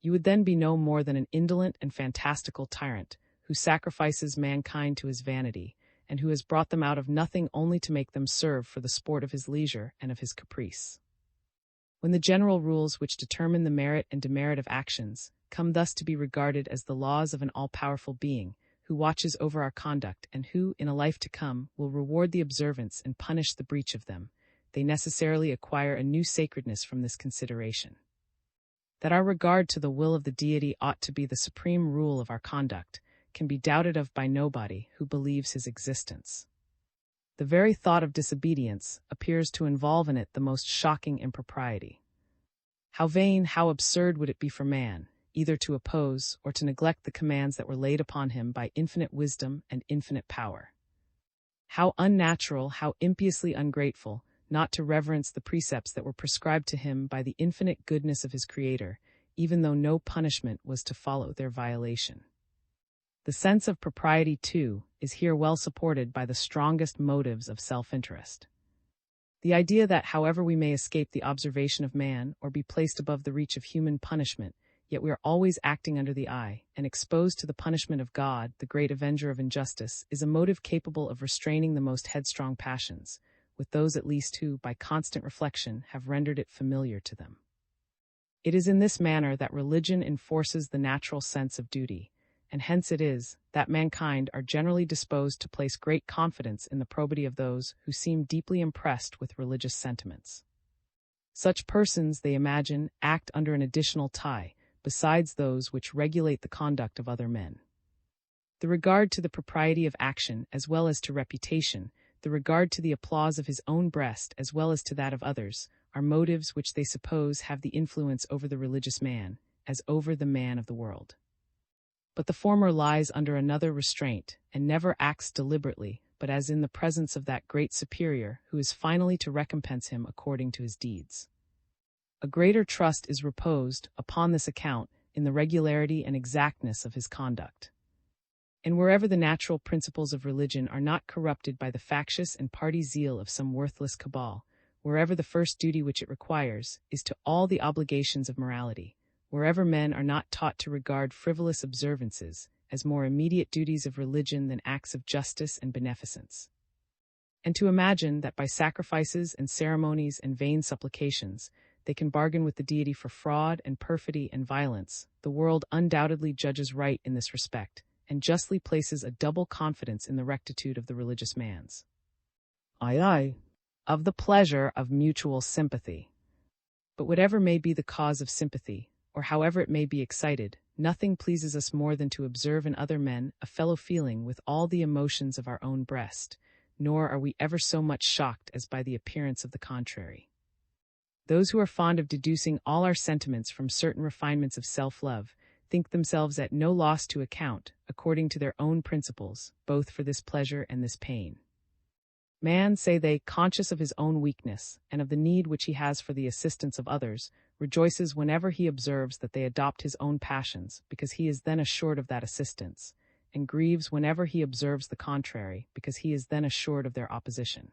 You would then be no more than an indolent and fantastical tyrant, who sacrifices mankind to his vanity, and who has brought them out of nothing only to make them serve for the sport of his leisure and of his caprice. When the general rules which determine the merit and demerit of actions come thus to be regarded as the laws of an all-powerful being, who watches over our conduct and who, in a life to come, will reward the observance and punish the breach of them, they necessarily acquire a new sacredness from this consideration. That our regard to the will of the deity ought to be the supreme rule of our conduct can be doubted of by nobody who believes his existence. The very thought of disobedience appears to involve in it the most shocking impropriety. How vain, how absurd would it be for man, either to oppose or to neglect the commands that were laid upon him by infinite wisdom and infinite power. How unnatural, how impiously ungrateful, not to reverence the precepts that were prescribed to him by the infinite goodness of his Creator, even though no punishment was to follow their violation. The sense of propriety, too, is here well supported by the strongest motives of self-interest. The idea that, however we may escape the observation of man or be placed above the reach of human punishment, yet we are always acting under the eye and exposed to the punishment of God, the great avenger of injustice, is a motive capable of restraining the most headstrong passions, with those at least who, by constant reflection, have rendered it familiar to them. It is in this manner that religion enforces the natural sense of duty, and hence it is that mankind are generally disposed to place great confidence in the probity of those who seem deeply impressed with religious sentiments. Such persons, they imagine, act under an additional tie, besides those which regulate the conduct of other men. The regard to the propriety of action as well as to reputation, the regard to the applause of his own breast as well as to that of others, are motives which they suppose have the influence over the religious man, as over the man of the world. But the former lies under another restraint, and never acts deliberately, but as in the presence of that great superior who is finally to recompense him according to his deeds. A greater trust is reposed, upon this account, in the regularity and exactness of his conduct. And wherever the natural principles of religion are not corrupted by the factious and party zeal of some worthless cabal, wherever the first duty which it requires is to all the obligations of morality, wherever men are not taught to regard frivolous observances as more immediate duties of religion than acts of justice and beneficence, and to imagine that by sacrifices and ceremonies and vain supplications they can bargain with the deity for fraud and perfidy and violence, the world undoubtedly judges right in this respect, and justly places a double confidence in the rectitude of the religious man's. Of the pleasure of mutual sympathy. But whatever may be the cause of sympathy, or however it may be excited, nothing pleases us more than to observe in other men a fellow feeling with all the emotions of our own breast, nor are we ever so much shocked as by the appearance of the contrary. Those who are fond of deducing all our sentiments from certain refinements of self-love think themselves at no loss to account, according to their own principles, both for this pleasure and this pain. Man, say they, conscious of his own weakness, and of the need which he has for the assistance of others, rejoices whenever he observes that they adopt his own passions, because he is then assured of that assistance, and grieves whenever he observes the contrary, because he is then assured of their opposition.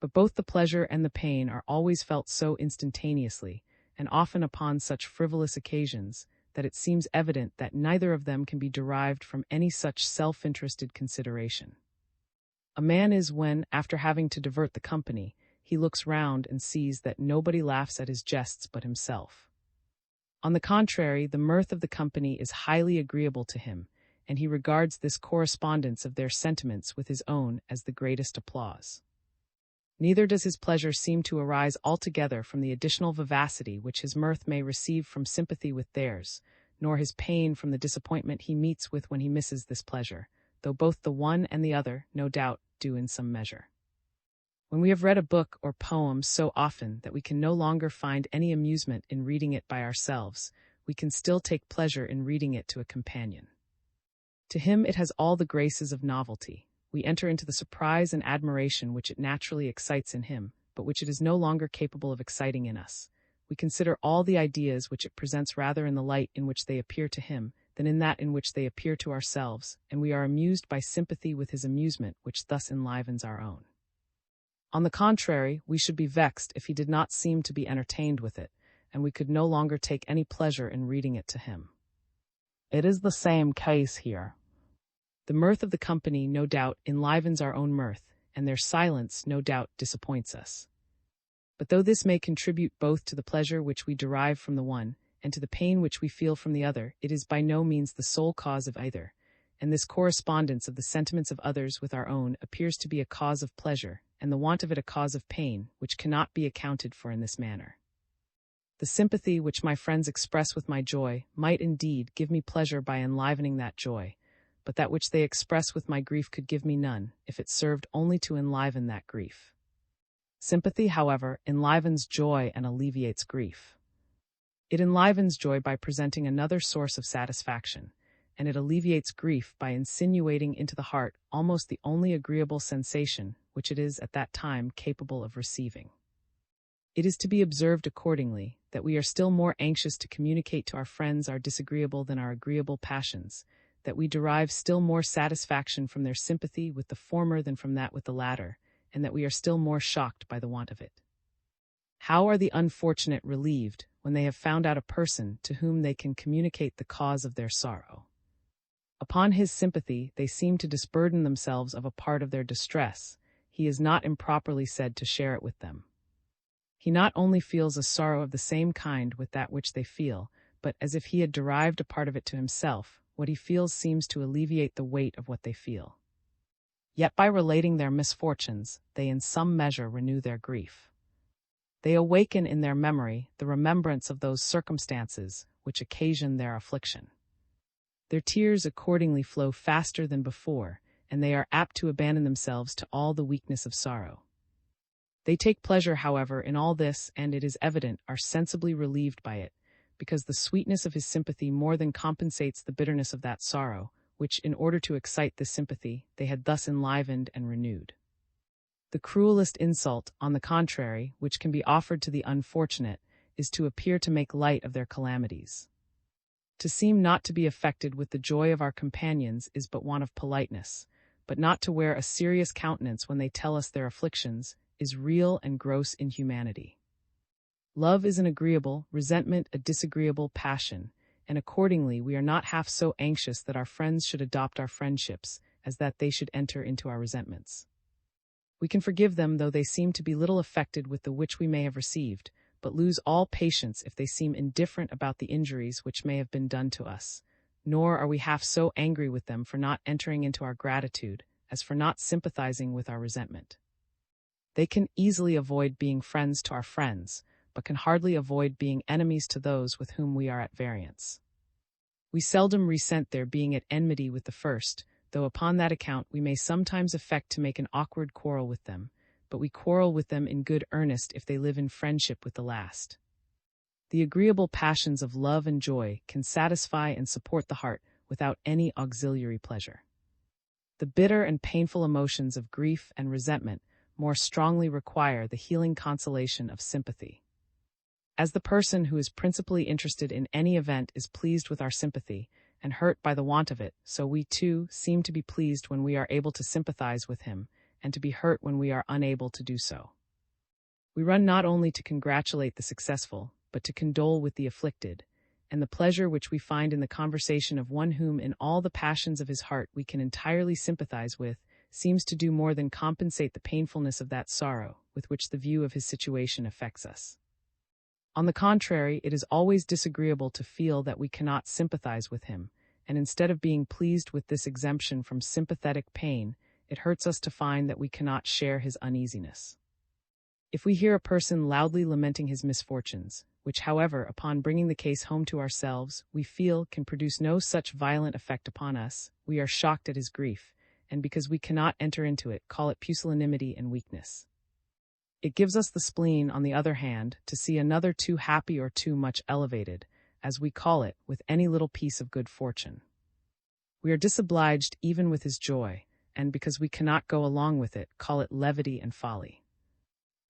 But both the pleasure and the pain are always felt so instantaneously, and often upon such frivolous occasions, that it seems evident that neither of them can be derived from any such self-interested consideration. A man is when, after having to divert the company, he looks round and sees that nobody laughs at his jests but himself. On the contrary, the mirth of the company is highly agreeable to him, and he regards this correspondence of their sentiments with his own as the greatest applause. Neither does his pleasure seem to arise altogether from the additional vivacity which his mirth may receive from sympathy with theirs, nor his pain from the disappointment he meets with when he misses this pleasure, though both the one and the other, no doubt, do in some measure. When we have read a book or poem so often that we can no longer find any amusement in reading it by ourselves, we can still take pleasure in reading it to a companion. To him it has all the graces of novelty. We enter into the surprise and admiration which it naturally excites in him, but which it is no longer capable of exciting in us. We consider all the ideas which it presents rather in the light in which they appear to him than in that in which they appear to ourselves, and we are amused by sympathy with his amusement, which thus enlivens our own. On the contrary, we should be vexed if he did not seem to be entertained with it, and we could no longer take any pleasure in reading it to him. It is the same case here. The mirth of the company, no doubt, enlivens our own mirth, and their silence, no doubt, disappoints us. But though this may contribute both to the pleasure which we derive from the one, and to the pain which we feel from the other, it is by no means the sole cause of either, and this correspondence of the sentiments of others with our own appears to be a cause of pleasure, and the want of it a cause of pain, which cannot be accounted for in this manner. The sympathy which my friends express with my joy might indeed give me pleasure by enlivening that joy, but that which they express with my grief could give me none, if it served only to enliven that grief. Sympathy, however, enlivens joy and alleviates grief. It enlivens joy by presenting another source of satisfaction, and it alleviates grief by insinuating into the heart almost the only agreeable sensation which it is at that time capable of receiving. It is to be observed accordingly that we are still more anxious to communicate to our friends our disagreeable than our agreeable passions, that we derive still more satisfaction from their sympathy with the former than from that with the latter, and that we are still more shocked by the want of it. How are the unfortunate relieved when they have found out a person to whom they can communicate the cause of their sorrow? Upon his sympathy they seem to disburden themselves of a part of their distress. He is not improperly said to share it with them. He not only feels a sorrow of the same kind with that which they feel, but as if he had derived a part of it to himself, what he feels seems to alleviate the weight of what they feel. Yet by relating their misfortunes, they in some measure renew their grief. They awaken in their memory the remembrance of those circumstances which occasioned their affliction. Their tears accordingly flow faster than before, and they are apt to abandon themselves to all the weakness of sorrow. They take pleasure, however, in all this, and it is evident, are sensibly relieved by it, because the sweetness of his sympathy more than compensates the bitterness of that sorrow, which, in order to excite this sympathy, they had thus enlivened and renewed. The cruelest insult, on the contrary, which can be offered to the unfortunate, is to appear to make light of their calamities. To seem not to be affected with the joy of our companions is but want of politeness, but not to wear a serious countenance when they tell us their afflictions is real and gross inhumanity. Love is an agreeable, resentment a disagreeable passion, and accordingly we are not half so anxious that our friends should adopt our friendships as that they should enter into our resentments. We can forgive them though they seem to be little affected with the which we may have received, but lose all patience if they seem indifferent about the injuries which may have been done to us, nor are we half so angry with them for not entering into our gratitude as for not sympathizing with our resentment. They can easily avoid being friends to our friends, but can hardly avoid being enemies to those with whom we are at variance. We seldom resent their being at enmity with the first, though upon that account we may sometimes affect to make an awkward quarrel with them, but we quarrel with them in good earnest if they live in friendship with the last. The agreeable passions of love and joy can satisfy and support the heart without any auxiliary pleasure. The bitter and painful emotions of grief and resentment more strongly require the healing consolation of sympathy. As the person who is principally interested in any event is pleased with our sympathy, and hurt by the want of it, so we too seem to be pleased when we are able to sympathize with him, and to be hurt when we are unable to do so. We run not only to congratulate the successful, but to condole with the afflicted, and the pleasure which we find in the conversation of one whom in all the passions of his heart we can entirely sympathize with, seems to do more than compensate the painfulness of that sorrow with which the view of his situation affects us. On the contrary, it is always disagreeable to feel that we cannot sympathize with him, and instead of being pleased with this exemption from sympathetic pain, it hurts us to find that we cannot share his uneasiness. If we hear a person loudly lamenting his misfortunes, which, however, upon bringing the case home to ourselves, we feel can produce no such violent effect upon us, we are shocked at his grief, and because we cannot enter into it, call it pusillanimity and weakness. It gives us the spleen, on the other hand, to see another too happy or too much elevated, as we call it, with any little piece of good fortune. We are disobliged even with his joy, and because we cannot go along with it, call it levity and folly.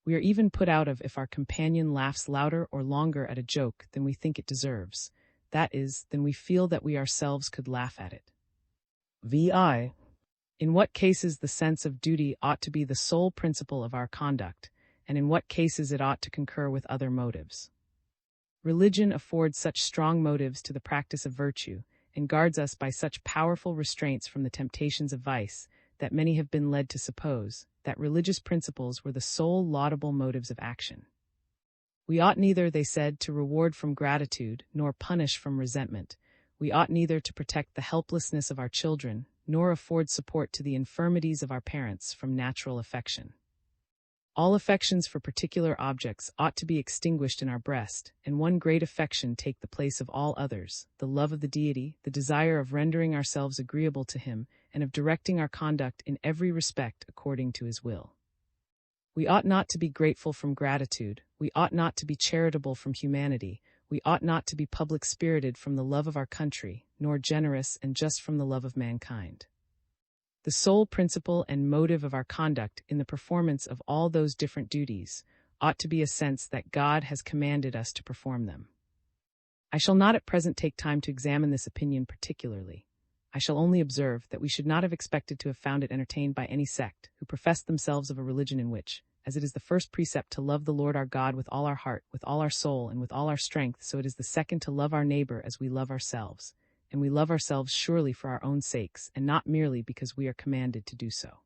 We are even put out of if our companion laughs louder or longer at a joke than we think it deserves, that is, than we feel that we ourselves could laugh at it. Vi. In what cases the sense of duty ought to be the sole principle of our conduct, and in what cases it ought to concur with other motives. Religion affords such strong motives to the practice of virtue, and guards us by such powerful restraints from the temptations of vice, that many have been led to suppose that religious principles were the sole laudable motives of action. We ought neither, they said, to reward from gratitude, nor punish from resentment. We ought neither to protect the helplessness of our children, nor afford support to the infirmities of our parents from natural affection. All affections for particular objects ought to be extinguished in our breast, and one great affection take the place of all others, the love of the Deity, the desire of rendering ourselves agreeable to Him, and of directing our conduct in every respect according to His will. We ought not to be grateful from gratitude, we ought not to be charitable from humanity, we ought not to be public-spirited from the love of our country, nor generous and just from the love of mankind. The sole principle and motive of our conduct in the performance of all those different duties ought to be a sense that God has commanded us to perform them. I shall not at present take time to examine this opinion particularly. I shall only observe that we should not have expected to have found it entertained by any sect who professed themselves of a religion in which, as it is the first precept to love the Lord our God with all our heart, with all our soul, and with all our strength, so it is the second to love our neighbor as we love ourselves. And we love ourselves surely for our own sakes, and not merely because we are commanded to do so.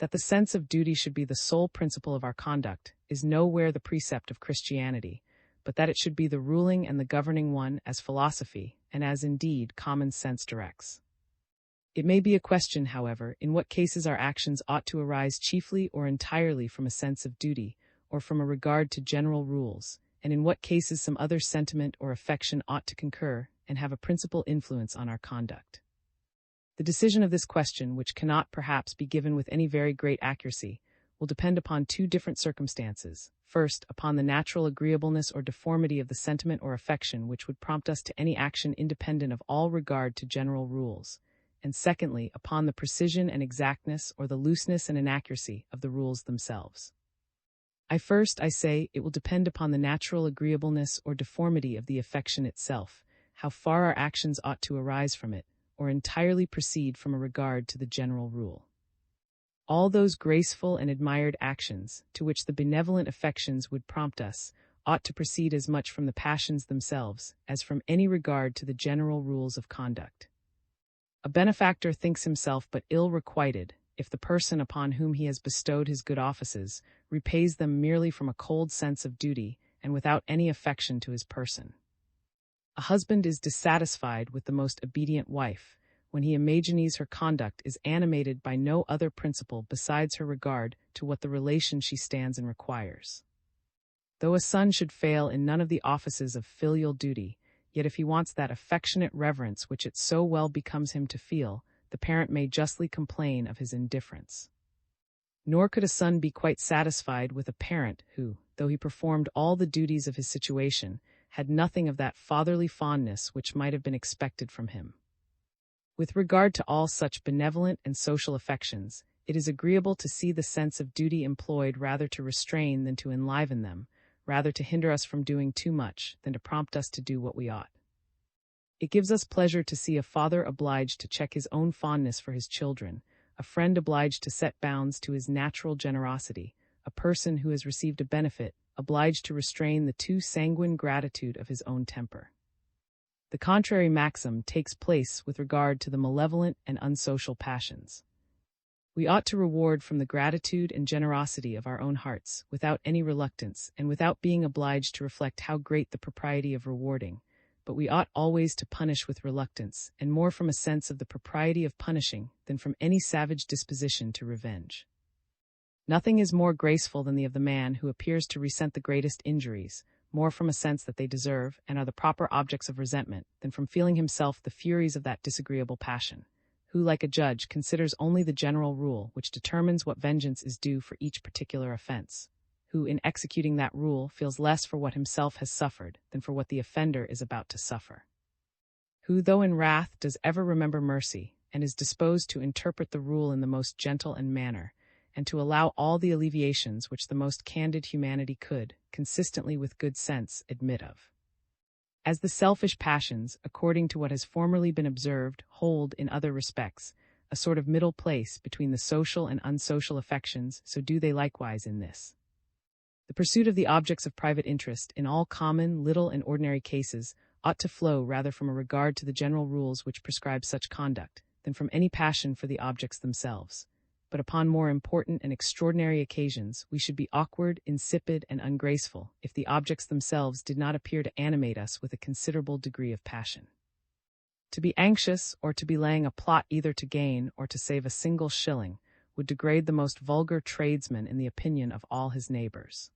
That the sense of duty should be the sole principle of our conduct is nowhere the precept of Christianity, but that it should be the ruling and the governing one as philosophy, and as indeed common sense directs. It may be a question, however, in what cases our actions ought to arise chiefly or entirely from a sense of duty, or from a regard to general rules, and in what cases some other sentiment or affection ought to concur and have a principal influence on our conduct. The decision of this question, which cannot perhaps be given with any very great accuracy, will depend upon two different circumstances. First, upon the natural agreeableness or deformity of the sentiment or affection which would prompt us to any action independent of all regard to general rules, and secondly, upon the precision and exactness or the looseness and inaccuracy of the rules themselves. I say, it will depend upon the natural agreeableness or deformity of the affection itself, how far our actions ought to arise from it, or entirely proceed from a regard to the general rule. All those graceful and admired actions, to which the benevolent affections would prompt us, ought to proceed as much from the passions themselves, as from any regard to the general rules of conduct. A benefactor thinks himself but ill requited, if the person upon whom he has bestowed his good offices repays them merely from a cold sense of duty, and without any affection to his person. A husband is dissatisfied with the most obedient wife, when he imagines her conduct is animated by no other principle besides her regard to what the relation she stands in requires. Though a son should fail in none of the offices of filial duty, yet if he wants that affectionate reverence which it so well becomes him to feel, the parent may justly complain of his indifference. Nor could a son be quite satisfied with a parent who, though he performed all the duties of his situation, had nothing of that fatherly fondness which might have been expected from him. With regard to all such benevolent and social affections, it is agreeable to see the sense of duty employed rather to restrain than to enliven them, rather to hinder us from doing too much than to prompt us to do what we ought. It gives us pleasure to see a father obliged to check his own fondness for his children, a friend obliged to set bounds to his natural generosity, a person who has received a benefit obliged to restrain the too sanguine gratitude of his own temper. The contrary maxim takes place with regard to the malevolent and unsocial passions. We ought to reward from the gratitude and generosity of our own hearts, without any reluctance, and without being obliged to reflect how great the propriety of rewarding, but we ought always to punish with reluctance, and more from a sense of the propriety of punishing than from any savage disposition to revenge. Nothing is more graceful than the of the man who appears to resent the greatest injuries, more from a sense that they deserve and are the proper objects of resentment, than from feeling himself the furies of that disagreeable passion, who, like a judge, considers only the general rule which determines what vengeance is due for each particular offense, who, in executing that rule, feels less for what himself has suffered than for what the offender is about to suffer, who, though in wrath, does ever remember mercy, and is disposed to interpret the rule in the most gentle manner, and to allow all the alleviations which the most candid humanity could, consistently with good sense, admit of. As the selfish passions, according to what has formerly been observed, hold, in other respects, a sort of middle place between the social and unsocial affections, so do they likewise in this. The pursuit of the objects of private interest, in all common, little, and ordinary cases, ought to flow rather from a regard to the general rules which prescribe such conduct, than from any passion for the objects themselves. but upon more important and extraordinary occasions we should be awkward, insipid, and ungraceful, if the objects themselves did not appear to animate us with a considerable degree of passion. To be anxious, or to be laying a plot either to gain or to save a single shilling, would degrade the most vulgar tradesman in the opinion of all his neighbors.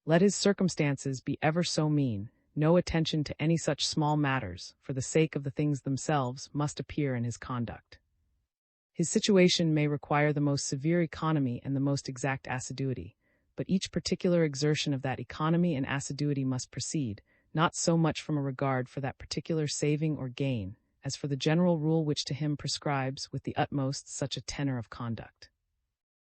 Let his circumstances be ever so mean, no attention to any such small matters, for the sake of the things themselves, must appear in his conduct. His situation may require the most severe economy and the most exact assiduity, but each particular exertion of that economy and assiduity must proceed, not so much from a regard for that particular saving or gain, as for the general rule which to him prescribes with the utmost such a tenor of conduct.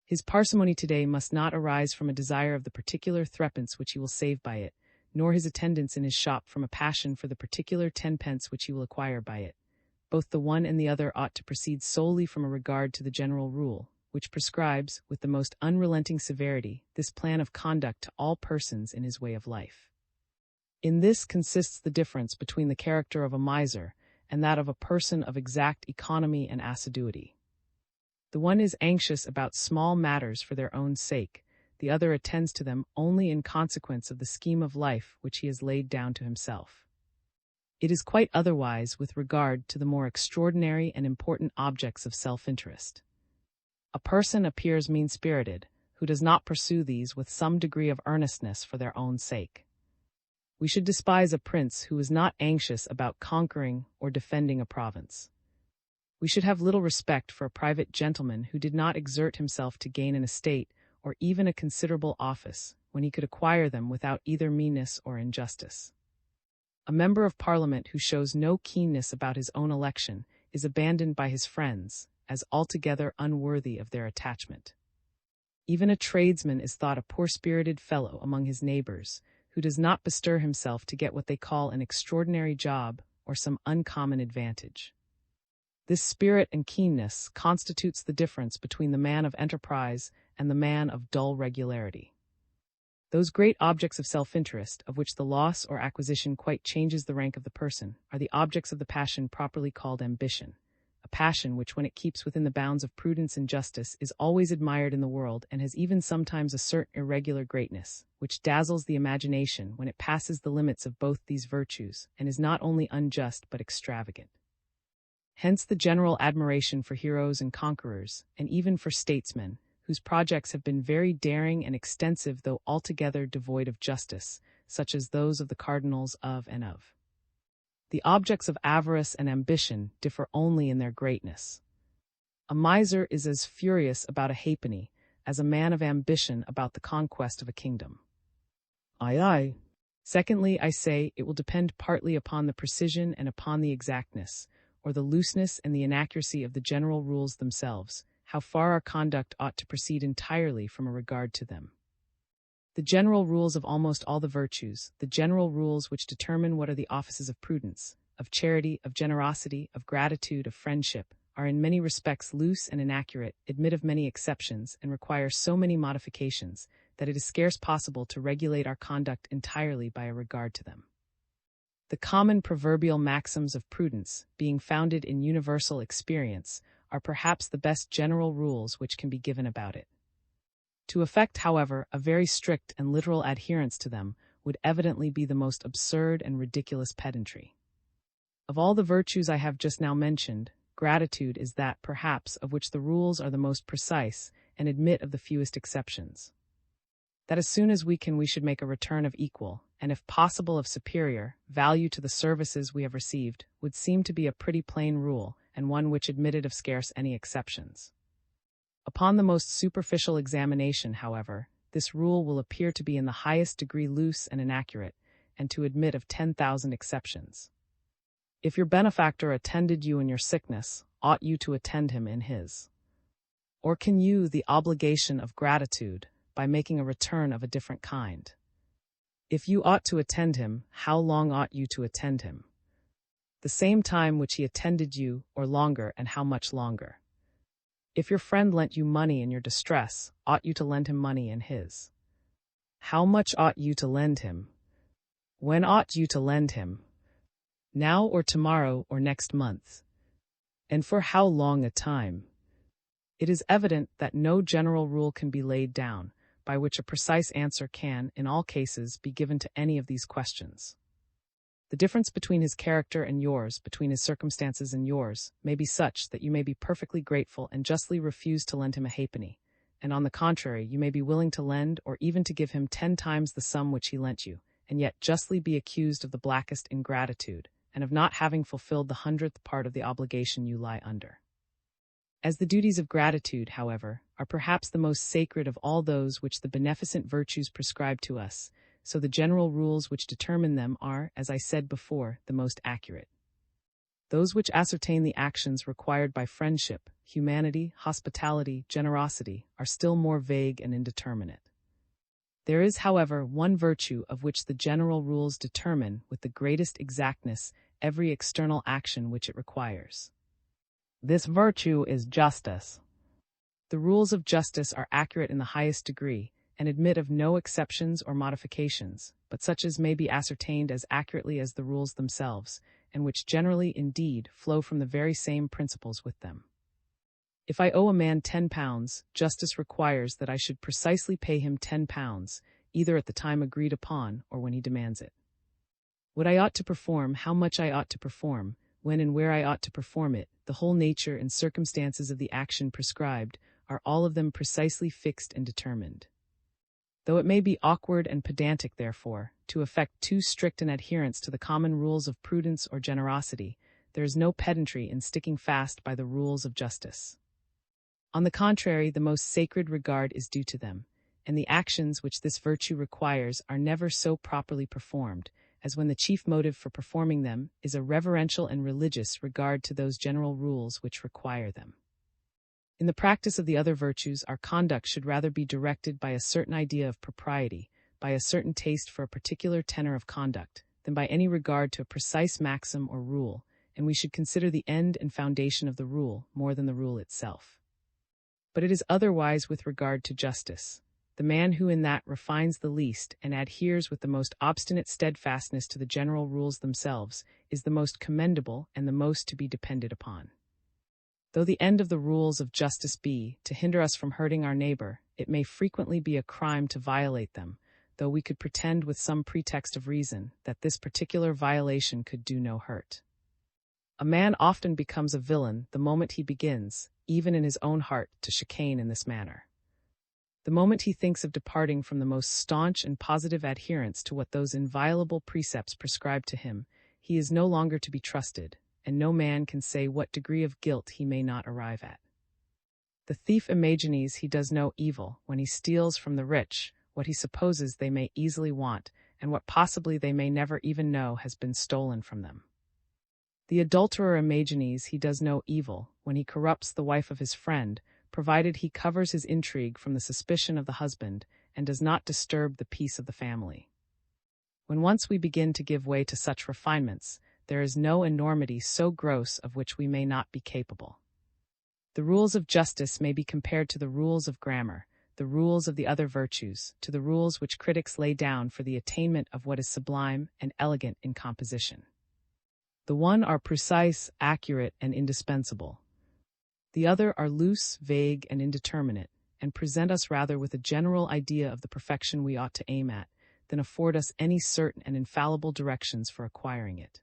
His parsimony today must not arise from a desire of the particular threepence which he will save by it, nor his attendance in his shop from a passion for the particular 10 pence which he will acquire by it. Both the one and the other ought to proceed solely from a regard to the general rule, which prescribes, with the most unrelenting severity, this plan of conduct to all persons in his way of life. In this consists the difference between the character of a miser and that of a person of exact economy and assiduity. The one is anxious about small matters for their own sake, the other attends to them only in consequence of the scheme of life which he has laid down to himself. It is quite otherwise with regard to the more extraordinary and important objects of self-interest. A person appears mean-spirited who does not pursue these with some degree of earnestness for their own sake. We should despise a prince who is not anxious about conquering or defending a province. We should have little respect for a private gentleman who did not exert himself to gain an estate or even a considerable office, when he could acquire them without either meanness or injustice. A member of Parliament who shows no keenness about his own election is abandoned by his friends as altogether unworthy of their attachment. Even a tradesman is thought a poor-spirited fellow among his neighbors, who does not bestir himself to get what they call an extraordinary job or some uncommon advantage. This spirit and keenness constitutes the difference between the man of enterprise and the man of dull regularity. Those great objects of self-interest, of which the loss or acquisition quite changes the rank of the person, are the objects of the passion properly called ambition, a passion which, when it keeps within the bounds of prudence and justice, is always admired in the world and has even sometimes a certain irregular greatness, which dazzles the imagination when it passes the limits of both these virtues, and is not only unjust but extravagant. Hence the general admiration for heroes and conquerors, and even for statesmen, whose projects have been very daring and extensive though altogether devoid of justice, such as those of the cardinals of and of. The objects of avarice and ambition differ only in their greatness. A miser is as furious about a halfpenny as a man of ambition about the conquest of a kingdom. Aye. Secondly, I say, it will depend partly upon the precision and upon the exactness, or the looseness and the inaccuracy of the general rules themselves, how far our conduct ought to proceed entirely from a regard to them. The general rules of almost all the virtues, the general rules which determine what are the offices of prudence, of charity, of generosity, of gratitude, of friendship, are in many respects loose and inaccurate, admit of many exceptions, and require so many modifications, that it is scarce possible to regulate our conduct entirely by a regard to them. The common proverbial maxims of prudence, being founded in universal experience, are perhaps the best general rules which can be given about it. To effect, however, a very strict and literal adherence to them would evidently be the most absurd and ridiculous pedantry. Of all the virtues I have just now mentioned, gratitude is that, perhaps, of which the rules are the most precise and admit of the fewest exceptions. That as soon as we can, we should make a return of equal, and if possible of superior, value to the services we have received, would seem to be a pretty plain rule, and one which admitted of scarce any exceptions. Upon the most superficial examination, however, this rule will appear to be in the highest degree loose and inaccurate, and to admit of 10,000 exceptions. If your benefactor attended you in your sickness, ought you to attend him in his? Or can you the obligation of gratitude, by making a return of a different kind? If you ought to attend him, how long ought you to attend him? The same time which he attended you, or longer, and how much longer? If your friend lent you money in your distress, ought you to lend him money in his? How much ought you to lend him? When ought you to lend him? Now or tomorrow or next month? And for how long a time? It is evident that no general rule can be laid down, by which a precise answer can, in all cases, be given to any of these questions. The difference between his character and yours, between his circumstances and yours, may be such that you may be perfectly grateful and justly refuse to lend him a halfpenny, and on the contrary, you may be willing to lend or even to give him 10 times the sum which he lent you, and yet justly be accused of the blackest ingratitude, and of not having fulfilled the 100th part of the obligation you lie under. As the duties of gratitude, however, are perhaps the most sacred of all those which the beneficent virtues prescribe to us, so the general rules which determine them are, as I said before, the most accurate. Those which ascertain the actions required by friendship, humanity, hospitality, generosity, are still more vague and indeterminate. There is, however, one virtue of which the general rules determine, with the greatest exactness, every external action which it requires. This virtue is justice. The rules of justice are accurate in the highest degree, and admit of no exceptions or modifications, but such as may be ascertained as accurately as the rules themselves, and which generally, indeed, flow from the very same principles with them. If I owe a man £10, justice requires that I should precisely pay him £10, either at the time agreed upon or when he demands it. What I ought to perform, how much I ought to perform, when and where I ought to perform it, the whole nature and circumstances of the action prescribed, are all of them precisely fixed and determined. Though it may be awkward and pedantic, therefore, to affect too strict an adherence to the common rules of prudence or generosity, there is no pedantry in sticking fast by the rules of justice. On the contrary, the most sacred regard is due to them, and the actions which this virtue requires are never so properly performed, as when the chief motive for performing them is a reverential and religious regard to those general rules which require them. In the practice of the other virtues, our conduct should rather be directed by a certain idea of propriety, by a certain taste for a particular tenor of conduct, than by any regard to a precise maxim or rule, and we should consider the end and foundation of the rule more than the rule itself. But it is otherwise with regard to justice. The man who in that refines the least and adheres with the most obstinate steadfastness to the general rules themselves is the most commendable and the most to be depended upon. Though the end of the rules of justice be to hinder us from hurting our neighbor, it may frequently be a crime to violate them, though we could pretend with some pretext of reason that this particular violation could do no hurt. A man often becomes a villain the moment he begins, even in his own heart, to chicane in this manner. The moment he thinks of departing from the most staunch and positive adherence to what those inviolable precepts prescribe to him, he is no longer to be trusted, and no man can say what degree of guilt he may not arrive at. The thief imagines he does no evil when he steals from the rich what he supposes they may easily want, and what possibly they may never even know has been stolen from them. The adulterer imagines he does no evil when he corrupts the wife of his friend, provided he covers his intrigue from the suspicion of the husband and does not disturb the peace of the family. When once we begin to give way to such refinements, there is no enormity so gross of which we may not be capable. The rules of justice may be compared to the rules of grammar, the rules of the other virtues, to the rules which critics lay down for the attainment of what is sublime and elegant in composition. The one are precise, accurate, and indispensable. The other are loose, vague, and indeterminate, and present us rather with a general idea of the perfection we ought to aim at, than afford us any certain and infallible directions for acquiring it.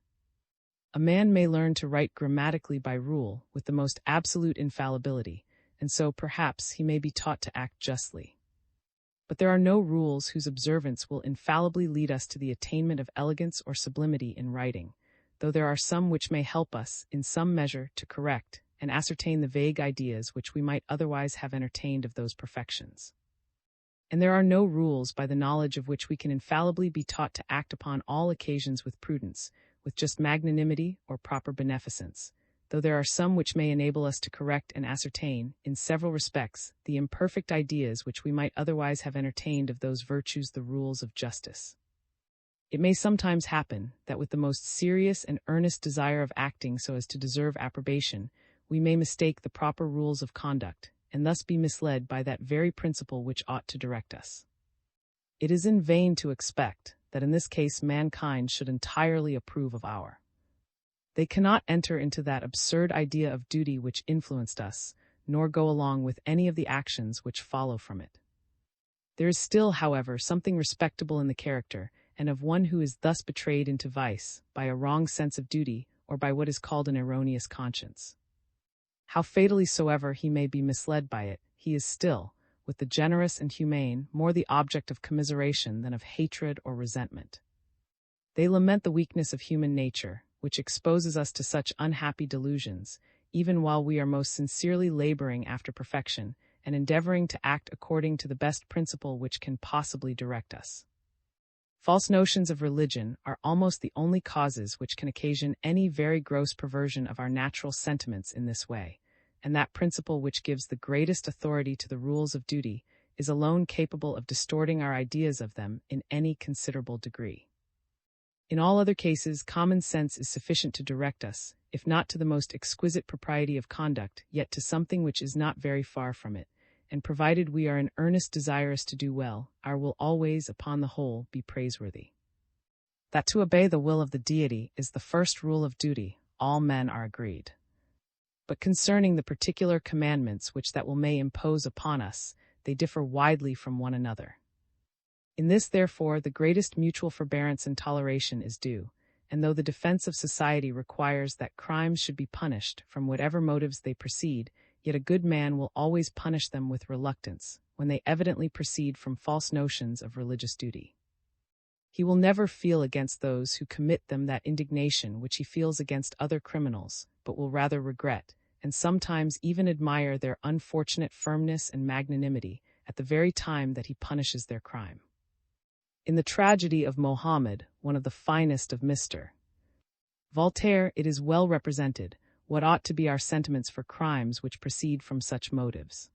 A man may learn to write grammatically by rule, with the most absolute infallibility, and so, perhaps, he may be taught to act justly. But there are no rules whose observance will infallibly lead us to the attainment of elegance or sublimity in writing, though there are some which may help us, in some measure, to correct and ascertain the vague ideas which we might otherwise have entertained of those perfections. And there are no rules by the knowledge of which we can infallibly be taught to act upon all occasions with prudence, with just magnanimity or proper beneficence, though there are some which may enable us to correct and ascertain, in several respects, the imperfect ideas which we might otherwise have entertained of those virtues, the rules of justice. It may sometimes happen that with the most serious and earnest desire of acting so as to deserve approbation, we may mistake the proper rules of conduct, and thus be misled by that very principle which ought to direct us. It is in vain to expect that in this case mankind should entirely approve of our. They cannot enter into that absurd idea of duty which influenced us, nor go along with any of the actions which follow from it. There is still, however, something respectable in the character, and of one who is thus betrayed into vice, by a wrong sense of duty, or by what is called an erroneous conscience. How fatally soever he may be misled by it, he is still, with the generous and humane, more the object of commiseration than of hatred or resentment. They lament the weakness of human nature, which exposes us to such unhappy delusions, even while we are most sincerely laboring after perfection, and endeavoring to act according to the best principle which can possibly direct us. False notions of religion are almost the only causes which can occasion any very gross perversion of our natural sentiments in this way, and that principle which gives the greatest authority to the rules of duty is alone capable of distorting our ideas of them in any considerable degree. In all other cases, common sense is sufficient to direct us, if not to the most exquisite propriety of conduct, yet to something which is not very far from it, and provided we are in earnest desirous to do well, our will always, upon the whole, be praiseworthy. That to obey the will of the deity is the first rule of duty, all men are agreed. But concerning the particular commandments which that will may impose upon us, they differ widely from one another. In this, therefore, the greatest mutual forbearance and toleration is due, and though the defense of society requires that crimes should be punished from whatever motives they proceed, yet a good man will always punish them with reluctance, when they evidently proceed from false notions of religious duty. He will never feel against those who commit them that indignation which he feels against other criminals, but will rather regret, and sometimes even admire their unfortunate firmness and magnanimity at the very time that he punishes their crime. In the tragedy of Mohammed, one of the finest of Mr. Voltaire, it is well represented what ought to be our sentiments for crimes which proceed from such motives.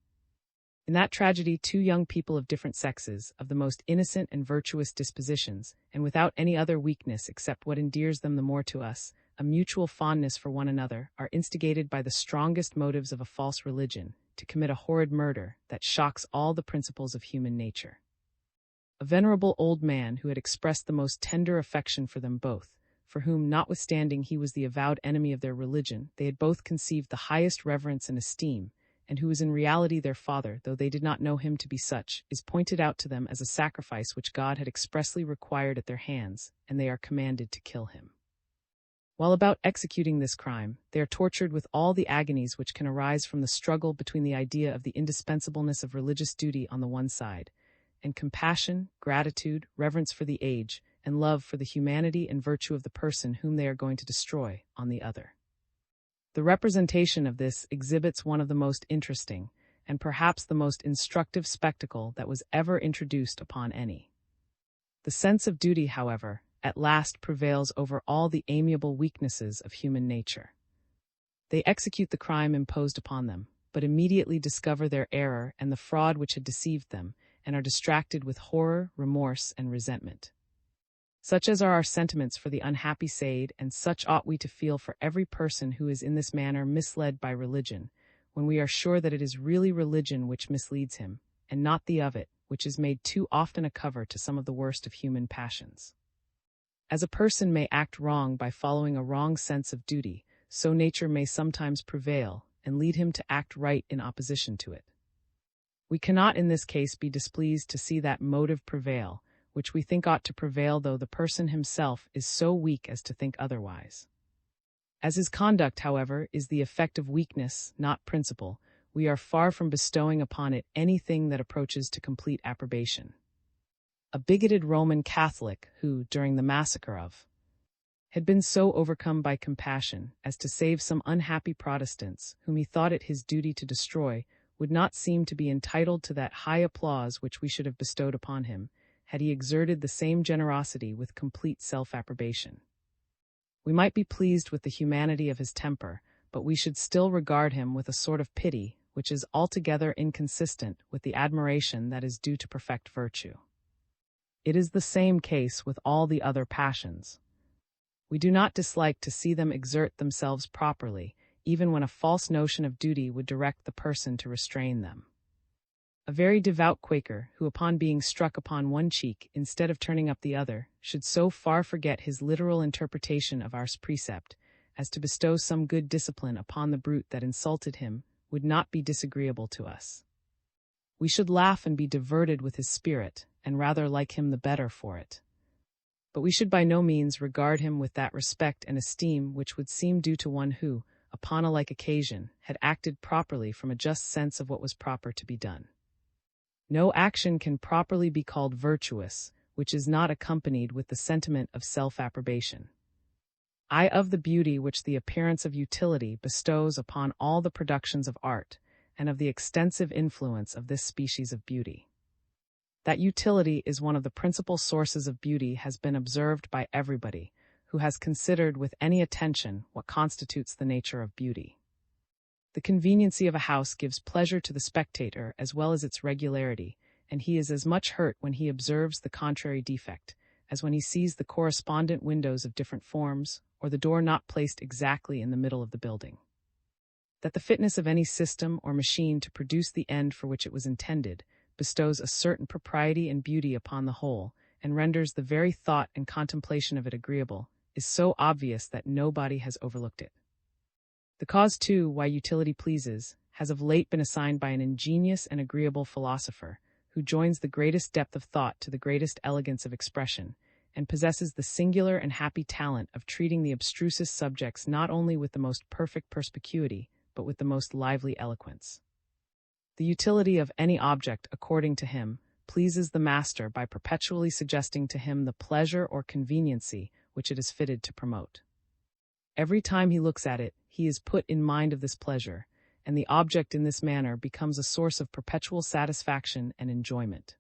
In that tragedy, two young people of different sexes, of the most innocent and virtuous dispositions, and without any other weakness except what endears them the more to us, a mutual fondness for one another, are instigated by the strongest motives of a false religion to commit a horrid murder that shocks all the principles of human nature. A venerable old man who had expressed the most tender affection for them both, for whom, notwithstanding he was the avowed enemy of their religion, they had both conceived the highest reverence and esteem, and who was in reality their father, though they did not know him to be such, is pointed out to them as a sacrifice which God had expressly required at their hands, and they are commanded to kill him. While about executing this crime, they are tortured with all the agonies which can arise from the struggle between the idea of the indispensableness of religious duty on the one side, and compassion, gratitude, reverence for the age, and love for the humanity and virtue of the person whom they are going to destroy, on the other. The representation of this exhibits one of the most interesting, and perhaps the most instructive spectacle that was ever introduced upon any. The sense of duty, however, at last prevails over all the amiable weaknesses of human nature. They execute the crime imposed upon them, but immediately discover their error and the fraud which had deceived them, and are distracted with horror, remorse, and resentment. Such as are our sentiments for the unhappy Said, and such ought we to feel for every person who is in this manner misled by religion, when we are sure that it is really religion which misleads him, and not the of it, which is made too often a cover to some of the worst of human passions. As a person may act wrong by following a wrong sense of duty, so nature may sometimes prevail, and lead him to act right in opposition to it. We cannot in this case be displeased to see that motive prevail, which we think ought to prevail, though the person himself is so weak as to think otherwise. As his conduct, however, is the effect of weakness, not principle, we are far from bestowing upon it anything that approaches to complete approbation. A bigoted Roman Catholic who, during the massacre of, had been so overcome by compassion as to save some unhappy Protestants whom he thought it his duty to destroy, would not seem to be entitled to that high applause which we should have bestowed upon him, had he exerted the same generosity with complete self-approbation. We might be pleased with the humanity of his temper, but we should still regard him with a sort of pity which is altogether inconsistent with the admiration that is due to perfect virtue. It is the same case with all the other passions. We do not dislike to see them exert themselves properly, even when a false notion of duty would direct the person to restrain them. A very devout Quaker, who upon being struck upon one cheek, instead of turning up the other, should so far forget his literal interpretation of our precept, as to bestow some good discipline upon the brute that insulted him, would not be disagreeable to us. We should laugh and be diverted with his spirit, and rather like him the better for it. But we should by no means regard him with that respect and esteem which would seem due to one who, upon a like occasion, had acted properly from a just sense of what was proper to be done. No action can properly be called virtuous, which is not accompanied with the sentiment of self-approbation. Of the beauty which the appearance of utility bestows upon all the productions of art, and of the extensive influence of this species of beauty. That utility is one of the principal sources of beauty has been observed by everybody who has considered with any attention what constitutes the nature of beauty. The conveniency of a house gives pleasure to the spectator as well as its regularity, and he is as much hurt when he observes the contrary defect, as when he sees the correspondent windows of different forms, or the door not placed exactly in the middle of the building. That the fitness of any system or machine to produce the end for which it was intended bestows a certain propriety and beauty upon the whole, and renders the very thought and contemplation of it agreeable, is so obvious that nobody has overlooked it. The cause, too, why utility pleases, has of late been assigned by an ingenious and agreeable philosopher, who joins the greatest depth of thought to the greatest elegance of expression, and possesses the singular and happy talent of treating the abstrusest subjects not only with the most perfect perspicuity, but with the most lively eloquence. The utility of any object, according to him, pleases the master by perpetually suggesting to him the pleasure or conveniency which it is fitted to promote. Every time he looks at it, he is put in mind of this pleasure, and the object in this manner becomes a source of perpetual satisfaction and enjoyment.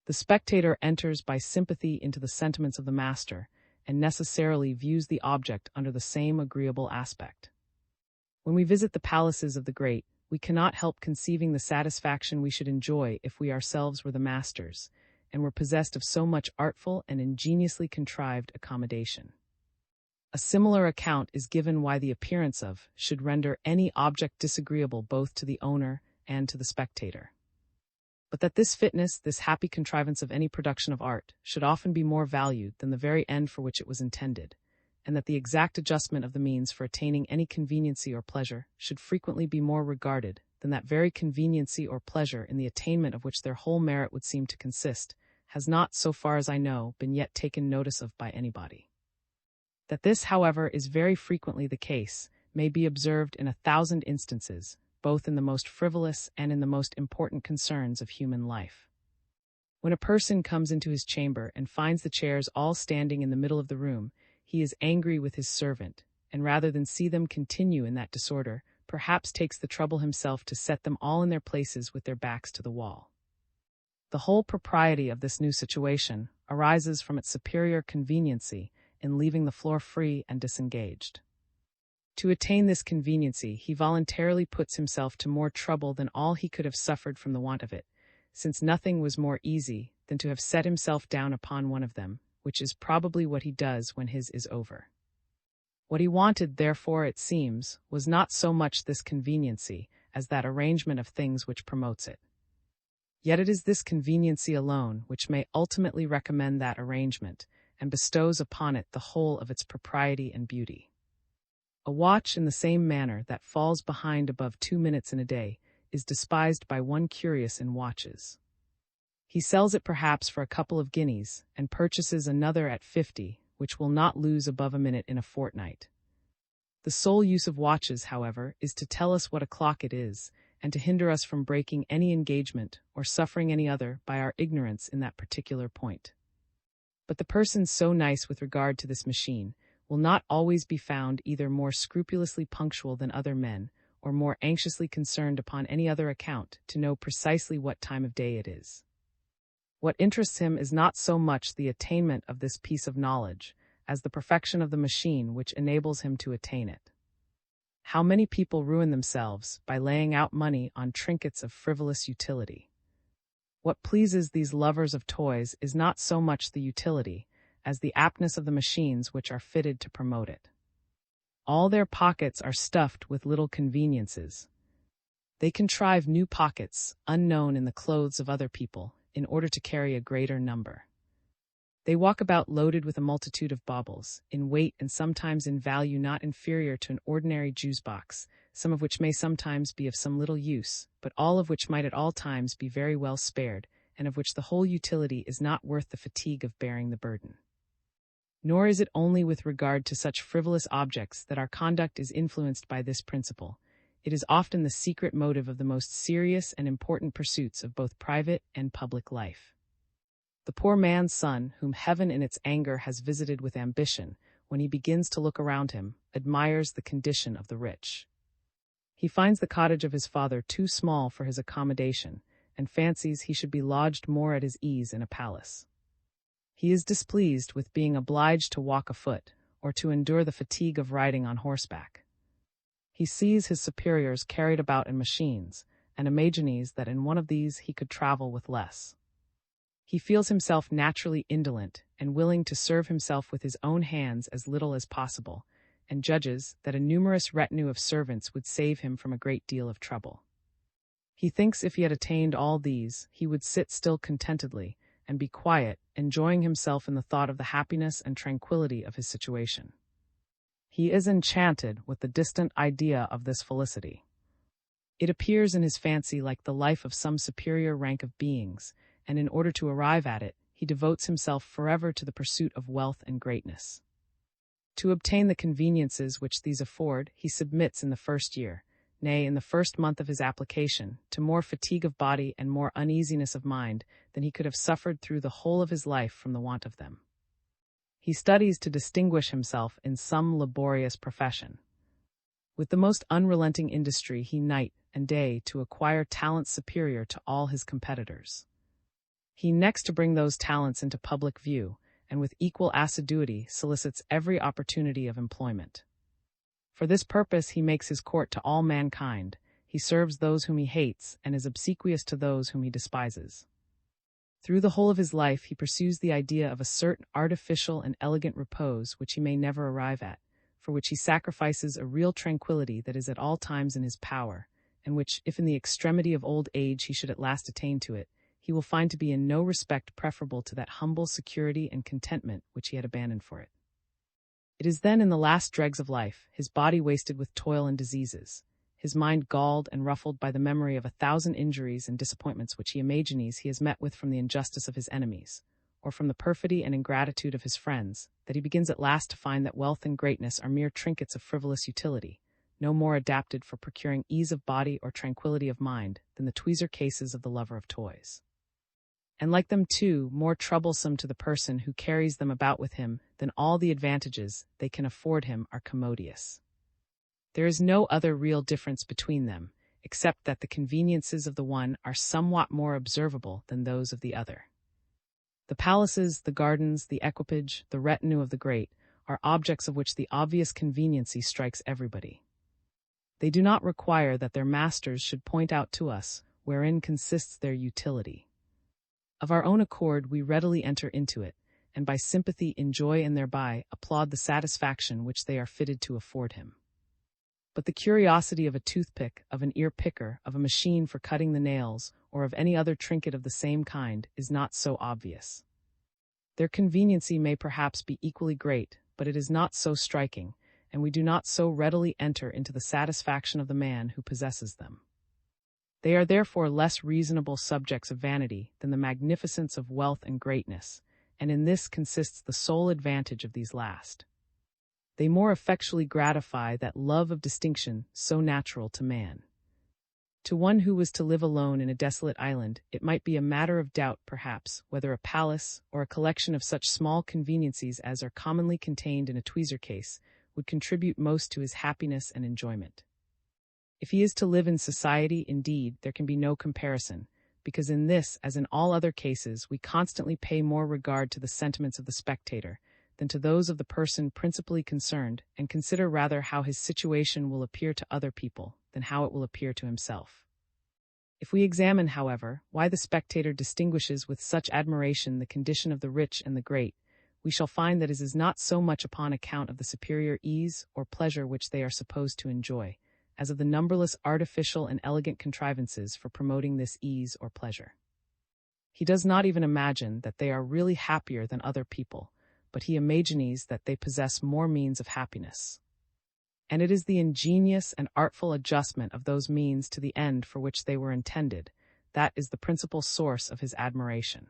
The spectator enters by sympathy into the sentiments of the master, and necessarily views the object under the same agreeable aspect. When we visit the palaces of the great, we cannot help conceiving the satisfaction we should enjoy if we ourselves were the masters, and were possessed of so much artful and ingeniously contrived accommodation. A similar account is given why the appearance of should render any object disagreeable both to the owner and to the spectator. But that this fitness, this happy contrivance of any production of art, should often be more valued than the very end for which it was intended, and that the exact adjustment of the means for attaining any conveniency or pleasure should frequently be more regarded than that very conveniency or pleasure in the attainment of which their whole merit would seem to consist, has not, so far as I know, been yet taken notice of by anybody. That this, however, is very frequently the case, may be observed in 1,000 instances, both in the most frivolous and in the most important concerns of human life. When a person comes into his chamber and finds the chairs all standing in the middle of the room, he is angry with his servant, and rather than see them continue in that disorder, perhaps takes the trouble himself to set them all in their places with their backs to the wall. The whole propriety of this new situation arises from its superior conveniency in leaving the floor free and disengaged. To attain this conveniency, he voluntarily puts himself to more trouble than all he could have suffered from the want of it, since nothing was more easy than to have set himself down upon one of them, which is probably what he does when his is over. What he wanted, therefore, it seems, was not so much this conveniency as that arrangement of things which promotes it. Yet it is this conveniency alone which may ultimately recommend that arrangement, and bestows upon it the whole of its propriety and beauty. A watch in the same manner that falls behind above 2 minutes in a day is despised by one curious in watches. He sells it perhaps for a couple of guineas, and purchases another at 50, which will not lose above a minute in a fortnight. The sole use of watches, however, is to tell us what o'clock it is, and to hinder us from breaking any engagement or suffering any other by our ignorance in that particular point. But the persons so nice with regard to this machine will not always be found either more scrupulously punctual than other men, or more anxiously concerned upon any other account to know precisely what time of day it is. What interests him is not so much the attainment of this piece of knowledge, as the perfection of the machine which enables him to attain it. How many people ruin themselves by laying out money on trinkets of frivolous utility? What pleases these lovers of toys is not so much the utility, as the aptness of the machines which are fitted to promote it. All their pockets are stuffed with little conveniences. They contrive new pockets, unknown in the clothes of other people, in order to carry a greater number. They walk about loaded with a multitude of baubles, in weight and sometimes in value not inferior to an ordinary Jew's box, some of which may sometimes be of some little use, but all of which might at all times be very well spared, and of which the whole utility is not worth the fatigue of bearing the burden. Nor is it only with regard to such frivolous objects that our conduct is influenced by this principle. It is often the secret motive of the most serious and important pursuits of both private and public life. The poor man's son, whom heaven in its anger has visited with ambition, when he begins to look around him, admires the condition of the rich. He finds the cottage of his father too small for his accommodation, and fancies he should be lodged more at his ease in a palace. He is displeased with being obliged to walk afoot, or to endure the fatigue of riding on horseback. He sees his superiors carried about in machines, and imagines that in one of these he could travel with less. He feels himself naturally indolent, and willing to serve himself with his own hands as little as possible, and judges that a numerous retinue of servants would save him from a great deal of trouble. He thinks if he had attained all these, he would sit still contentedly, and be quiet, enjoying himself in the thought of the happiness and tranquillity of his situation. He is enchanted with the distant idea of this felicity. It appears in his fancy like the life of some superior rank of beings, and in order to arrive at it, he devotes himself forever to the pursuit of wealth and greatness. To obtain the conveniences which these afford, he submits in the first year, nay, in the first month of his application, to more fatigue of body and more uneasiness of mind than he could have suffered through the whole of his life from the want of them. He studies to distinguish himself in some laborious profession. With the most unrelenting industry he night and day to acquire talents superior to all his competitors. He next to bring those talents into public view, and with equal assiduity solicits every opportunity of employment. For this purpose he makes his court to all mankind, he serves those whom he hates, and is obsequious to those whom he despises. Through the whole of his life he pursues the idea of a certain artificial and elegant repose which he may never arrive at, for which he sacrifices a real tranquillity that is at all times in his power, and which, if in the extremity of old age he should at last attain to it, he will find to be in no respect preferable to that humble security and contentment which he had abandoned for it. It is then in the last dregs of life, his body wasted with toil and diseases, his mind galled and ruffled by the memory of 1,000 injuries and disappointments which he imagines he has met with from the injustice of his enemies, or from the perfidy and ingratitude of his friends, that he begins at last to find that wealth and greatness are mere trinkets of frivolous utility, no more adapted for procuring ease of body or tranquillity of mind than the tweezer cases of the lover of toys. And like them too, more troublesome to the person who carries them about with him than all the advantages they can afford him are commodious. There is no other real difference between them, except that the conveniences of the one are somewhat more observable than those of the other. The palaces, the gardens, the equipage, the retinue of the great, are objects of which the obvious conveniency strikes everybody. They do not require that their masters should point out to us wherein consists their utility. Of our own accord we readily enter into it, and by sympathy enjoy and thereby applaud the satisfaction which they are fitted to afford him. But the curiosity of a toothpick, of an ear-picker, of a machine for cutting the nails, or of any other trinket of the same kind, is not so obvious. Their conveniency may perhaps be equally great, but it is not so striking, and we do not so readily enter into the satisfaction of the man who possesses them. They are therefore less reasonable subjects of vanity than the magnificence of wealth and greatness, and in this consists the sole advantage of these last. They more effectually gratify that love of distinction so natural to man. To one who was to live alone in a desolate island, it might be a matter of doubt, perhaps, whether a palace or a collection of such small conveniencies as are commonly contained in a tweezer case would contribute most to his happiness and enjoyment. If he is to live in society, indeed, there can be no comparison, because in this, as in all other cases, we constantly pay more regard to the sentiments of the spectator than to those of the person principally concerned, and consider rather how his situation will appear to other people than how it will appear to himself. If we examine, however, why the spectator distinguishes with such admiration the condition of the rich and the great, we shall find that it is not so much upon account of the superior ease or pleasure which they are supposed to enjoy, as of the numberless artificial and elegant contrivances for promoting this ease or pleasure. He does not even imagine that they are really happier than other people, but he imagines that they possess more means of happiness. And it is the ingenious and artful adjustment of those means to the end for which they were intended that is the principal source of his admiration.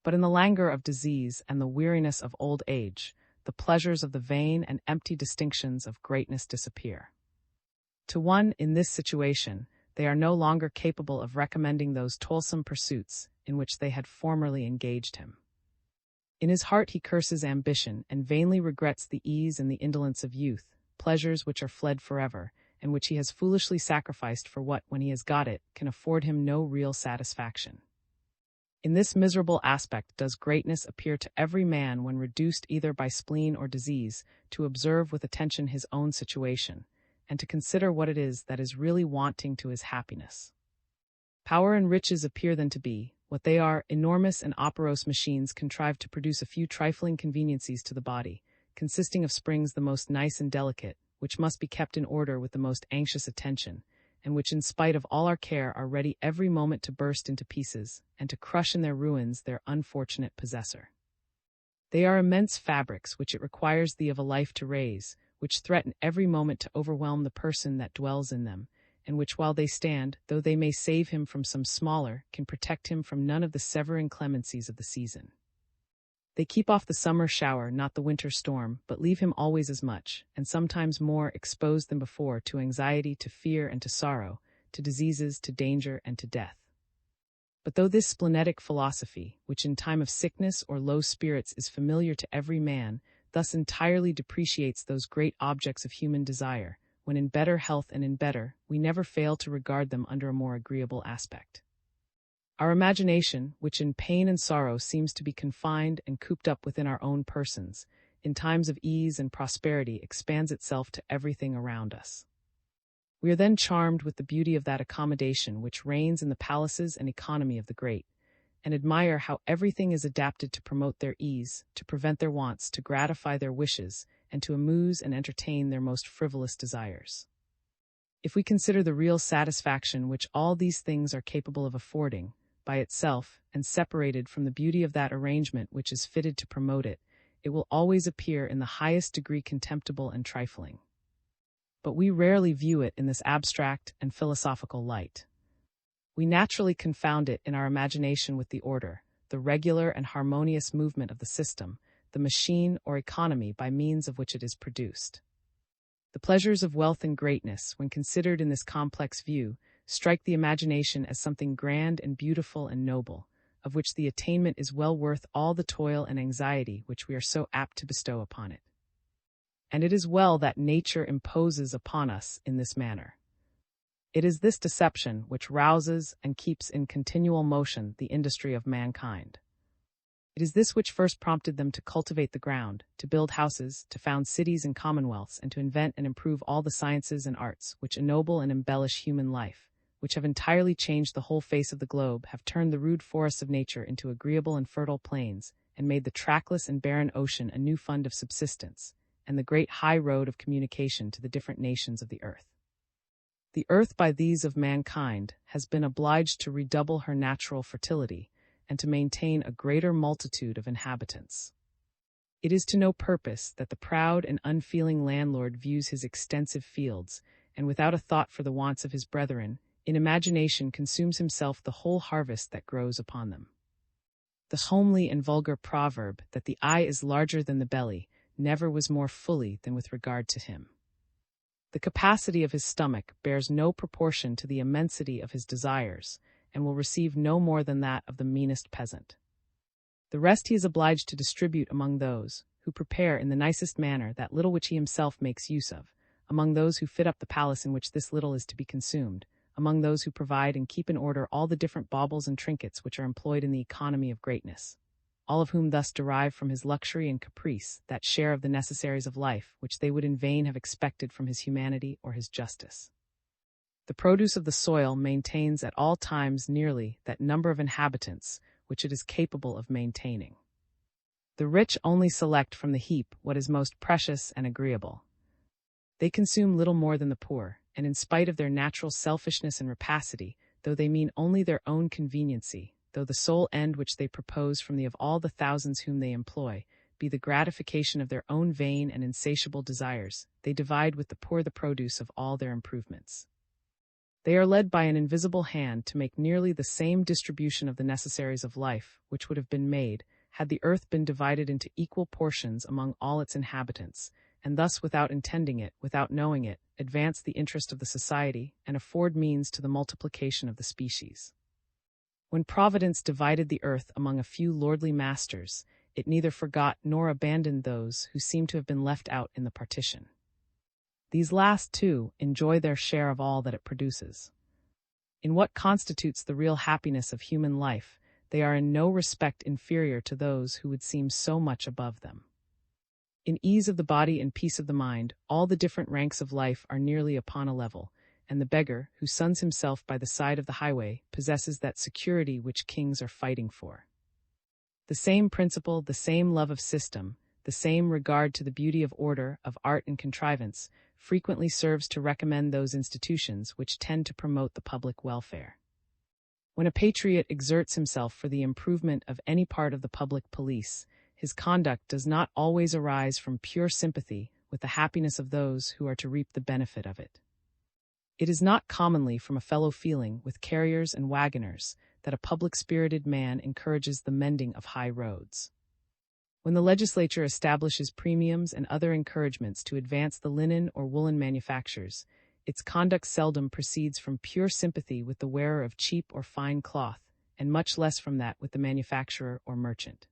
But in the languor of disease and the weariness of old age, the pleasures of the vain and empty distinctions of greatness disappear. To one in this situation, they are no longer capable of recommending those toilsome pursuits in which they had formerly engaged him. In his heart he curses ambition and vainly regrets the ease and the indolence of youth, pleasures which are fled forever, and which he has foolishly sacrificed for what, when he has got it, can afford him no real satisfaction. In this miserable aspect does greatness appear to every man when reduced either by spleen or disease to observe with attention his own situation, and to consider what it is that is really wanting to his happiness. Power and riches appear then to be, what they are, enormous and operose machines contrived to produce a few trifling conveniencies to the body, consisting of springs the most nice and delicate, which must be kept in order with the most anxious attention, and which in spite of all our care are ready every moment to burst into pieces, and to crush in their ruins their unfortunate possessor. They are immense fabrics which it requires thee of a life to raise, which threaten every moment to overwhelm the person that dwells in them, and which while they stand, though they may save him from some smaller, can protect him from none of the severing clemencies of the season. They keep off the summer shower, not the winter storm, but leave him always as much, and sometimes more, exposed than before to anxiety, to fear, and to sorrow, to diseases, to danger, and to death. But though this splenetic philosophy, which in time of sickness or low spirits is familiar to every man, thus entirely depreciates those great objects of human desire, when in better health and in better, we never fail to regard them under a more agreeable aspect. Our imagination, which in pain and sorrow seems to be confined and cooped up within our own persons, in times of ease and prosperity expands itself to everything around us. We are then charmed with the beauty of that accommodation which reigns in the palaces and economy of the great, and admire how everything is adapted to promote their ease, to prevent their wants, to gratify their wishes, and to amuse and entertain their most frivolous desires. If we consider the real satisfaction which all these things are capable of affording, by itself, and separated from the beauty of that arrangement which is fitted to promote it, it will always appear in the highest degree contemptible and trifling. But we rarely view it in this abstract and philosophical light. We naturally confound it in our imagination with the order, the regular and harmonious movement of the system, the machine or economy by means of which it is produced. The pleasures of wealth and greatness, when considered in this complex view, strike the imagination as something grand and beautiful and noble, of which the attainment is well worth all the toil and anxiety which we are so apt to bestow upon it. And it is well that nature imposes upon us in this manner. It is this deception which rouses and keeps in continual motion the industry of mankind. It is this which first prompted them to cultivate the ground, to build houses, to found cities and commonwealths, and to invent and improve all the sciences and arts which ennoble and embellish human life, which have entirely changed the whole face of the globe, have turned the rude forests of nature into agreeable and fertile plains, and made the trackless and barren ocean a new fund of subsistence, and the great high road of communication to the different nations of the earth. The earth by these of mankind has been obliged to redouble her natural fertility, and to maintain a greater multitude of inhabitants. It is to no purpose that the proud and unfeeling landlord views his extensive fields, and without a thought for the wants of his brethren, in imagination consumes himself the whole harvest that grows upon them. The homely and vulgar proverb that the eye is larger than the belly never was more fully than with regard to him. The capacity of his stomach bears no proportion to the immensity of his desires, and will receive no more than that of the meanest peasant. The rest he is obliged to distribute among those who prepare in the nicest manner that little which he himself makes use of, among those who fit up the palace in which this little is to be consumed, among those who provide and keep in order all the different baubles and trinkets which are employed in the economy of greatness, all of whom thus derive from his luxury and caprice that share of the necessaries of life which they would in vain have expected from his humanity or his justice. The produce of the soil maintains at all times nearly that number of inhabitants which it is capable of maintaining. The rich only select from the heap what is most precious and agreeable. They consume little more than the poor, and in spite of their natural selfishness and rapacity, though they mean only their own conveniency, though the sole end which they propose from the of all the thousands whom they employ, be the gratification of their own vain and insatiable desires, they divide with the poor the produce of all their improvements. They are led by an invisible hand to make nearly the same distribution of the necessaries of life which would have been made had the earth been divided into equal portions among all its inhabitants, and thus, without intending it, without knowing it, advance the interest of the society and afford means to the multiplication of the species. When Providence divided the earth among a few lordly masters, it neither forgot nor abandoned those who seem to have been left out in the partition. These last, too, enjoy their share of all that it produces. In what constitutes the real happiness of human life, they are in no respect inferior to those who would seem so much above them. In ease of the body and peace of the mind, all the different ranks of life are nearly upon a level, and the beggar, who suns himself by the side of the highway, possesses that security which kings are fighting for. The same principle, the same love of system, the same regard to the beauty of order, of art and contrivance, frequently serves to recommend those institutions which tend to promote the public welfare. When a patriot exerts himself for the improvement of any part of the public police, his conduct does not always arise from pure sympathy with the happiness of those who are to reap the benefit of it. It is not commonly from a fellow feeling with carriers and wagoners that a public-spirited man encourages the mending of high roads. When the legislature establishes premiums and other encouragements to advance the linen or woolen manufactures, its conduct seldom proceeds from pure sympathy with the wearer of cheap or fine cloth, and much less from that with the manufacturer or merchant.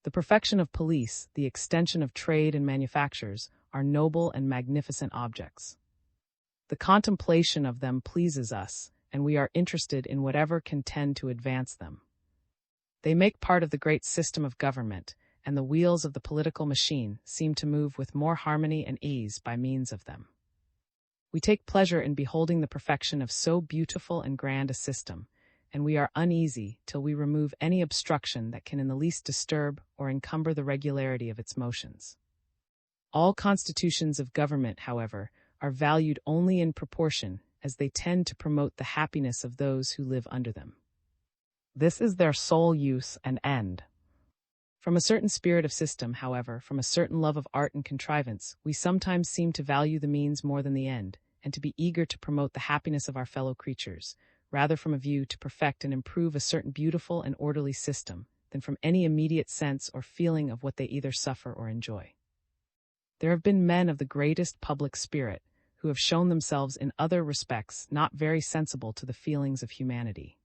The perfection of police, the extension of trade and manufactures, are noble and magnificent objects. The contemplation of them pleases us, and we are interested in whatever can tend to advance them. They make part of the great system of government, and the wheels of the political machine seem to move with more harmony and ease by means of them. We take pleasure in beholding the perfection of so beautiful and grand a system, and we are uneasy till we remove any obstruction that can in the least disturb or encumber the regularity of its motions. All constitutions of government, however, are valued only in proportion as they tend to promote the happiness of those who live under them. This is their sole use and end. From a certain spirit of system, however, from a certain love of art and contrivance, we sometimes seem to value the means more than the end, and to be eager to promote the happiness of our fellow creatures, rather from a view to perfect and improve a certain beautiful and orderly system, than from any immediate sense or feeling of what they either suffer or enjoy. There have been men of the greatest public spirit, who have shown themselves in other respects not very sensible to the feelings of humanity.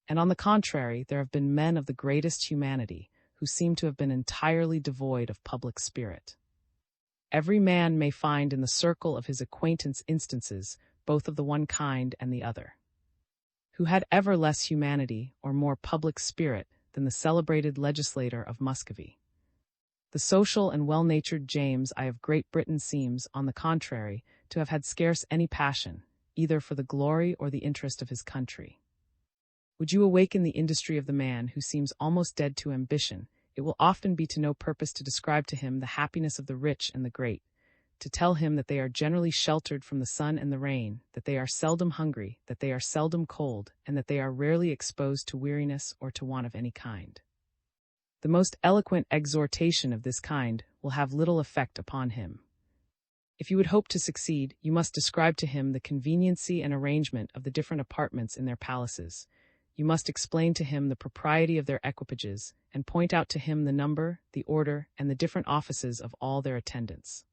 And on the contrary, there have been men of the greatest humanity, who seem to have been entirely devoid of public spirit. Every man may find in the circle of his acquaintance instances, both of the one kind and the other, who had ever less humanity or more public spirit than the celebrated legislator of Muscovy. The social and well-natured James I of Great Britain seems, on the contrary, to have had scarce any passion, either for the glory or the interest of his country. Would you awaken the industry of the man who seems almost dead to ambition, it will often be to no purpose to describe to him the happiness of the rich and the great, to tell him that they are generally sheltered from the sun and the rain, that they are seldom hungry, that they are seldom cold, and that they are rarely exposed to weariness or to want of any kind. The most eloquent exhortation of this kind will have little effect upon him. If you would hope to succeed, you must describe to him the conveniency and arrangement of the different apartments in their palaces. You must explain to him the propriety of their equipages, and point out to him the number, the order, and the different offices of all their attendants.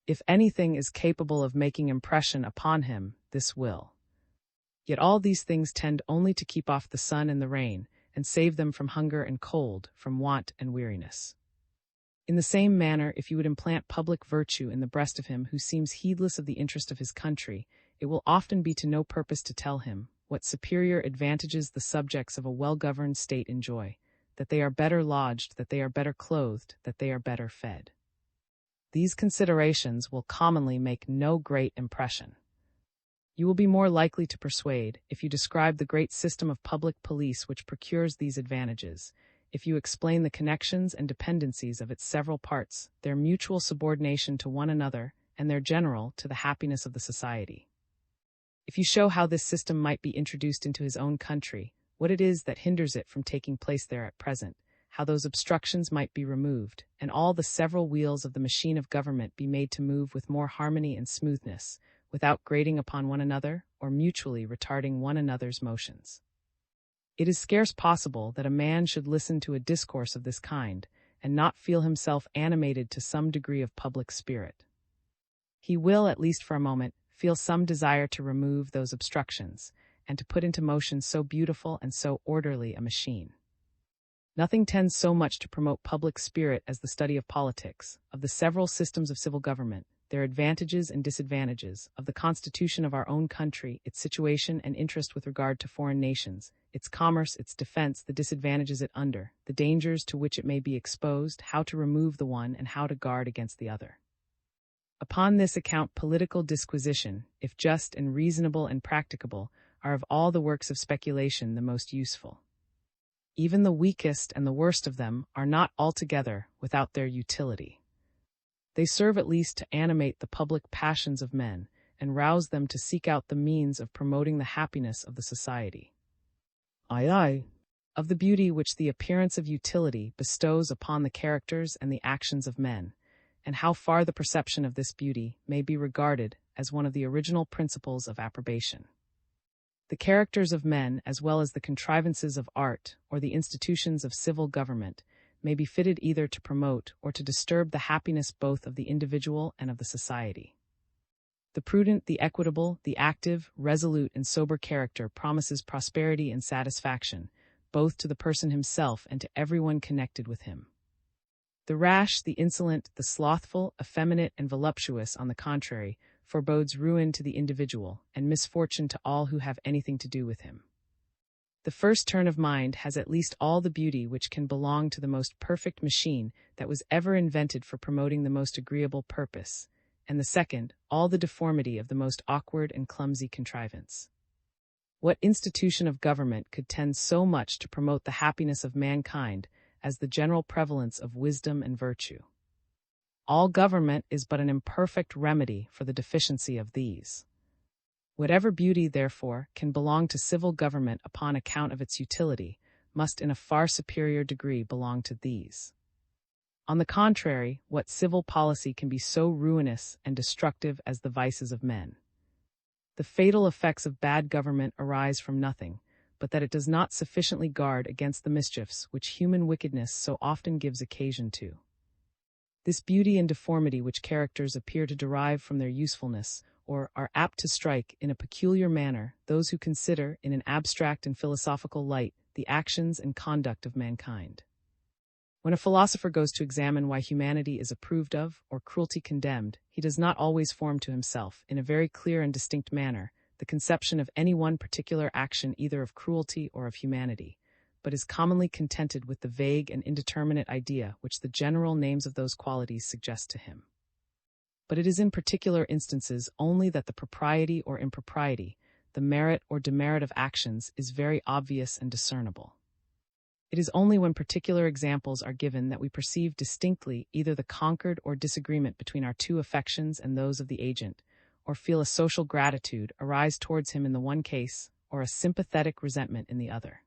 If anything is capable of making impression upon him, this will. Yet all these things tend only to keep off the sun and the rain, and save them from hunger and cold, from want and weariness. In the same manner, if you would implant public virtue in the breast of him who seems heedless of the interest of his country, it will often be to no purpose to tell him what superior advantages the subjects of a well-governed state enjoy, that they are better lodged, that they are better clothed, that they are better fed. These considerations will commonly make no great impression. You will be more likely to persuade if you describe the great system of public police which procures these advantages, if you explain the connections and dependencies of its several parts, their mutual subordination to one another, and their general to the happiness of the society. If you show how this system might be introduced into his own country, what it is that hinders it from taking place there at present, how those obstructions might be removed, and all the several wheels of the machine of government be made to move with more harmony and smoothness, without grating upon one another or mutually retarding one another's motions. It is scarce possible that a man should listen to a discourse of this kind, and not feel himself animated to some degree of public spirit. He will, at least for a moment, feel some desire to remove those obstructions, and to put into motion so beautiful and so orderly a machine. Nothing tends so much to promote public spirit as the study of politics, of the several systems of civil government, their advantages and disadvantages, of the constitution of our own country, its situation and interest with regard to foreign nations, its commerce, its defense, the disadvantages it under, the dangers to which it may be exposed, how to remove the one and how to guard against the other. Upon this account political disquisition, if just and reasonable and practicable, are of all the works of speculation the most useful. Even the weakest and the worst of them are not altogether without their utility. They serve at least to animate the public passions of men, and rouse them to seek out the means of promoting the happiness of the society. Of the beauty which the appearance of utility bestows upon the characters and the actions of men, and how far the perception of this beauty may be regarded as one of the original principles of approbation. The characters of men, as well as the contrivances of art or the institutions of civil government, may be fitted either to promote or to disturb the happiness both of the individual and of the society. The prudent, the equitable, the active, resolute, and sober character promises prosperity and satisfaction, both to the person himself and to everyone connected with him. The rash, the insolent, the slothful, effeminate, and voluptuous, on the contrary, forebodes ruin to the individual, and misfortune to all who have anything to do with him. The first turn of mind has at least all the beauty which can belong to the most perfect machine that was ever invented for promoting the most agreeable purpose, and the second, all the deformity of the most awkward and clumsy contrivance. What institution of government could tend so much to promote the happiness of mankind as the general prevalence of wisdom and virtue? All government is but an imperfect remedy for the deficiency of these. Whatever beauty, therefore, can belong to civil government upon account of its utility, must in a far superior degree belong to these. On the contrary, what civil policy can be so ruinous and destructive as the vices of men? The fatal effects of bad government arise from nothing, but that it does not sufficiently guard against the mischiefs which human wickedness so often gives occasion to. This beauty and deformity which characters appear to derive from their usefulness, or are apt to strike, in a peculiar manner, those who consider, in an abstract and philosophical light, the actions and conduct of mankind. When a philosopher goes to examine why humanity is approved of, or cruelty condemned, he does not always form to himself, in a very clear and distinct manner, the conception of any one particular action either of cruelty or of humanity, but is commonly contented with the vague and indeterminate idea which the general names of those qualities suggest to him. But it is in particular instances only that the propriety or impropriety, the merit or demerit of actions is very obvious and discernible. It is only when particular examples are given that we perceive distinctly either the concord or disagreement between our two affections and those of the agent, or feel a social gratitude arise towards him in the one case, or a sympathetic resentment in the other.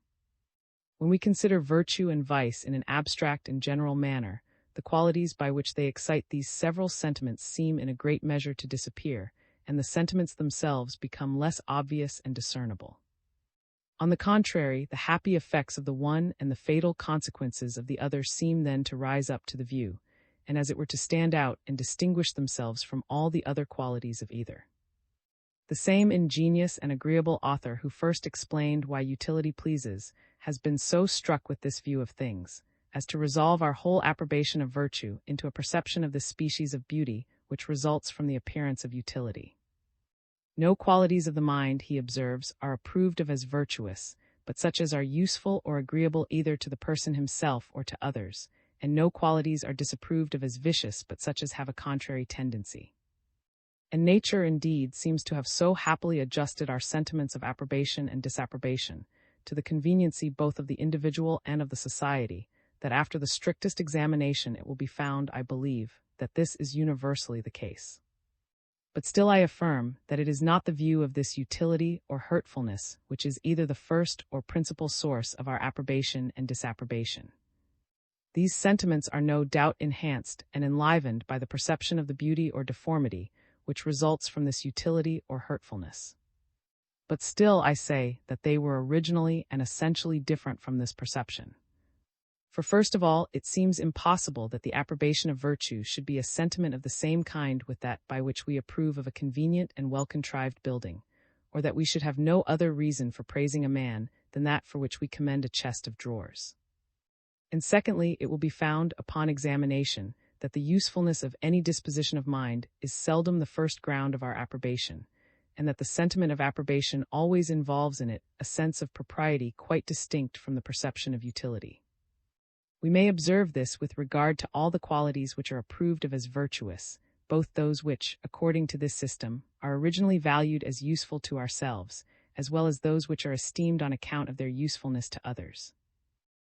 When we consider virtue and vice in an abstract and general manner, the qualities by which they excite these several sentiments seem in a great measure to disappear, and the sentiments themselves become less obvious and discernible. On the contrary, the happy effects of the one and the fatal consequences of the other seem then to rise up to the view, and as it were to stand out and distinguish themselves from all the other qualities of either. The same ingenious and agreeable author who first explained why utility pleases has been so struck with this view of things, as to resolve our whole approbation of virtue into a perception of the species of beauty which results from the appearance of utility. No qualities of the mind, he observes, are approved of as virtuous, but such as are useful or agreeable either to the person himself or to others, and no qualities are disapproved of as vicious but such as have a contrary tendency. And nature, indeed, seems to have so happily adjusted our sentiments of approbation and disapprobation to the conveniency both of the individual and of the society, that after the strictest examination it will be found, I believe, that this is universally the case. But still I affirm that it is not the view of this utility or hurtfulness which is either the first or principal source of our approbation and disapprobation. These sentiments are no doubt enhanced and enlivened by the perception of the beauty or deformity which results from this utility or hurtfulness. But still I say that they were originally and essentially different from this perception. For first of all, it seems impossible that the approbation of virtue should be a sentiment of the same kind with that by which we approve of a convenient and well-contrived building, or that we should have no other reason for praising a man than that for which we commend a chest of drawers. And secondly, it will be found, upon examination, that the usefulness of any disposition of mind is seldom the first ground of our approbation, and that the sentiment of approbation always involves in it a sense of propriety quite distinct from the perception of utility. We may observe this with regard to all the qualities which are approved of as virtuous, both those which, according to this system, are originally valued as useful to ourselves, as well as those which are esteemed on account of their usefulness to others.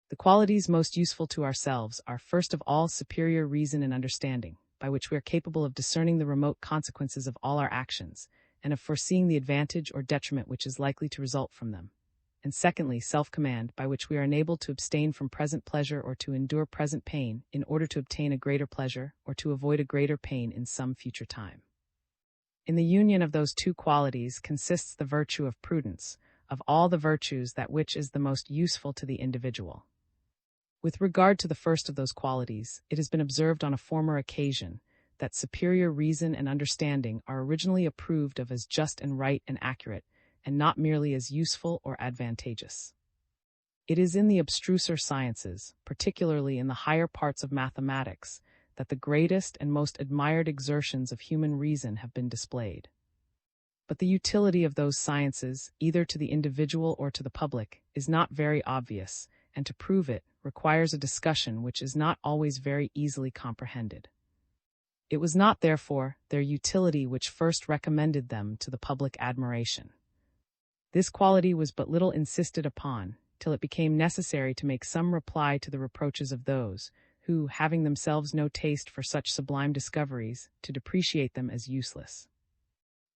The qualities most useful to ourselves are first of all superior reason and understanding, by which we are capable of discerning the remote consequences of all our actions, and of foreseeing the advantage or detriment which is likely to result from them. And secondly, self-command, by which we are enabled to abstain from present pleasure or to endure present pain in order to obtain a greater pleasure or to avoid a greater pain in some future time. In the union of those two qualities consists the virtue of prudence, of all the virtues that which is the most useful to the individual. With regard to the first of those qualities, it has been observed on a former occasion that superior reason and understanding are originally approved of as just and right and accurate, and not merely as useful or advantageous. It is in the abstruser sciences, particularly in the higher parts of mathematics, that the greatest and most admired exertions of human reason have been displayed. But the utility of those sciences, either to the individual or to the public, is not very obvious, and to prove it requires a discussion which is not always very easily comprehended. It was not, therefore, their utility which first recommended them to the public admiration. This quality was but little insisted upon, till it became necessary to make some reply to the reproaches of those who, having themselves no taste for such sublime discoveries, to depreciate them as useless.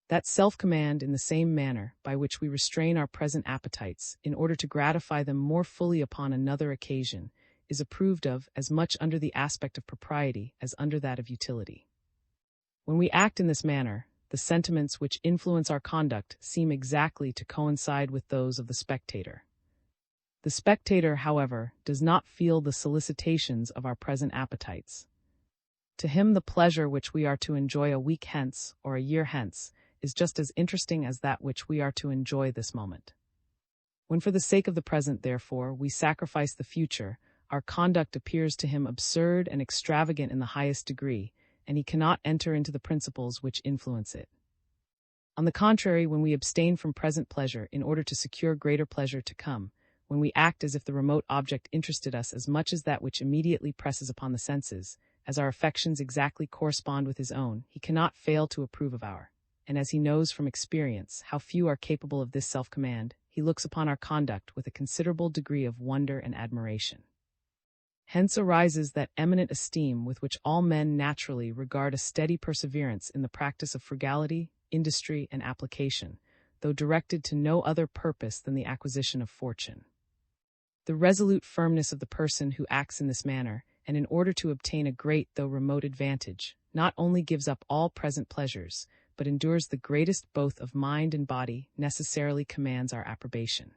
That self-command in the same manner by which we restrain our present appetites in order to gratify them more fully upon another occasion is approved of as much under the aspect of propriety as under that of utility. When we act in this manner, the sentiments which influence our conduct seem exactly to coincide with those of the spectator. The spectator, however, does not feel the solicitations of our present appetites. To him the pleasure which we are to enjoy a week hence or a year hence is just as interesting as that which we are to enjoy this moment. When for the sake of the present, therefore, we sacrifice the future, our conduct appears to him absurd and extravagant in the highest degree, and he cannot enter into the principles which influence it. On the contrary, when we abstain from present pleasure in order to secure greater pleasure to come, when we act as if the remote object interested us as much as that which immediately presses upon the senses, as our affections exactly correspond with his own, he cannot fail to approve of our, and as he knows from experience how few are capable of this self-command, he looks upon our conduct with a considerable degree of wonder and admiration. Hence arises that eminent esteem with which all men naturally regard a steady perseverance in the practice of frugality, industry, and application, though directed to no other purpose than the acquisition of fortune. The resolute firmness of the person who acts in this manner, and in order to obtain a great though remote advantage, not only gives up all present pleasures, but endures the greatest both of mind and body, necessarily commands our approbation.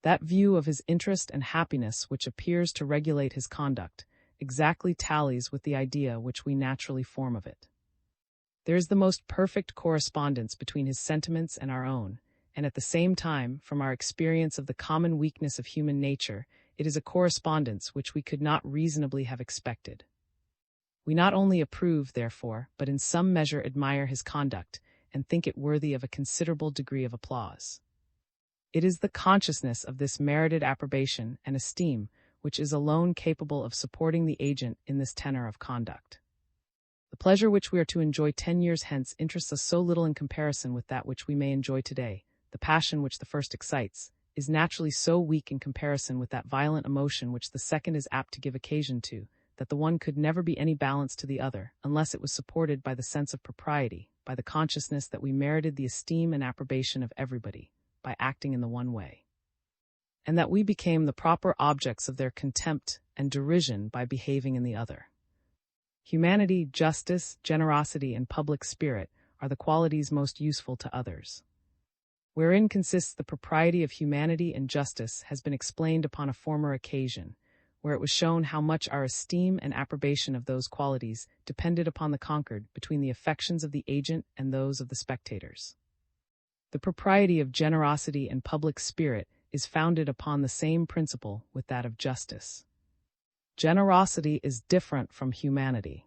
That view of his interest and happiness which appears to regulate his conduct exactly tallies with the idea which we naturally form of it. There is the most perfect correspondence between his sentiments and our own, and at the same time, from our experience of the common weakness of human nature, it is a correspondence which we could not reasonably have expected. We not only approve, therefore, but in some measure admire his conduct, and think it worthy of a considerable degree of applause. It is the consciousness of this merited approbation and esteem which is alone capable of supporting the agent in this tenor of conduct. The pleasure which we are to enjoy 10 years hence interests us so little in comparison with that which we may enjoy today. The passion which the first excites is naturally so weak in comparison with that violent emotion which the second is apt to give occasion to, that the one could never be any balance to the other, unless it was supported by the sense of propriety, by the consciousness that we merited the esteem and approbation of everybody, by acting in the one way. and that we became the proper objects of their contempt and derision by behaving in the other. Humanity, justice, generosity, and public spirit are the qualities most useful to others. Wherein consists the propriety of humanity and justice has been explained upon a former occasion, where it was shown how much our esteem and approbation of those qualities depended upon the concord between the affections of the agent and those of the spectators. The propriety of generosity and public spirit is founded upon the same principle with that of justice. Generosity is different from humanity.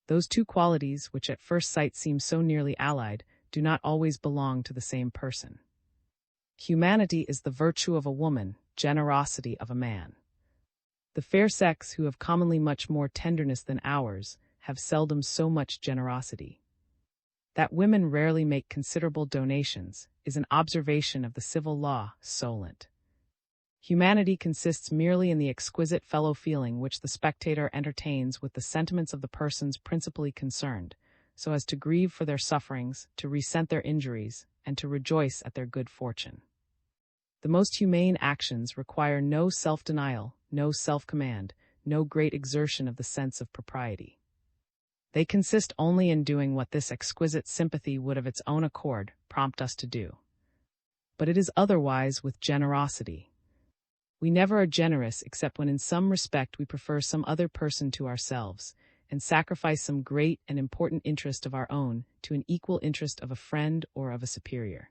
Those two qualities, which at first sight seem so nearly allied, do not always belong to the same person. Humanity is the virtue of a woman, generosity of a man. The fair sex, who have commonly much more tenderness than ours, have seldom so much generosity. That women rarely make considerable donations is an observation of the civil law, Solent. Humanity consists merely in the exquisite fellow-feeling which the spectator entertains with the sentiments of the persons principally concerned, so as to grieve for their sufferings, to resent their injuries, and to rejoice at their good fortune. The most humane actions require no self-denial, no self-command, no great exertion of the sense of propriety. They consist only in doing what this exquisite sympathy would of its own accord prompt us to do. But it is otherwise with generosity. We never are generous except when in some respect we prefer some other person to ourselves, and sacrifice some great and important interest of our own to an equal interest of a friend or of a superior.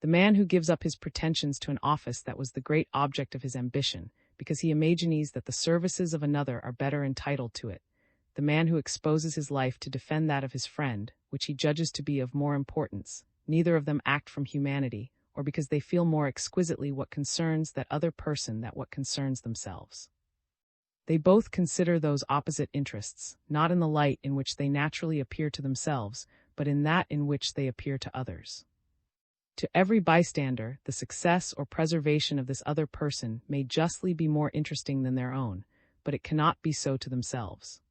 The man who gives up his pretensions to an office that was the great object of his ambition, because he imagines that the services of another are better entitled to it, the man who exposes his life to defend that of his friend, which he judges to be of more importance, neither of them act from humanity, or because they feel more exquisitely what concerns that other person than what concerns themselves. They both consider those opposite interests, not in the light in which they naturally appear to themselves, but in that in which they appear to others. To every bystander, the success or preservation of this other person may justly be more interesting than their own, but it cannot be so to themselves.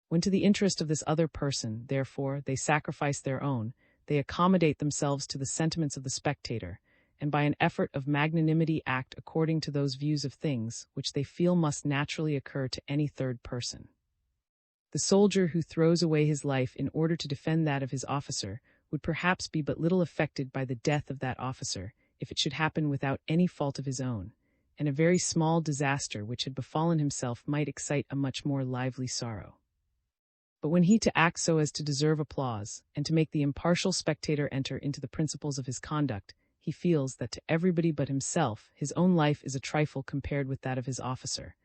When to the interest of this other person, therefore, they sacrifice their own, they accommodate themselves to the sentiments of the spectator, and by an effort of magnanimity act according to those views of things which they feel must naturally occur to any third person. The soldier who throws away his life in order to defend that of his officer would perhaps be but little affected by the death of that officer, if it should happen without any fault of his own, and a very small disaster which had befallen himself might excite a much more lively sorrow. But when he to act so as to deserve applause, and to make the impartial spectator enter into the principles of his conduct, he feels that to everybody but himself his own life is a trifle compared with that of his officer,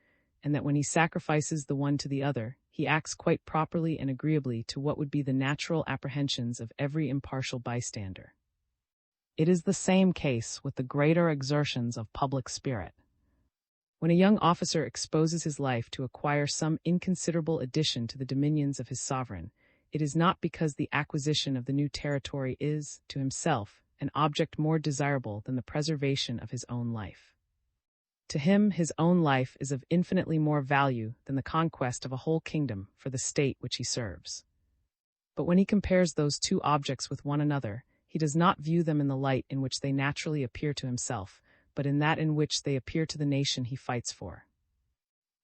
and that when he sacrifices the one to the other, he acts quite properly and agreeably to what would be the natural apprehensions of every impartial bystander. It is the same case with the greater exertions of public spirit. When a young officer exposes his life to acquire some inconsiderable addition to the dominions of his sovereign, it is not because the acquisition of the new territory is, to himself, an object more desirable than the preservation of his own life. To him, his own life is of infinitely more value than the conquest of a whole kingdom for the state which he serves. But when he compares those two objects with one another, he does not view them in the light in which they naturally appear to himself, but in that in which they appear to the nation he fights for.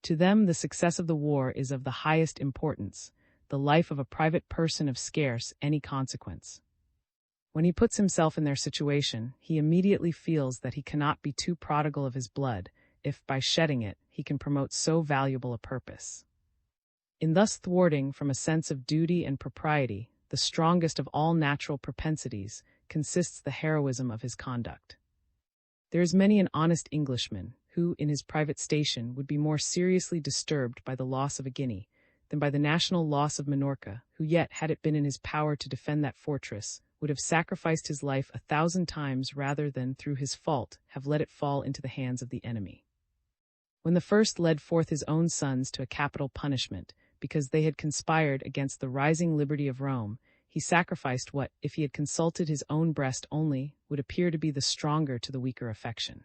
To them the success of the war is of the highest importance, the life of a private person of scarce any consequence. When he puts himself in their situation, he immediately feels that he cannot be too prodigal of his blood, if, by shedding it, he can promote so valuable a purpose. In thus thwarting from a sense of duty and propriety, the strongest of all natural propensities, consists the heroism of his conduct. There is many an honest Englishman, who, in his private station, would be more seriously disturbed by the loss of a guinea, than by the national loss of Minorca, who yet, had it been in his power to defend that fortress, would have sacrificed his life 1,000 times rather than, through his fault, have let it fall into the hands of the enemy. When the first led forth his own sons to a capital punishment, because they had conspired against the rising liberty of Rome, he sacrificed what, if he had consulted his own breast only, would appear to be the stronger to the weaker affection.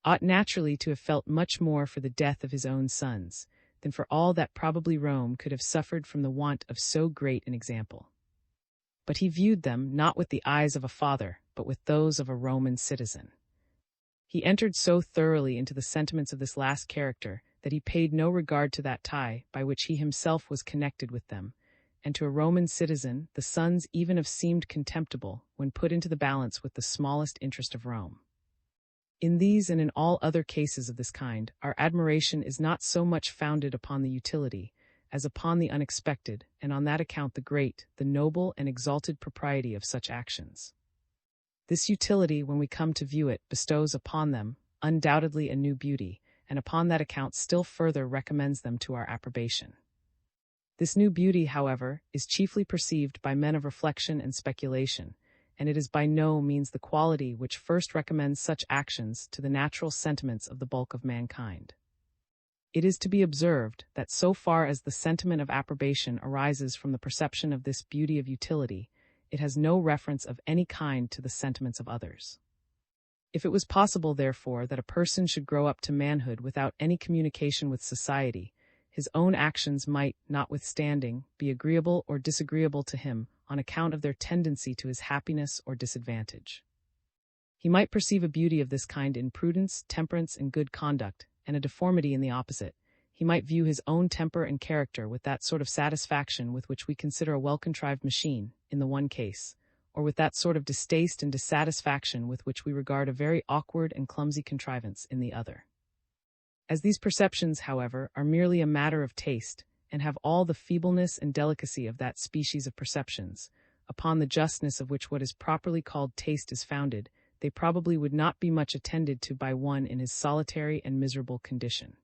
Ought naturally to have felt much more for the death of his own sons, than for all that probably Rome could have suffered from the want of so great an example. But he viewed them not with the eyes of a father, but with those of a Roman citizen. He entered so thoroughly into the sentiments of this last character that he paid no regard to that tie by which he himself was connected with them, and to a Roman citizen the sons even have seemed contemptible when put into the balance with the smallest interest of Rome. In these and in all other cases of this kind, our admiration is not so much founded upon the utility as upon the unexpected, and on that account the great, the noble and exalted propriety of such actions. This utility, when we come to view it, bestows upon them undoubtedly a new beauty, and upon that account still further recommends them to our approbation. This new beauty, however, is chiefly perceived by men of reflection and speculation, and it is by no means the quality which first recommends such actions to the natural sentiments of the bulk of mankind. It is to be observed that so far as the sentiment of approbation arises from the perception of this beauty of utility, it has no reference of any kind to the sentiments of others. If it was possible, therefore, that a person should grow up to manhood without any communication with society, his own actions might, notwithstanding, be agreeable or disagreeable to him on account of their tendency to his happiness or disadvantage. He might perceive a beauty of this kind in prudence, temperance, and good conduct, and a deformity in the opposite. He might view his own temper and character with that sort of satisfaction with which we consider a well-contrived machine, in the one case, or with that sort of distaste and dissatisfaction with which we regard a very awkward and clumsy contrivance in the other. As these perceptions, however, are merely a matter of taste, and have all the feebleness and delicacy of that species of perceptions, upon the justness of which what is properly called taste is founded, they probably would not be much attended to by one in his solitary and miserable condition.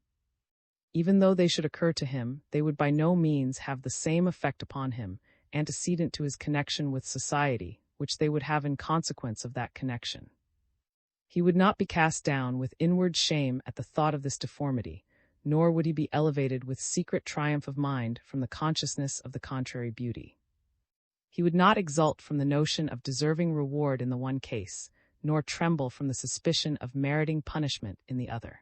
Even though they should occur to him, they would by no means have the same effect upon him, antecedent to his connection with society, which they would have in consequence of that connection. He would not be cast down with inward shame at the thought of this deformity, nor would he be elevated with secret triumph of mind from the consciousness of the contrary beauty. He would not exult from the notion of deserving reward in the one case, nor tremble from the suspicion of meriting punishment in the other.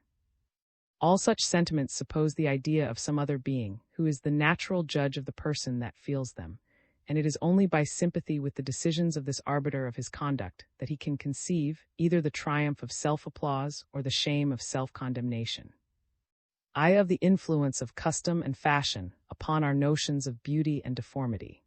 All such sentiments suppose the idea of some other being, who is the natural judge of the person that feels them, and it is only by sympathy with the decisions of this arbiter of his conduct that he can conceive either the triumph of self-applause or the shame of self-condemnation. I of the influence of custom and fashion upon our notions of beauty and deformity.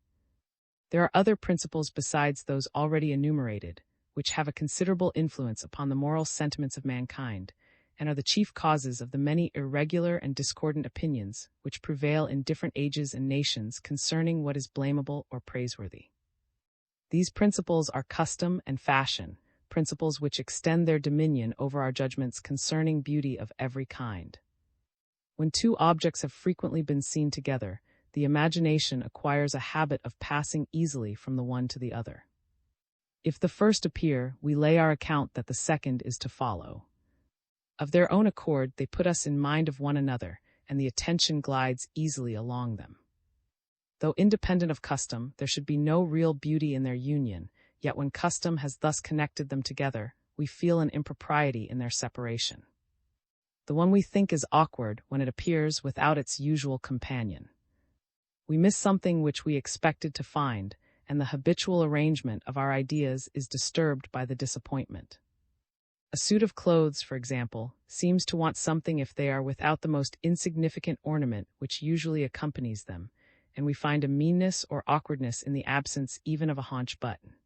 There are other principles besides those already enumerated, which have a considerable influence upon the moral sentiments of mankind, and are the chief causes of the many irregular and discordant opinions which prevail in different ages and nations concerning what is blamable or praiseworthy. These principles are custom and fashion, principles which extend their dominion over our judgments concerning beauty of every kind. When two objects have frequently been seen together, the imagination acquires a habit of passing easily from the one to the other. If the first appear, we lay our account that the second is to follow. Of their own accord, they put us in mind of one another, and the attention glides easily along them. Though independent of custom, there should be no real beauty in their union, yet when custom has thus connected them together, we feel an impropriety in their separation. The one we think is awkward when it appears without its usual companion. We miss something which we expected to find, and the habitual arrangement of our ideas is disturbed by the disappointment. A suit of clothes, for example, seems to want something if they are without the most insignificant ornament which usually accompanies them, and we find a meanness or awkwardness in the absence even of a haunch button.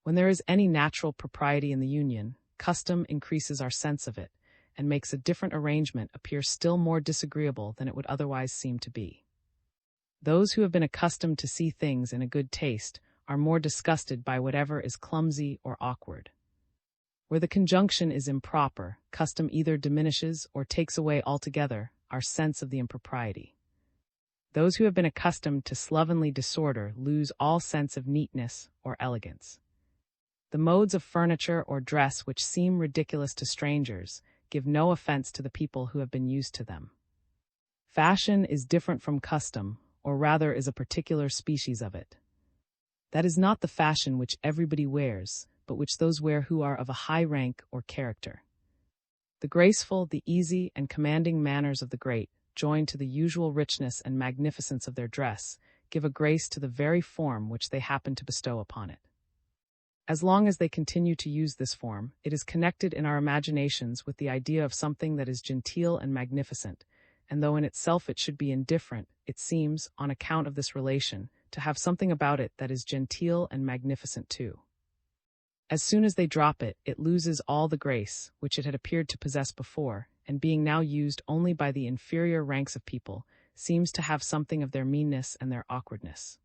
When there is any natural propriety in the union, custom increases our sense of it, and makes a different arrangement appear still more disagreeable than it would otherwise seem to be. Those who have been accustomed to see things in a good taste are more disgusted by whatever is clumsy or awkward. Where the conjunction is improper, custom either diminishes or takes away altogether our sense of the impropriety. Those who have been accustomed to slovenly disorder lose all sense of neatness or elegance. The modes of furniture or dress which seem ridiculous to strangers give no offense to the people who have been used to them. Fashion is different from custom, or rather is a particular species of it. That is not the fashion which everybody wears, but which those wear who are of a high rank or character. The graceful, the easy, and commanding manners of the great, joined to the usual richness and magnificence of their dress, give a grace to the very form which they happen to bestow upon it. As long as they continue to use this form, it is connected in our imaginations with the idea of something that is genteel and magnificent, and though in itself it should be indifferent, it seems, on account of this relation, to have something about it that is genteel and magnificent too. As soon as they drop it, it loses all the grace which it had appeared to possess before, and being now used only by the inferior ranks of people, seems to have something of their meanness and their awkwardness.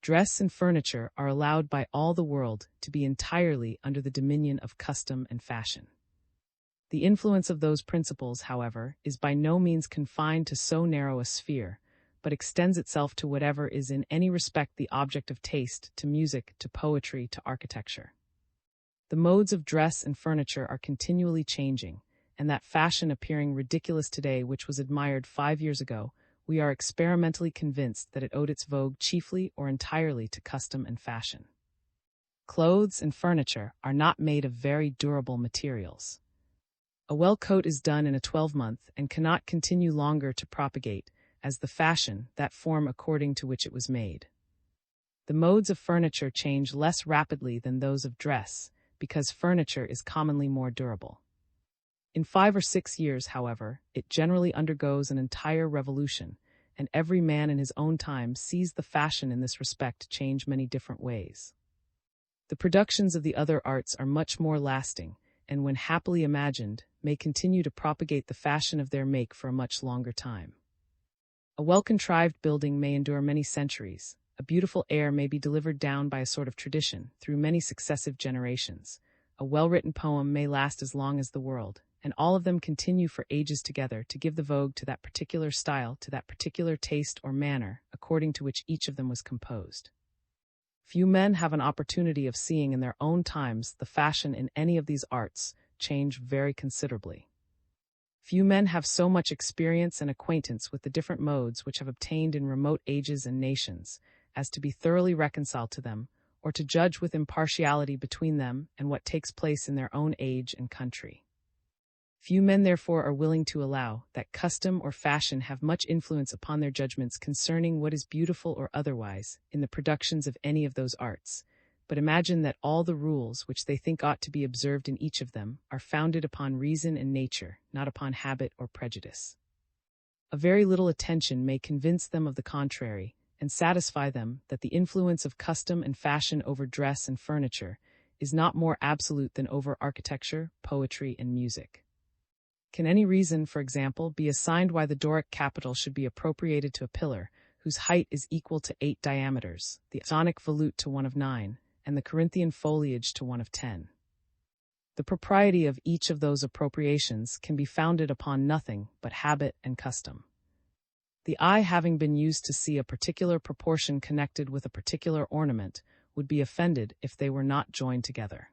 Dress and furniture are allowed by all the world to be entirely under the dominion of custom and fashion. The influence of those principles, however, is by no means confined to so narrow a sphere, but extends itself to whatever is in any respect the object of taste, to music, to poetry, to architecture. The modes of dress and furniture are continually changing, and that fashion appearing ridiculous today which was admired 5 years ago, we are experimentally convinced that it owed its vogue chiefly or entirely to custom and fashion. Clothes and furniture are not made of very durable materials. A well coat is done in a 12-month and cannot continue longer to propagate, as the fashion, that form according to which it was made. The modes of furniture change less rapidly than those of dress, because furniture is commonly more durable. In 5 or 6 years, however, it generally undergoes an entire revolution, and every man in his own time sees the fashion in this respect change many different ways. The productions of the other arts are much more lasting, and when happily imagined, may continue to propagate the fashion of their make for a much longer time. A well-contrived building may endure many centuries, a beautiful air may be delivered down by a sort of tradition through many successive generations, a well-written poem may last as long as the world, and all of them continue for ages together to give the vogue to that particular style, to that particular taste or manner, according to which each of them was composed. Few men have an opportunity of seeing in their own times the fashion in any of these arts change very considerably. Few men have so much experience and acquaintance with the different modes which have obtained in remote ages and nations, as to be thoroughly reconciled to them, or to judge with impartiality between them and what takes place in their own age and country. Few men therefore are willing to allow that custom or fashion have much influence upon their judgments concerning what is beautiful or otherwise in the productions of any of those arts, but imagine that all the rules which they think ought to be observed in each of them are founded upon reason and nature, not upon habit or prejudice. A very little attention may convince them of the contrary, and satisfy them that the influence of custom and fashion over dress and furniture is not more absolute than over architecture, poetry, and music. Can any reason, for example, be assigned why the Doric capital should be appropriated to a pillar, whose height is equal to 8 diameters, the Ionic volute to one of 9, and the Corinthian foliage to one of 10? The propriety of each of those appropriations can be founded upon nothing but habit and custom. The eye, having been used to see a particular proportion connected with a particular ornament, would be offended if they were not joined together.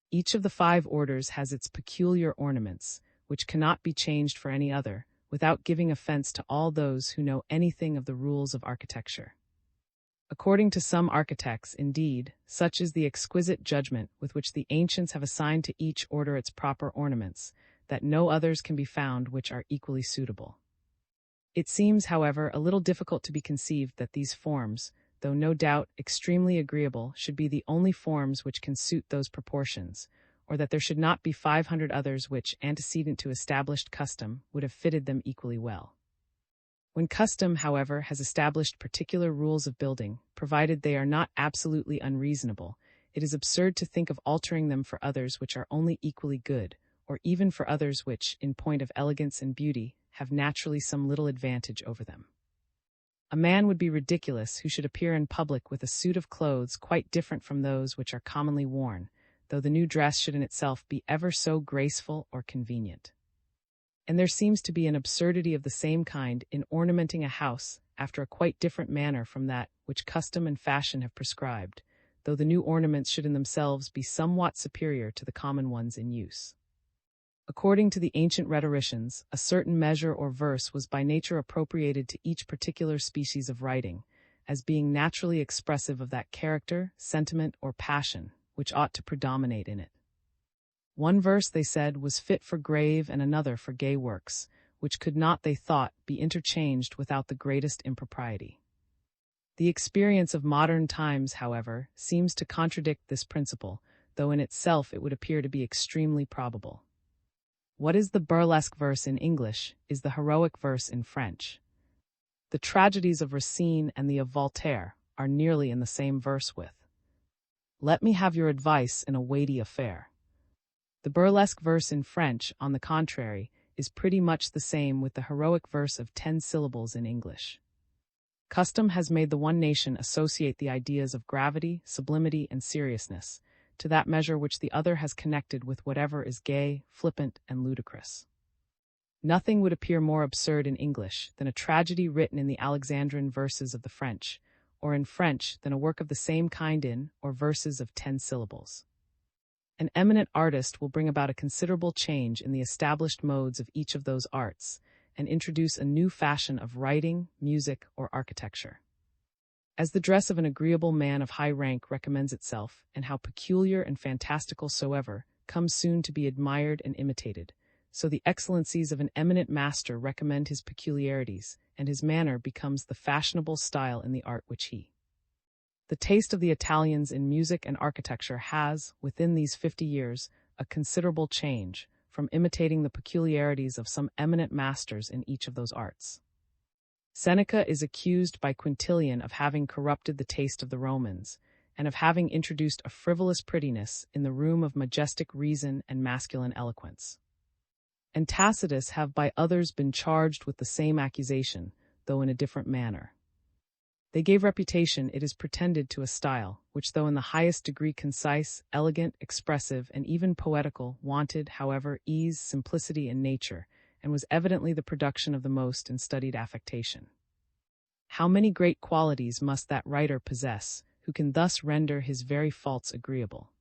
Each of the 5 orders has its peculiar ornaments, which cannot be changed for any other, without giving offense to all those who know anything of the rules of architecture. According to some architects, indeed, such is the exquisite judgment with which the ancients have assigned to each order its proper ornaments, that no others can be found which are equally suitable. It seems, however, a little difficult to be conceived that these forms, though no doubt extremely agreeable, should be the only forms which can suit those proportions, or that there should not be 500 others which, antecedent to established custom, would have fitted them equally well. When custom, however, has established particular rules of building, provided they are not absolutely unreasonable, it is absurd to think of altering them for others which are only equally good, or even for others which, in point of elegance and beauty, have naturally some little advantage over them. A man would be ridiculous who should appear in public with a suit of clothes quite different from those which are commonly worn, though the new dress should in itself be ever so graceful or convenient. And there seems to be an absurdity of the same kind in ornamenting a house after a quite different manner from that which custom and fashion have prescribed, though the new ornaments should in themselves be somewhat superior to the common ones in use. According to the ancient rhetoricians, a certain measure or verse was by nature appropriated to each particular species of writing, as being naturally expressive of that character, sentiment, or passion which ought to predominate in it. One verse, they said, was fit for grave and another for gay works, which could not, they thought, be interchanged without the greatest impropriety. The experience of modern times, however, seems to contradict this principle, though in itself it would appear to be extremely probable. What is the burlesque verse in English is the heroic verse in French. The tragedies of Racine and the of Voltaire are nearly in the same verse with "Let me have your advice in a weighty affair." The burlesque verse in French, on the contrary, is pretty much the same with the heroic verse of 10 syllables in English. Custom has made the one nation associate the ideas of gravity, sublimity, and seriousness, to that measure which the other has connected with whatever is gay, flippant, and ludicrous. Nothing would appear more absurd in English than a tragedy written in the Alexandrine verses of the French, or in French than a work of the same kind in, or verses of 10 syllables. An eminent artist will bring about a considerable change in the established modes of each of those arts, and introduce a new fashion of writing, music, or architecture. As the dress of an agreeable man of high rank recommends itself, and how peculiar and fantastical soever, comes soon to be admired and imitated, so the excellencies of an eminent master recommend his peculiarities, and his manner becomes the fashionable style in the art which he. The taste of the Italians in music and architecture has, within these 50 years, a considerable change, from imitating the peculiarities of some eminent masters in each of those arts. Seneca is accused by Quintilian of having corrupted the taste of the Romans, and of having introduced a frivolous prettiness in the room of majestic reason and masculine eloquence. And Tacitus have by others been charged with the same accusation, though in a different manner. They gave reputation, it is pretended, to a style, which though in the highest degree concise, elegant, expressive, and even poetical, wanted, however, ease, simplicity, and nature, and was evidently the production of the most studied affectation. How many great qualities must that writer possess, who can thus render his very faults agreeable?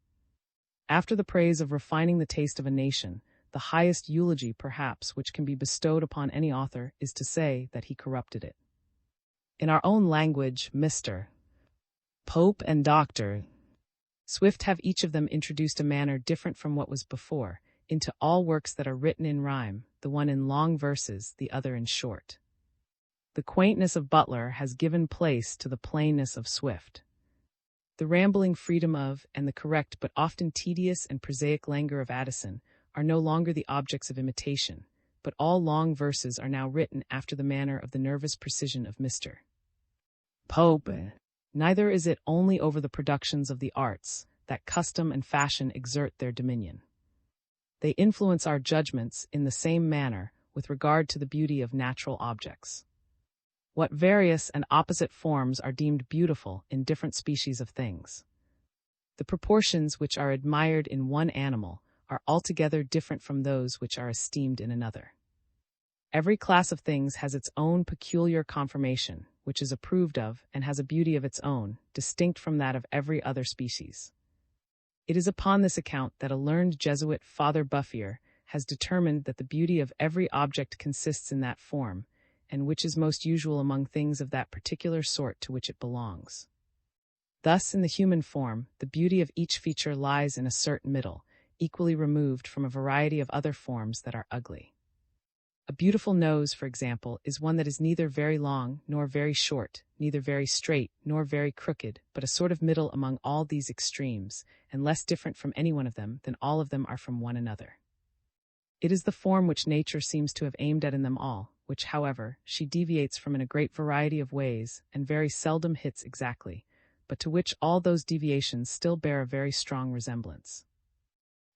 After the praise of refining the taste of a nation, the highest eulogy, perhaps, which can be bestowed upon any author is to say that he corrupted it. In our own language, Mr. Pope and Dr. Swift have each of them introduced a manner different from what was before, into all works that are written in rhyme, the one in long verses, the other in short. The quaintness of Butler has given place to the plainness of Swift. The rambling freedom of, and the correct but often tedious and prosaic languor of Addison are no longer the objects of imitation, but all long verses are now written after the manner of the nervous precision of Mr. Pope. Neither is it only over the productions of the arts that custom and fashion exert their dominion. They influence our judgments in the same manner with regard to the beauty of natural objects. What various and opposite forms are deemed beautiful in different species of things? The proportions which are admired in one animal are altogether different from those which are esteemed in another. Every class of things has its own peculiar conformation, which is approved of and has a beauty of its own, distinct from that of every other species. It is upon this account that a learned Jesuit, Father Buffier, has determined that the beauty of every object consists in that form, and which is most usual among things of that particular sort to which it belongs. Thus, in the human form, the beauty of each feature lies in a certain middle, equally removed from a variety of other forms that are ugly. A beautiful nose, for example, is one that is neither very long nor very short, neither very straight nor very crooked, but a sort of middle among all these extremes, and less different from any one of them than all of them are from one another. It is the form which nature seems to have aimed at in them all, which, however, she deviates from in a great variety of ways, and very seldom hits exactly, but to which all those deviations still bear a very strong resemblance.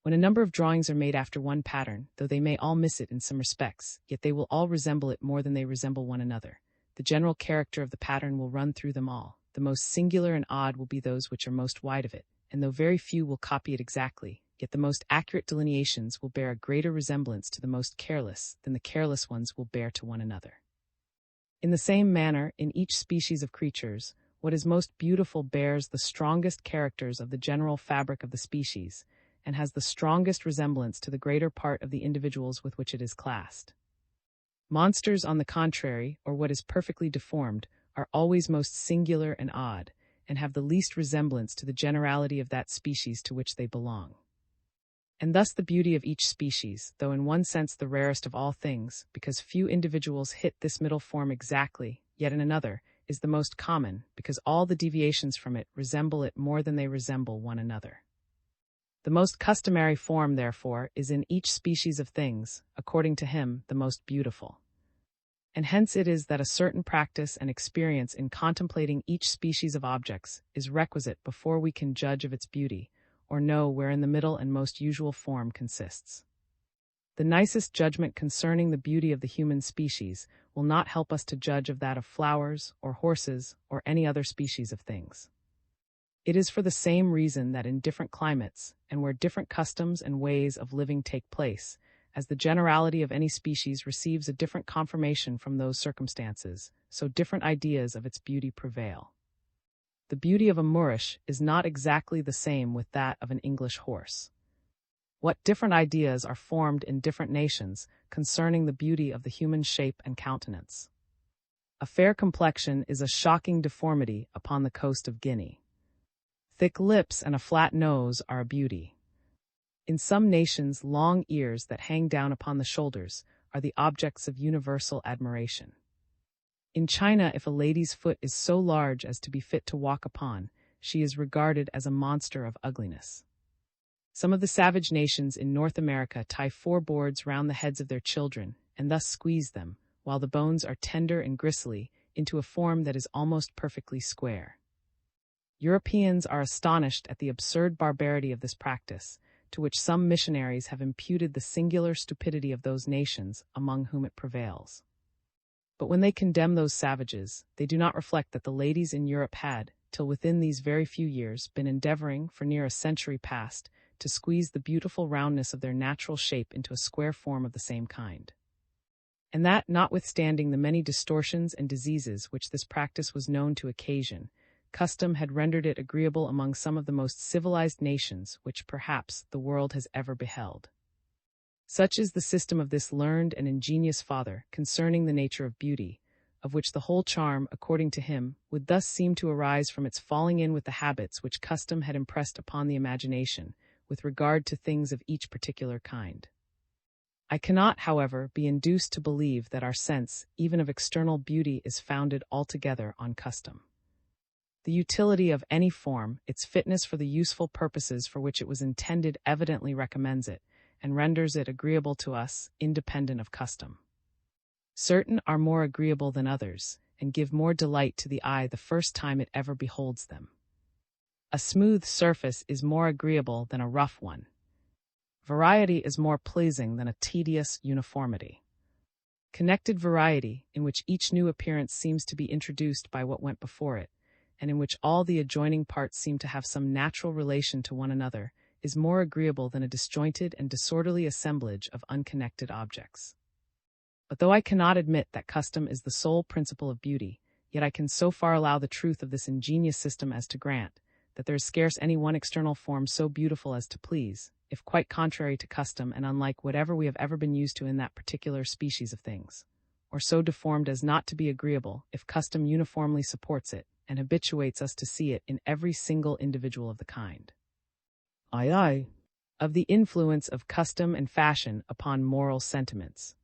When a number of drawings are made after one pattern, though they may all miss it in some respects, yet they will all resemble it more than they resemble one another. The general character of the pattern will run through them all. The most singular and odd will be those which are most wide of it, and though very few will copy it exactly, yet the most accurate delineations will bear a greater resemblance to the most careless than the careless ones will bear to one another. In the same manner, in each species of creatures, what is most beautiful bears the strongest characters of the general fabric of the species, and has the strongest resemblance to the greater part of the individuals with which it is classed. Monsters, on the contrary, or what is perfectly deformed, are always most singular and odd, and have the least resemblance to the generality of that species to which they belong. And thus the beauty of each species, though in one sense the rarest of all things, because few individuals hit this middle form exactly, yet in another, is the most common because all the deviations from it resemble it more than they resemble one another. The most customary form, therefore, is in each species of things, according to him, the most beautiful. And hence it is that a certain practice and experience in contemplating each species of objects is requisite before we can judge of its beauty, or know wherein the middle and most usual form consists. The nicest judgment concerning the beauty of the human species will not help us to judge of that of flowers, or horses, or any other species of things. It is for the same reason that in different climates, and where different customs and ways of living take place, as the generality of any species receives a different confirmation from those circumstances, so different ideas of its beauty prevail. The beauty of a Moorish is not exactly the same with that of an English horse. What different ideas are formed in different nations concerning the beauty of the human shape and countenance. A fair complexion is a shocking deformity upon the coast of Guinea. Thick lips and a flat nose are a beauty. In some nations, long ears that hang down upon the shoulders are the objects of universal admiration. In China, if a lady's foot is so large as to be fit to walk upon, she is regarded as a monster of ugliness. Some of the savage nations in North America tie 4 boards round the heads of their children and thus squeeze them, while the bones are tender and gristly, into a form that is almost perfectly square. Europeans are astonished at the absurd barbarity of this practice, to which some missionaries have imputed the singular stupidity of those nations among whom it prevails. But when they condemn those savages, they do not reflect that the ladies in Europe had, till within these very few years, been endeavoring, for near a century past, to squeeze the beautiful roundness of their natural shape into a square form of the same kind. And that, notwithstanding the many distortions and diseases which this practice was known to occasion, custom had rendered it agreeable among some of the most civilized nations which, perhaps, the world has ever beheld. Such is the system of this learned and ingenious father concerning the nature of beauty, of which the whole charm, according to him, would thus seem to arise from its falling in with the habits which custom had impressed upon the imagination, with regard to things of each particular kind. I cannot, however, be induced to believe that our sense, even of external beauty, is founded altogether on custom. The utility of any form, its fitness for the useful purposes for which it was intended, evidently recommends it, and renders it agreeable to us, independent of custom. Certain are more agreeable than others, and give more delight to the eye the first time it ever beholds them. A smooth surface is more agreeable than a rough one. Variety is more pleasing than a tedious uniformity. Connected variety, in which each new appearance seems to be introduced by what went before it, and in which all the adjoining parts seem to have some natural relation to one another, is more agreeable than a disjointed and disorderly assemblage of unconnected objects. But though I cannot admit that custom is the sole principle of beauty, yet I can so far allow the truth of this ingenious system as to grant that there is scarce any one external form so beautiful as to please, if quite contrary to custom and unlike whatever we have ever been used to in that particular species of things, or so deformed as not to be agreeable, if custom uniformly supports it, and habituates us to see it in every single individual of the kind. Aye. Of the influence of custom and fashion upon moral sentiments.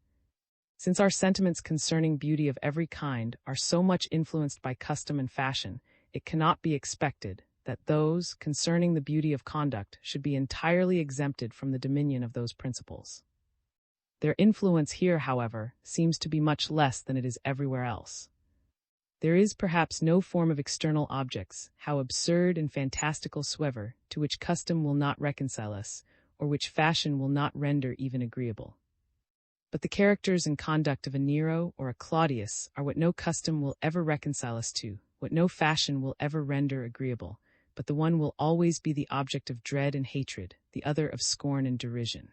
Since our sentiments concerning beauty of every kind are so much influenced by custom and fashion, it cannot be expected that those concerning the beauty of conduct should be entirely exempted from the dominion of those principles. Their influence here, however, seems to be much less than it is everywhere else. There is perhaps no form of external objects, how absurd and fantastical soever, to which custom will not reconcile us, or which fashion will not render even agreeable. But the characters and conduct of a Nero or a Claudius are what no custom will ever reconcile us to, what no fashion will ever render agreeable, but the one will always be the object of dread and hatred, the other of scorn and derision.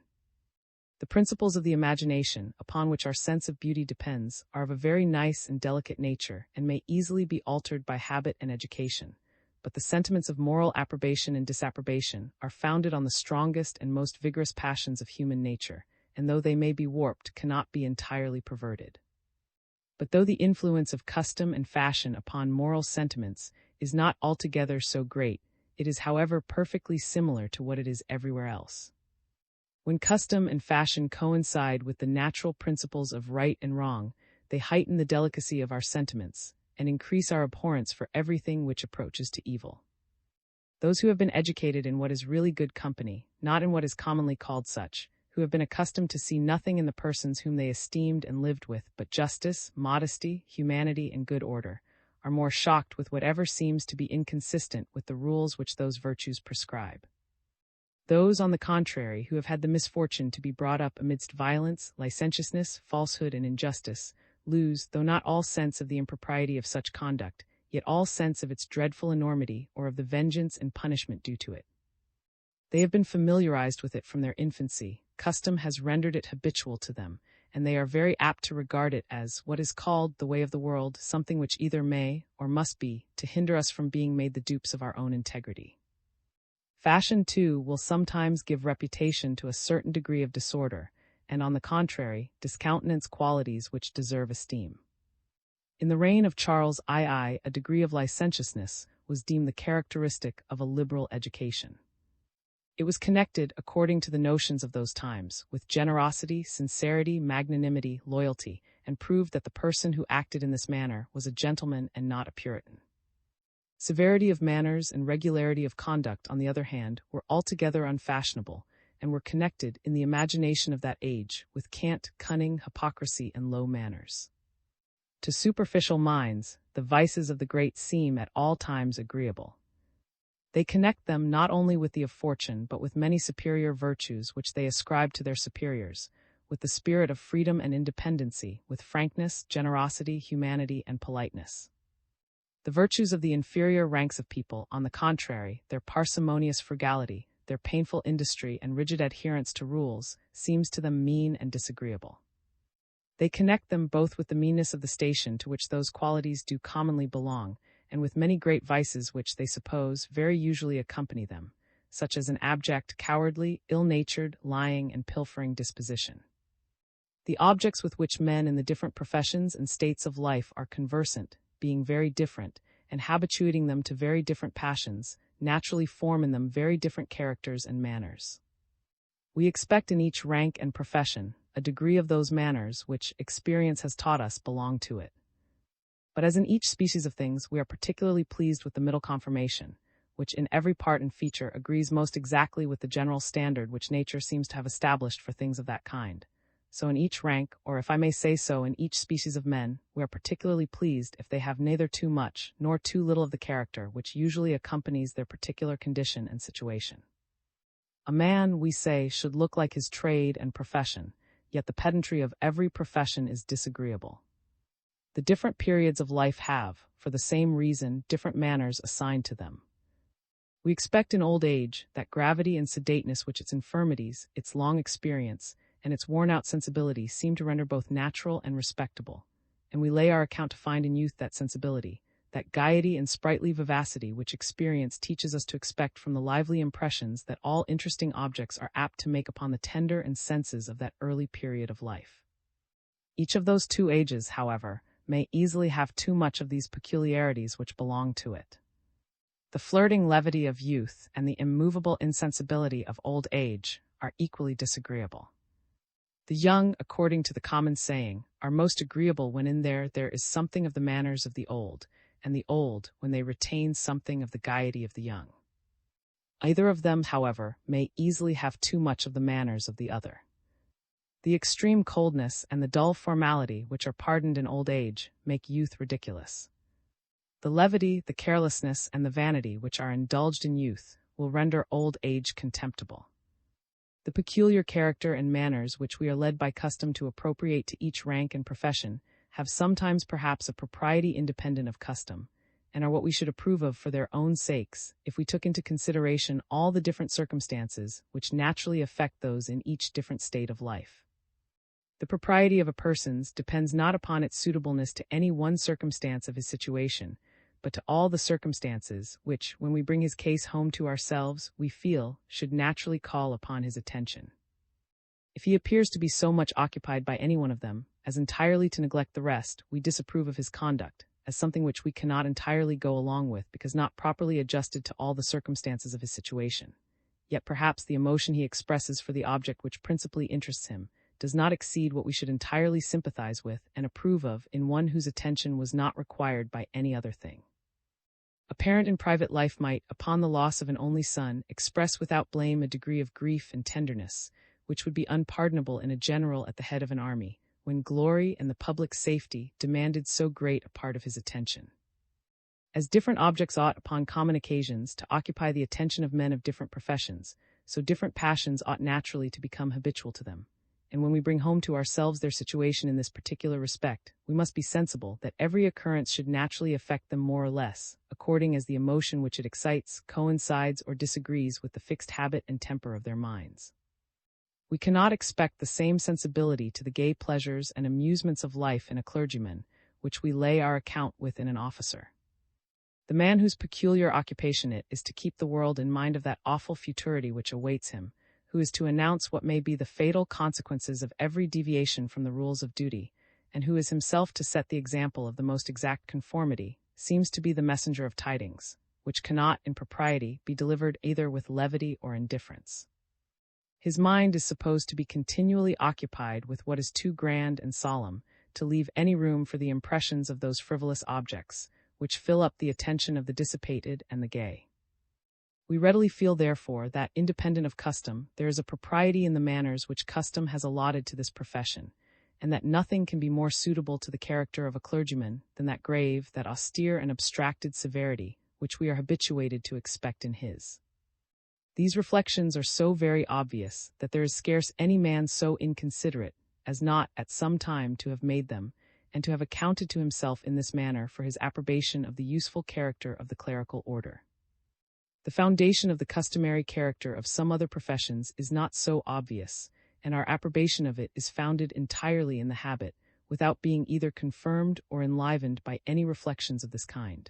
The principles of the imagination, upon which our sense of beauty depends, are of a very nice and delicate nature, and may easily be altered by habit and education. But the sentiments of moral approbation and disapprobation are founded on the strongest and most vigorous passions of human nature, and though they may be warped, cannot be entirely perverted. But though the influence of custom and fashion upon moral sentiments is not altogether so great, it is, however, perfectly similar to what it is everywhere else. When custom and fashion coincide with the natural principles of right and wrong, they heighten the delicacy of our sentiments, and increase our abhorrence for everything which approaches to evil. Those who have been educated in what is really good company, not in what is commonly called such, who have been accustomed to see nothing in the persons whom they esteemed and lived with but justice, modesty, humanity, and good order, are more shocked with whatever seems to be inconsistent with the rules which those virtues prescribe. Those, on the contrary, who have had the misfortune to be brought up amidst violence, licentiousness, falsehood, and injustice, lose, though not all sense of the impropriety of such conduct, yet all sense of its dreadful enormity or of the vengeance and punishment due to it. They have been familiarized with it from their infancy, custom has rendered it habitual to them, and they are very apt to regard it as what is called the way of the world, something which either may or must be, to hinder us from being made the dupes of our own integrity. Fashion, too, will sometimes give reputation to a certain degree of disorder, and, on the contrary, discountenance qualities which deserve esteem. In the reign of Charles II, a degree of licentiousness was deemed the characteristic of a liberal education. It was connected, according to the notions of those times, with generosity, sincerity, magnanimity, loyalty, and proved that the person who acted in this manner was a gentleman and not a Puritan. Severity of manners and regularity of conduct, on the other hand, were altogether unfashionable, and were connected, in the imagination of that age, with cant, cunning, hypocrisy, and low manners. To superficial minds, the vices of the great seem at all times agreeable. They connect them not only with the of fortune, but with many superior virtues which they ascribe to their superiors, with the spirit of freedom and independency, with frankness, generosity, humanity, and politeness. The virtues of the inferior ranks of people, on the contrary, their parsimonious frugality, their painful industry, and rigid adherence to rules, seems to them mean and disagreeable. They connect them both with the meanness of the station to which those qualities do commonly belong, and with many great vices which they suppose very usually accompany them, such as an abject, cowardly, ill-natured, lying, and pilfering disposition. The objects with which men in the different professions and states of life are conversant, being very different, and habituating them to very different passions, naturally form in them very different characters and manners. We expect in each rank and profession a degree of those manners which experience has taught us belong to it. But as in each species of things, we are particularly pleased with the middle conformation, which in every part and feature agrees most exactly with the general standard which nature seems to have established for things of that kind. So in each rank, or if I may say so, in each species of men, we are particularly pleased if they have neither too much nor too little of the character which usually accompanies their particular condition and situation. A man, we say, should look like his trade and profession, yet the pedantry of every profession is disagreeable. The different periods of life have, for the same reason, different manners assigned to them. We expect in old age that gravity and sedateness which its infirmities, its long experience, and its worn-out sensibility seem to render both natural and respectable, and we lay our account to find in youth that sensibility, that gaiety and sprightly vivacity which experience teaches us to expect from the lively impressions that all interesting objects are apt to make upon the tender and senses of that early period of life. Each of those two ages, however, may easily have too much of these peculiarities which belong to it. The flirting levity of youth and the immovable insensibility of old age are equally disagreeable. The young, according to the common saying, are most agreeable when in there is something of the manners of the old, and the old when they retain something of the gaiety of the young. Either of them, however, may easily have too much of the manners of the other. The extreme coldness and the dull formality which are pardoned in old age make youth ridiculous. The levity, the carelessness, and the vanity which are indulged in youth will render old age contemptible. The peculiar character and manners which we are led by custom to appropriate to each rank and profession have sometimes perhaps a propriety independent of custom, and are what we should approve of for their own sakes, if we took into consideration all the different circumstances which naturally affect those in each different state of life. The propriety of a person's depends not upon its suitableness to any one circumstance of his situation, but to all the circumstances which, when we bring his case home to ourselves, we feel should naturally call upon his attention. If he appears to be so much occupied by any one of them as entirely to neglect the rest, we disapprove of his conduct, as something which we cannot entirely go along with because not properly adjusted to all the circumstances of his situation. Yet perhaps the emotion he expresses for the object which principally interests him does not exceed what we should entirely sympathize with and approve of in one whose attention was not required by any other thing. A parent in private life might, upon the loss of an only son, express without blame a degree of grief and tenderness, which would be unpardonable in a general at the head of an army, when glory and the public safety demanded so great a part of his attention. As different objects ought, upon common occasions, to occupy the attention of men of different professions, so different passions ought naturally to become habitual to them. And when we bring home to ourselves their situation in this particular respect, we must be sensible that every occurrence should naturally affect them more or less, according as the emotion which it excites coincides or disagrees with the fixed habit and temper of their minds. We cannot expect the same sensibility to the gay pleasures and amusements of life in a clergyman, which we lay our account with in an officer. The man whose peculiar occupation it is to keep the world in mind of that awful futurity which awaits him, who is to announce what may be the fatal consequences of every deviation from the rules of duty, and who is himself to set the example of the most exact conformity, seems to be the messenger of tidings, which cannot, in propriety, be delivered either with levity or indifference. His mind is supposed to be continually occupied with what is too grand and solemn to leave any room for the impressions of those frivolous objects, which fill up the attention of the dissipated and the gay. We readily feel, therefore, that, independent of custom, there is a propriety in the manners which custom has allotted to this profession, and that nothing can be more suitable to the character of a clergyman than that grave, that austere and abstracted severity which we are habituated to expect in his. These reflections are so very obvious that there is scarce any man so inconsiderate as not at some time to have made them, and to have accounted to himself in this manner for his approbation of the useful character of the clerical order. The foundation of the customary character of some other professions is not so obvious, and our approbation of it is founded entirely in the habit, without being either confirmed or enlivened by any reflections of this kind.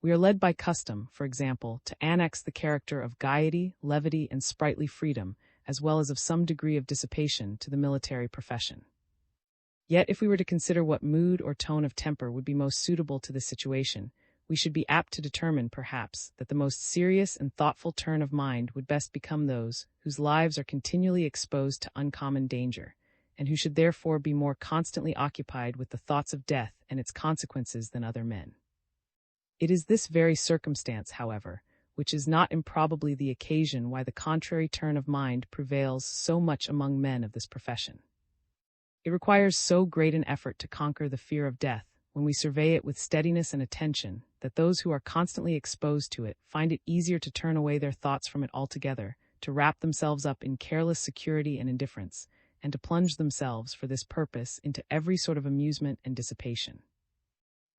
We are led by custom, for example, to annex the character of gaiety, levity, and sprightly freedom, as well as of some degree of dissipation, to the military profession. Yet if we were to consider what mood or tone of temper would be most suitable to this situation, we should be apt to determine, perhaps, that the most serious and thoughtful turn of mind would best become those whose lives are continually exposed to uncommon danger, and who should therefore be more constantly occupied with the thoughts of death and its consequences than other men. It is this very circumstance, however, which is not improbably the occasion why the contrary turn of mind prevails so much among men of this profession. It requires so great an effort to conquer the fear of death, when we survey it with steadiness and attention, that those who are constantly exposed to it find it easier to turn away their thoughts from it altogether, to wrap themselves up in careless security and indifference, and to plunge themselves, for this purpose, into every sort of amusement and dissipation.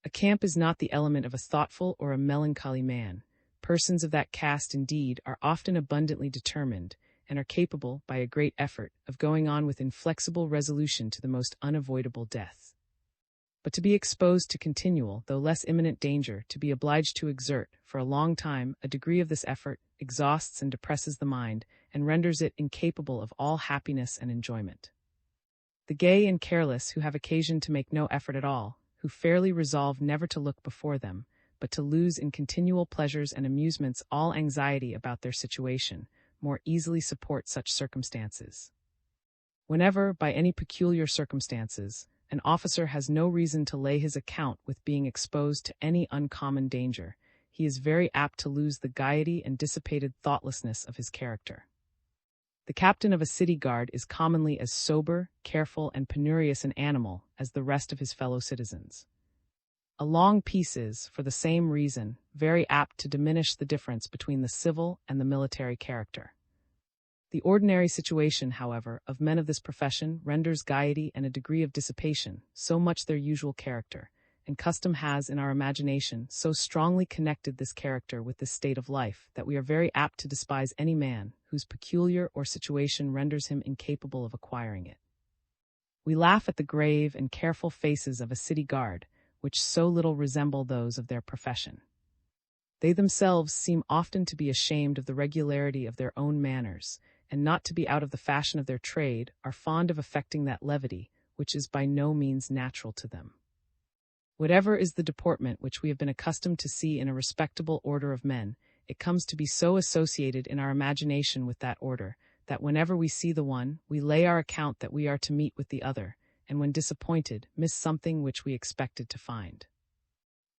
A camp is not the element of a thoughtful or a melancholy man. Persons of that cast, indeed, are often abundantly determined, and are capable, by a great effort, of going on with inflexible resolution to the most unavoidable death. But to be exposed to continual, though less imminent danger, to be obliged to exert, for a long time, a degree of this effort, exhausts and depresses the mind, and renders it incapable of all happiness and enjoyment. The gay and careless, who have occasion to make no effort at all, who fairly resolve never to look before them, but to lose in continual pleasures and amusements all anxiety about their situation, more easily support such circumstances. Whenever, by any peculiar circumstances, an officer has no reason to lay his account with being exposed to any uncommon danger, he is very apt to lose the gaiety and dissipated thoughtlessness of his character. The captain of a city guard is commonly as sober, careful, and penurious an animal as the rest of his fellow citizens. A long peace is, for the same reason, very apt to diminish the difference between the civil and the military character. The ordinary situation, however, of men of this profession renders gaiety and a degree of dissipation so much their usual character, and custom has in our imagination so strongly connected this character with this state of life, that we are very apt to despise any man whose peculiar or situation renders him incapable of acquiring it. We laugh at the grave and careful faces of a city guard, which so little resemble those of their profession. They themselves seem often to be ashamed of the regularity of their own manners, and not to be out of the fashion of their trade, are fond of affecting that levity which is by no means natural to them. Whatever is the deportment which we have been accustomed to see in a respectable order of men, it comes to be so associated in our imagination with that order, that whenever we see the one, we lay our account that we are to meet with the other, and when disappointed, miss something which we expected to find.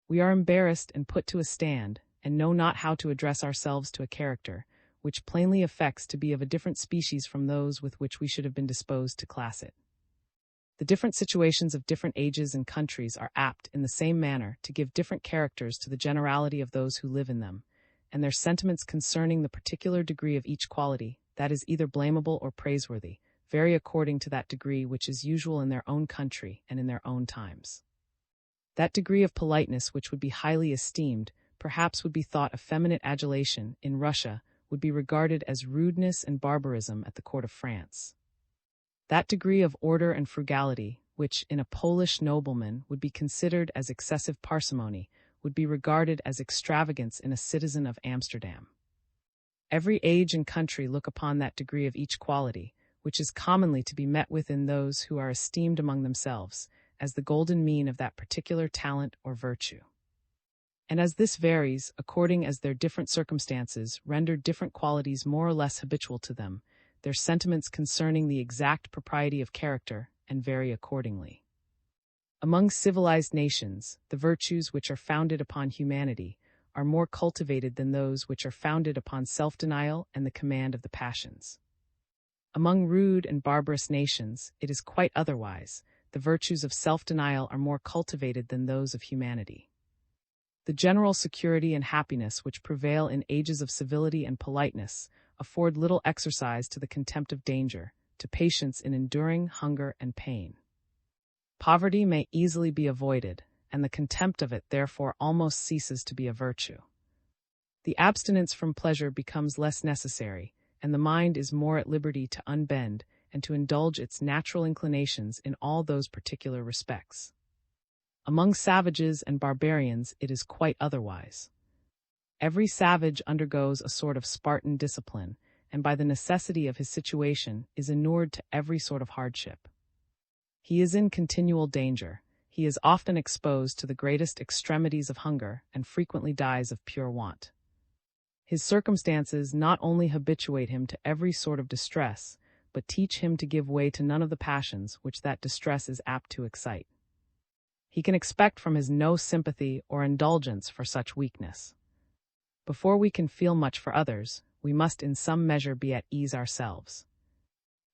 We are embarrassed and put to a stand, and know not how to address ourselves to a character, which plainly affects to be of a different species from those with which we should have been disposed to class it. The different situations of different ages and countries are apt, in the same manner, to give different characters to the generality of those who live in them, and their sentiments concerning the particular degree of each quality, that is either blamable or praiseworthy, vary according to that degree which is usual in their own country and in their own times. That degree of politeness which would be highly esteemed, perhaps would be thought effeminate adulation, in Russia, would be regarded as rudeness and barbarism at the court of France. That degree of order and frugality, which, in a Polish nobleman, would be considered as excessive parsimony, would be regarded as extravagance in a citizen of Amsterdam. Every age and country look upon that degree of each quality, which is commonly to be met with in those who are esteemed among themselves, as the golden mean of that particular talent or virtue. And as this varies, according as their different circumstances render different qualities more or less habitual to them, their sentiments concerning the exact propriety of character, and vary accordingly. Among civilized nations, the virtues which are founded upon humanity are more cultivated than those which are founded upon self-denial and the command of the passions. Among rude and barbarous nations, it is quite otherwise. The virtues of self-denial are more cultivated than those of humanity. The general security and happiness which prevail in ages of civility and politeness afford little exercise to the contempt of danger, to patience in enduring hunger and pain. Poverty may easily be avoided, and the contempt of it therefore almost ceases to be a virtue. The abstinence from pleasure becomes less necessary, and the mind is more at liberty to unbend and to indulge its natural inclinations in all those particular respects. Among savages and barbarians it is quite otherwise. Every savage undergoes a sort of Spartan discipline, and by the necessity of his situation is inured to every sort of hardship. He is in continual danger, he is often exposed to the greatest extremities of hunger, and frequently dies of pure want. His circumstances not only habituate him to every sort of distress, but teach him to give way to none of the passions which that distress is apt to excite. He can expect from his no sympathy or indulgence for such weakness. Before we can feel much for others, we must in some measure be at ease ourselves.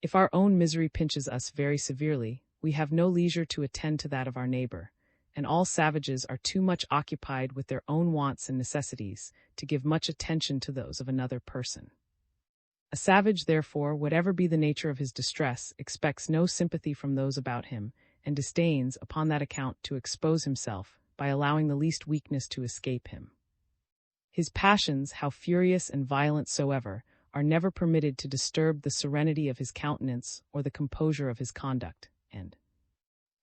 If our own misery pinches us very severely, we have no leisure to attend to that of our neighbor, and all savages are too much occupied with their own wants and necessities to give much attention to those of another person. A savage, therefore, whatever be the nature of his distress, expects no sympathy from those about him, and disdains, upon that account, to expose himself, by allowing the least weakness to escape him. His passions, how furious and violent soever, are never permitted to disturb the serenity of his countenance or the composure of his conduct, and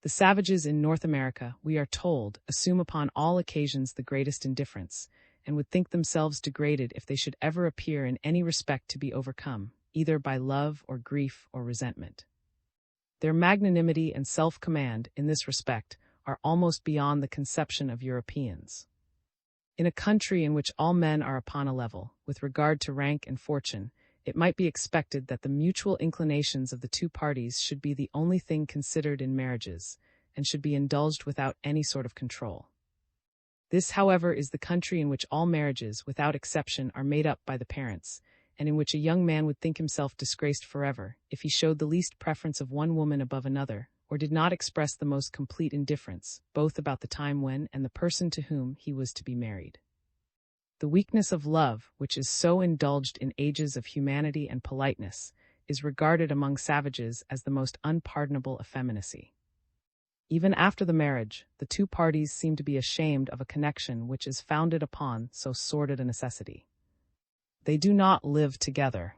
the savages in North America, we are told, assume upon all occasions the greatest indifference, and would think themselves degraded if they should ever appear in any respect to be overcome, either by love or grief or resentment. Their magnanimity and self-command, in this respect, are almost beyond the conception of Europeans. In a country in which all men are upon a level, with regard to rank and fortune, it might be expected that the mutual inclinations of the two parties should be the only thing considered in marriages, and should be indulged without any sort of control. This, however, is the country in which all marriages, without exception, are made up by the parents, and in which a young man would think himself disgraced forever if he showed the least preference of one woman above another, or did not express the most complete indifference, both about the time when and the person to whom he was to be married. The weakness of love, which is so indulged in ages of humanity and politeness, is regarded among savages as the most unpardonable effeminacy. Even after the marriage, the two parties seem to be ashamed of a connection which is founded upon so sordid a necessity. They do not live together.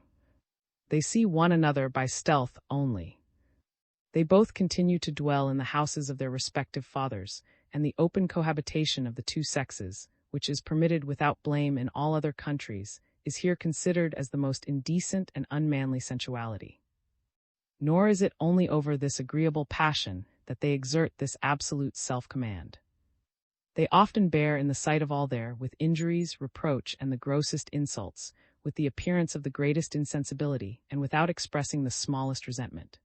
They see one another by stealth only. They both continue to dwell in the houses of their respective fathers, and the open cohabitation of the two sexes, which is permitted without blame in all other countries, is here considered as the most indecent and unmanly sensuality. Nor is it only over this agreeable passion that they exert this absolute self-command. They often bear in the sight of all there with injuries, reproach, and the grossest insults, with the appearance of the greatest insensibility and without expressing the smallest resentment.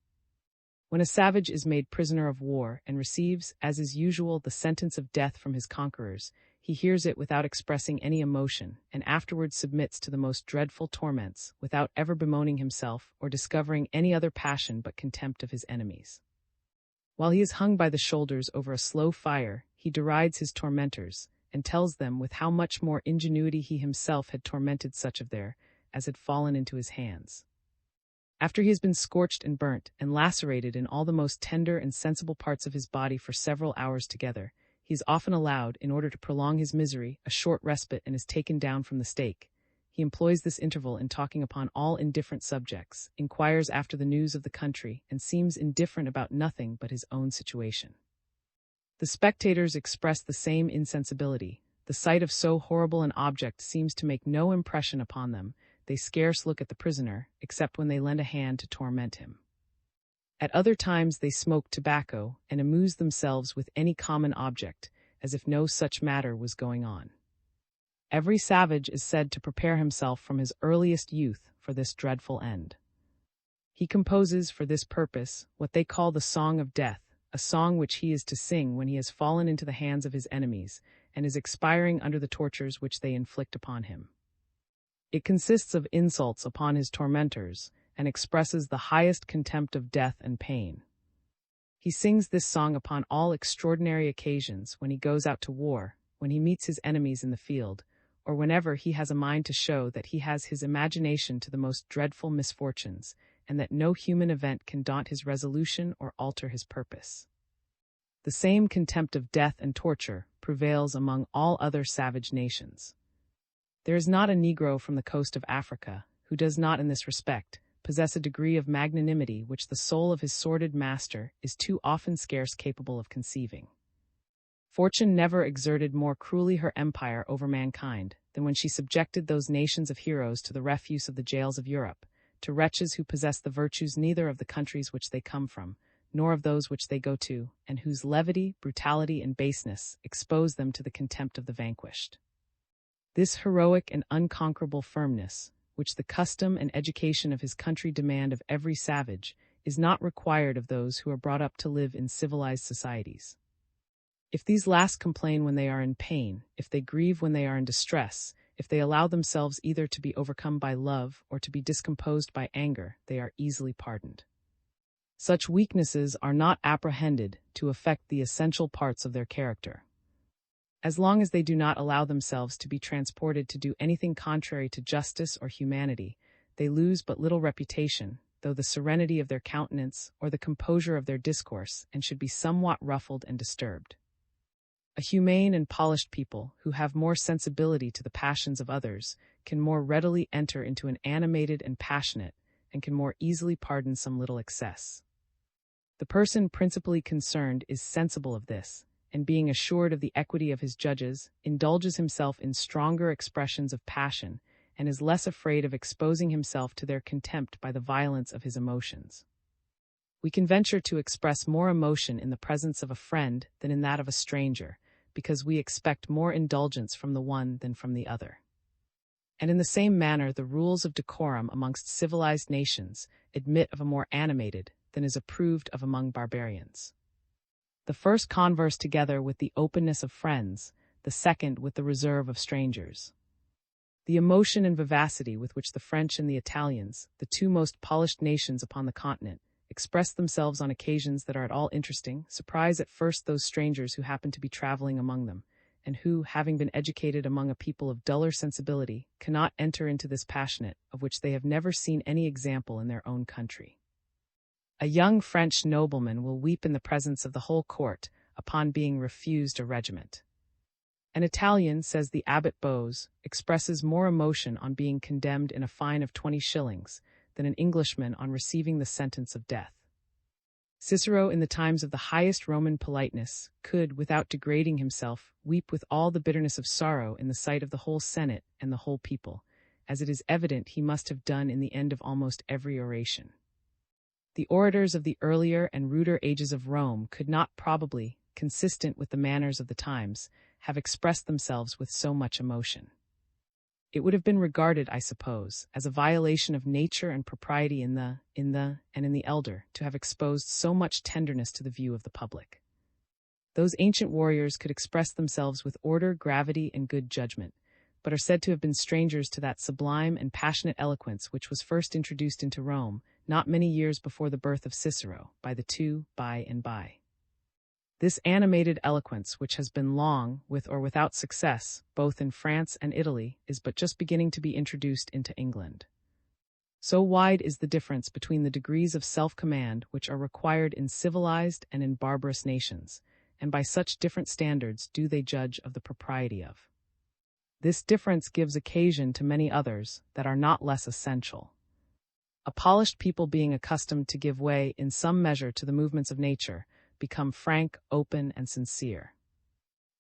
When a savage is made prisoner of war and receives, as is usual, the sentence of death from his conquerors, he hears it without expressing any emotion, and afterwards submits to the most dreadful torments, without ever bemoaning himself or discovering any other passion but contempt of his enemies. While he is hung by the shoulders over a slow fire, he derides his tormentors, and tells them with how much more ingenuity he himself had tormented such of their as had fallen into his hands. After he has been scorched and burnt, and lacerated in all the most tender and sensible parts of his body for several hours together, he is often allowed, in order to prolong his misery, a short respite, and is taken down from the stake. He employs this interval in talking upon all indifferent subjects, inquires after the news of the country, and seems indifferent about nothing but his own situation. The spectators express the same insensibility. The sight of so horrible an object seems to make no impression upon them. They scarce look at the prisoner, except when they lend a hand to torment him. At other times they smoke tobacco and amuse themselves with any common object, as if no such matter was going on. Every savage is said to prepare himself from his earliest youth for this dreadful end. He composes for this purpose what they call the Song of Death, a song which he is to sing when he has fallen into the hands of his enemies and is expiring under the tortures which they inflict upon him. It consists of insults upon his tormentors, and expresses the highest contempt of death and pain. He sings this song upon all extraordinary occasions, when he goes out to war, when he meets his enemies in the field, or whenever he has a mind to show that he has his imagination to the most dreadful misfortunes, and that no human event can daunt his resolution or alter his purpose. The same contempt of death and torture prevails among all other savage nations. There is not a Negro from the coast of Africa who does not, in this respect, possess a degree of magnanimity which the soul of his sordid master is too often scarce capable of conceiving. Fortune never exerted more cruelly her empire over mankind than when she subjected those nations of heroes to the refuse of the jails of Europe, to wretches who possess the virtues neither of the countries which they come from, nor of those which they go to, and whose levity, brutality, and baseness expose them to the contempt of the vanquished. This heroic and unconquerable firmness, which the custom and education of his country demand of every savage, is not required of those who are brought up to live in civilized societies. If these last complain when they are in pain, if they grieve when they are in distress, if they allow themselves either to be overcome by love or to be discomposed by anger, they are easily pardoned. Such weaknesses are not apprehended to affect the essential parts of their character. As long as they do not allow themselves to be transported to do anything contrary to justice or humanity, they lose but little reputation, though the serenity of their countenance or the composure of their discourse, and should be somewhat ruffled and disturbed. A humane and polished people, who have more sensibility to the passions of others, can more readily enter into an animated and passionate, and can more easily pardon some little excess. The person principally concerned is sensible of this, and being assured of the equity of his judges, indulges himself in stronger expressions of passion, and is less afraid of exposing himself to their contempt by the violence of his emotions. We can venture to express more emotion in the presence of a friend than in that of a stranger, because we expect more indulgence from the one than from the other. And in the same manner the rules of decorum amongst civilized nations admit of a more animated than is approved of among barbarians. The first converse together with the openness of friends, the second with the reserve of strangers. The emotion and vivacity with which the French and the Italians, the two most polished nations upon the continent, express themselves on occasions that are at all interesting, surprise at first those strangers who happen to be traveling among them, and who, having been educated among a people of duller sensibility, cannot enter into this passionate, of which they have never seen any example in their own country. A young French nobleman will weep in the presence of the whole court upon being refused a regiment. An Italian, says the Abbot Bose, expresses more emotion on being condemned in a fine of 20 shillings than an Englishman on receiving the sentence of death. Cicero, in the times of the highest Roman politeness, could, without degrading himself, weep with all the bitterness of sorrow in the sight of the whole Senate and the whole people, as it is evident he must have done in the end of almost every oration. The orators of the earlier and ruder ages of Rome could not probably, consistent with the manners of the times, have expressed themselves with so much emotion. It would have been regarded, I suppose, as a violation of nature and propriety in the elder to have exposed so much tenderness to the view of the public. Those ancient warriors could express themselves with order, gravity, and good judgment, but are said to have been strangers to that sublime and passionate eloquence which was first introduced into Rome, not many years before the birth of Cicero, by the two by and by. This animated eloquence, which has been long, with or without success, both in France and Italy, is but just beginning to be introduced into England. So wide is the difference between the degrees of self-command which are required in civilized and in barbarous nations, and by such different standards do they judge of the propriety of. This difference gives occasion to many others that are not less essential. A polished people being accustomed to give way in some measure to the movements of nature, become frank, open, and sincere.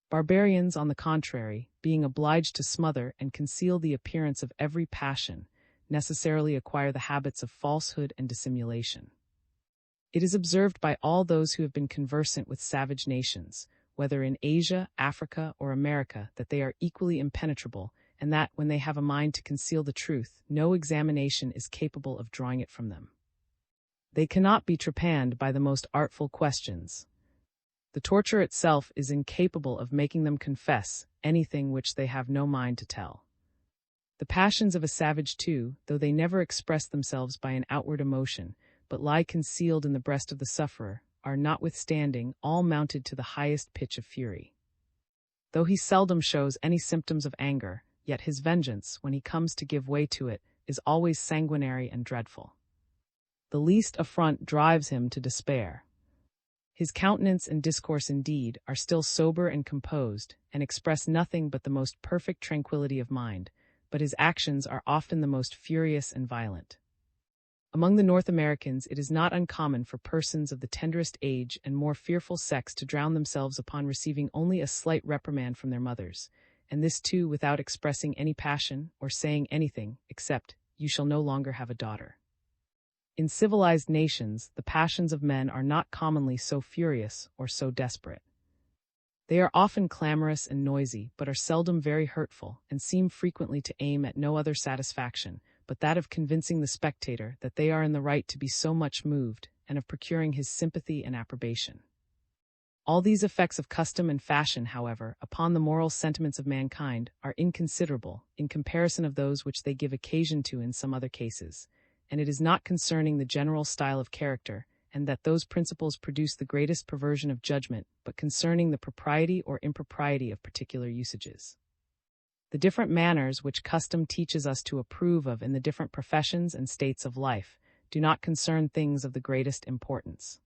Barbarians, on the contrary, being obliged to smother and conceal the appearance of every passion, necessarily acquire the habits of falsehood and dissimulation. It is observed by all those who have been conversant with savage nations, whether in Asia, Africa, or America, that they are equally impenetrable, and that, when they have a mind to conceal the truth, no examination is capable of drawing it from them. They cannot be trepanned by the most artful questions. The torture itself is incapable of making them confess anything which they have no mind to tell. The passions of a savage, too, though they never express themselves by an outward emotion, but lie concealed in the breast of the sufferer, are notwithstanding all mounted to the highest pitch of fury. Though he seldom shows any symptoms of anger, yet his vengeance, when he comes to give way to it, is always sanguinary and dreadful. The least affront drives him to despair. His countenance and discourse, indeed, are still sober and composed, and express nothing but the most perfect tranquillity of mind, but his actions are often the most furious and violent. Among the North Americans it is not uncommon for persons of the tenderest age and more fearful sex to drown themselves upon receiving only a slight reprimand from their mothers, and this too without expressing any passion or saying anything except, "You shall no longer have a daughter." In civilized nations, the passions of men are not commonly so furious or so desperate. They are often clamorous and noisy, but are seldom very hurtful, and seem frequently to aim at no other satisfaction but that of convincing the spectator that they are in the right to be so much moved, and of procuring his sympathy and approbation. All these effects of custom and fashion, however, upon the moral sentiments of mankind, are inconsiderable in comparison of those which they give occasion to in some other cases, and it is not concerning the general style of character, and that those principles produce the greatest perversion of judgment, but concerning the propriety or impropriety of particular usages. The different manners which custom teaches us to approve of in the different professions and states of life do not concern things of the greatest importance.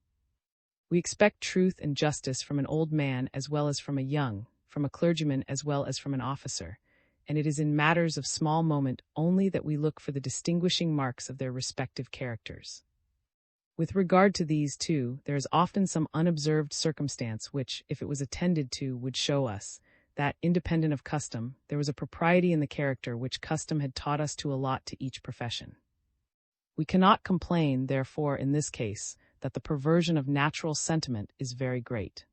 We expect truth and justice from an old man as well as from a young, from a clergyman as well as from an officer, and it is in matters of small moment only that we look for the distinguishing marks of their respective characters. With regard to these, too, there is often some unobserved circumstance which, if it was attended to, would show us that, independent of custom, there was a propriety in the character which custom had taught us to allot to each profession. We cannot complain, therefore, in this case, that the perversion of natural sentiment is very great.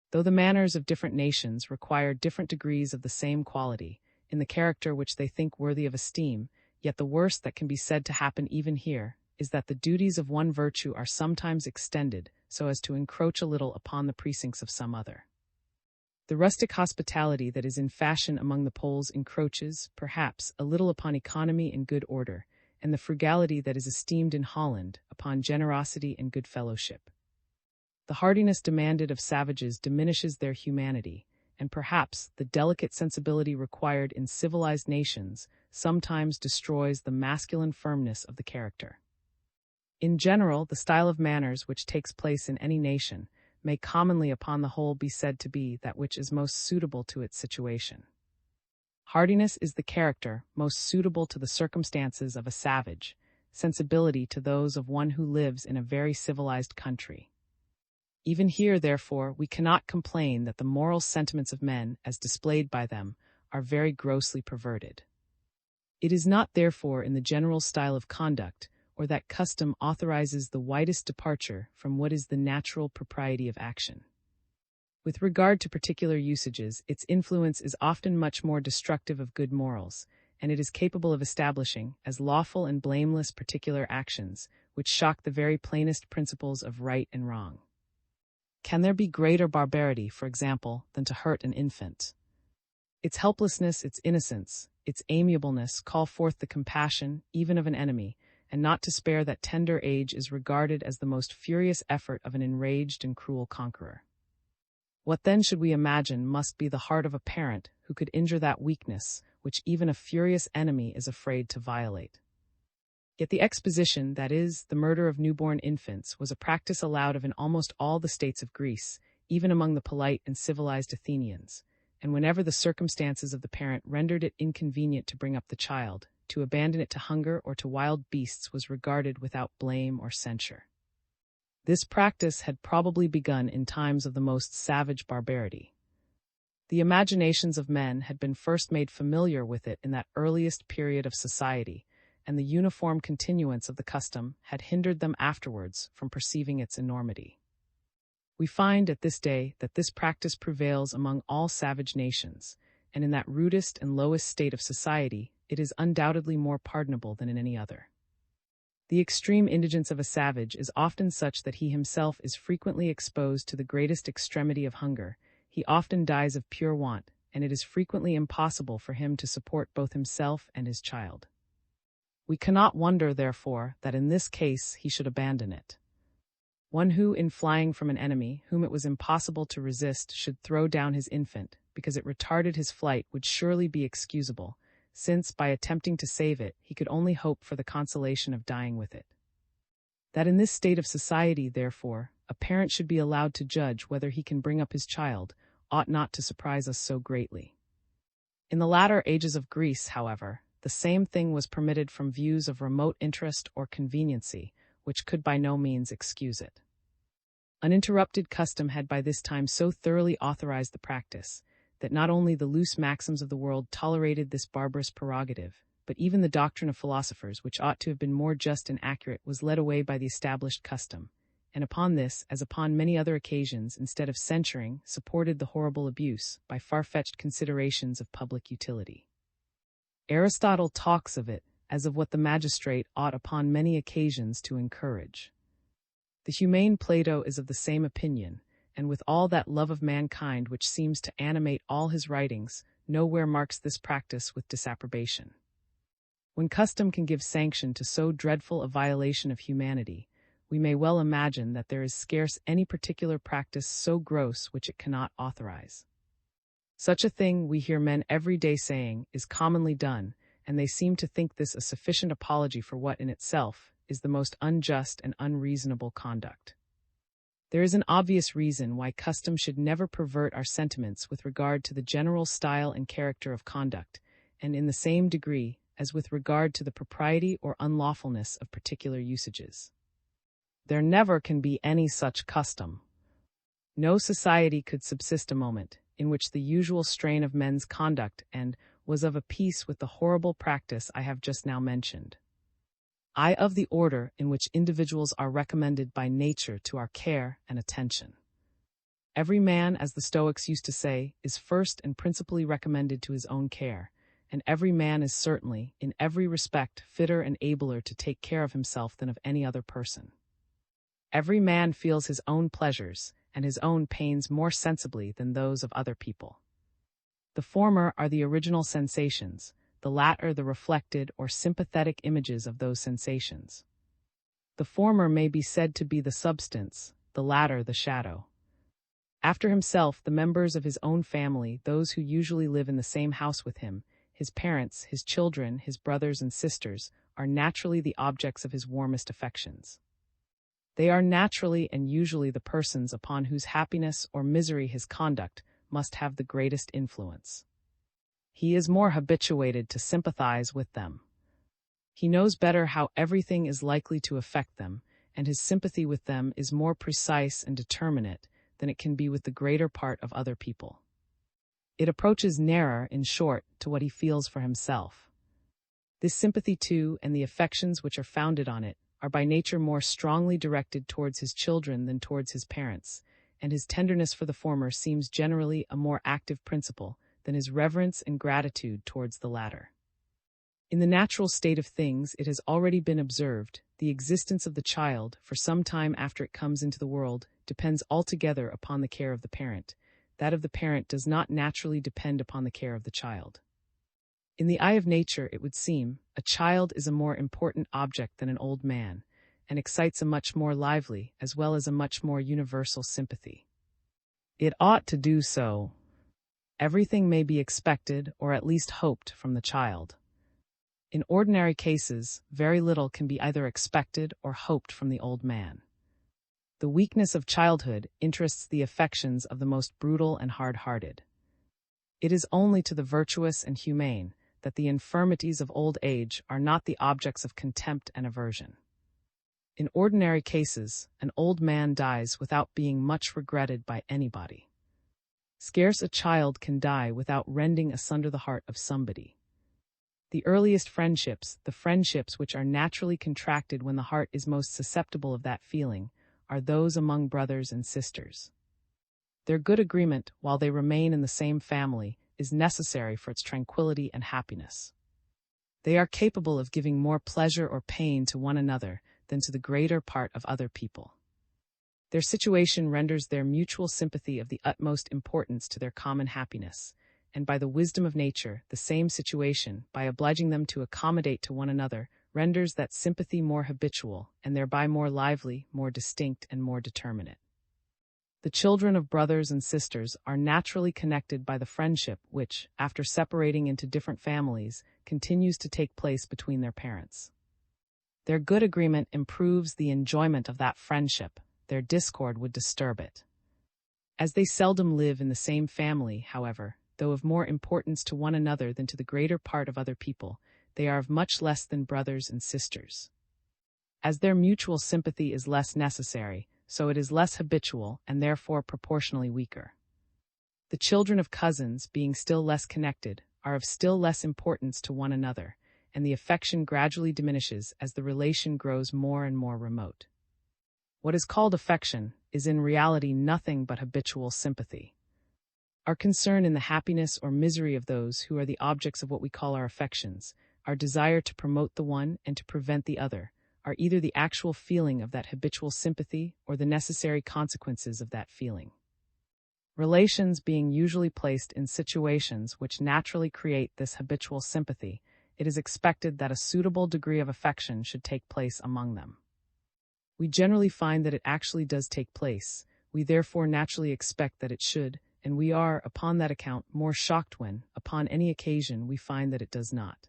Though the manners of different nations require different degrees of the same quality, in the character which they think worthy of esteem, yet the worst that can be said to happen even here is that the duties of one virtue are sometimes extended so as to encroach a little upon the precincts of some other. The rustic hospitality that is in fashion among the Poles encroaches, perhaps, a little upon economy and good order, and the frugality that is esteemed in Holland upon generosity and good fellowship. The hardiness demanded of savages diminishes their humanity, and perhaps the delicate sensibility required in civilized nations sometimes destroys the masculine firmness of the character. In general, the style of manners which takes place in any nation may commonly upon the whole be said to be that which is most suitable to its situation. Hardiness is the character most suitable to the circumstances of a savage, sensibility to those of one who lives in a very civilized country. Even here, therefore, we cannot complain that the moral sentiments of men, as displayed by them, are very grossly perverted. It is not, therefore, in the general style of conduct, or that custom authorizes the widest departure from what is the natural propriety of action. With regard to particular usages, its influence is often much more destructive of good morals, and it is capable of establishing as lawful and blameless particular actions, which shock the very plainest principles of right and wrong. Can there be greater barbarity, for example, than to hurt an infant? Its helplessness, its innocence, its amiableness call forth the compassion, even of an enemy, and not to spare that tender age is regarded as the most furious effort of an enraged and cruel conqueror. What then should we imagine must be the heart of a parent who could injure that weakness which even a furious enemy is afraid to violate? Yet the exposition, that is, the murder of newborn infants, was a practice allowed of in almost all the states of Greece, even among the polite and civilized Athenians, and whenever the circumstances of the parent rendered it inconvenient to bring up the child, to abandon it to hunger or to wild beasts was regarded without blame or censure. This practice had probably begun in times of the most savage barbarity. The imaginations of men had been first made familiar with it in that earliest period of society, and the uniform continuance of the custom had hindered them afterwards from perceiving its enormity. We find at this day that this practice prevails among all savage nations, and in that rudest and lowest state of society, it is undoubtedly more pardonable than in any other. The extreme indigence of a savage is often such that he himself is frequently exposed to the greatest extremity of hunger. He often dies of pure want, and it is frequently impossible for him to support both himself and his child. We cannot wonder, therefore, that in this case he should abandon it. One who, in flying from an enemy whom it was impossible to resist, should throw down his infant, because it retarded his flight, would surely be excusable, since, by attempting to save it, he could only hope for the consolation of dying with it. That in this state of society, therefore, a parent should be allowed to judge whether he can bring up his child, ought not to surprise us so greatly. In the latter ages of Greece, however, the same thing was permitted from views of remote interest or conveniency, which could by no means excuse it. Uninterrupted custom had by this time so thoroughly authorized the practice, that not only the loose maxims of the world tolerated this barbarous prerogative, but even the doctrine of philosophers, which ought to have been more just and accurate, was led away by the established custom, and upon this, as upon many other occasions, instead of censuring, supported the horrible abuse by far-fetched considerations of public utility. Aristotle talks of it as of what the magistrate ought upon many occasions to encourage. The humane Plato is of the same opinion, and with all that love of mankind which seems to animate all his writings, nowhere marks this practice with disapprobation. When custom can give sanction to so dreadful a violation of humanity, we may well imagine that there is scarce any particular practice so gross which it cannot authorize. Such a thing, we hear men every day saying, is commonly done, and they seem to think this a sufficient apology for what in itself is the most unjust and unreasonable conduct. There is an obvious reason why custom should never pervert our sentiments with regard to the general style and character of conduct, and in the same degree as with regard to the propriety or unlawfulness of particular usages. There never can be any such custom. No society could subsist a moment in which the usual strain of men's conduct was of a piece with the horrible practice I have just now mentioned. Of the order in which individuals are recommended by nature to our care and attention. Every man, as the Stoics used to say, is first and principally recommended to his own care, and every man is certainly, in every respect, fitter and abler to take care of himself than of any other person. Every man feels his own pleasures and his own pains more sensibly than those of other people. The former are the original sensations, the latter the reflected or sympathetic images of those sensations. The former may be said to be the substance, the latter the shadow. After himself, the members of his own family, those who usually live in the same house with him, his parents, his children, his brothers and sisters, are naturally the objects of his warmest affections. They are naturally and usually the persons upon whose happiness or misery his conduct must have the greatest influence. He is more habituated to sympathize with them. He knows better how everything is likely to affect them, and his sympathy with them is more precise and determinate than it can be with the greater part of other people. It approaches nearer, in short, to what he feels for himself. This sympathy, too, and the affections which are founded on it, are by nature more strongly directed towards his children than towards his parents, and his tenderness for the former seems generally a more active principle than his reverence and gratitude towards the latter. In the natural state of things, it has already been observed, the existence of the child, for some time after it comes into the world, depends altogether upon the care of the parent. That of the parent does not naturally depend upon the care of the child. In the eye of nature, it would seem, a child is a more important object than an old man, and excites a much more lively, as well as a much more universal sympathy. It ought to do so. Everything may be expected, or at least hoped, from the child. In ordinary cases, very little can be either expected or hoped from the old man. The weakness of childhood interests the affections of the most brutal and hard-hearted. It is only to the virtuous and humane that the infirmities of old age are not the objects of contempt and aversion. In ordinary cases, an old man dies without being much regretted by anybody. Scarce a child can die without rending asunder the heart of somebody. The earliest friendships, the friendships which are naturally contracted when the heart is most susceptible of that feeling, are those among brothers and sisters. Their good agreement, while they remain in the same family, is necessary for its tranquility and happiness. They are capable of giving more pleasure or pain to one another than to the greater part of other people. Their situation renders their mutual sympathy of the utmost importance to their common happiness, and by the wisdom of nature, the same situation, by obliging them to accommodate to one another, renders that sympathy more habitual, and thereby more lively, more distinct, and more determinate. The children of brothers and sisters are naturally connected by the friendship which, after separating into different families, continues to take place between their parents. Their good agreement improves the enjoyment of that friendship, their discord would disturb it. As they seldom live in the same family, however, though of more importance to one another than to the greater part of other people, they are of much less than brothers and sisters. As their mutual sympathy is less necessary, so it is less habitual and therefore proportionally weaker. The children of cousins, being still less connected, are of still less importance to one another, and the affection gradually diminishes as the relation grows more and more remote. What is called affection is in reality nothing but habitual sympathy. Our concern in the happiness or misery of those who are the objects of what we call our affections, our desire to promote the one and to prevent the other, are either the actual feeling of that habitual sympathy or the necessary consequences of that feeling. Relations being usually placed in situations which naturally create this habitual sympathy, it is expected that a suitable degree of affection should take place among them. We generally find that it actually does take place. We therefore naturally expect that it should, and we are, upon that account, more shocked when, upon any occasion, we find that it does not.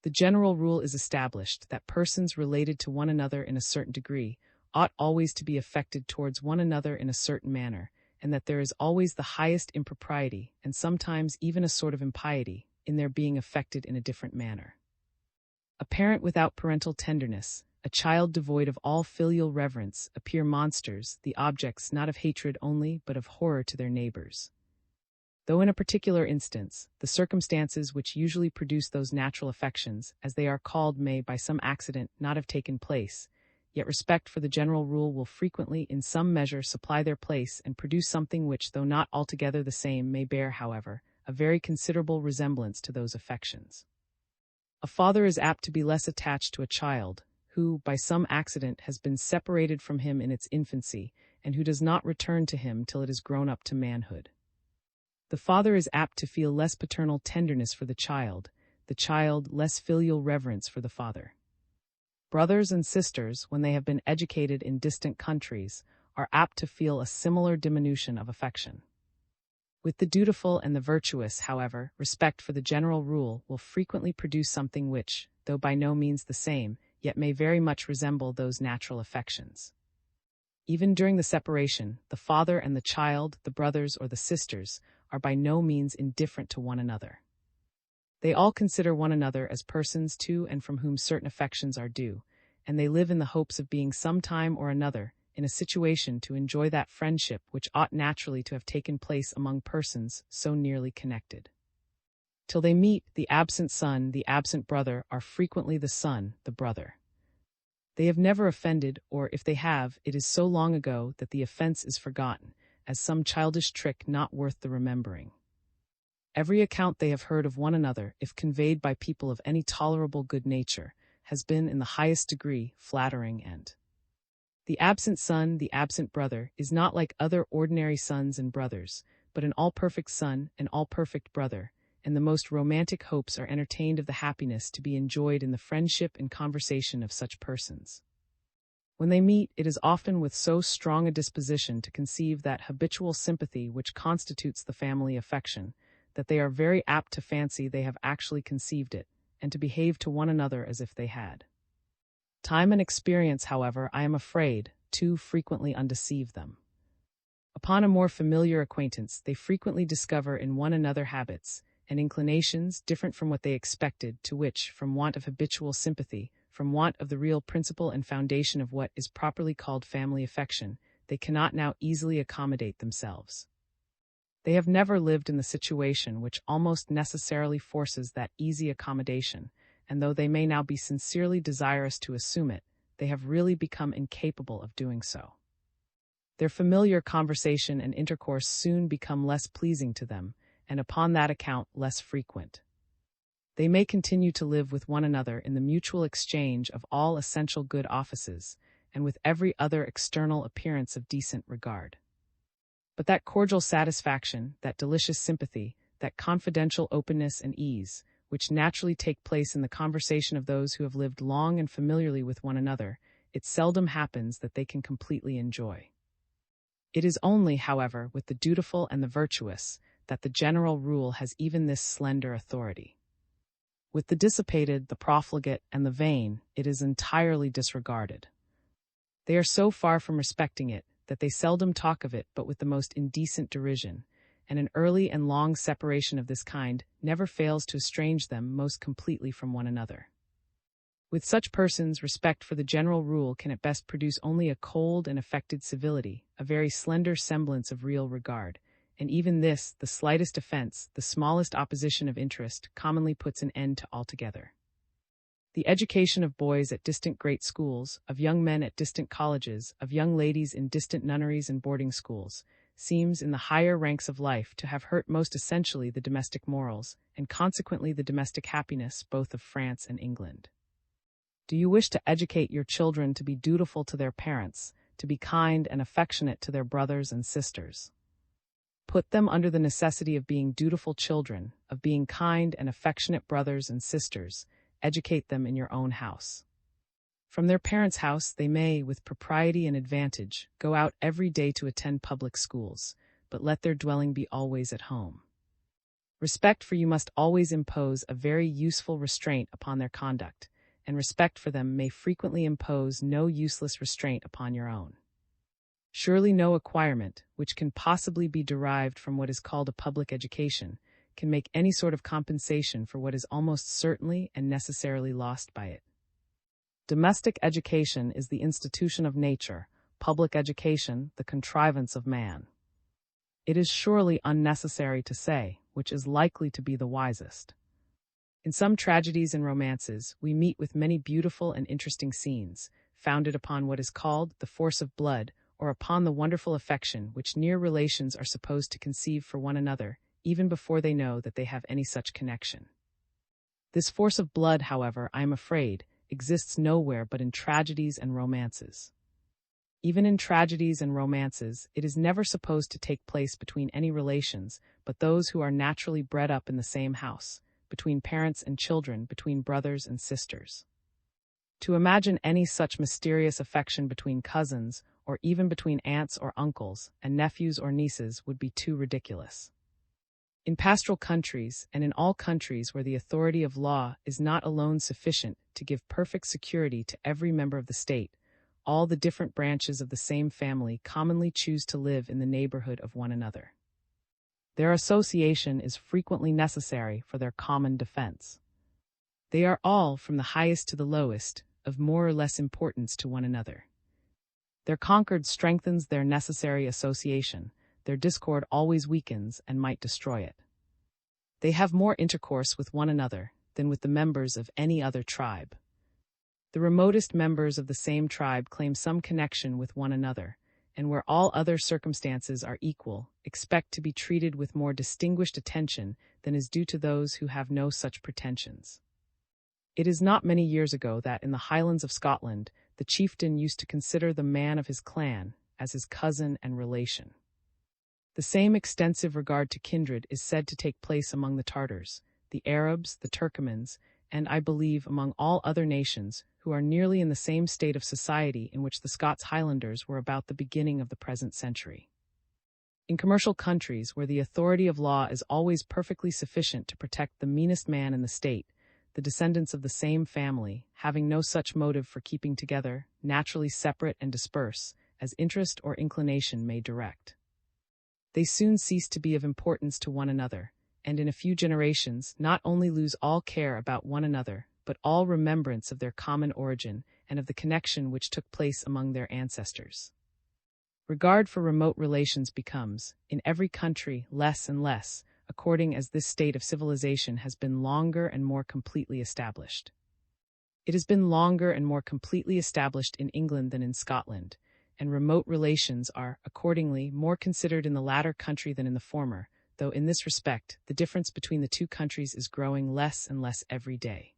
The general rule is established that persons related to one another in a certain degree ought always to be affected towards one another in a certain manner, and that there is always the highest impropriety, and sometimes even a sort of impiety, in their being affected in a different manner. A parent without parental tenderness, a child devoid of all filial reverence, appear monsters, the objects not of hatred only, but of horror to their neighbors. Though in a particular instance, the circumstances which usually produce those natural affections, as they are called, may by some accident not have taken place, yet respect for the general rule will frequently in some measure supply their place and produce something which, though not altogether the same, may bear, however, a very considerable resemblance to those affections. A father is apt to be less attached to a child, who, by some accident, has been separated from him in its infancy, and who does not return to him till it is grown up to manhood. The father is apt to feel less paternal tenderness for the child less filial reverence for the father. Brothers and sisters, when they have been educated in distant countries, are apt to feel a similar diminution of affection. With the dutiful and the virtuous, however, respect for the general rule will frequently produce something which, though by no means the same, yet may very much resemble those natural affections. Even during the separation, the father and the child, the brothers or the sisters, are by no means indifferent to one another. They all consider one another as persons to and from whom certain affections are due, and they live in the hopes of being some time or another in a situation to enjoy that friendship which ought naturally to have taken place among persons so nearly connected. Till they meet, the absent son, the absent brother are frequently the son, the brother. They have never offended, or if they have, it is so long ago that the offense is forgotten, as some childish trick not worth the remembering. Every account they have heard of one another, if conveyed by people of any tolerable good nature, has been in the highest degree flattering and the absent son, the absent brother, is not like other ordinary sons and brothers, but an all-perfect son, an all-perfect brother, and the most romantic hopes are entertained of the happiness to be enjoyed in the friendship and conversation of such persons. When they meet, it is often with so strong a disposition to conceive that habitual sympathy which constitutes the family affection, that they are very apt to fancy they have actually conceived it, and to behave to one another as if they had. Time and experience, however, I am afraid, too frequently undeceive them. Upon a more familiar acquaintance, they frequently discover in one another habits and inclinations different from what they expected, to which, from want of habitual sympathy, from want of the real principle and foundation of what is properly called family affection, they cannot now easily accommodate themselves. They have never lived in the situation which almost necessarily forces that easy accommodation, and though they may now be sincerely desirous to assume it, they have really become incapable of doing so. Their familiar conversation and intercourse soon become less pleasing to them, and upon that account less frequent. They may continue to live with one another in the mutual exchange of all essential good offices, and with every other external appearance of decent regard. But that cordial satisfaction, that delicious sympathy, that confidential openness and ease, which naturally take place in the conversation of those who have lived long and familiarly with one another, it seldom happens that they can completely enjoy. It is only, however, with the dutiful and the virtuous, that the general rule has even this slender authority. With the dissipated, the profligate, and the vain, it is entirely disregarded. They are so far from respecting it, that they seldom talk of it but with the most indecent derision, and an early and long separation of this kind never fails to estrange them most completely from one another. With such persons, respect for the general rule can at best produce only a cold and affected civility, a very slender semblance of real regard, and even this, the slightest offense, the smallest opposition of interest, commonly puts an end to altogether. The education of boys at distant great schools, of young men at distant colleges, of young ladies in distant nunneries and boarding schools, seems in the higher ranks of life to have hurt most essentially the domestic morals, and consequently the domestic happiness both of France and England. Do you wish to educate your children to be dutiful to their parents, to be kind and affectionate to their brothers and sisters? Put them under the necessity of being dutiful children, of being kind and affectionate brothers and sisters. Educate them in your own house. From their parents' house they may, with propriety and advantage, go out every day to attend public schools, but let their dwelling be always at home. Respect for you must always impose a very useful restraint upon their conduct, and respect for them may frequently impose no useless restraint upon your own. Surely no acquirement, which can possibly be derived from what is called a public education, can make any sort of compensation for what is almost certainly and necessarily lost by it. Domestic education is the institution of nature, public education the contrivance of man. It is surely unnecessary to say which is likely to be the wisest. In some tragedies and romances, we meet with many beautiful and interesting scenes, founded upon what is called the force of blood, or upon the wonderful affection which near relations are supposed to conceive for one another, even before they know that they have any such connection. This force of blood, however, I am afraid, exists nowhere but in tragedies and romances. Even in tragedies and romances, it is never supposed to take place between any relations, but those who are naturally bred up in the same house, between parents and children, between brothers and sisters. To imagine any such mysterious affection between cousins, or even between aunts or uncles, and nephews or nieces, would be too ridiculous. In pastoral countries, and in all countries where the authority of law is not alone sufficient to give perfect security to every member of the state, all the different branches of the same family commonly choose to live in the neighborhood of one another. Their association is frequently necessary for their common defense. They are all, from the highest to the lowest, of more or less importance to one another. Their concord strengthens their necessary association, their discord always weakens and might destroy it. They have more intercourse with one another than with the members of any other tribe. The remotest members of the same tribe claim some connection with one another, and where all other circumstances are equal, expect to be treated with more distinguished attention than is due to those who have no such pretensions. It is not many years ago that, in the Highlands of Scotland, the chieftain used to consider the man of his clan as his cousin and relation. The same extensive regard to kindred is said to take place among the Tartars, the Arabs, the Turkomans, and, I believe, among all other nations who are nearly in the same state of society in which the Scots Highlanders were about the beginning of the present century. In commercial countries where the authority of law is always perfectly sufficient to protect the meanest man in the state, the descendants of the same family, having no such motive for keeping together, naturally separate and disperse, as interest or inclination may direct. They soon cease to be of importance to one another, and in a few generations not only lose all care about one another, but all remembrance of their common origin and of the connection which took place among their ancestors. Regard for remote relations becomes, in every country, less and less, according as this state of civilization has been longer and more completely established. It has been longer and more completely established in England than in Scotland, and remote relations are, accordingly, more considered in the latter country than in the former, though in this respect the difference between the two countries is growing less and less every day.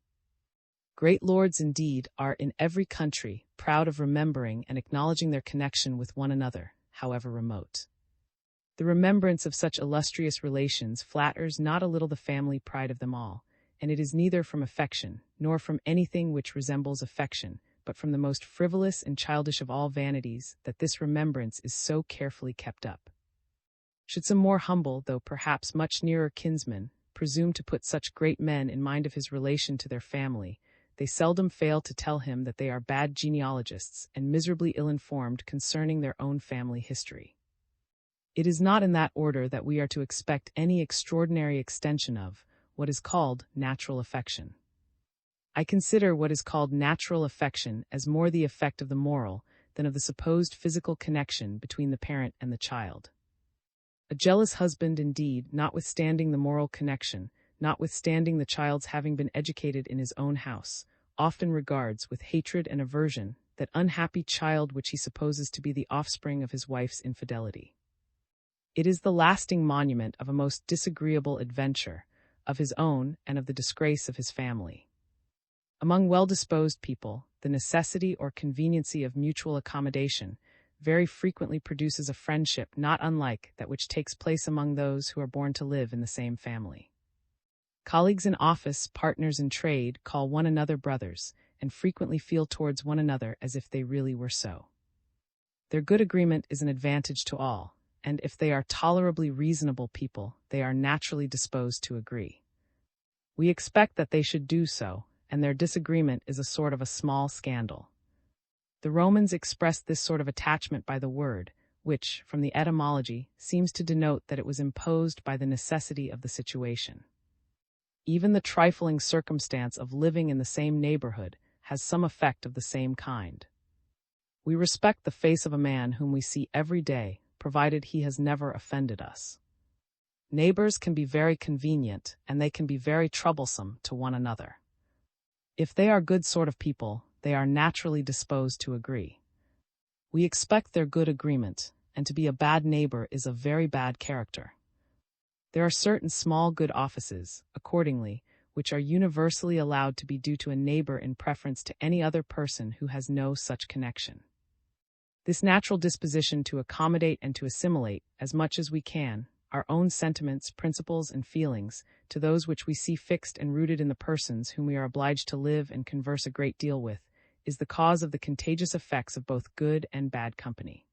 Great lords, indeed, are in every country proud of remembering and acknowledging their connection with one another, however remote. The remembrance of such illustrious relations flatters not a little the family pride of them all, and it is neither from affection, nor from anything which resembles affection, but from the most frivolous and childish of all vanities, that this remembrance is so carefully kept up. Should some more humble, though perhaps much nearer kinsman, presume to put such great men in mind of his relation to their family, they seldom fail to tell him that they are bad genealogists and miserably ill-informed concerning their own family history. It is not in that order that we are to expect any extraordinary extension of what is called natural affection. I consider what is called natural affection as more the effect of the moral than of the supposed physical connection between the parent and the child. A jealous husband, indeed, notwithstanding the moral connection, notwithstanding the child's having been educated in his own house, often regards with hatred and aversion that unhappy child which he supposes to be the offspring of his wife's infidelity. It is the lasting monument of a most disagreeable adventure, of his own and of the disgrace of his family. Among well-disposed people, the necessity or conveniency of mutual accommodation very frequently produces a friendship not unlike that which takes place among those who are born to live in the same family. Colleagues in office, partners in trade, call one another brothers, and frequently feel towards one another as if they really were so. Their good agreement is an advantage to all, and if they are tolerably reasonable people, they are naturally disposed to agree. We expect that they should do so, and their disagreement is a sort of a small scandal. The Romans expressed this sort of attachment by the word, which, from the etymology, seems to denote that it was imposed by the necessity of the situation. Even the trifling circumstance of living in the same neighborhood has some effect of the same kind. We respect the face of a man whom we see every day, provided he has never offended us. Neighbors can be very convenient, and they can be very troublesome to one another. If they are good sort of people, they are naturally disposed to agree. We expect their good agreement, and to be a bad neighbor is a very bad character. There are certain small good offices, accordingly, which are universally allowed to be due to a neighbor in preference to any other person who has no such connection. This natural disposition to accommodate and to assimilate, as much as we can, our own sentiments, principles, and feelings, to those which we see fixed and rooted in the persons whom we are obliged to live and converse a great deal with, is the cause of the contagious effects of both good and bad company.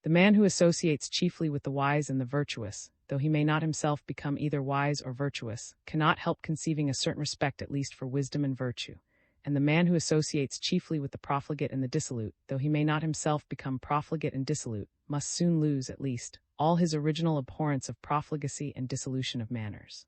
The man who associates chiefly with the wise and the virtuous, though he may not himself become either wise or virtuous, cannot help conceiving a certain respect at least for wisdom and virtue, and the man who associates chiefly with the profligate and the dissolute, though he may not himself become profligate and dissolute, must soon lose, at least, all his original abhorrence of profligacy and dissolution of manners.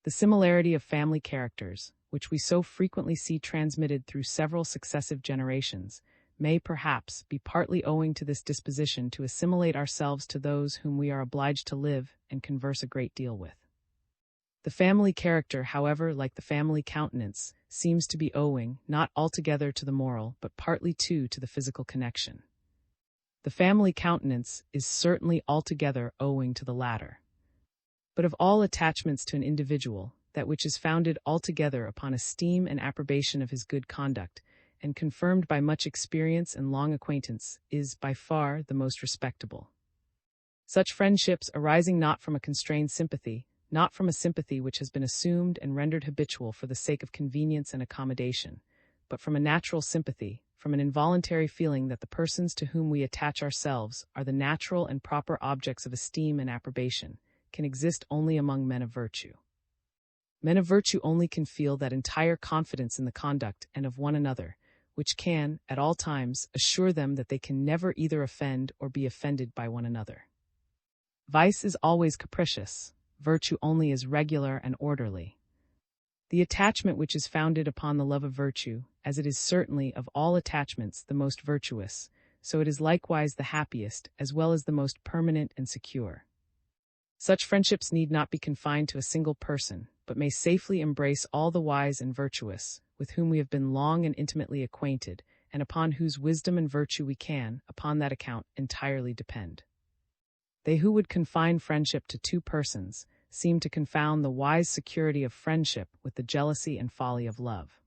The similarity of family characters, which we so frequently see transmitted through several successive generations, may perhaps be partly owing to this disposition to assimilate ourselves to those whom we are obliged to live and converse a great deal with. The family character, however, like the family countenance, seems to be owing, not altogether to the moral, but partly too to the physical connection. The family countenance is certainly altogether owing to the latter. But of all attachments to an individual, that which is founded altogether upon esteem and approbation of his good conduct, and confirmed by much experience and long acquaintance, is by far the most respectable. Such friendships arising not from a constrained sympathy, not from a sympathy which has been assumed and rendered habitual for the sake of convenience and accommodation, but from a natural sympathy, from an involuntary feeling that the persons to whom we attach ourselves are the natural and proper objects of esteem and approbation, can exist only among men of virtue. Men of virtue only can feel that entire confidence in the conduct and of one another, which can, at all times, assure them that they can never either offend or be offended by one another. Vice is always capricious, virtue only is regular and orderly. The attachment which is founded upon the love of virtue, as it is certainly of all attachments the most virtuous, so it is likewise the happiest, as well as the most permanent and secure. Such friendships need not be confined to a single person, but may safely embrace all the wise and virtuous, with whom we have been long and intimately acquainted, and upon whose wisdom and virtue we can, upon that account, entirely depend. They who would confine friendship to two persons seem to confound the wise security of friendship with the jealousy and folly of love.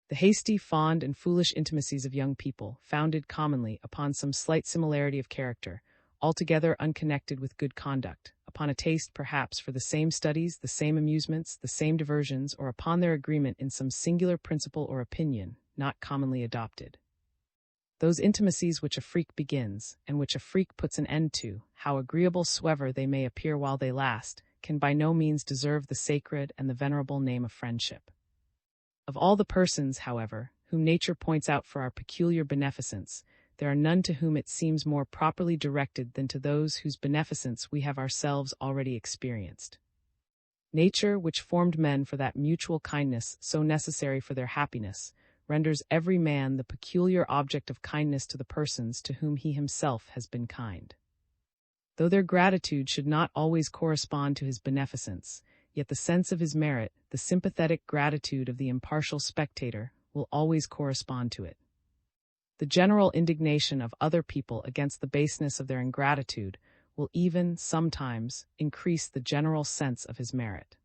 The hasty, fond, and foolish intimacies of young people, founded commonly upon some slight similarity of character, altogether unconnected with good conduct, upon a taste perhaps for the same studies, the same amusements, the same diversions, or upon their agreement in some singular principle or opinion, not commonly adopted. Those intimacies which a freak begins, and which a freak puts an end to, how agreeable soever they may appear while they last, can by no means deserve the sacred and the venerable name of friendship. Of all the persons, however, whom nature points out for our peculiar beneficence, there are none to whom it seems more properly directed than to those whose beneficence we have ourselves already experienced. Nature, which formed men for that mutual kindness so necessary for their happiness, renders every man the peculiar object of kindness to the persons to whom he himself has been kind. Though their gratitude should not always correspond to his beneficence, yet the sense of his merit, the sympathetic gratitude of the impartial spectator, will always correspond to it. The general indignation of other people against the baseness of their ingratitude will even, sometimes, increase the general sense of his merit.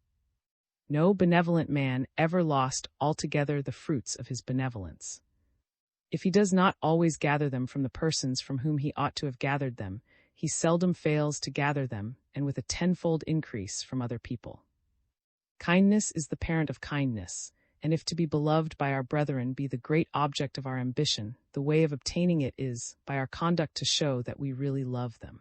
No benevolent man ever lost altogether the fruits of his benevolence. If he does not always gather them from the persons from whom he ought to have gathered them, he seldom fails to gather them, and with a tenfold increase, from other people. Kindness is the parent of kindness, and if to be beloved by our brethren be the great object of our ambition, the way of obtaining it is, by our conduct to show that we really love them.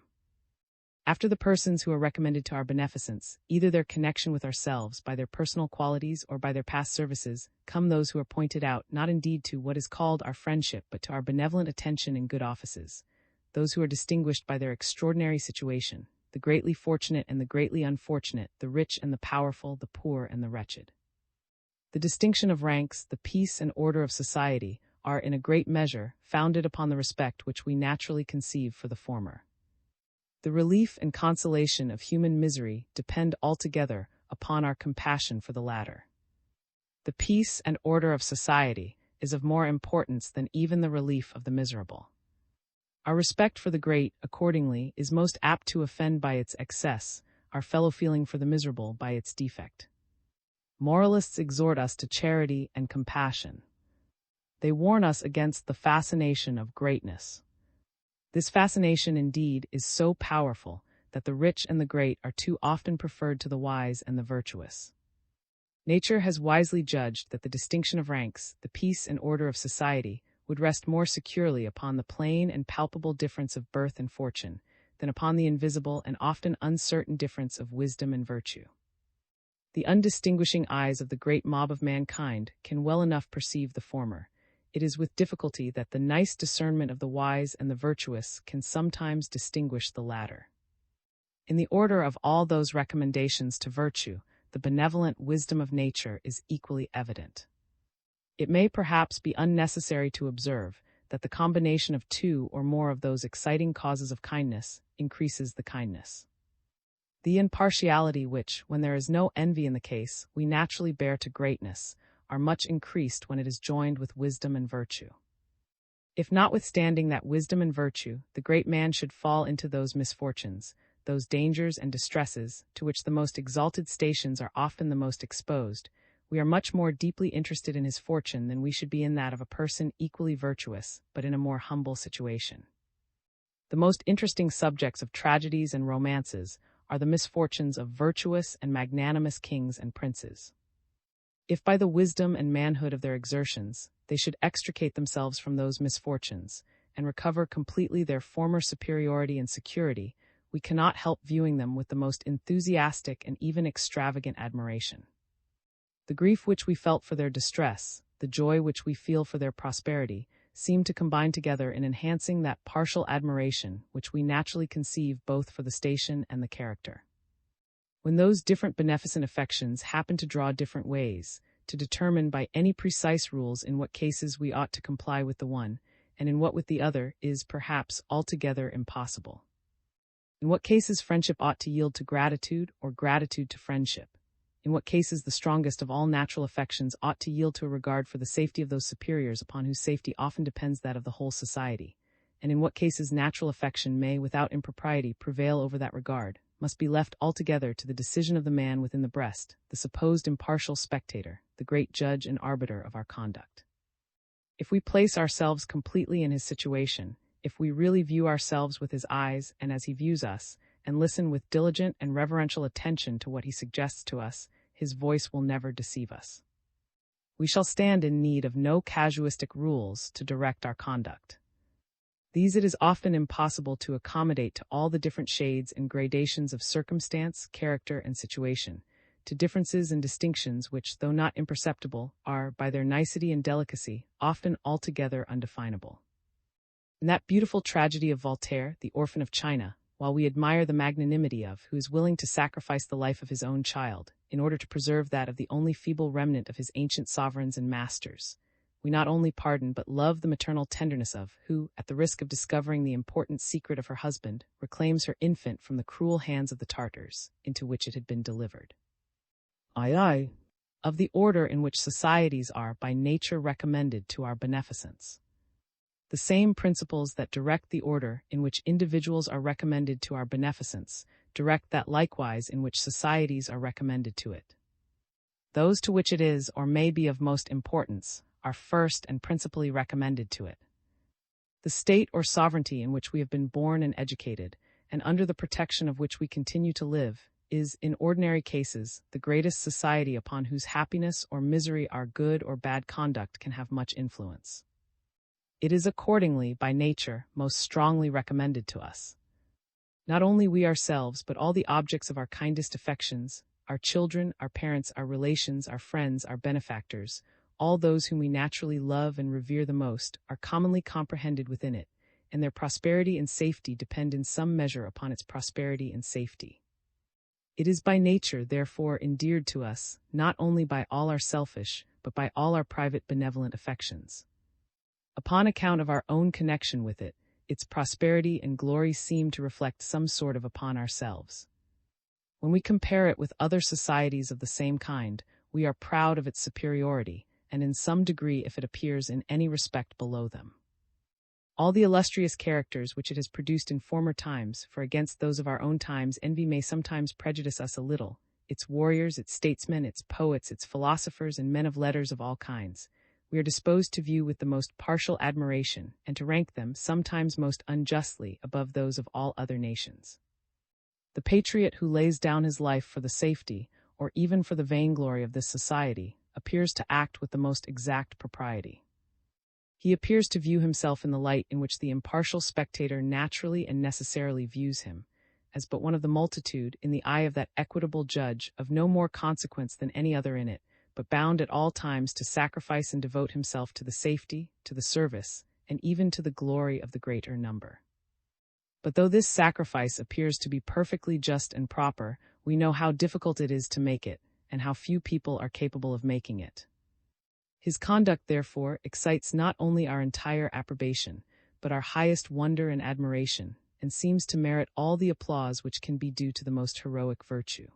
After the persons who are recommended to our beneficence, either their connection with ourselves, by their personal qualities, or by their past services, come those who are pointed out, not indeed to what is called our friendship, but to our benevolent attention and good offices, those who are distinguished by their extraordinary situation, the greatly fortunate and the greatly unfortunate, the rich and the powerful, the poor and the wretched. The distinction of ranks, the peace and order of society, are in a great measure founded upon the respect which we naturally conceive for the former. The relief and consolation of human misery depend altogether upon our compassion for the latter. The peace and order of society is of more importance than even the relief of the miserable. Our respect for the great, accordingly, is most apt to offend by its excess, our fellow-feeling for the miserable by its defect. Moralists exhort us to charity and compassion. They warn us against the fascination of greatness. This fascination, indeed, is so powerful that the rich and the great are too often preferred to the wise and the virtuous. Nature has wisely judged that the distinction of ranks, the peace and order of society, would rest more securely upon the plain and palpable difference of birth and fortune than upon the invisible and often uncertain difference of wisdom and virtue. The undistinguishing eyes of the great mob of mankind can well enough perceive the former. It is with difficulty that the nice discernment of the wise and the virtuous can sometimes distinguish the latter. In the order of all those recommendations to virtue, the benevolent wisdom of nature is equally evident. It may perhaps be unnecessary to observe that the combination of two or more of those exciting causes of kindness increases the kindness. The impartiality which, when there is no envy in the case, we naturally bear to greatness, are much increased when it is joined with wisdom and virtue. If notwithstanding that wisdom and virtue, the great man should fall into those misfortunes, those dangers and distresses, to which the most exalted stations are often the most exposed, we are much more deeply interested in his fortune than we should be in that of a person equally virtuous, but in a more humble situation. The most interesting subjects of tragedies and romances are the misfortunes of virtuous and magnanimous kings and princes. If by the wisdom and manhood of their exertions they should extricate themselves from those misfortunes, and recover completely their former superiority and security, we cannot help viewing them with the most enthusiastic and even extravagant admiration. The grief which we felt for their distress, the joy which we feel for their prosperity, seem to combine together in enhancing that partial admiration which we naturally conceive both for the station and the character. When those different beneficent affections happen to draw different ways, to determine by any precise rules in what cases we ought to comply with the one, and in what with the other, is, perhaps, altogether impossible. In what cases friendship ought to yield to gratitude, or gratitude to friendship. In what cases the strongest of all natural affections ought to yield to a regard for the safety of those superiors upon whose safety often depends that of the whole society. And in what cases natural affection may, without impropriety, prevail over that regard, must be left altogether to the decision of the man within the breast, the supposed impartial spectator, the great judge and arbiter of our conduct. If we place ourselves completely in his situation, if we really view ourselves with his eyes and as he views us, and listen with diligent and reverential attention to what he suggests to us, his voice will never deceive us. We shall stand in need of no casuistic rules to direct our conduct. These it is often impossible to accommodate to all the different shades and gradations of circumstance, character, and situation, to differences and distinctions which, though not imperceptible, are, by their nicety and delicacy, often altogether undefinable. In that beautiful tragedy of Voltaire, The Orphan of China, while we admire the magnanimity of who is willing to sacrifice the life of his own child, in order to preserve that of the only feeble remnant of his ancient sovereigns and masters, we not only pardon but love the maternal tenderness of who, at the risk of discovering the important secret of her husband, reclaims her infant from the cruel hands of the Tartars, into which it had been delivered. Aye, of the order in which societies are by nature recommended to our beneficence. The same principles that direct the order in which individuals are recommended to our beneficence direct that likewise in which societies are recommended to it. Those to which it is or may be of most importance are first and principally recommended to it. The state or sovereignty in which we have been born and educated, and under the protection of which we continue to live, is, in ordinary cases, the greatest society upon whose happiness or misery our good or bad conduct can have much influence. It is accordingly, by nature, most strongly recommended to us. Not only we ourselves, but all the objects of our kindest affections, our children, our parents, our relations, our friends, our benefactors, all those whom we naturally love and revere the most, are commonly comprehended within it, and their prosperity and safety depend in some measure upon its prosperity and safety. It is by nature, therefore, endeared to us, not only by all our selfish, but by all our private benevolent affections. Upon account of our own connection with it, its prosperity and glory seem to reflect some sort of upon ourselves. When we compare it with other societies of the same kind, we are proud of its superiority, and in some degree if it appears in any respect below them. All the illustrious characters which it has produced in former times, for against those of our own times envy may sometimes prejudice us a little, its warriors, its statesmen, its poets, its philosophers, and men of letters of all kinds, we are disposed to view with the most partial admiration, and to rank them, sometimes most unjustly, above those of all other nations. The patriot who lays down his life for the safety, or even for the vainglory of this society, appears to act with the most exact propriety. He appears to view himself in the light in which the impartial spectator naturally and necessarily views him, as but one of the multitude in the eye of that equitable judge, of no more consequence than any other in it, but bound at all times to sacrifice and devote himself to the safety, to the service, and even to the glory of the greater number. But though this sacrifice appears to be perfectly just and proper, we know how difficult it is to make it, and how few people are capable of making it. His conduct, therefore, excites not only our entire approbation, but our highest wonder and admiration, and seems to merit all the applause which can be due to the most heroic virtue.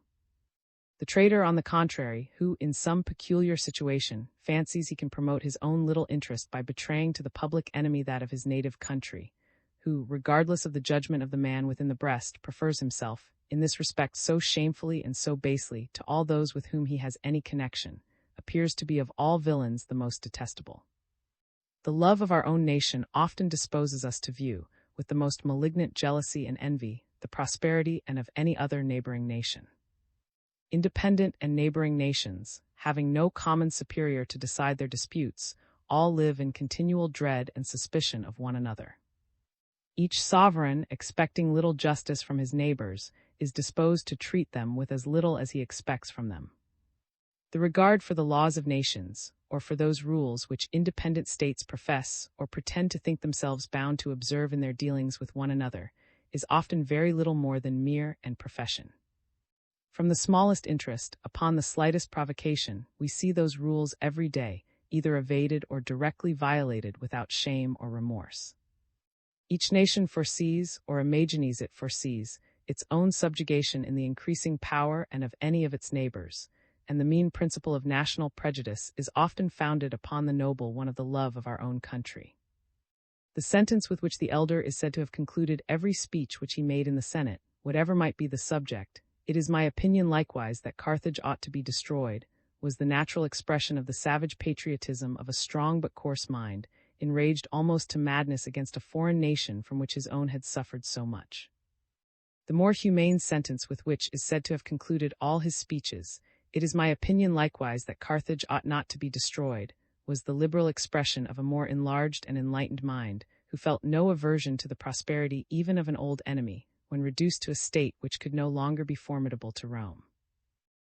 The traitor, on the contrary, who, in some peculiar situation, fancies he can promote his own little interest by betraying to the public enemy that of his native country, who, regardless of the judgment of the man within the breast, prefers himself, in this respect so shamefully and so basely, to all those with whom he has any connection, appears to be of all villains the most detestable. The love of our own nation often disposes us to view, with the most malignant jealousy and envy, the prosperity and of any other neighboring nation. Independent and neighboring nations, having no common superior to decide their disputes, all live in continual dread and suspicion of one another. Each sovereign, expecting little justice from his neighbors, is disposed to treat them with as little as he expects from them. The regard for the laws of nations, or for those rules which independent states profess or pretend to think themselves bound to observe in their dealings with one another, is often very little more than mere and profession. From the smallest interest, upon the slightest provocation, we see those rules every day, either evaded or directly violated without shame or remorse. Each nation foresees, or imagines it foresees, its own subjugation in the increasing power and of any of its neighbors, and the mean principle of national prejudice is often founded upon the noble one of the love of our own country. The sentence with which the elder is said to have concluded every speech which he made in the Senate, whatever might be the subject, "It is my opinion likewise that Carthage ought to be destroyed," was the natural expression of the savage patriotism of a strong but coarse mind, enraged almost to madness against a foreign nation from which his own had suffered so much. The more humane sentence with which is said to have concluded all his speeches, "It is my opinion likewise that Carthage ought not to be destroyed," was the liberal expression of a more enlarged and enlightened mind, who felt no aversion to the prosperity even of an old enemy, when reduced to a state which could no longer be formidable to Rome.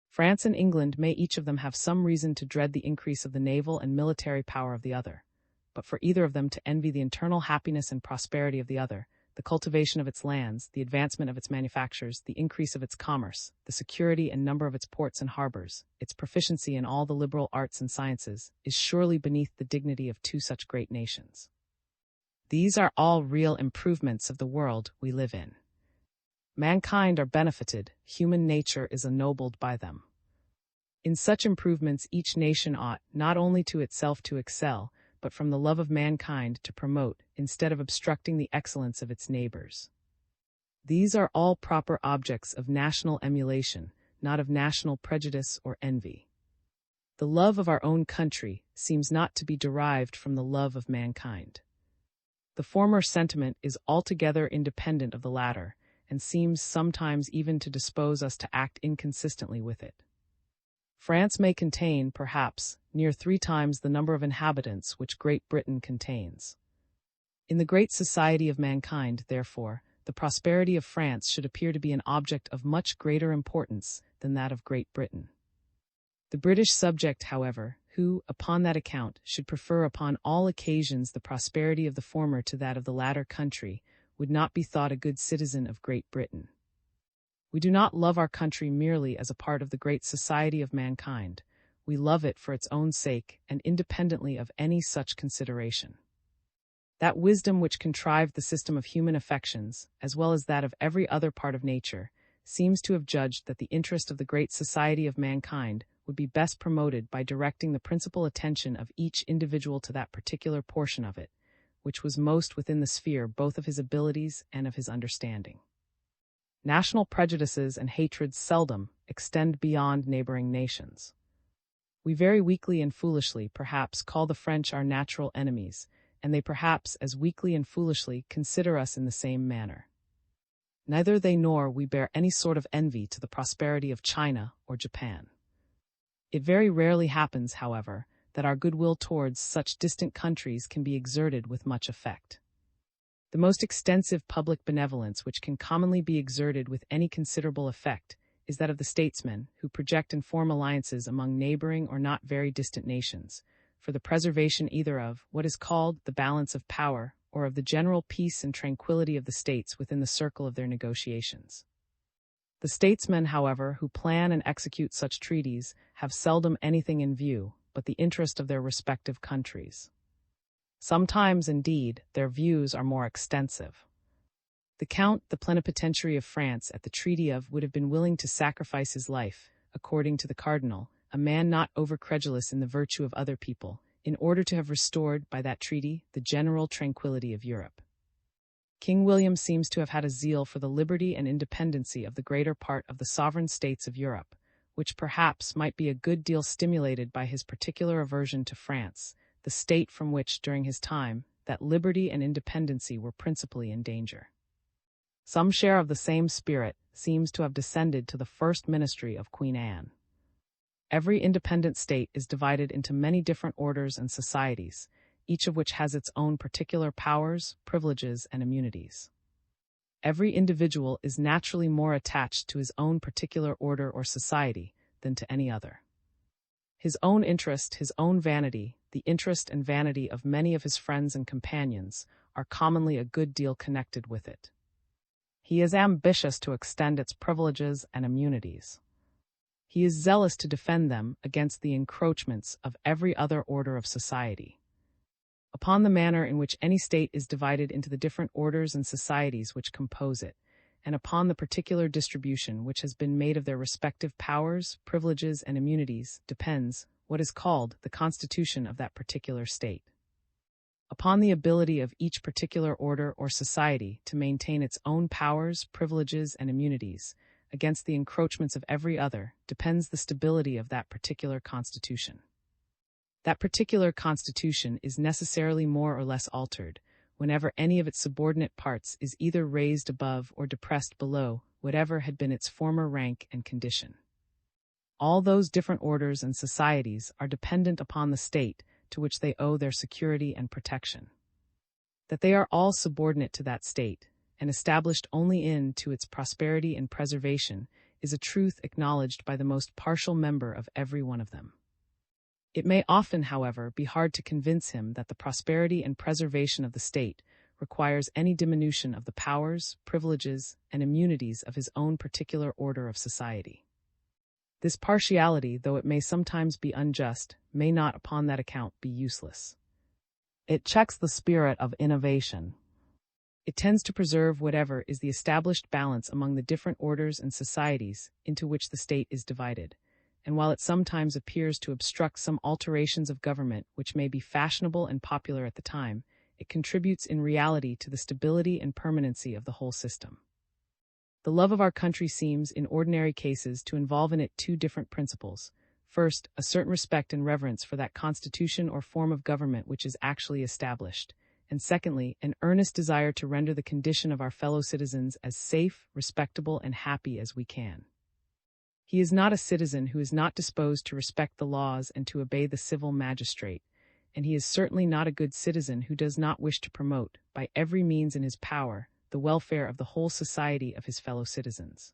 France and England may each of them have some reason to dread the increase of the naval and military power of the other, but for either of them to envy the internal happiness and prosperity of the other, the cultivation of its lands, the advancement of its manufactures, the increase of its commerce, the security and number of its ports and harbors, its proficiency in all the liberal arts and sciences, is surely beneath the dignity of two such great nations. These are all real improvements of the world we live in. Mankind are benefited, human nature is ennobled by them. In such improvements each nation ought, not only to itself to excel, but from the love of mankind to promote, instead of obstructing the excellence of its neighbors. These are all proper objects of national emulation, not of national prejudice or envy. The love of our own country seems not to be derived from the love of mankind. The former sentiment is altogether independent of the latter, and seems sometimes even to dispose us to act inconsistently with it. France may contain, perhaps, near 3 times the number of inhabitants which Great Britain contains. In the great society of mankind, therefore, the prosperity of France should appear to be an object of much greater importance than that of Great Britain. The British subject, however, who, upon that account, should prefer upon all occasions the prosperity of the former to that of the latter country, would not be thought a good citizen of Great Britain. We do not love our country merely as a part of the great society of mankind. We love it for its own sake and independently of any such consideration. That wisdom which contrived the system of human affections, as well as that of every other part of nature, seems to have judged that the interest of the great society of mankind would be best promoted by directing the principal attention of each individual to that particular portion of it, which was most within the sphere both of his abilities and of his understanding. National prejudices and hatreds seldom extend beyond neighboring nations. We very weakly and foolishly, perhaps, call the French our natural enemies, and they perhaps as weakly and foolishly consider us in the same manner. Neither they nor we bear any sort of envy to the prosperity of China or Japan. It very rarely happens, however, that our goodwill towards such distant countries can be exerted with much effect. The most extensive public benevolence which can commonly be exerted with any considerable effect is that of the statesmen who project and form alliances among neighboring or not very distant nations, for the preservation either of what is called the balance of power or of the general peace and tranquility of the states within the circle of their negotiations. The statesmen, however, who plan and execute such treaties have seldom anything in view but the interest of their respective countries. Sometimes, indeed, their views are more extensive. The Count, the plenipotentiary of France at the Treaty of, would have been willing to sacrifice his life, according to the cardinal, a man not over-credulous in the virtue of other people, in order to have restored, by that treaty, the general tranquility of Europe. King William seems to have had a zeal for the liberty and independency of the greater part of the sovereign states of Europe, which perhaps might be a good deal stimulated by his particular aversion to France, the state from which, during his time, that liberty and independency were principally in danger. Some share of the same spirit seems to have descended to the first ministry of Queen Anne. Every independent state is divided into many different orders and societies, each of which has its own particular powers, privileges, and immunities. Every individual is naturally more attached to his own particular order or society than to any other. His own interest, his own vanity, the interest and vanity of many of his friends and companions are commonly a good deal connected with it. He is ambitious to extend its privileges and immunities. He is zealous to defend them against the encroachments of every other order of society. Upon the manner in which any state is divided into the different orders and societies which compose it, and upon the particular distribution which has been made of their respective powers, privileges, and immunities, depends what is called the constitution of that particular state. Upon the ability of each particular order or society to maintain its own powers, privileges, and immunities against the encroachments of every other depends the stability of that particular constitution. That particular constitution is necessarily more or less altered whenever any of its subordinate parts is either raised above or depressed below whatever had been its former rank and condition. All those different orders and societies are dependent upon the state to which they owe their security and protection. That they are all subordinate to that state, and established only to its prosperity and preservation, is a truth acknowledged by the most partial member of every one of them. It may often, however, be hard to convince him that the prosperity and preservation of the state requires any diminution of the powers, privileges, and immunities of his own particular order of society. This partiality, though it may sometimes be unjust, may not upon that account be useless. It checks the spirit of innovation. It tends to preserve whatever is the established balance among the different orders and societies into which the state is divided, and while it sometimes appears to obstruct some alterations of government which may be fashionable and popular at the time, it contributes in reality to the stability and permanency of the whole system. The love of our country seems, in ordinary cases, to involve in it two different principles. First, a certain respect and reverence for that constitution or form of government which is actually established, and secondly, an earnest desire to render the condition of our fellow citizens as safe, respectable, and happy as we can. He is not a citizen who is not disposed to respect the laws and to obey the civil magistrate, and he is certainly not a good citizen who does not wish to promote, by every means in his power, the welfare of the whole society of his fellow citizens.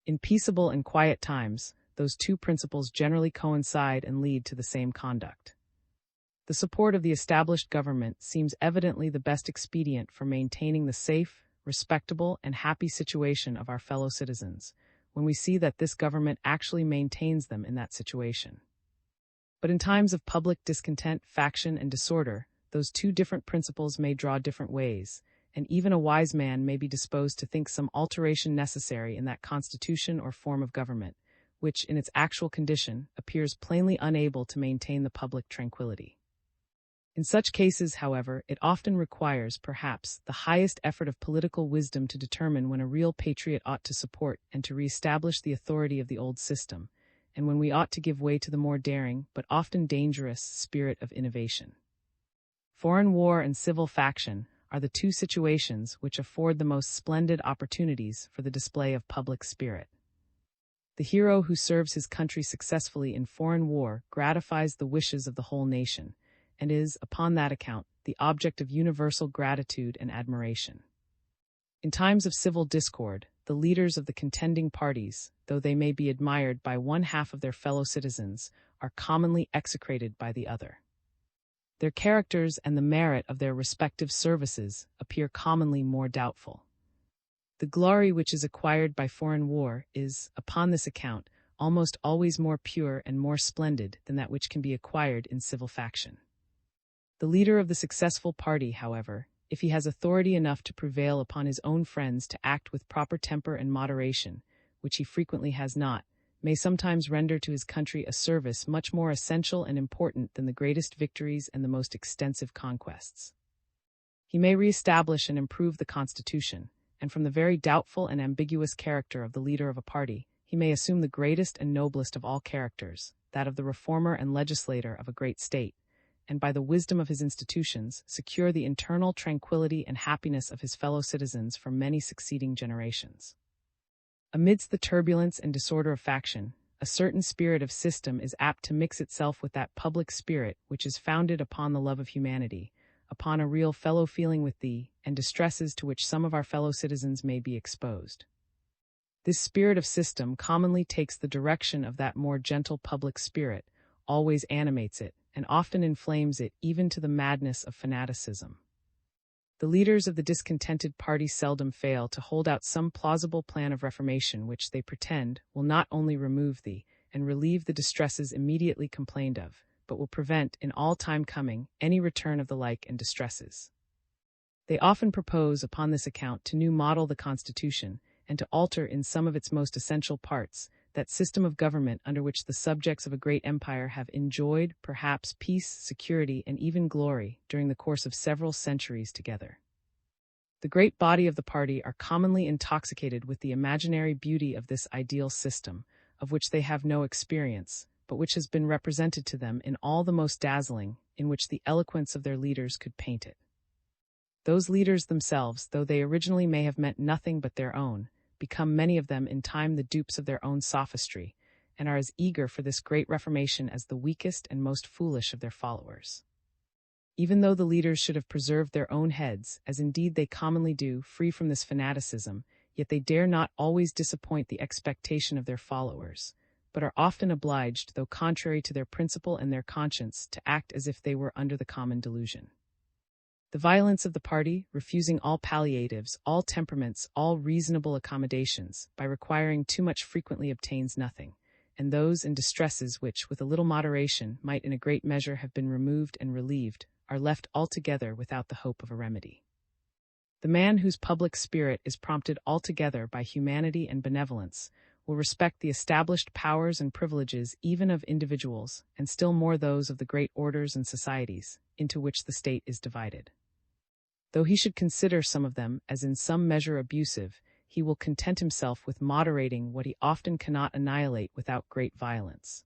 In peaceable and quiet times, those two principles generally coincide and lead to the same conduct. The support of the established government seems evidently the best expedient for maintaining the safe, respectable, and happy situation of our fellow citizens, when we see that this government actually maintains them in that situation. But in times of public discontent, faction, and disorder, those two different principles may draw different ways, and even a wise man may be disposed to think some alteration necessary in that constitution or form of government, which, in its actual condition, appears plainly unable to maintain the public tranquility. In such cases, however, it often requires, perhaps, the highest effort of political wisdom to determine when a real patriot ought to support and to re-establish the authority of the old system, and when we ought to give way to the more daring, but often dangerous, spirit of innovation. Foreign war and civil faction are the two situations which afford the most splendid opportunities for the display of public spirit. The hero who serves his country successfully in foreign war gratifies the wishes of the whole nation, and is, upon that account, the object of universal gratitude and admiration. In times of civil discord, the leaders of the contending parties, though they may be admired by one half of their fellow citizens, are commonly execrated by the other. Their characters and the merit of their respective services appear commonly more doubtful. The glory which is acquired by foreign war is, upon this account, almost always more pure and more splendid than that which can be acquired in civil faction. The leader of the successful party, however, if he has authority enough to prevail upon his own friends to act with proper temper and moderation, which he frequently has not, may sometimes render to his country a service much more essential and important than the greatest victories and the most extensive conquests. He may re-establish and improve the constitution, and from the very doubtful and ambiguous character of the leader of a party, he may assume the greatest and noblest of all characters, that of the reformer and legislator of a great state, and by the wisdom of his institutions, secure the internal tranquility and happiness of his fellow citizens for many succeeding generations. Amidst the turbulence and disorder of faction, a certain spirit of system is apt to mix itself with that public spirit which is founded upon the love of humanity, upon a real fellow-feeling with thee, and distresses to which some of our fellow citizens may be exposed. This spirit of system commonly takes the direction of that more gentle public spirit, always animates it, and often inflames it even to the madness of fanaticism. The leaders of the discontented party seldom fail to hold out some plausible plan of reformation which they pretend will not only remove thee and relieve the distresses immediately complained of, but will prevent, in all time coming, any return of the like and distresses. They often propose, upon this account, to new model the Constitution, and to alter in some of its most essential parts, that system of government under which the subjects of a great empire have enjoyed, perhaps, peace, security, and even glory during the course of several centuries together. The great body of the party are commonly intoxicated with the imaginary beauty of this ideal system, of which they have no experience, but which has been represented to them in all the most dazzling, in which the eloquence of their leaders could paint it. Those leaders themselves, though they originally may have meant nothing but their own, become many of them in time the dupes of their own sophistry, and are as eager for this great reformation as the weakest and most foolish of their followers. Even though the leaders should have preserved their own heads, as indeed they commonly do, free from this fanaticism, yet they dare not always disappoint the expectation of their followers, but are often obliged, though contrary to their principle and their conscience, to act as if they were under the common delusion. The violence of the party, refusing all palliatives, all temperaments, all reasonable accommodations, by requiring too much frequently obtains nothing, and those in distresses which, with a little moderation, might in a great measure have been removed and relieved, are left altogether without the hope of a remedy. The man whose public spirit is prompted altogether by humanity and benevolence will respect the established powers and privileges even of individuals, and still more those of the great orders and societies, into which the state is divided. Though he should consider some of them as in some measure abusive, he will content himself with moderating what he often cannot annihilate without great violence.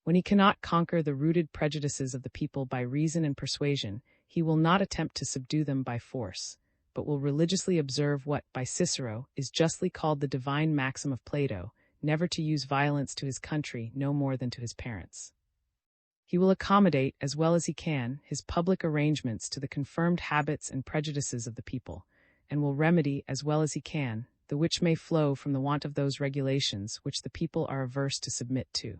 When he cannot conquer the rooted prejudices of the people by reason and persuasion, he will not attempt to subdue them by force, but will religiously observe what, by Cicero, is justly called the divine maxim of Plato, never to use violence to his country no more than to his parents. He will accommodate, as well as he can, his public arrangements to the confirmed habits and prejudices of the people, and will remedy, as well as he can, the which may flow from the want of those regulations which the people are averse to submit to.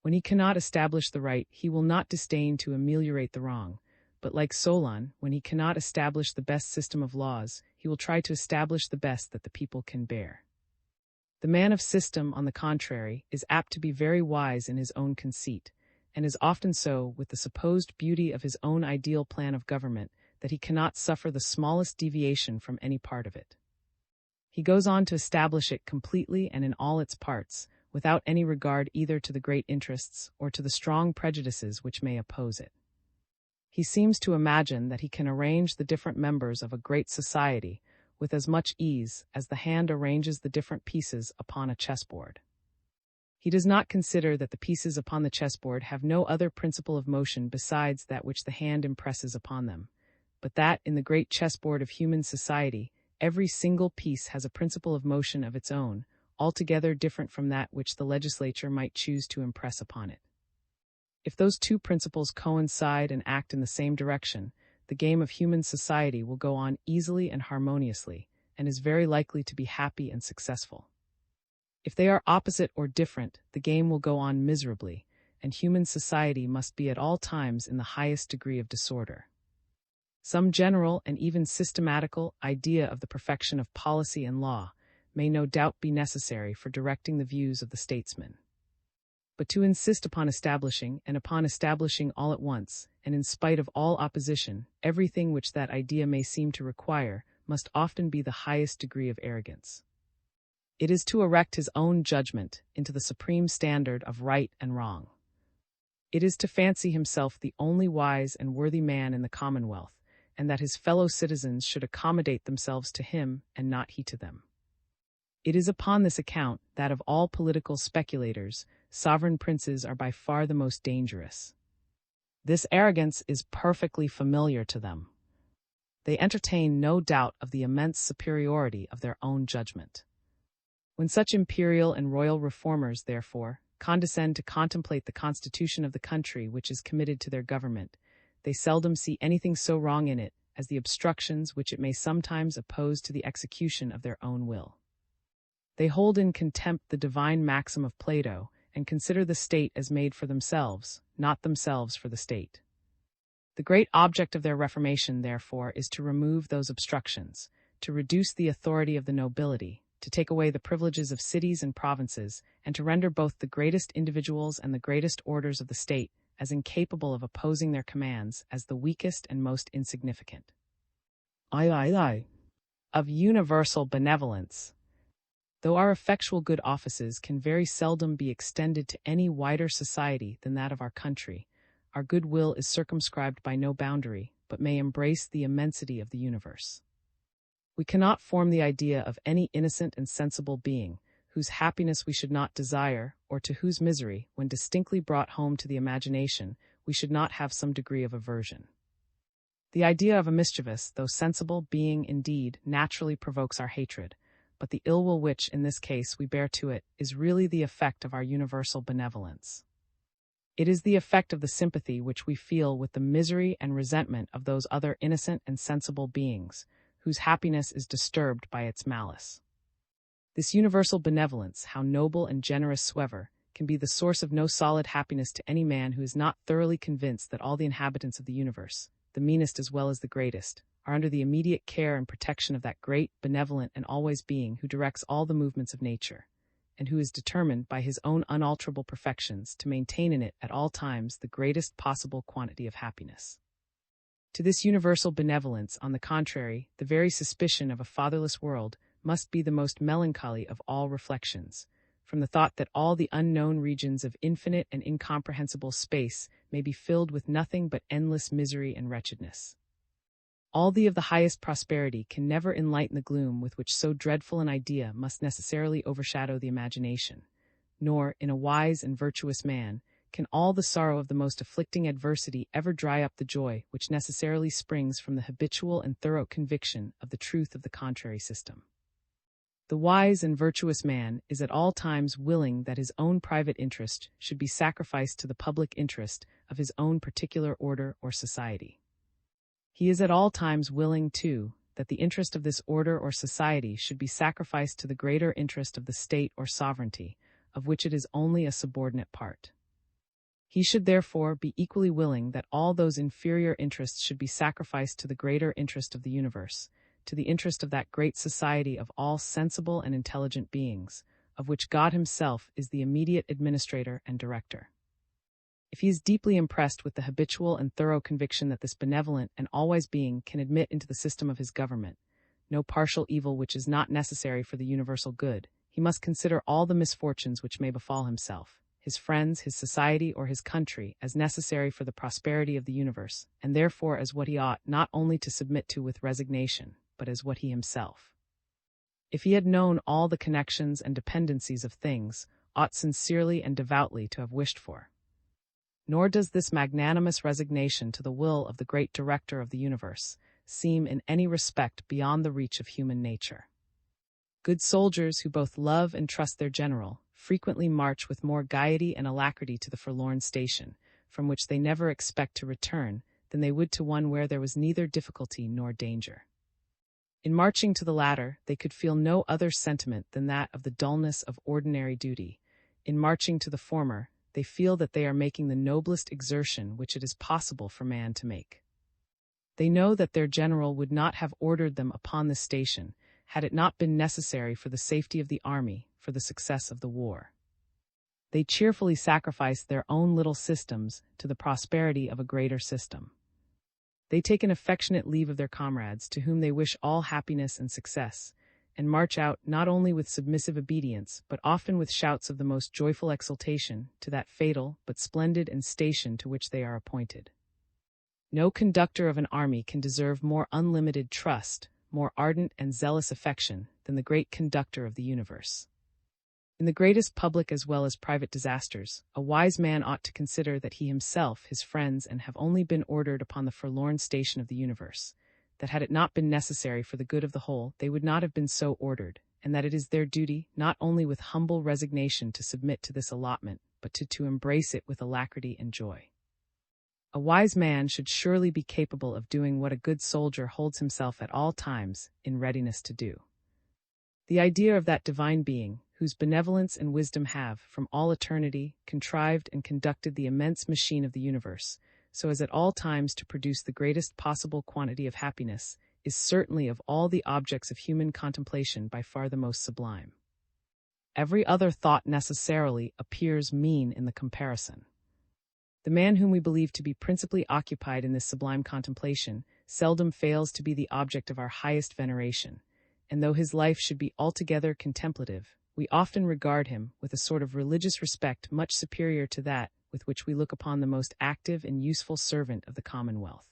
When he cannot establish the right, he will not disdain to ameliorate the wrong, but like Solon, when he cannot establish the best system of laws, he will try to establish the best that the people can bear. The man of system, on the contrary, is apt to be very wise in his own conceit, and is often so with the supposed beauty of his own ideal plan of government, that he cannot suffer the smallest deviation from any part of it. He goes on to establish it completely and in all its parts, without any regard either to the great interests or to the strong prejudices which may oppose it. He seems to imagine that he can arrange the different members of a great society with as much ease as the hand arranges the different pieces upon a chessboard. He does not consider that the pieces upon the chessboard have no other principle of motion besides that which the hand impresses upon them, but that, in the great chessboard of human society, every single piece has a principle of motion of its own, altogether different from that which the legislature might choose to impress upon it. If those two principles coincide and act in the same direction, the game of human society will go on easily and harmoniously, and is very likely to be happy and successful. If they are opposite or different, the game will go on miserably, and human society must be at all times in the highest degree of disorder. Some general and even systematical idea of the perfection of policy and law may no doubt be necessary for directing the views of the statesman. But to insist upon establishing, and upon establishing all at once, and in spite of all opposition, everything which that idea may seem to require, must often be the highest degree of arrogance. It is to erect his own judgment into the supreme standard of right and wrong. It is to fancy himself the only wise and worthy man in the commonwealth, and that his fellow citizens should accommodate themselves to him and not he to them. It is upon this account that of all political speculators, sovereign princes are by far the most dangerous. This arrogance is perfectly familiar to them. They entertain no doubt of the immense superiority of their own judgment. When such imperial and royal reformers, therefore, condescend to contemplate the constitution of the country which is committed to their government, they seldom see anything so wrong in it as the obstructions which it may sometimes oppose to the execution of their own will. They hold in contempt the divine maxim of Plato, and consider the state as made for themselves, not themselves for the state. The great object of their reformation, therefore, is to remove those obstructions, to reduce the authority of the nobility, to take away the privileges of cities and provinces, and to render both the greatest individuals and the greatest orders of the state as incapable of opposing their commands as the weakest and most insignificant. Of universal benevolence. Though our effectual good offices can very seldom be extended to any wider society than that of our country, our good will is circumscribed by no boundary, but may embrace the immensity of the universe. We cannot form the idea of any innocent and sensible being, whose happiness we should not desire, or to whose misery, when distinctly brought home to the imagination, we should not have some degree of aversion. The idea of a mischievous, though sensible, being indeed naturally provokes our hatred, but the ill will which, in this case, we bear to it, is really the effect of our universal benevolence. It is the effect of the sympathy which we feel with the misery and resentment of those other innocent and sensible beings, whose happiness is disturbed by its malice. This universal benevolence, how noble and generous soever, can be the source of no solid happiness to any man who is not thoroughly convinced that all the inhabitants of the universe, the meanest as well as the greatest, are under the immediate care and protection of that great, benevolent, and always being who directs all the movements of nature, and who is determined by his own unalterable perfections to maintain in it at all times the greatest possible quantity of happiness. To this universal benevolence, on the contrary, the very suspicion of a fatherless world must be the most melancholy of all reflections, from the thought that all the unknown regions of infinite and incomprehensible space may be filled with nothing but endless misery and wretchedness. All the of the highest prosperity can never enlighten the gloom with which so dreadful an idea must necessarily overshadow the imagination, nor, in a wise and virtuous man, can all the sorrow of the most afflicting adversity ever dry up the joy which necessarily springs from the habitual and thorough conviction of the truth of the contrary system. The wise and virtuous man is at all times willing that his own private interest should be sacrificed to the public interest of his own particular order or society. He is at all times willing, too, that the interest of this order or society should be sacrificed to the greater interest of the state or sovereignty, of which it is only a subordinate part. He should therefore be equally willing that all those inferior interests should be sacrificed to the greater interest of the universe, to the interest of that great society of all sensible and intelligent beings, of which God himself is the immediate administrator and director. If he is deeply impressed with the habitual and thorough conviction that this benevolent and always being can admit into the system of his government no partial evil which is not necessary for the universal good, he must consider all the misfortunes which may befall himself, his friends, his society, or his country as necessary for the prosperity of the universe, and therefore as what he ought not only to submit to with resignation, but as what he himself, if he had known all the connections and dependencies of things, ought sincerely and devoutly to have wished for. Nor does this magnanimous resignation to the will of the great director of the universe seem in any respect beyond the reach of human nature. Good soldiers who both love and trust their general frequently march with more gaiety and alacrity to the forlorn station, from which they never expect to return, than they would to one where there was neither difficulty nor danger. In marching to the latter, they could feel no other sentiment than that of the dullness of ordinary duty. In marching to the former, they feel that they are making the noblest exertion which it is possible for man to make. They know that their general would not have ordered them upon the station had it not been necessary for the safety of the army, for the success of the war. They cheerfully sacrifice their own little systems to the prosperity of a greater system. They take an affectionate leave of their comrades, to whom they wish all happiness and success, and march out not only with submissive obedience, but often with shouts of the most joyful exultation, to that fatal but splendid and station to which they are appointed. No conductor of an army can deserve more unlimited trust, more ardent and zealous affection, than the great conductor of the universe. In the greatest public as well as private disasters, a wise man ought to consider that he himself, his friends, and have only been ordered upon the forlorn station of the universe, that had it not been necessary for the good of the whole, they would not have been so ordered, and that it is their duty, not only with humble resignation to submit to this allotment, but to embrace it with alacrity and joy. A wise man should surely be capable of doing what a good soldier holds himself at all times in readiness to do. The idea of that divine being, whose benevolence and wisdom have, from all eternity, contrived and conducted the immense machine of the universe, so as at all times to produce the greatest possible quantity of happiness, is certainly of all the objects of human contemplation by far the most sublime. Every other thought necessarily appears mean in the comparison. The man whom we believe to be principally occupied in this sublime contemplation seldom fails to be the object of our highest veneration, and though his life should be altogether contemplative, we often regard him with a sort of religious respect much superior to that with which we look upon the most active and useful servant of the Commonwealth.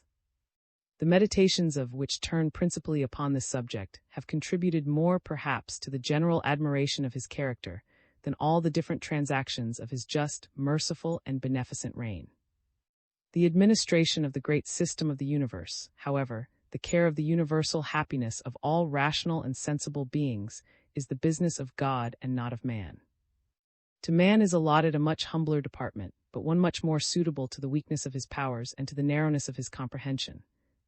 The meditations of which turn principally upon this subject have contributed more, perhaps, to the general admiration of his character than all the different transactions of his just, merciful, and beneficent reign. The administration of the great system of the universe, however, the care of the universal happiness of all rational and sensible beings, is the business of God and not of man. To man is allotted a much humbler department, but one much more suitable to the weakness of his powers and to the narrowness of his comprehension.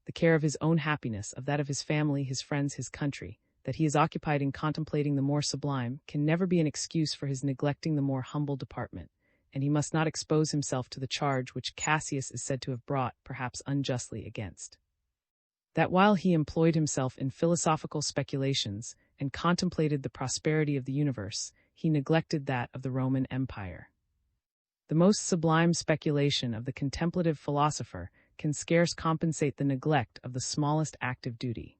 The care of his own happiness, of that of his family, his friends, his country, that he is occupied in contemplating the more sublime, can never be an excuse for his neglecting the more humble department, and he must not expose himself to the charge which Cassius is said to have brought, perhaps unjustly, against. That while he employed himself in philosophical speculations and contemplated the prosperity of the universe, he neglected that of the Roman Empire. The most sublime speculation of the contemplative philosopher can scarce compensate the neglect of the smallest active duty.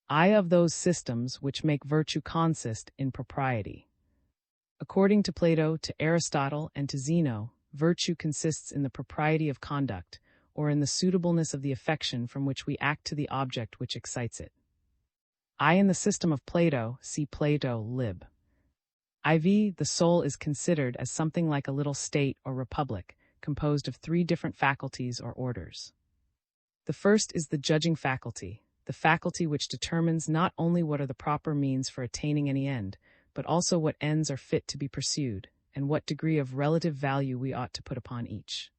I of those systems which make virtue consist in propriety. According to Plato, to Aristotle, and to Zeno, virtue consists in the propriety of conduct, or in the suitableness of the affection from which we act to the object which excites it. I in the system of Plato, see Plato, lib. IV, the soul is considered as something like a little state or republic, composed of 3 different faculties or orders. The first is the judging faculty, the faculty which determines not only what are the proper means for attaining any end, but also what ends are fit to be pursued, and what degree of relative value we ought to put upon each.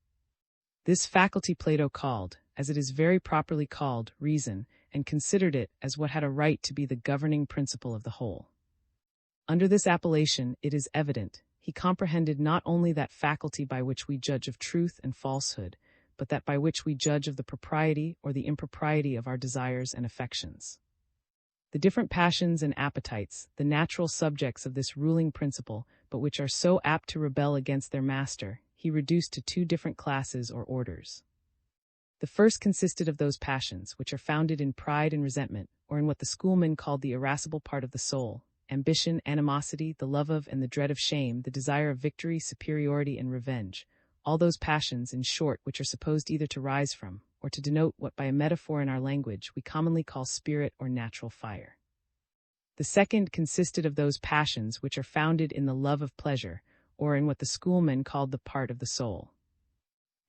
This faculty Plato called, as it is very properly called, reason, and considered it as what had a right to be the governing principle of the whole. Under this appellation, it is evident, he comprehended not only that faculty by which we judge of truth and falsehood, but that by which we judge of the propriety or the impropriety of our desires and affections. The different passions and appetites, the natural subjects of this ruling principle, but which are so apt to rebel against their master, he reduced to 2 different classes or orders. The first consisted of those passions which are founded in pride and resentment, or in what the schoolmen called the irascible part of the soul: ambition, animosity, the love of and the dread of shame, the desire of victory, superiority, and revenge. All those passions, in short, which are supposed either to rise from, or to denote what by a metaphor in our language we commonly call spirit or natural fire. The second consisted of those passions which are founded in the love of pleasure, or in what the schoolmen called the part of the soul.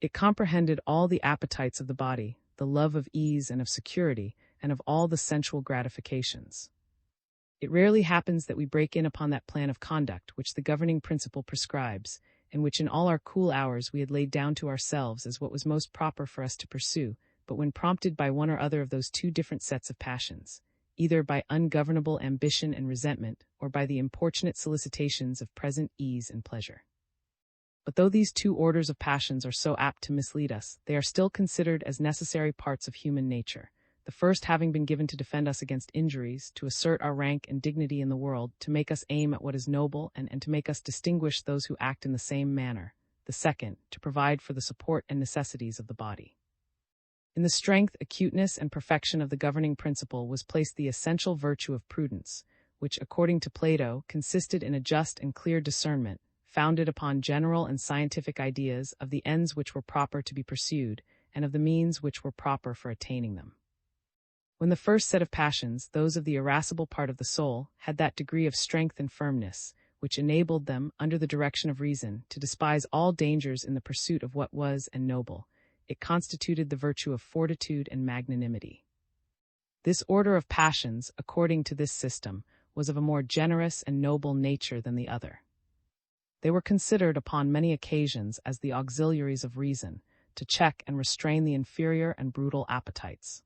It comprehended all the appetites of the body, the love of ease and of security, and of all the sensual gratifications. It rarely happens that we break in upon that plan of conduct which the governing principle prescribes, and which in all our cool hours we had laid down to ourselves as what was most proper for us to pursue, but when prompted by one or other of those 2 different sets of passions, either by ungovernable ambition and resentment, or by the importunate solicitations of present ease and pleasure. But though these 2 orders of passions are so apt to mislead us, they are still considered as necessary parts of human nature, the first having been given to defend us against injuries, to assert our rank and dignity in the world, to make us aim at what is noble, and to make us distinguish those who act in the same manner; the second, to provide for the support and necessities of the body. In the strength, acuteness, and perfection of the governing principle was placed the essential virtue of prudence, which, according to Plato, consisted in a just and clear discernment, founded upon general and scientific ideas of the ends which were proper to be pursued, and of the means which were proper for attaining them. When the first set of passions, those of the irascible part of the soul, had that degree of strength and firmness, which enabled them, under the direction of reason, to despise all dangers in the pursuit of what was and noble, it constituted the virtue of fortitude and magnanimity. This order of passions, according to this system, was of a more generous and noble nature than the other. They were considered upon many occasions as the auxiliaries of reason, to check and restrain the inferior and brutal appetites.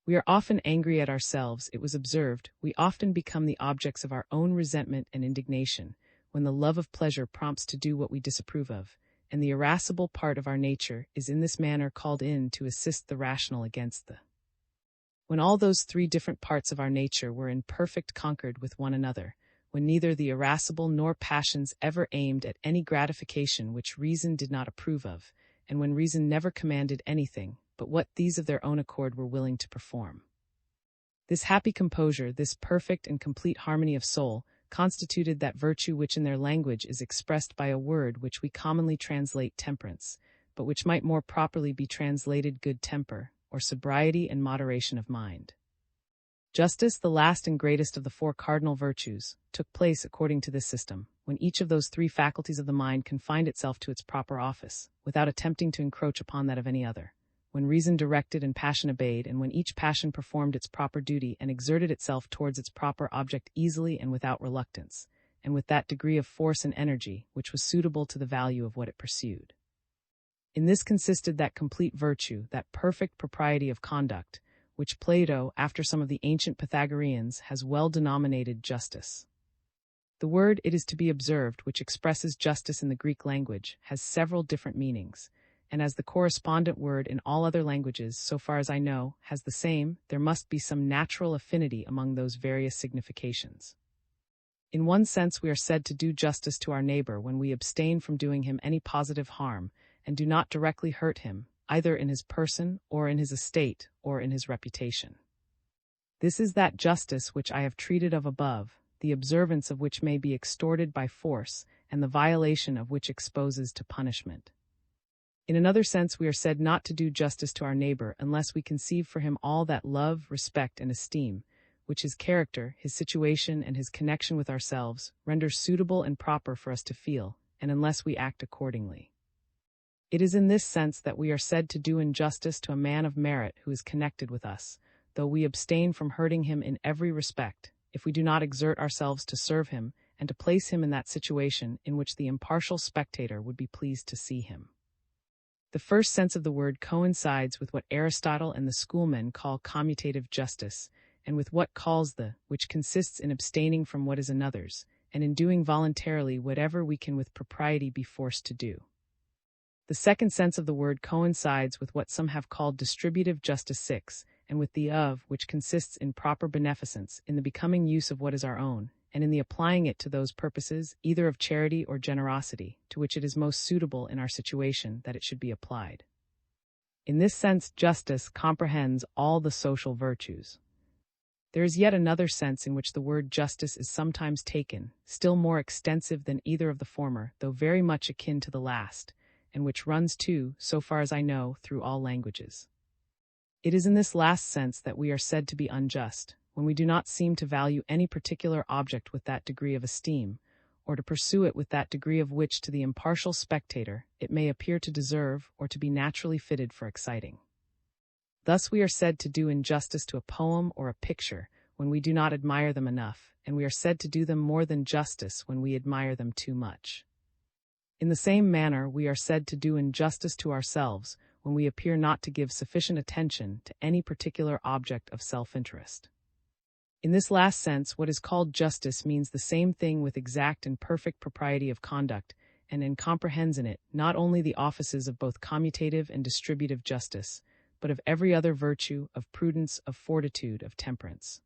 We are often angry at ourselves, it was observed, we often become the objects of our own resentment and indignation, when the love of pleasure prompts to do what we disapprove of, and the irascible part of our nature is in this manner called in to assist the rational against the. When all those three different parts of our nature were in perfect concord with one another, when neither the irascible nor passions ever aimed at any gratification which reason did not approve of, and when reason never commanded anything but what these of their own accord were willing to perform. This happy composure, this perfect and complete harmony of soul, constituted that virtue which in their language is expressed by a word which we commonly translate temperance, but which might more properly be translated good temper, or sobriety and moderation of mind. Justice, the last and greatest of the four cardinal virtues, took place according to this system, when each of those three faculties of the mind confined itself to its proper office, without attempting to encroach upon that of any other, when reason directed and passion obeyed, and when each passion performed its proper duty and exerted itself towards its proper object easily and without reluctance, and with that degree of force and energy which was suitable to the value of what it pursued. In this consisted that complete virtue, that perfect propriety of conduct, which Plato, after some of the ancient Pythagoreans, has well denominated justice. The word, it is to be observed, which expresses justice in the Greek language, has several different meanings, and as the correspondent word in all other languages, so far as I know, has the same, there must be some natural affinity among those various significations. In one sense, we are said to do justice to our neighbor when we abstain from doing him any positive harm, and do not directly hurt him, either in his person, or in his estate, or in his reputation. This is that justice which I have treated of above, the observance of which may be extorted by force, and the violation of which exposes to punishment. In another sense, we are said not to do justice to our neighbor unless we conceive for him all that love, respect, and esteem, which his character, his situation, and his connection with ourselves render suitable and proper for us to feel, and unless we act accordingly. It is in this sense that we are said to do injustice to a man of merit who is connected with us, though we abstain from hurting him in every respect, if we do not exert ourselves to serve him and to place him in that situation in which the impartial spectator would be pleased to see him. The first sense of the word coincides with what Aristotle and the schoolmen call commutative justice, and with what calls which consists in abstaining from what is another's, and in doing voluntarily whatever we can with propriety be forced to do. The second sense of the word coincides with what some have called distributive justice 6, and with the of, which consists in proper beneficence, in the becoming use of what is our own, and in the applying it to those purposes, either of charity or generosity, to which it is most suitable in our situation that it should be applied. In this sense, justice comprehends all the social virtues. There is yet another sense in which the word justice is sometimes taken, still more extensive than either of the former, though very much akin to the last, and which runs too, so far as I know, through all languages. It is in this last sense that we are said to be unjust, when we do not seem to value any particular object with that degree of esteem, or to pursue it with that degree of which to the impartial spectator it may appear to deserve or to be naturally fitted for exciting. Thus we are said to do injustice to a poem or a picture when we do not admire them enough, and we are said to do them more than justice when we admire them too much. In the same manner, we are said to do injustice to ourselves when we appear not to give sufficient attention to any particular object of self-interest. In this last sense, what is called justice means the same thing with exact and perfect propriety of conduct, and comprehends in it not only the offices of both commutative and distributive justice, but of every other virtue, of prudence, of fortitude, of temperance.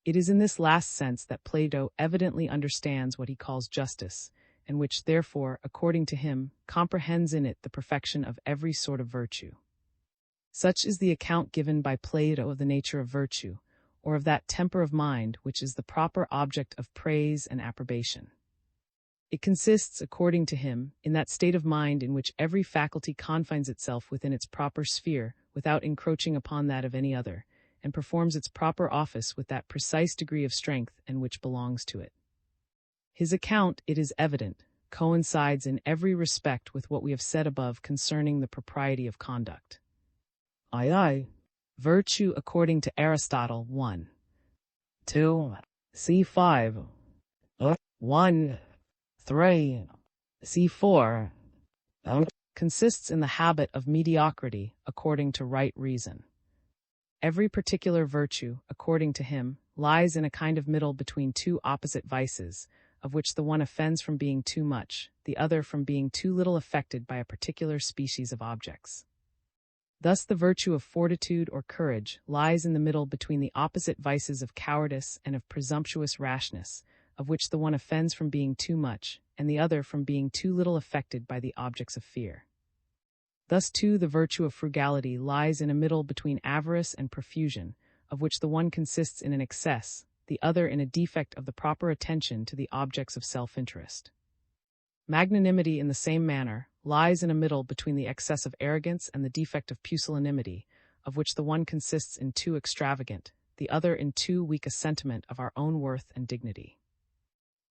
It is in this last sense that Plato evidently understands what he calls justice, and which, therefore, according to him, comprehends in it the perfection of every sort of virtue. Such is the account given by Plato of the nature of virtue, or of that temper of mind which is the proper object of praise and approbation. It consists, according to him, in that state of mind in which every faculty confines itself within its proper sphere without encroaching upon that of any other, and performs its proper office with that precise degree of strength and which belongs to it. His account, it is evident, coincides in every respect with what we have said above concerning the propriety of conduct. Virtue according to Aristotle 1. 2. C5. 1. 3. C4. Consists in the habit of mediocrity according to right reason. Every particular virtue, according to him, lies in a kind of middle between two opposite vices, of which the one offends from being too much, the other from being too little affected by a particular species of objects. Thus the virtue of fortitude or courage lies in the middle between the opposite vices of cowardice and of presumptuous rashness, of which the one offends from being too much, and the other from being too little affected by the objects of fear. Thus, too, the virtue of frugality lies in a middle between avarice and profusion, of which the one consists in an excess, the other in a defect of the proper attention to the objects of self-interest. Magnanimity, in the same manner, lies in a middle between the excess of arrogance and the defect of pusillanimity, of which the one consists in too extravagant, the other in too weak a sentiment of our own worth and dignity.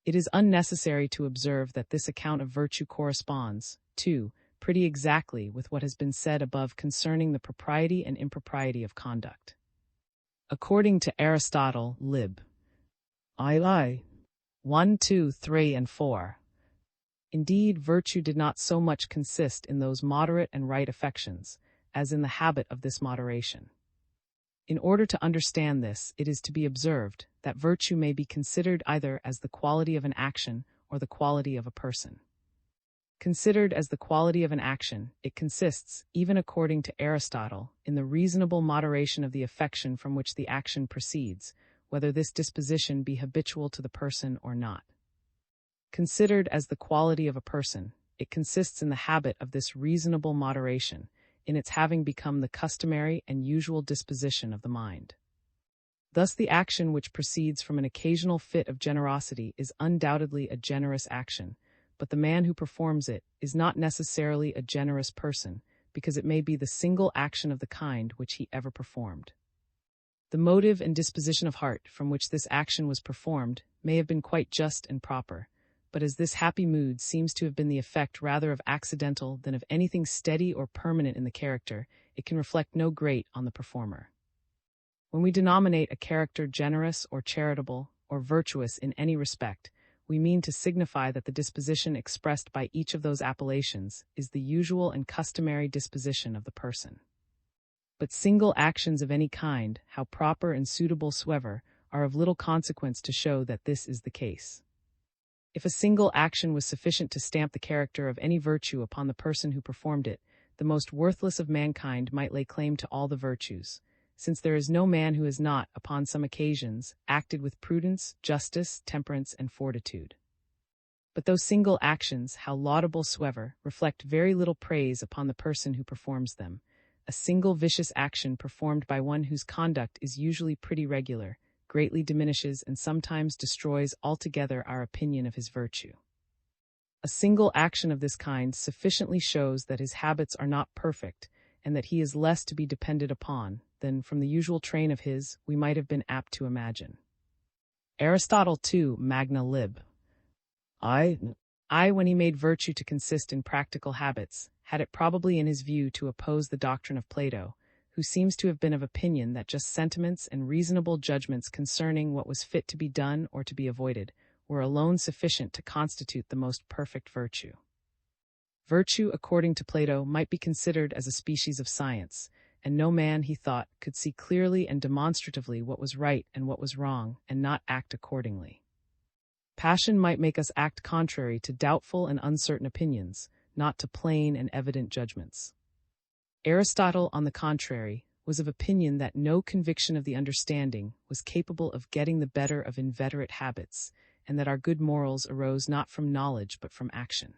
It is unnecessary to observe that this account of virtue corresponds, too, pretty exactly with what has been said above concerning the propriety and impropriety of conduct. According to Aristotle, Lib. I 1, 2, 3, and 4. Indeed, virtue did not so much consist in those moderate and right affections, as in the habit of this moderation. In order to understand this, it is to be observed that virtue may be considered either as the quality of an action or the quality of a person. Considered as the quality of an action, it consists, even according to Aristotle, in the reasonable moderation of the affection from which the action proceeds, whether this disposition be habitual to the person or not. Considered as the quality of a person, it consists in the habit of this reasonable moderation, in its having become the customary and usual disposition of the mind. Thus the action which proceeds from an occasional fit of generosity is undoubtedly a generous action, but the man who performs it is not necessarily a generous person, because it may be the single action of the kind which he ever performed. The motive and disposition of heart from which this action was performed may have been quite just and proper, but as this happy mood seems to have been the effect rather of accidental than of anything steady or permanent in the character, it can reflect no great on the performer. When we denominate a character generous or charitable or virtuous in any respect, we mean to signify that the disposition expressed by each of those appellations is the usual and customary disposition of the person. But single actions of any kind, how proper and suitable soever, are of little consequence to show that this is the case. If a single action was sufficient to stamp the character of any virtue upon the person who performed it, the most worthless of mankind might lay claim to all the virtues, since there is no man who has not, upon some occasions, acted with prudence, justice, temperance, and fortitude. But those single actions, how laudable soever, reflect very little praise upon the person who performs them. A single vicious action performed by one whose conduct is usually pretty regular, greatly diminishes and sometimes destroys altogether our opinion of his virtue. A single action of this kind sufficiently shows that his habits are not perfect, and that he is less to be depended upon than, from the usual train of his, we might have been apt to imagine. Aristotle too, Magna Lib. I, when he made virtue to consist in practical habits, had it probably in his view to oppose the doctrine of Plato, who seems to have been of opinion that just sentiments and reasonable judgments concerning what was fit to be done or to be avoided were alone sufficient to constitute the most perfect virtue. Virtue, according to Plato, might be considered as a species of science, and no man, he thought, could see clearly and demonstratively what was right and what was wrong, and not act accordingly. Passion might make us act contrary to doubtful and uncertain opinions, not to plain and evident judgments. Aristotle, on the contrary, was of opinion that no conviction of the understanding was capable of getting the better of inveterate habits, and that our good morals arose not from knowledge but from action.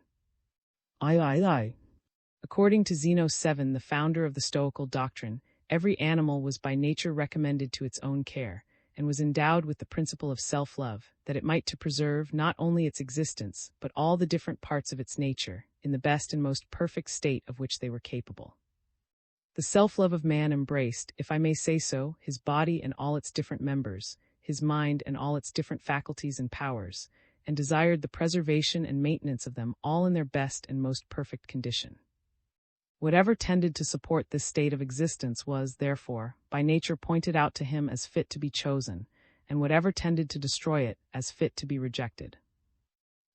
According to Zeno 7, the founder of the Stoical doctrine, every animal was by nature recommended to its own care, and was endowed with the principle of self-love, that it might to preserve not only its existence, but all the different parts of its nature, in the best and most perfect state of which they were capable. The self-love of man embraced, if I may say so, his body and all its different members, his mind and all its different faculties and powers, and desired the preservation and maintenance of them all in their best and most perfect condition. Whatever tended to support this state of existence was, therefore, by nature pointed out to him as fit to be chosen, and whatever tended to destroy it as fit to be rejected.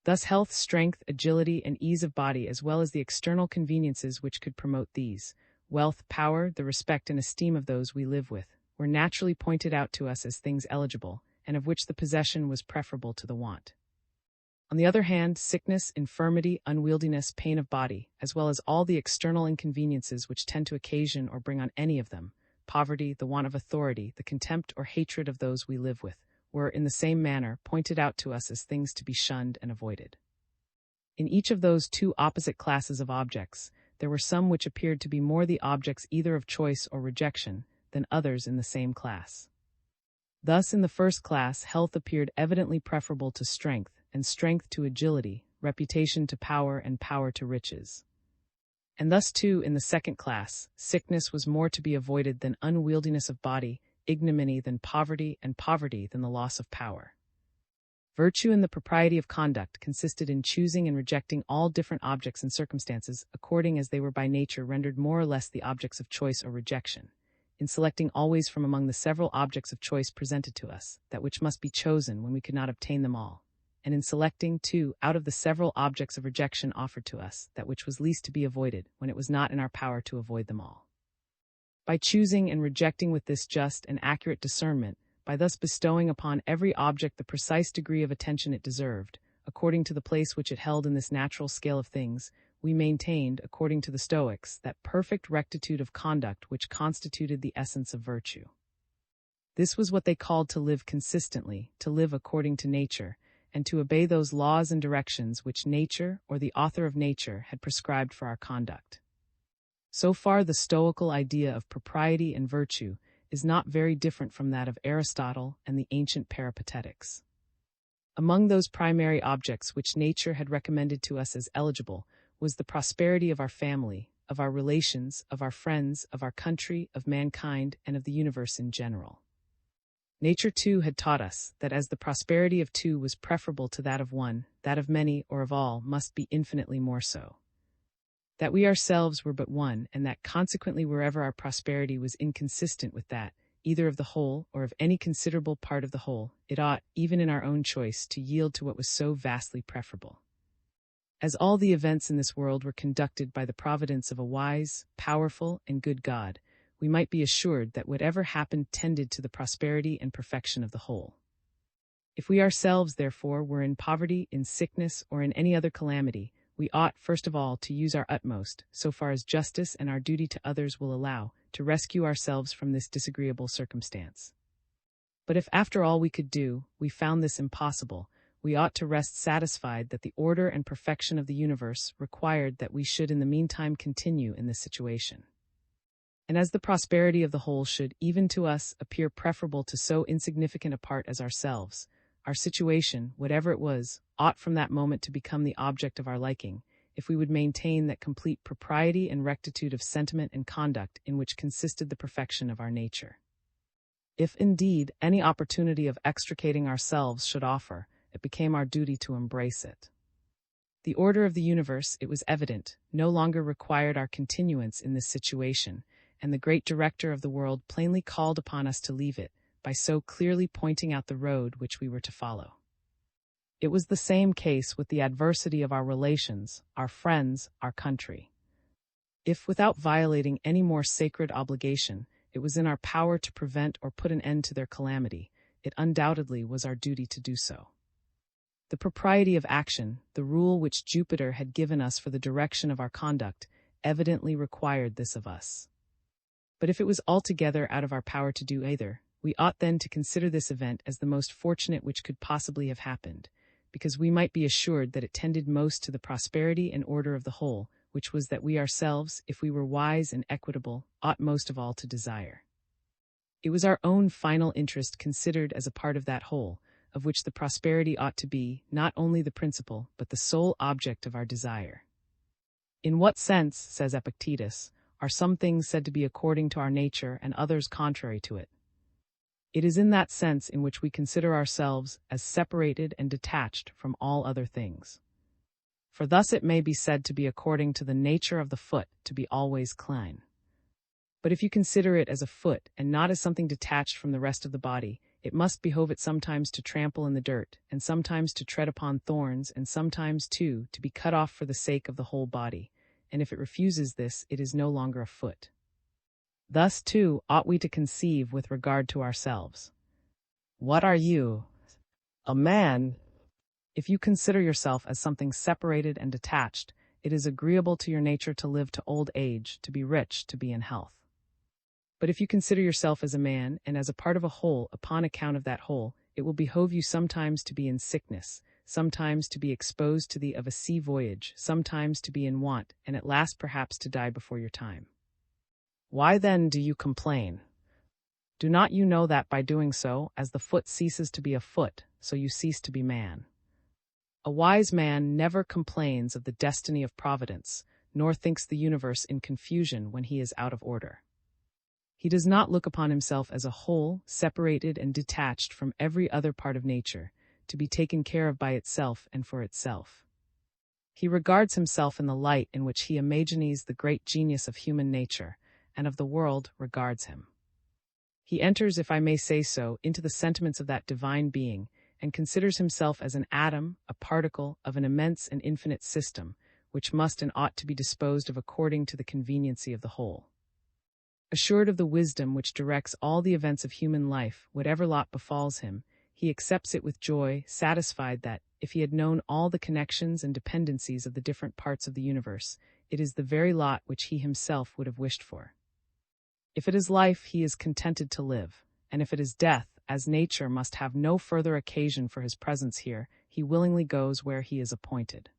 Thus health, strength, agility, and ease of body, as well as the external conveniences which could promote these, wealth, power, the respect and esteem of those we live with, were naturally pointed out to us as things eligible, and of which the possession was preferable to the want. On the other hand, sickness, infirmity, unwieldiness, pain of body, as well as all the external inconveniences which tend to occasion or bring on any of them, poverty, the want of authority, the contempt or hatred of those we live with, were, in the same manner, pointed out to us as things to be shunned and avoided. In each of those two opposite classes of objects, there were some which appeared to be more the objects either of choice or rejection than others in the same class. Thus, in the first class, health appeared evidently preferable to strength, and strength to agility, reputation to power, and power to riches. And thus, too, in the second class, sickness was more to be avoided than unwieldiness of body, ignominy than poverty, and poverty than the loss of power. Virtue and the propriety of conduct consisted in choosing and rejecting all different objects and circumstances according as they were by nature rendered more or less the objects of choice or rejection, in selecting always from among the several objects of choice presented to us, that which must be chosen when we could not obtain them all, and in selecting, too, out of the several objects of rejection offered to us, that which was least to be avoided when it was not in our power to avoid them all. By choosing and rejecting with this just and accurate discernment, by thus bestowing upon every object the precise degree of attention it deserved, according to the place which it held in this natural scale of things, we maintained, according to the Stoics, that perfect rectitude of conduct which constituted the essence of virtue. This was what they called to live consistently, to live according to nature, and to obey those laws and directions which nature, or the author of nature, had prescribed for our conduct. So far, the Stoical idea of propriety and virtue is not very different from that of Aristotle and the ancient Peripatetics. Among those primary objects which nature had recommended to us as eligible was the prosperity of our family, of our relations, of our friends, of our country, of mankind, and of the universe in general. Nature, too, had taught us that as the prosperity of two was preferable to that of one, that of many or of all must be infinitely more so. That we ourselves were but one, and that consequently wherever our prosperity was inconsistent with that, either of the whole or of any considerable part of the whole, it ought, even in our own choice, to yield to what was so vastly preferable. As all the events in this world were conducted by the providence of a wise, powerful, and good God, we might be assured that whatever happened tended to the prosperity and perfection of the whole. If we ourselves, therefore, were in poverty, in sickness, or in any other calamity, we ought, first of all, to use our utmost, so far as justice and our duty to others will allow, to rescue ourselves from this disagreeable circumstance. But if after all we could do, we found this impossible, we ought to rest satisfied that the order and perfection of the universe required that we should in the meantime continue in this situation. And as the prosperity of the whole should, even to us, appear preferable to so insignificant a part as ourselves, our situation, whatever it was, ought from that moment to become the object of our liking, if we would maintain that complete propriety and rectitude of sentiment and conduct in which consisted the perfection of our nature. If, indeed, any opportunity of extricating ourselves should offer, it became our duty to embrace it. The order of the universe, it was evident, no longer required our continuance in this situation, and the great director of the world plainly called upon us to leave it, by so clearly pointing out the road which we were to follow. It was the same case with the adversity of our relations, our friends, our country. If, without violating any more sacred obligation, it was in our power to prevent or put an end to their calamity, it undoubtedly was our duty to do so. The propriety of action, the rule which Jupiter had given us for the direction of our conduct, evidently required this of us. But if it was altogether out of our power to do either, we ought then to consider this event as the most fortunate which could possibly have happened, because we might be assured that it tended most to the prosperity and order of the whole, which was that we ourselves, if we were wise and equitable, ought most of all to desire. It was our own final interest considered as a part of that whole, of which the prosperity ought to be not only the principal, but the sole object of our desire. In what sense, says Epictetus, are some things said to be according to our nature and others contrary to it? It is in that sense in which we consider ourselves as separated and detached from all other things. For thus it may be said to be according to the nature of the foot to be always clean. But if you consider it as a foot and not as something detached from the rest of the body, it must behove it sometimes to trample in the dirt, and sometimes to tread upon thorns, and sometimes, too, to be cut off for the sake of the whole body, and if it refuses this, it is no longer a foot. Thus, too, ought we to conceive with regard to ourselves. What are you? A man. If you consider yourself as something separated and detached, it is agreeable to your nature to live to old age, to be rich, to be in health. But if you consider yourself as a man, and as a part of a whole, upon account of that whole, it will behove you sometimes to be in sickness, sometimes to be exposed to the of a sea voyage, sometimes to be in want, and at last perhaps to die before your time. Why then do you complain? Do not you know that by doing so, as the foot ceases to be a foot, so you cease to be man? A wise man never complains of the destiny of Providence, nor thinks the universe in confusion when he is out of order. He does not look upon himself as a whole, separated and detached from every other part of nature, to be taken care of by itself and for itself. He regards himself in the light in which he imagines the great genius of human nature, and of the world regards him. He enters, if I may say so, into the sentiments of that divine being, and considers himself as an atom, a particle, of an immense and infinite system, which must and ought to be disposed of according to the conveniency of the whole. Assured of the wisdom which directs all the events of human life, whatever lot befalls him, he accepts it with joy, satisfied that, if he had known all the connections and dependencies of the different parts of the universe, it is the very lot which he himself would have wished for. If it is life, he is contented to live, and if it is death, as nature must have no further occasion for his presence here, he willingly goes where he is appointed.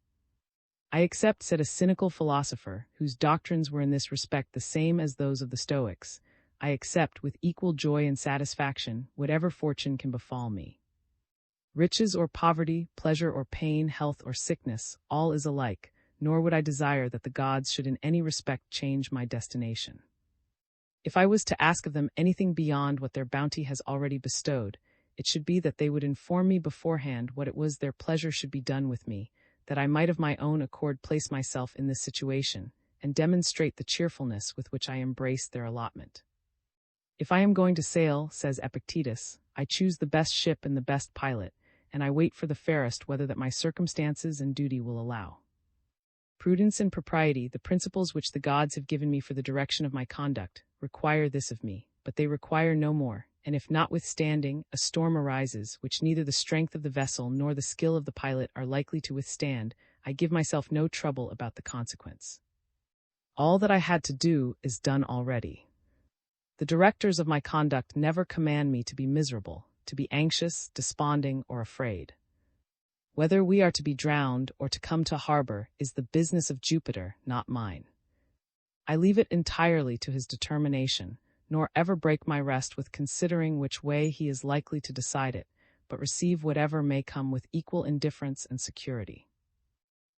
I accept, said a cynical philosopher, whose doctrines were in this respect the same as those of the Stoics, I accept with equal joy and satisfaction whatever fortune can befall me. Riches or poverty, pleasure or pain, health or sickness, all is alike, nor would I desire that the gods should in any respect change my destination. If I was to ask of them anything beyond what their bounty has already bestowed, it should be that they would inform me beforehand what it was their pleasure should be done with me, that I might of my own accord place myself in this situation, and demonstrate the cheerfulness with which I embrace their allotment. If I am going to sail, says Epictetus, I choose the best ship and the best pilot, and I wait for the fairest whether that my circumstances and duty will allow. Prudence and propriety, the principles which the gods have given me for the direction of my conduct, require this of me, but they require no more, and if notwithstanding a storm arises, which neither the strength of the vessel nor the skill of the pilot are likely to withstand, I give myself no trouble about the consequence. All that I had to do is done already. The directors of my conduct never command me to be miserable, to be anxious, desponding, or afraid. Whether we are to be drowned or to come to harbor is the business of Jupiter, not mine. I leave it entirely to his determination, nor ever break my rest with considering which way he is likely to decide it, but receive whatever may come with equal indifference and security.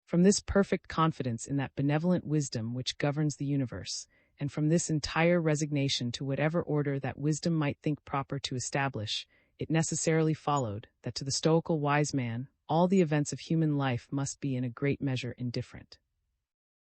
From this perfect confidence in that benevolent wisdom which governs the universe, and from this entire resignation to whatever order that wisdom might think proper to establish, it necessarily followed that to the stoical wise man, all the events of human life must be in a great measure indifferent.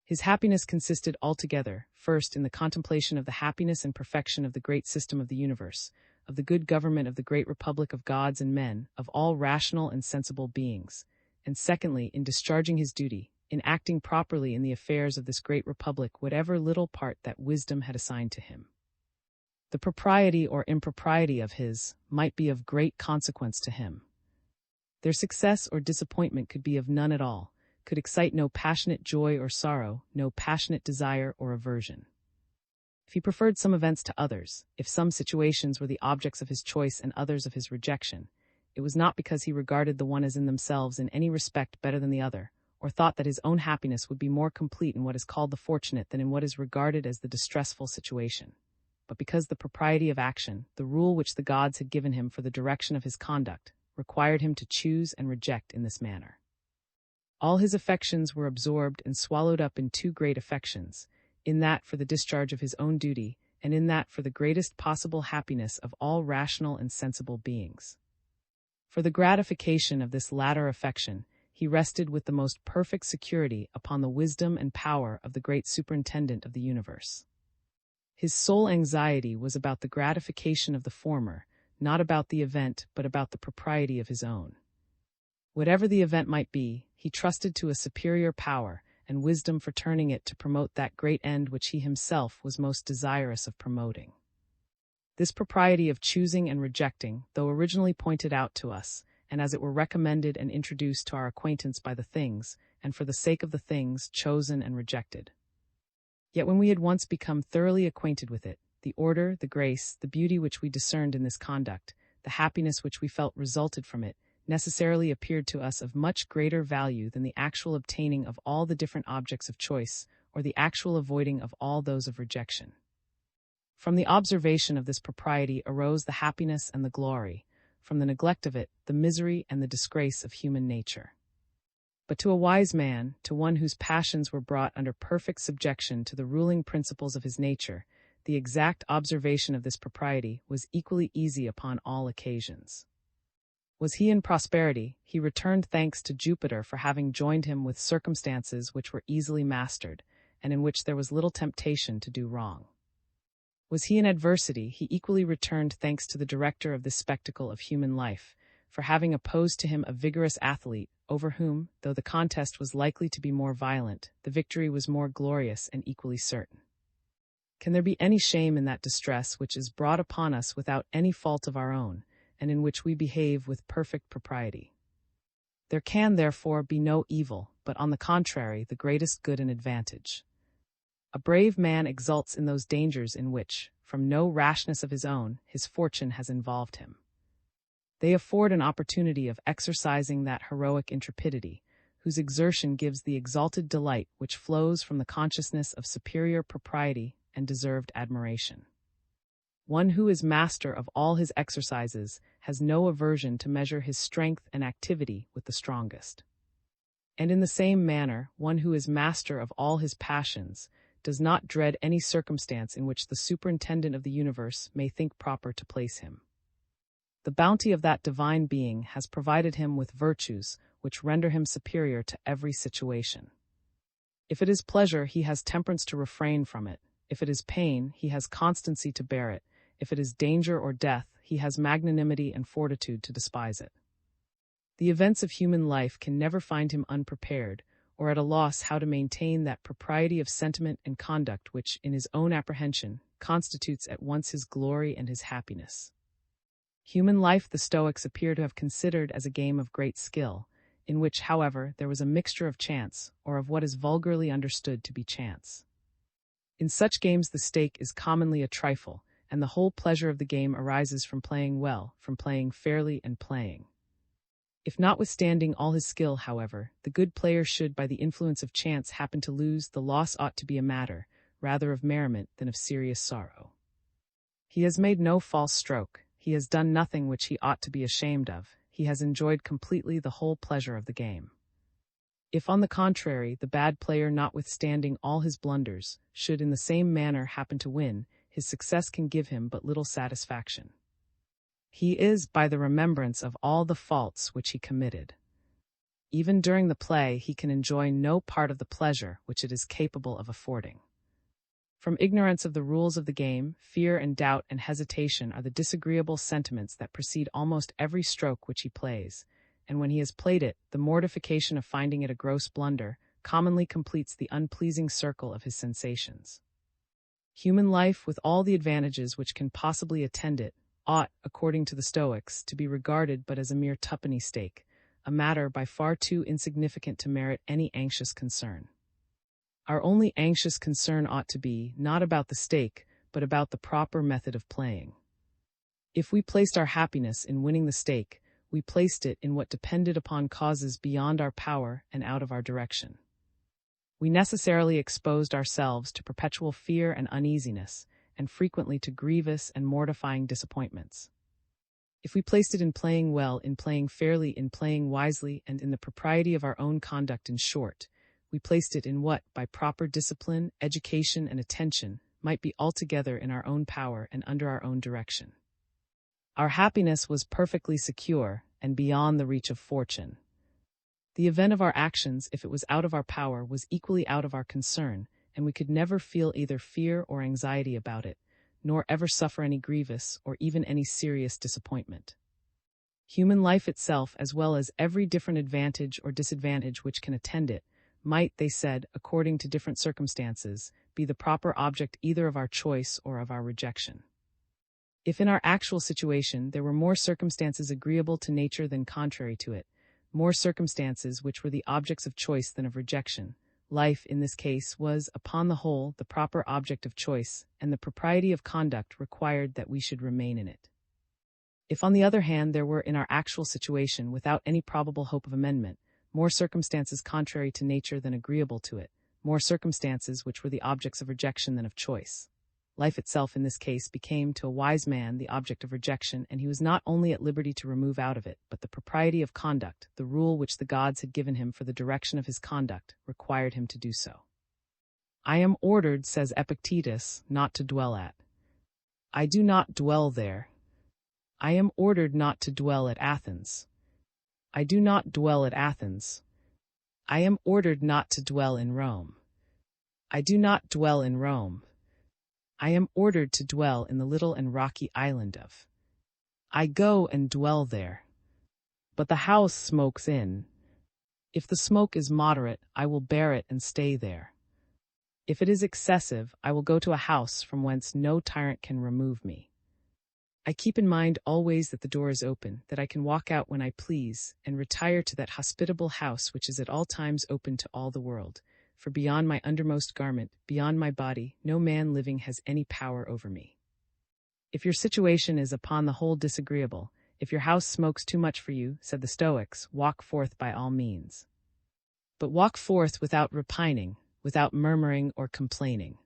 His happiness consisted altogether, first, in the contemplation of the happiness and perfection of the great system of the universe, of the good government of the great republic of gods and men, of all rational and sensible beings, and secondly, in discharging his duty, in acting properly in the affairs of this great republic whatever little part that wisdom had assigned to him. The propriety or impropriety of his might be of great consequence to him. Their success or disappointment could be of none at all, could excite no passionate joy or sorrow, no passionate desire or aversion. If he preferred some events to others, if some situations were the objects of his choice and others of his rejection, it was not because he regarded the one as in themselves in any respect better than the other, or thought that his own happiness would be more complete in what is called the fortunate than in what is regarded as the distressful situation. but because the propriety of action, the rule which the gods had given him for the direction of his conduct, required him to choose and reject in this manner. All his affections were absorbed and swallowed up in two great affections, in that for the discharge of his own duty, and in that for the greatest possible happiness of all rational and sensible beings. For the gratification of this latter affection, he rested with the most perfect security upon the wisdom and power of the great superintendent of the universe. His sole anxiety was about the gratification of the former, not about the event, but about the propriety of his own. Whatever the event might be, he trusted to a superior power and wisdom for turning it to promote that great end which he himself was most desirous of promoting. This propriety of choosing and rejecting, though originally pointed out to us, and as it were recommended and introduced to our acquaintance by the things, and for the sake of the things, chosen and rejected. Yet when we had once become thoroughly acquainted with it, the order, the grace, the beauty which we discerned in this conduct, the happiness which we felt resulted from it, necessarily appeared to us of much greater value than the actual obtaining of all the different objects of choice, or the actual avoiding of all those of rejection. From the observation of this propriety arose the happiness and the glory, from the neglect of it, the misery and the disgrace of human nature. But to a wise man, to one whose passions were brought under perfect subjection to the ruling principles of his nature, the exact observation of this propriety was equally easy upon all occasions. Was he in prosperity, he returned thanks to Jupiter for having joined him with circumstances which were easily mastered, and in which there was little temptation to do wrong. Was he in adversity, he equally returned thanks to the director of this spectacle of human life, for having opposed to him a vigorous athlete, over whom, though the contest was likely to be more violent, the victory was more glorious and equally certain. Can there be any shame in that distress which is brought upon us without any fault of our own, and in which we behave with perfect propriety? There can, therefore, be no evil, but on the contrary, the greatest good and advantage. A brave man exults in those dangers in which, from no rashness of his own, his fortune has involved him. They afford an opportunity of exercising that heroic intrepidity, whose exertion gives the exalted delight which flows from the consciousness of superior propriety and deserved admiration. One who is master of all his exercises has no aversion to measure his strength and activity with the strongest. And in the same manner, one who is master of all his passions does not dread any circumstance in which the superintendent of the universe may think proper to place him. The bounty of that divine being has provided him with virtues which render him superior to every situation. If it is pleasure, he has temperance to refrain from it. If it is pain, he has constancy to bear it. If it is danger or death, he has magnanimity and fortitude to despise it. The events of human life can never find him unprepared, or at a loss how to maintain that propriety of sentiment and conduct which, in his own apprehension, constitutes at once his glory and his happiness. Human life the Stoics appear to have considered as a game of great skill, in which, however, there was a mixture of chance, or of what is vulgarly understood to be chance. In such games the stake is commonly a trifle, and the whole pleasure of the game arises from playing well, from playing fairly and playing. If notwithstanding all his skill, however, the good player should by the influence of chance happen to lose, the loss ought to be a matter, rather of merriment than of serious sorrow. He has made no false stroke, he has done nothing which he ought to be ashamed of, he has enjoyed completely the whole pleasure of the game. If, on the contrary, the bad player, notwithstanding all his blunders, should in the same manner happen to win, his success can give him but little satisfaction. He is, by the remembrance of all the faults which he committed. Even during the play he can enjoy no part of the pleasure which it is capable of affording. From ignorance of the rules of the game, fear and doubt and hesitation are the disagreeable sentiments that precede almost every stroke which he plays, and when he has played it, the mortification of finding it a gross blunder commonly completes the unpleasing circle of his sensations. Human life, with all the advantages which can possibly attend it, ought, according to the Stoics, to be regarded but as a mere twopenny stake, a matter by far too insignificant to merit any anxious concern. Our only anxious concern ought to be, not about the stake, but about the proper method of playing. If we placed our happiness in winning the stake, we placed it in what depended upon causes beyond our power and out of our direction. We necessarily exposed ourselves to perpetual fear and uneasiness, and frequently to grievous and mortifying disappointments. If we placed it in playing well, in playing fairly, in playing wisely, and in the propriety of our own conduct, in short, we placed it in what, by proper discipline, education, and attention, might be altogether in our own power and under our own direction. Our happiness was perfectly secure and beyond the reach of fortune. The event of our actions, if it was out of our power, was equally out of our concern, and we could never feel either fear or anxiety about it, nor ever suffer any grievous or even any serious disappointment. Human life itself, as well as every different advantage or disadvantage which can attend it, might, they said, according to different circumstances, be the proper object either of our choice or of our rejection. If in our actual situation there were more circumstances agreeable to nature than contrary to it, more circumstances which were the objects of choice than of rejection, life, in this case, was, upon the whole, the proper object of choice, and the propriety of conduct required that we should remain in it. If, on the other hand, there were in our actual situation, without any probable hope of amendment, more circumstances contrary to nature than agreeable to it, more circumstances which were the objects of rejection than of choice, life itself in this case became to a wise man the object of rejection, and he was not only at liberty to remove out of it, but the propriety of conduct, the rule which the gods had given him for the direction of his conduct, required him to do so. I am ordered, says Epictetus, not to dwell at. I do not dwell there. I am ordered not to dwell at Athens. I do not dwell at Athens. I am ordered not to dwell in Rome. I do not dwell in Rome. I am ordered to dwell in the little and rocky island of. I go and dwell there. But the house smokes in. If the smoke is moderate, I will bear it and stay there. If it is excessive, I will go to a house from whence no tyrant can remove me. I keep in mind always that the door is open, that I can walk out when I please, and retire to that hospitable house which is at all times open to all the world. For beyond my undermost garment, beyond my body, no man living has any power over me. If your situation is upon the whole disagreeable, if your house smokes too much for you, said the Stoics, walk forth by all means. But walk forth without repining, without murmuring or complaining.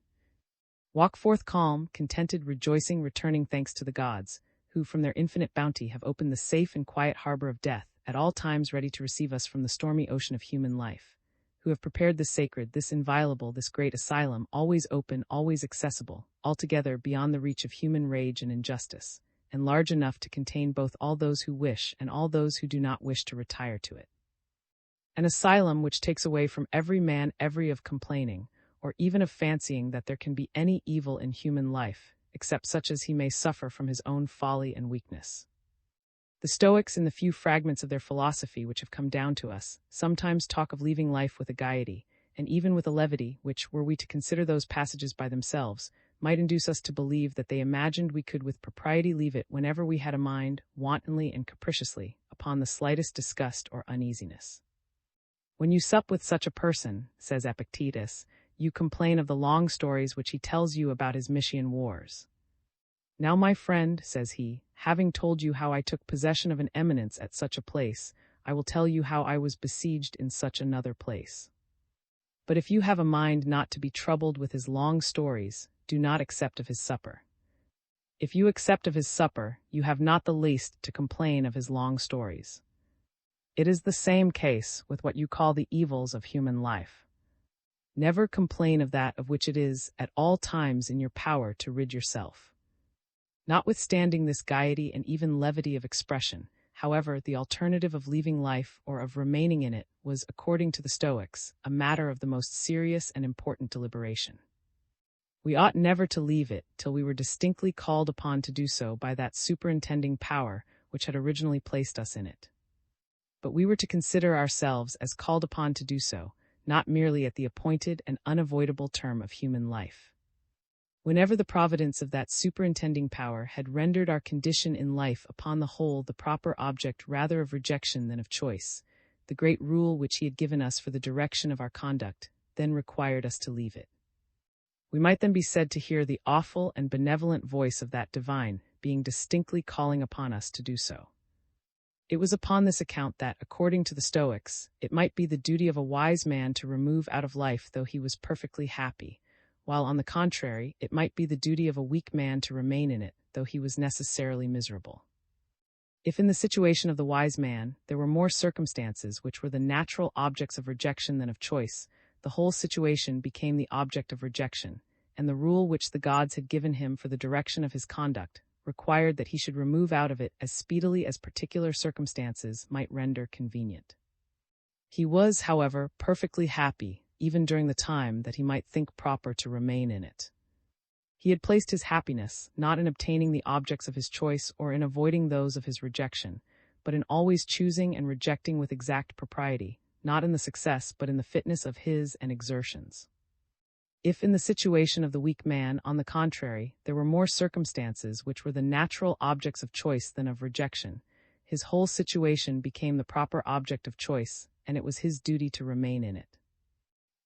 Walk forth calm, contented, rejoicing, returning thanks to the gods, who from their infinite bounty have opened the safe and quiet harbor of death, at all times ready to receive us from the stormy ocean of human life, who have prepared this sacred, this inviolable, this great asylum, always open, always accessible, altogether beyond the reach of human rage and injustice, and large enough to contain both all those who wish and all those who do not wish to retire to it. An asylum which takes away from every man every of complaining, or even of fancying that there can be any evil in human life, except such as he may suffer from his own folly and weakness. The Stoics, in the few fragments of their philosophy which have come down to us, sometimes talk of leaving life with a gaiety, and even with a levity, which, were we to consider those passages by themselves, might induce us to believe that they imagined we could with propriety leave it whenever we had a mind, wantonly and capriciously, upon the slightest disgust or uneasiness. When you sup with such a person, says Epictetus, you complain of the long stories which he tells you about his Mysian wars. Now, my friend, says he, having told you how I took possession of an eminence at such a place, I will tell you how I was besieged in such another place. But if you have a mind not to be troubled with his long stories, do not accept of his supper. If you accept of his supper, you have not the least to complain of his long stories. It is the same case with what you call the evils of human life. Never complain of that of which it is, at all times, in your power to rid yourself. Notwithstanding this gaiety and even levity of expression, however, the alternative of leaving life or of remaining in it was, according to the Stoics, a matter of the most serious and important deliberation. We ought never to leave it till we were distinctly called upon to do so by that superintending power which had originally placed us in it. But we were to consider ourselves as called upon to do so, not merely at the appointed and unavoidable term of human life. Whenever the providence of that superintending power had rendered our condition in life upon the whole the proper object rather of rejection than of choice, the great rule which he had given us for the direction of our conduct then required us to leave it. We might then be said to hear the awful and benevolent voice of that divine being distinctly calling upon us to do so. It was upon this account that, according to the Stoics, it might be the duty of a wise man to remove out of life though he was perfectly happy, while on the contrary, it might be the duty of a weak man to remain in it, though he was necessarily miserable. If in the situation of the wise man there were more circumstances which were the natural objects of rejection than of choice, the whole situation became the object of rejection, and the rule which the gods had given him for the direction of his conduct required that he should remove out of it as speedily as particular circumstances might render convenient. He was, however, perfectly happy, even during the time that he might think proper to remain in it. He had placed his happiness, not in obtaining the objects of his choice or in avoiding those of his rejection, but in always choosing and rejecting with exact propriety, not in the success but in the fitness of his and exertions. If in the situation of the weak man, on the contrary, there were more circumstances which were the natural objects of choice than of rejection, his whole situation became the proper object of choice, and it was his duty to remain in it.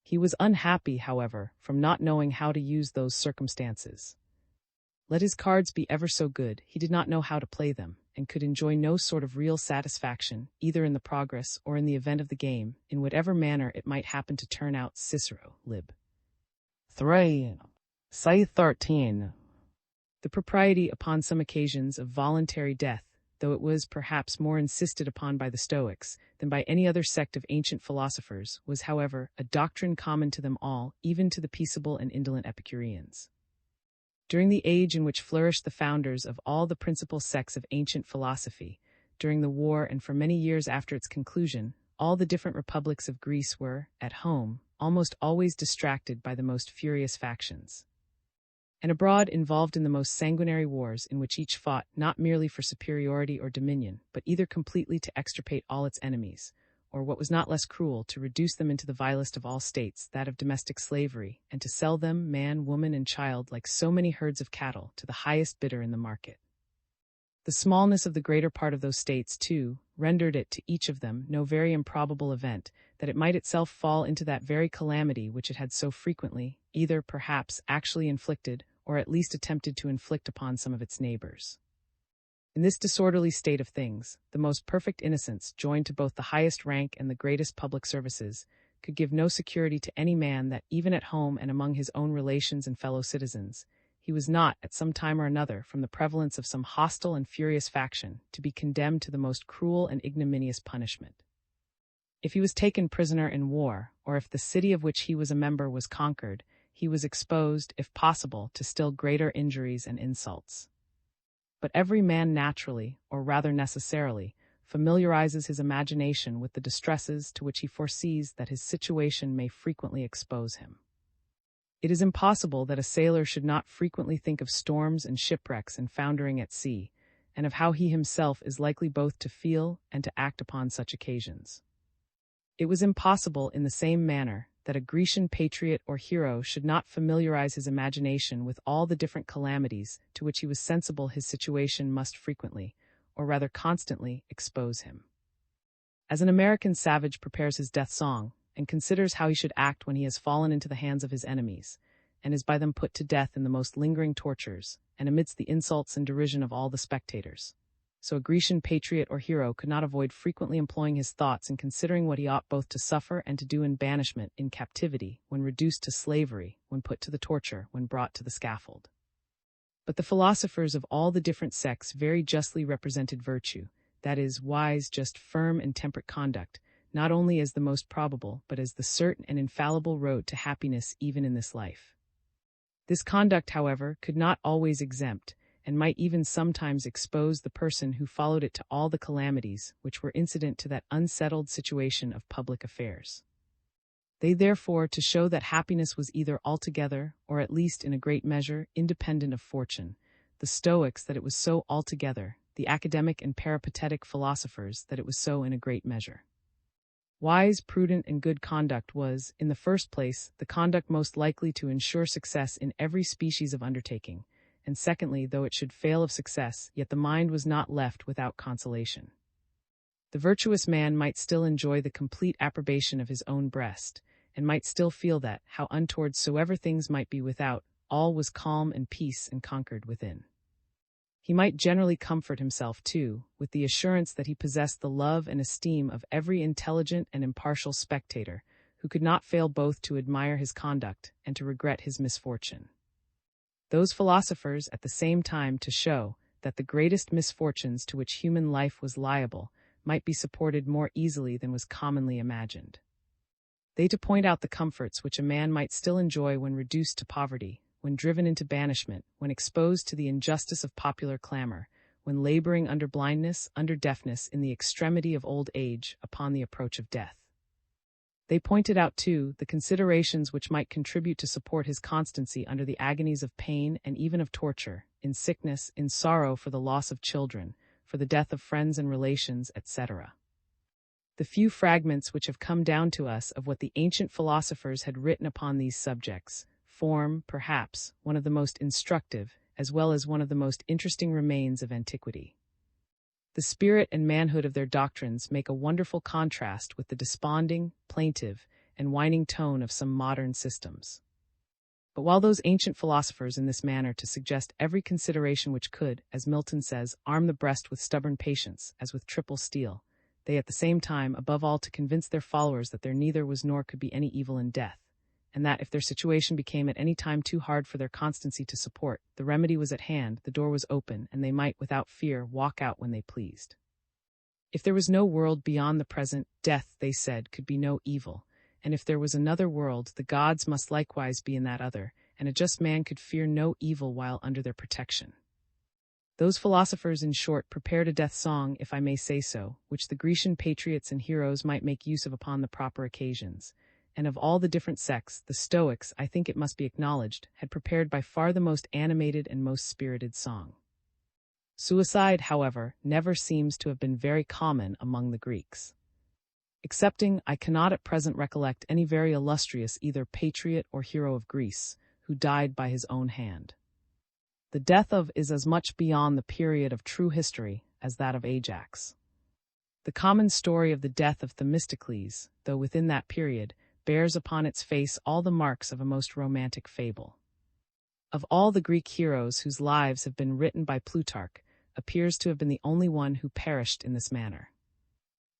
He was unhappy, however, from not knowing how to use those circumstances. Let his cards be ever so good, he did not know how to play them, and could enjoy no sort of real satisfaction, either in the progress or in the event of the game, in whatever manner it might happen to turn out. Cicero, Lib. 3, say 13. The propriety, upon some occasions, of voluntary death, though it was perhaps more insisted upon by the Stoics than by any other sect of ancient philosophers, was, however, a doctrine common to them all, even to the peaceable and indolent Epicureans. During the age in which flourished the founders of all the principal sects of ancient philosophy, during the war and for many years after its conclusion, all the different republics of Greece were, at home, almost always distracted by the most furious factions, and abroad involved in the most sanguinary wars in which each fought not merely for superiority or dominion, but either completely to extirpate all its enemies, or what was not less cruel, to reduce them into the vilest of all states, that of domestic slavery, and to sell them, man, woman, and child, like so many herds of cattle, to the highest bidder in the market. The smallness of the greater part of those states, too, rendered it to each of them no very improbable event that it might itself fall into that very calamity which it had so frequently, either perhaps actually inflicted, or at least attempted to inflict upon some of its neighbors. In this disorderly state of things, the most perfect innocence, joined to both the highest rank and the greatest public services, could give no security to any man that, even at home and among his own relations and fellow citizens, he was not, at some time or another, from the prevalence of some hostile and furious faction, to be condemned to the most cruel and ignominious punishment. If he was taken prisoner in war, or if the city of which he was a member was conquered, he was exposed, if possible, to still greater injuries and insults. But every man naturally, or rather necessarily, familiarizes his imagination with the distresses to which he foresees that his situation may frequently expose him. It is impossible that a sailor should not frequently think of storms and shipwrecks and foundering at sea, and of how he himself is likely both to feel and to act upon such occasions. It was impossible, in the same manner, that a Grecian patriot or hero should not familiarize his imagination with all the different calamities to which he was sensible his situation must frequently, or rather constantly, expose him. As an American savage prepares his death song, and considers how he should act when he has fallen into the hands of his enemies, and is by them put to death in the most lingering tortures, and amidst the insults and derision of all the spectators, so a Grecian patriot or hero could not avoid frequently employing his thoughts in considering what he ought both to suffer and to do in banishment, in captivity, when reduced to slavery, when put to the torture, when brought to the scaffold. But the philosophers of all the different sects very justly represented virtue, that is, wise, just, firm, and temperate conduct, not only as the most probable, but as the certain and infallible road to happiness even in this life. This conduct, however, could not always exempt, and might even sometimes expose the person who followed it to all the calamities which were incident to that unsettled situation of public affairs. They therefore, to show that happiness was either altogether, or at least in a great measure, independent of fortune, the Stoics that it was so altogether, the academic and peripatetic philosophers that it was so in a great measure. Wise, prudent, and good conduct was, in the first place, the conduct most likely to ensure success in every species of undertaking, and secondly, though it should fail of success, yet the mind was not left without consolation. The virtuous man might still enjoy the complete approbation of his own breast, and might still feel that, how untoward soever things might be without, all was calm and peace and concord within. He might generally comfort himself, too, with the assurance that he possessed the love and esteem of every intelligent and impartial spectator, who could not fail both to admire his conduct and to regret his misfortune. Those philosophers at the same time to show that the greatest misfortunes to which human life was liable might be supported more easily than was commonly imagined. They to point out the comforts which a man might still enjoy when reduced to poverty, when driven into banishment, when exposed to the injustice of popular clamor, when laboring under blindness, under deafness, in the extremity of old age, upon the approach of death. They pointed out, too, the considerations which might contribute to support his constancy under the agonies of pain and even of torture, in sickness, in sorrow for the loss of children, for the death of friends and relations, etc. The few fragments which have come down to us of what the ancient philosophers had written upon these subjects form, perhaps, one of the most instructive, as well as one of the most interesting remains of antiquity. The spirit and manhood of their doctrines make a wonderful contrast with the desponding, plaintive, and whining tone of some modern systems. But while those ancient philosophers in this manner to suggest every consideration which could, as Milton says, arm the breast with stubborn patience, as with triple steel, they at the same time, above all, to convince their followers that there neither was nor could be any evil in death, and that if their situation became at any time too hard for their constancy to support, the remedy was at hand, the door was open, and they might, without fear, walk out when they pleased. If there was no world beyond the present, death, they said, could be no evil, and if there was another world, the gods must likewise be in that other, and a just man could fear no evil while under their protection. Those philosophers, in short, prepared a death song, if I may say so, which the Grecian patriots and heroes might make use of upon the proper occasions, and of all the different sects, the Stoics, I think it must be acknowledged, had prepared by far the most animated and most spirited song. Suicide, however, never seems to have been very common among the Greeks. Excepting, I cannot at present recollect any very illustrious either patriot or hero of Greece, who died by his own hand. The death of is as much beyond the period of true history as that of Ajax. The common story of the death of Themistocles, though within that period, bears upon its face all the marks of a most romantic fable. Of all the Greek heroes whose lives have been written by Plutarch, appears to have been the only one who perished in this manner.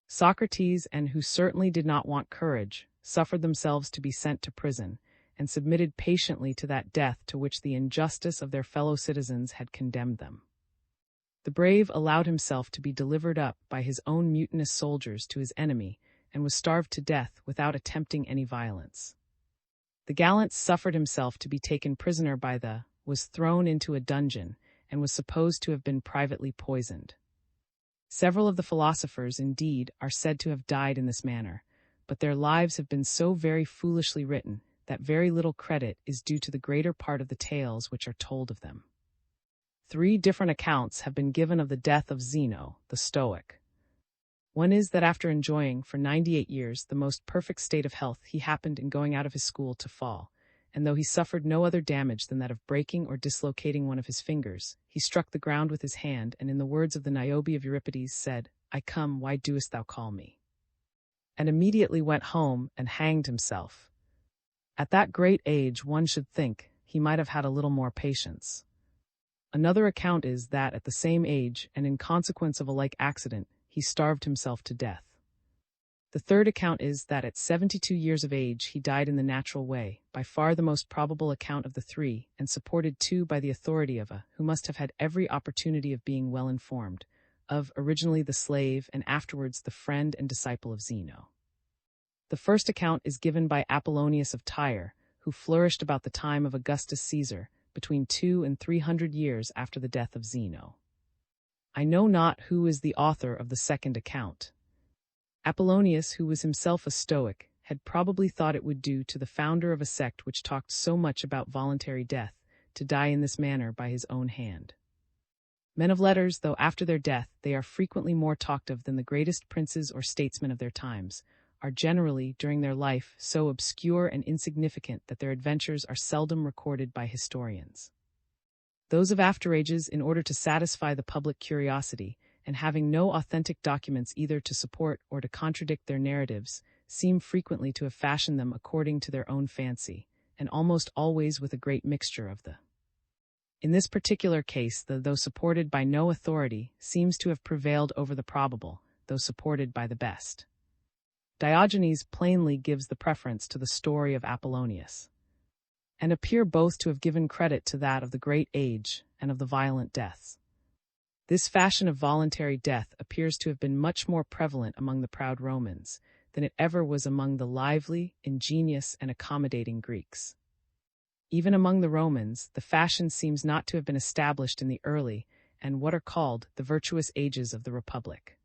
Socrates, and who certainly did not want courage, suffered themselves to be sent to prison, and submitted patiently to that death to which the injustice of their fellow citizens had condemned them. The brave allowed himself to be delivered up by his own mutinous soldiers to his enemy, and was starved to death without attempting any violence. The gallant suffered himself to be taken prisoner by was thrown into a dungeon, and was supposed to have been privately poisoned. Several of the philosophers, indeed, are said to have died in this manner, but their lives have been so very foolishly written that very little credit is due to the greater part of the tales which are told of them. 3 different accounts have been given of the death of Zeno, the Stoic. One is that after enjoying, for 98 years, the most perfect state of health, he happened in going out of his school to fall, and though he suffered no other damage than that of breaking or dislocating one of his fingers, he struck the ground with his hand, and in the words of the Niobe of Euripides said, "I come, why doest thou call me?" and immediately went home and hanged himself. At that great age, one should think, he might have had a little more patience. Another account is that at the same age, and in consequence of a like accident, he starved himself to death. The third account is that at 72 years of age he died in the natural way, by far the most probable account of the 3, and supported too by the authority of who must have had every opportunity of being well informed, of originally the slave and afterwards the friend and disciple of Zeno. The first account is given by Apollonius of Tyre, who flourished about the time of Augustus Caesar, between 200 and 300 years after the death of Zeno. I know not who is the author of the second account. Apollonius, who was himself a Stoic, had probably thought it would do to the founder of a sect which talked so much about voluntary death, to die in this manner by his own hand. Men of letters, though after their death they are frequently more talked of than the greatest princes or statesmen of their times, are generally, during their life, so obscure and insignificant that their adventures are seldom recorded by historians. Those of after ages, in order to satisfy the public curiosity, and having no authentic documents either to support or to contradict their narratives, seem frequently to have fashioned them according to their own fancy, and almost always with a great mixture of the. In this particular case, though supported by no authority, seems to have prevailed over the probable, though supported by the best. Diogenes plainly gives the preference to the story of Apollonius, and appear both to have given credit to that of the great age and of the violent deaths. This fashion of voluntary death appears to have been much more prevalent among the proud Romans than it ever was among the lively, ingenious, and accommodating Greeks. Even among the Romans, the fashion seems not to have been established in the early and what are called the virtuous ages of the Republic.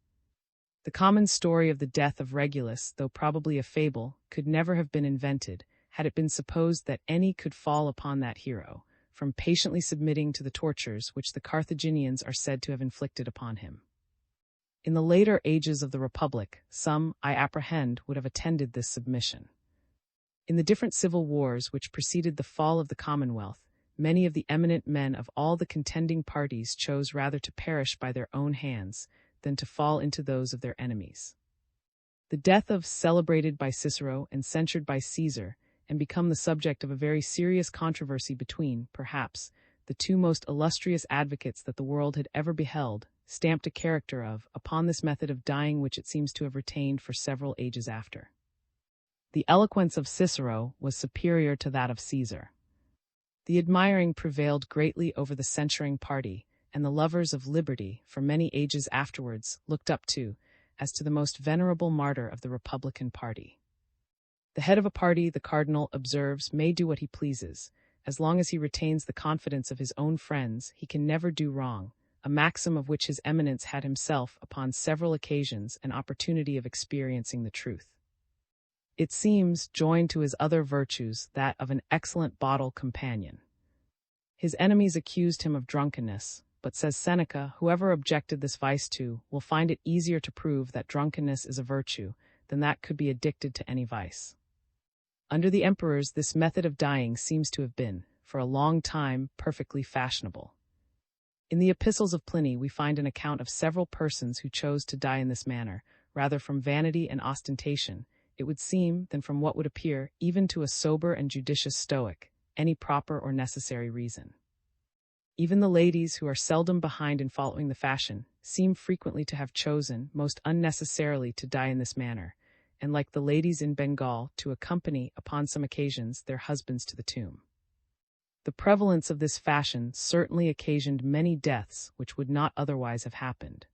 The common story of the death of Regulus, though probably a fable, could never have been invented had it been supposed that any could fall upon that hero, from patiently submitting to the tortures which the Carthaginians are said to have inflicted upon him. In the later ages of the Republic, some, I apprehend, would have attended this submission. In the different civil wars which preceded the fall of the Commonwealth, many of the eminent men of all the contending parties chose rather to perish by their own hands than to fall into those of their enemies. The death of celebrated by Cicero and censured by Caesar, and become the subject of a very serious controversy between, perhaps, the two most illustrious advocates that the world had ever beheld, stamped a character upon this method of dying which it seems to have retained for several ages after. The eloquence of Cicero was superior to that of Caesar. The admiring prevailed greatly over the censuring party, and the lovers of liberty, for many ages afterwards, looked up to, as to the most venerable martyr of the Republican party. The head of a party, the cardinal observes, may do what he pleases. As long as he retains the confidence of his own friends, he can never do wrong, a maxim of which His Eminence had himself, upon several occasions, an opportunity of experiencing the truth. It seems, joined to his other virtues, that of an excellent bottle companion. His enemies accused him of drunkenness, but says Seneca, whoever objected this vice to, will find it easier to prove that drunkenness is a virtue than that could be addicted to any vice. Under the emperors, this method of dying seems to have been, for a long time, perfectly fashionable. In the epistles of Pliny we find an account of several persons who chose to die in this manner, rather from vanity and ostentation, it would seem, than from what would appear, even to a sober and judicious Stoic, any proper or necessary reason. Even the ladies, who are seldom behind in following the fashion, seem frequently to have chosen, most unnecessarily, to die in this manner, and like the ladies in Bengal, to accompany, upon some occasions, their husbands to the tomb. The prevalence of this fashion certainly occasioned many deaths which would not otherwise have happened.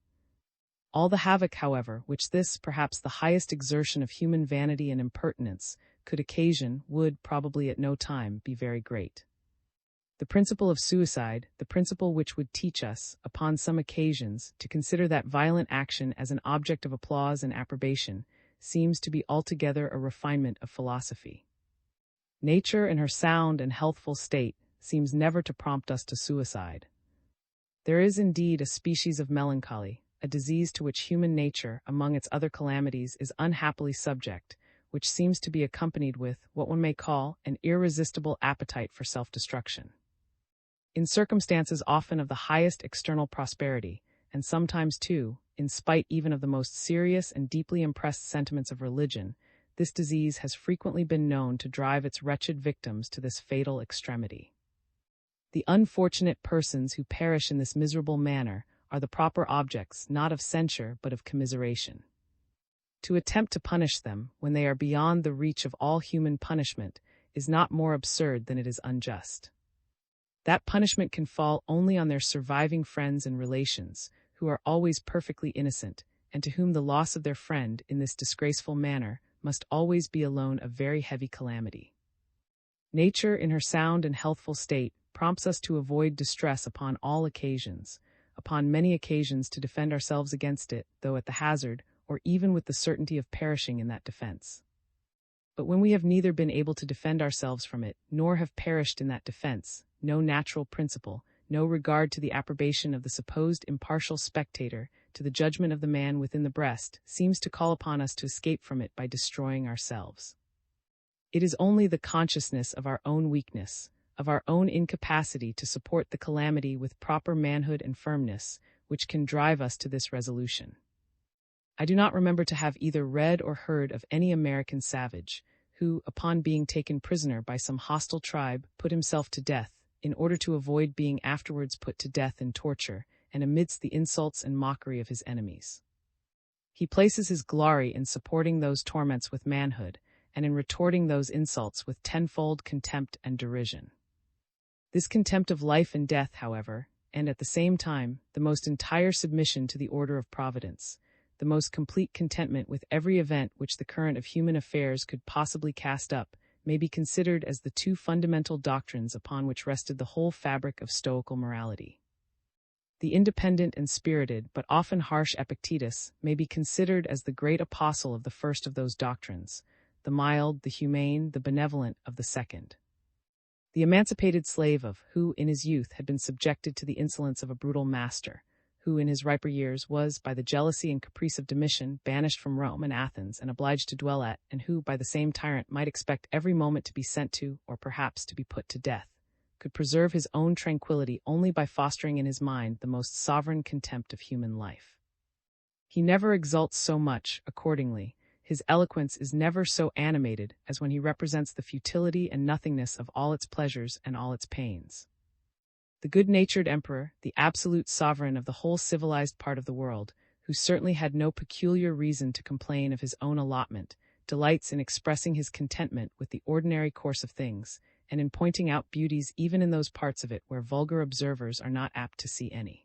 All the havoc, however, which this, perhaps the highest exertion of human vanity and impertinence, could occasion, would, probably at no time, be very great. The principle of suicide, the principle which would teach us, upon some occasions, to consider that violent action as an object of applause and approbation, seems to be altogether a refinement of philosophy. Nature, in her sound and healthful state, seems never to prompt us to suicide. There is indeed a species of melancholy, a disease to which human nature, among its other calamities, is unhappily subject, which seems to be accompanied with what one may call an irresistible appetite for self-destruction. In circumstances often of the highest external prosperity, and sometimes, too, in spite even of the most serious and deeply impressed sentiments of religion, this disease has frequently been known to drive its wretched victims to this fatal extremity. The unfortunate persons who perish in this miserable manner are the proper objects not of censure but of commiseration. To attempt to punish them, when they are beyond the reach of all human punishment, is not more absurd than it is unjust. That punishment can fall only on their surviving friends and relations, who are always perfectly innocent, and to whom the loss of their friend in this disgraceful manner must always be alone a very heavy calamity. Nature, in her sound and healthful state, prompts us to avoid distress upon all occasions, upon many occasions to defend ourselves against it, though at the hazard, or even with the certainty of perishing in that defense. But when we have neither been able to defend ourselves from it, nor have perished in that defense, no natural principle, no regard to the approbation of the supposed impartial spectator, to the judgment of the man within the breast, seems to call upon us to escape from it by destroying ourselves. It is only the consciousness of our own weakness, of our own incapacity to support the calamity with proper manhood and firmness, which can drive us to this resolution. I do not remember to have either read or heard of any American savage, who, upon being taken prisoner by some hostile tribe, put himself to death, in order to avoid being afterwards put to death in torture, and amidst the insults and mockery of his enemies. He places his glory in supporting those torments with manhood, and in retorting those insults with tenfold contempt and derision. This contempt of life and death, however, and at the same time, the most entire submission to the order of Providence, the most complete contentment with every event which the current of human affairs could possibly cast up, may be considered as the two fundamental doctrines upon which rested the whole fabric of Stoical morality. The independent and spirited, but often harsh Epictetus may be considered as the great apostle of the first of those doctrines, the mild, the humane, the benevolent of the second. The emancipated slave who, in his youth, had been subjected to the insolence of a brutal master, who, in his riper years, was, by the jealousy and caprice of Domitian, banished from Rome and Athens and obliged to dwell at, and who, by the same tyrant, might expect every moment to be sent to, or perhaps to be put to death, could preserve his own tranquility only by fostering in his mind the most sovereign contempt of human life. He never exults so much, accordingly, his eloquence is never so animated as when he represents the futility and nothingness of all its pleasures and all its pains. The good-natured emperor, the absolute sovereign of the whole civilized part of the world, who certainly had no peculiar reason to complain of his own allotment, delights in expressing his contentment with the ordinary course of things, and in pointing out beauties even in those parts of it where vulgar observers are not apt to see any.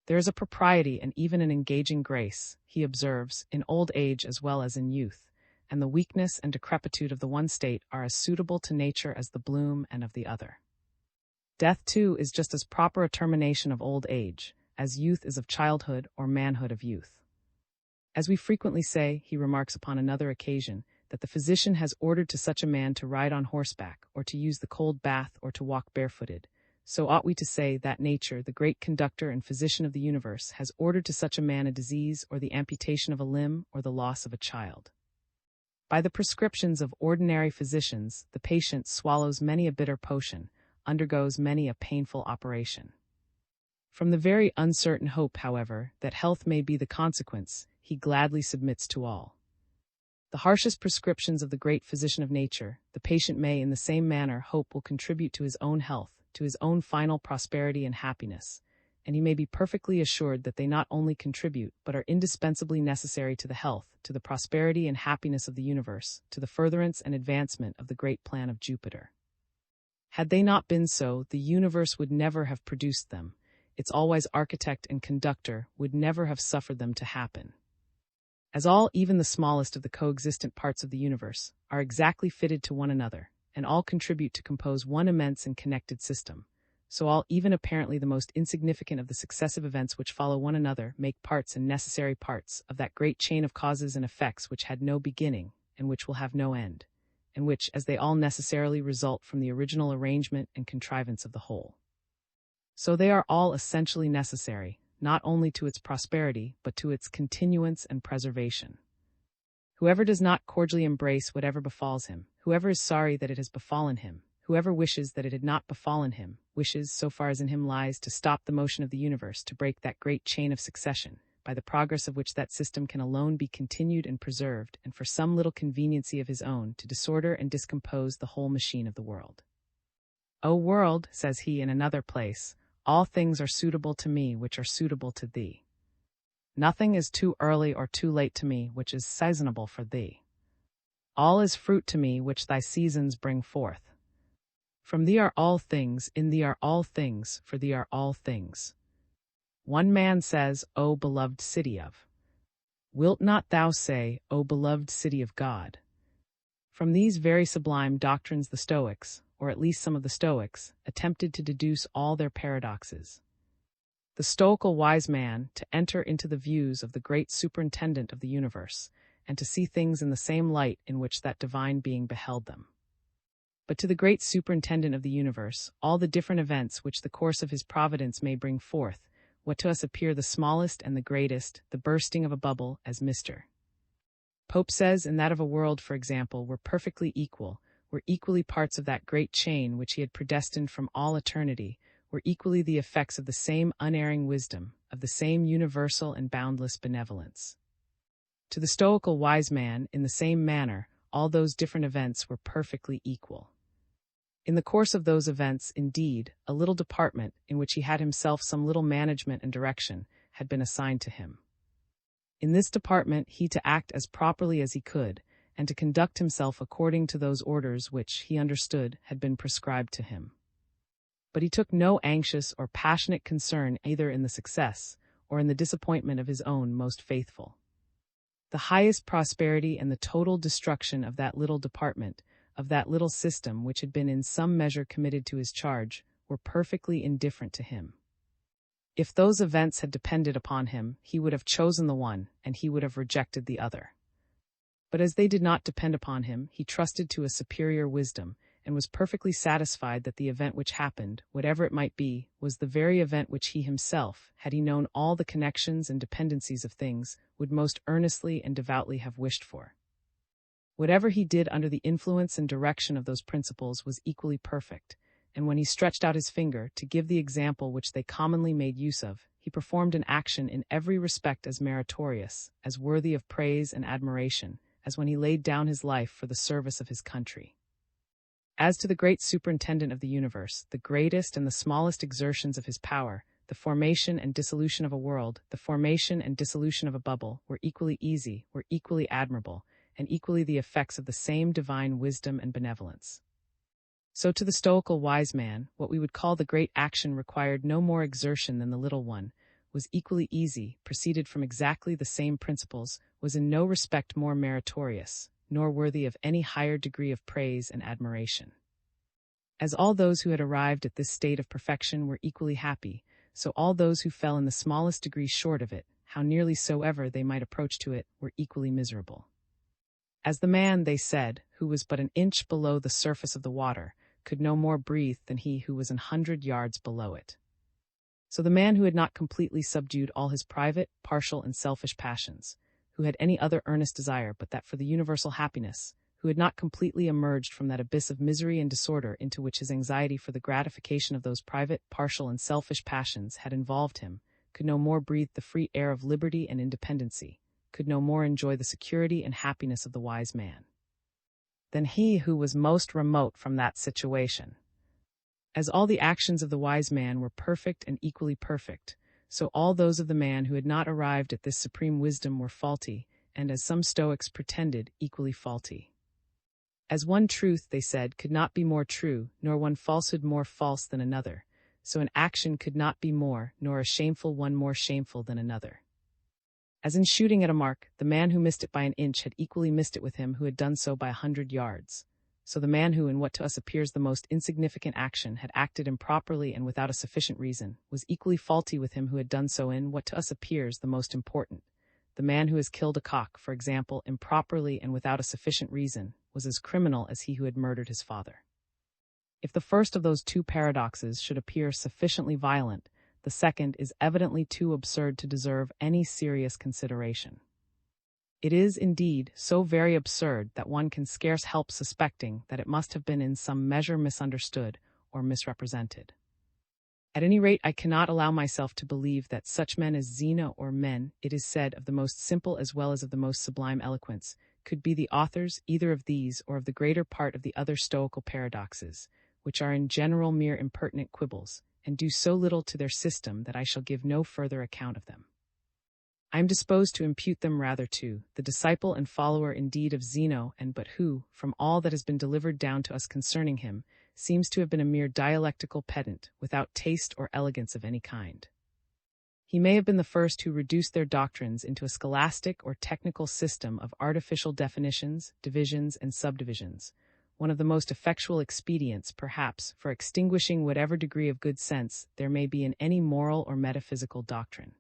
There is a propriety and even an engaging grace, he observes, in old age as well as in youth, and the weakness and decrepitude of the one state are as suitable to nature as the bloom and of the other. Death, too, is just as proper a termination of old age, as youth is of childhood or manhood of youth. As we frequently say, he remarks upon another occasion, that the physician has ordered to such a man to ride on horseback, or to use the cold bath, or to walk barefooted, so ought we to say that nature, the great conductor and physician of the universe, has ordered to such a man a disease, or the amputation of a limb, or the loss of a child. By the prescriptions of ordinary physicians, the patient swallows many a bitter potion, undergoes many a painful operation. From the very uncertain hope, however, that health may be the consequence, he gladly submits to all. The harshest prescriptions of the great physician of nature, the patient may in the same manner hope will contribute to his own health, to his own final prosperity and happiness, and he may be perfectly assured that they not only contribute, but are indispensably necessary to the health, to the prosperity and happiness of the universe, to the furtherance and advancement of the great plan of Jupiter. Had they not been so, the universe would never have produced them, its all-wise architect and conductor would never have suffered them to happen. As all, even the smallest of the coexistent parts of the universe, are exactly fitted to one another, and all contribute to compose one immense and connected system, so all, even apparently the most insignificant of the successive events which follow one another, make parts and necessary parts of that great chain of causes and effects which had no beginning, and which will have no end, and which, as they all necessarily result from the original arrangement and contrivance of the whole. So they are all essentially necessary, not only to its prosperity, but to its continuance and preservation. Whoever does not cordially embrace whatever befalls him, whoever is sorry that it has befallen him, whoever wishes that it had not befallen him, wishes, so far as in him lies, to stop the motion of the universe, to break that great chain of succession, by the progress of which that system can alone be continued and preserved, and for some little conveniency of his own, to disorder and discompose the whole machine of the world. O world, says he in another place, all things are suitable to me which are suitable to thee. Nothing is too early or too late to me which is seasonable for thee. All is fruit to me which thy seasons bring forth. From thee are all things, in thee are all things, for thee are all things. One man says, O beloved city of. Wilt not thou say, O beloved city of God? From these very sublime doctrines the Stoics, or at least some of the Stoics, attempted to deduce all their paradoxes. The Stoical wise man, to enter into the views of the great superintendent of the universe, and to see things in the same light in which that divine being beheld them. But to the great superintendent of the universe, all the different events which the course of his providence may bring forth, what to us appear the smallest and the greatest, the bursting of a bubble, as Mr. Pope says in that of a world, for example, were perfectly equal, were equally parts of that great chain which he had predestined from all eternity, were equally the effects of the same unerring wisdom, of the same universal and boundless benevolence. To the Stoical wise man, in the same manner, all those different events were perfectly equal. In the course of those events, indeed, a little department, in which he had himself some little management and direction, had been assigned to him. In this department he to act as properly as he could, and to conduct himself according to those orders which, he understood, had been prescribed to him. But he took no anxious or passionate concern either in the success or in the disappointment of his own most faithful. The highest prosperity and the total destruction of that little department, of that little system which had been in some measure committed to his charge, were perfectly indifferent to him. If those events had depended upon him, he would have chosen the one, and he would have rejected the other. But as they did not depend upon him, he trusted to a superior wisdom, and was perfectly satisfied that the event which happened, whatever it might be, was the very event which he himself, had he known all the connections and dependencies of things, would most earnestly and devoutly have wished for. Whatever he did under the influence and direction of those principles was equally perfect, and when he stretched out his finger to give the example which they commonly made use of, he performed an action in every respect as meritorious, as worthy of praise and admiration, as when he laid down his life for the service of his country. As to the great superintendent of the universe, the greatest and the smallest exertions of his power, the formation and dissolution of a world, the formation and dissolution of a bubble, were equally easy, were equally admirable, and equally the effects of the same divine wisdom and benevolence. So to the stoical wise man, what we would call the great action required no more exertion than the little one, was equally easy, proceeded from exactly the same principles, was in no respect more meritorious, nor worthy of any higher degree of praise and admiration. As all those who had arrived at this state of perfection were equally happy, so all those who fell in the smallest degree short of it, how nearly soever they might approach to it, were equally miserable. As the man, they said, who was but an inch below the surface of the water, could no more breathe than he who was 100 yards below it. So the man who had not completely subdued all his private, partial, and selfish passions, who had any other earnest desire but that for the universal happiness, who had not completely emerged from that abyss of misery and disorder into which his anxiety for the gratification of those private, partial, and selfish passions had involved him, could no more breathe the free air of liberty and independency, could no more enjoy the security and happiness of the wise man, than he who was most remote from that situation. As all the actions of the wise man were perfect and equally perfect, so all those of the man who had not arrived at this supreme wisdom were faulty, and as some Stoics pretended, equally faulty. As one truth, they said, could not be more true, nor one falsehood more false than another, so an action could not be more, nor a shameful one more shameful than another. As in shooting at a mark, the man who missed it by an inch had equally missed it with him who had done so by 100 yards. So the man who, in what to us appears the most insignificant action, had acted improperly and without a sufficient reason, was equally faulty with him who had done so in what to us appears the most important. The man who has killed a cock, for example, improperly and without a sufficient reason, was as criminal as he who had murdered his father. If the first of those two paradoxes should appear sufficiently violent, the second is evidently too absurd to deserve any serious consideration. It is, indeed, so very absurd that one can scarce help suspecting that it must have been in some measure misunderstood or misrepresented. At any rate, I cannot allow myself to believe that such men as Zeno, or men, it is said, of the most simple as well as of the most sublime eloquence, could be the authors either of these or of the greater part of the other Stoical paradoxes, which are in general mere impertinent quibbles, and do so little to their system that I shall give no further account of them. I am disposed to impute them rather to the disciple and follower indeed of Zeno, and but who, from all that has been delivered down to us concerning him, seems to have been a mere dialectical pedant, without taste or elegance of any kind. He may have been the first who reduced their doctrines into a scholastic or technical system of artificial definitions, divisions, and subdivisions, one of the most effectual expedients, perhaps, for extinguishing whatever degree of good sense there may be in any moral or metaphysical doctrine.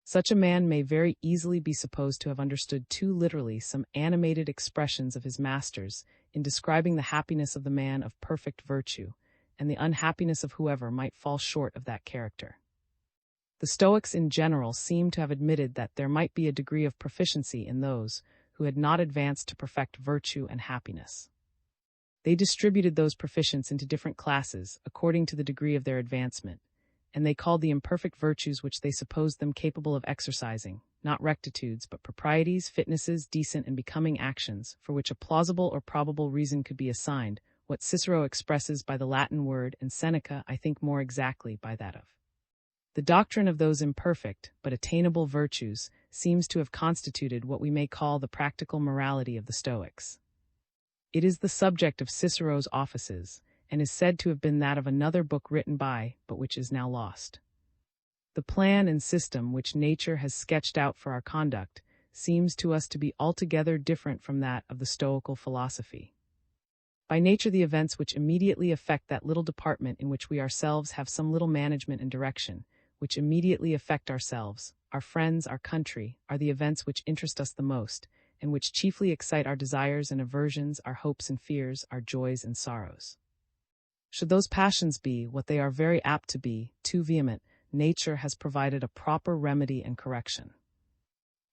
Such a man may very easily be supposed to have understood too literally some animated expressions of his masters in describing the happiness of the man of perfect virtue, and the unhappiness of whoever might fall short of that character. The Stoics in general seem to have admitted that there might be a degree of proficiency in those who had not advanced to perfect virtue and happiness. They distributed those proficients into different classes according to the degree of their advancement, and they called the imperfect virtues which they supposed them capable of exercising, not rectitudes, but proprieties, fitnesses, decent and becoming actions, for which a plausible or probable reason could be assigned, what Cicero expresses by the Latin word, and Seneca, I think, more exactly by that of the doctrine of those imperfect, but attainable virtues, seems to have constituted what we may call the practical morality of the Stoics. It is the subject of Cicero's Offices, and is said to have been that of another book written by, but which is now lost. The plan and system which nature has sketched out for our conduct seems to us to be altogether different from that of the Stoical philosophy. By nature, the events which immediately affect that little department in which we ourselves have some little management and direction, which immediately affect ourselves, our friends, our country, are the events which interest us the most, and which chiefly excite our desires and aversions, our hopes and fears, our joys and sorrows. Should those passions be what they are very apt to be, too vehement, nature has provided a proper remedy and correction.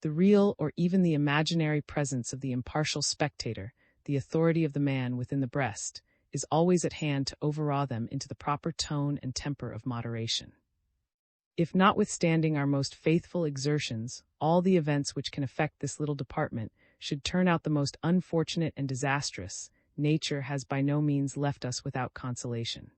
The real or even the imaginary presence of the impartial spectator, the authority of the man within the breast, is always at hand to overawe them into the proper tone and temper of moderation. If notwithstanding our most faithful exertions, all the events which can affect this little department should turn out the most unfortunate and disastrous, nature has by no means left us without consolation.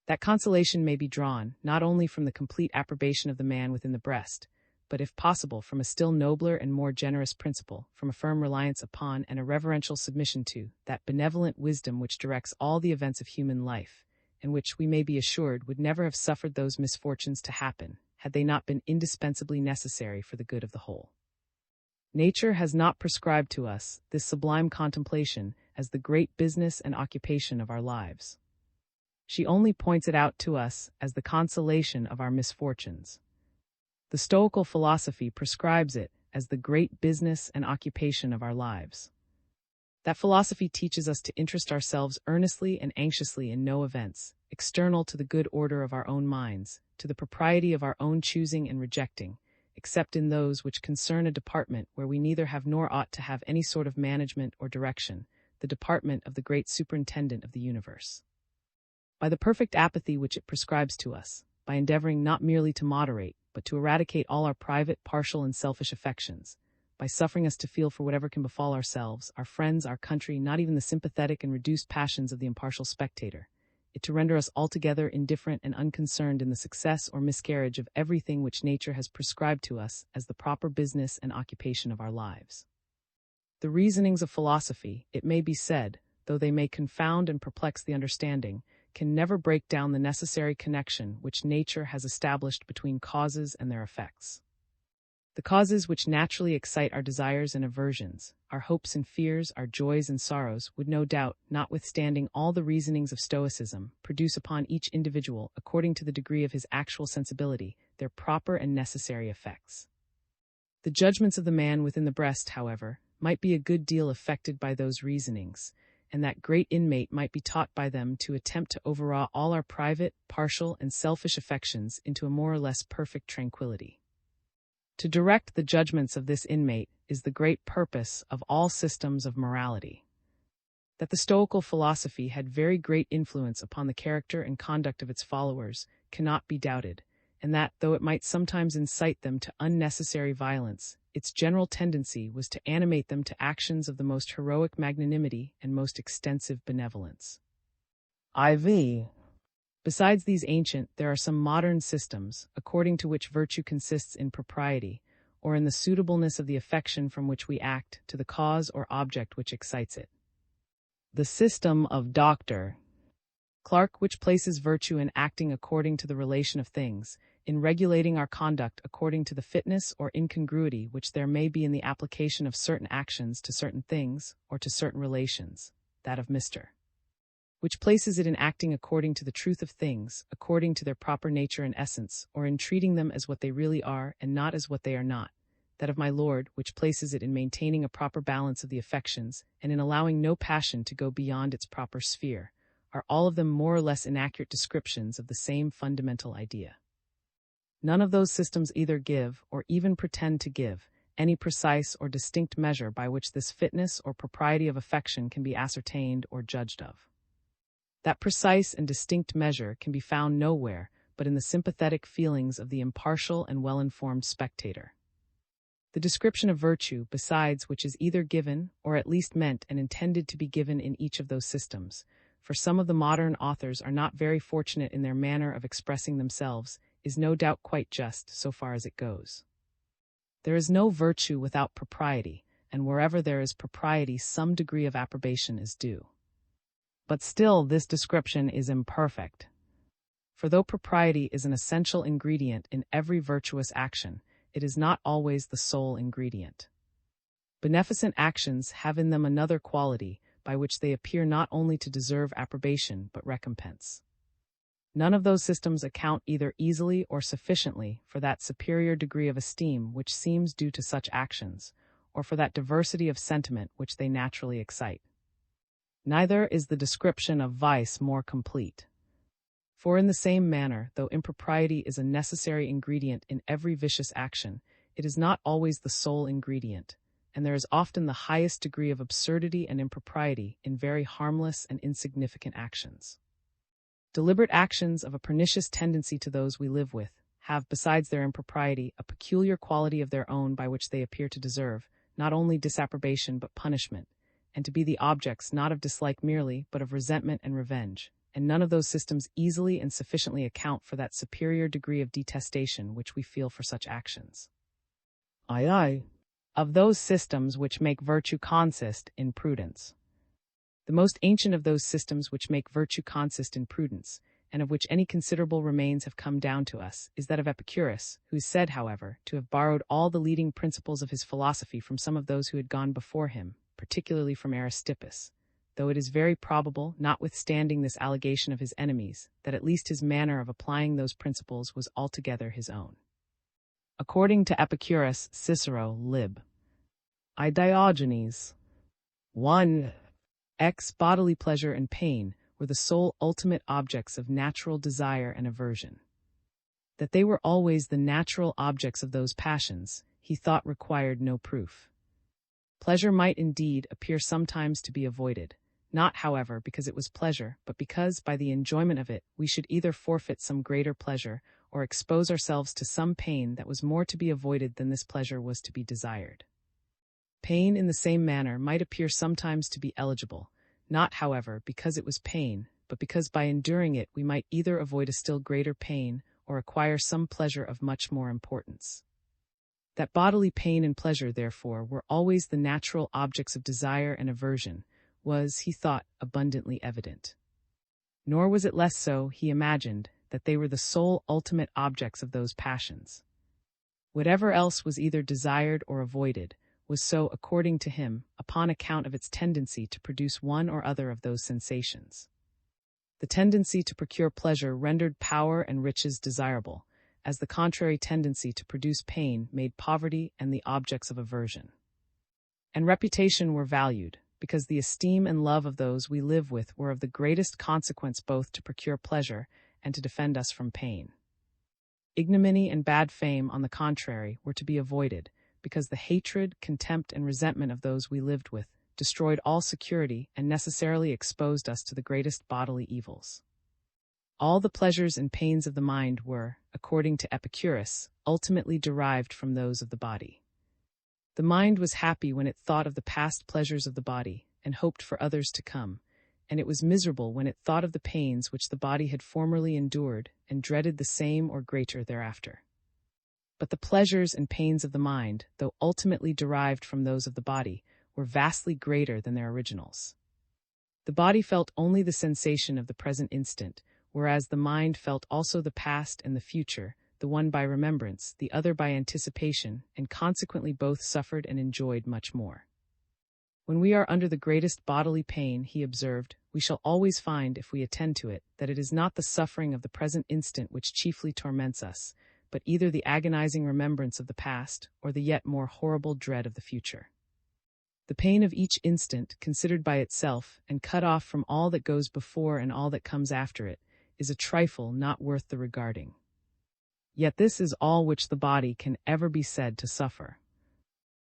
That consolation may be drawn, not only from the complete approbation of the man within the breast, but if possible from a still nobler and more generous principle, from a firm reliance upon and a reverential submission to that benevolent wisdom which directs all the events of human life, and which we may be assured would never have suffered those misfortunes to happen, had they not been indispensably necessary for the good of the whole. Nature has not prescribed to us this sublime contemplation as the great business and occupation of our lives. She only points it out to us as the consolation of our misfortunes. The Stoical philosophy prescribes it as the great business and occupation of our lives. That philosophy teaches us to interest ourselves earnestly and anxiously in no events, external to the good order of our own minds, to the propriety of our own choosing and rejecting, except in those which concern a department where we neither have nor ought to have any sort of management or direction, the department of the great superintendent of the universe. By the perfect apathy which it prescribes to us, by endeavoring not merely to moderate, but to eradicate all our private, partial, and selfish affections, by suffering us to feel for whatever can befall ourselves, our friends, our country, not even the sympathetic and reduced passions of the impartial spectator, it to render us altogether indifferent and unconcerned in the success or miscarriage of everything which nature has prescribed to us as the proper business and occupation of our lives. The reasonings of philosophy, it may be said, though they may confound and perplex the understanding, can never break down the necessary connection which nature has established between causes and their effects. The causes which naturally excite our desires and aversions, our hopes and fears, our joys and sorrows, would no doubt, notwithstanding all the reasonings of Stoicism, produce upon each individual, according to the degree of his actual sensibility, their proper and necessary effects. The judgments of the man within the breast, however, might be a good deal affected by those reasonings, and that great inmate might be taught by them to attempt to overawe all our private, partial, and selfish affections into a more or less perfect tranquility. To direct the judgments of this inmate is the great purpose of all systems of morality. That the Stoical philosophy had very great influence upon the character and conduct of its followers cannot be doubted, and that, though it might sometimes incite them to unnecessary violence, its general tendency was to animate them to actions of the most heroic magnanimity and most extensive benevolence. IV. Besides these ancient, there are some modern systems, according to which virtue consists in propriety, or in the suitableness of the affection from which we act to the cause or object which excites it. The system of Dr. Clarke, which places virtue in acting according to the relation of things, in regulating our conduct according to the fitness or incongruity which there may be in the application of certain actions to certain things or to certain relations, that of Mr. which places it in acting according to the truth of things, according to their proper nature and essence, or in treating them as what they really are and not as what they are not, that of my Lord, which places it in maintaining a proper balance of the affections and in allowing no passion to go beyond its proper sphere, are all of them more or less inaccurate descriptions of the same fundamental idea. None of those systems either give, or even pretend to give, any precise or distinct measure by which this fitness or propriety of affection can be ascertained or judged of. That precise and distinct measure can be found nowhere but in the sympathetic feelings of the impartial and well-informed spectator. The description of virtue, besides which is either given, or at least meant and intended to be given in each of those systems, for some of the modern authors are not very fortunate in their manner of expressing themselves, is no doubt quite just so far as it goes. There is no virtue without propriety, and wherever there is propriety, some degree of approbation is due. But still, this description is imperfect. For though propriety is an essential ingredient in every virtuous action, it is not always the sole ingredient. Beneficent actions have in them another quality, by which they appear not only to deserve approbation but recompense. None of those systems account either easily or sufficiently for that superior degree of esteem which seems due to such actions, or for that diversity of sentiment which they naturally excite. Neither is the description of vice more complete. For in the same manner, though impropriety is a necessary ingredient in every vicious action, it is not always the sole ingredient, and there is often the highest degree of absurdity and impropriety in very harmless and insignificant actions. Deliberate actions of a pernicious tendency to those we live with have, besides their impropriety, a peculiar quality of their own by which they appear to deserve, not only disapprobation but punishment, and to be the objects not of dislike merely, but of resentment and revenge, and none of those systems easily and sufficiently account for that superior degree of detestation which we feel for such actions. Of those systems which make virtue consist in prudence. The most ancient of those systems which make virtue consist in prudence, and of which any considerable remains have come down to us, is that of Epicurus, who is said, however, to have borrowed all the leading principles of his philosophy from some of those who had gone before him, particularly from Aristippus, though it is very probable, notwithstanding this allegation of his enemies, that at least his manner of applying those principles was altogether his own. According to Epicurus, Cicero, lib. I Diogenes 1. Bodily pleasure and pain were the sole ultimate objects of natural desire and aversion. That they were always the natural objects of those passions, he thought required no proof. Pleasure might indeed appear sometimes to be avoided, not, however, because it was pleasure, but because, by the enjoyment of it, we should either forfeit some greater pleasure, or expose ourselves to some pain that was more to be avoided than this pleasure was to be desired. Pain in the same manner might appear sometimes to be eligible, not, however, because it was pain, but because by enduring it we might either avoid a still greater pain or acquire some pleasure of much more importance. That bodily pain and pleasure, therefore, were always the natural objects of desire and aversion was, he thought, abundantly evident. Nor was it less so, he imagined, that they were the sole ultimate objects of those passions. Whatever else was either desired or avoided was so, according to him, upon account of its tendency to produce one or other of those sensations. The tendency to procure pleasure rendered power and riches desirable, as the contrary tendency to produce pain made poverty and the objects of aversion. And reputation were valued, because the esteem and love of those we live with were of the greatest consequence both to procure pleasure and to defend us from pain. Ignominy and bad fame, on the contrary, were to be avoided, because the hatred, contempt, and resentment of those we lived with destroyed all security and necessarily exposed us to the greatest bodily evils. All the pleasures and pains of the mind were, according to Epicurus, ultimately derived from those of the body. The mind was happy when it thought of the past pleasures of the body and hoped for others to come, and it was miserable when it thought of the pains which the body had formerly endured and dreaded the same or greater thereafter. But the pleasures and pains of the mind, though ultimately derived from those of the body, were vastly greater than their originals. The body felt only the sensation of the present instant, whereas the mind felt also the past and the future, the one by remembrance, the other by anticipation, and consequently both suffered and enjoyed much more. When we are under the greatest bodily pain, he observed, we shall always find, if we attend to it, that it is not the suffering of the present instant which chiefly torments us, but either the agonizing remembrance of the past or the yet more horrible dread of the future. The pain of each instant, considered by itself and cut off from all that goes before and all that comes after it, is a trifle not worth the regarding. Yet this is all which the body can ever be said to suffer.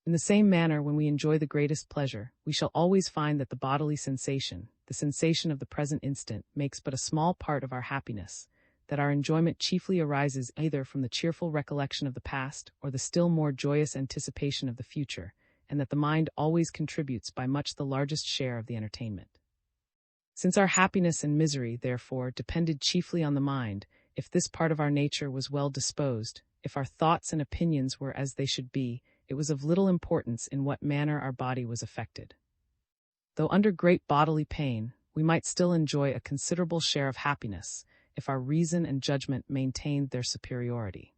In the same manner, when we enjoy the greatest pleasure, we shall always find that the bodily sensation, the sensation of the present instant, makes but a small part of our happiness, that our enjoyment chiefly arises either from the cheerful recollection of the past or the still more joyous anticipation of the future, and that the mind always contributes by much the largest share of the entertainment. Since our happiness and misery, therefore, depended chiefly on the mind, if this part of our nature was well disposed, if our thoughts and opinions were as they should be, it was of little importance in what manner our body was affected. Though under great bodily pain, we might still enjoy a considerable share of happiness, if our reason and judgment maintained their superiority.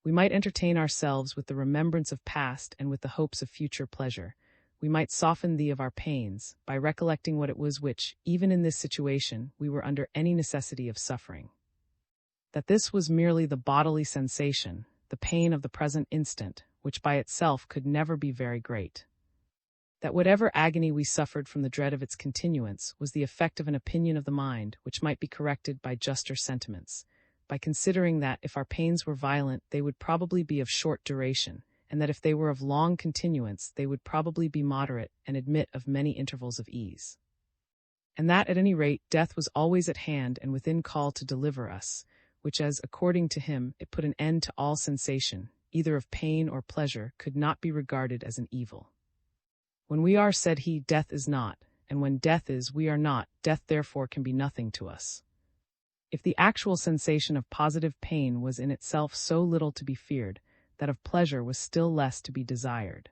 We might entertain ourselves with the remembrance of past and with the hopes of future pleasure. We might soften thee of our pains, by recollecting what it was which, even in this situation, we were under any necessity of suffering. That this was merely the bodily sensation, the pain of the present instant, which by itself could never be very great. That whatever agony we suffered from the dread of its continuance was the effect of an opinion of the mind, which might be corrected by juster sentiments, by considering that if our pains were violent, they would probably be of short duration, and that if they were of long continuance, they would probably be moderate and admit of many intervals of ease. And that, at any rate, death was always at hand and within call to deliver us, which as, according to him, it put an end to all sensation, either of pain or pleasure, could not be regarded as an evil. When we are, said he, death is not, and when death is, we are not, death therefore can be nothing to us. If the actual sensation of positive pain was in itself so little to be feared, that of pleasure was still less to be desired.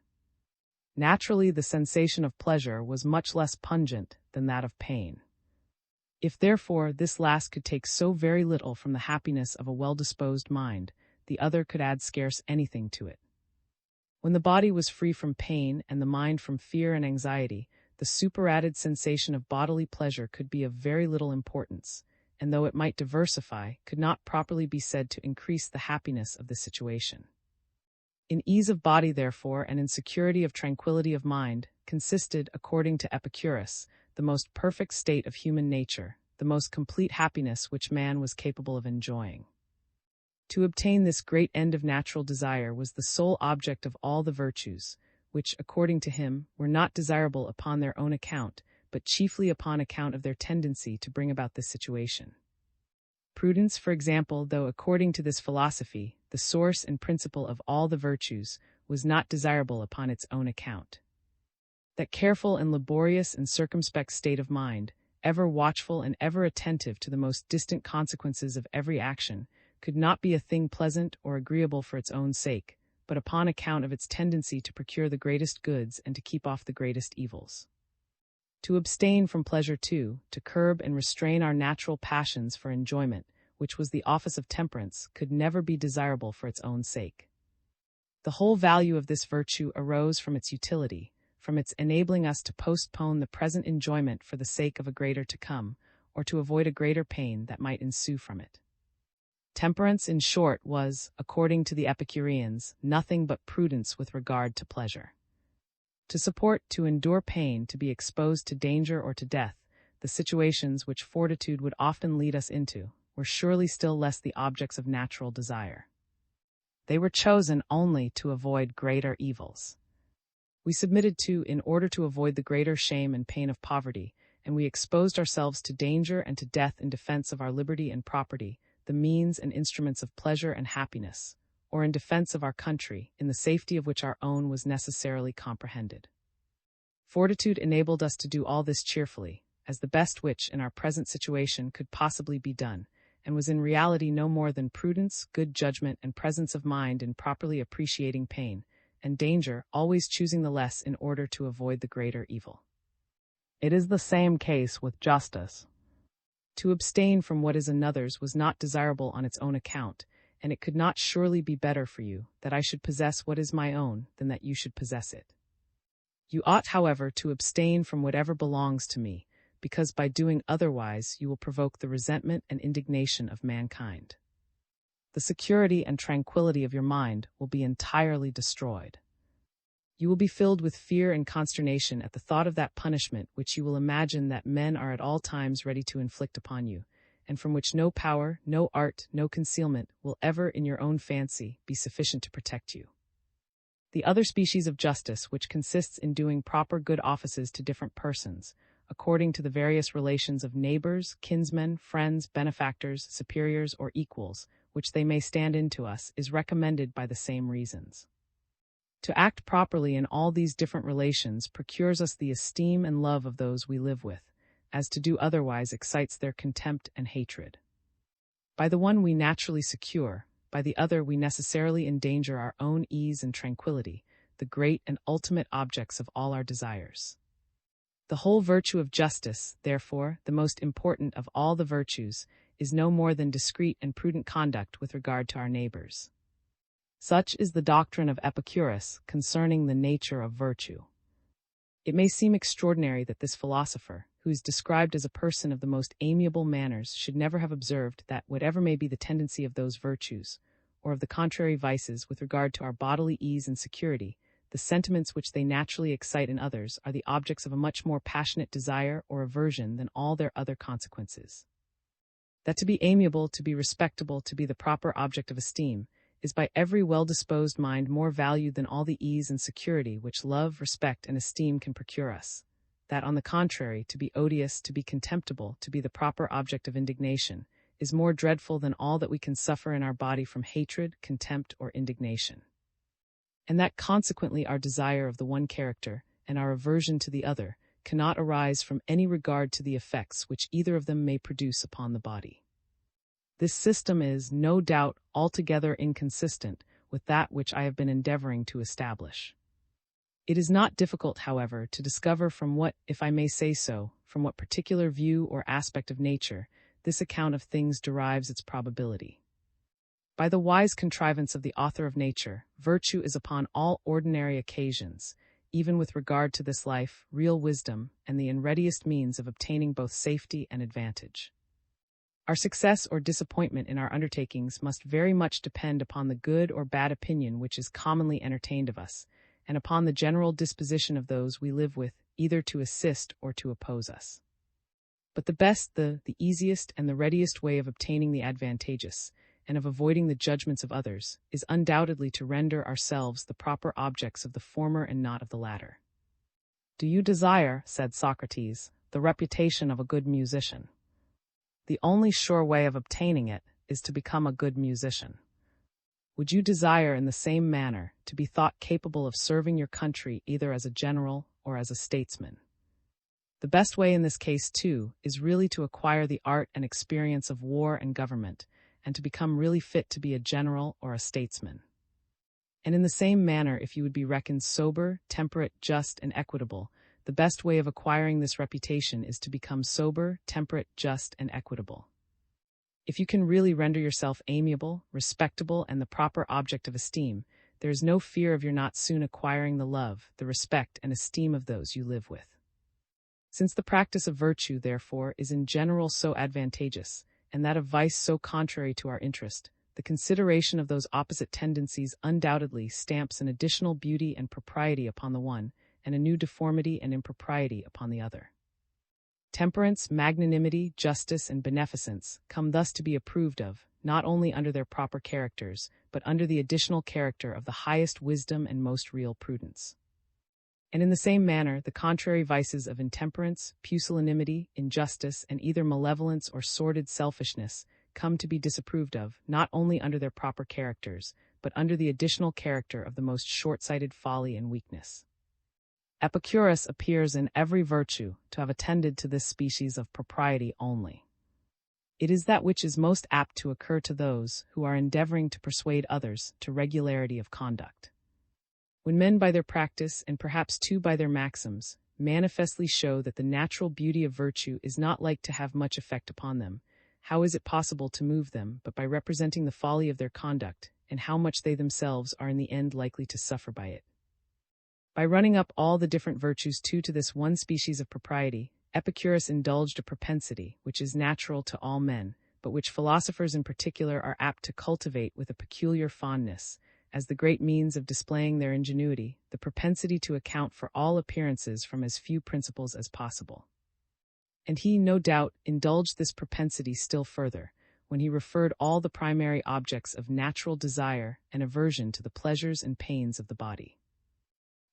Naturally, the sensation of pleasure was much less pungent than that of pain. If therefore this last could take so very little from the happiness of a well-disposed mind, the other could add scarce anything to it. When the body was free from pain and the mind from fear and anxiety, the superadded sensation of bodily pleasure could be of very little importance, and though it might diversify, could not properly be said to increase the happiness of the situation. In ease of body, therefore, and in security of tranquillity of mind, consisted, according to Epicurus, the most perfect state of human nature, the most complete happiness which man was capable of enjoying. To obtain this great end of natural desire was the sole object of all the virtues, which, according to him, were not desirable upon their own account, but chiefly upon account of their tendency to bring about this situation. Prudence, for example, though according to this philosophy, the source and principle of all the virtues, was not desirable upon its own account. That careful and laborious and circumspect state of mind, ever watchful and ever attentive to the most distant consequences of every action, could not be a thing pleasant or agreeable for its own sake, but upon account of its tendency to procure the greatest goods and to keep off the greatest evils. To abstain from pleasure too, to curb and restrain our natural passions for enjoyment, which was the office of temperance, could never be desirable for its own sake. The whole value of this virtue arose from its utility, from its enabling us to postpone the present enjoyment for the sake of a greater to come, or to avoid a greater pain that might ensue from it. Temperance, in short, was, according to the Epicureans, nothing but prudence with regard to pleasure. To support, to endure pain, to be exposed to danger or to death, the situations which fortitude would often lead us into, were surely still less the objects of natural desire. They were chosen only to avoid greater evils. We submitted to, in order to avoid the greater shame and pain of poverty, and we exposed ourselves to danger and to death in defense of our liberty and property, the means and instruments of pleasure and happiness, or in defense of our country, in the safety of which our own was necessarily comprehended. Fortitude enabled us to do all this cheerfully, as the best which, in our present situation, could possibly be done, and was in reality no more than prudence, good judgment, and presence of mind in properly appreciating pain and danger, always choosing the less in order to avoid the greater evil. It is the same case with justice. To abstain from what is another's was not desirable on its own account, and it could not surely be better for you that I should possess what is my own than that you should possess it. You ought, however, to abstain from whatever belongs to me, because by doing otherwise you will provoke the resentment and indignation of mankind. The security and tranquillity of your mind will be entirely destroyed. You will be filled with fear and consternation at the thought of that punishment which you will imagine that men are at all times ready to inflict upon you, and from which no power, no art, no concealment will ever, in your own fancy, be sufficient to protect you. The other species of justice, which consists in doing proper good offices to different persons, according to the various relations of neighbors, kinsmen, friends, benefactors, superiors, or equals, which they may stand in to us, is recommended by the same reasons. To act properly in all these different relations procures us the esteem and love of those we live with, as to do otherwise excites their contempt and hatred. By the one we naturally secure, by the other we necessarily endanger our own ease and tranquility, the great and ultimate objects of all our desires. The whole virtue of justice, therefore, the most important of all the virtues, is no more than discreet and prudent conduct with regard to our neighbors. Such is the doctrine of Epicurus concerning the nature of virtue. It may seem extraordinary that this philosopher, who is described as a person of the most amiable manners, should never have observed that whatever may be the tendency of those virtues, or of the contrary vices with regard to our bodily ease and security, the sentiments which they naturally excite in others are the objects of a much more passionate desire or aversion than all their other consequences. That to be amiable, to be respectable, to be the proper object of esteem, is by every well-disposed mind more valued than all the ease and security which love, respect, and esteem can procure us. That, on the contrary, to be odious, to be contemptible, to be the proper object of indignation, is more dreadful than all that we can suffer in our body from hatred, contempt, or indignation. And that consequently our desire of the one character, and our aversion to the other, cannot arise from any regard to the effects which either of them may produce upon the body. This system is, no doubt, altogether inconsistent with that which I have been endeavoring to establish. It is not difficult, however, to discover from what, if I may say so, from what particular view or aspect of nature, this account of things derives its probability. By the wise contrivance of the author of nature, virtue is upon all ordinary occasions, even with regard to this life, real wisdom, and the readiest means of obtaining both safety and advantage. Our success or disappointment in our undertakings must very much depend upon the good or bad opinion which is commonly entertained of us, and upon the general disposition of those we live with, either to assist or to oppose us. But the best, the easiest, and the readiest way of obtaining the advantageous, and of avoiding the judgments of others, is undoubtedly to render ourselves the proper objects of the former and not of the latter. Do you desire, said Socrates, the reputation of a good musician? The only sure way of obtaining it is to become a good musician. Would you desire in the same manner to be thought capable of serving your country either as a general or as a statesman? The best way in this case, too, is really to acquire the art and experience of war and government, and to become really fit to be a general or a statesman. And in the same manner, if you would be reckoned sober, temperate, just, and equitable, the best way of acquiring this reputation is to become sober, temperate, just, and equitable. If you can really render yourself amiable, respectable, and the proper object of esteem, there is no fear of your not soon acquiring the love, the respect, and esteem of those you live with. Since the practice of virtue, therefore, is in general so advantageous, and that of vice so contrary to our interest, the consideration of those opposite tendencies undoubtedly stamps an additional beauty and propriety upon the one, and a new deformity and impropriety upon the other. Temperance, magnanimity, justice, and beneficence come thus to be approved of, not only under their proper characters, but under the additional character of the highest wisdom and most real prudence. And in the same manner, the contrary vices of intemperance, pusillanimity, injustice, and either malevolence or sordid selfishness come to be disapproved of, not only under their proper characters, but under the additional character of the most short-sighted folly and weakness. Epicurus appears in every virtue to have attended to this species of propriety only. It is that which is most apt to occur to those who are endeavoring to persuade others to regularity of conduct. When men by their practice, and perhaps too by their maxims, manifestly show that the natural beauty of virtue is not like to have much effect upon them, how is it possible to move them but by representing the folly of their conduct, and how much they themselves are in the end likely to suffer by it? By running up all the different virtues to this one species of propriety, Epicurus indulged a propensity which is natural to all men, but which philosophers in particular are apt to cultivate with a peculiar fondness, as the great means of displaying their ingenuity, the propensity to account for all appearances from as few principles as possible. And he, no doubt, indulged this propensity still further, when he referred all the primary objects of natural desire and aversion to the pleasures and pains of the body.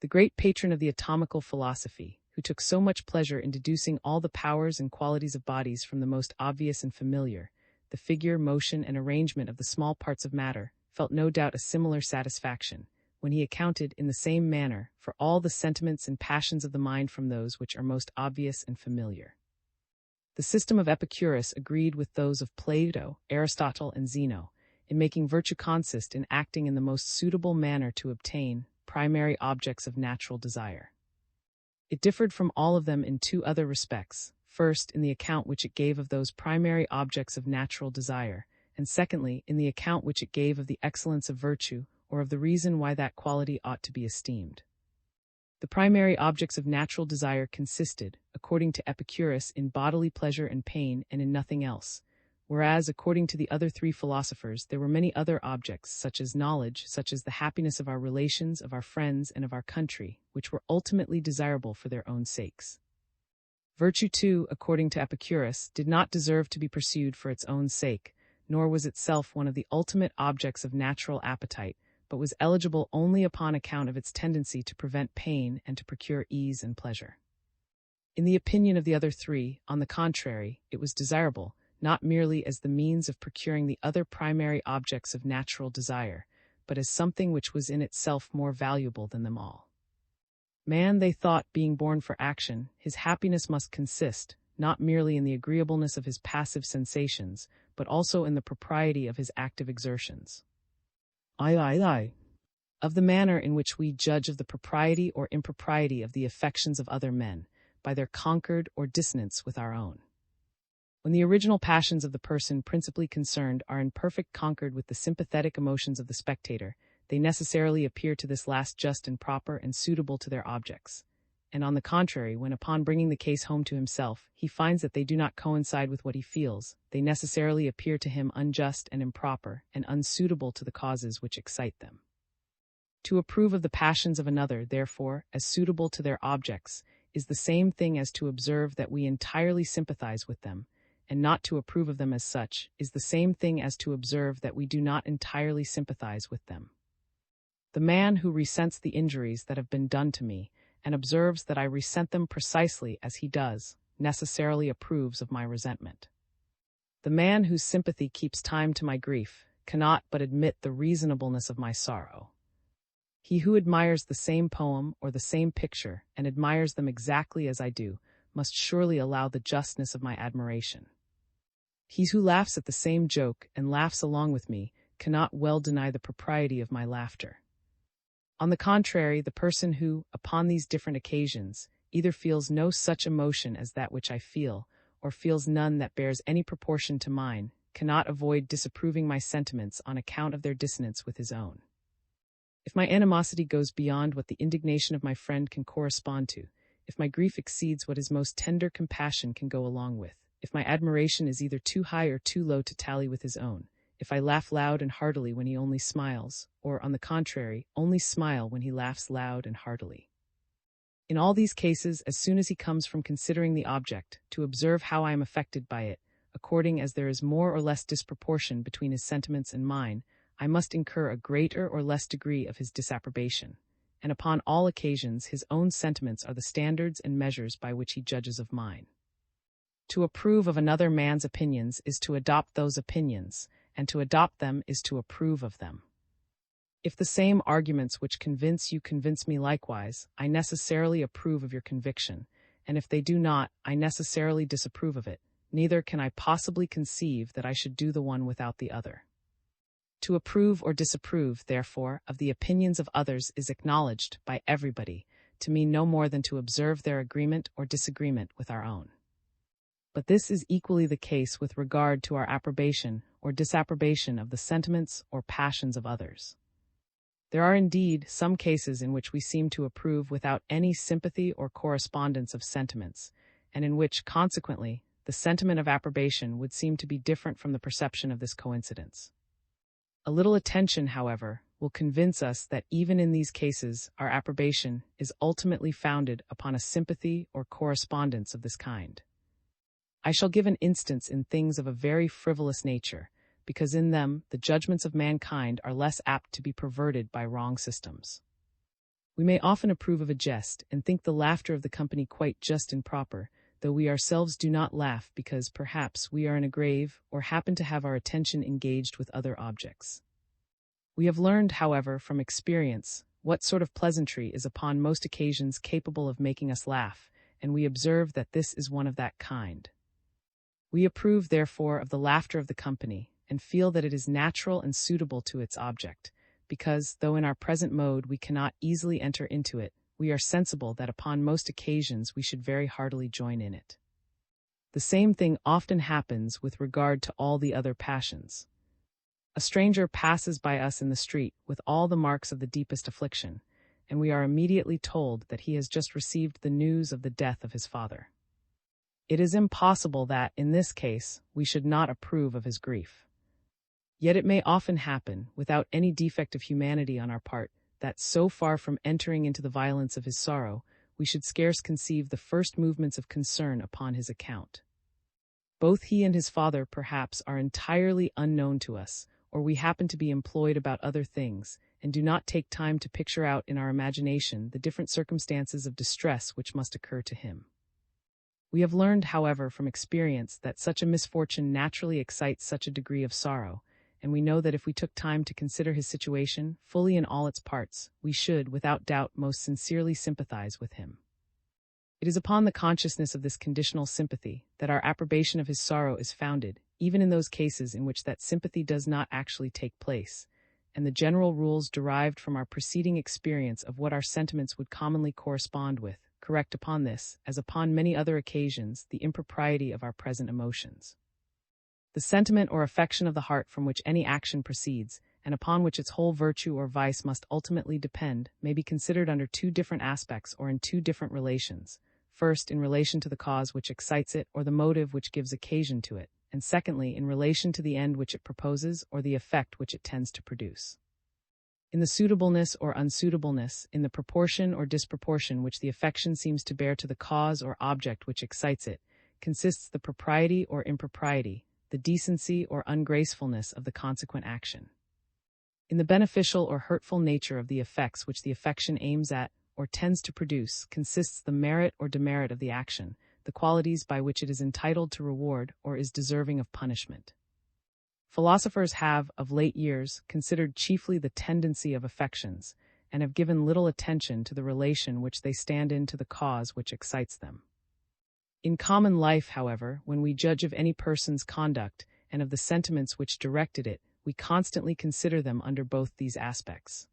The great patron of the atomical philosophy, who took so much pleasure in deducing all the powers and qualities of bodies from the most obvious and familiar, the figure, motion, and arrangement of the small parts of matter, felt no doubt a similar satisfaction, when he accounted, in the same manner, for all the sentiments and passions of the mind from those which are most obvious and familiar. The system of Epicurus agreed with those of Plato, Aristotle, and Zeno, in making virtue consist in acting in the most suitable manner to obtain primary objects of natural desire. It differed from all of them in two other respects: first, in the account which it gave of those primary objects of natural desire, and secondly, in the account which it gave of the excellence of virtue, or of the reason why that quality ought to be esteemed. The primary objects of natural desire consisted, according to Epicurus, in bodily pleasure and pain, and in nothing else, whereas, according to the other three philosophers, there were many other objects, such as knowledge, such as the happiness of our relations, of our friends, and of our country, which were ultimately desirable for their own sakes. Virtue, too, according to Epicurus, did not deserve to be pursued for its own sake, nor was itself one of the ultimate objects of natural appetite, but was eligible only upon account of its tendency to prevent pain and to procure ease and pleasure. In the opinion of the other three, on the contrary, it was desirable, not merely as the means of procuring the other primary objects of natural desire, but as something which was in itself more valuable than them all. Man, they thought, being born for action, his happiness must consist, not merely in the agreeableness of his passive sensations, but also in the propriety of his active exertions. Of the manner in which we judge of the propriety or impropriety of the affections of other men, by their concord or dissonance with our own. When the original passions of the person principally concerned are in perfect concord with the sympathetic emotions of the spectator, they necessarily appear to this last just and proper and suitable to their objects. And on the contrary, when upon bringing the case home to himself, he finds that they do not coincide with what he feels, they necessarily appear to him unjust and improper, and unsuitable to the causes which excite them. To approve of the passions of another, therefore, as suitable to their objects, is the same thing as to observe that we entirely sympathize with them, and not to approve of them as such, is the same thing as to observe that we do not entirely sympathize with them. The man who resents the injuries that have been done to me, and observes that I resent them precisely as he does, necessarily approves of my resentment. The man whose sympathy keeps time to my grief cannot but admit the reasonableness of my sorrow. He who admires the same poem or the same picture, and admires them exactly as I do, must surely allow the justness of my admiration. He who laughs at the same joke and laughs along with me cannot well deny the propriety of my laughter. On the contrary, the person who, upon these different occasions, either feels no such emotion as that which I feel, or feels none that bears any proportion to mine, cannot avoid disapproving my sentiments on account of their dissonance with his own. If my animosity goes beyond what the indignation of my friend can correspond to, if my grief exceeds what his most tender compassion can go along with, if my admiration is either too high or too low to tally with his own, if I laugh loud and heartily when he only smiles, or, on the contrary, only smile when he laughs loud and heartily. In all these cases, as soon as he comes from considering the object, to observe how I am affected by it, according as there is more or less disproportion between his sentiments and mine, I must incur a greater or less degree of his disapprobation, and upon all occasions his own sentiments are the standards and measures by which he judges of mine. To approve of another man's opinions is to adopt those opinions, and to adopt them is to approve of them. If the same arguments which convince you convince me likewise, I necessarily approve of your conviction, and if they do not, I necessarily disapprove of it, neither can I possibly conceive that I should do the one without the other. To approve or disapprove, therefore, of the opinions of others is acknowledged by everybody to mean no more than to observe their agreement or disagreement with our own. But this is equally the case with regard to our approbation or disapprobation of the sentiments or passions of others. There are indeed some cases in which we seem to approve without any sympathy or correspondence of sentiments, and in which, consequently, the sentiment of approbation would seem to be different from the perception of this coincidence. A little attention, however, will convince us that even in these cases our approbation is ultimately founded upon a sympathy or correspondence of this kind. I shall give an instance in things of a very frivolous nature, because in them the judgments of mankind are less apt to be perverted by wrong systems. We may often approve of a jest, and think the laughter of the company quite just and proper, though we ourselves do not laugh because, perhaps, we are in a grave, or happen to have our attention engaged with other objects. We have learned, however, from experience, what sort of pleasantry is upon most occasions capable of making us laugh, and we observe that this is one of that kind. We approve, therefore, of the laughter of the company, and feel that it is natural and suitable to its object, because, though in our present mode we cannot easily enter into it, we are sensible that upon most occasions we should very heartily join in it. The same thing often happens with regard to all the other passions. A stranger passes by us in the street with all the marks of the deepest affliction, and we are immediately told that he has just received the news of the death of his father. It is impossible that, in this case, we should not approve of his grief. Yet it may often happen, without any defect of humanity on our part, that so far from entering into the violence of his sorrow, we should scarce conceive the first movements of concern upon his account. Both he and his father, perhaps, are entirely unknown to us, or we happen to be employed about other things, and do not take time to picture out in our imagination the different circumstances of distress which must occur to him. We have learned, however, from experience that such a misfortune naturally excites such a degree of sorrow, and we know that if we took time to consider his situation, fully in all its parts, we should, without doubt, most sincerely sympathize with him. It is upon the consciousness of this conditional sympathy that our approbation of his sorrow is founded, even in those cases in which that sympathy does not actually take place, and the general rules derived from our preceding experience of what our sentiments would commonly correspond with, correct upon this, as upon many other occasions, the impropriety of our present emotions. The sentiment or affection of the heart from which any action proceeds, and upon which its whole virtue or vice must ultimately depend, may be considered under two different aspects or in two different relations. First, in relation to the cause which excites it or the motive which gives occasion to it, and secondly, in relation to the end which it proposes or the effect which it tends to produce. In the suitableness or unsuitableness, in the proportion or disproportion which the affection seems to bear to the cause or object which excites it, consists the propriety or impropriety, the decency or ungracefulness of the consequent action. In the beneficial or hurtful nature of the effects which the affection aims at or tends to produce, consists the merit or demerit of the action, the qualities by which it is entitled to reward or is deserving of punishment. Philosophers have, of late years, considered chiefly the tendency of affections, and have given little attention to the relation which they stand in to the cause which excites them. In common life, however, when we judge of any person's conduct and of the sentiments which directed it, we constantly consider them under both these aspects.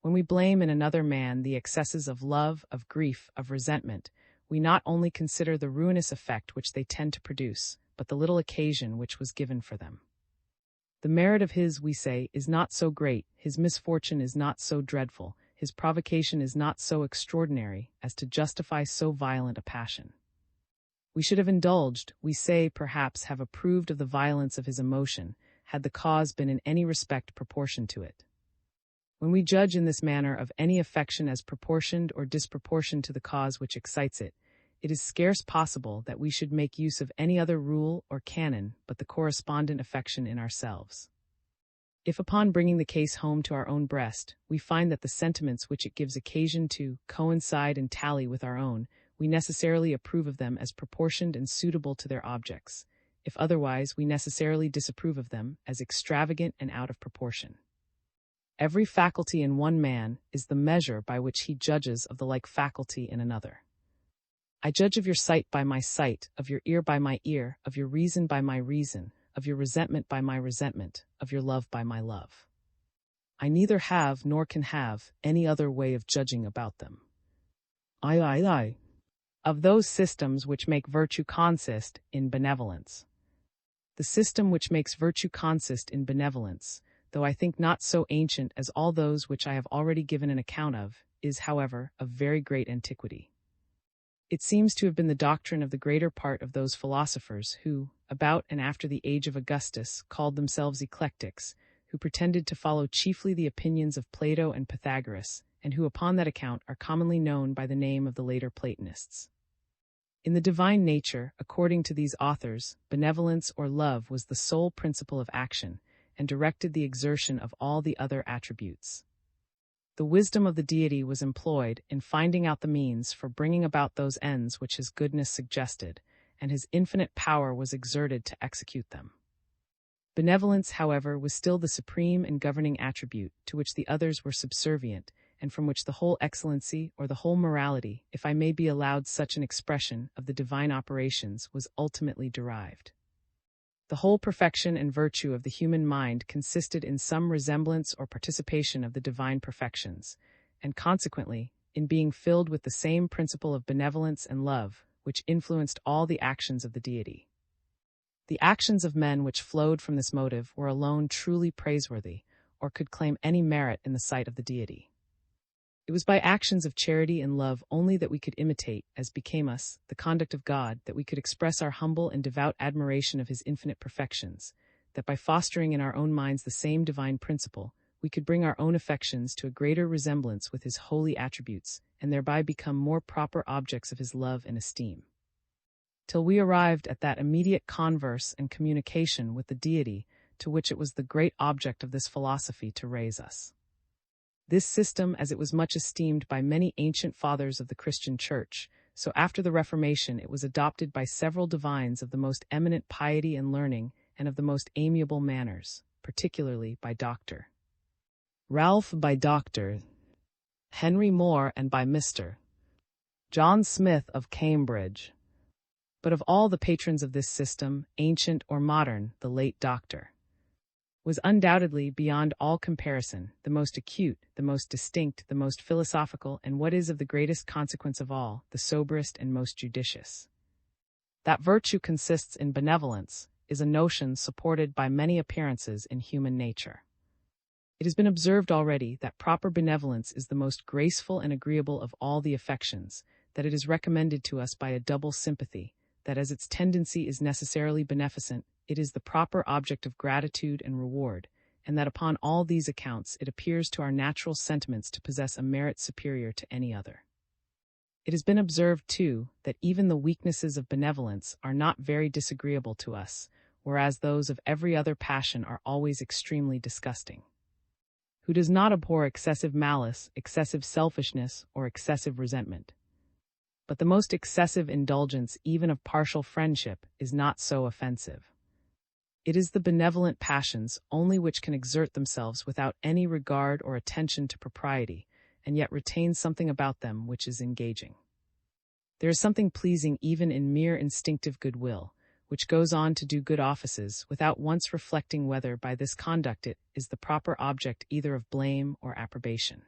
When we blame in another man the excesses of love, of grief, of resentment, we not only consider the ruinous effect which they tend to produce, but the little occasion which was given for them. The merit of his, we say, is not so great, his misfortune is not so dreadful, his provocation is not so extraordinary, as to justify so violent a passion. We should have indulged, we say, perhaps have approved of the violence of his emotion, had the cause been in any respect proportioned to it. When we judge in this manner of any affection as proportioned or disproportioned to the cause which excites it, it is scarce possible that we should make use of any other rule or canon but the correspondent affection in ourselves. If upon bringing the case home to our own breast, we find that the sentiments which it gives occasion to coincide and tally with our own, we necessarily approve of them as proportioned and suitable to their objects. If otherwise, we necessarily disapprove of them as extravagant and out of proportion. Every faculty in one man is the measure by which he judges of the like faculty in another. I judge of your sight by my sight, of your ear by my ear, of your reason by my reason, of your resentment by my resentment, of your love by my love. I neither have nor can have any other way of judging about them. I. Of those systems which make virtue consist in benevolence. The system which makes virtue consist in benevolence, though I think not so ancient as all those which I have already given an account of, is, however, of very great antiquity. It seems to have been the doctrine of the greater part of those philosophers who, about and after the age of Augustus, called themselves eclectics, who pretended to follow chiefly the opinions of Plato and Pythagoras, and who upon that account are commonly known by the name of the later Platonists. In the divine nature, according to these authors, benevolence or love was the sole principle of action, and directed the exertion of all the other attributes. The wisdom of the deity was employed in finding out the means for bringing about those ends which his goodness suggested, and his infinite power was exerted to execute them. Benevolence, however, was still the supreme and governing attribute to which the others were subservient, and from which the whole excellency or the whole morality, if I may be allowed such an expression, of the divine operations was ultimately derived. The whole perfection and virtue of the human mind consisted in some resemblance or participation of the divine perfections, and consequently, in being filled with the same principle of benevolence and love, which influenced all the actions of the deity. The actions of men which flowed from this motive were alone truly praiseworthy, or could claim any merit in the sight of the deity. It was by actions of charity and love only that we could imitate, as became us, the conduct of God, that we could express our humble and devout admiration of his infinite perfections, that by fostering in our own minds the same divine principle, we could bring our own affections to a greater resemblance with his holy attributes, and thereby become more proper objects of his love and esteem. Till we arrived at that immediate converse and communication with the deity to which it was the great object of this philosophy to raise us. This system, as it was much esteemed by many ancient fathers of the Christian Church, so after the Reformation it was adopted by several divines of the most eminent piety and learning and of the most amiable manners, particularly by Dr. Ralph, by Dr. Henry Moore, and by Mr. John Smith of Cambridge. But of all the patrons of this system, ancient or modern, the late Dr. was undoubtedly, beyond all comparison, the most acute, the most distinct, the most philosophical, and what is of the greatest consequence of all, the soberest and most judicious. That virtue consists in benevolence is a notion supported by many appearances in human nature. It has been observed already that proper benevolence is the most graceful and agreeable of all the affections, that it is recommended to us by a double sympathy, that as its tendency is necessarily beneficent, it is the proper object of gratitude and reward, and that upon all these accounts it appears to our natural sentiments to possess a merit superior to any other. It has been observed, too, that even the weaknesses of benevolence are not very disagreeable to us, whereas those of every other passion are always extremely disgusting. Who does not abhor excessive malice, excessive selfishness, or excessive resentment? But the most excessive indulgence, even of partial friendship, is not so offensive. It is the benevolent passions only which can exert themselves without any regard or attention to propriety, and yet retain something about them which is engaging. There is something pleasing even in mere instinctive goodwill, which goes on to do good offices without once reflecting whether by this conduct it is the proper object either of blame or approbation.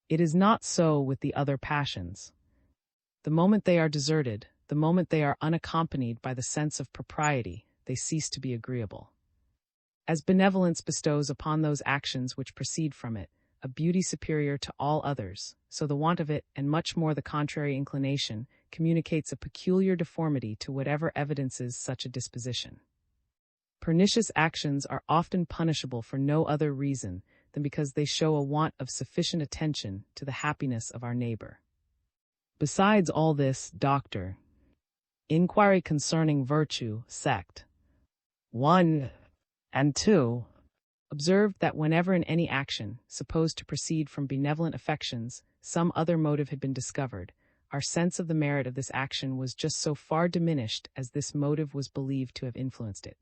It is not so with the other passions. The moment they are deserted, the moment they are unaccompanied by the sense of propriety, they cease to be agreeable. As benevolence bestows upon those actions which proceed from it a beauty superior to all others, so the want of it, and much more the contrary inclination, communicates a peculiar deformity to whatever evidences such a disposition. Pernicious actions are often punishable for no other reason than because they show a want of sufficient attention to the happiness of our neighbor. Besides all this, Dr. Inquiry Concerning Virtue, Sect. 1 and 2, observed that whenever in any action, supposed to proceed from benevolent affections, some other motive had been discovered, our sense of the merit of this action was just so far diminished as this motive was believed to have influenced it.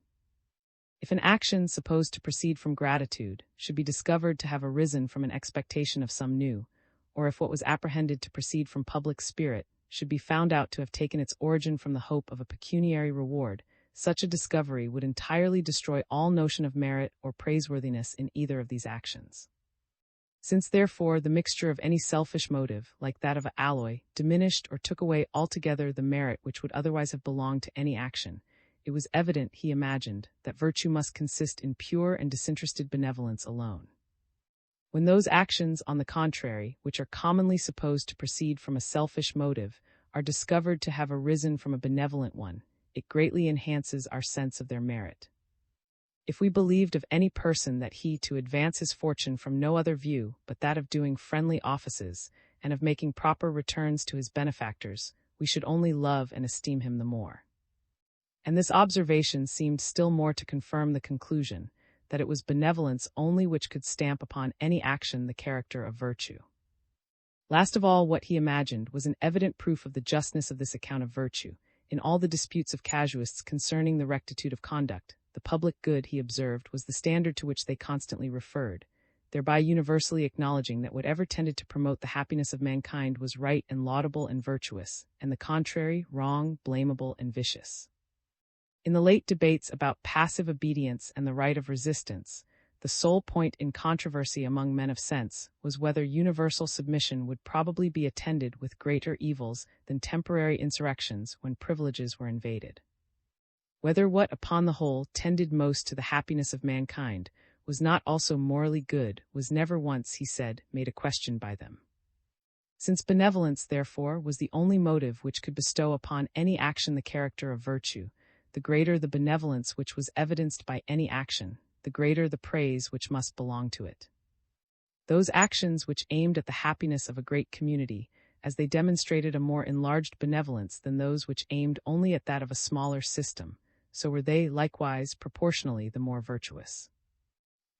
If an action supposed to proceed from gratitude should be discovered to have arisen from an expectation of some new, or if what was apprehended to proceed from public spirit should be found out to have taken its origin from the hope of a pecuniary reward, such a discovery would entirely destroy all notion of merit or praiseworthiness in either of these actions. Since therefore the mixture of any selfish motive, like that of an alloy, diminished or took away altogether the merit which would otherwise have belonged to any action, it was evident, he imagined, that virtue must consist in pure and disinterested benevolence alone. When those actions, on the contrary, which are commonly supposed to proceed from a selfish motive, are discovered to have arisen from a benevolent one, it greatly enhances our sense of their merit. If we believed of any person that he to advance his fortune from no other view but that of doing friendly offices, and of making proper returns to his benefactors, we should only love and esteem him the more. And this observation seemed still more to confirm the conclusion that it was benevolence only which could stamp upon any action the character of virtue. Last of all, what he imagined was an evident proof of the justness of this account of virtue. In all the disputes of casuists concerning the rectitude of conduct, the public good, he observed, was the standard to which they constantly referred, thereby universally acknowledging that whatever tended to promote the happiness of mankind was right and laudable and virtuous, and the contrary, wrong, blamable, and vicious. In the late debates about passive obedience and the right of resistance, the sole point in controversy among men of sense was whether universal submission would probably be attended with greater evils than temporary insurrections when privileges were invaded. Whether what, upon the whole, tended most to the happiness of mankind was not also morally good was never once, he said, made a question by them. Since benevolence, therefore, was the only motive which could bestow upon any action the character of virtue, the greater the benevolence which was evidenced by any action, the greater the praise which must belong to it. Those actions which aimed at the happiness of a great community, as they demonstrated a more enlarged benevolence than those which aimed only at that of a smaller system, so were they, likewise, proportionally the more virtuous.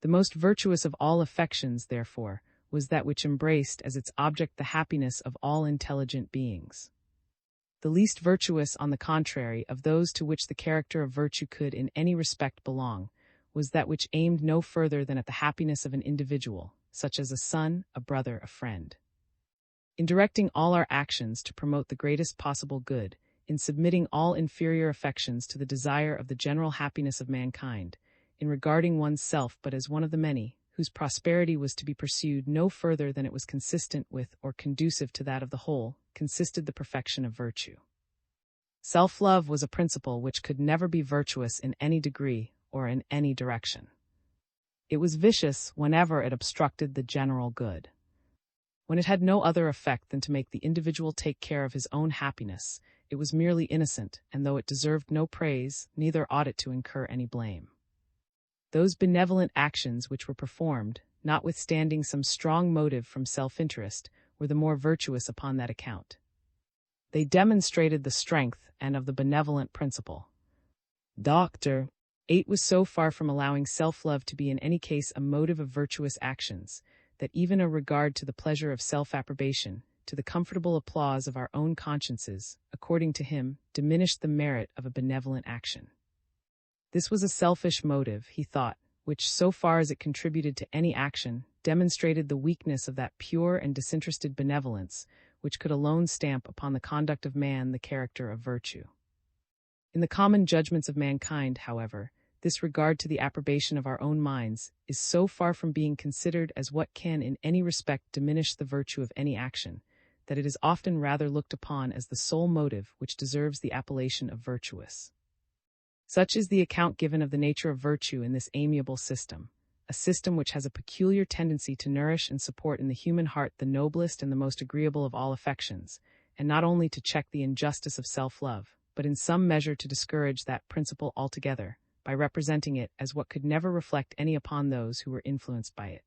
The most virtuous of all affections, therefore, was that which embraced as its object the happiness of all intelligent beings. The least virtuous, on the contrary, of those to which the character of virtue could in any respect belong, was that which aimed no further than at the happiness of an individual, such as a son, a brother, a friend. In directing all our actions to promote the greatest possible good, in submitting all inferior affections to the desire of the general happiness of mankind, in regarding one's self but as one of the many, whose prosperity was to be pursued no further than it was consistent with or conducive to that of the whole, consisted the perfection of virtue. Self-love was a principle which could never be virtuous in any degree or in any direction. It was vicious whenever it obstructed the general good. When it had no other effect than to make the individual take care of his own happiness, it was merely innocent, and though it deserved no praise, neither ought it to incur any blame. Those benevolent actions which were performed, notwithstanding some strong motive from self-interest, were the more virtuous upon that account. They demonstrated the strength and of the benevolent principle. Dr. 8 was so far from allowing self-love to be in any case a motive of virtuous actions, that even a regard to the pleasure of self-approbation, to the comfortable applause of our own consciences, according to him, diminished the merit of a benevolent action. This was a selfish motive, he thought, which, so far as it contributed to any action, demonstrated the weakness of that pure and disinterested benevolence which could alone stamp upon the conduct of man the character of virtue. In the common judgments of mankind, however, this regard to the approbation of our own minds is so far from being considered as what can in any respect diminish the virtue of any action, that it is often rather looked upon as the sole motive which deserves the appellation of virtuous. Such is the account given of the nature of virtue in this amiable system, a system which has a peculiar tendency to nourish and support in the human heart the noblest and the most agreeable of all affections, and not only to check the injustice of self-love, but in some measure to discourage that principle altogether, by representing it as what could never reflect any upon those who were influenced by it.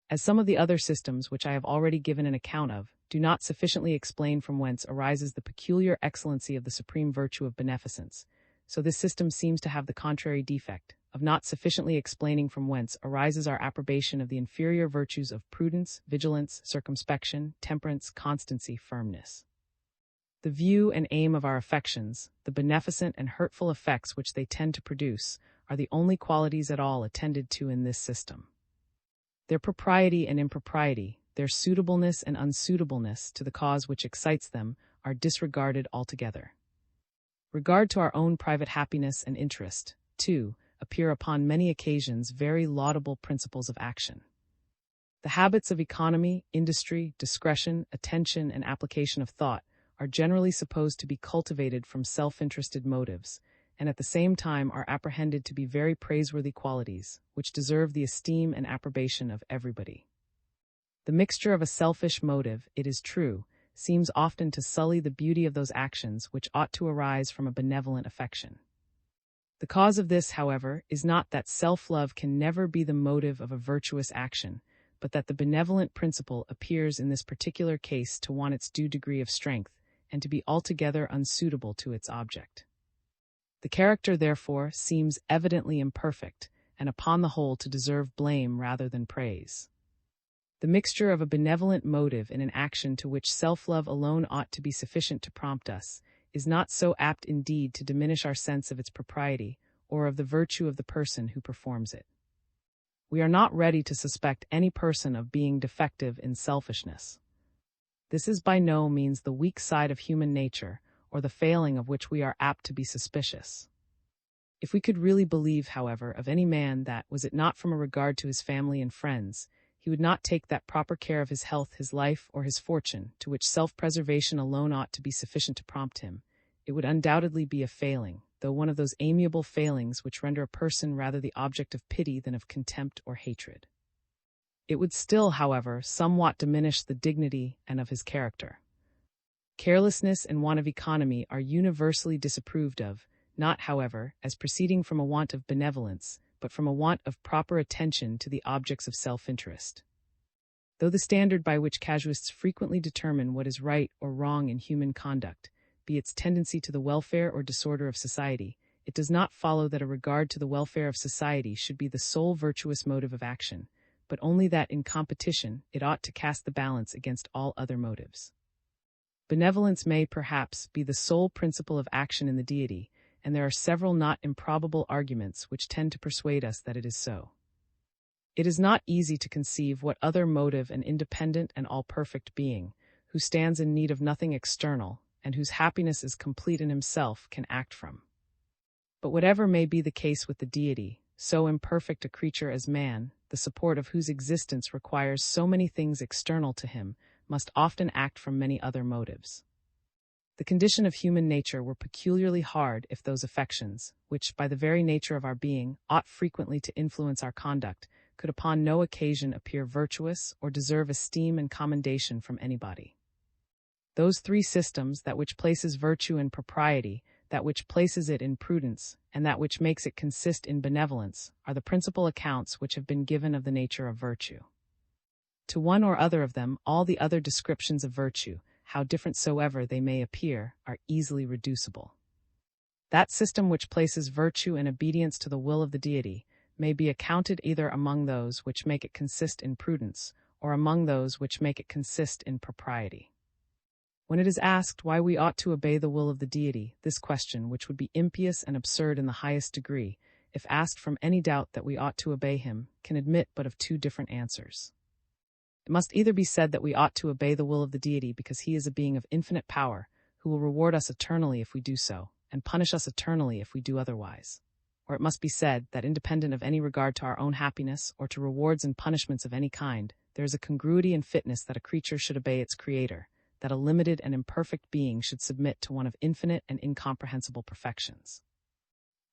As some of the other systems which I have already given an account of do not sufficiently explain from whence arises the peculiar excellency of the supreme virtue of beneficence, so this system seems to have the contrary defect, of not sufficiently explaining from whence arises our approbation of the inferior virtues of prudence, vigilance, circumspection, temperance, constancy, firmness. The view and aim of our affections, the beneficent and hurtful effects which they tend to produce, are the only qualities at all attended to in this system. Their propriety and impropriety, their suitableness and unsuitableness to the cause which excites them, are disregarded altogether. Regard to our own private happiness and interest, too, appear upon many occasions very laudable principles of action. The habits of economy, industry, discretion, attention, and application of thought are generally supposed to be cultivated from self-interested motives, and at the same time are apprehended to be very praiseworthy qualities, which deserve the esteem and approbation of everybody. The mixture of a selfish motive, it is true, seems often to sully the beauty of those actions which ought to arise from a benevolent affection. The cause of this, however, is not that self-love can never be the motive of a virtuous action, but that the benevolent principle appears in this particular case to want its due degree of strength, and to be altogether unsuitable to its object. The character, therefore, seems evidently imperfect, and upon the whole to deserve blame rather than praise. The mixture of a benevolent motive in an action to which self-love alone ought to be sufficient to prompt us, is not so apt indeed to diminish our sense of its propriety, or of the virtue of the person who performs it. We are not ready to suspect any person of being defective in selfishness. This is by no means the weak side of human nature, or the failing of which we are apt to be suspicious. If we could really believe, however, of any man that, was it not from a regard to his family and friends, he would not take that proper care of his health, his life, or his fortune, to which self-preservation alone ought to be sufficient to prompt him, it would undoubtedly be a failing, though one of those amiable failings which render a person rather the object of pity than of contempt or hatred. It would still, however, somewhat diminish the dignity and of his character. Carelessness and want of economy are universally disapproved of, not, however, as proceeding from a want of benevolence, but from a want of proper attention to the objects of self-interest. Though the standard by which casuists frequently determine what is right or wrong in human conduct be its tendency to the welfare or disorder of society, it does not follow that a regard to the welfare of society should be the sole virtuous motive of action, but only that in competition it ought to cast the balance against all other motives. Benevolence may, perhaps, be the sole principle of action in the deity, and there are several not improbable arguments which tend to persuade us that it is so. It is not easy to conceive what other motive an independent and all-perfect being, who stands in need of nothing external, and whose happiness is complete in himself, can act from. But whatever may be the case with the deity, so imperfect a creature as man, the support of whose existence requires so many things external to him, must often act from many other motives. The condition of human nature were peculiarly hard if those affections, which, by the very nature of our being, ought frequently to influence our conduct, could upon no occasion appear virtuous or deserve esteem and commendation from anybody. Those three systems, that which places virtue in propriety, that which places it in prudence, and that which makes it consist in benevolence, are the principal accounts which have been given of the nature of virtue. To one or other of them, all the other descriptions of virtue, how different soever they may appear, are easily reducible. That system which places virtue in obedience to the will of the deity may be accounted either among those which make it consist in prudence, or among those which make it consist in propriety. When it is asked why we ought to obey the will of the deity, this question, which would be impious and absurd in the highest degree, if asked from any doubt that we ought to obey him, can admit but of two different answers. It must either be said that we ought to obey the will of the deity because he is a being of infinite power, who will reward us eternally if we do so, and punish us eternally if we do otherwise. Or it must be said that, independent of any regard to our own happiness or to rewards and punishments of any kind, there is a congruity and fitness that a creature should obey its creator, that a limited and imperfect being should submit to one of infinite and incomprehensible perfections.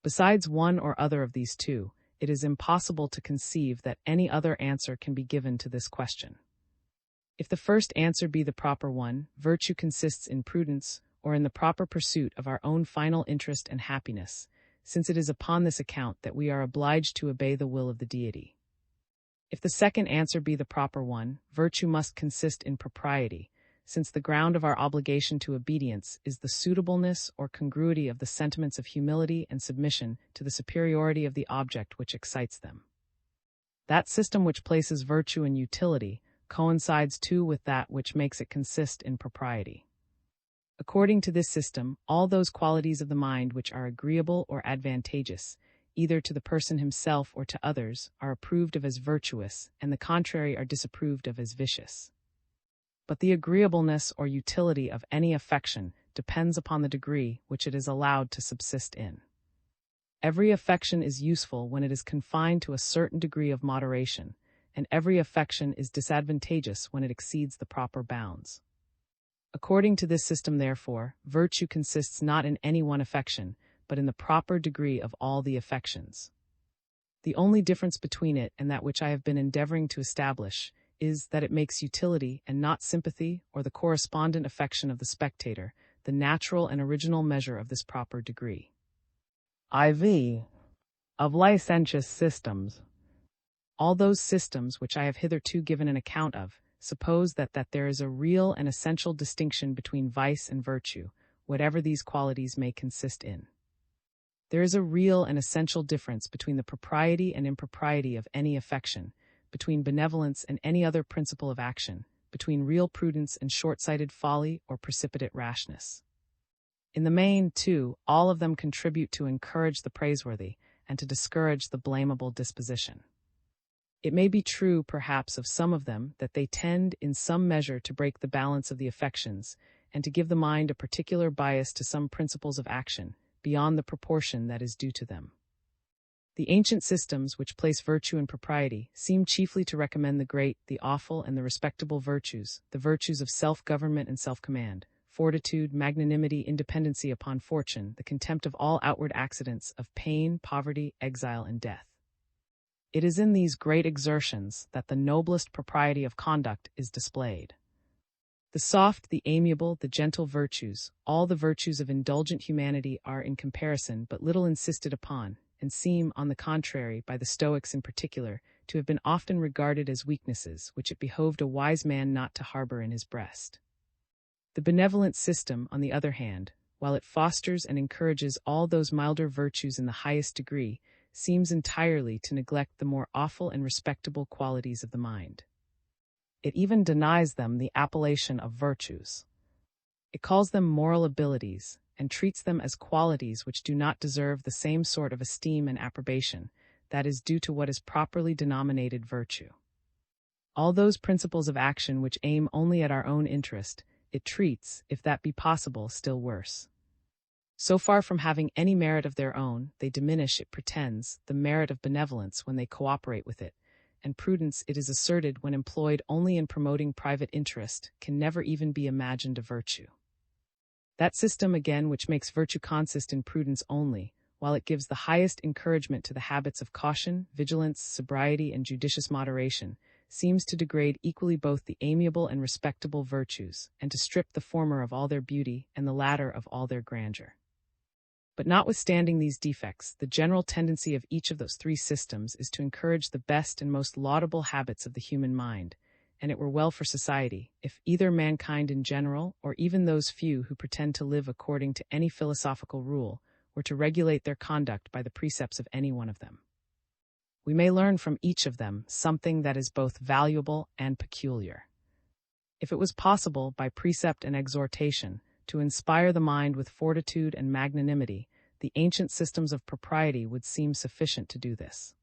Besides one or other of these two, it is impossible to conceive that any other answer can be given to this question. If the first answer be the proper one, virtue consists in prudence, or in the proper pursuit of our own final interest and happiness, since it is upon this account that we are obliged to obey the will of the deity. If the second answer be the proper one, virtue must consist in propriety, since the ground of our obligation to obedience is the suitableness or congruity of the sentiments of humility and submission to the superiority of the object which excites them. That system which places virtue in utility coincides too with that which makes it consist in propriety. According to this system, all those qualities of the mind which are agreeable or advantageous, either to the person himself or to others, are approved of as virtuous, and the contrary are disapproved of as vicious. But the agreeableness or utility of any affection depends upon the degree which it is allowed to subsist in. Every affection is useful when it is confined to a certain degree of moderation, and every affection is disadvantageous when it exceeds the proper bounds. According to this system, therefore, virtue consists not in any one affection, but in the proper degree of all the affections. The only difference between it and that which I have been endeavoring to establish is that it makes utility, and not sympathy or the correspondent affection of the spectator, the natural and original measure of this proper degree. IV. Of licentious systems. All those systems which I have hitherto given an account of suppose that there is a real and essential distinction between vice and virtue, whatever these qualities may consist in. There is a real and essential difference between the propriety and impropriety of any affection, between benevolence and any other principle of action, between real prudence and short-sighted folly or precipitate rashness. In the main, too, all of them contribute to encourage the praiseworthy and to discourage the blamable disposition. It may be true, perhaps, of some of them that they tend in some measure to break the balance of the affections and to give the mind a particular bias to some principles of action, beyond the proportion that is due to them. The ancient systems which place virtue and propriety seem chiefly to recommend the great, the awful, and the respectable virtues, the virtues of self-government and self-command, fortitude, magnanimity, independency upon fortune, the contempt of all outward accidents, of pain, poverty, exile, and death. It is in these great exertions that the noblest propriety of conduct is displayed. The soft, the amiable, the gentle virtues, all the virtues of indulgent humanity are in comparison but little insisted upon, and seem, on the contrary, by the Stoics in particular, to have been often regarded as weaknesses which it behoved a wise man not to harbor in his breast. The benevolent system, on the other hand, while it fosters and encourages all those milder virtues in the highest degree, seems entirely to neglect the more awful and respectable qualities of the mind. It even denies them the appellation of virtues. It calls them moral abilities, and treats them as qualities which do not deserve the same sort of esteem and approbation that is due to what is properly denominated virtue. All those principles of action which aim only at our own interest, it treats, if that be possible, still worse. So far from having any merit of their own, they diminish, it pretends, the merit of benevolence when they cooperate with it, and prudence, it is asserted, when employed only in promoting private interest, can never even be imagined a virtue. That system, again, which makes virtue consist in prudence only, while it gives the highest encouragement to the habits of caution, vigilance, sobriety, and judicious moderation, seems to degrade equally both the amiable and respectable virtues, and to strip the former of all their beauty, and the latter of all their grandeur. But notwithstanding these defects, the general tendency of each of those three systems is to encourage the best and most laudable habits of the human mind, and it were well for society, if either mankind in general, or even those few who pretend to live according to any philosophical rule, were to regulate their conduct by the precepts of any one of them. We may learn from each of them something that is both valuable and peculiar. If it was possible, by precept and exhortation, to inspire the mind with fortitude and magnanimity, the ancient systems of propriety would seem sufficient to do this.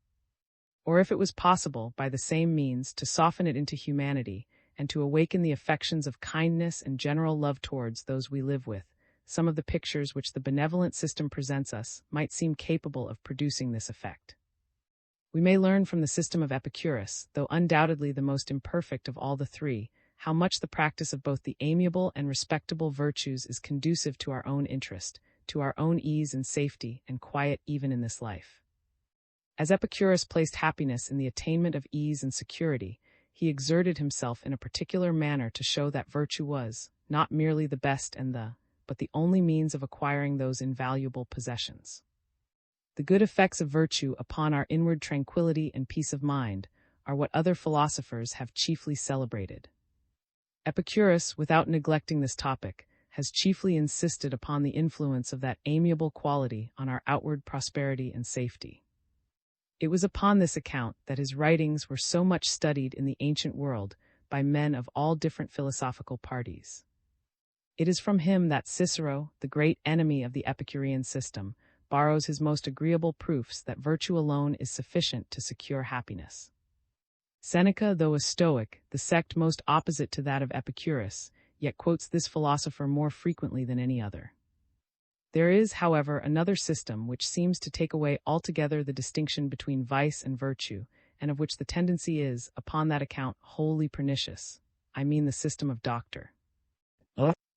Or if it was possible, by the same means, to soften it into humanity, and to awaken the affections of kindness and general love towards those we live with, some of the pictures which the benevolent system presents us might seem capable of producing this effect. We may learn from the system of Epicurus, though undoubtedly the most imperfect of all the three, how much the practice of both the amiable and respectable virtues is conducive to our own interest, to our own ease and safety and quiet even in this life. As Epicurus placed happiness in the attainment of ease and security, he exerted himself in a particular manner to show that virtue was, not merely the best but the only means of acquiring those invaluable possessions. The good effects of virtue upon our inward tranquility and peace of mind are what other philosophers have chiefly celebrated. Epicurus, without neglecting this topic, has chiefly insisted upon the influence of that amiable quality on our outward prosperity and safety. It was upon this account that his writings were so much studied in the ancient world by men of all different philosophical parties. It is from him that Cicero, the great enemy of the Epicurean system, borrows his most agreeable proofs that virtue alone is sufficient to secure happiness. Seneca, though a Stoic, the sect most opposite to that of Epicurus, yet quotes this philosopher more frequently than any other. There is, however, another system which seems to take away altogether the distinction between vice and virtue, and of which the tendency is, upon that account, wholly pernicious. I mean the system of Doctor.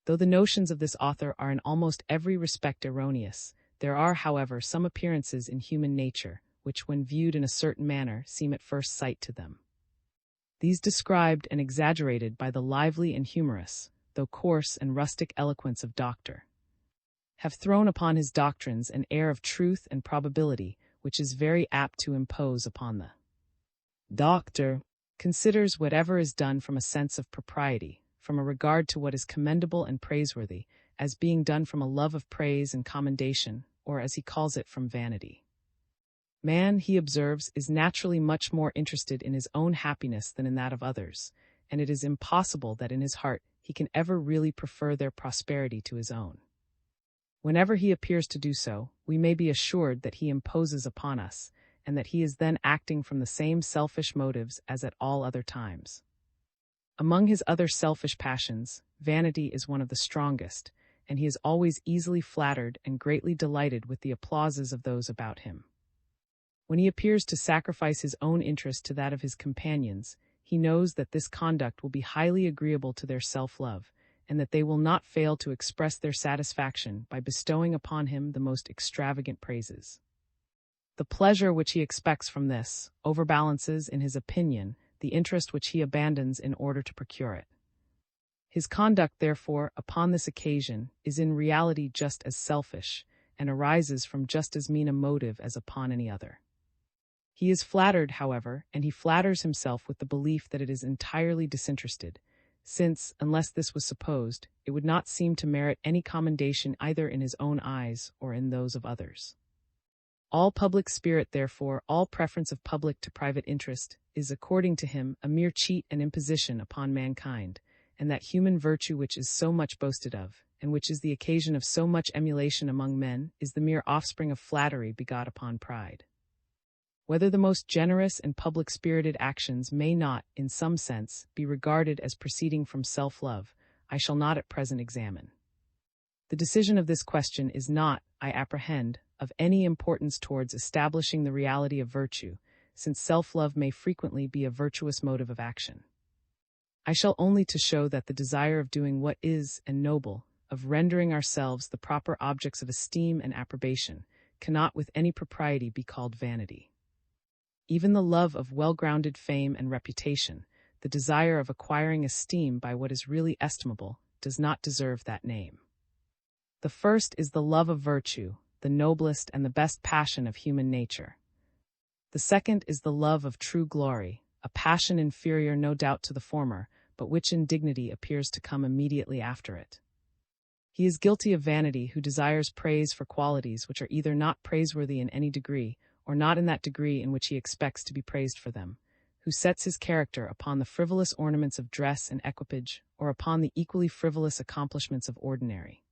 Though the notions of this author are in almost every respect erroneous, there are, however, some appearances in human nature, which, when viewed in a certain manner, seem at first sight to them. These described and exaggerated by the lively and humorous, though coarse and rustic eloquence of Doctor, have thrown upon his doctrines an air of truth and probability which is very apt to impose upon the Doctor. Considers whatever is done from a sense of propriety, from a regard to what is commendable and praiseworthy, as being done from a love of praise and commendation, or as he calls it, from vanity. Man, he observes, is naturally much more interested in his own happiness than in that of others, and it is impossible that in his heart he can ever really prefer their prosperity to his own. Whenever he appears to do so, we may be assured that he imposes upon us, and that he is then acting from the same selfish motives as at all other times. Among his other selfish passions, vanity is one of the strongest, and he is always easily flattered and greatly delighted with the applauses of those about him. When he appears to sacrifice his own interest to that of his companions, he knows that this conduct will be highly agreeable to their self-love, and that they will not fail to express their satisfaction by bestowing upon him the most extravagant praises. The pleasure which he expects from this overbalances, in his opinion, the interest which he abandons in order to procure it. His conduct, therefore, upon this occasion, is in reality just as selfish, and arises from just as mean a motive as upon any other. He is flattered, however, and he flatters himself with the belief that it is entirely disinterested, since, unless this was supposed, it would not seem to merit any commendation either in his own eyes or in those of others. All public spirit, therefore, all preference of public to private interest, is, according to him, a mere cheat and imposition upon mankind, and that human virtue which is so much boasted of, and which is the occasion of so much emulation among men, is the mere offspring of flattery begot upon pride. Whether the most generous and public-spirited actions may not, in some sense, be regarded as proceeding from self-love, I shall not at present examine. The decision of this question is not, I apprehend, of any importance towards establishing the reality of virtue, since self-love may frequently be a virtuous motive of action. I shall only to show that the desire of doing what is and noble, of rendering ourselves the proper objects of esteem and approbation, cannot with any propriety be called vanity. Even the love of well-grounded fame and reputation, the desire of acquiring esteem by what is really estimable, does not deserve that name. The first is the love of virtue, the noblest and the best passion of human nature. The second is the love of true glory, a passion inferior no doubt to the former, but which in dignity appears to come immediately after it. He is guilty of vanity who desires praise for qualities which are either not praiseworthy in any degree, or not in that degree in which he expects to be praised for them, who sets his character upon the frivolous ornaments of dress and equipage, or upon the equally frivolous accomplishments of ordinary.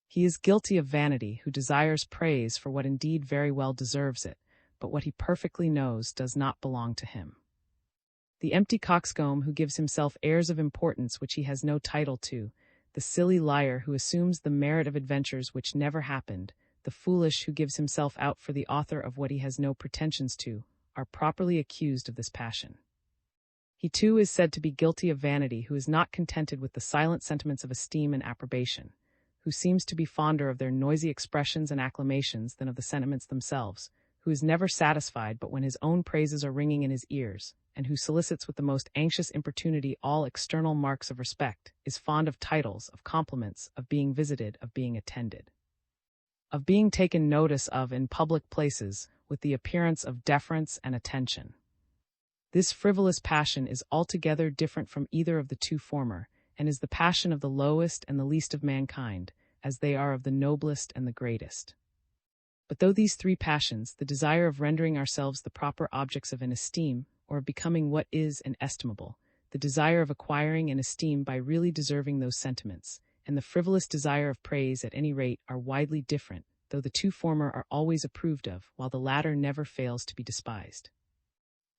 He is guilty of vanity who desires praise for what indeed very well deserves it, but what he perfectly knows does not belong to him. The empty coxcomb who gives himself airs of importance which he has no title to, the silly liar who assumes the merit of adventures which never happened, the foolish who gives himself out for the author of what he has no pretensions to, are properly accused of this passion. He too is said to be guilty of vanity who is not contented with the silent sentiments of esteem and approbation, who seems to be fonder of their noisy expressions and acclamations than of the sentiments themselves, who is never satisfied but when his own praises are ringing in his ears, and who solicits with the most anxious importunity all external marks of respect, is fond of titles, of compliments, of being visited, of being attended, of being taken notice of in public places, with the appearance of deference and attention. This frivolous passion is altogether different from either of the two former, and is the passion of the lowest and the least of mankind, as they are of the noblest and the greatest. But though these three passions, the desire of rendering ourselves the proper objects of an esteem, or of becoming what is and estimable, the desire of acquiring an esteem by really deserving those sentiments, and the frivolous desire of praise at any rate are widely different, though the two former are always approved of, while the latter never fails to be despised.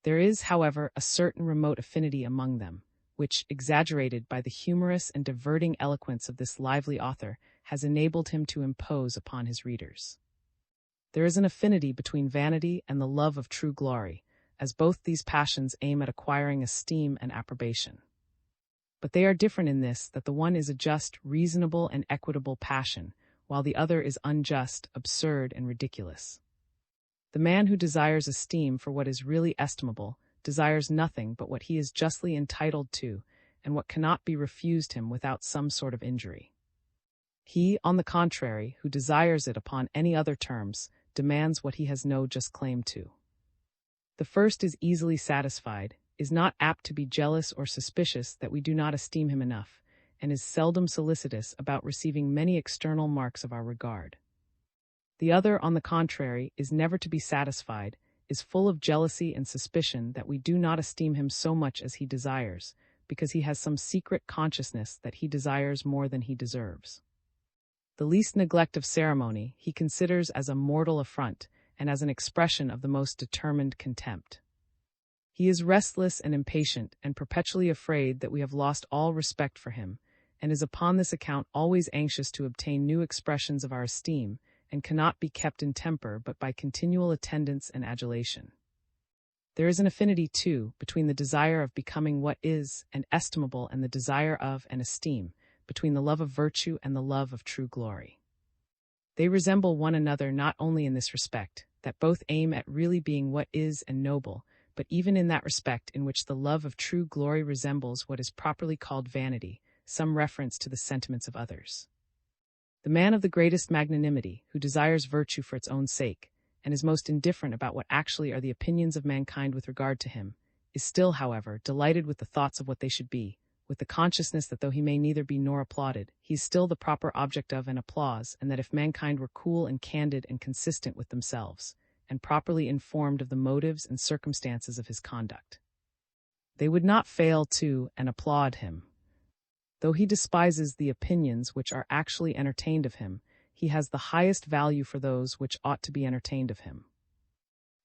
There is, however, a certain remote affinity among them, which, exaggerated by the humorous and diverting eloquence of this lively author, has enabled him to impose upon his readers. There is an affinity between vanity and the love of true glory, as both these passions aim at acquiring esteem and approbation. But they are different in this, that the one is a just, reasonable, and equitable passion, while the other is unjust, absurd, and ridiculous. The man who desires esteem for what is really estimable desires nothing but what he is justly entitled to, and what cannot be refused him without some sort of injury. He, on the contrary, who desires it upon any other terms, demands what he has no just claim to. The first is easily satisfied, is not apt to be jealous or suspicious that we do not esteem him enough, and is seldom solicitous about receiving many external marks of our regard. The other, on the contrary, is never to be satisfied, is full of jealousy and suspicion that we do not esteem him so much as he desires, because he has some secret consciousness that he desires more than he deserves. The least neglect of ceremony he considers as a mortal affront, and as an expression of the most determined contempt. He is restless and impatient, and perpetually afraid that we have lost all respect for him, and is upon this account always anxious to obtain new expressions of our esteem, and cannot be kept in temper but by continual attendance and adulation. There is an affinity, too, between the desire of becoming what is and estimable and the desire of and esteem, between the love of virtue and the love of true glory. They resemble one another not only in this respect, that both aim at really being what is and noble, but even in that respect in which the love of true glory resembles what is properly called vanity, some reference to the sentiments of others. The man of the greatest magnanimity, who desires virtue for its own sake, and is most indifferent about what actually are the opinions of mankind with regard to him, is still, however, delighted with the thoughts of what they should be, with the consciousness that though he may neither be nor applauded, he is still the proper object of an applause, and that if mankind were cool and candid and consistent with themselves, and properly informed of the motives and circumstances of his conduct, they would not fail to and applaud him. Though he despises the opinions which are actually entertained of him, he has the highest value for those which ought to be entertained of him.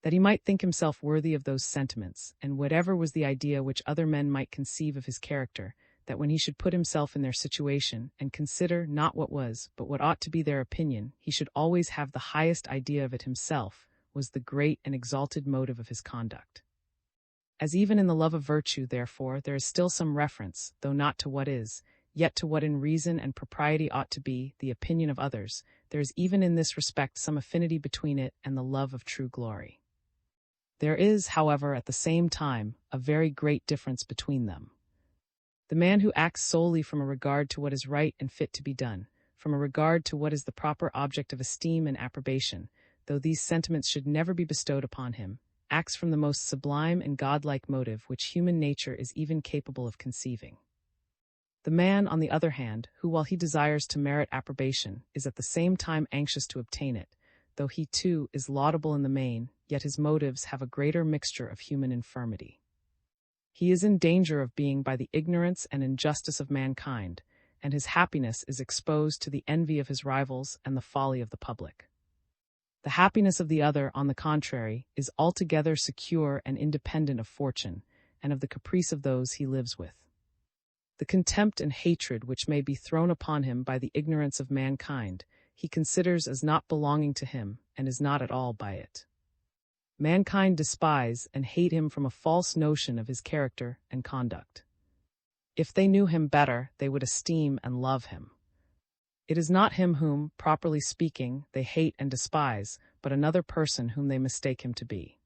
That he might think himself worthy of those sentiments, and whatever was the idea which other men might conceive of his character, that when he should put himself in their situation, and consider not what was, but what ought to be their opinion, he should always have the highest idea of it himself, was the great and exalted motive of his conduct. As even in the love of virtue, therefore, there is still some reference, though not to what is, yet to what in reason and propriety ought to be, the opinion of others, there is even in this respect some affinity between it and the love of true glory. There is, however, at the same time, a very great difference between them. The man who acts solely from a regard to what is right and fit to be done, from a regard to what is the proper object of esteem and approbation, though these sentiments should never be bestowed upon him, acts from the most sublime and godlike motive which human nature is even capable of conceiving. The man, on the other hand, who, while he desires to merit approbation, is at the same time anxious to obtain it, though he too is laudable in the main, yet his motives have a greater mixture of human infirmity. He is in danger of being by the ignorance and injustice of mankind, and his happiness is exposed to the envy of his rivals and the folly of the public. The happiness of the other, on the contrary, is altogether secure and independent of fortune, and of the caprice of those he lives with. The contempt and hatred which may be thrown upon him by the ignorance of mankind, he considers as not belonging to him, and is not at all by it. Mankind despise and hate him from a false notion of his character and conduct. If they knew him better, they would esteem and love him. It is not him whom, properly speaking, they hate and despise, but another person whom they mistake him to be.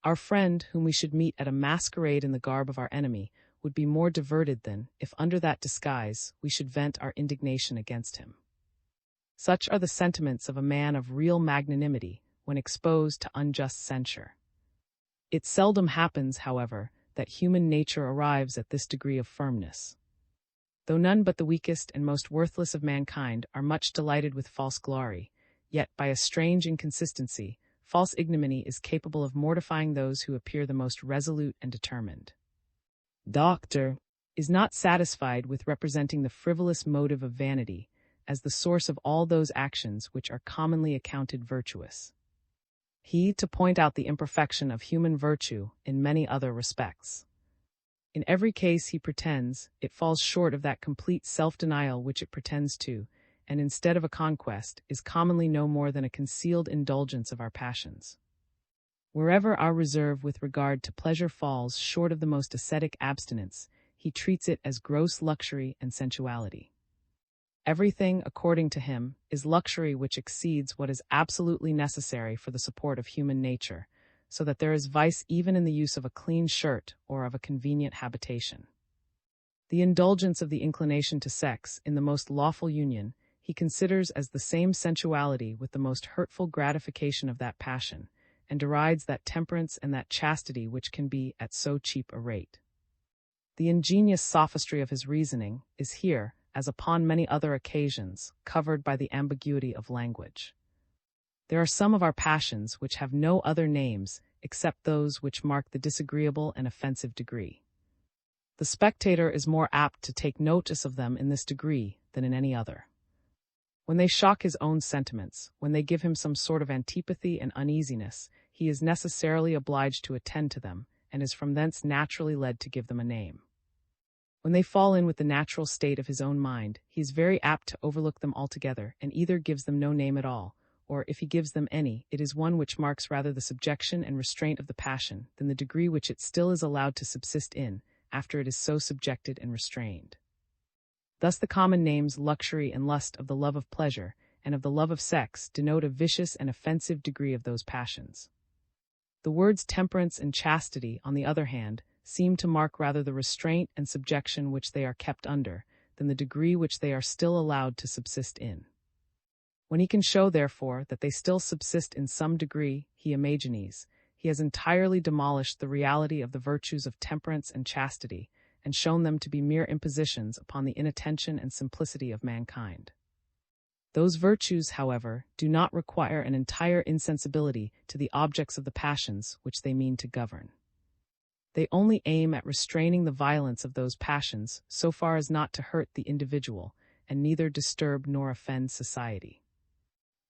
Our friend, whom we should meet at a masquerade in the garb of our enemy, would be more diverted than, if under that disguise, we should vent our indignation against him. Such are the sentiments of a man of real magnanimity, when exposed to unjust censure. It seldom happens, however, that human nature arrives at this degree of firmness. Though none but the weakest and most worthless of mankind are much delighted with false glory, yet, by a strange inconsistency, false ignominy is capable of mortifying those who appear the most resolute and determined. Dr. is not satisfied with representing the frivolous motive of vanity as the source of all those actions which are commonly accounted virtuous. He to point out the imperfection of human virtue in many other respects. In every case he pretends, it falls short of that complete self-denial which it pretends to, and instead of a conquest, is commonly no more than a concealed indulgence of our passions. Wherever our reserve with regard to pleasure falls short of the most ascetic abstinence, he treats it as gross luxury and sensuality. Everything, according to him, is luxury which exceeds what is absolutely necessary for the support of human nature, so that there is vice even in the use of a clean shirt or of a convenient habitation. The indulgence of the inclination to sex in the most lawful union he considers as the same sensuality with the most hurtful gratification of that passion, and derides that temperance and that chastity which can be at so cheap a rate. The ingenious sophistry of his reasoning is here, as upon many other occasions, covered by the ambiguity of language. There are some of our passions which have no other names except those which mark the disagreeable and offensive degree. The spectator is more apt to take notice of them in this degree than in any other. When they shock his own sentiments, when they give him some sort of antipathy and uneasiness, he is necessarily obliged to attend to them, and is from thence naturally led to give them a name. When they fall in with the natural state of his own mind, he is very apt to overlook them altogether, and either gives them no name at all, or if he gives them any, it is one which marks rather the subjection and restraint of the passion than the degree which it still is allowed to subsist in, after it is so subjected and restrained. Thus the common names luxury and lust of the love of pleasure and of the love of sex denote a vicious and offensive degree of those passions. The words temperance and chastity, on the other hand, seem to mark rather the restraint and subjection which they are kept under, than the degree which they are still allowed to subsist in. When he can show, therefore, that they still subsist in some degree, he imagines, he has entirely demolished the reality of the virtues of temperance and chastity, and shown them to be mere impositions upon the inattention and simplicity of mankind. Those virtues, however, do not require an entire insensibility to the objects of the passions which they mean to govern. They only aim at restraining the violence of those passions so far as not to hurt the individual, and neither disturb nor offend society.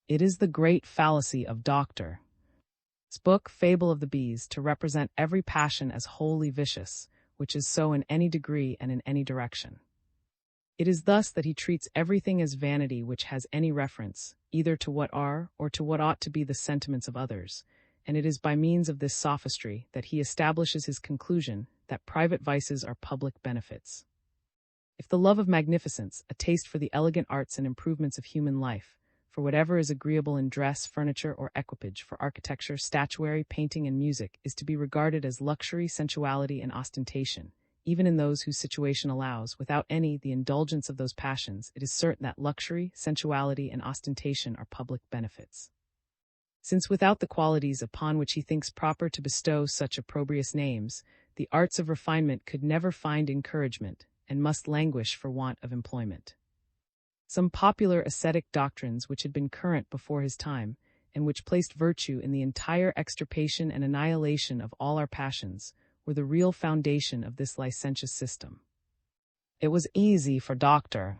It is the great fallacy of Doctor's book, Fable of the Bees, to represent every passion as wholly vicious, which is so in any degree and in any direction. It is thus that he treats everything as vanity which has any reference, either to what are or to what ought to be the sentiments of others, and it is by means of this sophistry that he establishes his conclusion that private vices are public benefits. If the love of magnificence, a taste for the elegant arts and improvements of human life, for whatever is agreeable in dress, furniture, or equipage, for architecture, statuary, painting, and music, is to be regarded as luxury, sensuality, and ostentation, even in those whose situation allows, without any, the indulgence of those passions, it is certain that luxury, sensuality, and ostentation are public benefits. Since without the qualities upon which he thinks proper to bestow such opprobrious names, the arts of refinement could never find encouragement, and must languish for want of employment. Some popular ascetic doctrines which had been current before his time, and which placed virtue in the entire extirpation and annihilation of all our passions, were the real foundation of this licentious system. It was easy for Doctor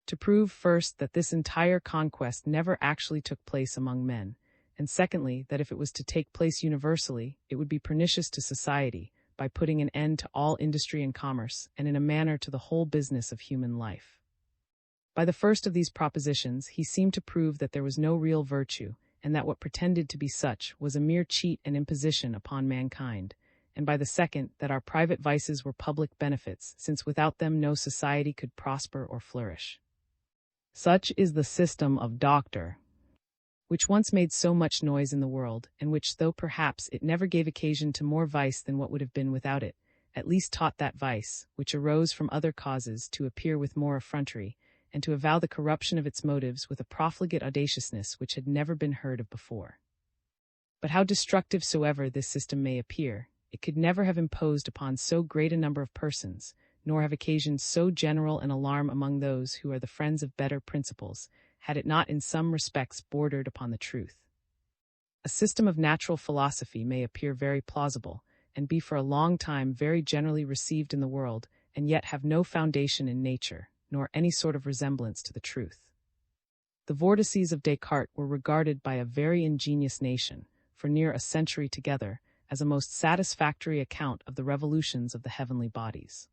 to prove, first, that this entire conquest never actually took place among men, and secondly, that if it was to take place universally, it would be pernicious to society, by putting an end to all industry and commerce, and in a manner to the whole business of human life. By the first of these propositions, he seemed to prove that there was no real virtue, and that what pretended to be such was a mere cheat and imposition upon mankind, and by the second, that our private vices were public benefits, since without them no society could prosper or flourish. Such is the system of Doctor, which once made so much noise in the world, and which, though perhaps it never gave occasion to more vice than what would have been without it, at least taught that vice, which arose from other causes, to appear with more effrontery, and to avow the corruption of its motives with a profligate audaciousness which had never been heard of before. But how destructive soever this system may appear, it could never have imposed upon so great a number of persons, nor have occasioned so general an alarm among those who are the friends of better principles, had it not in some respects bordered upon the truth. A system of natural philosophy may appear very plausible, and be for a long time very generally received in the world, and yet have no foundation in nature, nor any sort of resemblance to the truth. The vortices of Descartes were regarded by a very ingenious nation, for near a century together, as a most satisfactory account of the revolutions of the heavenly bodies.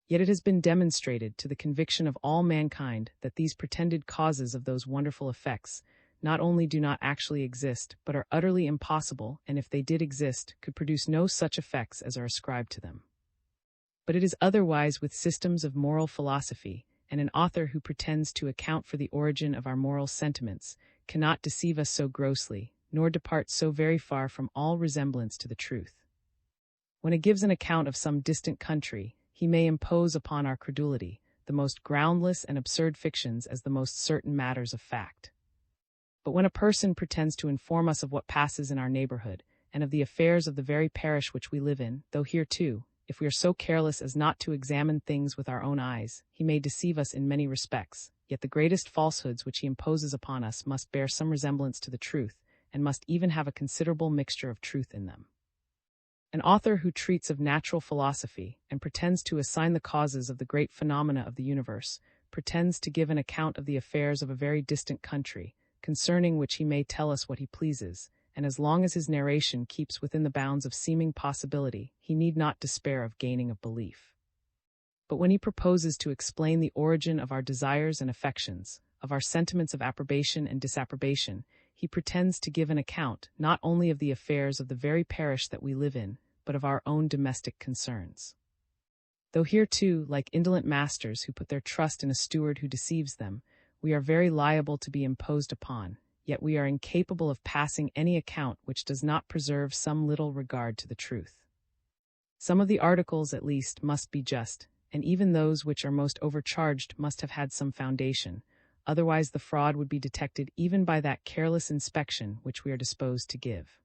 Yet it has been demonstrated to the conviction of all mankind that these pretended causes of those wonderful effects not only do not actually exist, but are utterly impossible, and if they did exist, could produce no such effects as are ascribed to them. But it is otherwise with systems of moral philosophy, and an author who pretends to account for the origin of our moral sentiments cannot deceive us so grossly, nor depart so very far from all resemblance to the truth. When he gives an account of some distant country, he may impose upon our credulity the most groundless and absurd fictions as the most certain matters of fact. But when a person pretends to inform us of what passes in our neighborhood, and of the affairs of the very parish which we live in, though here too, if we are so careless as not to examine things with our own eyes, he may deceive us in many respects, yet the greatest falsehoods which he imposes upon us must bear some resemblance to the truth, and must even have a considerable mixture of truth in them. An author who treats of natural philosophy, and pretends to assign the causes of the great phenomena of the universe, pretends to give an account of the affairs of a very distant country, concerning which he may tell us what he pleases, and as long as his narration keeps within the bounds of seeming possibility, he need not despair of gaining of belief. But when he proposes to explain the origin of our desires and affections, of our sentiments of approbation and disapprobation, he pretends to give an account not only of the affairs of the very parish that we live in, but of our own domestic concerns. Though here too, like indolent masters who put their trust in a steward who deceives them, we are very liable to be imposed upon, yet we are incapable of passing any account which does not preserve some little regard to the truth. Some of the articles, at least, must be just, and even those which are most overcharged must have had some foundation, otherwise the fraud would be detected even by that careless inspection which we are disposed to give.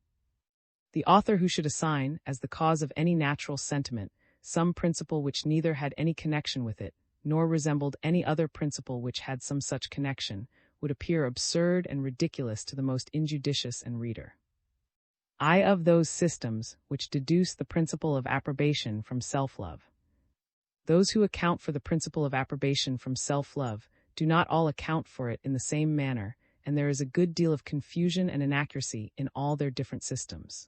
The author who should assign, as the cause of any natural sentiment, some principle which neither had any connection with it, nor resembled any other principle which had some such connection, would appear absurd and ridiculous to the most injudicious and reader. I of those systems which deduce the principle of approbation from self-love. Those who account for the principle of approbation from self-love do not all account for it in the same manner, and there is a good deal of confusion and inaccuracy in all their different systems.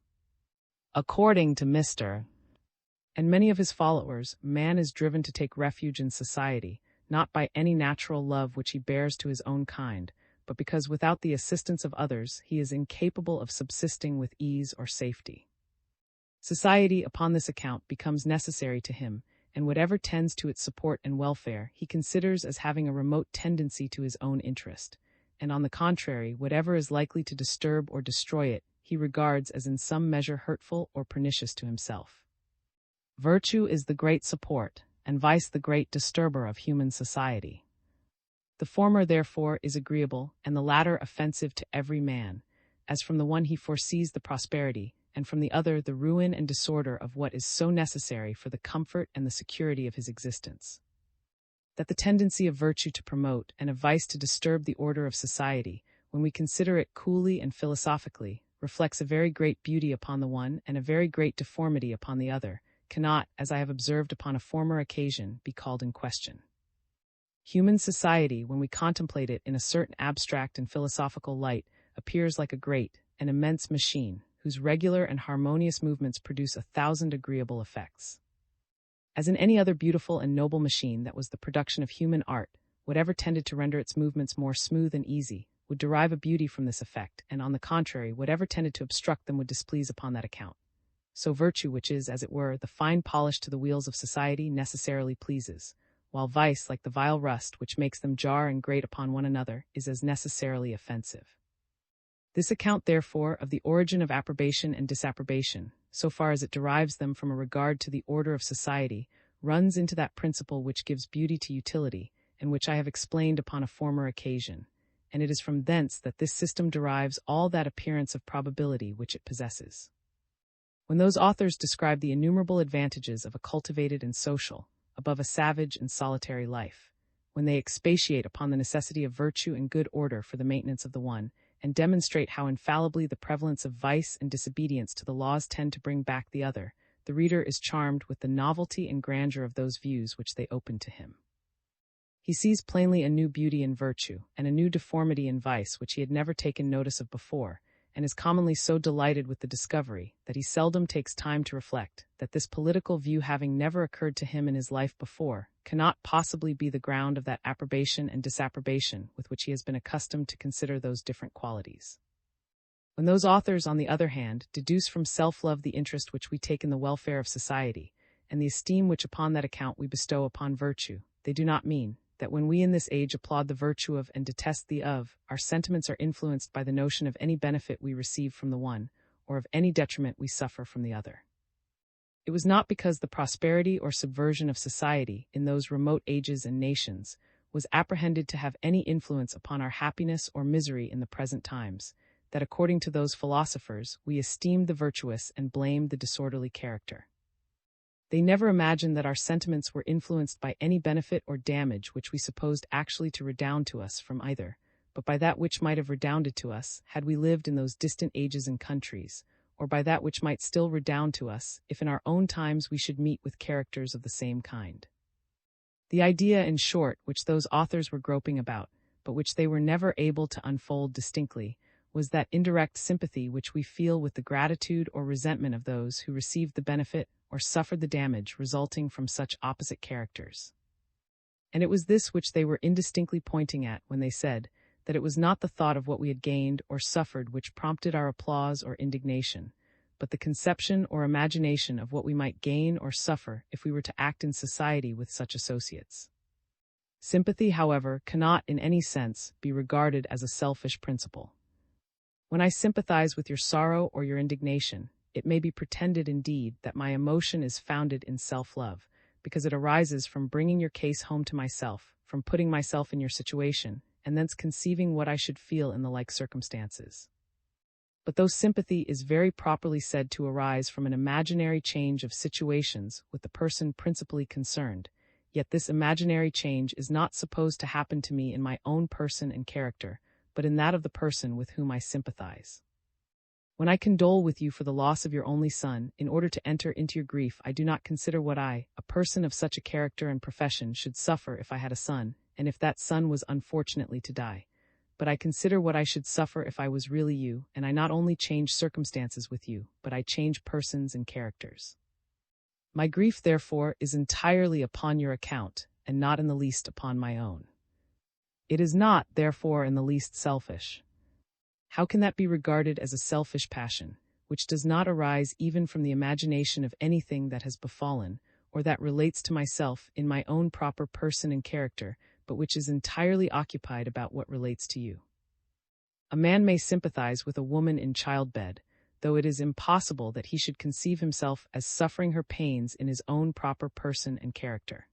According to Mr. and many of his followers, man is driven to take refuge in society, not by any natural love which he bears to his own kind, but because without the assistance of others he is incapable of subsisting with ease or safety. Society, upon this account, becomes necessary to him, and whatever tends to its support and welfare he considers as having a remote tendency to his own interest, and on the contrary, whatever is likely to disturb or destroy it, he regards as in some measure hurtful or pernicious to himself. Virtue is the great support, and vice the great disturber of human society. The former, therefore, is agreeable, and the latter offensive to every man, as from the one he foresees the prosperity, and from the other the ruin and disorder of what is so necessary for the comfort and the security of his existence. That the tendency of virtue to promote, and of vice to disturb the order of society, when we consider it coolly and philosophically, reflects a very great beauty upon the one and a very great deformity upon the other, cannot, as I have observed upon a former occasion, be called in question. Human society, when we contemplate it in a certain abstract and philosophical light, appears like a great, an immense machine, whose regular and harmonious movements produce 1,000 agreeable effects. As in any other beautiful and noble machine that was the production of human art, whatever tended to render its movements more smooth and easy would derive a beauty from this effect, and on the contrary, whatever tended to obstruct them would displease upon that account. So virtue, which is, as it were, the fine polish to the wheels of society, necessarily pleases, while vice, like the vile rust which makes them jar and grate upon one another, is as necessarily offensive. This account, therefore, of the origin of approbation and disapprobation, so far as it derives them from a regard to the order of society, runs into that principle which gives beauty to utility, and which I have explained upon a former occasion, and it is from thence that this system derives all that appearance of probability which it possesses. When those authors describe the innumerable advantages of a cultivated and social, above a savage and solitary life, when they expatiate upon the necessity of virtue and good order for the maintenance of the one, and demonstrate how infallibly the prevalence of vice and disobedience to the laws tend to bring back the other, the reader is charmed with the novelty and grandeur of those views which they open to him. He sees plainly a new beauty in virtue, and a new deformity in vice which he had never taken notice of before, and is commonly so delighted with the discovery that he seldom takes time to reflect that this political view, having never occurred to him in his life before, cannot possibly be the ground of that approbation and disapprobation with which he has been accustomed to consider those different qualities. When those authors, on the other hand, deduce from self-love the interest which we take in the welfare of society, and the esteem which upon that account we bestow upon virtue, they do not mean that when we in this age applaud the virtue of and detest the of, our sentiments are influenced by the notion of any benefit we receive from the one, or of any detriment we suffer from the other. It was not because the prosperity or subversion of society in those remote ages and nations was apprehended to have any influence upon our happiness or misery in the present times, that according to those philosophers we esteemed the virtuous and blamed the disorderly character. They never imagined that our sentiments were influenced by any benefit or damage which we supposed actually to redound to us from either, but by that which might have redounded to us had we lived in those distant ages and countries, or by that which might still redound to us if in our own times we should meet with characters of the same kind. The idea, in short, which those authors were groping about, but which they were never able to unfold distinctly, was that indirect sympathy which we feel with the gratitude or resentment of those who received the benefit or suffered the damage resulting from such opposite characters. And it was this which they were indistinctly pointing at when they said that it was not the thought of what we had gained or suffered which prompted our applause or indignation, but the conception or imagination of what we might gain or suffer if we were to act in society with such associates. Sympathy, however, cannot in any sense be regarded as a selfish principle. When I sympathize with your sorrow or your indignation, it may be pretended indeed that my emotion is founded in self-love, because it arises from bringing your case home to myself, from putting myself in your situation, and thence conceiving what I should feel in the like circumstances. But though sympathy is very properly said to arise from an imaginary change of situations with the person principally concerned, yet this imaginary change is not supposed to happen to me in my own person and character, but in that of the person with whom I sympathize. When I condole with you for the loss of your only son, in order to enter into your grief, I do not consider what I, a person of such a character and profession, should suffer if I had a son, and if that son was unfortunately to die. But I consider what I should suffer if I was really you, and I not only change circumstances with you, but I change persons and characters. My grief, therefore, is entirely upon your account, and not in the least upon my own. It is not, therefore, in the least selfish. How can that be regarded as a selfish passion, which does not arise even from the imagination of anything that has befallen, or that relates to myself in my own proper person and character, but which is entirely occupied about what relates to you? A man may sympathize with a woman in childbed, though it is impossible that he should conceive himself as suffering her pains in his own proper person and character.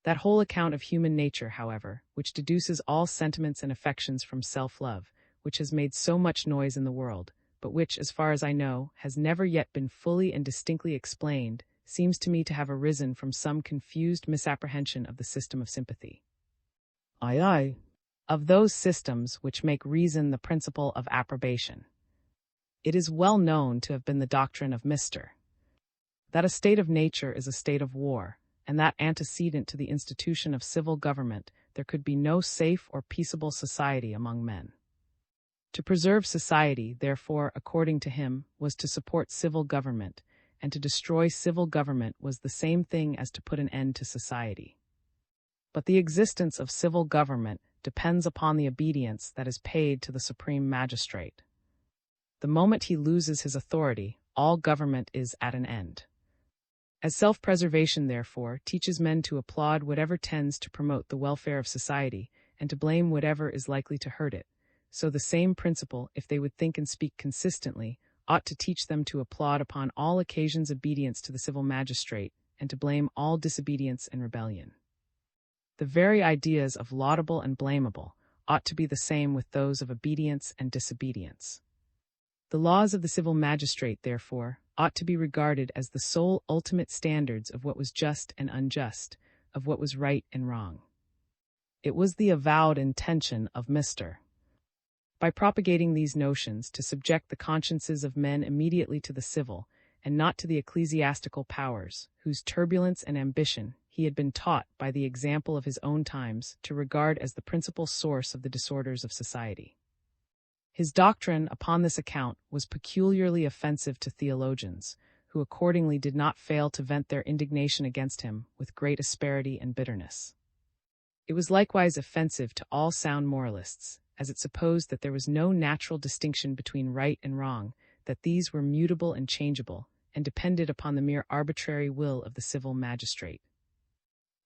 That whole account of human nature, however, which deduces all sentiments and affections from self-love, which has made so much noise in the world, but which, as far as I know, has never yet been fully and distinctly explained, seems to me to have arisen from some confused misapprehension of the system of sympathy. Of those systems which make reason the principle of approbation. It is well known to have been the doctrine of Mr. that a state of nature is a state of war, and that antecedent to the institution of civil government there could be no safe or peaceable society among men. To preserve society, therefore, according to him, was to support civil government, and to destroy civil government was the same thing as to put an end to society. But the existence of civil government depends upon the obedience that is paid to the supreme magistrate. The moment he loses his authority, all government is at an end. As self-preservation, therefore, teaches men to applaud whatever tends to promote the welfare of society, and to blame whatever is likely to hurt it, so the same principle, if they would think and speak consistently, ought to teach them to applaud upon all occasions obedience to the civil magistrate, and to blame all disobedience and rebellion. The very ideas of laudable and blamable ought to be the same with those of obedience and disobedience. The laws of the civil magistrate, therefore, ought to be regarded as the sole ultimate standards of what was just and unjust, of what was right and wrong. It was the avowed intention of Mr. by propagating these notions to subject the consciences of men immediately to the civil, and not to the ecclesiastical powers, whose turbulence and ambition he had been taught by the example of his own times to regard as the principal source of the disorders of society. His doctrine, upon this account, was peculiarly offensive to theologians, who accordingly did not fail to vent their indignation against him with great asperity and bitterness. It was likewise offensive to all sound moralists, as it supposed that there was no natural distinction between right and wrong, that these were mutable and changeable, and depended upon the mere arbitrary will of the civil magistrate.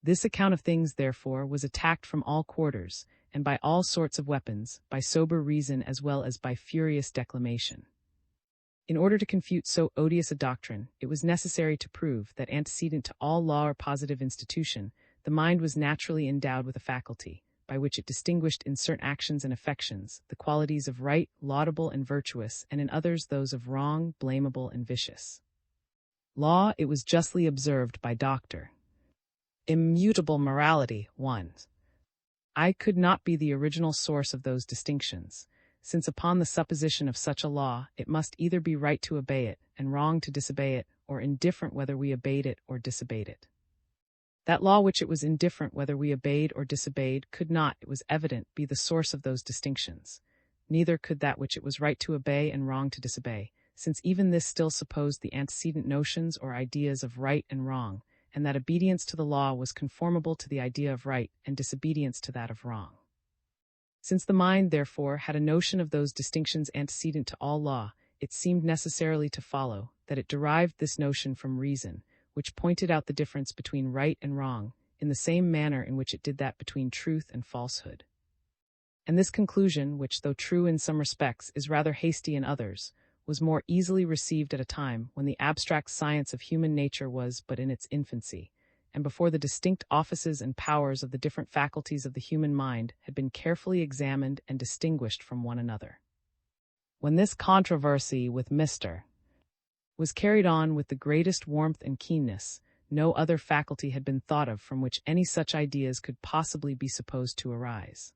This account of things, therefore, was attacked from all quarters, and by all sorts of weapons, by sober reason as well as by furious declamation. In order to confute so odious a doctrine, it was necessary to prove that antecedent to all law or positive institution, the mind was naturally endowed with a faculty, by which it distinguished in certain actions and affections the qualities of right, laudable, and virtuous, and in others those of wrong, blamable, and vicious. Law, it was justly observed by Dr. Immutable morality, 1. I could not be the original source of those distinctions, since upon the supposition of such a law, it must either be right to obey it, and wrong to disobey it, or indifferent whether we obeyed it or disobeyed it. That law which it was indifferent whether we obeyed or disobeyed could not, it was evident, be the source of those distinctions. Neither could that which it was right to obey and wrong to disobey, since even this still supposed the antecedent notions or ideas of right and wrong, and that obedience to the law was conformable to the idea of right and disobedience to that of wrong. Since the mind, therefore, had a notion of those distinctions antecedent to all law, it seemed necessarily to follow that it derived this notion from reason, which pointed out the difference between right and wrong, in the same manner in which it did that between truth and falsehood. And this conclusion, which, though true in some respects, is rather hasty in others, was more easily received at a time when the abstract science of human nature was but in its infancy, and before the distinct offices and powers of the different faculties of the human mind had been carefully examined and distinguished from one another. When this controversy with Mr. was carried on with the greatest warmth and keenness, no other faculty had been thought of from which any such ideas could possibly be supposed to arise.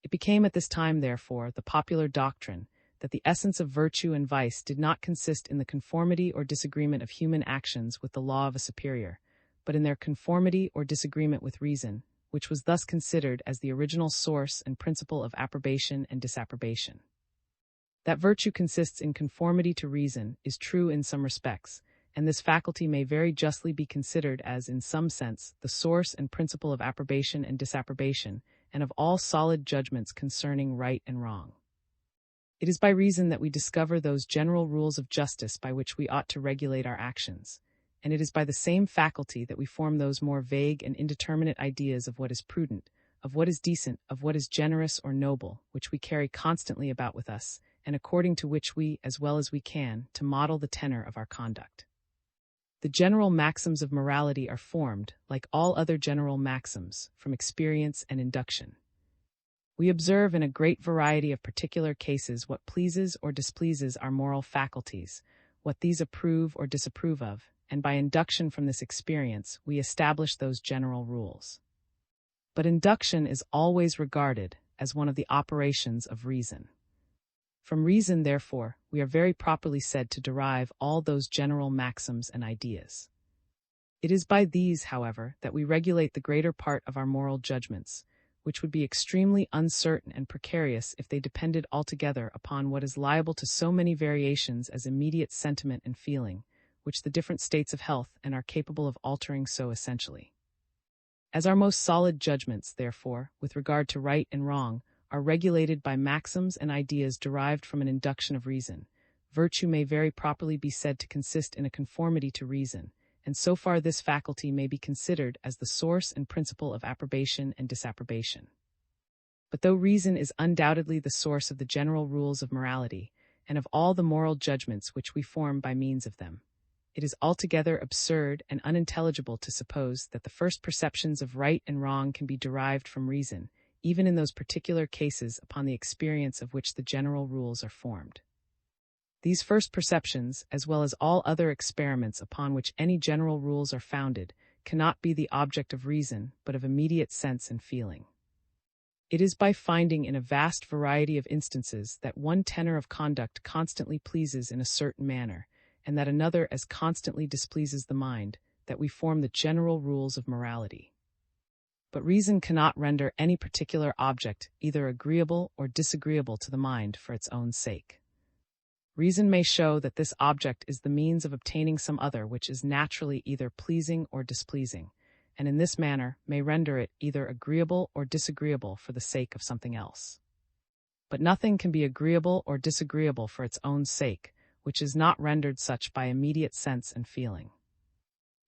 It became at this time, therefore, the popular doctrine that the essence of virtue and vice did not consist in the conformity or disagreement of human actions with the law of a superior, but in their conformity or disagreement with reason, which was thus considered as the original source and principle of approbation and disapprobation. That virtue consists in conformity to reason is true in some respects, and this faculty may very justly be considered as, in some sense, the source and principle of approbation and disapprobation, and of all solid judgments concerning right and wrong. It is by reason that we discover those general rules of justice by which we ought to regulate our actions, and it is by the same faculty that we form those more vague and indeterminate ideas of what is prudent, of what is decent, of what is generous or noble, which we carry constantly about with us, and according to which we, as well as we can, to model the tenor of our conduct. The general maxims of morality are formed, like all other general maxims, from experience and induction. We observe in a great variety of particular cases what pleases or displeases our moral faculties, what these approve or disapprove of, and by induction from this experience we establish those general rules. But induction is always regarded as one of the operations of reason. From reason, therefore, we are very properly said to derive all those general maxims and ideas. It is by these, however, that we regulate the greater part of our moral judgments, which would be extremely uncertain and precarious if they depended altogether upon what is liable to so many variations as immediate sentiment and feeling, which the different states of health and are capable of altering so essentially. As our most solid judgments, therefore, with regard to right and wrong, are regulated by maxims and ideas derived from an induction of reason, virtue may very properly be said to consist in a conformity to reason, and so far this faculty may be considered as the source and principle of approbation and disapprobation. But though reason is undoubtedly the source of the general rules of morality, and of all the moral judgments which we form by means of them, it is altogether absurd and unintelligible to suppose that the first perceptions of right and wrong can be derived from reason, even in those particular cases upon the experience of which the general rules are formed. These first perceptions, as well as all other experiments upon which any general rules are founded, cannot be the object of reason, but of immediate sense and feeling. It is by finding in a vast variety of instances that one tenor of conduct constantly pleases in a certain manner, and that another as constantly displeases the mind, that we form the general rules of morality. But reason cannot render any particular object either agreeable or disagreeable to the mind for its own sake. Reason may show that this object is the means of obtaining some other which is naturally either pleasing or displeasing, and in this manner may render it either agreeable or disagreeable for the sake of something else. But nothing can be agreeable or disagreeable for its own sake, which is not rendered such by immediate sense and feeling.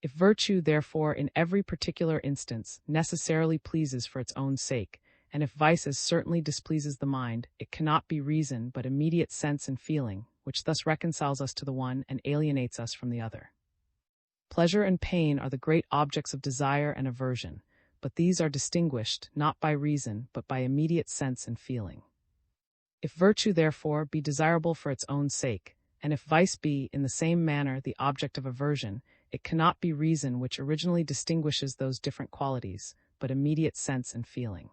If virtue, therefore, in every particular instance necessarily pleases for its own sake, and if vice as certainly displeases the mind, it cannot be reason but immediate sense and feeling, which thus reconciles us to the one and alienates us from the other. Pleasure and pain are the great objects of desire and aversion, but these are distinguished not by reason but by immediate sense and feeling. If virtue, therefore, be desirable for its own sake, and if vice be, in the same manner, the object of aversion, it cannot be reason which originally distinguishes those different qualities, but immediate sense and feeling.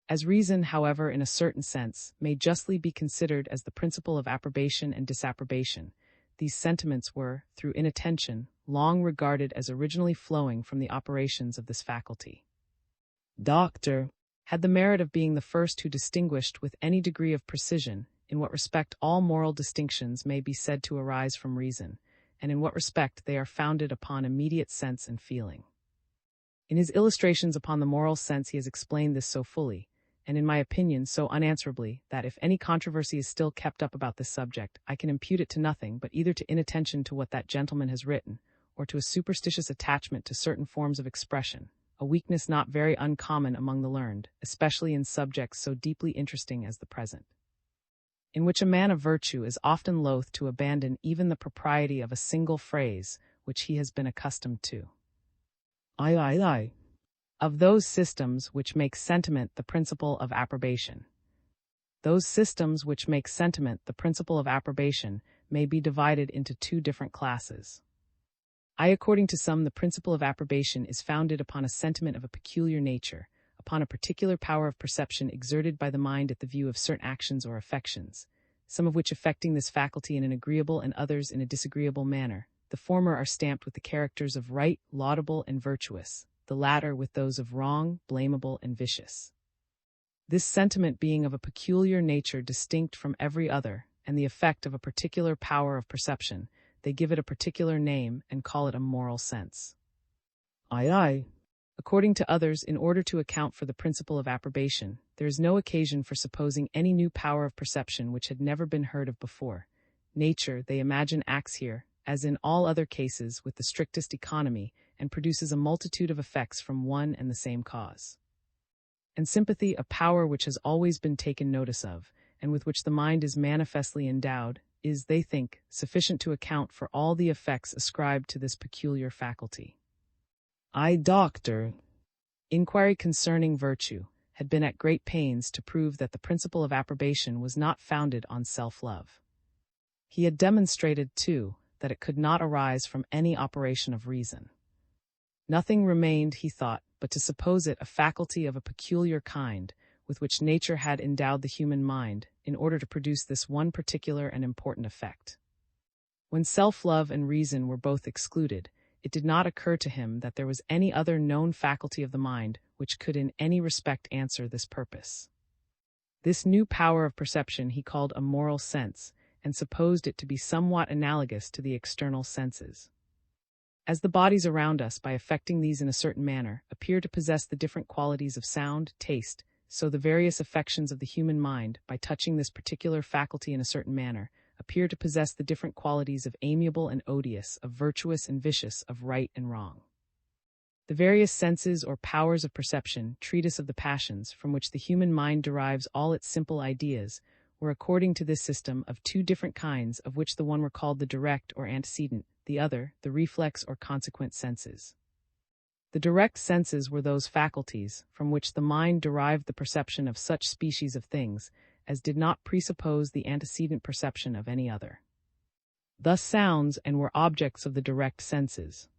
As reason, however, in a certain sense, may justly be considered as the principle of approbation and disapprobation, these sentiments were, through inattention, long regarded as originally flowing from the operations of this faculty. Dr. had the merit of being the first who distinguished with any degree of precision in what respect all moral distinctions may be said to arise from reason, and in what respect they are founded upon immediate sense and feeling. In his illustrations upon the moral sense he has explained this so fully, and in my opinion so unanswerably, that if any controversy is still kept up about this subject, I can impute it to nothing but either to inattention to what that gentleman has written, or to a superstitious attachment to certain forms of expression, a weakness not very uncommon among the learned, especially in subjects so deeply interesting as the present, in which a man of virtue is often loath to abandon even the propriety of a single phrase which he has been accustomed to. Aye. Of those systems which make sentiment the principle of approbation. Those systems which make sentiment the principle of approbation may be divided into two different classes. According to some, the principle of approbation is founded upon a sentiment of a peculiar nature, upon a particular power of perception exerted by the mind at the view of certain actions or affections, some of which affecting this faculty in an agreeable and others in a disagreeable manner. The former are stamped with the characters of right, laudable, and virtuous, the latter with those of wrong, blamable, and vicious. This sentiment being of a peculiar nature distinct from every other, and the effect of a particular power of perception, they give it a particular name and call it a moral sense. Aye. According to others, in order to account for the principle of approbation, there is no occasion for supposing any new power of perception which had never been heard of before. Nature, they imagine, acts here, as in all other cases, with the strictest economy, and produces a multitude of effects from one and the same cause. And sympathy, a power which has always been taken notice of, and with which the mind is manifestly endowed, is, they think, sufficient to account for all the effects ascribed to this peculiar faculty. Doctor. Inquiry concerning virtue had been at great pains to prove that the principle of approbation was not founded on self-love. He had demonstrated, too, that it could not arise from any operation of reason. Nothing remained, he thought, but to suppose it a faculty of a peculiar kind, with which nature had endowed the human mind, in order to produce this one particular and important effect. When self-love and reason were both excluded, it did not occur to him that there was any other known faculty of the mind which could in any respect answer this purpose. This new power of perception he called a moral sense, and supposed it to be somewhat analogous to the external senses. As the bodies around us, by affecting these in a certain manner, appear to possess the different qualities of sound, taste, so the various affections of the human mind, by touching this particular faculty in a certain manner, appear to possess the different qualities of amiable and odious, of virtuous and vicious, of right and wrong. The various senses or powers of perception, treatise of the passions, from which the human mind derives all its simple ideas, were according to this system of two different kinds, of which the one were called the direct or antecedent, the other, the reflex or consequent senses. The direct senses were those faculties from which the mind derived the perception of such species of things as did not presuppose the antecedent perception of any other. Thus sounds and were objects of the direct senses.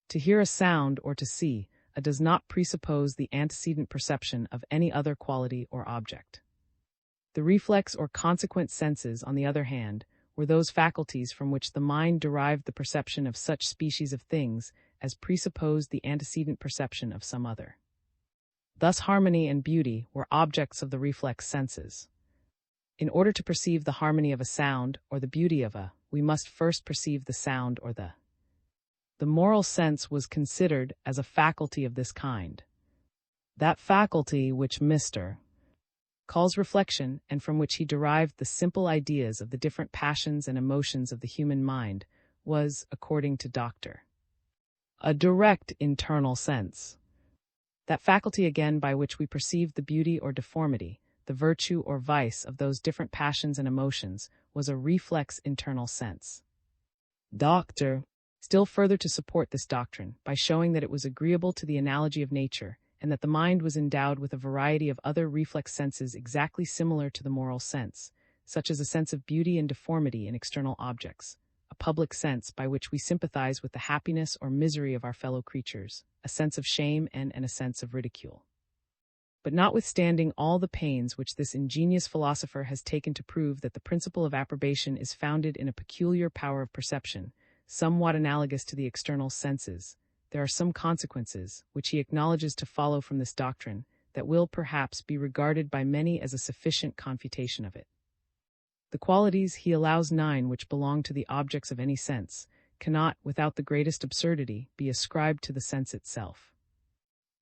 To hear a sound or to see a does not presuppose the antecedent perception of any other quality or object. The reflex or consequent senses, on the other hand, were those faculties from which the mind derived the perception of such species of things as presupposed the antecedent perception of some other. Thus harmony and beauty were objects of the reflex senses. In order to perceive the harmony of a sound or the beauty of a, we must first perceive the sound or the. The moral sense was considered as a faculty of this kind. That faculty which Mr. calls reflection, and from which he derived the simple ideas of the different passions and emotions of the human mind, was, according to Dr. a direct internal sense. That faculty again by which we perceive the beauty or deformity, the virtue or vice of those different passions and emotions, was a reflex internal sense. Dr. still further to support this doctrine, by showing that it was agreeable to the analogy of nature, and that the mind was endowed with a variety of other reflex senses exactly similar to the moral sense, such as a sense of beauty and deformity in external objects, a public sense by which we sympathize with the happiness or misery of our fellow creatures, a sense of shame and a sense of ridicule. But notwithstanding all the pains which this ingenious philosopher has taken to prove that the principle of approbation is founded in a peculiar power of perception, somewhat analogous to the external senses, there are some consequences, which he acknowledges to follow from this doctrine, that will perhaps be regarded by many as a sufficient confutation of it. The qualities he allows 9 which belong to the objects of any sense, cannot, without the greatest absurdity, be ascribed to the sense itself.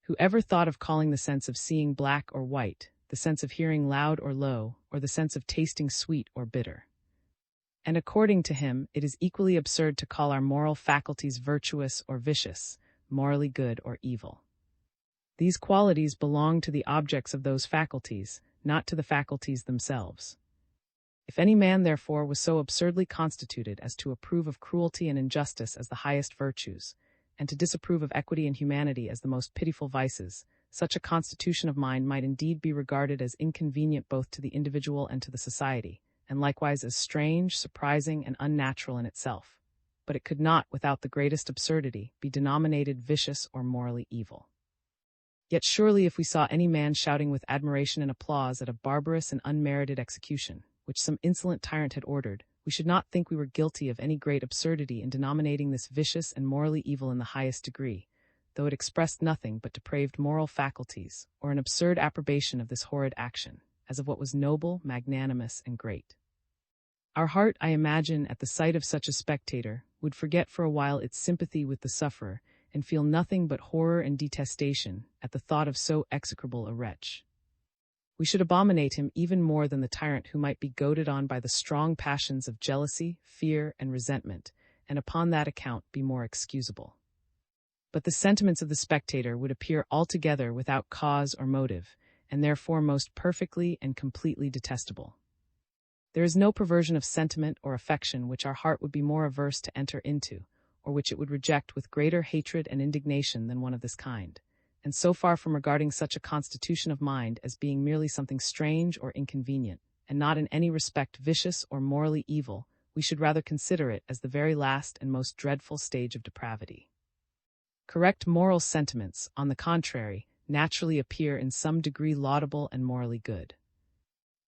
Who ever thought of calling the sense of seeing black or white, the sense of hearing loud or low, or the sense of tasting sweet or bitter? And according to him, it is equally absurd to call our moral faculties virtuous or vicious, morally good or evil. These qualities belong to the objects of those faculties, not to the faculties themselves. If any man, therefore, was so absurdly constituted as to approve of cruelty and injustice as the highest virtues, and to disapprove of equity and humanity as the most pitiful vices, such a constitution of mind might indeed be regarded as inconvenient both to the individual and to the society, and likewise as strange, surprising, and unnatural in itself. But it could not, without the greatest absurdity, be denominated vicious or morally evil. Yet surely if we saw any man shouting with admiration and applause at a barbarous and unmerited execution, which some insolent tyrant had ordered, we should not think we were guilty of any great absurdity in denominating this vicious and morally evil in the highest degree, though it expressed nothing but depraved moral faculties, or an absurd approbation of this horrid action, as of what was noble, magnanimous, and great. Our heart, I imagine, at the sight of such a spectator, would forget for a while its sympathy with the sufferer, and feel nothing but horror and detestation at the thought of so execrable a wretch. We should abominate him even more than the tyrant who might be goaded on by the strong passions of jealousy, fear, and resentment, and upon that account be more excusable. But the sentiments of the spectator would appear altogether without cause or motive, and therefore most perfectly and completely detestable. There is no perversion of sentiment or affection which our heart would be more averse to enter into, or which it would reject with greater hatred and indignation than one of this kind. And so far from regarding such a constitution of mind as being merely something strange or inconvenient, and not in any respect vicious or morally evil, we should rather consider it as the very last and most dreadful stage of depravity. Correct moral sentiments, on the contrary, naturally appear in some degree laudable and morally good.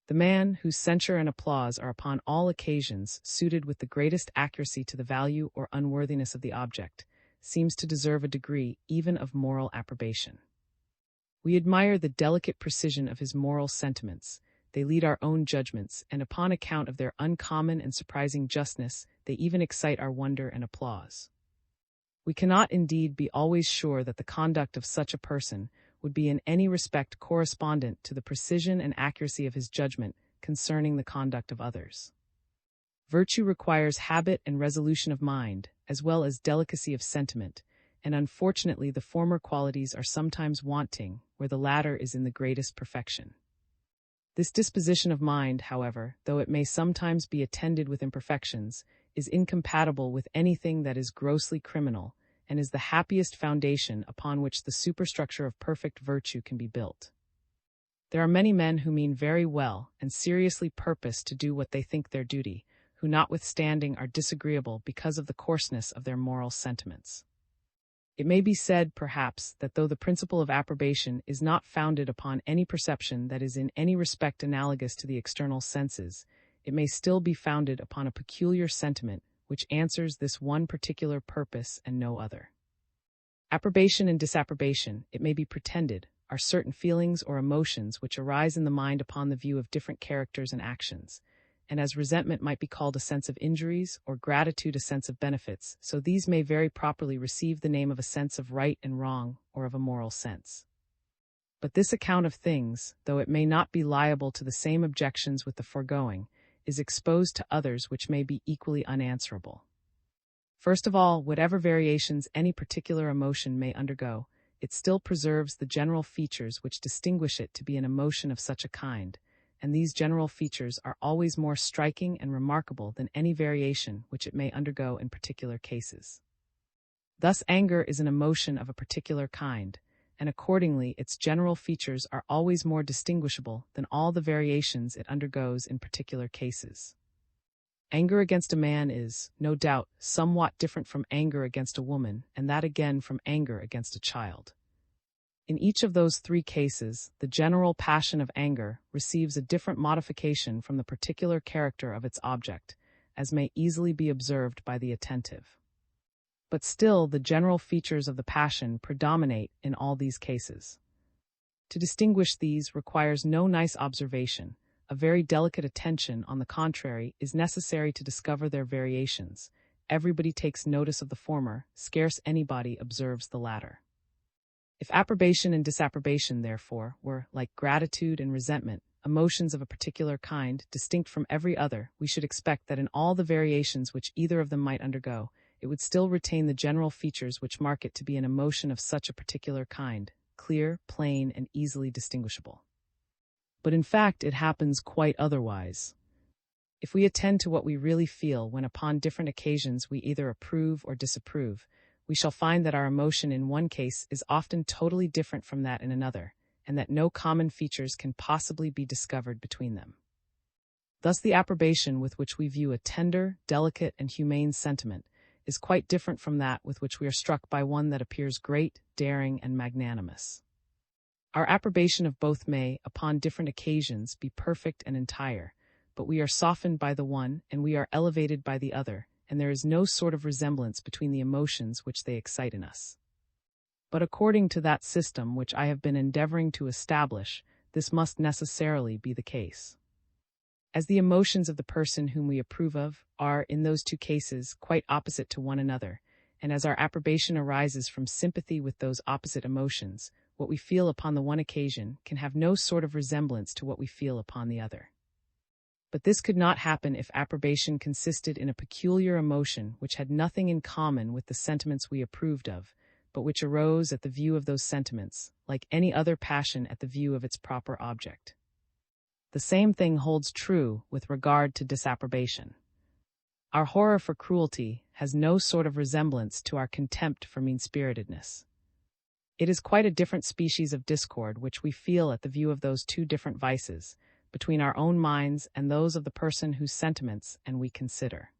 The man whose censure and applause are upon all occasions suited with the greatest accuracy to the value or unworthiness of the object, seems to deserve a degree even of moral approbation. We admire the delicate precision of his moral sentiments, they lead our own judgments, and upon account of their uncommon and surprising justness, they even excite our wonder and applause. We cannot indeed be always sure that the conduct of such a person would be in any respect correspondent to the precision and accuracy of his judgment concerning the conduct of others. Virtue requires habit and resolution of mind, as well as delicacy of sentiment, and unfortunately the former qualities are sometimes wanting, where the latter is in the greatest perfection. This disposition of mind, however, though it may sometimes be attended with imperfections, is incompatible with anything that is grossly criminal, and is the happiest foundation upon which the superstructure of perfect virtue can be built. There are many men who mean very well and seriously purpose to do what they think their duty, who notwithstanding are disagreeable because of the coarseness of their moral sentiments. It may be said, perhaps, that though the principle of approbation is not founded upon any perception that is in any respect analogous to the external senses, it may still be founded upon a peculiar sentiment which answers this one particular purpose and no other. Approbation and disapprobation, it may be pretended, are certain feelings or emotions which arise in the mind upon the view of different characters and actions, and as resentment might be called a sense of injuries, or gratitude a sense of benefits, so these may very properly receive the name of a sense of right and wrong, or of a moral sense. But this account of things, though it may not be liable to the same objections with the foregoing, is exposed to others which may be equally unanswerable. First of all, whatever variations any particular emotion may undergo, it still preserves the general features which distinguish it to be an emotion of such a kind, and these general features are always more striking and remarkable than any variation which it may undergo in particular cases. Thus anger is an emotion of a particular kind, and accordingly its general features are always more distinguishable than all the variations it undergoes in particular cases. Anger against a man is, no doubt, somewhat different from anger against a woman, and that again from anger against a child. In each of those three cases, the general passion of anger receives a different modification from the particular character of its object, as may easily be observed by the attentive. But still the general features of the passion predominate in all these cases. To distinguish these requires no nice observation. A very delicate attention, on the contrary, is necessary to discover their variations, everybody takes notice of the former, scarce anybody observes the latter. If approbation and disapprobation, therefore, were, like gratitude and resentment, emotions of a particular kind, distinct from every other, we should expect that in all the variations which either of them might undergo, it would still retain the general features which mark it to be an emotion of such a particular kind, clear, plain, and easily distinguishable. But in fact, it happens quite otherwise. If we attend to what we really feel when upon different occasions we either approve or disapprove, we shall find that our emotion in one case is often totally different from that in another, and that no common features can possibly be discovered between them. Thus the approbation with which we view a tender, delicate, and humane sentiment is quite different from that with which we are struck by one that appears great, daring, and magnanimous. Our approbation of both may, upon different occasions, be perfect and entire, but we are softened by the one and we are elevated by the other, and there is no sort of resemblance between the emotions which they excite in us. But according to that system which I have been endeavoring to establish, this must necessarily be the case. As the emotions of the person whom we approve of are, in those two cases, quite opposite to one another, and as our approbation arises from sympathy with those opposite emotions, what we feel upon the one occasion can have no sort of resemblance to what we feel upon the other. But this could not happen if approbation consisted in a peculiar emotion which had nothing in common with the sentiments we approved of, but which arose at the view of those sentiments, like any other passion at the view of its proper object. The same thing holds true with regard to disapprobation. Our horror for cruelty has no sort of resemblance to our contempt for mean-spiritedness. It is quite a different species of discord which we feel at the view of those two different vices, between our own minds and those of the person whose sentiments and we consider.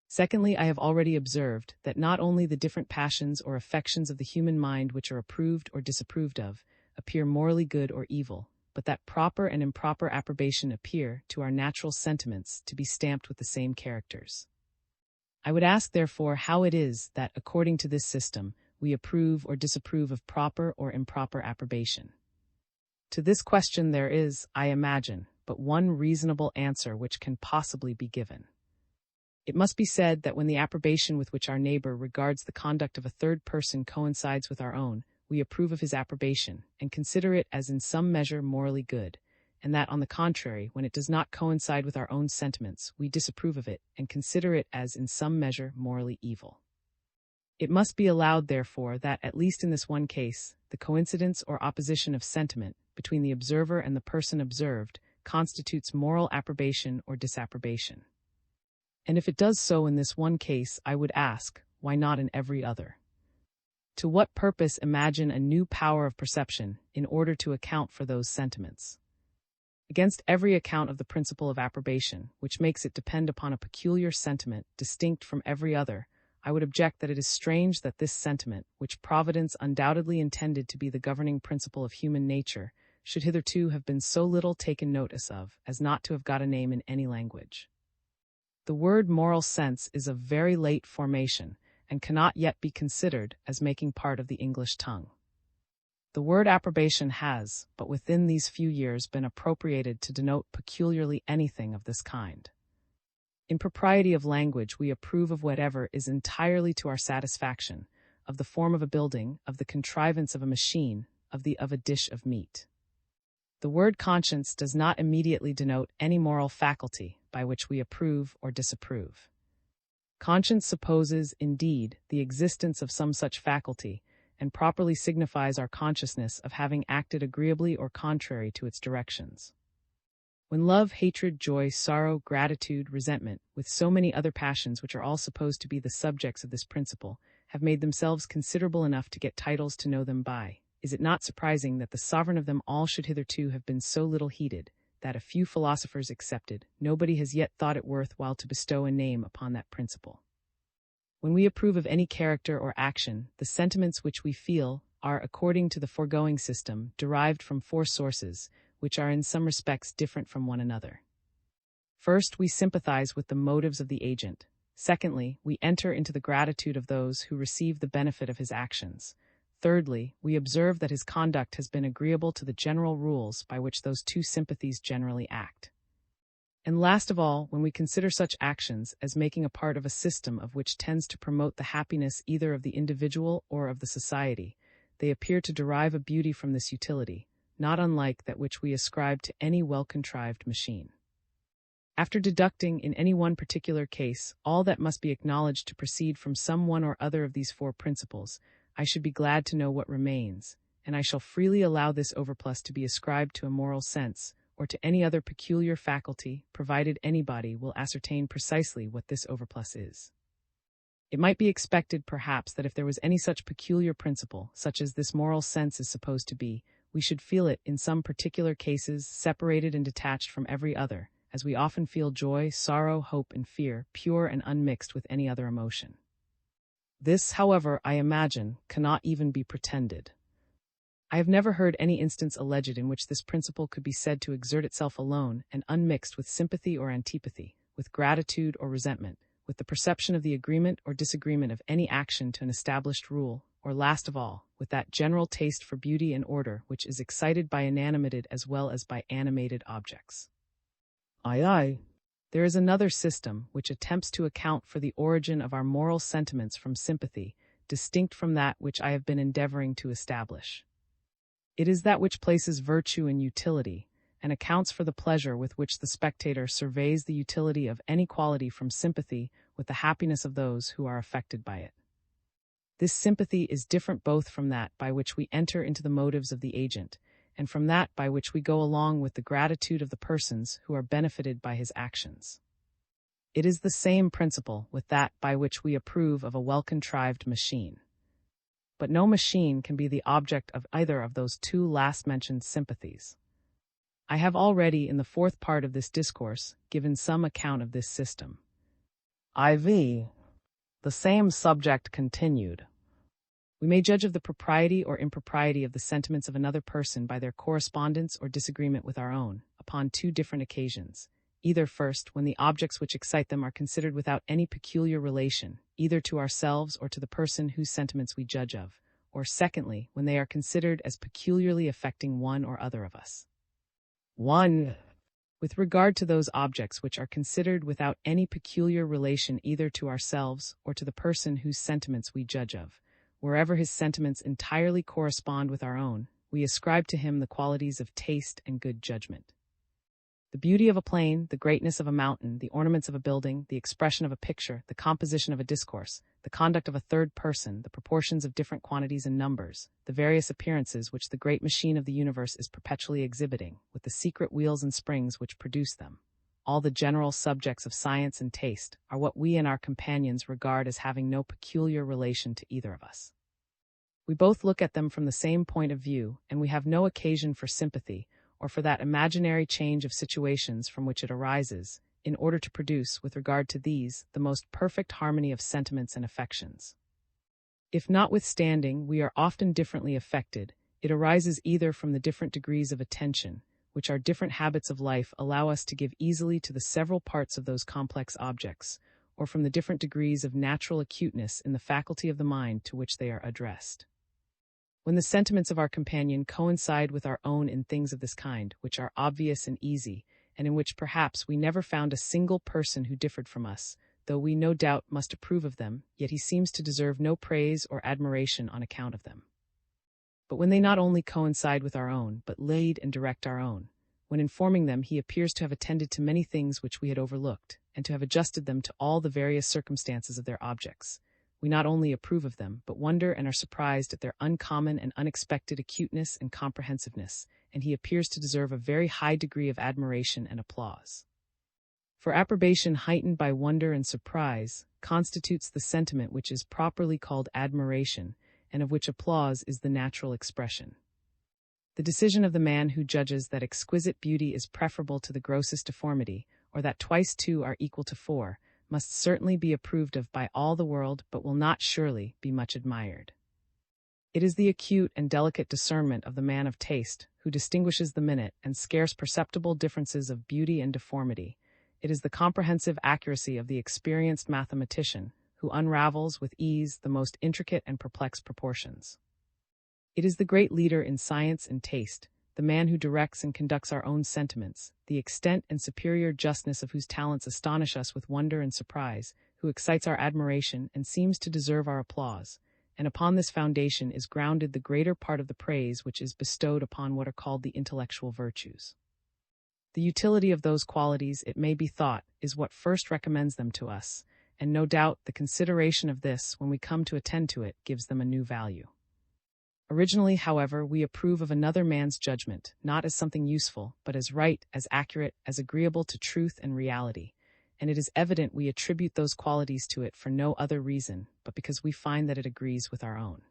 Secondly, I have already observed that not only the different passions or affections of the human mind which are approved or disapproved of appear morally good or evil, but that proper and improper approbation appear, to our natural sentiments, to be stamped with the same characters. I would ask, therefore, how it is that, according to this system, we approve or disapprove of proper or improper approbation. To this question there is, I imagine, but one reasonable answer which can possibly be given. It must be said that when the approbation with which our neighbor regards the conduct of a third person coincides with our own, we approve of his approbation, and consider it as in some measure morally good, and that, on the contrary, when it does not coincide with our own sentiments, we disapprove of it, and consider it as in some measure morally evil. It must be allowed, therefore, that, at least in this one case, the coincidence or opposition of sentiment between the observer and the person observed constitutes moral approbation or disapprobation. And if it does so in this one case, I would ask, why not in every other? To what purpose imagine a new power of perception in order to account for those sentiments? Against every account of the principle of approbation, which makes it depend upon a peculiar sentiment distinct from every other, I would object that it is strange that this sentiment, which Providence undoubtedly intended to be the governing principle of human nature, should hitherto have been so little taken notice of as not to have got a name in any language. The word moral sense is of very late formation, and cannot yet be considered as making part of the English tongue. The word approbation has, but within these few years, been appropriated to denote peculiarly anything of this kind. In propriety of language, we approve of whatever is entirely to our satisfaction, of the form of a building, of the contrivance of a machine, of a dish of meat. The word conscience does not immediately denote any moral faculty by which we approve or disapprove. Conscience supposes, indeed, the existence of some such faculty, and properly signifies our consciousness of having acted agreeably or contrary to its directions. When love, hatred, joy, sorrow, gratitude, resentment, with so many other passions which are all supposed to be the subjects of this principle, have made themselves considerable enough to get titles to know them by, is it not surprising that the sovereign of them all should hitherto have been so little heeded, that, a few philosophers excepted, nobody has yet thought it worth while to bestow a name upon that principle? When we approve of any character or action, the sentiments which we feel are, according to the foregoing system, derived from four sources, which are in some respects different from one another. First, we sympathize with the motives of the agent. Secondly, we enter into the gratitude of those who receive the benefit of his actions. Thirdly, we observe that his conduct has been agreeable to the general rules by which those two sympathies generally act. And last of all, when we consider such actions as making a part of a system of which tends to promote the happiness either of the individual or of the society, they appear to derive a beauty from this utility, not unlike that which we ascribe to any well-contrived machine. After deducting in any one particular case all that must be acknowledged to proceed from some one or other of these four principles, I should be glad to know what remains, and I shall freely allow this overplus to be ascribed to a moral sense, or to any other peculiar faculty, provided anybody will ascertain precisely what this overplus is. It might be expected, perhaps, that if there was any such peculiar principle, such as this moral sense is supposed to be, we should feel it, in some particular cases, separated and detached from every other, as we often feel joy, sorrow, hope, and fear, pure and unmixed with any other emotion. This, however, I imagine, cannot even be pretended. I have never heard any instance alleged in which this principle could be said to exert itself alone and unmixed with sympathy or antipathy, with gratitude or resentment, with the perception of the agreement or disagreement of any action to an established rule, or last of all, with that general taste for beauty and order which is excited by inanimated as well as by animated objects. Aye. There is another system which attempts to account for the origin of our moral sentiments from sympathy, distinct from that which I have been endeavoring to establish. It is that which places virtue in utility, and accounts for the pleasure with which the spectator surveys the utility of any quality from sympathy with the happiness of those who are affected by it. This sympathy is different both from that by which we enter into the motives of the agent, and from that by which we go along with the gratitude of the persons who are benefited by his actions. It is the same principle with that by which we approve of a well-contrived machine. But no machine can be the object of either of those two last-mentioned sympathies. I have already, in the fourth part of this discourse, given some account of this system. IV. The same subject continued. We may judge of the propriety or impropriety of the sentiments of another person by their correspondence or disagreement with our own, upon two different occasions. Either first, when the objects which excite them are considered without any peculiar relation, either to ourselves or to the person whose sentiments we judge of, or secondly, when they are considered as peculiarly affecting one or other of us. 1. With regard to those objects which are considered without any peculiar relation either to ourselves or to the person whose sentiments we judge of, wherever his sentiments entirely correspond with our own, we ascribe to him the qualities of taste and good judgment. The beauty of a plain, the greatness of a mountain, the ornaments of a building, the expression of a picture, the composition of a discourse, the conduct of a third person, the proportions of different quantities and numbers, the various appearances which the great machine of the universe is perpetually exhibiting, with the secret wheels and springs which produce them, all the general subjects of science and taste, are what we and our companions regard as having no peculiar relation to either of us. We both look at them from the same point of view, and we have no occasion for sympathy, or for that imaginary change of situations from which it arises, in order to produce, with regard to these, the most perfect harmony of sentiments and affections. If notwithstanding we are often differently affected, it arises either from the different degrees of attention, which our different habits of life allow us to give easily to the several parts of those complex objects, or from the different degrees of natural acuteness in the faculty of the mind to which they are addressed. When the sentiments of our companion coincide with our own in things of this kind, which are obvious and easy, and in which perhaps we never found a single person who differed from us, though we no doubt must approve of them, yet he seems to deserve no praise or admiration on account of them. But when they not only coincide with our own, but lead and direct our own, when in forming them he appears to have attended to many things which we had overlooked, and to have adjusted them to all the various circumstances of their objects, we not only approve of them, but wonder and are surprised at their uncommon and unexpected acuteness and comprehensiveness, and he appears to deserve a very high degree of admiration and applause. For approbation heightened by wonder and surprise constitutes the sentiment which is properly called admiration, and of which applause is the natural expression. The decision of the man who judges that exquisite beauty is preferable to the grossest deformity, or that twice two are equal to four, must certainly be approved of by all the world, but will not surely be much admired. It is the acute and delicate discernment of the man of taste, who distinguishes the minute and scarce perceptible differences of beauty and deformity. It is the comprehensive accuracy of the experienced mathematician, who unravels with ease the most intricate and perplexed proportions. It is the great leader in science and taste, the man who directs and conducts our own sentiments, the extent and superior justness of whose talents astonish us with wonder and surprise, who excites our admiration and seems to deserve our applause. And upon this foundation is grounded the greater part of the praise which is bestowed upon what are called the intellectual virtues. The utility of those qualities, it may be thought, is what first recommends them to us, and no doubt the consideration of this, when we come to attend to it, gives them a new value. Originally, however, we approve of another man's judgment, not as something useful, but as right, as accurate, as agreeable to truth and reality, and it is evident we attribute those qualities to it for no other reason, but because we find that it agrees with our own.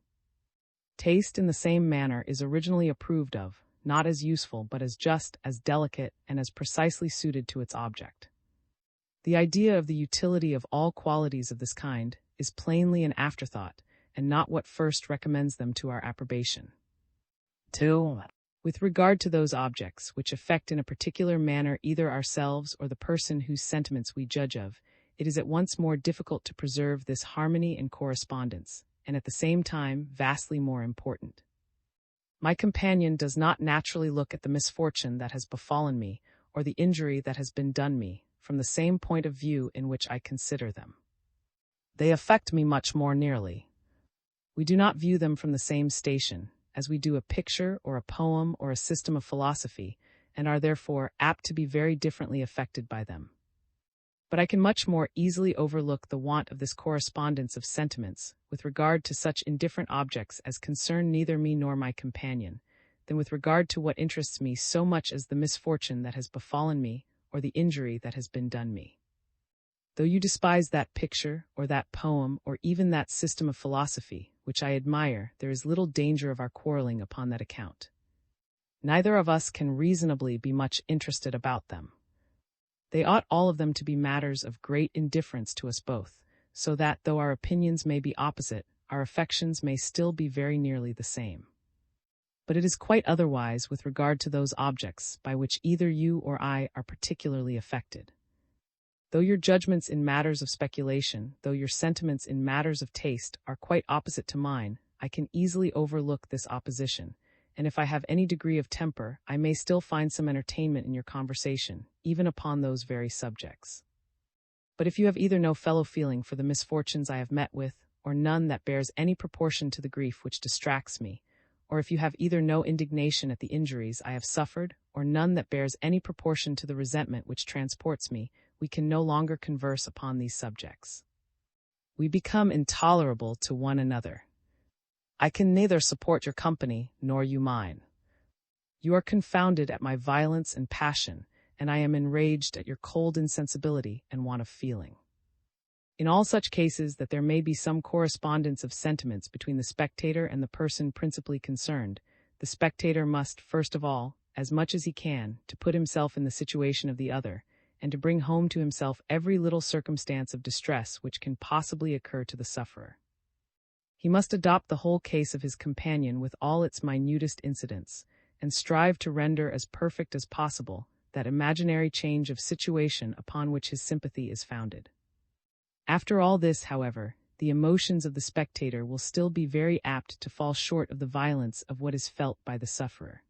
Taste, in the same manner, is originally approved of, not as useful, but as just, as delicate, and as precisely suited to its object. The idea of the utility of all qualities of this kind is plainly an afterthought, and not what first recommends them to our approbation. 2. With regard to those objects which affect in a particular manner either ourselves or the person whose sentiments we judge of, it is at once more difficult to preserve this harmony and correspondence, and at the same time vastly more important. My companion does not naturally look at the misfortune that has befallen me, or the injury that has been done me, from the same point of view in which I consider them. They affect me much more nearly. We do not view them from the same station, as we do a picture or a poem or a system of philosophy, and are therefore apt to be very differently affected by them. But I can much more easily overlook the want of this correspondence of sentiments with regard to such indifferent objects as concern neither me nor my companion, than with regard to what interests me so much as the misfortune that has befallen me or the injury that has been done me. Though you despise that picture, or that poem, or even that system of philosophy, which I admire, there is little danger of our quarreling upon that account. Neither of us can reasonably be much interested about them. They ought all of them to be matters of great indifference to us both, so that, though our opinions may be opposite, our affections may still be very nearly the same. But it is quite otherwise with regard to those objects by which either you or I are particularly affected. Though your judgments in matters of speculation, though your sentiments in matters of taste are quite opposite to mine, I can easily overlook this opposition, and if I have any degree of temper, I may still find some entertainment in your conversation, even upon those very subjects. But if you have either no fellow feeling for the misfortunes I have met with, or none that bears any proportion to the grief which distracts me, or if you have either no indignation at the injuries I have suffered, or none that bears any proportion to the resentment which transports me, we can no longer converse upon these subjects. We become intolerable to one another. I can neither support your company nor you mine. You are confounded at my violence and passion, and I am enraged at your cold insensibility and want of feeling. In all such cases that there may be some correspondence of sentiments between the spectator and the person principally concerned, the spectator must, first of all, as much as he can, to put himself in the situation of the other, and to bring home to himself every little circumstance of distress which can possibly occur to the sufferer. He must adopt the whole case of his companion with all its minutest incidents, and strive to render as perfect as possible that imaginary change of situation upon which his sympathy is founded. After all this, however, the emotions of the spectator will still be very apt to fall short of the violence of what is felt by the sufferer.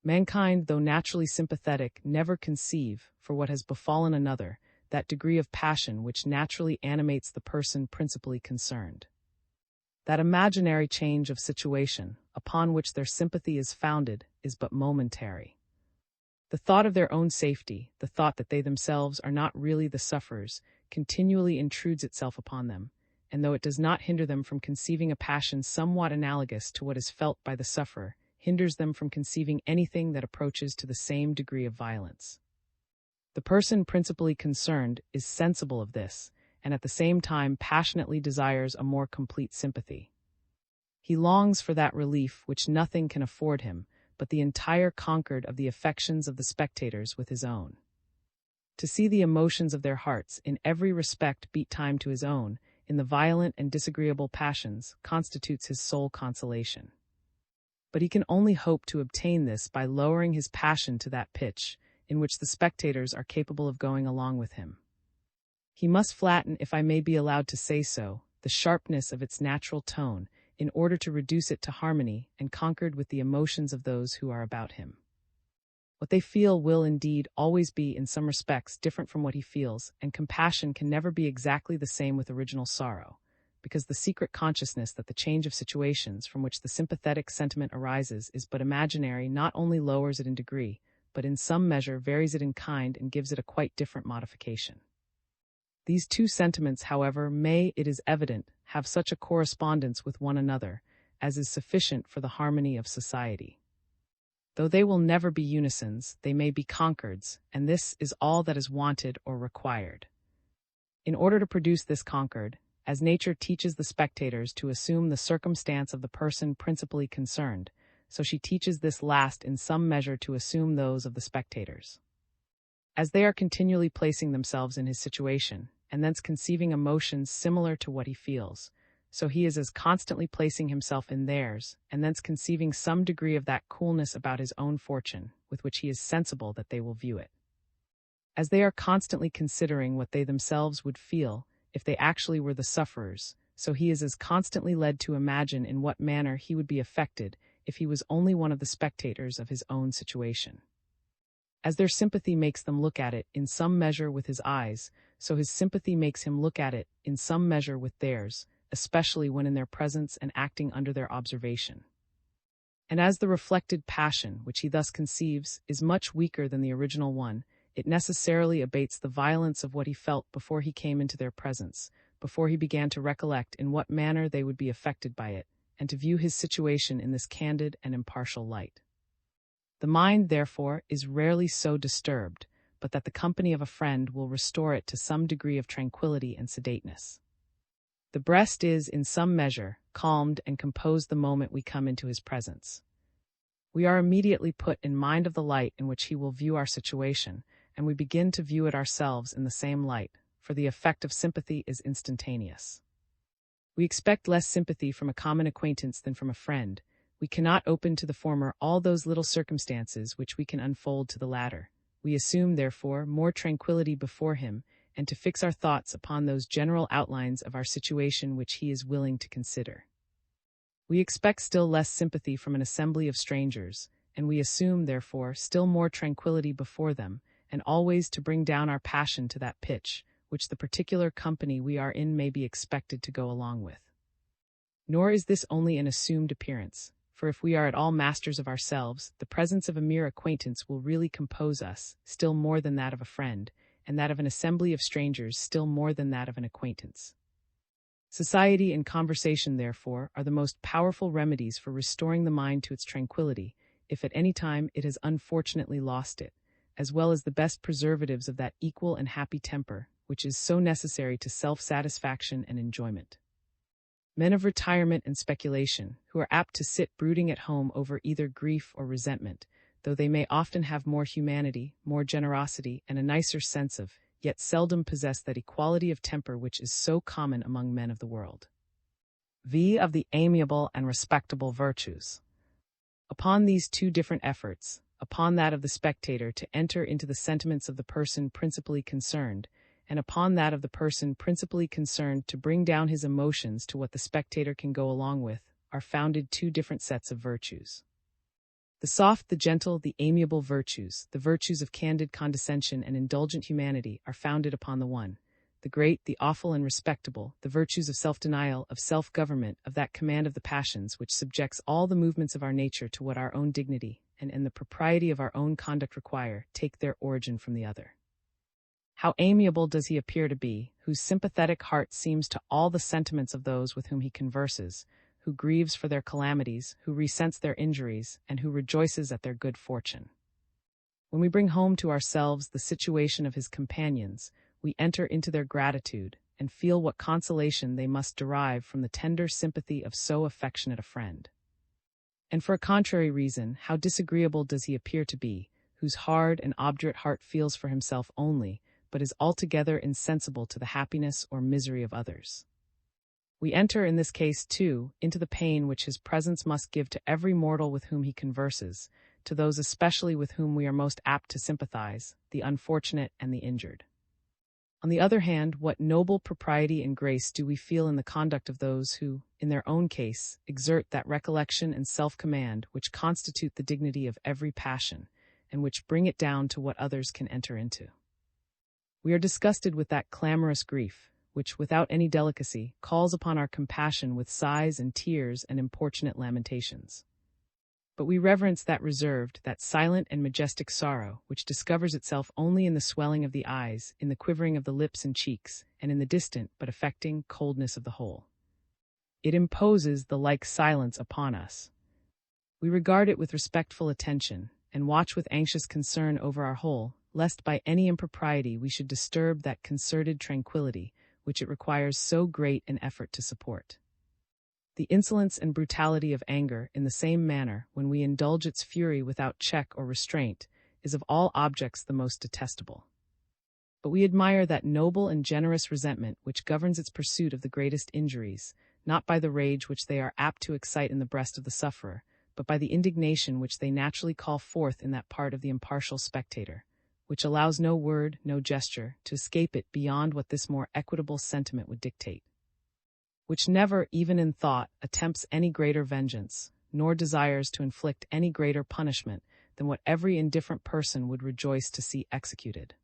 Mankind, though naturally sympathetic, never conceive, for what has befallen another, that degree of passion which naturally animates the person principally concerned. That imaginary change of situation, upon which their sympathy is founded, is but momentary. The thought of their own safety, the thought that they themselves are not really the sufferers, continually intrudes itself upon them, and though it does not hinder them from conceiving a passion somewhat analogous to what is felt by the sufferer, hinders them from conceiving anything that approaches to the same degree of violence. The person principally concerned is sensible of this, and at the same time passionately desires a more complete sympathy. He longs for that relief which nothing can afford him, but the entire concord of the affections of the spectators with his own. To see the emotions of their hearts in every respect beat time to his own, in the violent and disagreeable passions, constitutes his sole consolation. But he can only hope to obtain this by lowering his passion to that pitch in which the spectators are capable of going along with him. He must flatten, if I may be allowed to say so, the sharpness of its natural tone, in order to reduce it to harmony and concord with the emotions of those who are about him. What they feel will indeed always be in some respects different from what he feels, and compassion can never be exactly the same with original sorrow, because the secret consciousness that the change of situations from which the sympathetic sentiment arises is but imaginary not only lowers it in degree, but in some measure varies it in kind and gives it a quite different modification. These two sentiments, however, may, it is evident, have such a correspondence with one another as is sufficient for the harmony of society. Though they will never be unisons, they may be concords, and this is all that is wanted or required. In order to produce this concord, as nature teaches the spectators to assume the circumstance of the person principally concerned, so she teaches this last in some measure to assume those of the spectators. As they are continually placing themselves in his situation, and thence conceiving emotions similar to what he feels, so he is as constantly placing himself in theirs, and thence conceiving some degree of that coolness about his own fortune, with which he is sensible that they will view it. As they are constantly considering what they themselves would feel if they actually were the sufferers, so he is as constantly led to imagine in what manner he would be affected if he was only one of the spectators of his own situation. As their sympathy makes them look at it in some measure with his eyes, so his sympathy makes him look at it in some measure with theirs, especially when in their presence and acting under their observation. And as the reflected passion, which he thus conceives, is much weaker than the original one, it necessarily abates the violence of what he felt before he came into their presence, before he began to recollect in what manner they would be affected by it, and to view his situation in this candid and impartial light. The mind, therefore, is rarely so disturbed, but that the company of a friend will restore it to some degree of tranquillity and sedateness. The breast is, in some measure, calmed and composed the moment we come into his presence. We are immediately put in mind of the light in which he will view our situation, and we begin to view it ourselves in the same light, for the effect of sympathy is instantaneous. We expect less sympathy from a common acquaintance than from a friend. We cannot open to the former all those little circumstances which we can unfold to the latter. We assume, therefore, more tranquillity before him, and to fix our thoughts upon those general outlines of our situation which he is willing to consider. We expect still less sympathy from an assembly of strangers, and we assume, therefore, still more tranquillity before them, and always to bring down our passion to that pitch, which the particular company we are in may be expected to go along with. Nor is this only an assumed appearance, for if we are at all masters of ourselves, the presence of a mere acquaintance will really compose us, still more than that of a friend, and that of an assembly of strangers still more than that of an acquaintance. Society and conversation, therefore, are the most powerful remedies for restoring the mind to its tranquillity, if at any time it has unfortunately lost it, as well as the best preservatives of that equal and happy temper, which is so necessary to self-satisfaction and enjoyment. Men of retirement and speculation, who are apt to sit brooding at home over either grief or resentment, though they may often have more humanity, more generosity, and a nicer sense of, yet seldom possess that equality of temper which is so common among men of the world. V. Of the amiable and respectable virtues. Upon these two different efforts, upon that of the spectator to enter into the sentiments of the person principally concerned, and upon that of the person principally concerned to bring down his emotions to what the spectator can go along with, are founded two different sets of virtues. The soft, the gentle, the amiable virtues, the virtues of candid condescension and indulgent humanity, are founded upon the one. The great, the awful and respectable, the virtues of self-denial, of self-government, of that command of the passions which subjects all the movements of our nature to what our own dignity and the propriety of our own conduct require, take their origin from the other. How amiable does he appear to be, whose sympathetic heart seems to all the sentiments of those with whom he converses, who grieves for their calamities, who resents their injuries, and who rejoices at their good fortune. When we bring home to ourselves the situation of his companions, we enter into their gratitude, and feel what consolation they must derive from the tender sympathy of so affectionate a friend. And for a contrary reason, how disagreeable does he appear to be, whose hard and obdurate heart feels for himself only, but is altogether insensible to the happiness or misery of others. We enter in this case, too, into the pain which his presence must give to every mortal with whom he converses, to those especially with whom we are most apt to sympathize, the unfortunate and the injured. On the other hand, what noble propriety and grace do we feel in the conduct of those who, in their own case, exert that recollection and self-command which constitute the dignity of every passion, and which bring it down to what others can enter into. We are disgusted with that clamorous grief, which, without any delicacy, calls upon our compassion with sighs and tears and importunate lamentations. But we reverence that reserved, that silent and majestic sorrow, which discovers itself only in the swelling of the eyes, in the quivering of the lips and cheeks, and in the distant but affecting coldness of the whole. It imposes the like silence upon us. We regard it with respectful attention, and watch with anxious concern over our whole, lest by any impropriety we should disturb that concerted tranquillity which it requires so great an effort to support. The insolence and brutality of anger, in the same manner, when we indulge its fury without check or restraint, is of all objects the most detestable. But we admire that noble and generous resentment which governs its pursuit of the greatest injuries, not by the rage which they are apt to excite in the breast of the sufferer, but by the indignation which they naturally call forth in that part of the impartial spectator, which allows no word, no gesture, to escape it beyond what this more equitable sentiment would dictate, which never, even in thought, attempts any greater vengeance, nor desires to inflict any greater punishment than what every indifferent person would rejoice to see executed.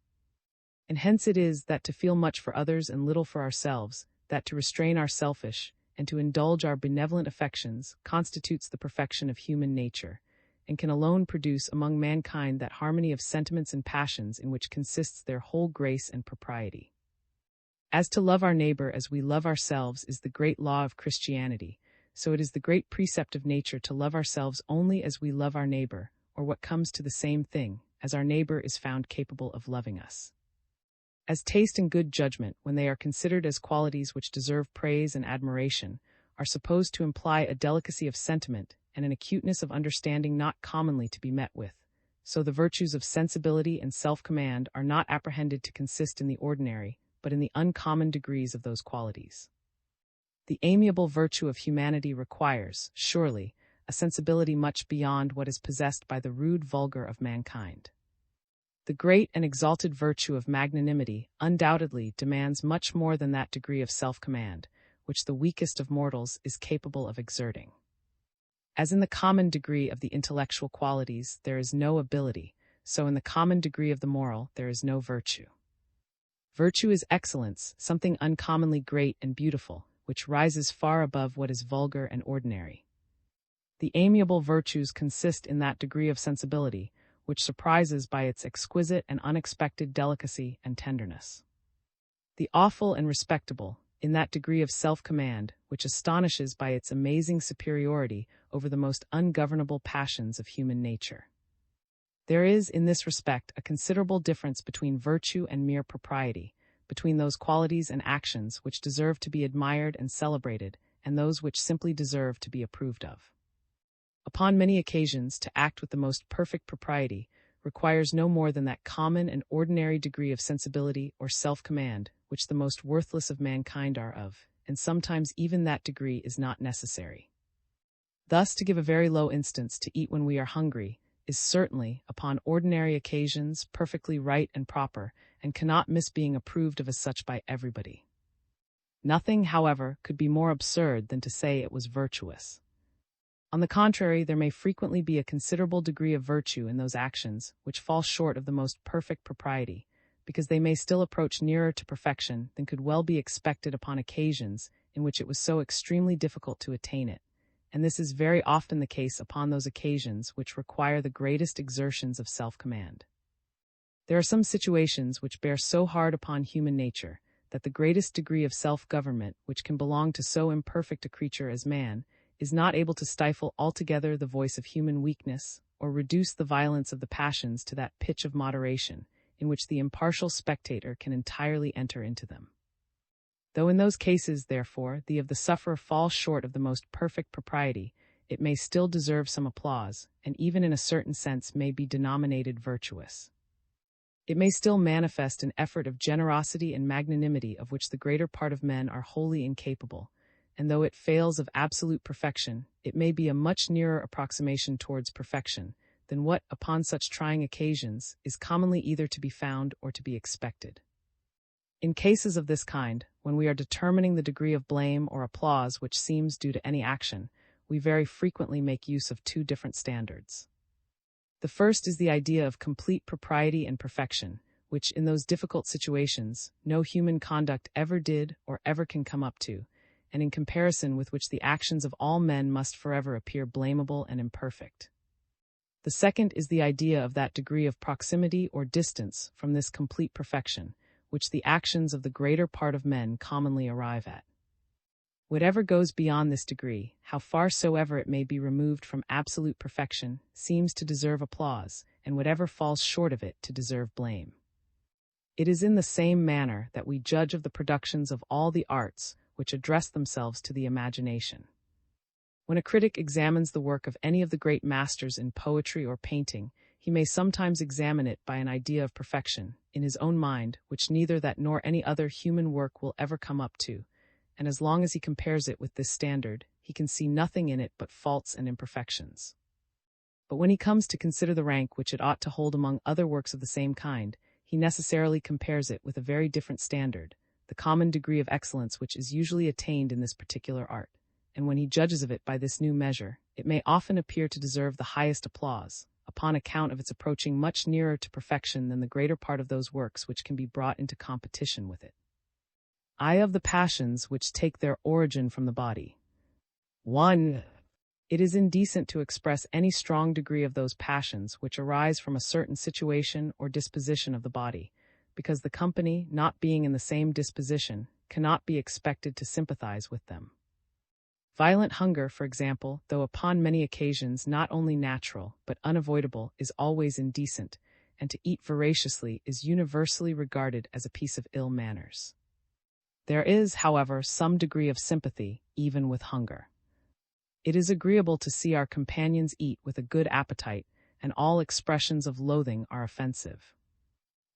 And hence it is that to feel much for others and little for ourselves, that to restrain our selfish, and to indulge our benevolent affections, constitutes the perfection of human nature, and can alone produce among mankind that harmony of sentiments and passions in which consists their whole grace and propriety. As to love our neighbor as we love ourselves is the great law of Christianity, so it is the great precept of nature to love ourselves only as we love our neighbor, or what comes to the same thing, as our neighbor is found capable of loving us. As taste and good judgment, when they are considered as qualities which deserve praise and admiration, are supposed to imply a delicacy of sentiment and an acuteness of understanding not commonly to be met with, so the virtues of sensibility and self-command are not apprehended to consist in the ordinary, but in the uncommon degrees of those qualities. The amiable virtue of humanity requires, surely, a sensibility much beyond what is possessed by the rude vulgar of mankind. The great and exalted virtue of magnanimity undoubtedly demands much more than that degree of self-command, which the weakest of mortals is capable of exerting. As in the common degree of the intellectual qualities there is no ability, so in the common degree of the moral there is no virtue. Virtue is excellence, something uncommonly great and beautiful, which rises far above what is vulgar and ordinary. The amiable virtues consist in that degree of sensibility, which surprises by its exquisite and unexpected delicacy and tenderness. The awful and respectable, in that degree of self-command, which astonishes by its amazing superiority over the most ungovernable passions of human nature. There is, in this respect, a considerable difference between virtue and mere propriety, between those qualities and actions which deserve to be admired and celebrated, and those which simply deserve to be approved of. Upon many occasions, to act with the most perfect propriety requires no more than that common and ordinary degree of sensibility or self-command which the most worthless of mankind are of, and sometimes even that degree is not necessary. Thus, to give a very low instance, to eat when we are hungry is certainly, upon ordinary occasions, perfectly right and proper, and cannot miss being approved of as such by everybody. Nothing, however, could be more absurd than to say it was virtuous. On the contrary, there may frequently be a considerable degree of virtue in those actions which fall short of the most perfect propriety, because they may still approach nearer to perfection than could well be expected upon occasions in which it was so extremely difficult to attain it, and this is very often the case upon those occasions which require the greatest exertions of self-command. There are some situations which bear so hard upon human nature that the greatest degree of self-government which can belong to so imperfect a creature as man is not able to stifle altogether the voice of human weakness or reduce the violence of the passions to that pitch of moderation in which the impartial spectator can entirely enter into them. Though in those cases, therefore, the of the sufferer falls short of the most perfect propriety, it may still deserve some applause, and even in a certain sense may be denominated virtuous. It may still manifest an effort of generosity and magnanimity of which the greater part of men are wholly incapable, and though it fails of absolute perfection, it may be a much nearer approximation towards perfection than what, upon such trying occasions, is commonly either to be found or to be expected. In cases of this kind, when we are determining the degree of blame or applause which seems due to any action, we very frequently make use of two different standards. The first is the idea of complete propriety and perfection, which in those difficult situations, no human conduct ever did or ever can come up to, and in comparison with which the actions of all men must forever appear blamable and imperfect. The second is the idea of that degree of proximity or distance from this complete perfection, which the actions of the greater part of men commonly arrive at. Whatever goes beyond this degree, how far soever it may be removed from absolute perfection, seems to deserve applause, and whatever falls short of it to deserve blame. It is in the same manner that we judge of the productions of all the arts which address themselves to the imagination. When a critic examines the work of any of the great masters in poetry or painting, he may sometimes examine it by an idea of perfection, in his own mind, which neither that nor any other human work will ever come up to, and as long as he compares it with this standard, he can see nothing in it but faults and imperfections. But when he comes to consider the rank which it ought to hold among other works of the same kind, he necessarily compares it with a very different standard, the common degree of excellence which is usually attained in this particular art, and when he judges of it by this new measure, it may often appear to deserve the highest applause, upon account of its approaching much nearer to perfection than the greater part of those works which can be brought into competition with it. I of the passions which take their origin from the body. 1. It is indecent to express any strong degree of those passions which arise from a certain situation or disposition of the body, because the company, not being in the same disposition, cannot be expected to sympathize with them. Violent hunger, for example, though upon many occasions not only natural but unavoidable, is always indecent, and to eat voraciously is universally regarded as a piece of ill manners. There is, however, some degree of sympathy, even with hunger. It is agreeable to see our companions eat with a good appetite, and all expressions of loathing are offensive.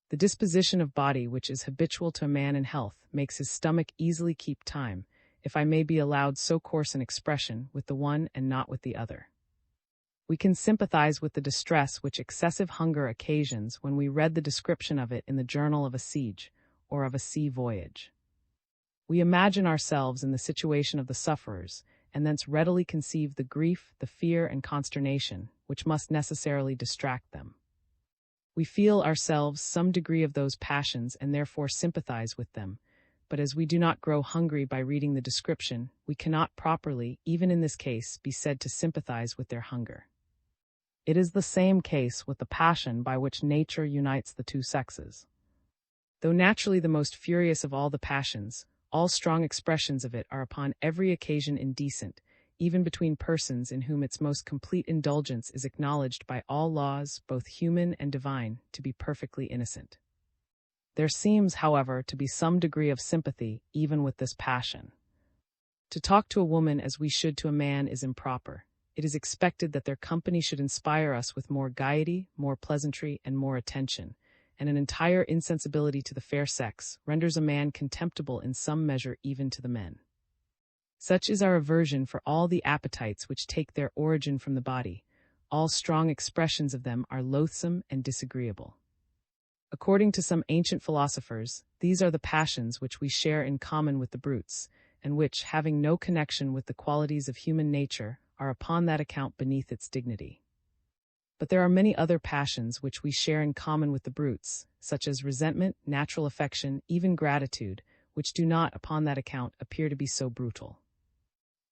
The disposition of body which is habitual to a man in health makes his stomach easily keep time, if I may be allowed so coarse an expression, with the one and not with the other. We can sympathize with the distress which excessive hunger occasions when we read the description of it in the journal of a siege, or of a sea voyage. We imagine ourselves in the situation of the sufferers, and thence readily conceive the grief, the fear, and consternation, which must necessarily distract them. We feel ourselves some degree of those passions and therefore sympathize with them, but as we do not grow hungry by reading the description, we cannot properly, even in this case, be said to sympathize with their hunger. It is the same case with the passion by which nature unites the two sexes. Though naturally the most furious of all the passions, all strong expressions of it are upon every occasion indecent, even between persons in whom its most complete indulgence is acknowledged by all laws, both human and divine, to be perfectly innocent. There seems, however, to be some degree of sympathy even with this passion. To talk to a woman as we should to a man is improper. It is expected that their company should inspire us with more gaiety, more pleasantry, and more attention, and an entire insensibility to the fair sex renders a man contemptible in some measure even to the men. Such is our aversion for all the appetites which take their origin from the body. All strong expressions of them are loathsome and disagreeable. According to some ancient philosophers, these are the passions which we share in common with the brutes, and which, having no connection with the qualities of human nature, are upon that account beneath its dignity. But there are many other passions which we share in common with the brutes, such as resentment, natural affection, even gratitude, which do not, upon that account, appear to be so brutal.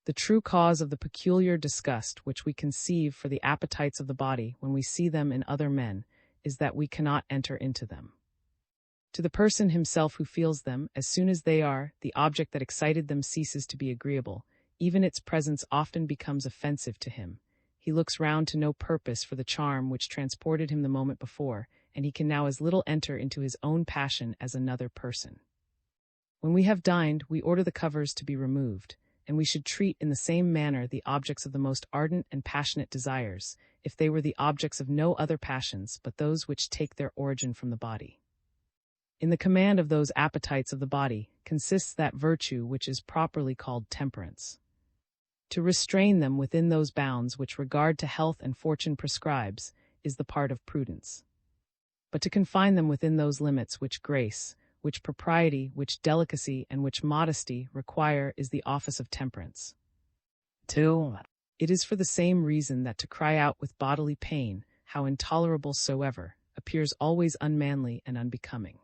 The true cause of the peculiar disgust which we conceive for the appetites of the body when we see them in other men is that we cannot enter into them. To the person himself who feels them, as soon as they are, the object that excited them ceases to be agreeable, even its presence often becomes offensive to him. He looks round to no purpose for the charm which transported him the moment before, and he can now as little enter into his own passion as another person. When we have dined, we order the covers to be removed, and we should treat in the same manner the objects of the most ardent and passionate desires, if they were the objects of no other passions but those which take their origin from the body. In the command of those appetites of the body consists that virtue which is properly called temperance. To restrain them within those bounds which regard to health and fortune prescribes is the part of prudence. But to confine them within those limits which grace, which propriety, which delicacy, and which modesty require is the office of temperance. 2. It is for the same reason that to cry out with bodily pain, how intolerable soever, appears always unmanly and unbecoming.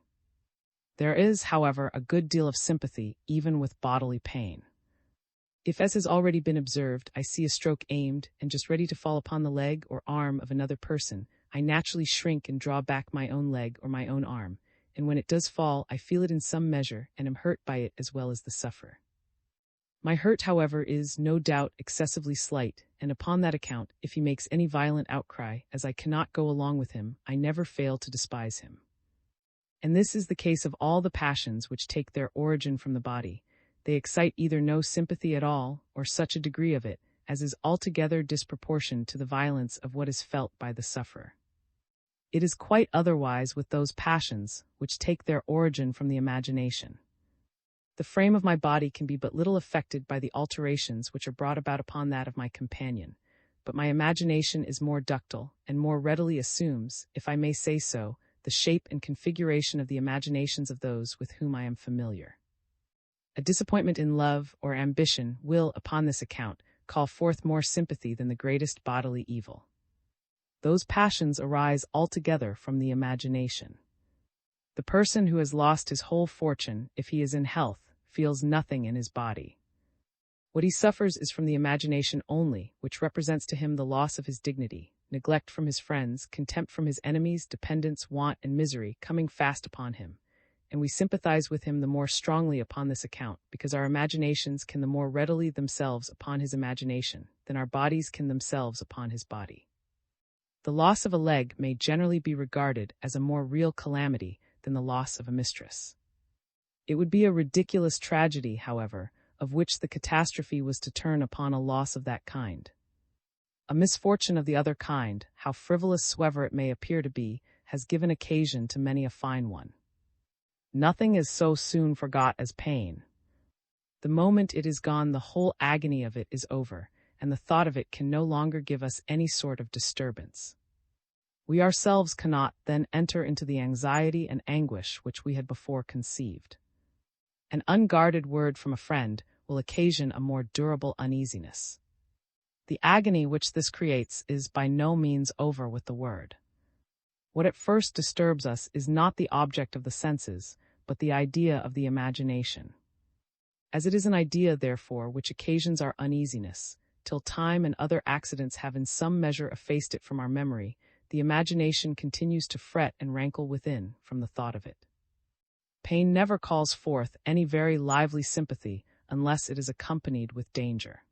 There is, however, a good deal of sympathy even with bodily pain. If, as has already been observed, I see a stroke aimed and just ready to fall upon the leg or arm of another person, I naturally shrink and draw back my own leg or my own arm, and when it does fall, I feel it in some measure and am hurt by it as well as the sufferer. My hurt, however, is, no doubt, excessively slight, and upon that account, if he makes any violent outcry, as I cannot go along with him, I never fail to despise him. And this is the case of all the passions which take their origin from the body. They excite either no sympathy at all, or such a degree of it, as is altogether disproportioned to the violence of what is felt by the sufferer. It is quite otherwise with those passions which take their origin from the imagination. The frame of my body can be but little affected by the alterations which are brought about upon that of my companion, but my imagination is more ductile, and more readily assumes, if I may say so, the shape and configuration of the imaginations of those with whom I am familiar. A disappointment in love or ambition will, upon this account, call forth more sympathy than the greatest bodily evil. Those passions arise altogether from the imagination. The person who has lost his whole fortune, if he is in health, feels nothing in his body. What he suffers is from the imagination only, which represents to him the loss of his dignity, neglect from his friends, contempt from his enemies, dependence, want, and misery coming fast upon him. And we sympathize with him the more strongly upon this account, because our imaginations can the more readily themselves upon his imagination, than our bodies can themselves upon his body. The loss of a leg may generally be regarded as a more real calamity than the loss of a mistress. It would be a ridiculous tragedy, however, of which the catastrophe was to turn upon a loss of that kind. A misfortune of the other kind, how frivolous soever it may appear to be, has given occasion to many a fine one. Nothing is so soon forgot as pain. The moment it is gone, the whole agony of it is over, and the thought of it can no longer give us any sort of disturbance. We ourselves cannot then enter into the anxiety and anguish which we had before conceived. An unguarded word from a friend will occasion a more durable uneasiness. The agony which this creates is by no means over with the word. What at first disturbs us is not the object of the senses, but the idea of the imagination. As it is an idea, therefore, which occasions our uneasiness, till time and other accidents have in some measure effaced it from our memory, the imagination continues to fret and rankle within from the thought of it. Pain never calls forth any very lively sympathy unless it is accompanied with danger.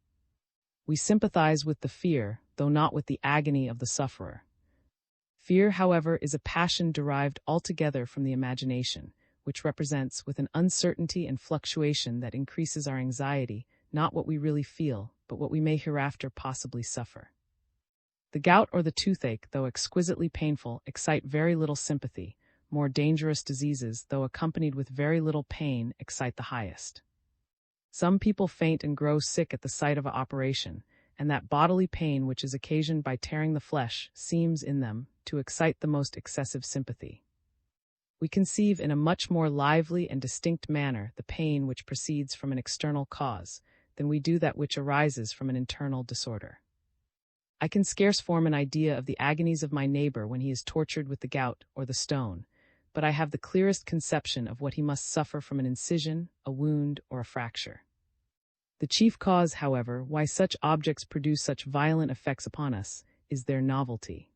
We sympathize with the fear, though not with the agony of the sufferer. Fear, however, is a passion derived altogether from the imagination, which represents, with an uncertainty and fluctuation that increases our anxiety, not what we really feel, but what we may hereafter possibly suffer. The gout or the toothache, though exquisitely painful, excite very little sympathy. More dangerous diseases, though accompanied with very little pain, excite the highest. Some people faint and grow sick at the sight of an operation, and that bodily pain which is occasioned by tearing the flesh seems in them to excite the most excessive sympathy. We conceive in a much more lively and distinct manner the pain which proceeds from an external cause than we do that which arises from an internal disorder. I can scarce form an idea of the agonies of my neighbor when he is tortured with the gout or the stone, but I have the clearest conception of what he must suffer from an incision, a wound, or a fracture. The chief cause, however, why such objects produce such violent effects upon us is their novelty.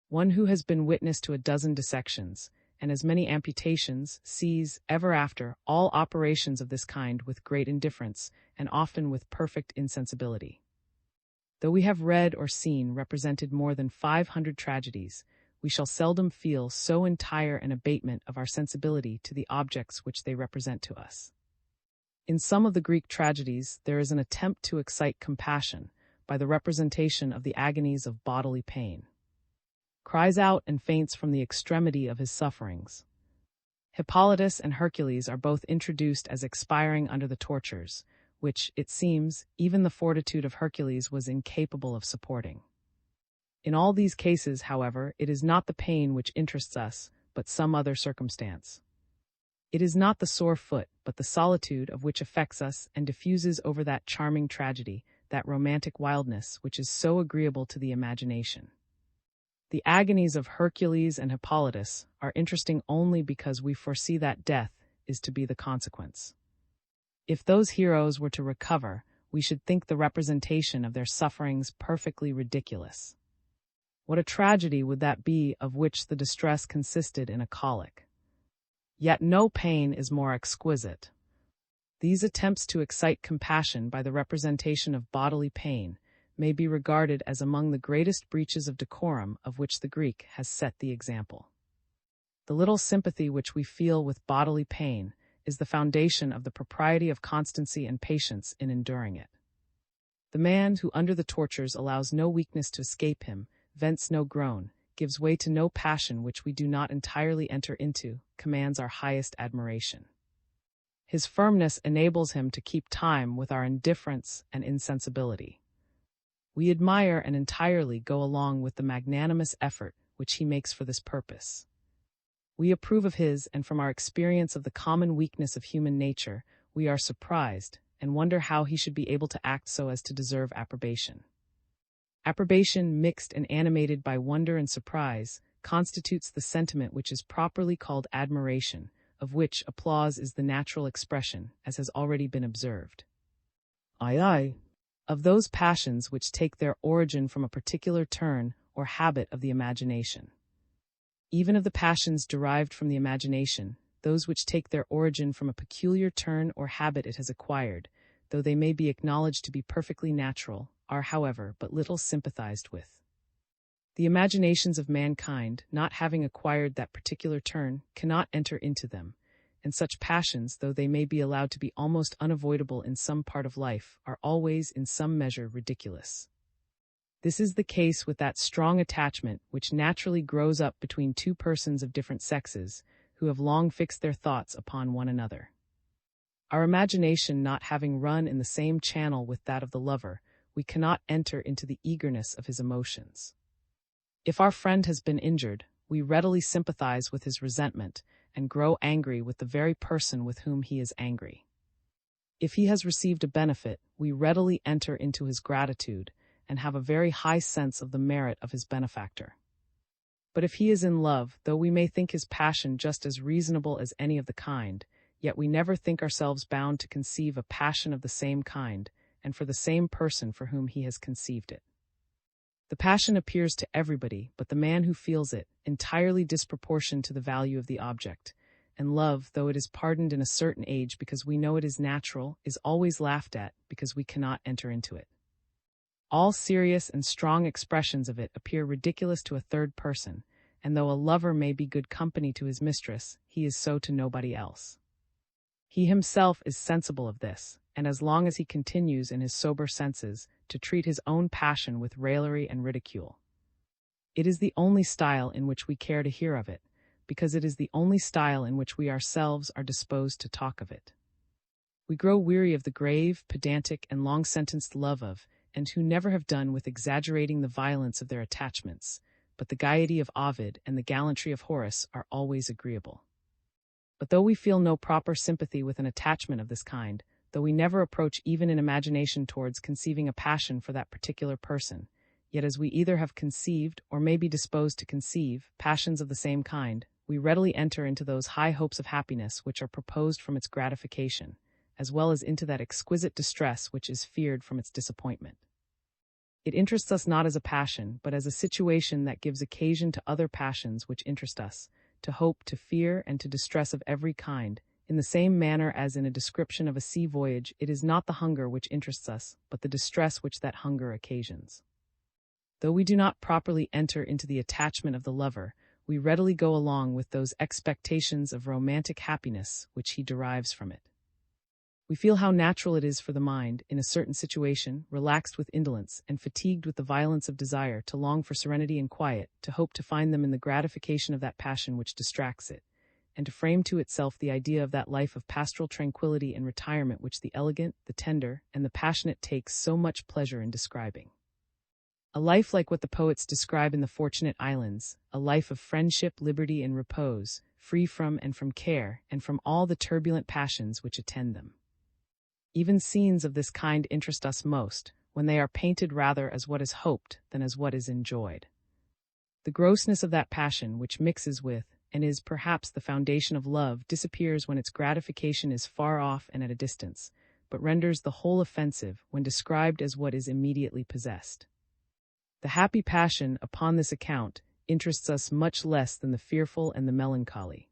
One who has been witness to a dozen dissections, and as many amputations, sees, ever after, all operations of this kind with great indifference, and often with perfect insensibility. Though we have read or seen represented more than 500 tragedies, we shall seldom feel so entire an abatement of our sensibility to the objects which they represent to us. In some of the Greek tragedies, there is an attempt to excite compassion by the representation of the agonies of bodily pain. Cries out and faints from the extremity of his sufferings. Hippolytus and Hercules are both introduced as expiring under the tortures, which, it seems, even the fortitude of Hercules was incapable of supporting. In all these cases, however, it is not the pain which interests us, but some other circumstance. It is not the sore foot, but the solitude of which affects us and diffuses over that charming tragedy, that romantic wildness which is so agreeable to the imagination. The agonies of Hercules and Hippolytus are interesting only because we foresee that death is to be the consequence. If those heroes were to recover, we should think the representation of their sufferings perfectly ridiculous. What a tragedy would that be of which the distress consisted in a colic! Yet no pain is more exquisite. These attempts to excite compassion by the representation of bodily pain may be regarded as among the greatest breaches of decorum of which the Greek has set the example. The little sympathy which we feel with bodily pain is the foundation of the propriety of constancy and patience in enduring it. The man who under the tortures allows no weakness to escape him, vents no groan, gives way to no passion which we do not entirely enter into, commands our highest admiration. His firmness enables him to keep time with our indifference and insensibility. We admire and entirely go along with the magnanimous effort which he makes for this purpose. We approve of his, and from our experience of the common weakness of human nature, we are surprised and wonder how he should be able to act so as to deserve approbation. Approbation, mixed and animated by wonder and surprise, constitutes the sentiment which is properly called admiration, of which applause is the natural expression, as has already been observed. Aye. Of those passions which take their origin from a particular turn or habit of the imagination. Even of the passions derived from the imagination, those which take their origin from a peculiar turn or habit it has acquired, though they may be acknowledged to be perfectly natural, are, however, but little sympathized with. The imaginations of mankind, not having acquired that particular turn, cannot enter into them, and such passions, though they may be allowed to be almost unavoidable in some part of life, are always in some measure ridiculous. This is the case with that strong attachment which naturally grows up between two persons of different sexes, who have long fixed their thoughts upon one another. Our imagination not having run in the same channel with that of the lover, we cannot enter into the eagerness of his emotions. If our friend has been injured, we readily sympathize with his resentment, and grow angry with the very person with whom he is angry. If he has received a benefit, we readily enter into his gratitude, and have a very high sense of the merit of his benefactor. But if he is in love, though we may think his passion just as reasonable as any of the kind, yet we never think ourselves bound to conceive a passion of the same kind, and for the same person for whom he has conceived it. The passion appears to everybody, but the man who feels it, entirely disproportioned to the value of the object, and love, though it is pardoned in a certain age because we know it is natural, is always laughed at because we cannot enter into it. All serious and strong expressions of it appear ridiculous to a third person, and though a lover may be good company to his mistress, he is so to nobody else. He himself is sensible of this, and as long as he continues in his sober senses, to treat his own passion with raillery and ridicule. It is the only style in which we care to hear of it, because it is the only style in which we ourselves are disposed to talk of it. We grow weary of the grave, pedantic, and long-sentenced love of, and who never have done with exaggerating the violence of their attachments, but the gaiety of Ovid and the gallantry of Horace are always agreeable. But though we feel no proper sympathy with an attachment of this kind, though we never approach even in imagination towards conceiving a passion for that particular person, yet as we either have conceived, or may be disposed to conceive, passions of the same kind, we readily enter into those high hopes of happiness which are proposed from its gratification, as well as into that exquisite distress which is feared from its disappointment. It interests us not as a passion, but as a situation that gives occasion to other passions which interest us, to hope, to fear, and to distress of every kind. In the same manner as in a description of a sea voyage, it is not the hunger which interests us, but the distress which that hunger occasions. Though we do not properly enter into the attachment of the lover, we readily go along with those expectations of romantic happiness which he derives from it. We feel how natural it is for the mind, in a certain situation, relaxed with indolence, and fatigued with the violence of desire, to long for serenity and quiet, to hope to find them in the gratification of that passion which distracts it, and to frame to itself the idea of that life of pastoral tranquility and retirement which the elegant, the tender, and the passionate takes so much pleasure in describing. A life like what the poets describe in the Fortunate Islands, a life of friendship, liberty, and repose, free from and from care, and from all the turbulent passions which attend them. Even scenes of this kind interest us most, when they are painted rather as what is hoped than as what is enjoyed. The grossness of that passion which mixes with, and is perhaps the foundation of love, disappears when its gratification is far off and at a distance, but renders the whole offensive when described as what is immediately possessed. The happy passion, upon this account, interests us much less than the fearful and the melancholy.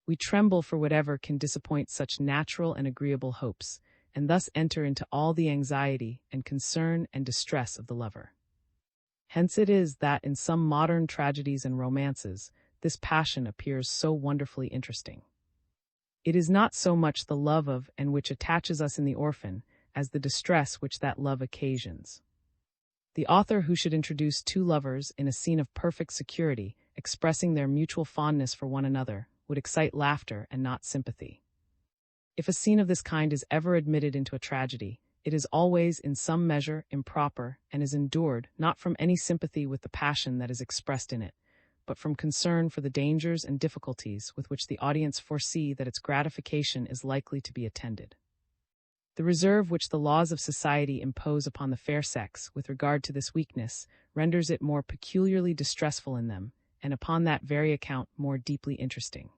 We tremble for whatever can disappoint such natural and agreeable hopes, and thus enter into all the anxiety and concern and distress of the lover. Hence it is that in some modern tragedies and romances, this passion appears so wonderfully interesting. It is not so much the love of and which attaches us in the orphan, as the distress which that love occasions. The author who should introduce two lovers in a scene of perfect security, expressing their mutual fondness for one another, would excite laughter and not sympathy. If a scene of this kind is ever admitted into a tragedy, it is always in some measure improper and is endured not from any sympathy with the passion that is expressed in it, but from concern for the dangers and difficulties with which the audience foresee that its gratification is likely to be attended. The reserve which the laws of society impose upon the fair sex with regard to this weakness renders it more peculiarly distressful in them, and upon that very account more deeply interesting.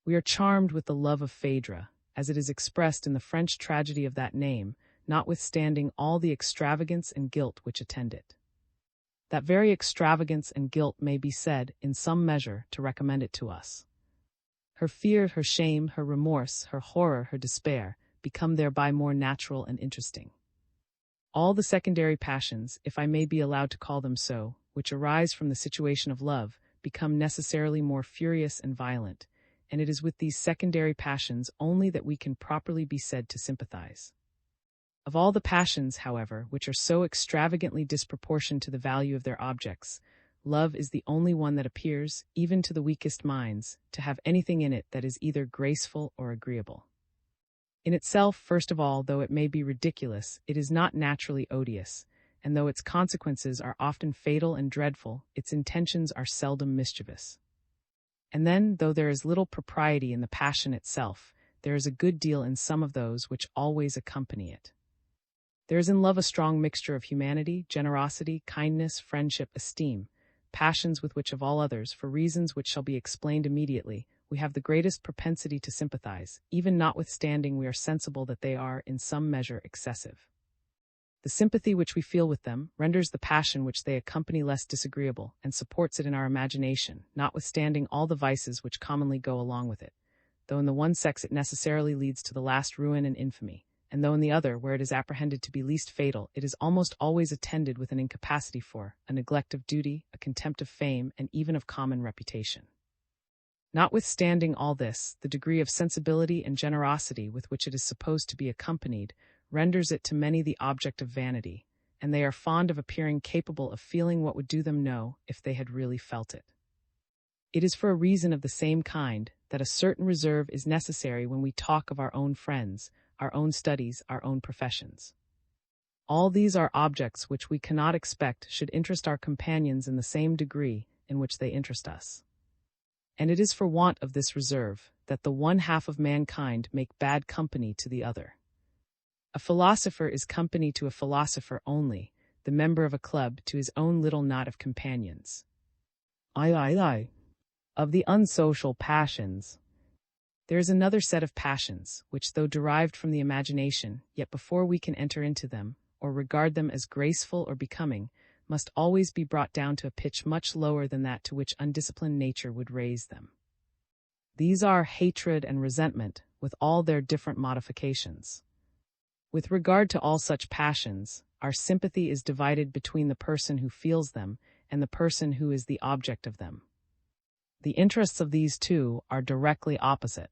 We are charmed with the love of Phaedra, as it is expressed in the French tragedy of that name, notwithstanding all the extravagance and guilt which attend it. That very extravagance and guilt may be said, in some measure, to recommend it to us. Her fear, her shame, her remorse, her horror, her despair, become thereby more natural and interesting. All the secondary passions, if I may be allowed to call them so, which arise from the situation of love, become necessarily more furious and violent, and it is with these secondary passions only that we can properly be said to sympathize. Of all the passions, however, which are so extravagantly disproportioned to the value of their objects, love is the only one that appears, even to the weakest minds, to have anything in it that is either graceful or agreeable. In itself, first of all, though it may be ridiculous, it is not naturally odious, and though its consequences are often fatal and dreadful, its intentions are seldom mischievous. And then, though there is little propriety in the passion itself, there is a good deal in some of those which always accompany it. There is in love a strong mixture of humanity, generosity, kindness, friendship, esteem, passions with which of all others, for reasons which shall be explained immediately, we have the greatest propensity to sympathize, even notwithstanding we are sensible that they are, in some measure, excessive. The sympathy which we feel with them renders the passion which they accompany less disagreeable, and supports it in our imagination, notwithstanding all the vices which commonly go along with it, though in the one sex it necessarily leads to the last ruin and infamy, and though in the other, where it is apprehended to be least fatal, it is almost always attended with an incapacity for, a neglect of duty, a contempt of fame, and even of common reputation. Notwithstanding all this, the degree of sensibility and generosity with which it is supposed to be accompanied renders it to many the object of vanity, and they are fond of appearing capable of feeling what would do them no if they had really felt it. It is for a reason of the same kind that a certain reserve is necessary when we talk of our own friends, our own studies, our own professions. All these are objects which we cannot expect should interest our companions in the same degree in which they interest us. And it is for want of this reserve that the one half of mankind make bad company to the other. A philosopher is company to a philosopher only, the member of a club to his own little knot of companions. I. Of the unsocial passions, there is another set of passions, which though derived from the imagination, yet before we can enter into them, or regard them as graceful or becoming, must always be brought down to a pitch much lower than that to which undisciplined nature would raise them. These are hatred and resentment, with all their different modifications. With regard to all such passions, our sympathy is divided between the person who feels them and the person who is the object of them. The interests of these two are directly opposite.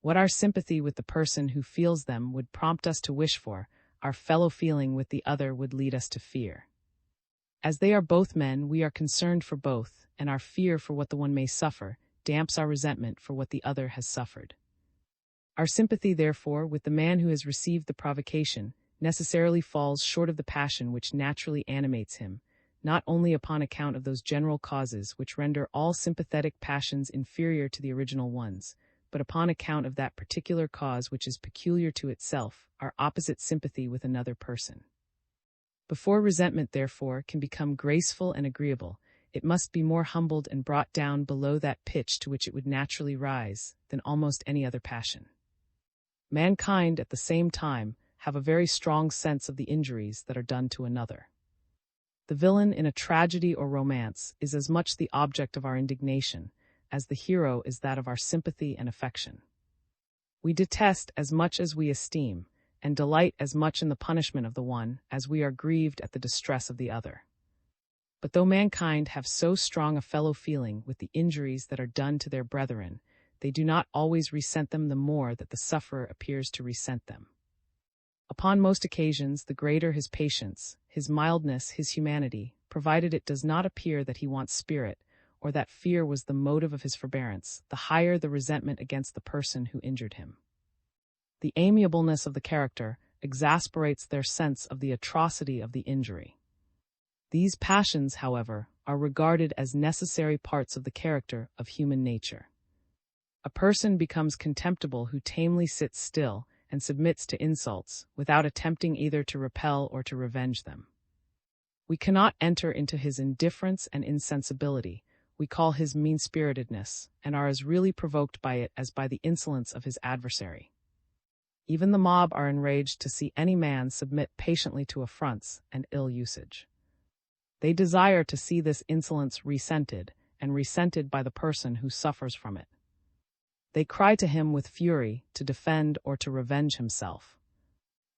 What our sympathy with the person who feels them would prompt us to wish for, our fellow feeling with the other would lead us to fear. As they are both men, we are concerned for both, and our fear for what the one may suffer damps our resentment for what the other has suffered. Our sympathy, therefore, with the man who has received the provocation necessarily falls short of the passion which naturally animates him, not only upon account of those general causes which render all sympathetic passions inferior to the original ones, but upon account of that particular cause which is peculiar to itself, our opposite sympathy with another person. Before resentment, therefore, can become graceful and agreeable, it must be more humbled and brought down below that pitch to which it would naturally rise than almost any other passion. Mankind, at the same time, have a very strong sense of the injuries that are done to another. The villain in a tragedy or romance is as much the object of our indignation as the hero is that of our sympathy and affection. We detest as much as we esteem, and delight as much in the punishment of the one as we are grieved at the distress of the other. But though mankind have so strong a fellow feeling with the injuries that are done to their brethren, they do not always resent them the more that the sufferer appears to resent them. Upon most occasions, the greater his patience, his mildness, his humanity, provided it does not appear that he wants spirit, or that fear was the motive of his forbearance, the higher the resentment against the person who injured him. The amiableness of the character exasperates their sense of the atrocity of the injury. These passions, however, are regarded as necessary parts of the character of human nature. A person becomes contemptible who tamely sits still and submits to insults without attempting either to repel or to revenge them. We cannot enter into his indifference and insensibility. We call his mean-spiritedness, and are as really provoked by it as by the insolence of his adversary. Even the mob are enraged to see any man submit patiently to affronts and ill usage. They desire to see this insolence resented, and resented by the person who suffers from it. They cry to him with fury to defend or to revenge himself.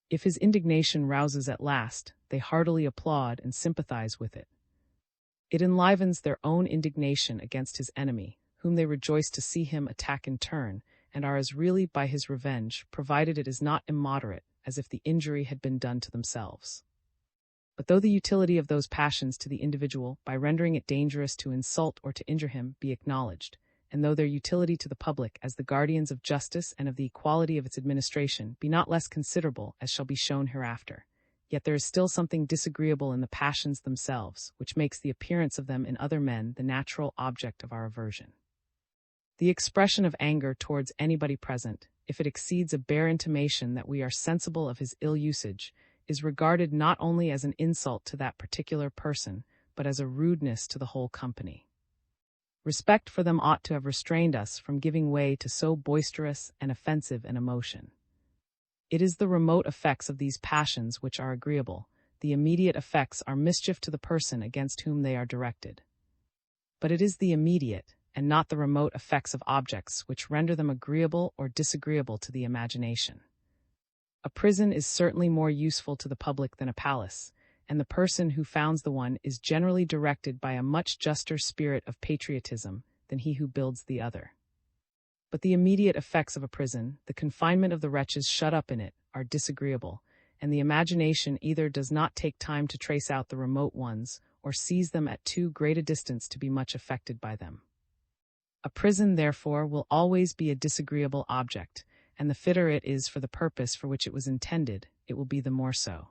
If his indignation rouses at last, they heartily applaud and sympathize with it. It enlivens their own indignation against his enemy, whom they rejoice to see him attack in turn, and are as really by his revenge, provided it is not immoderate, as if the injury had been done to themselves. But though the utility of those passions to the individual, by rendering it dangerous to insult or to injure him, be acknowledged, and though their utility to the public as the guardians of justice and of the equality of its administration be not less considerable, as shall be shown hereafter, yet there is still something disagreeable in the passions themselves, which makes the appearance of them in other men the natural object of our aversion. The expression of anger towards anybody present, if it exceeds a bare intimation that we are sensible of his ill usage, is regarded not only as an insult to that particular person, but as a rudeness to the whole company. Respect for them ought to have restrained us from giving way to so boisterous and offensive an emotion. It is the remote effects of these passions which are agreeable. The immediate effects are mischief to the person against whom they are directed. But it is the immediate, and not the remote effects of objects which render them agreeable or disagreeable to the imagination. A prison is certainly more useful to the public than a palace, and the person who founds the one is generally directed by a much juster spirit of patriotism than he who builds the other. But the immediate effects of a prison, the confinement of the wretches shut up in it, are disagreeable, and the imagination either does not take time to trace out the remote ones, or sees them at too great a distance to be much affected by them. A prison, therefore, will always be a disagreeable object, and the fitter it is for the purpose for which it was intended, it will be the more so.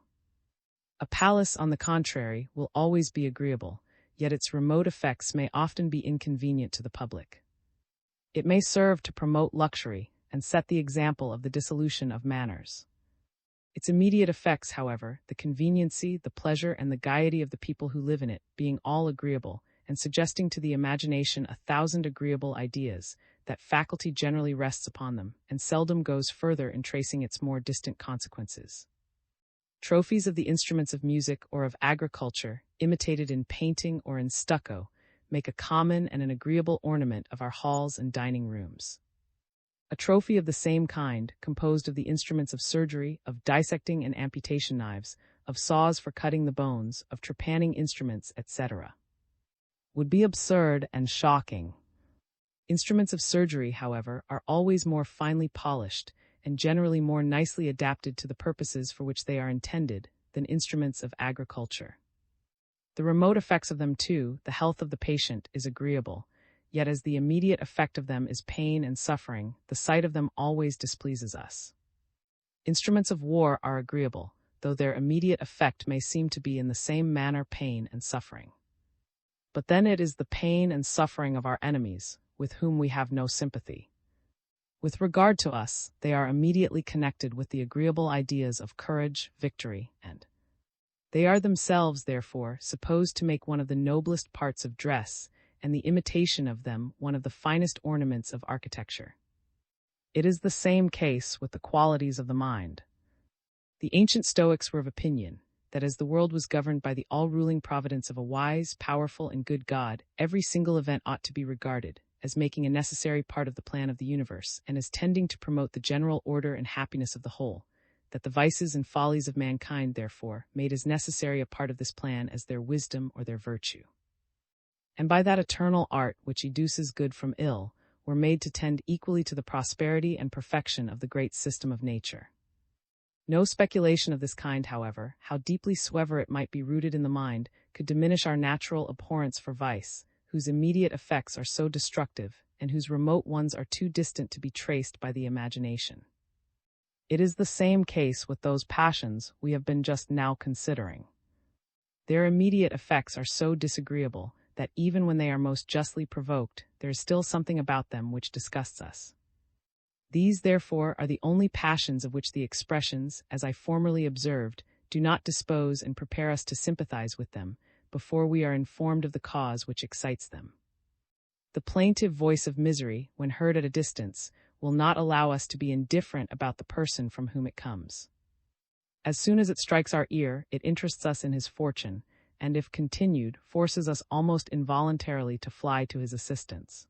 A palace, on the contrary, will always be agreeable, yet its remote effects may often be inconvenient to the public. It may serve to promote luxury and set the example of the dissolution of manners. Its immediate effects, however, the conveniency, the pleasure, and the gaiety of the people who live in it, being all agreeable, and suggesting to the imagination 1,000 agreeable ideas, that faculty generally rests upon them, and seldom goes further in tracing its more distant consequences. Trophies of the instruments of music or of agriculture, imitated in painting or in stucco, make a common and an agreeable ornament of our halls and dining rooms. A trophy of the same kind, composed of the instruments of surgery, of dissecting and amputation knives, of saws for cutting the bones, of trepanning instruments, etc., would be absurd and shocking. Instruments of surgery, however, are always more finely polished, and generally more nicely adapted to the purposes for which they are intended than instruments of agriculture. The remote effects of them, too, the health of the patient, is agreeable, yet as the immediate effect of them is pain and suffering, the sight of them always displeases us. Instruments of war are agreeable, though their immediate effect may seem to be in the same manner pain and suffering. But then it is the pain and suffering of our enemies, with whom we have no sympathy. With regard to us, they are immediately connected with the agreeable ideas of courage, victory, and they are themselves, therefore, supposed to make one of the noblest parts of dress, and the imitation of them one of the finest ornaments of architecture. It is the same case with the qualities of the mind. The ancient Stoics were of opinion that as the world was governed by the all-ruling providence of a wise, powerful, and good God, every single event ought to be regarded as making a necessary part of the plan of the universe, and as tending to promote the general order and happiness of the whole, that the vices and follies of mankind, therefore, made as necessary a part of this plan as their wisdom or their virtue. And by that eternal art which educes good from ill, were made to tend equally to the prosperity and perfection of the great system of nature. No speculation of this kind, however, how deeply soever it might be rooted in the mind, could diminish our natural abhorrence for vice, whose immediate effects are so destructive, and whose remote ones are too distant to be traced by the imagination. It is the same case with those passions we have been just now considering. Their immediate effects are so disagreeable that even when they are most justly provoked, there is still something about them which disgusts us. These, therefore, are the only passions of which the expressions, as I formerly observed, do not dispose and prepare us to sympathize with them, before we are informed of the cause which excites them. The plaintive voice of misery, when heard at a distance, will not allow us to be indifferent about the person from whom it comes. As soon as it strikes our ear, it interests us in his fortune, and if continued, forces us almost involuntarily to fly to his assistance.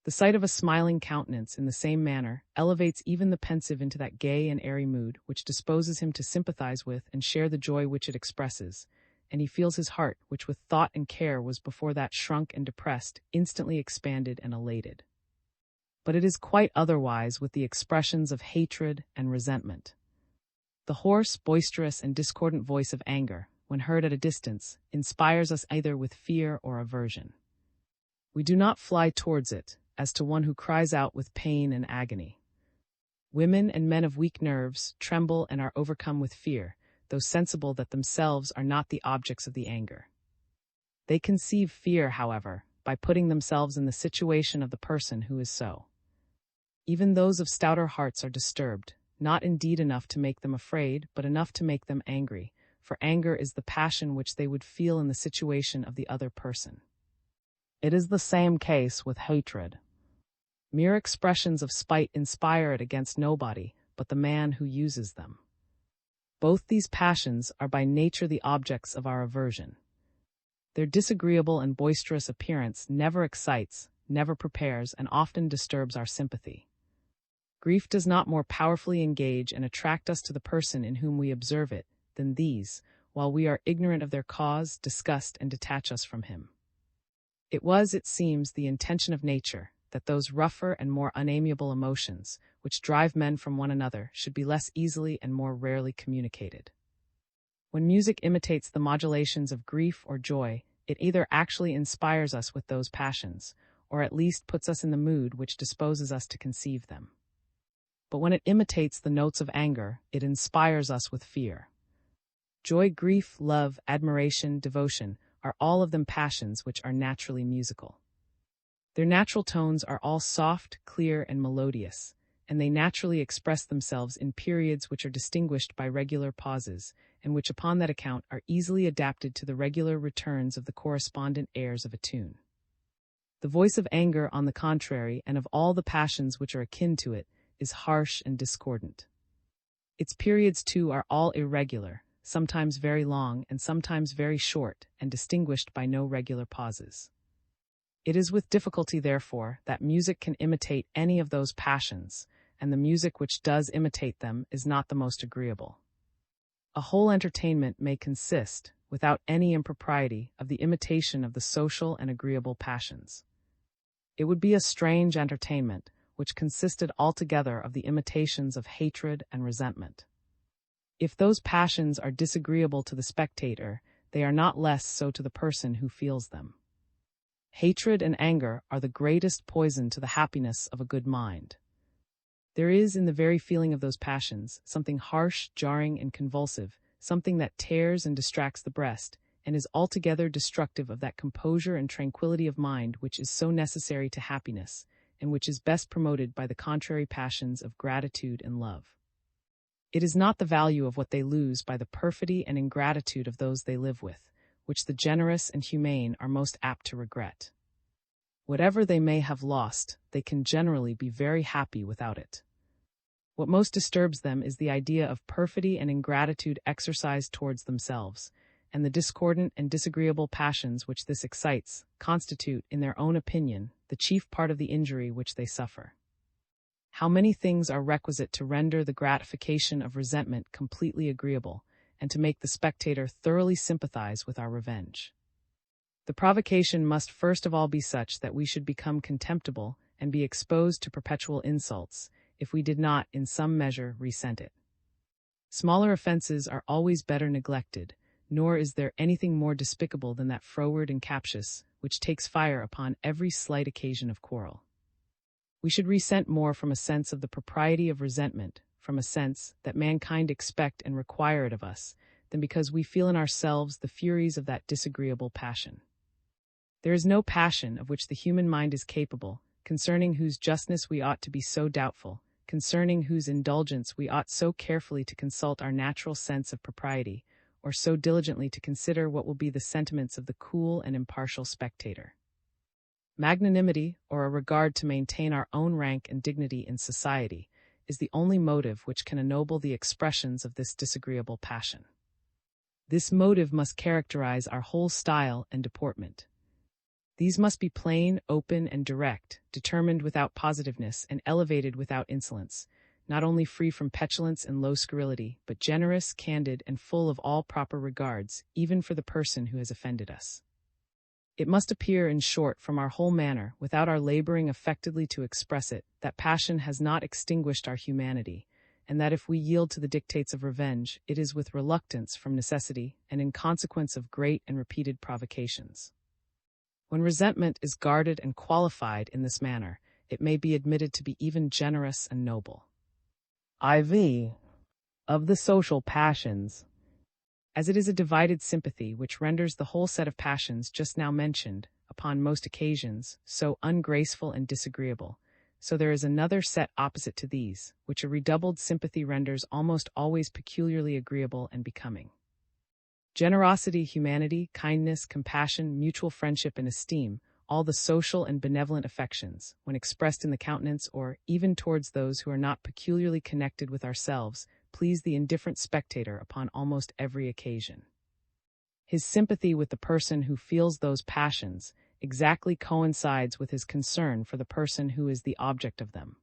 The sight of a smiling countenance, in the same manner, elevates even the pensive into that gay and airy mood which disposes him to sympathize with and share the joy which it expresses, and he feels his heart, which with thought and care was before that shrunk and depressed, instantly expanded and elated. But it is quite otherwise with the expressions of hatred and resentment. The hoarse, boisterous, and discordant voice of anger, when heard at a distance, inspires us either with fear or aversion. We do not fly towards it, as to one who cries out with pain and agony. Women and men of weak nerves tremble and are overcome with fear, though sensible that themselves are not the objects of the anger. They conceive fear, however, by putting themselves in the situation of the person who is so. Even those of stouter hearts are disturbed, not indeed enough to make them afraid, but enough to make them angry, for anger is the passion which they would feel in the situation of the other person. It is the same case with hatred. Mere expressions of spite inspire it against nobody but the man who uses them. Both these passions are by nature the objects of our aversion. Their disagreeable and boisterous appearance never excites, never prepares, and often disturbs our sympathy. Grief does not more powerfully engage and attract us to the person in whom we observe it than these, while we are ignorant of their cause, disgust and detach us from him. It was, it seems, the intention of nature that those rougher and more unamiable emotions, which drive men from one another, should be less easily and more rarely communicated. When music imitates the modulations of grief or joy, it either actually inspires us with those passions, or at least puts us in the mood which disposes us to conceive them. But when it imitates the notes of anger, it inspires us with fear. Joy, grief, love, admiration, devotion are all of them passions which are naturally musical. Their natural tones are all soft, clear, and melodious, and they naturally express themselves in periods which are distinguished by regular pauses, and which upon that account are easily adapted to the regular returns of the correspondent airs of a tune. The voice of anger, on the contrary, and of all the passions which are akin to it, is harsh and discordant. Its periods, too, are all irregular, sometimes very long and sometimes very short, and distinguished by no regular pauses. It is with difficulty, therefore, that music can imitate any of those passions, and the music which does imitate them is not the most agreeable. A whole entertainment may consist, without any impropriety, of the imitation of the social and agreeable passions. It would be a strange entertainment, which consisted altogether of the imitations of hatred and resentment. If those passions are disagreeable to the spectator, they are not less so to the person who feels them. Hatred and anger are the greatest poison to the happiness of a good mind. There is in the very feeling of those passions something harsh, jarring, and convulsive, something that tears and distracts the breast, and is altogether destructive of that composure and tranquility of mind which is so necessary to happiness, and which is best promoted by the contrary passions of gratitude and love. It is not the value of what they lose by the perfidy and ingratitude of those they live with, which the generous and humane are most apt to regret. Whatever they may have lost, they can generally be very happy without it. What most disturbs them is the idea of perfidy and ingratitude exercised towards themselves, and the discordant and disagreeable passions which this excites constitute, in their own opinion, the chief part of the injury which they suffer. How many things are requisite to render the gratification of resentment completely agreeable, and to make the spectator thoroughly sympathize with our revenge. The provocation must first of all be such that we should become contemptible and be exposed to perpetual insults, if we did not, in some measure, resent it. Smaller offenses are always better neglected, nor is there anything more despicable than that froward and captious, which takes fire upon every slight occasion of quarrel. We should resent more from a sense of the propriety of resentment, from a sense that mankind expect and require it of us, than because we feel in ourselves the furies of that disagreeable passion. There is no passion of which the human mind is capable, concerning whose justness we ought to be so doubtful, concerning whose indulgence we ought so carefully to consult our natural sense of propriety, or so diligently to consider what will be the sentiments of the cool and impartial spectator. Magnanimity, or a regard to maintain our own rank and dignity in society, is the only motive which can ennoble the expressions of this disagreeable passion. This motive must characterize our whole style and deportment. These must be plain, open, and direct, determined without positiveness, and elevated without insolence, not only free from petulance and low scurrility, but generous, candid, and full of all proper regards, even for the person who has offended us. It must appear, in short, from our whole manner, without our laboring affectedly to express it, that passion has not extinguished our humanity, and that if we yield to the dictates of revenge, it is with reluctance from necessity, and in consequence of great and repeated provocations. When resentment is guarded and qualified in this manner, it may be admitted to be even generous and noble. IV. Of the social passions. As it is a divided sympathy which renders the whole set of passions just now mentioned, upon most occasions, so ungraceful and disagreeable, so there is another set opposite to these, which a redoubled sympathy renders almost always peculiarly agreeable and becoming. Generosity, humanity, kindness, compassion, mutual friendship, and esteem, all the social and benevolent affections, when expressed in the countenance or even towards those who are not peculiarly connected with ourselves, please the indifferent spectator upon almost every occasion. His sympathy with the person who feels those passions exactly coincides with his concern for the person who is the object of them.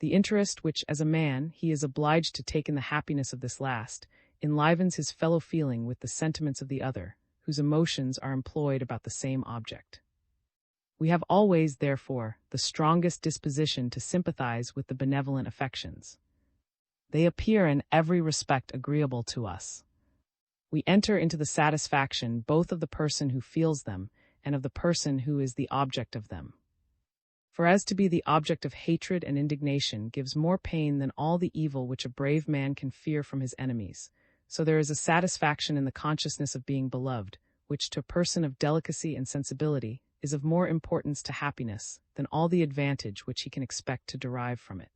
The interest which, as a man, he is obliged to take in the happiness of this last, enlivens his fellow feeling with the sentiments of the other, whose emotions are employed about the same object. We have always, therefore, the strongest disposition to sympathize with the benevolent affections. They appear in every respect agreeable to us. We enter into the satisfaction both of the person who feels them and of the person who is the object of them. For as to be the object of hatred and indignation gives more pain than all the evil which a brave man can fear from his enemies, so there is a satisfaction in the consciousness of being beloved, which to a person of delicacy and sensibility is of more importance to happiness than all the advantage which he can expect to derive from it.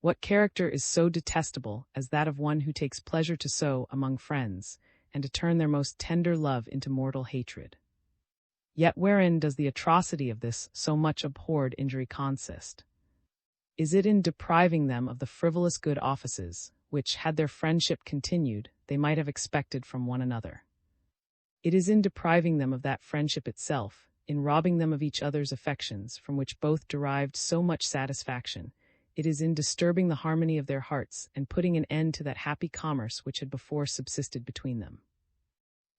What character is so detestable as that of one who takes pleasure to sow among friends, and to turn their most tender love into mortal hatred? Yet wherein does the atrocity of this so much abhorred injury consist? Is it in depriving them of the frivolous good offices, which, had their friendship continued, they might have expected from one another? It is in depriving them of that friendship itself, in robbing them of each other's affections, from which both derived so much satisfaction. It is in disturbing the harmony of their hearts, and putting an end to that happy commerce which had before subsisted between them.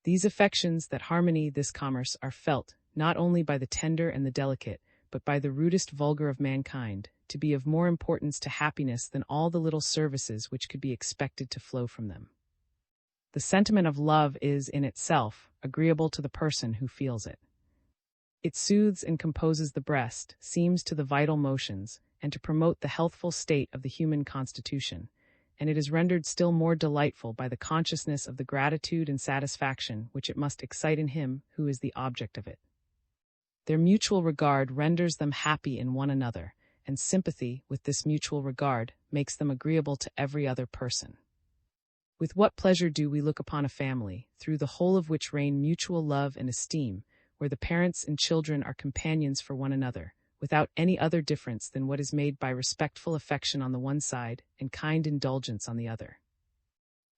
These affections, that harmony, this commerce, are felt, not only by the tender and the delicate, but by the rudest vulgar of mankind, to be of more importance to happiness than all the little services which could be expected to flow from them. The sentiment of love is, in itself, agreeable to the person who feels it. It soothes and composes the breast, seems to the vital motions, and to promote the healthful state of the human constitution, and it is rendered still more delightful by the consciousness of the gratitude and satisfaction which it must excite in him who is the object of it. Their mutual regard renders them happy in one another, and sympathy with this mutual regard makes them agreeable to every other person. With what pleasure do we look upon a family, through the whole of which reign mutual love and esteem, where the parents and children are companions for one another, without any other difference than what is made by respectful affection on the one side and kind indulgence on the other.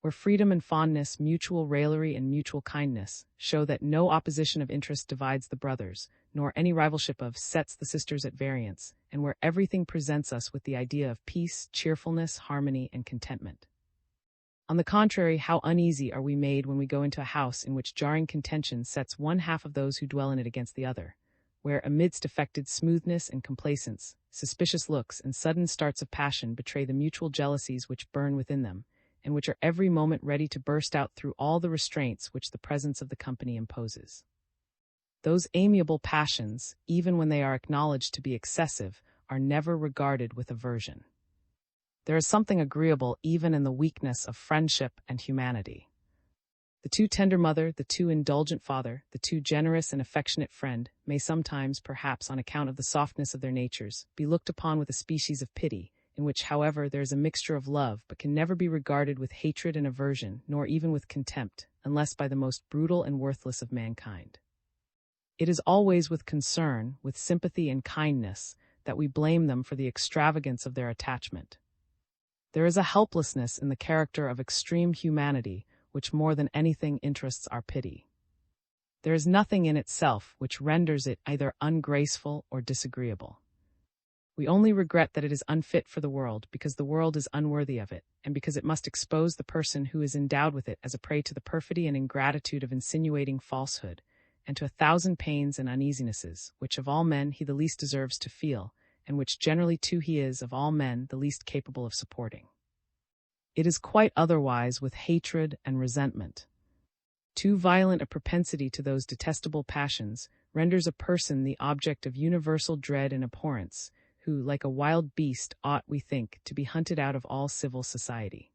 Where freedom and fondness, mutual raillery and mutual kindness show that no opposition of interest divides the brothers, nor any rivalship of sets the sisters at variance, and where everything presents us with the idea of peace, cheerfulness, harmony, and contentment. On the contrary, how uneasy are we made when we go into a house in which jarring contention sets one half of those who dwell in it against the other, where amidst affected smoothness and complacence, suspicious looks and sudden starts of passion betray the mutual jealousies which burn within them, and which are every moment ready to burst out through all the restraints which the presence of the company imposes. Those amiable passions, even when they are acknowledged to be excessive, are never regarded with aversion. There is something agreeable even in the weakness of friendship and humanity. The too tender mother, the too indulgent father, the too generous and affectionate friend may sometimes, perhaps on account of the softness of their natures, be looked upon with a species of pity, in which, however, there is a mixture of love, but can never be regarded with hatred and aversion, nor even with contempt, unless by the most brutal and worthless of mankind. It is always with concern, with sympathy and kindness, that we blame them for the extravagance of their attachment. There is a helplessness in the character of extreme humanity which more than anything interests our pity. There is nothing in itself which renders it either ungraceful or disagreeable. We only regret that it is unfit for the world because the world is unworthy of it, and because it must expose the person who is endowed with it as a prey to the perfidy and ingratitude of insinuating falsehood, and to 1,000 pains and uneasinesses, which of all men he the least deserves to feel, and which generally too he is of all men the least capable of supporting. It is quite otherwise with hatred and resentment. Too violent a propensity to those detestable passions renders a person the object of universal dread and abhorrence, who, like a wild beast, ought, we think, to be hunted out of all civil society.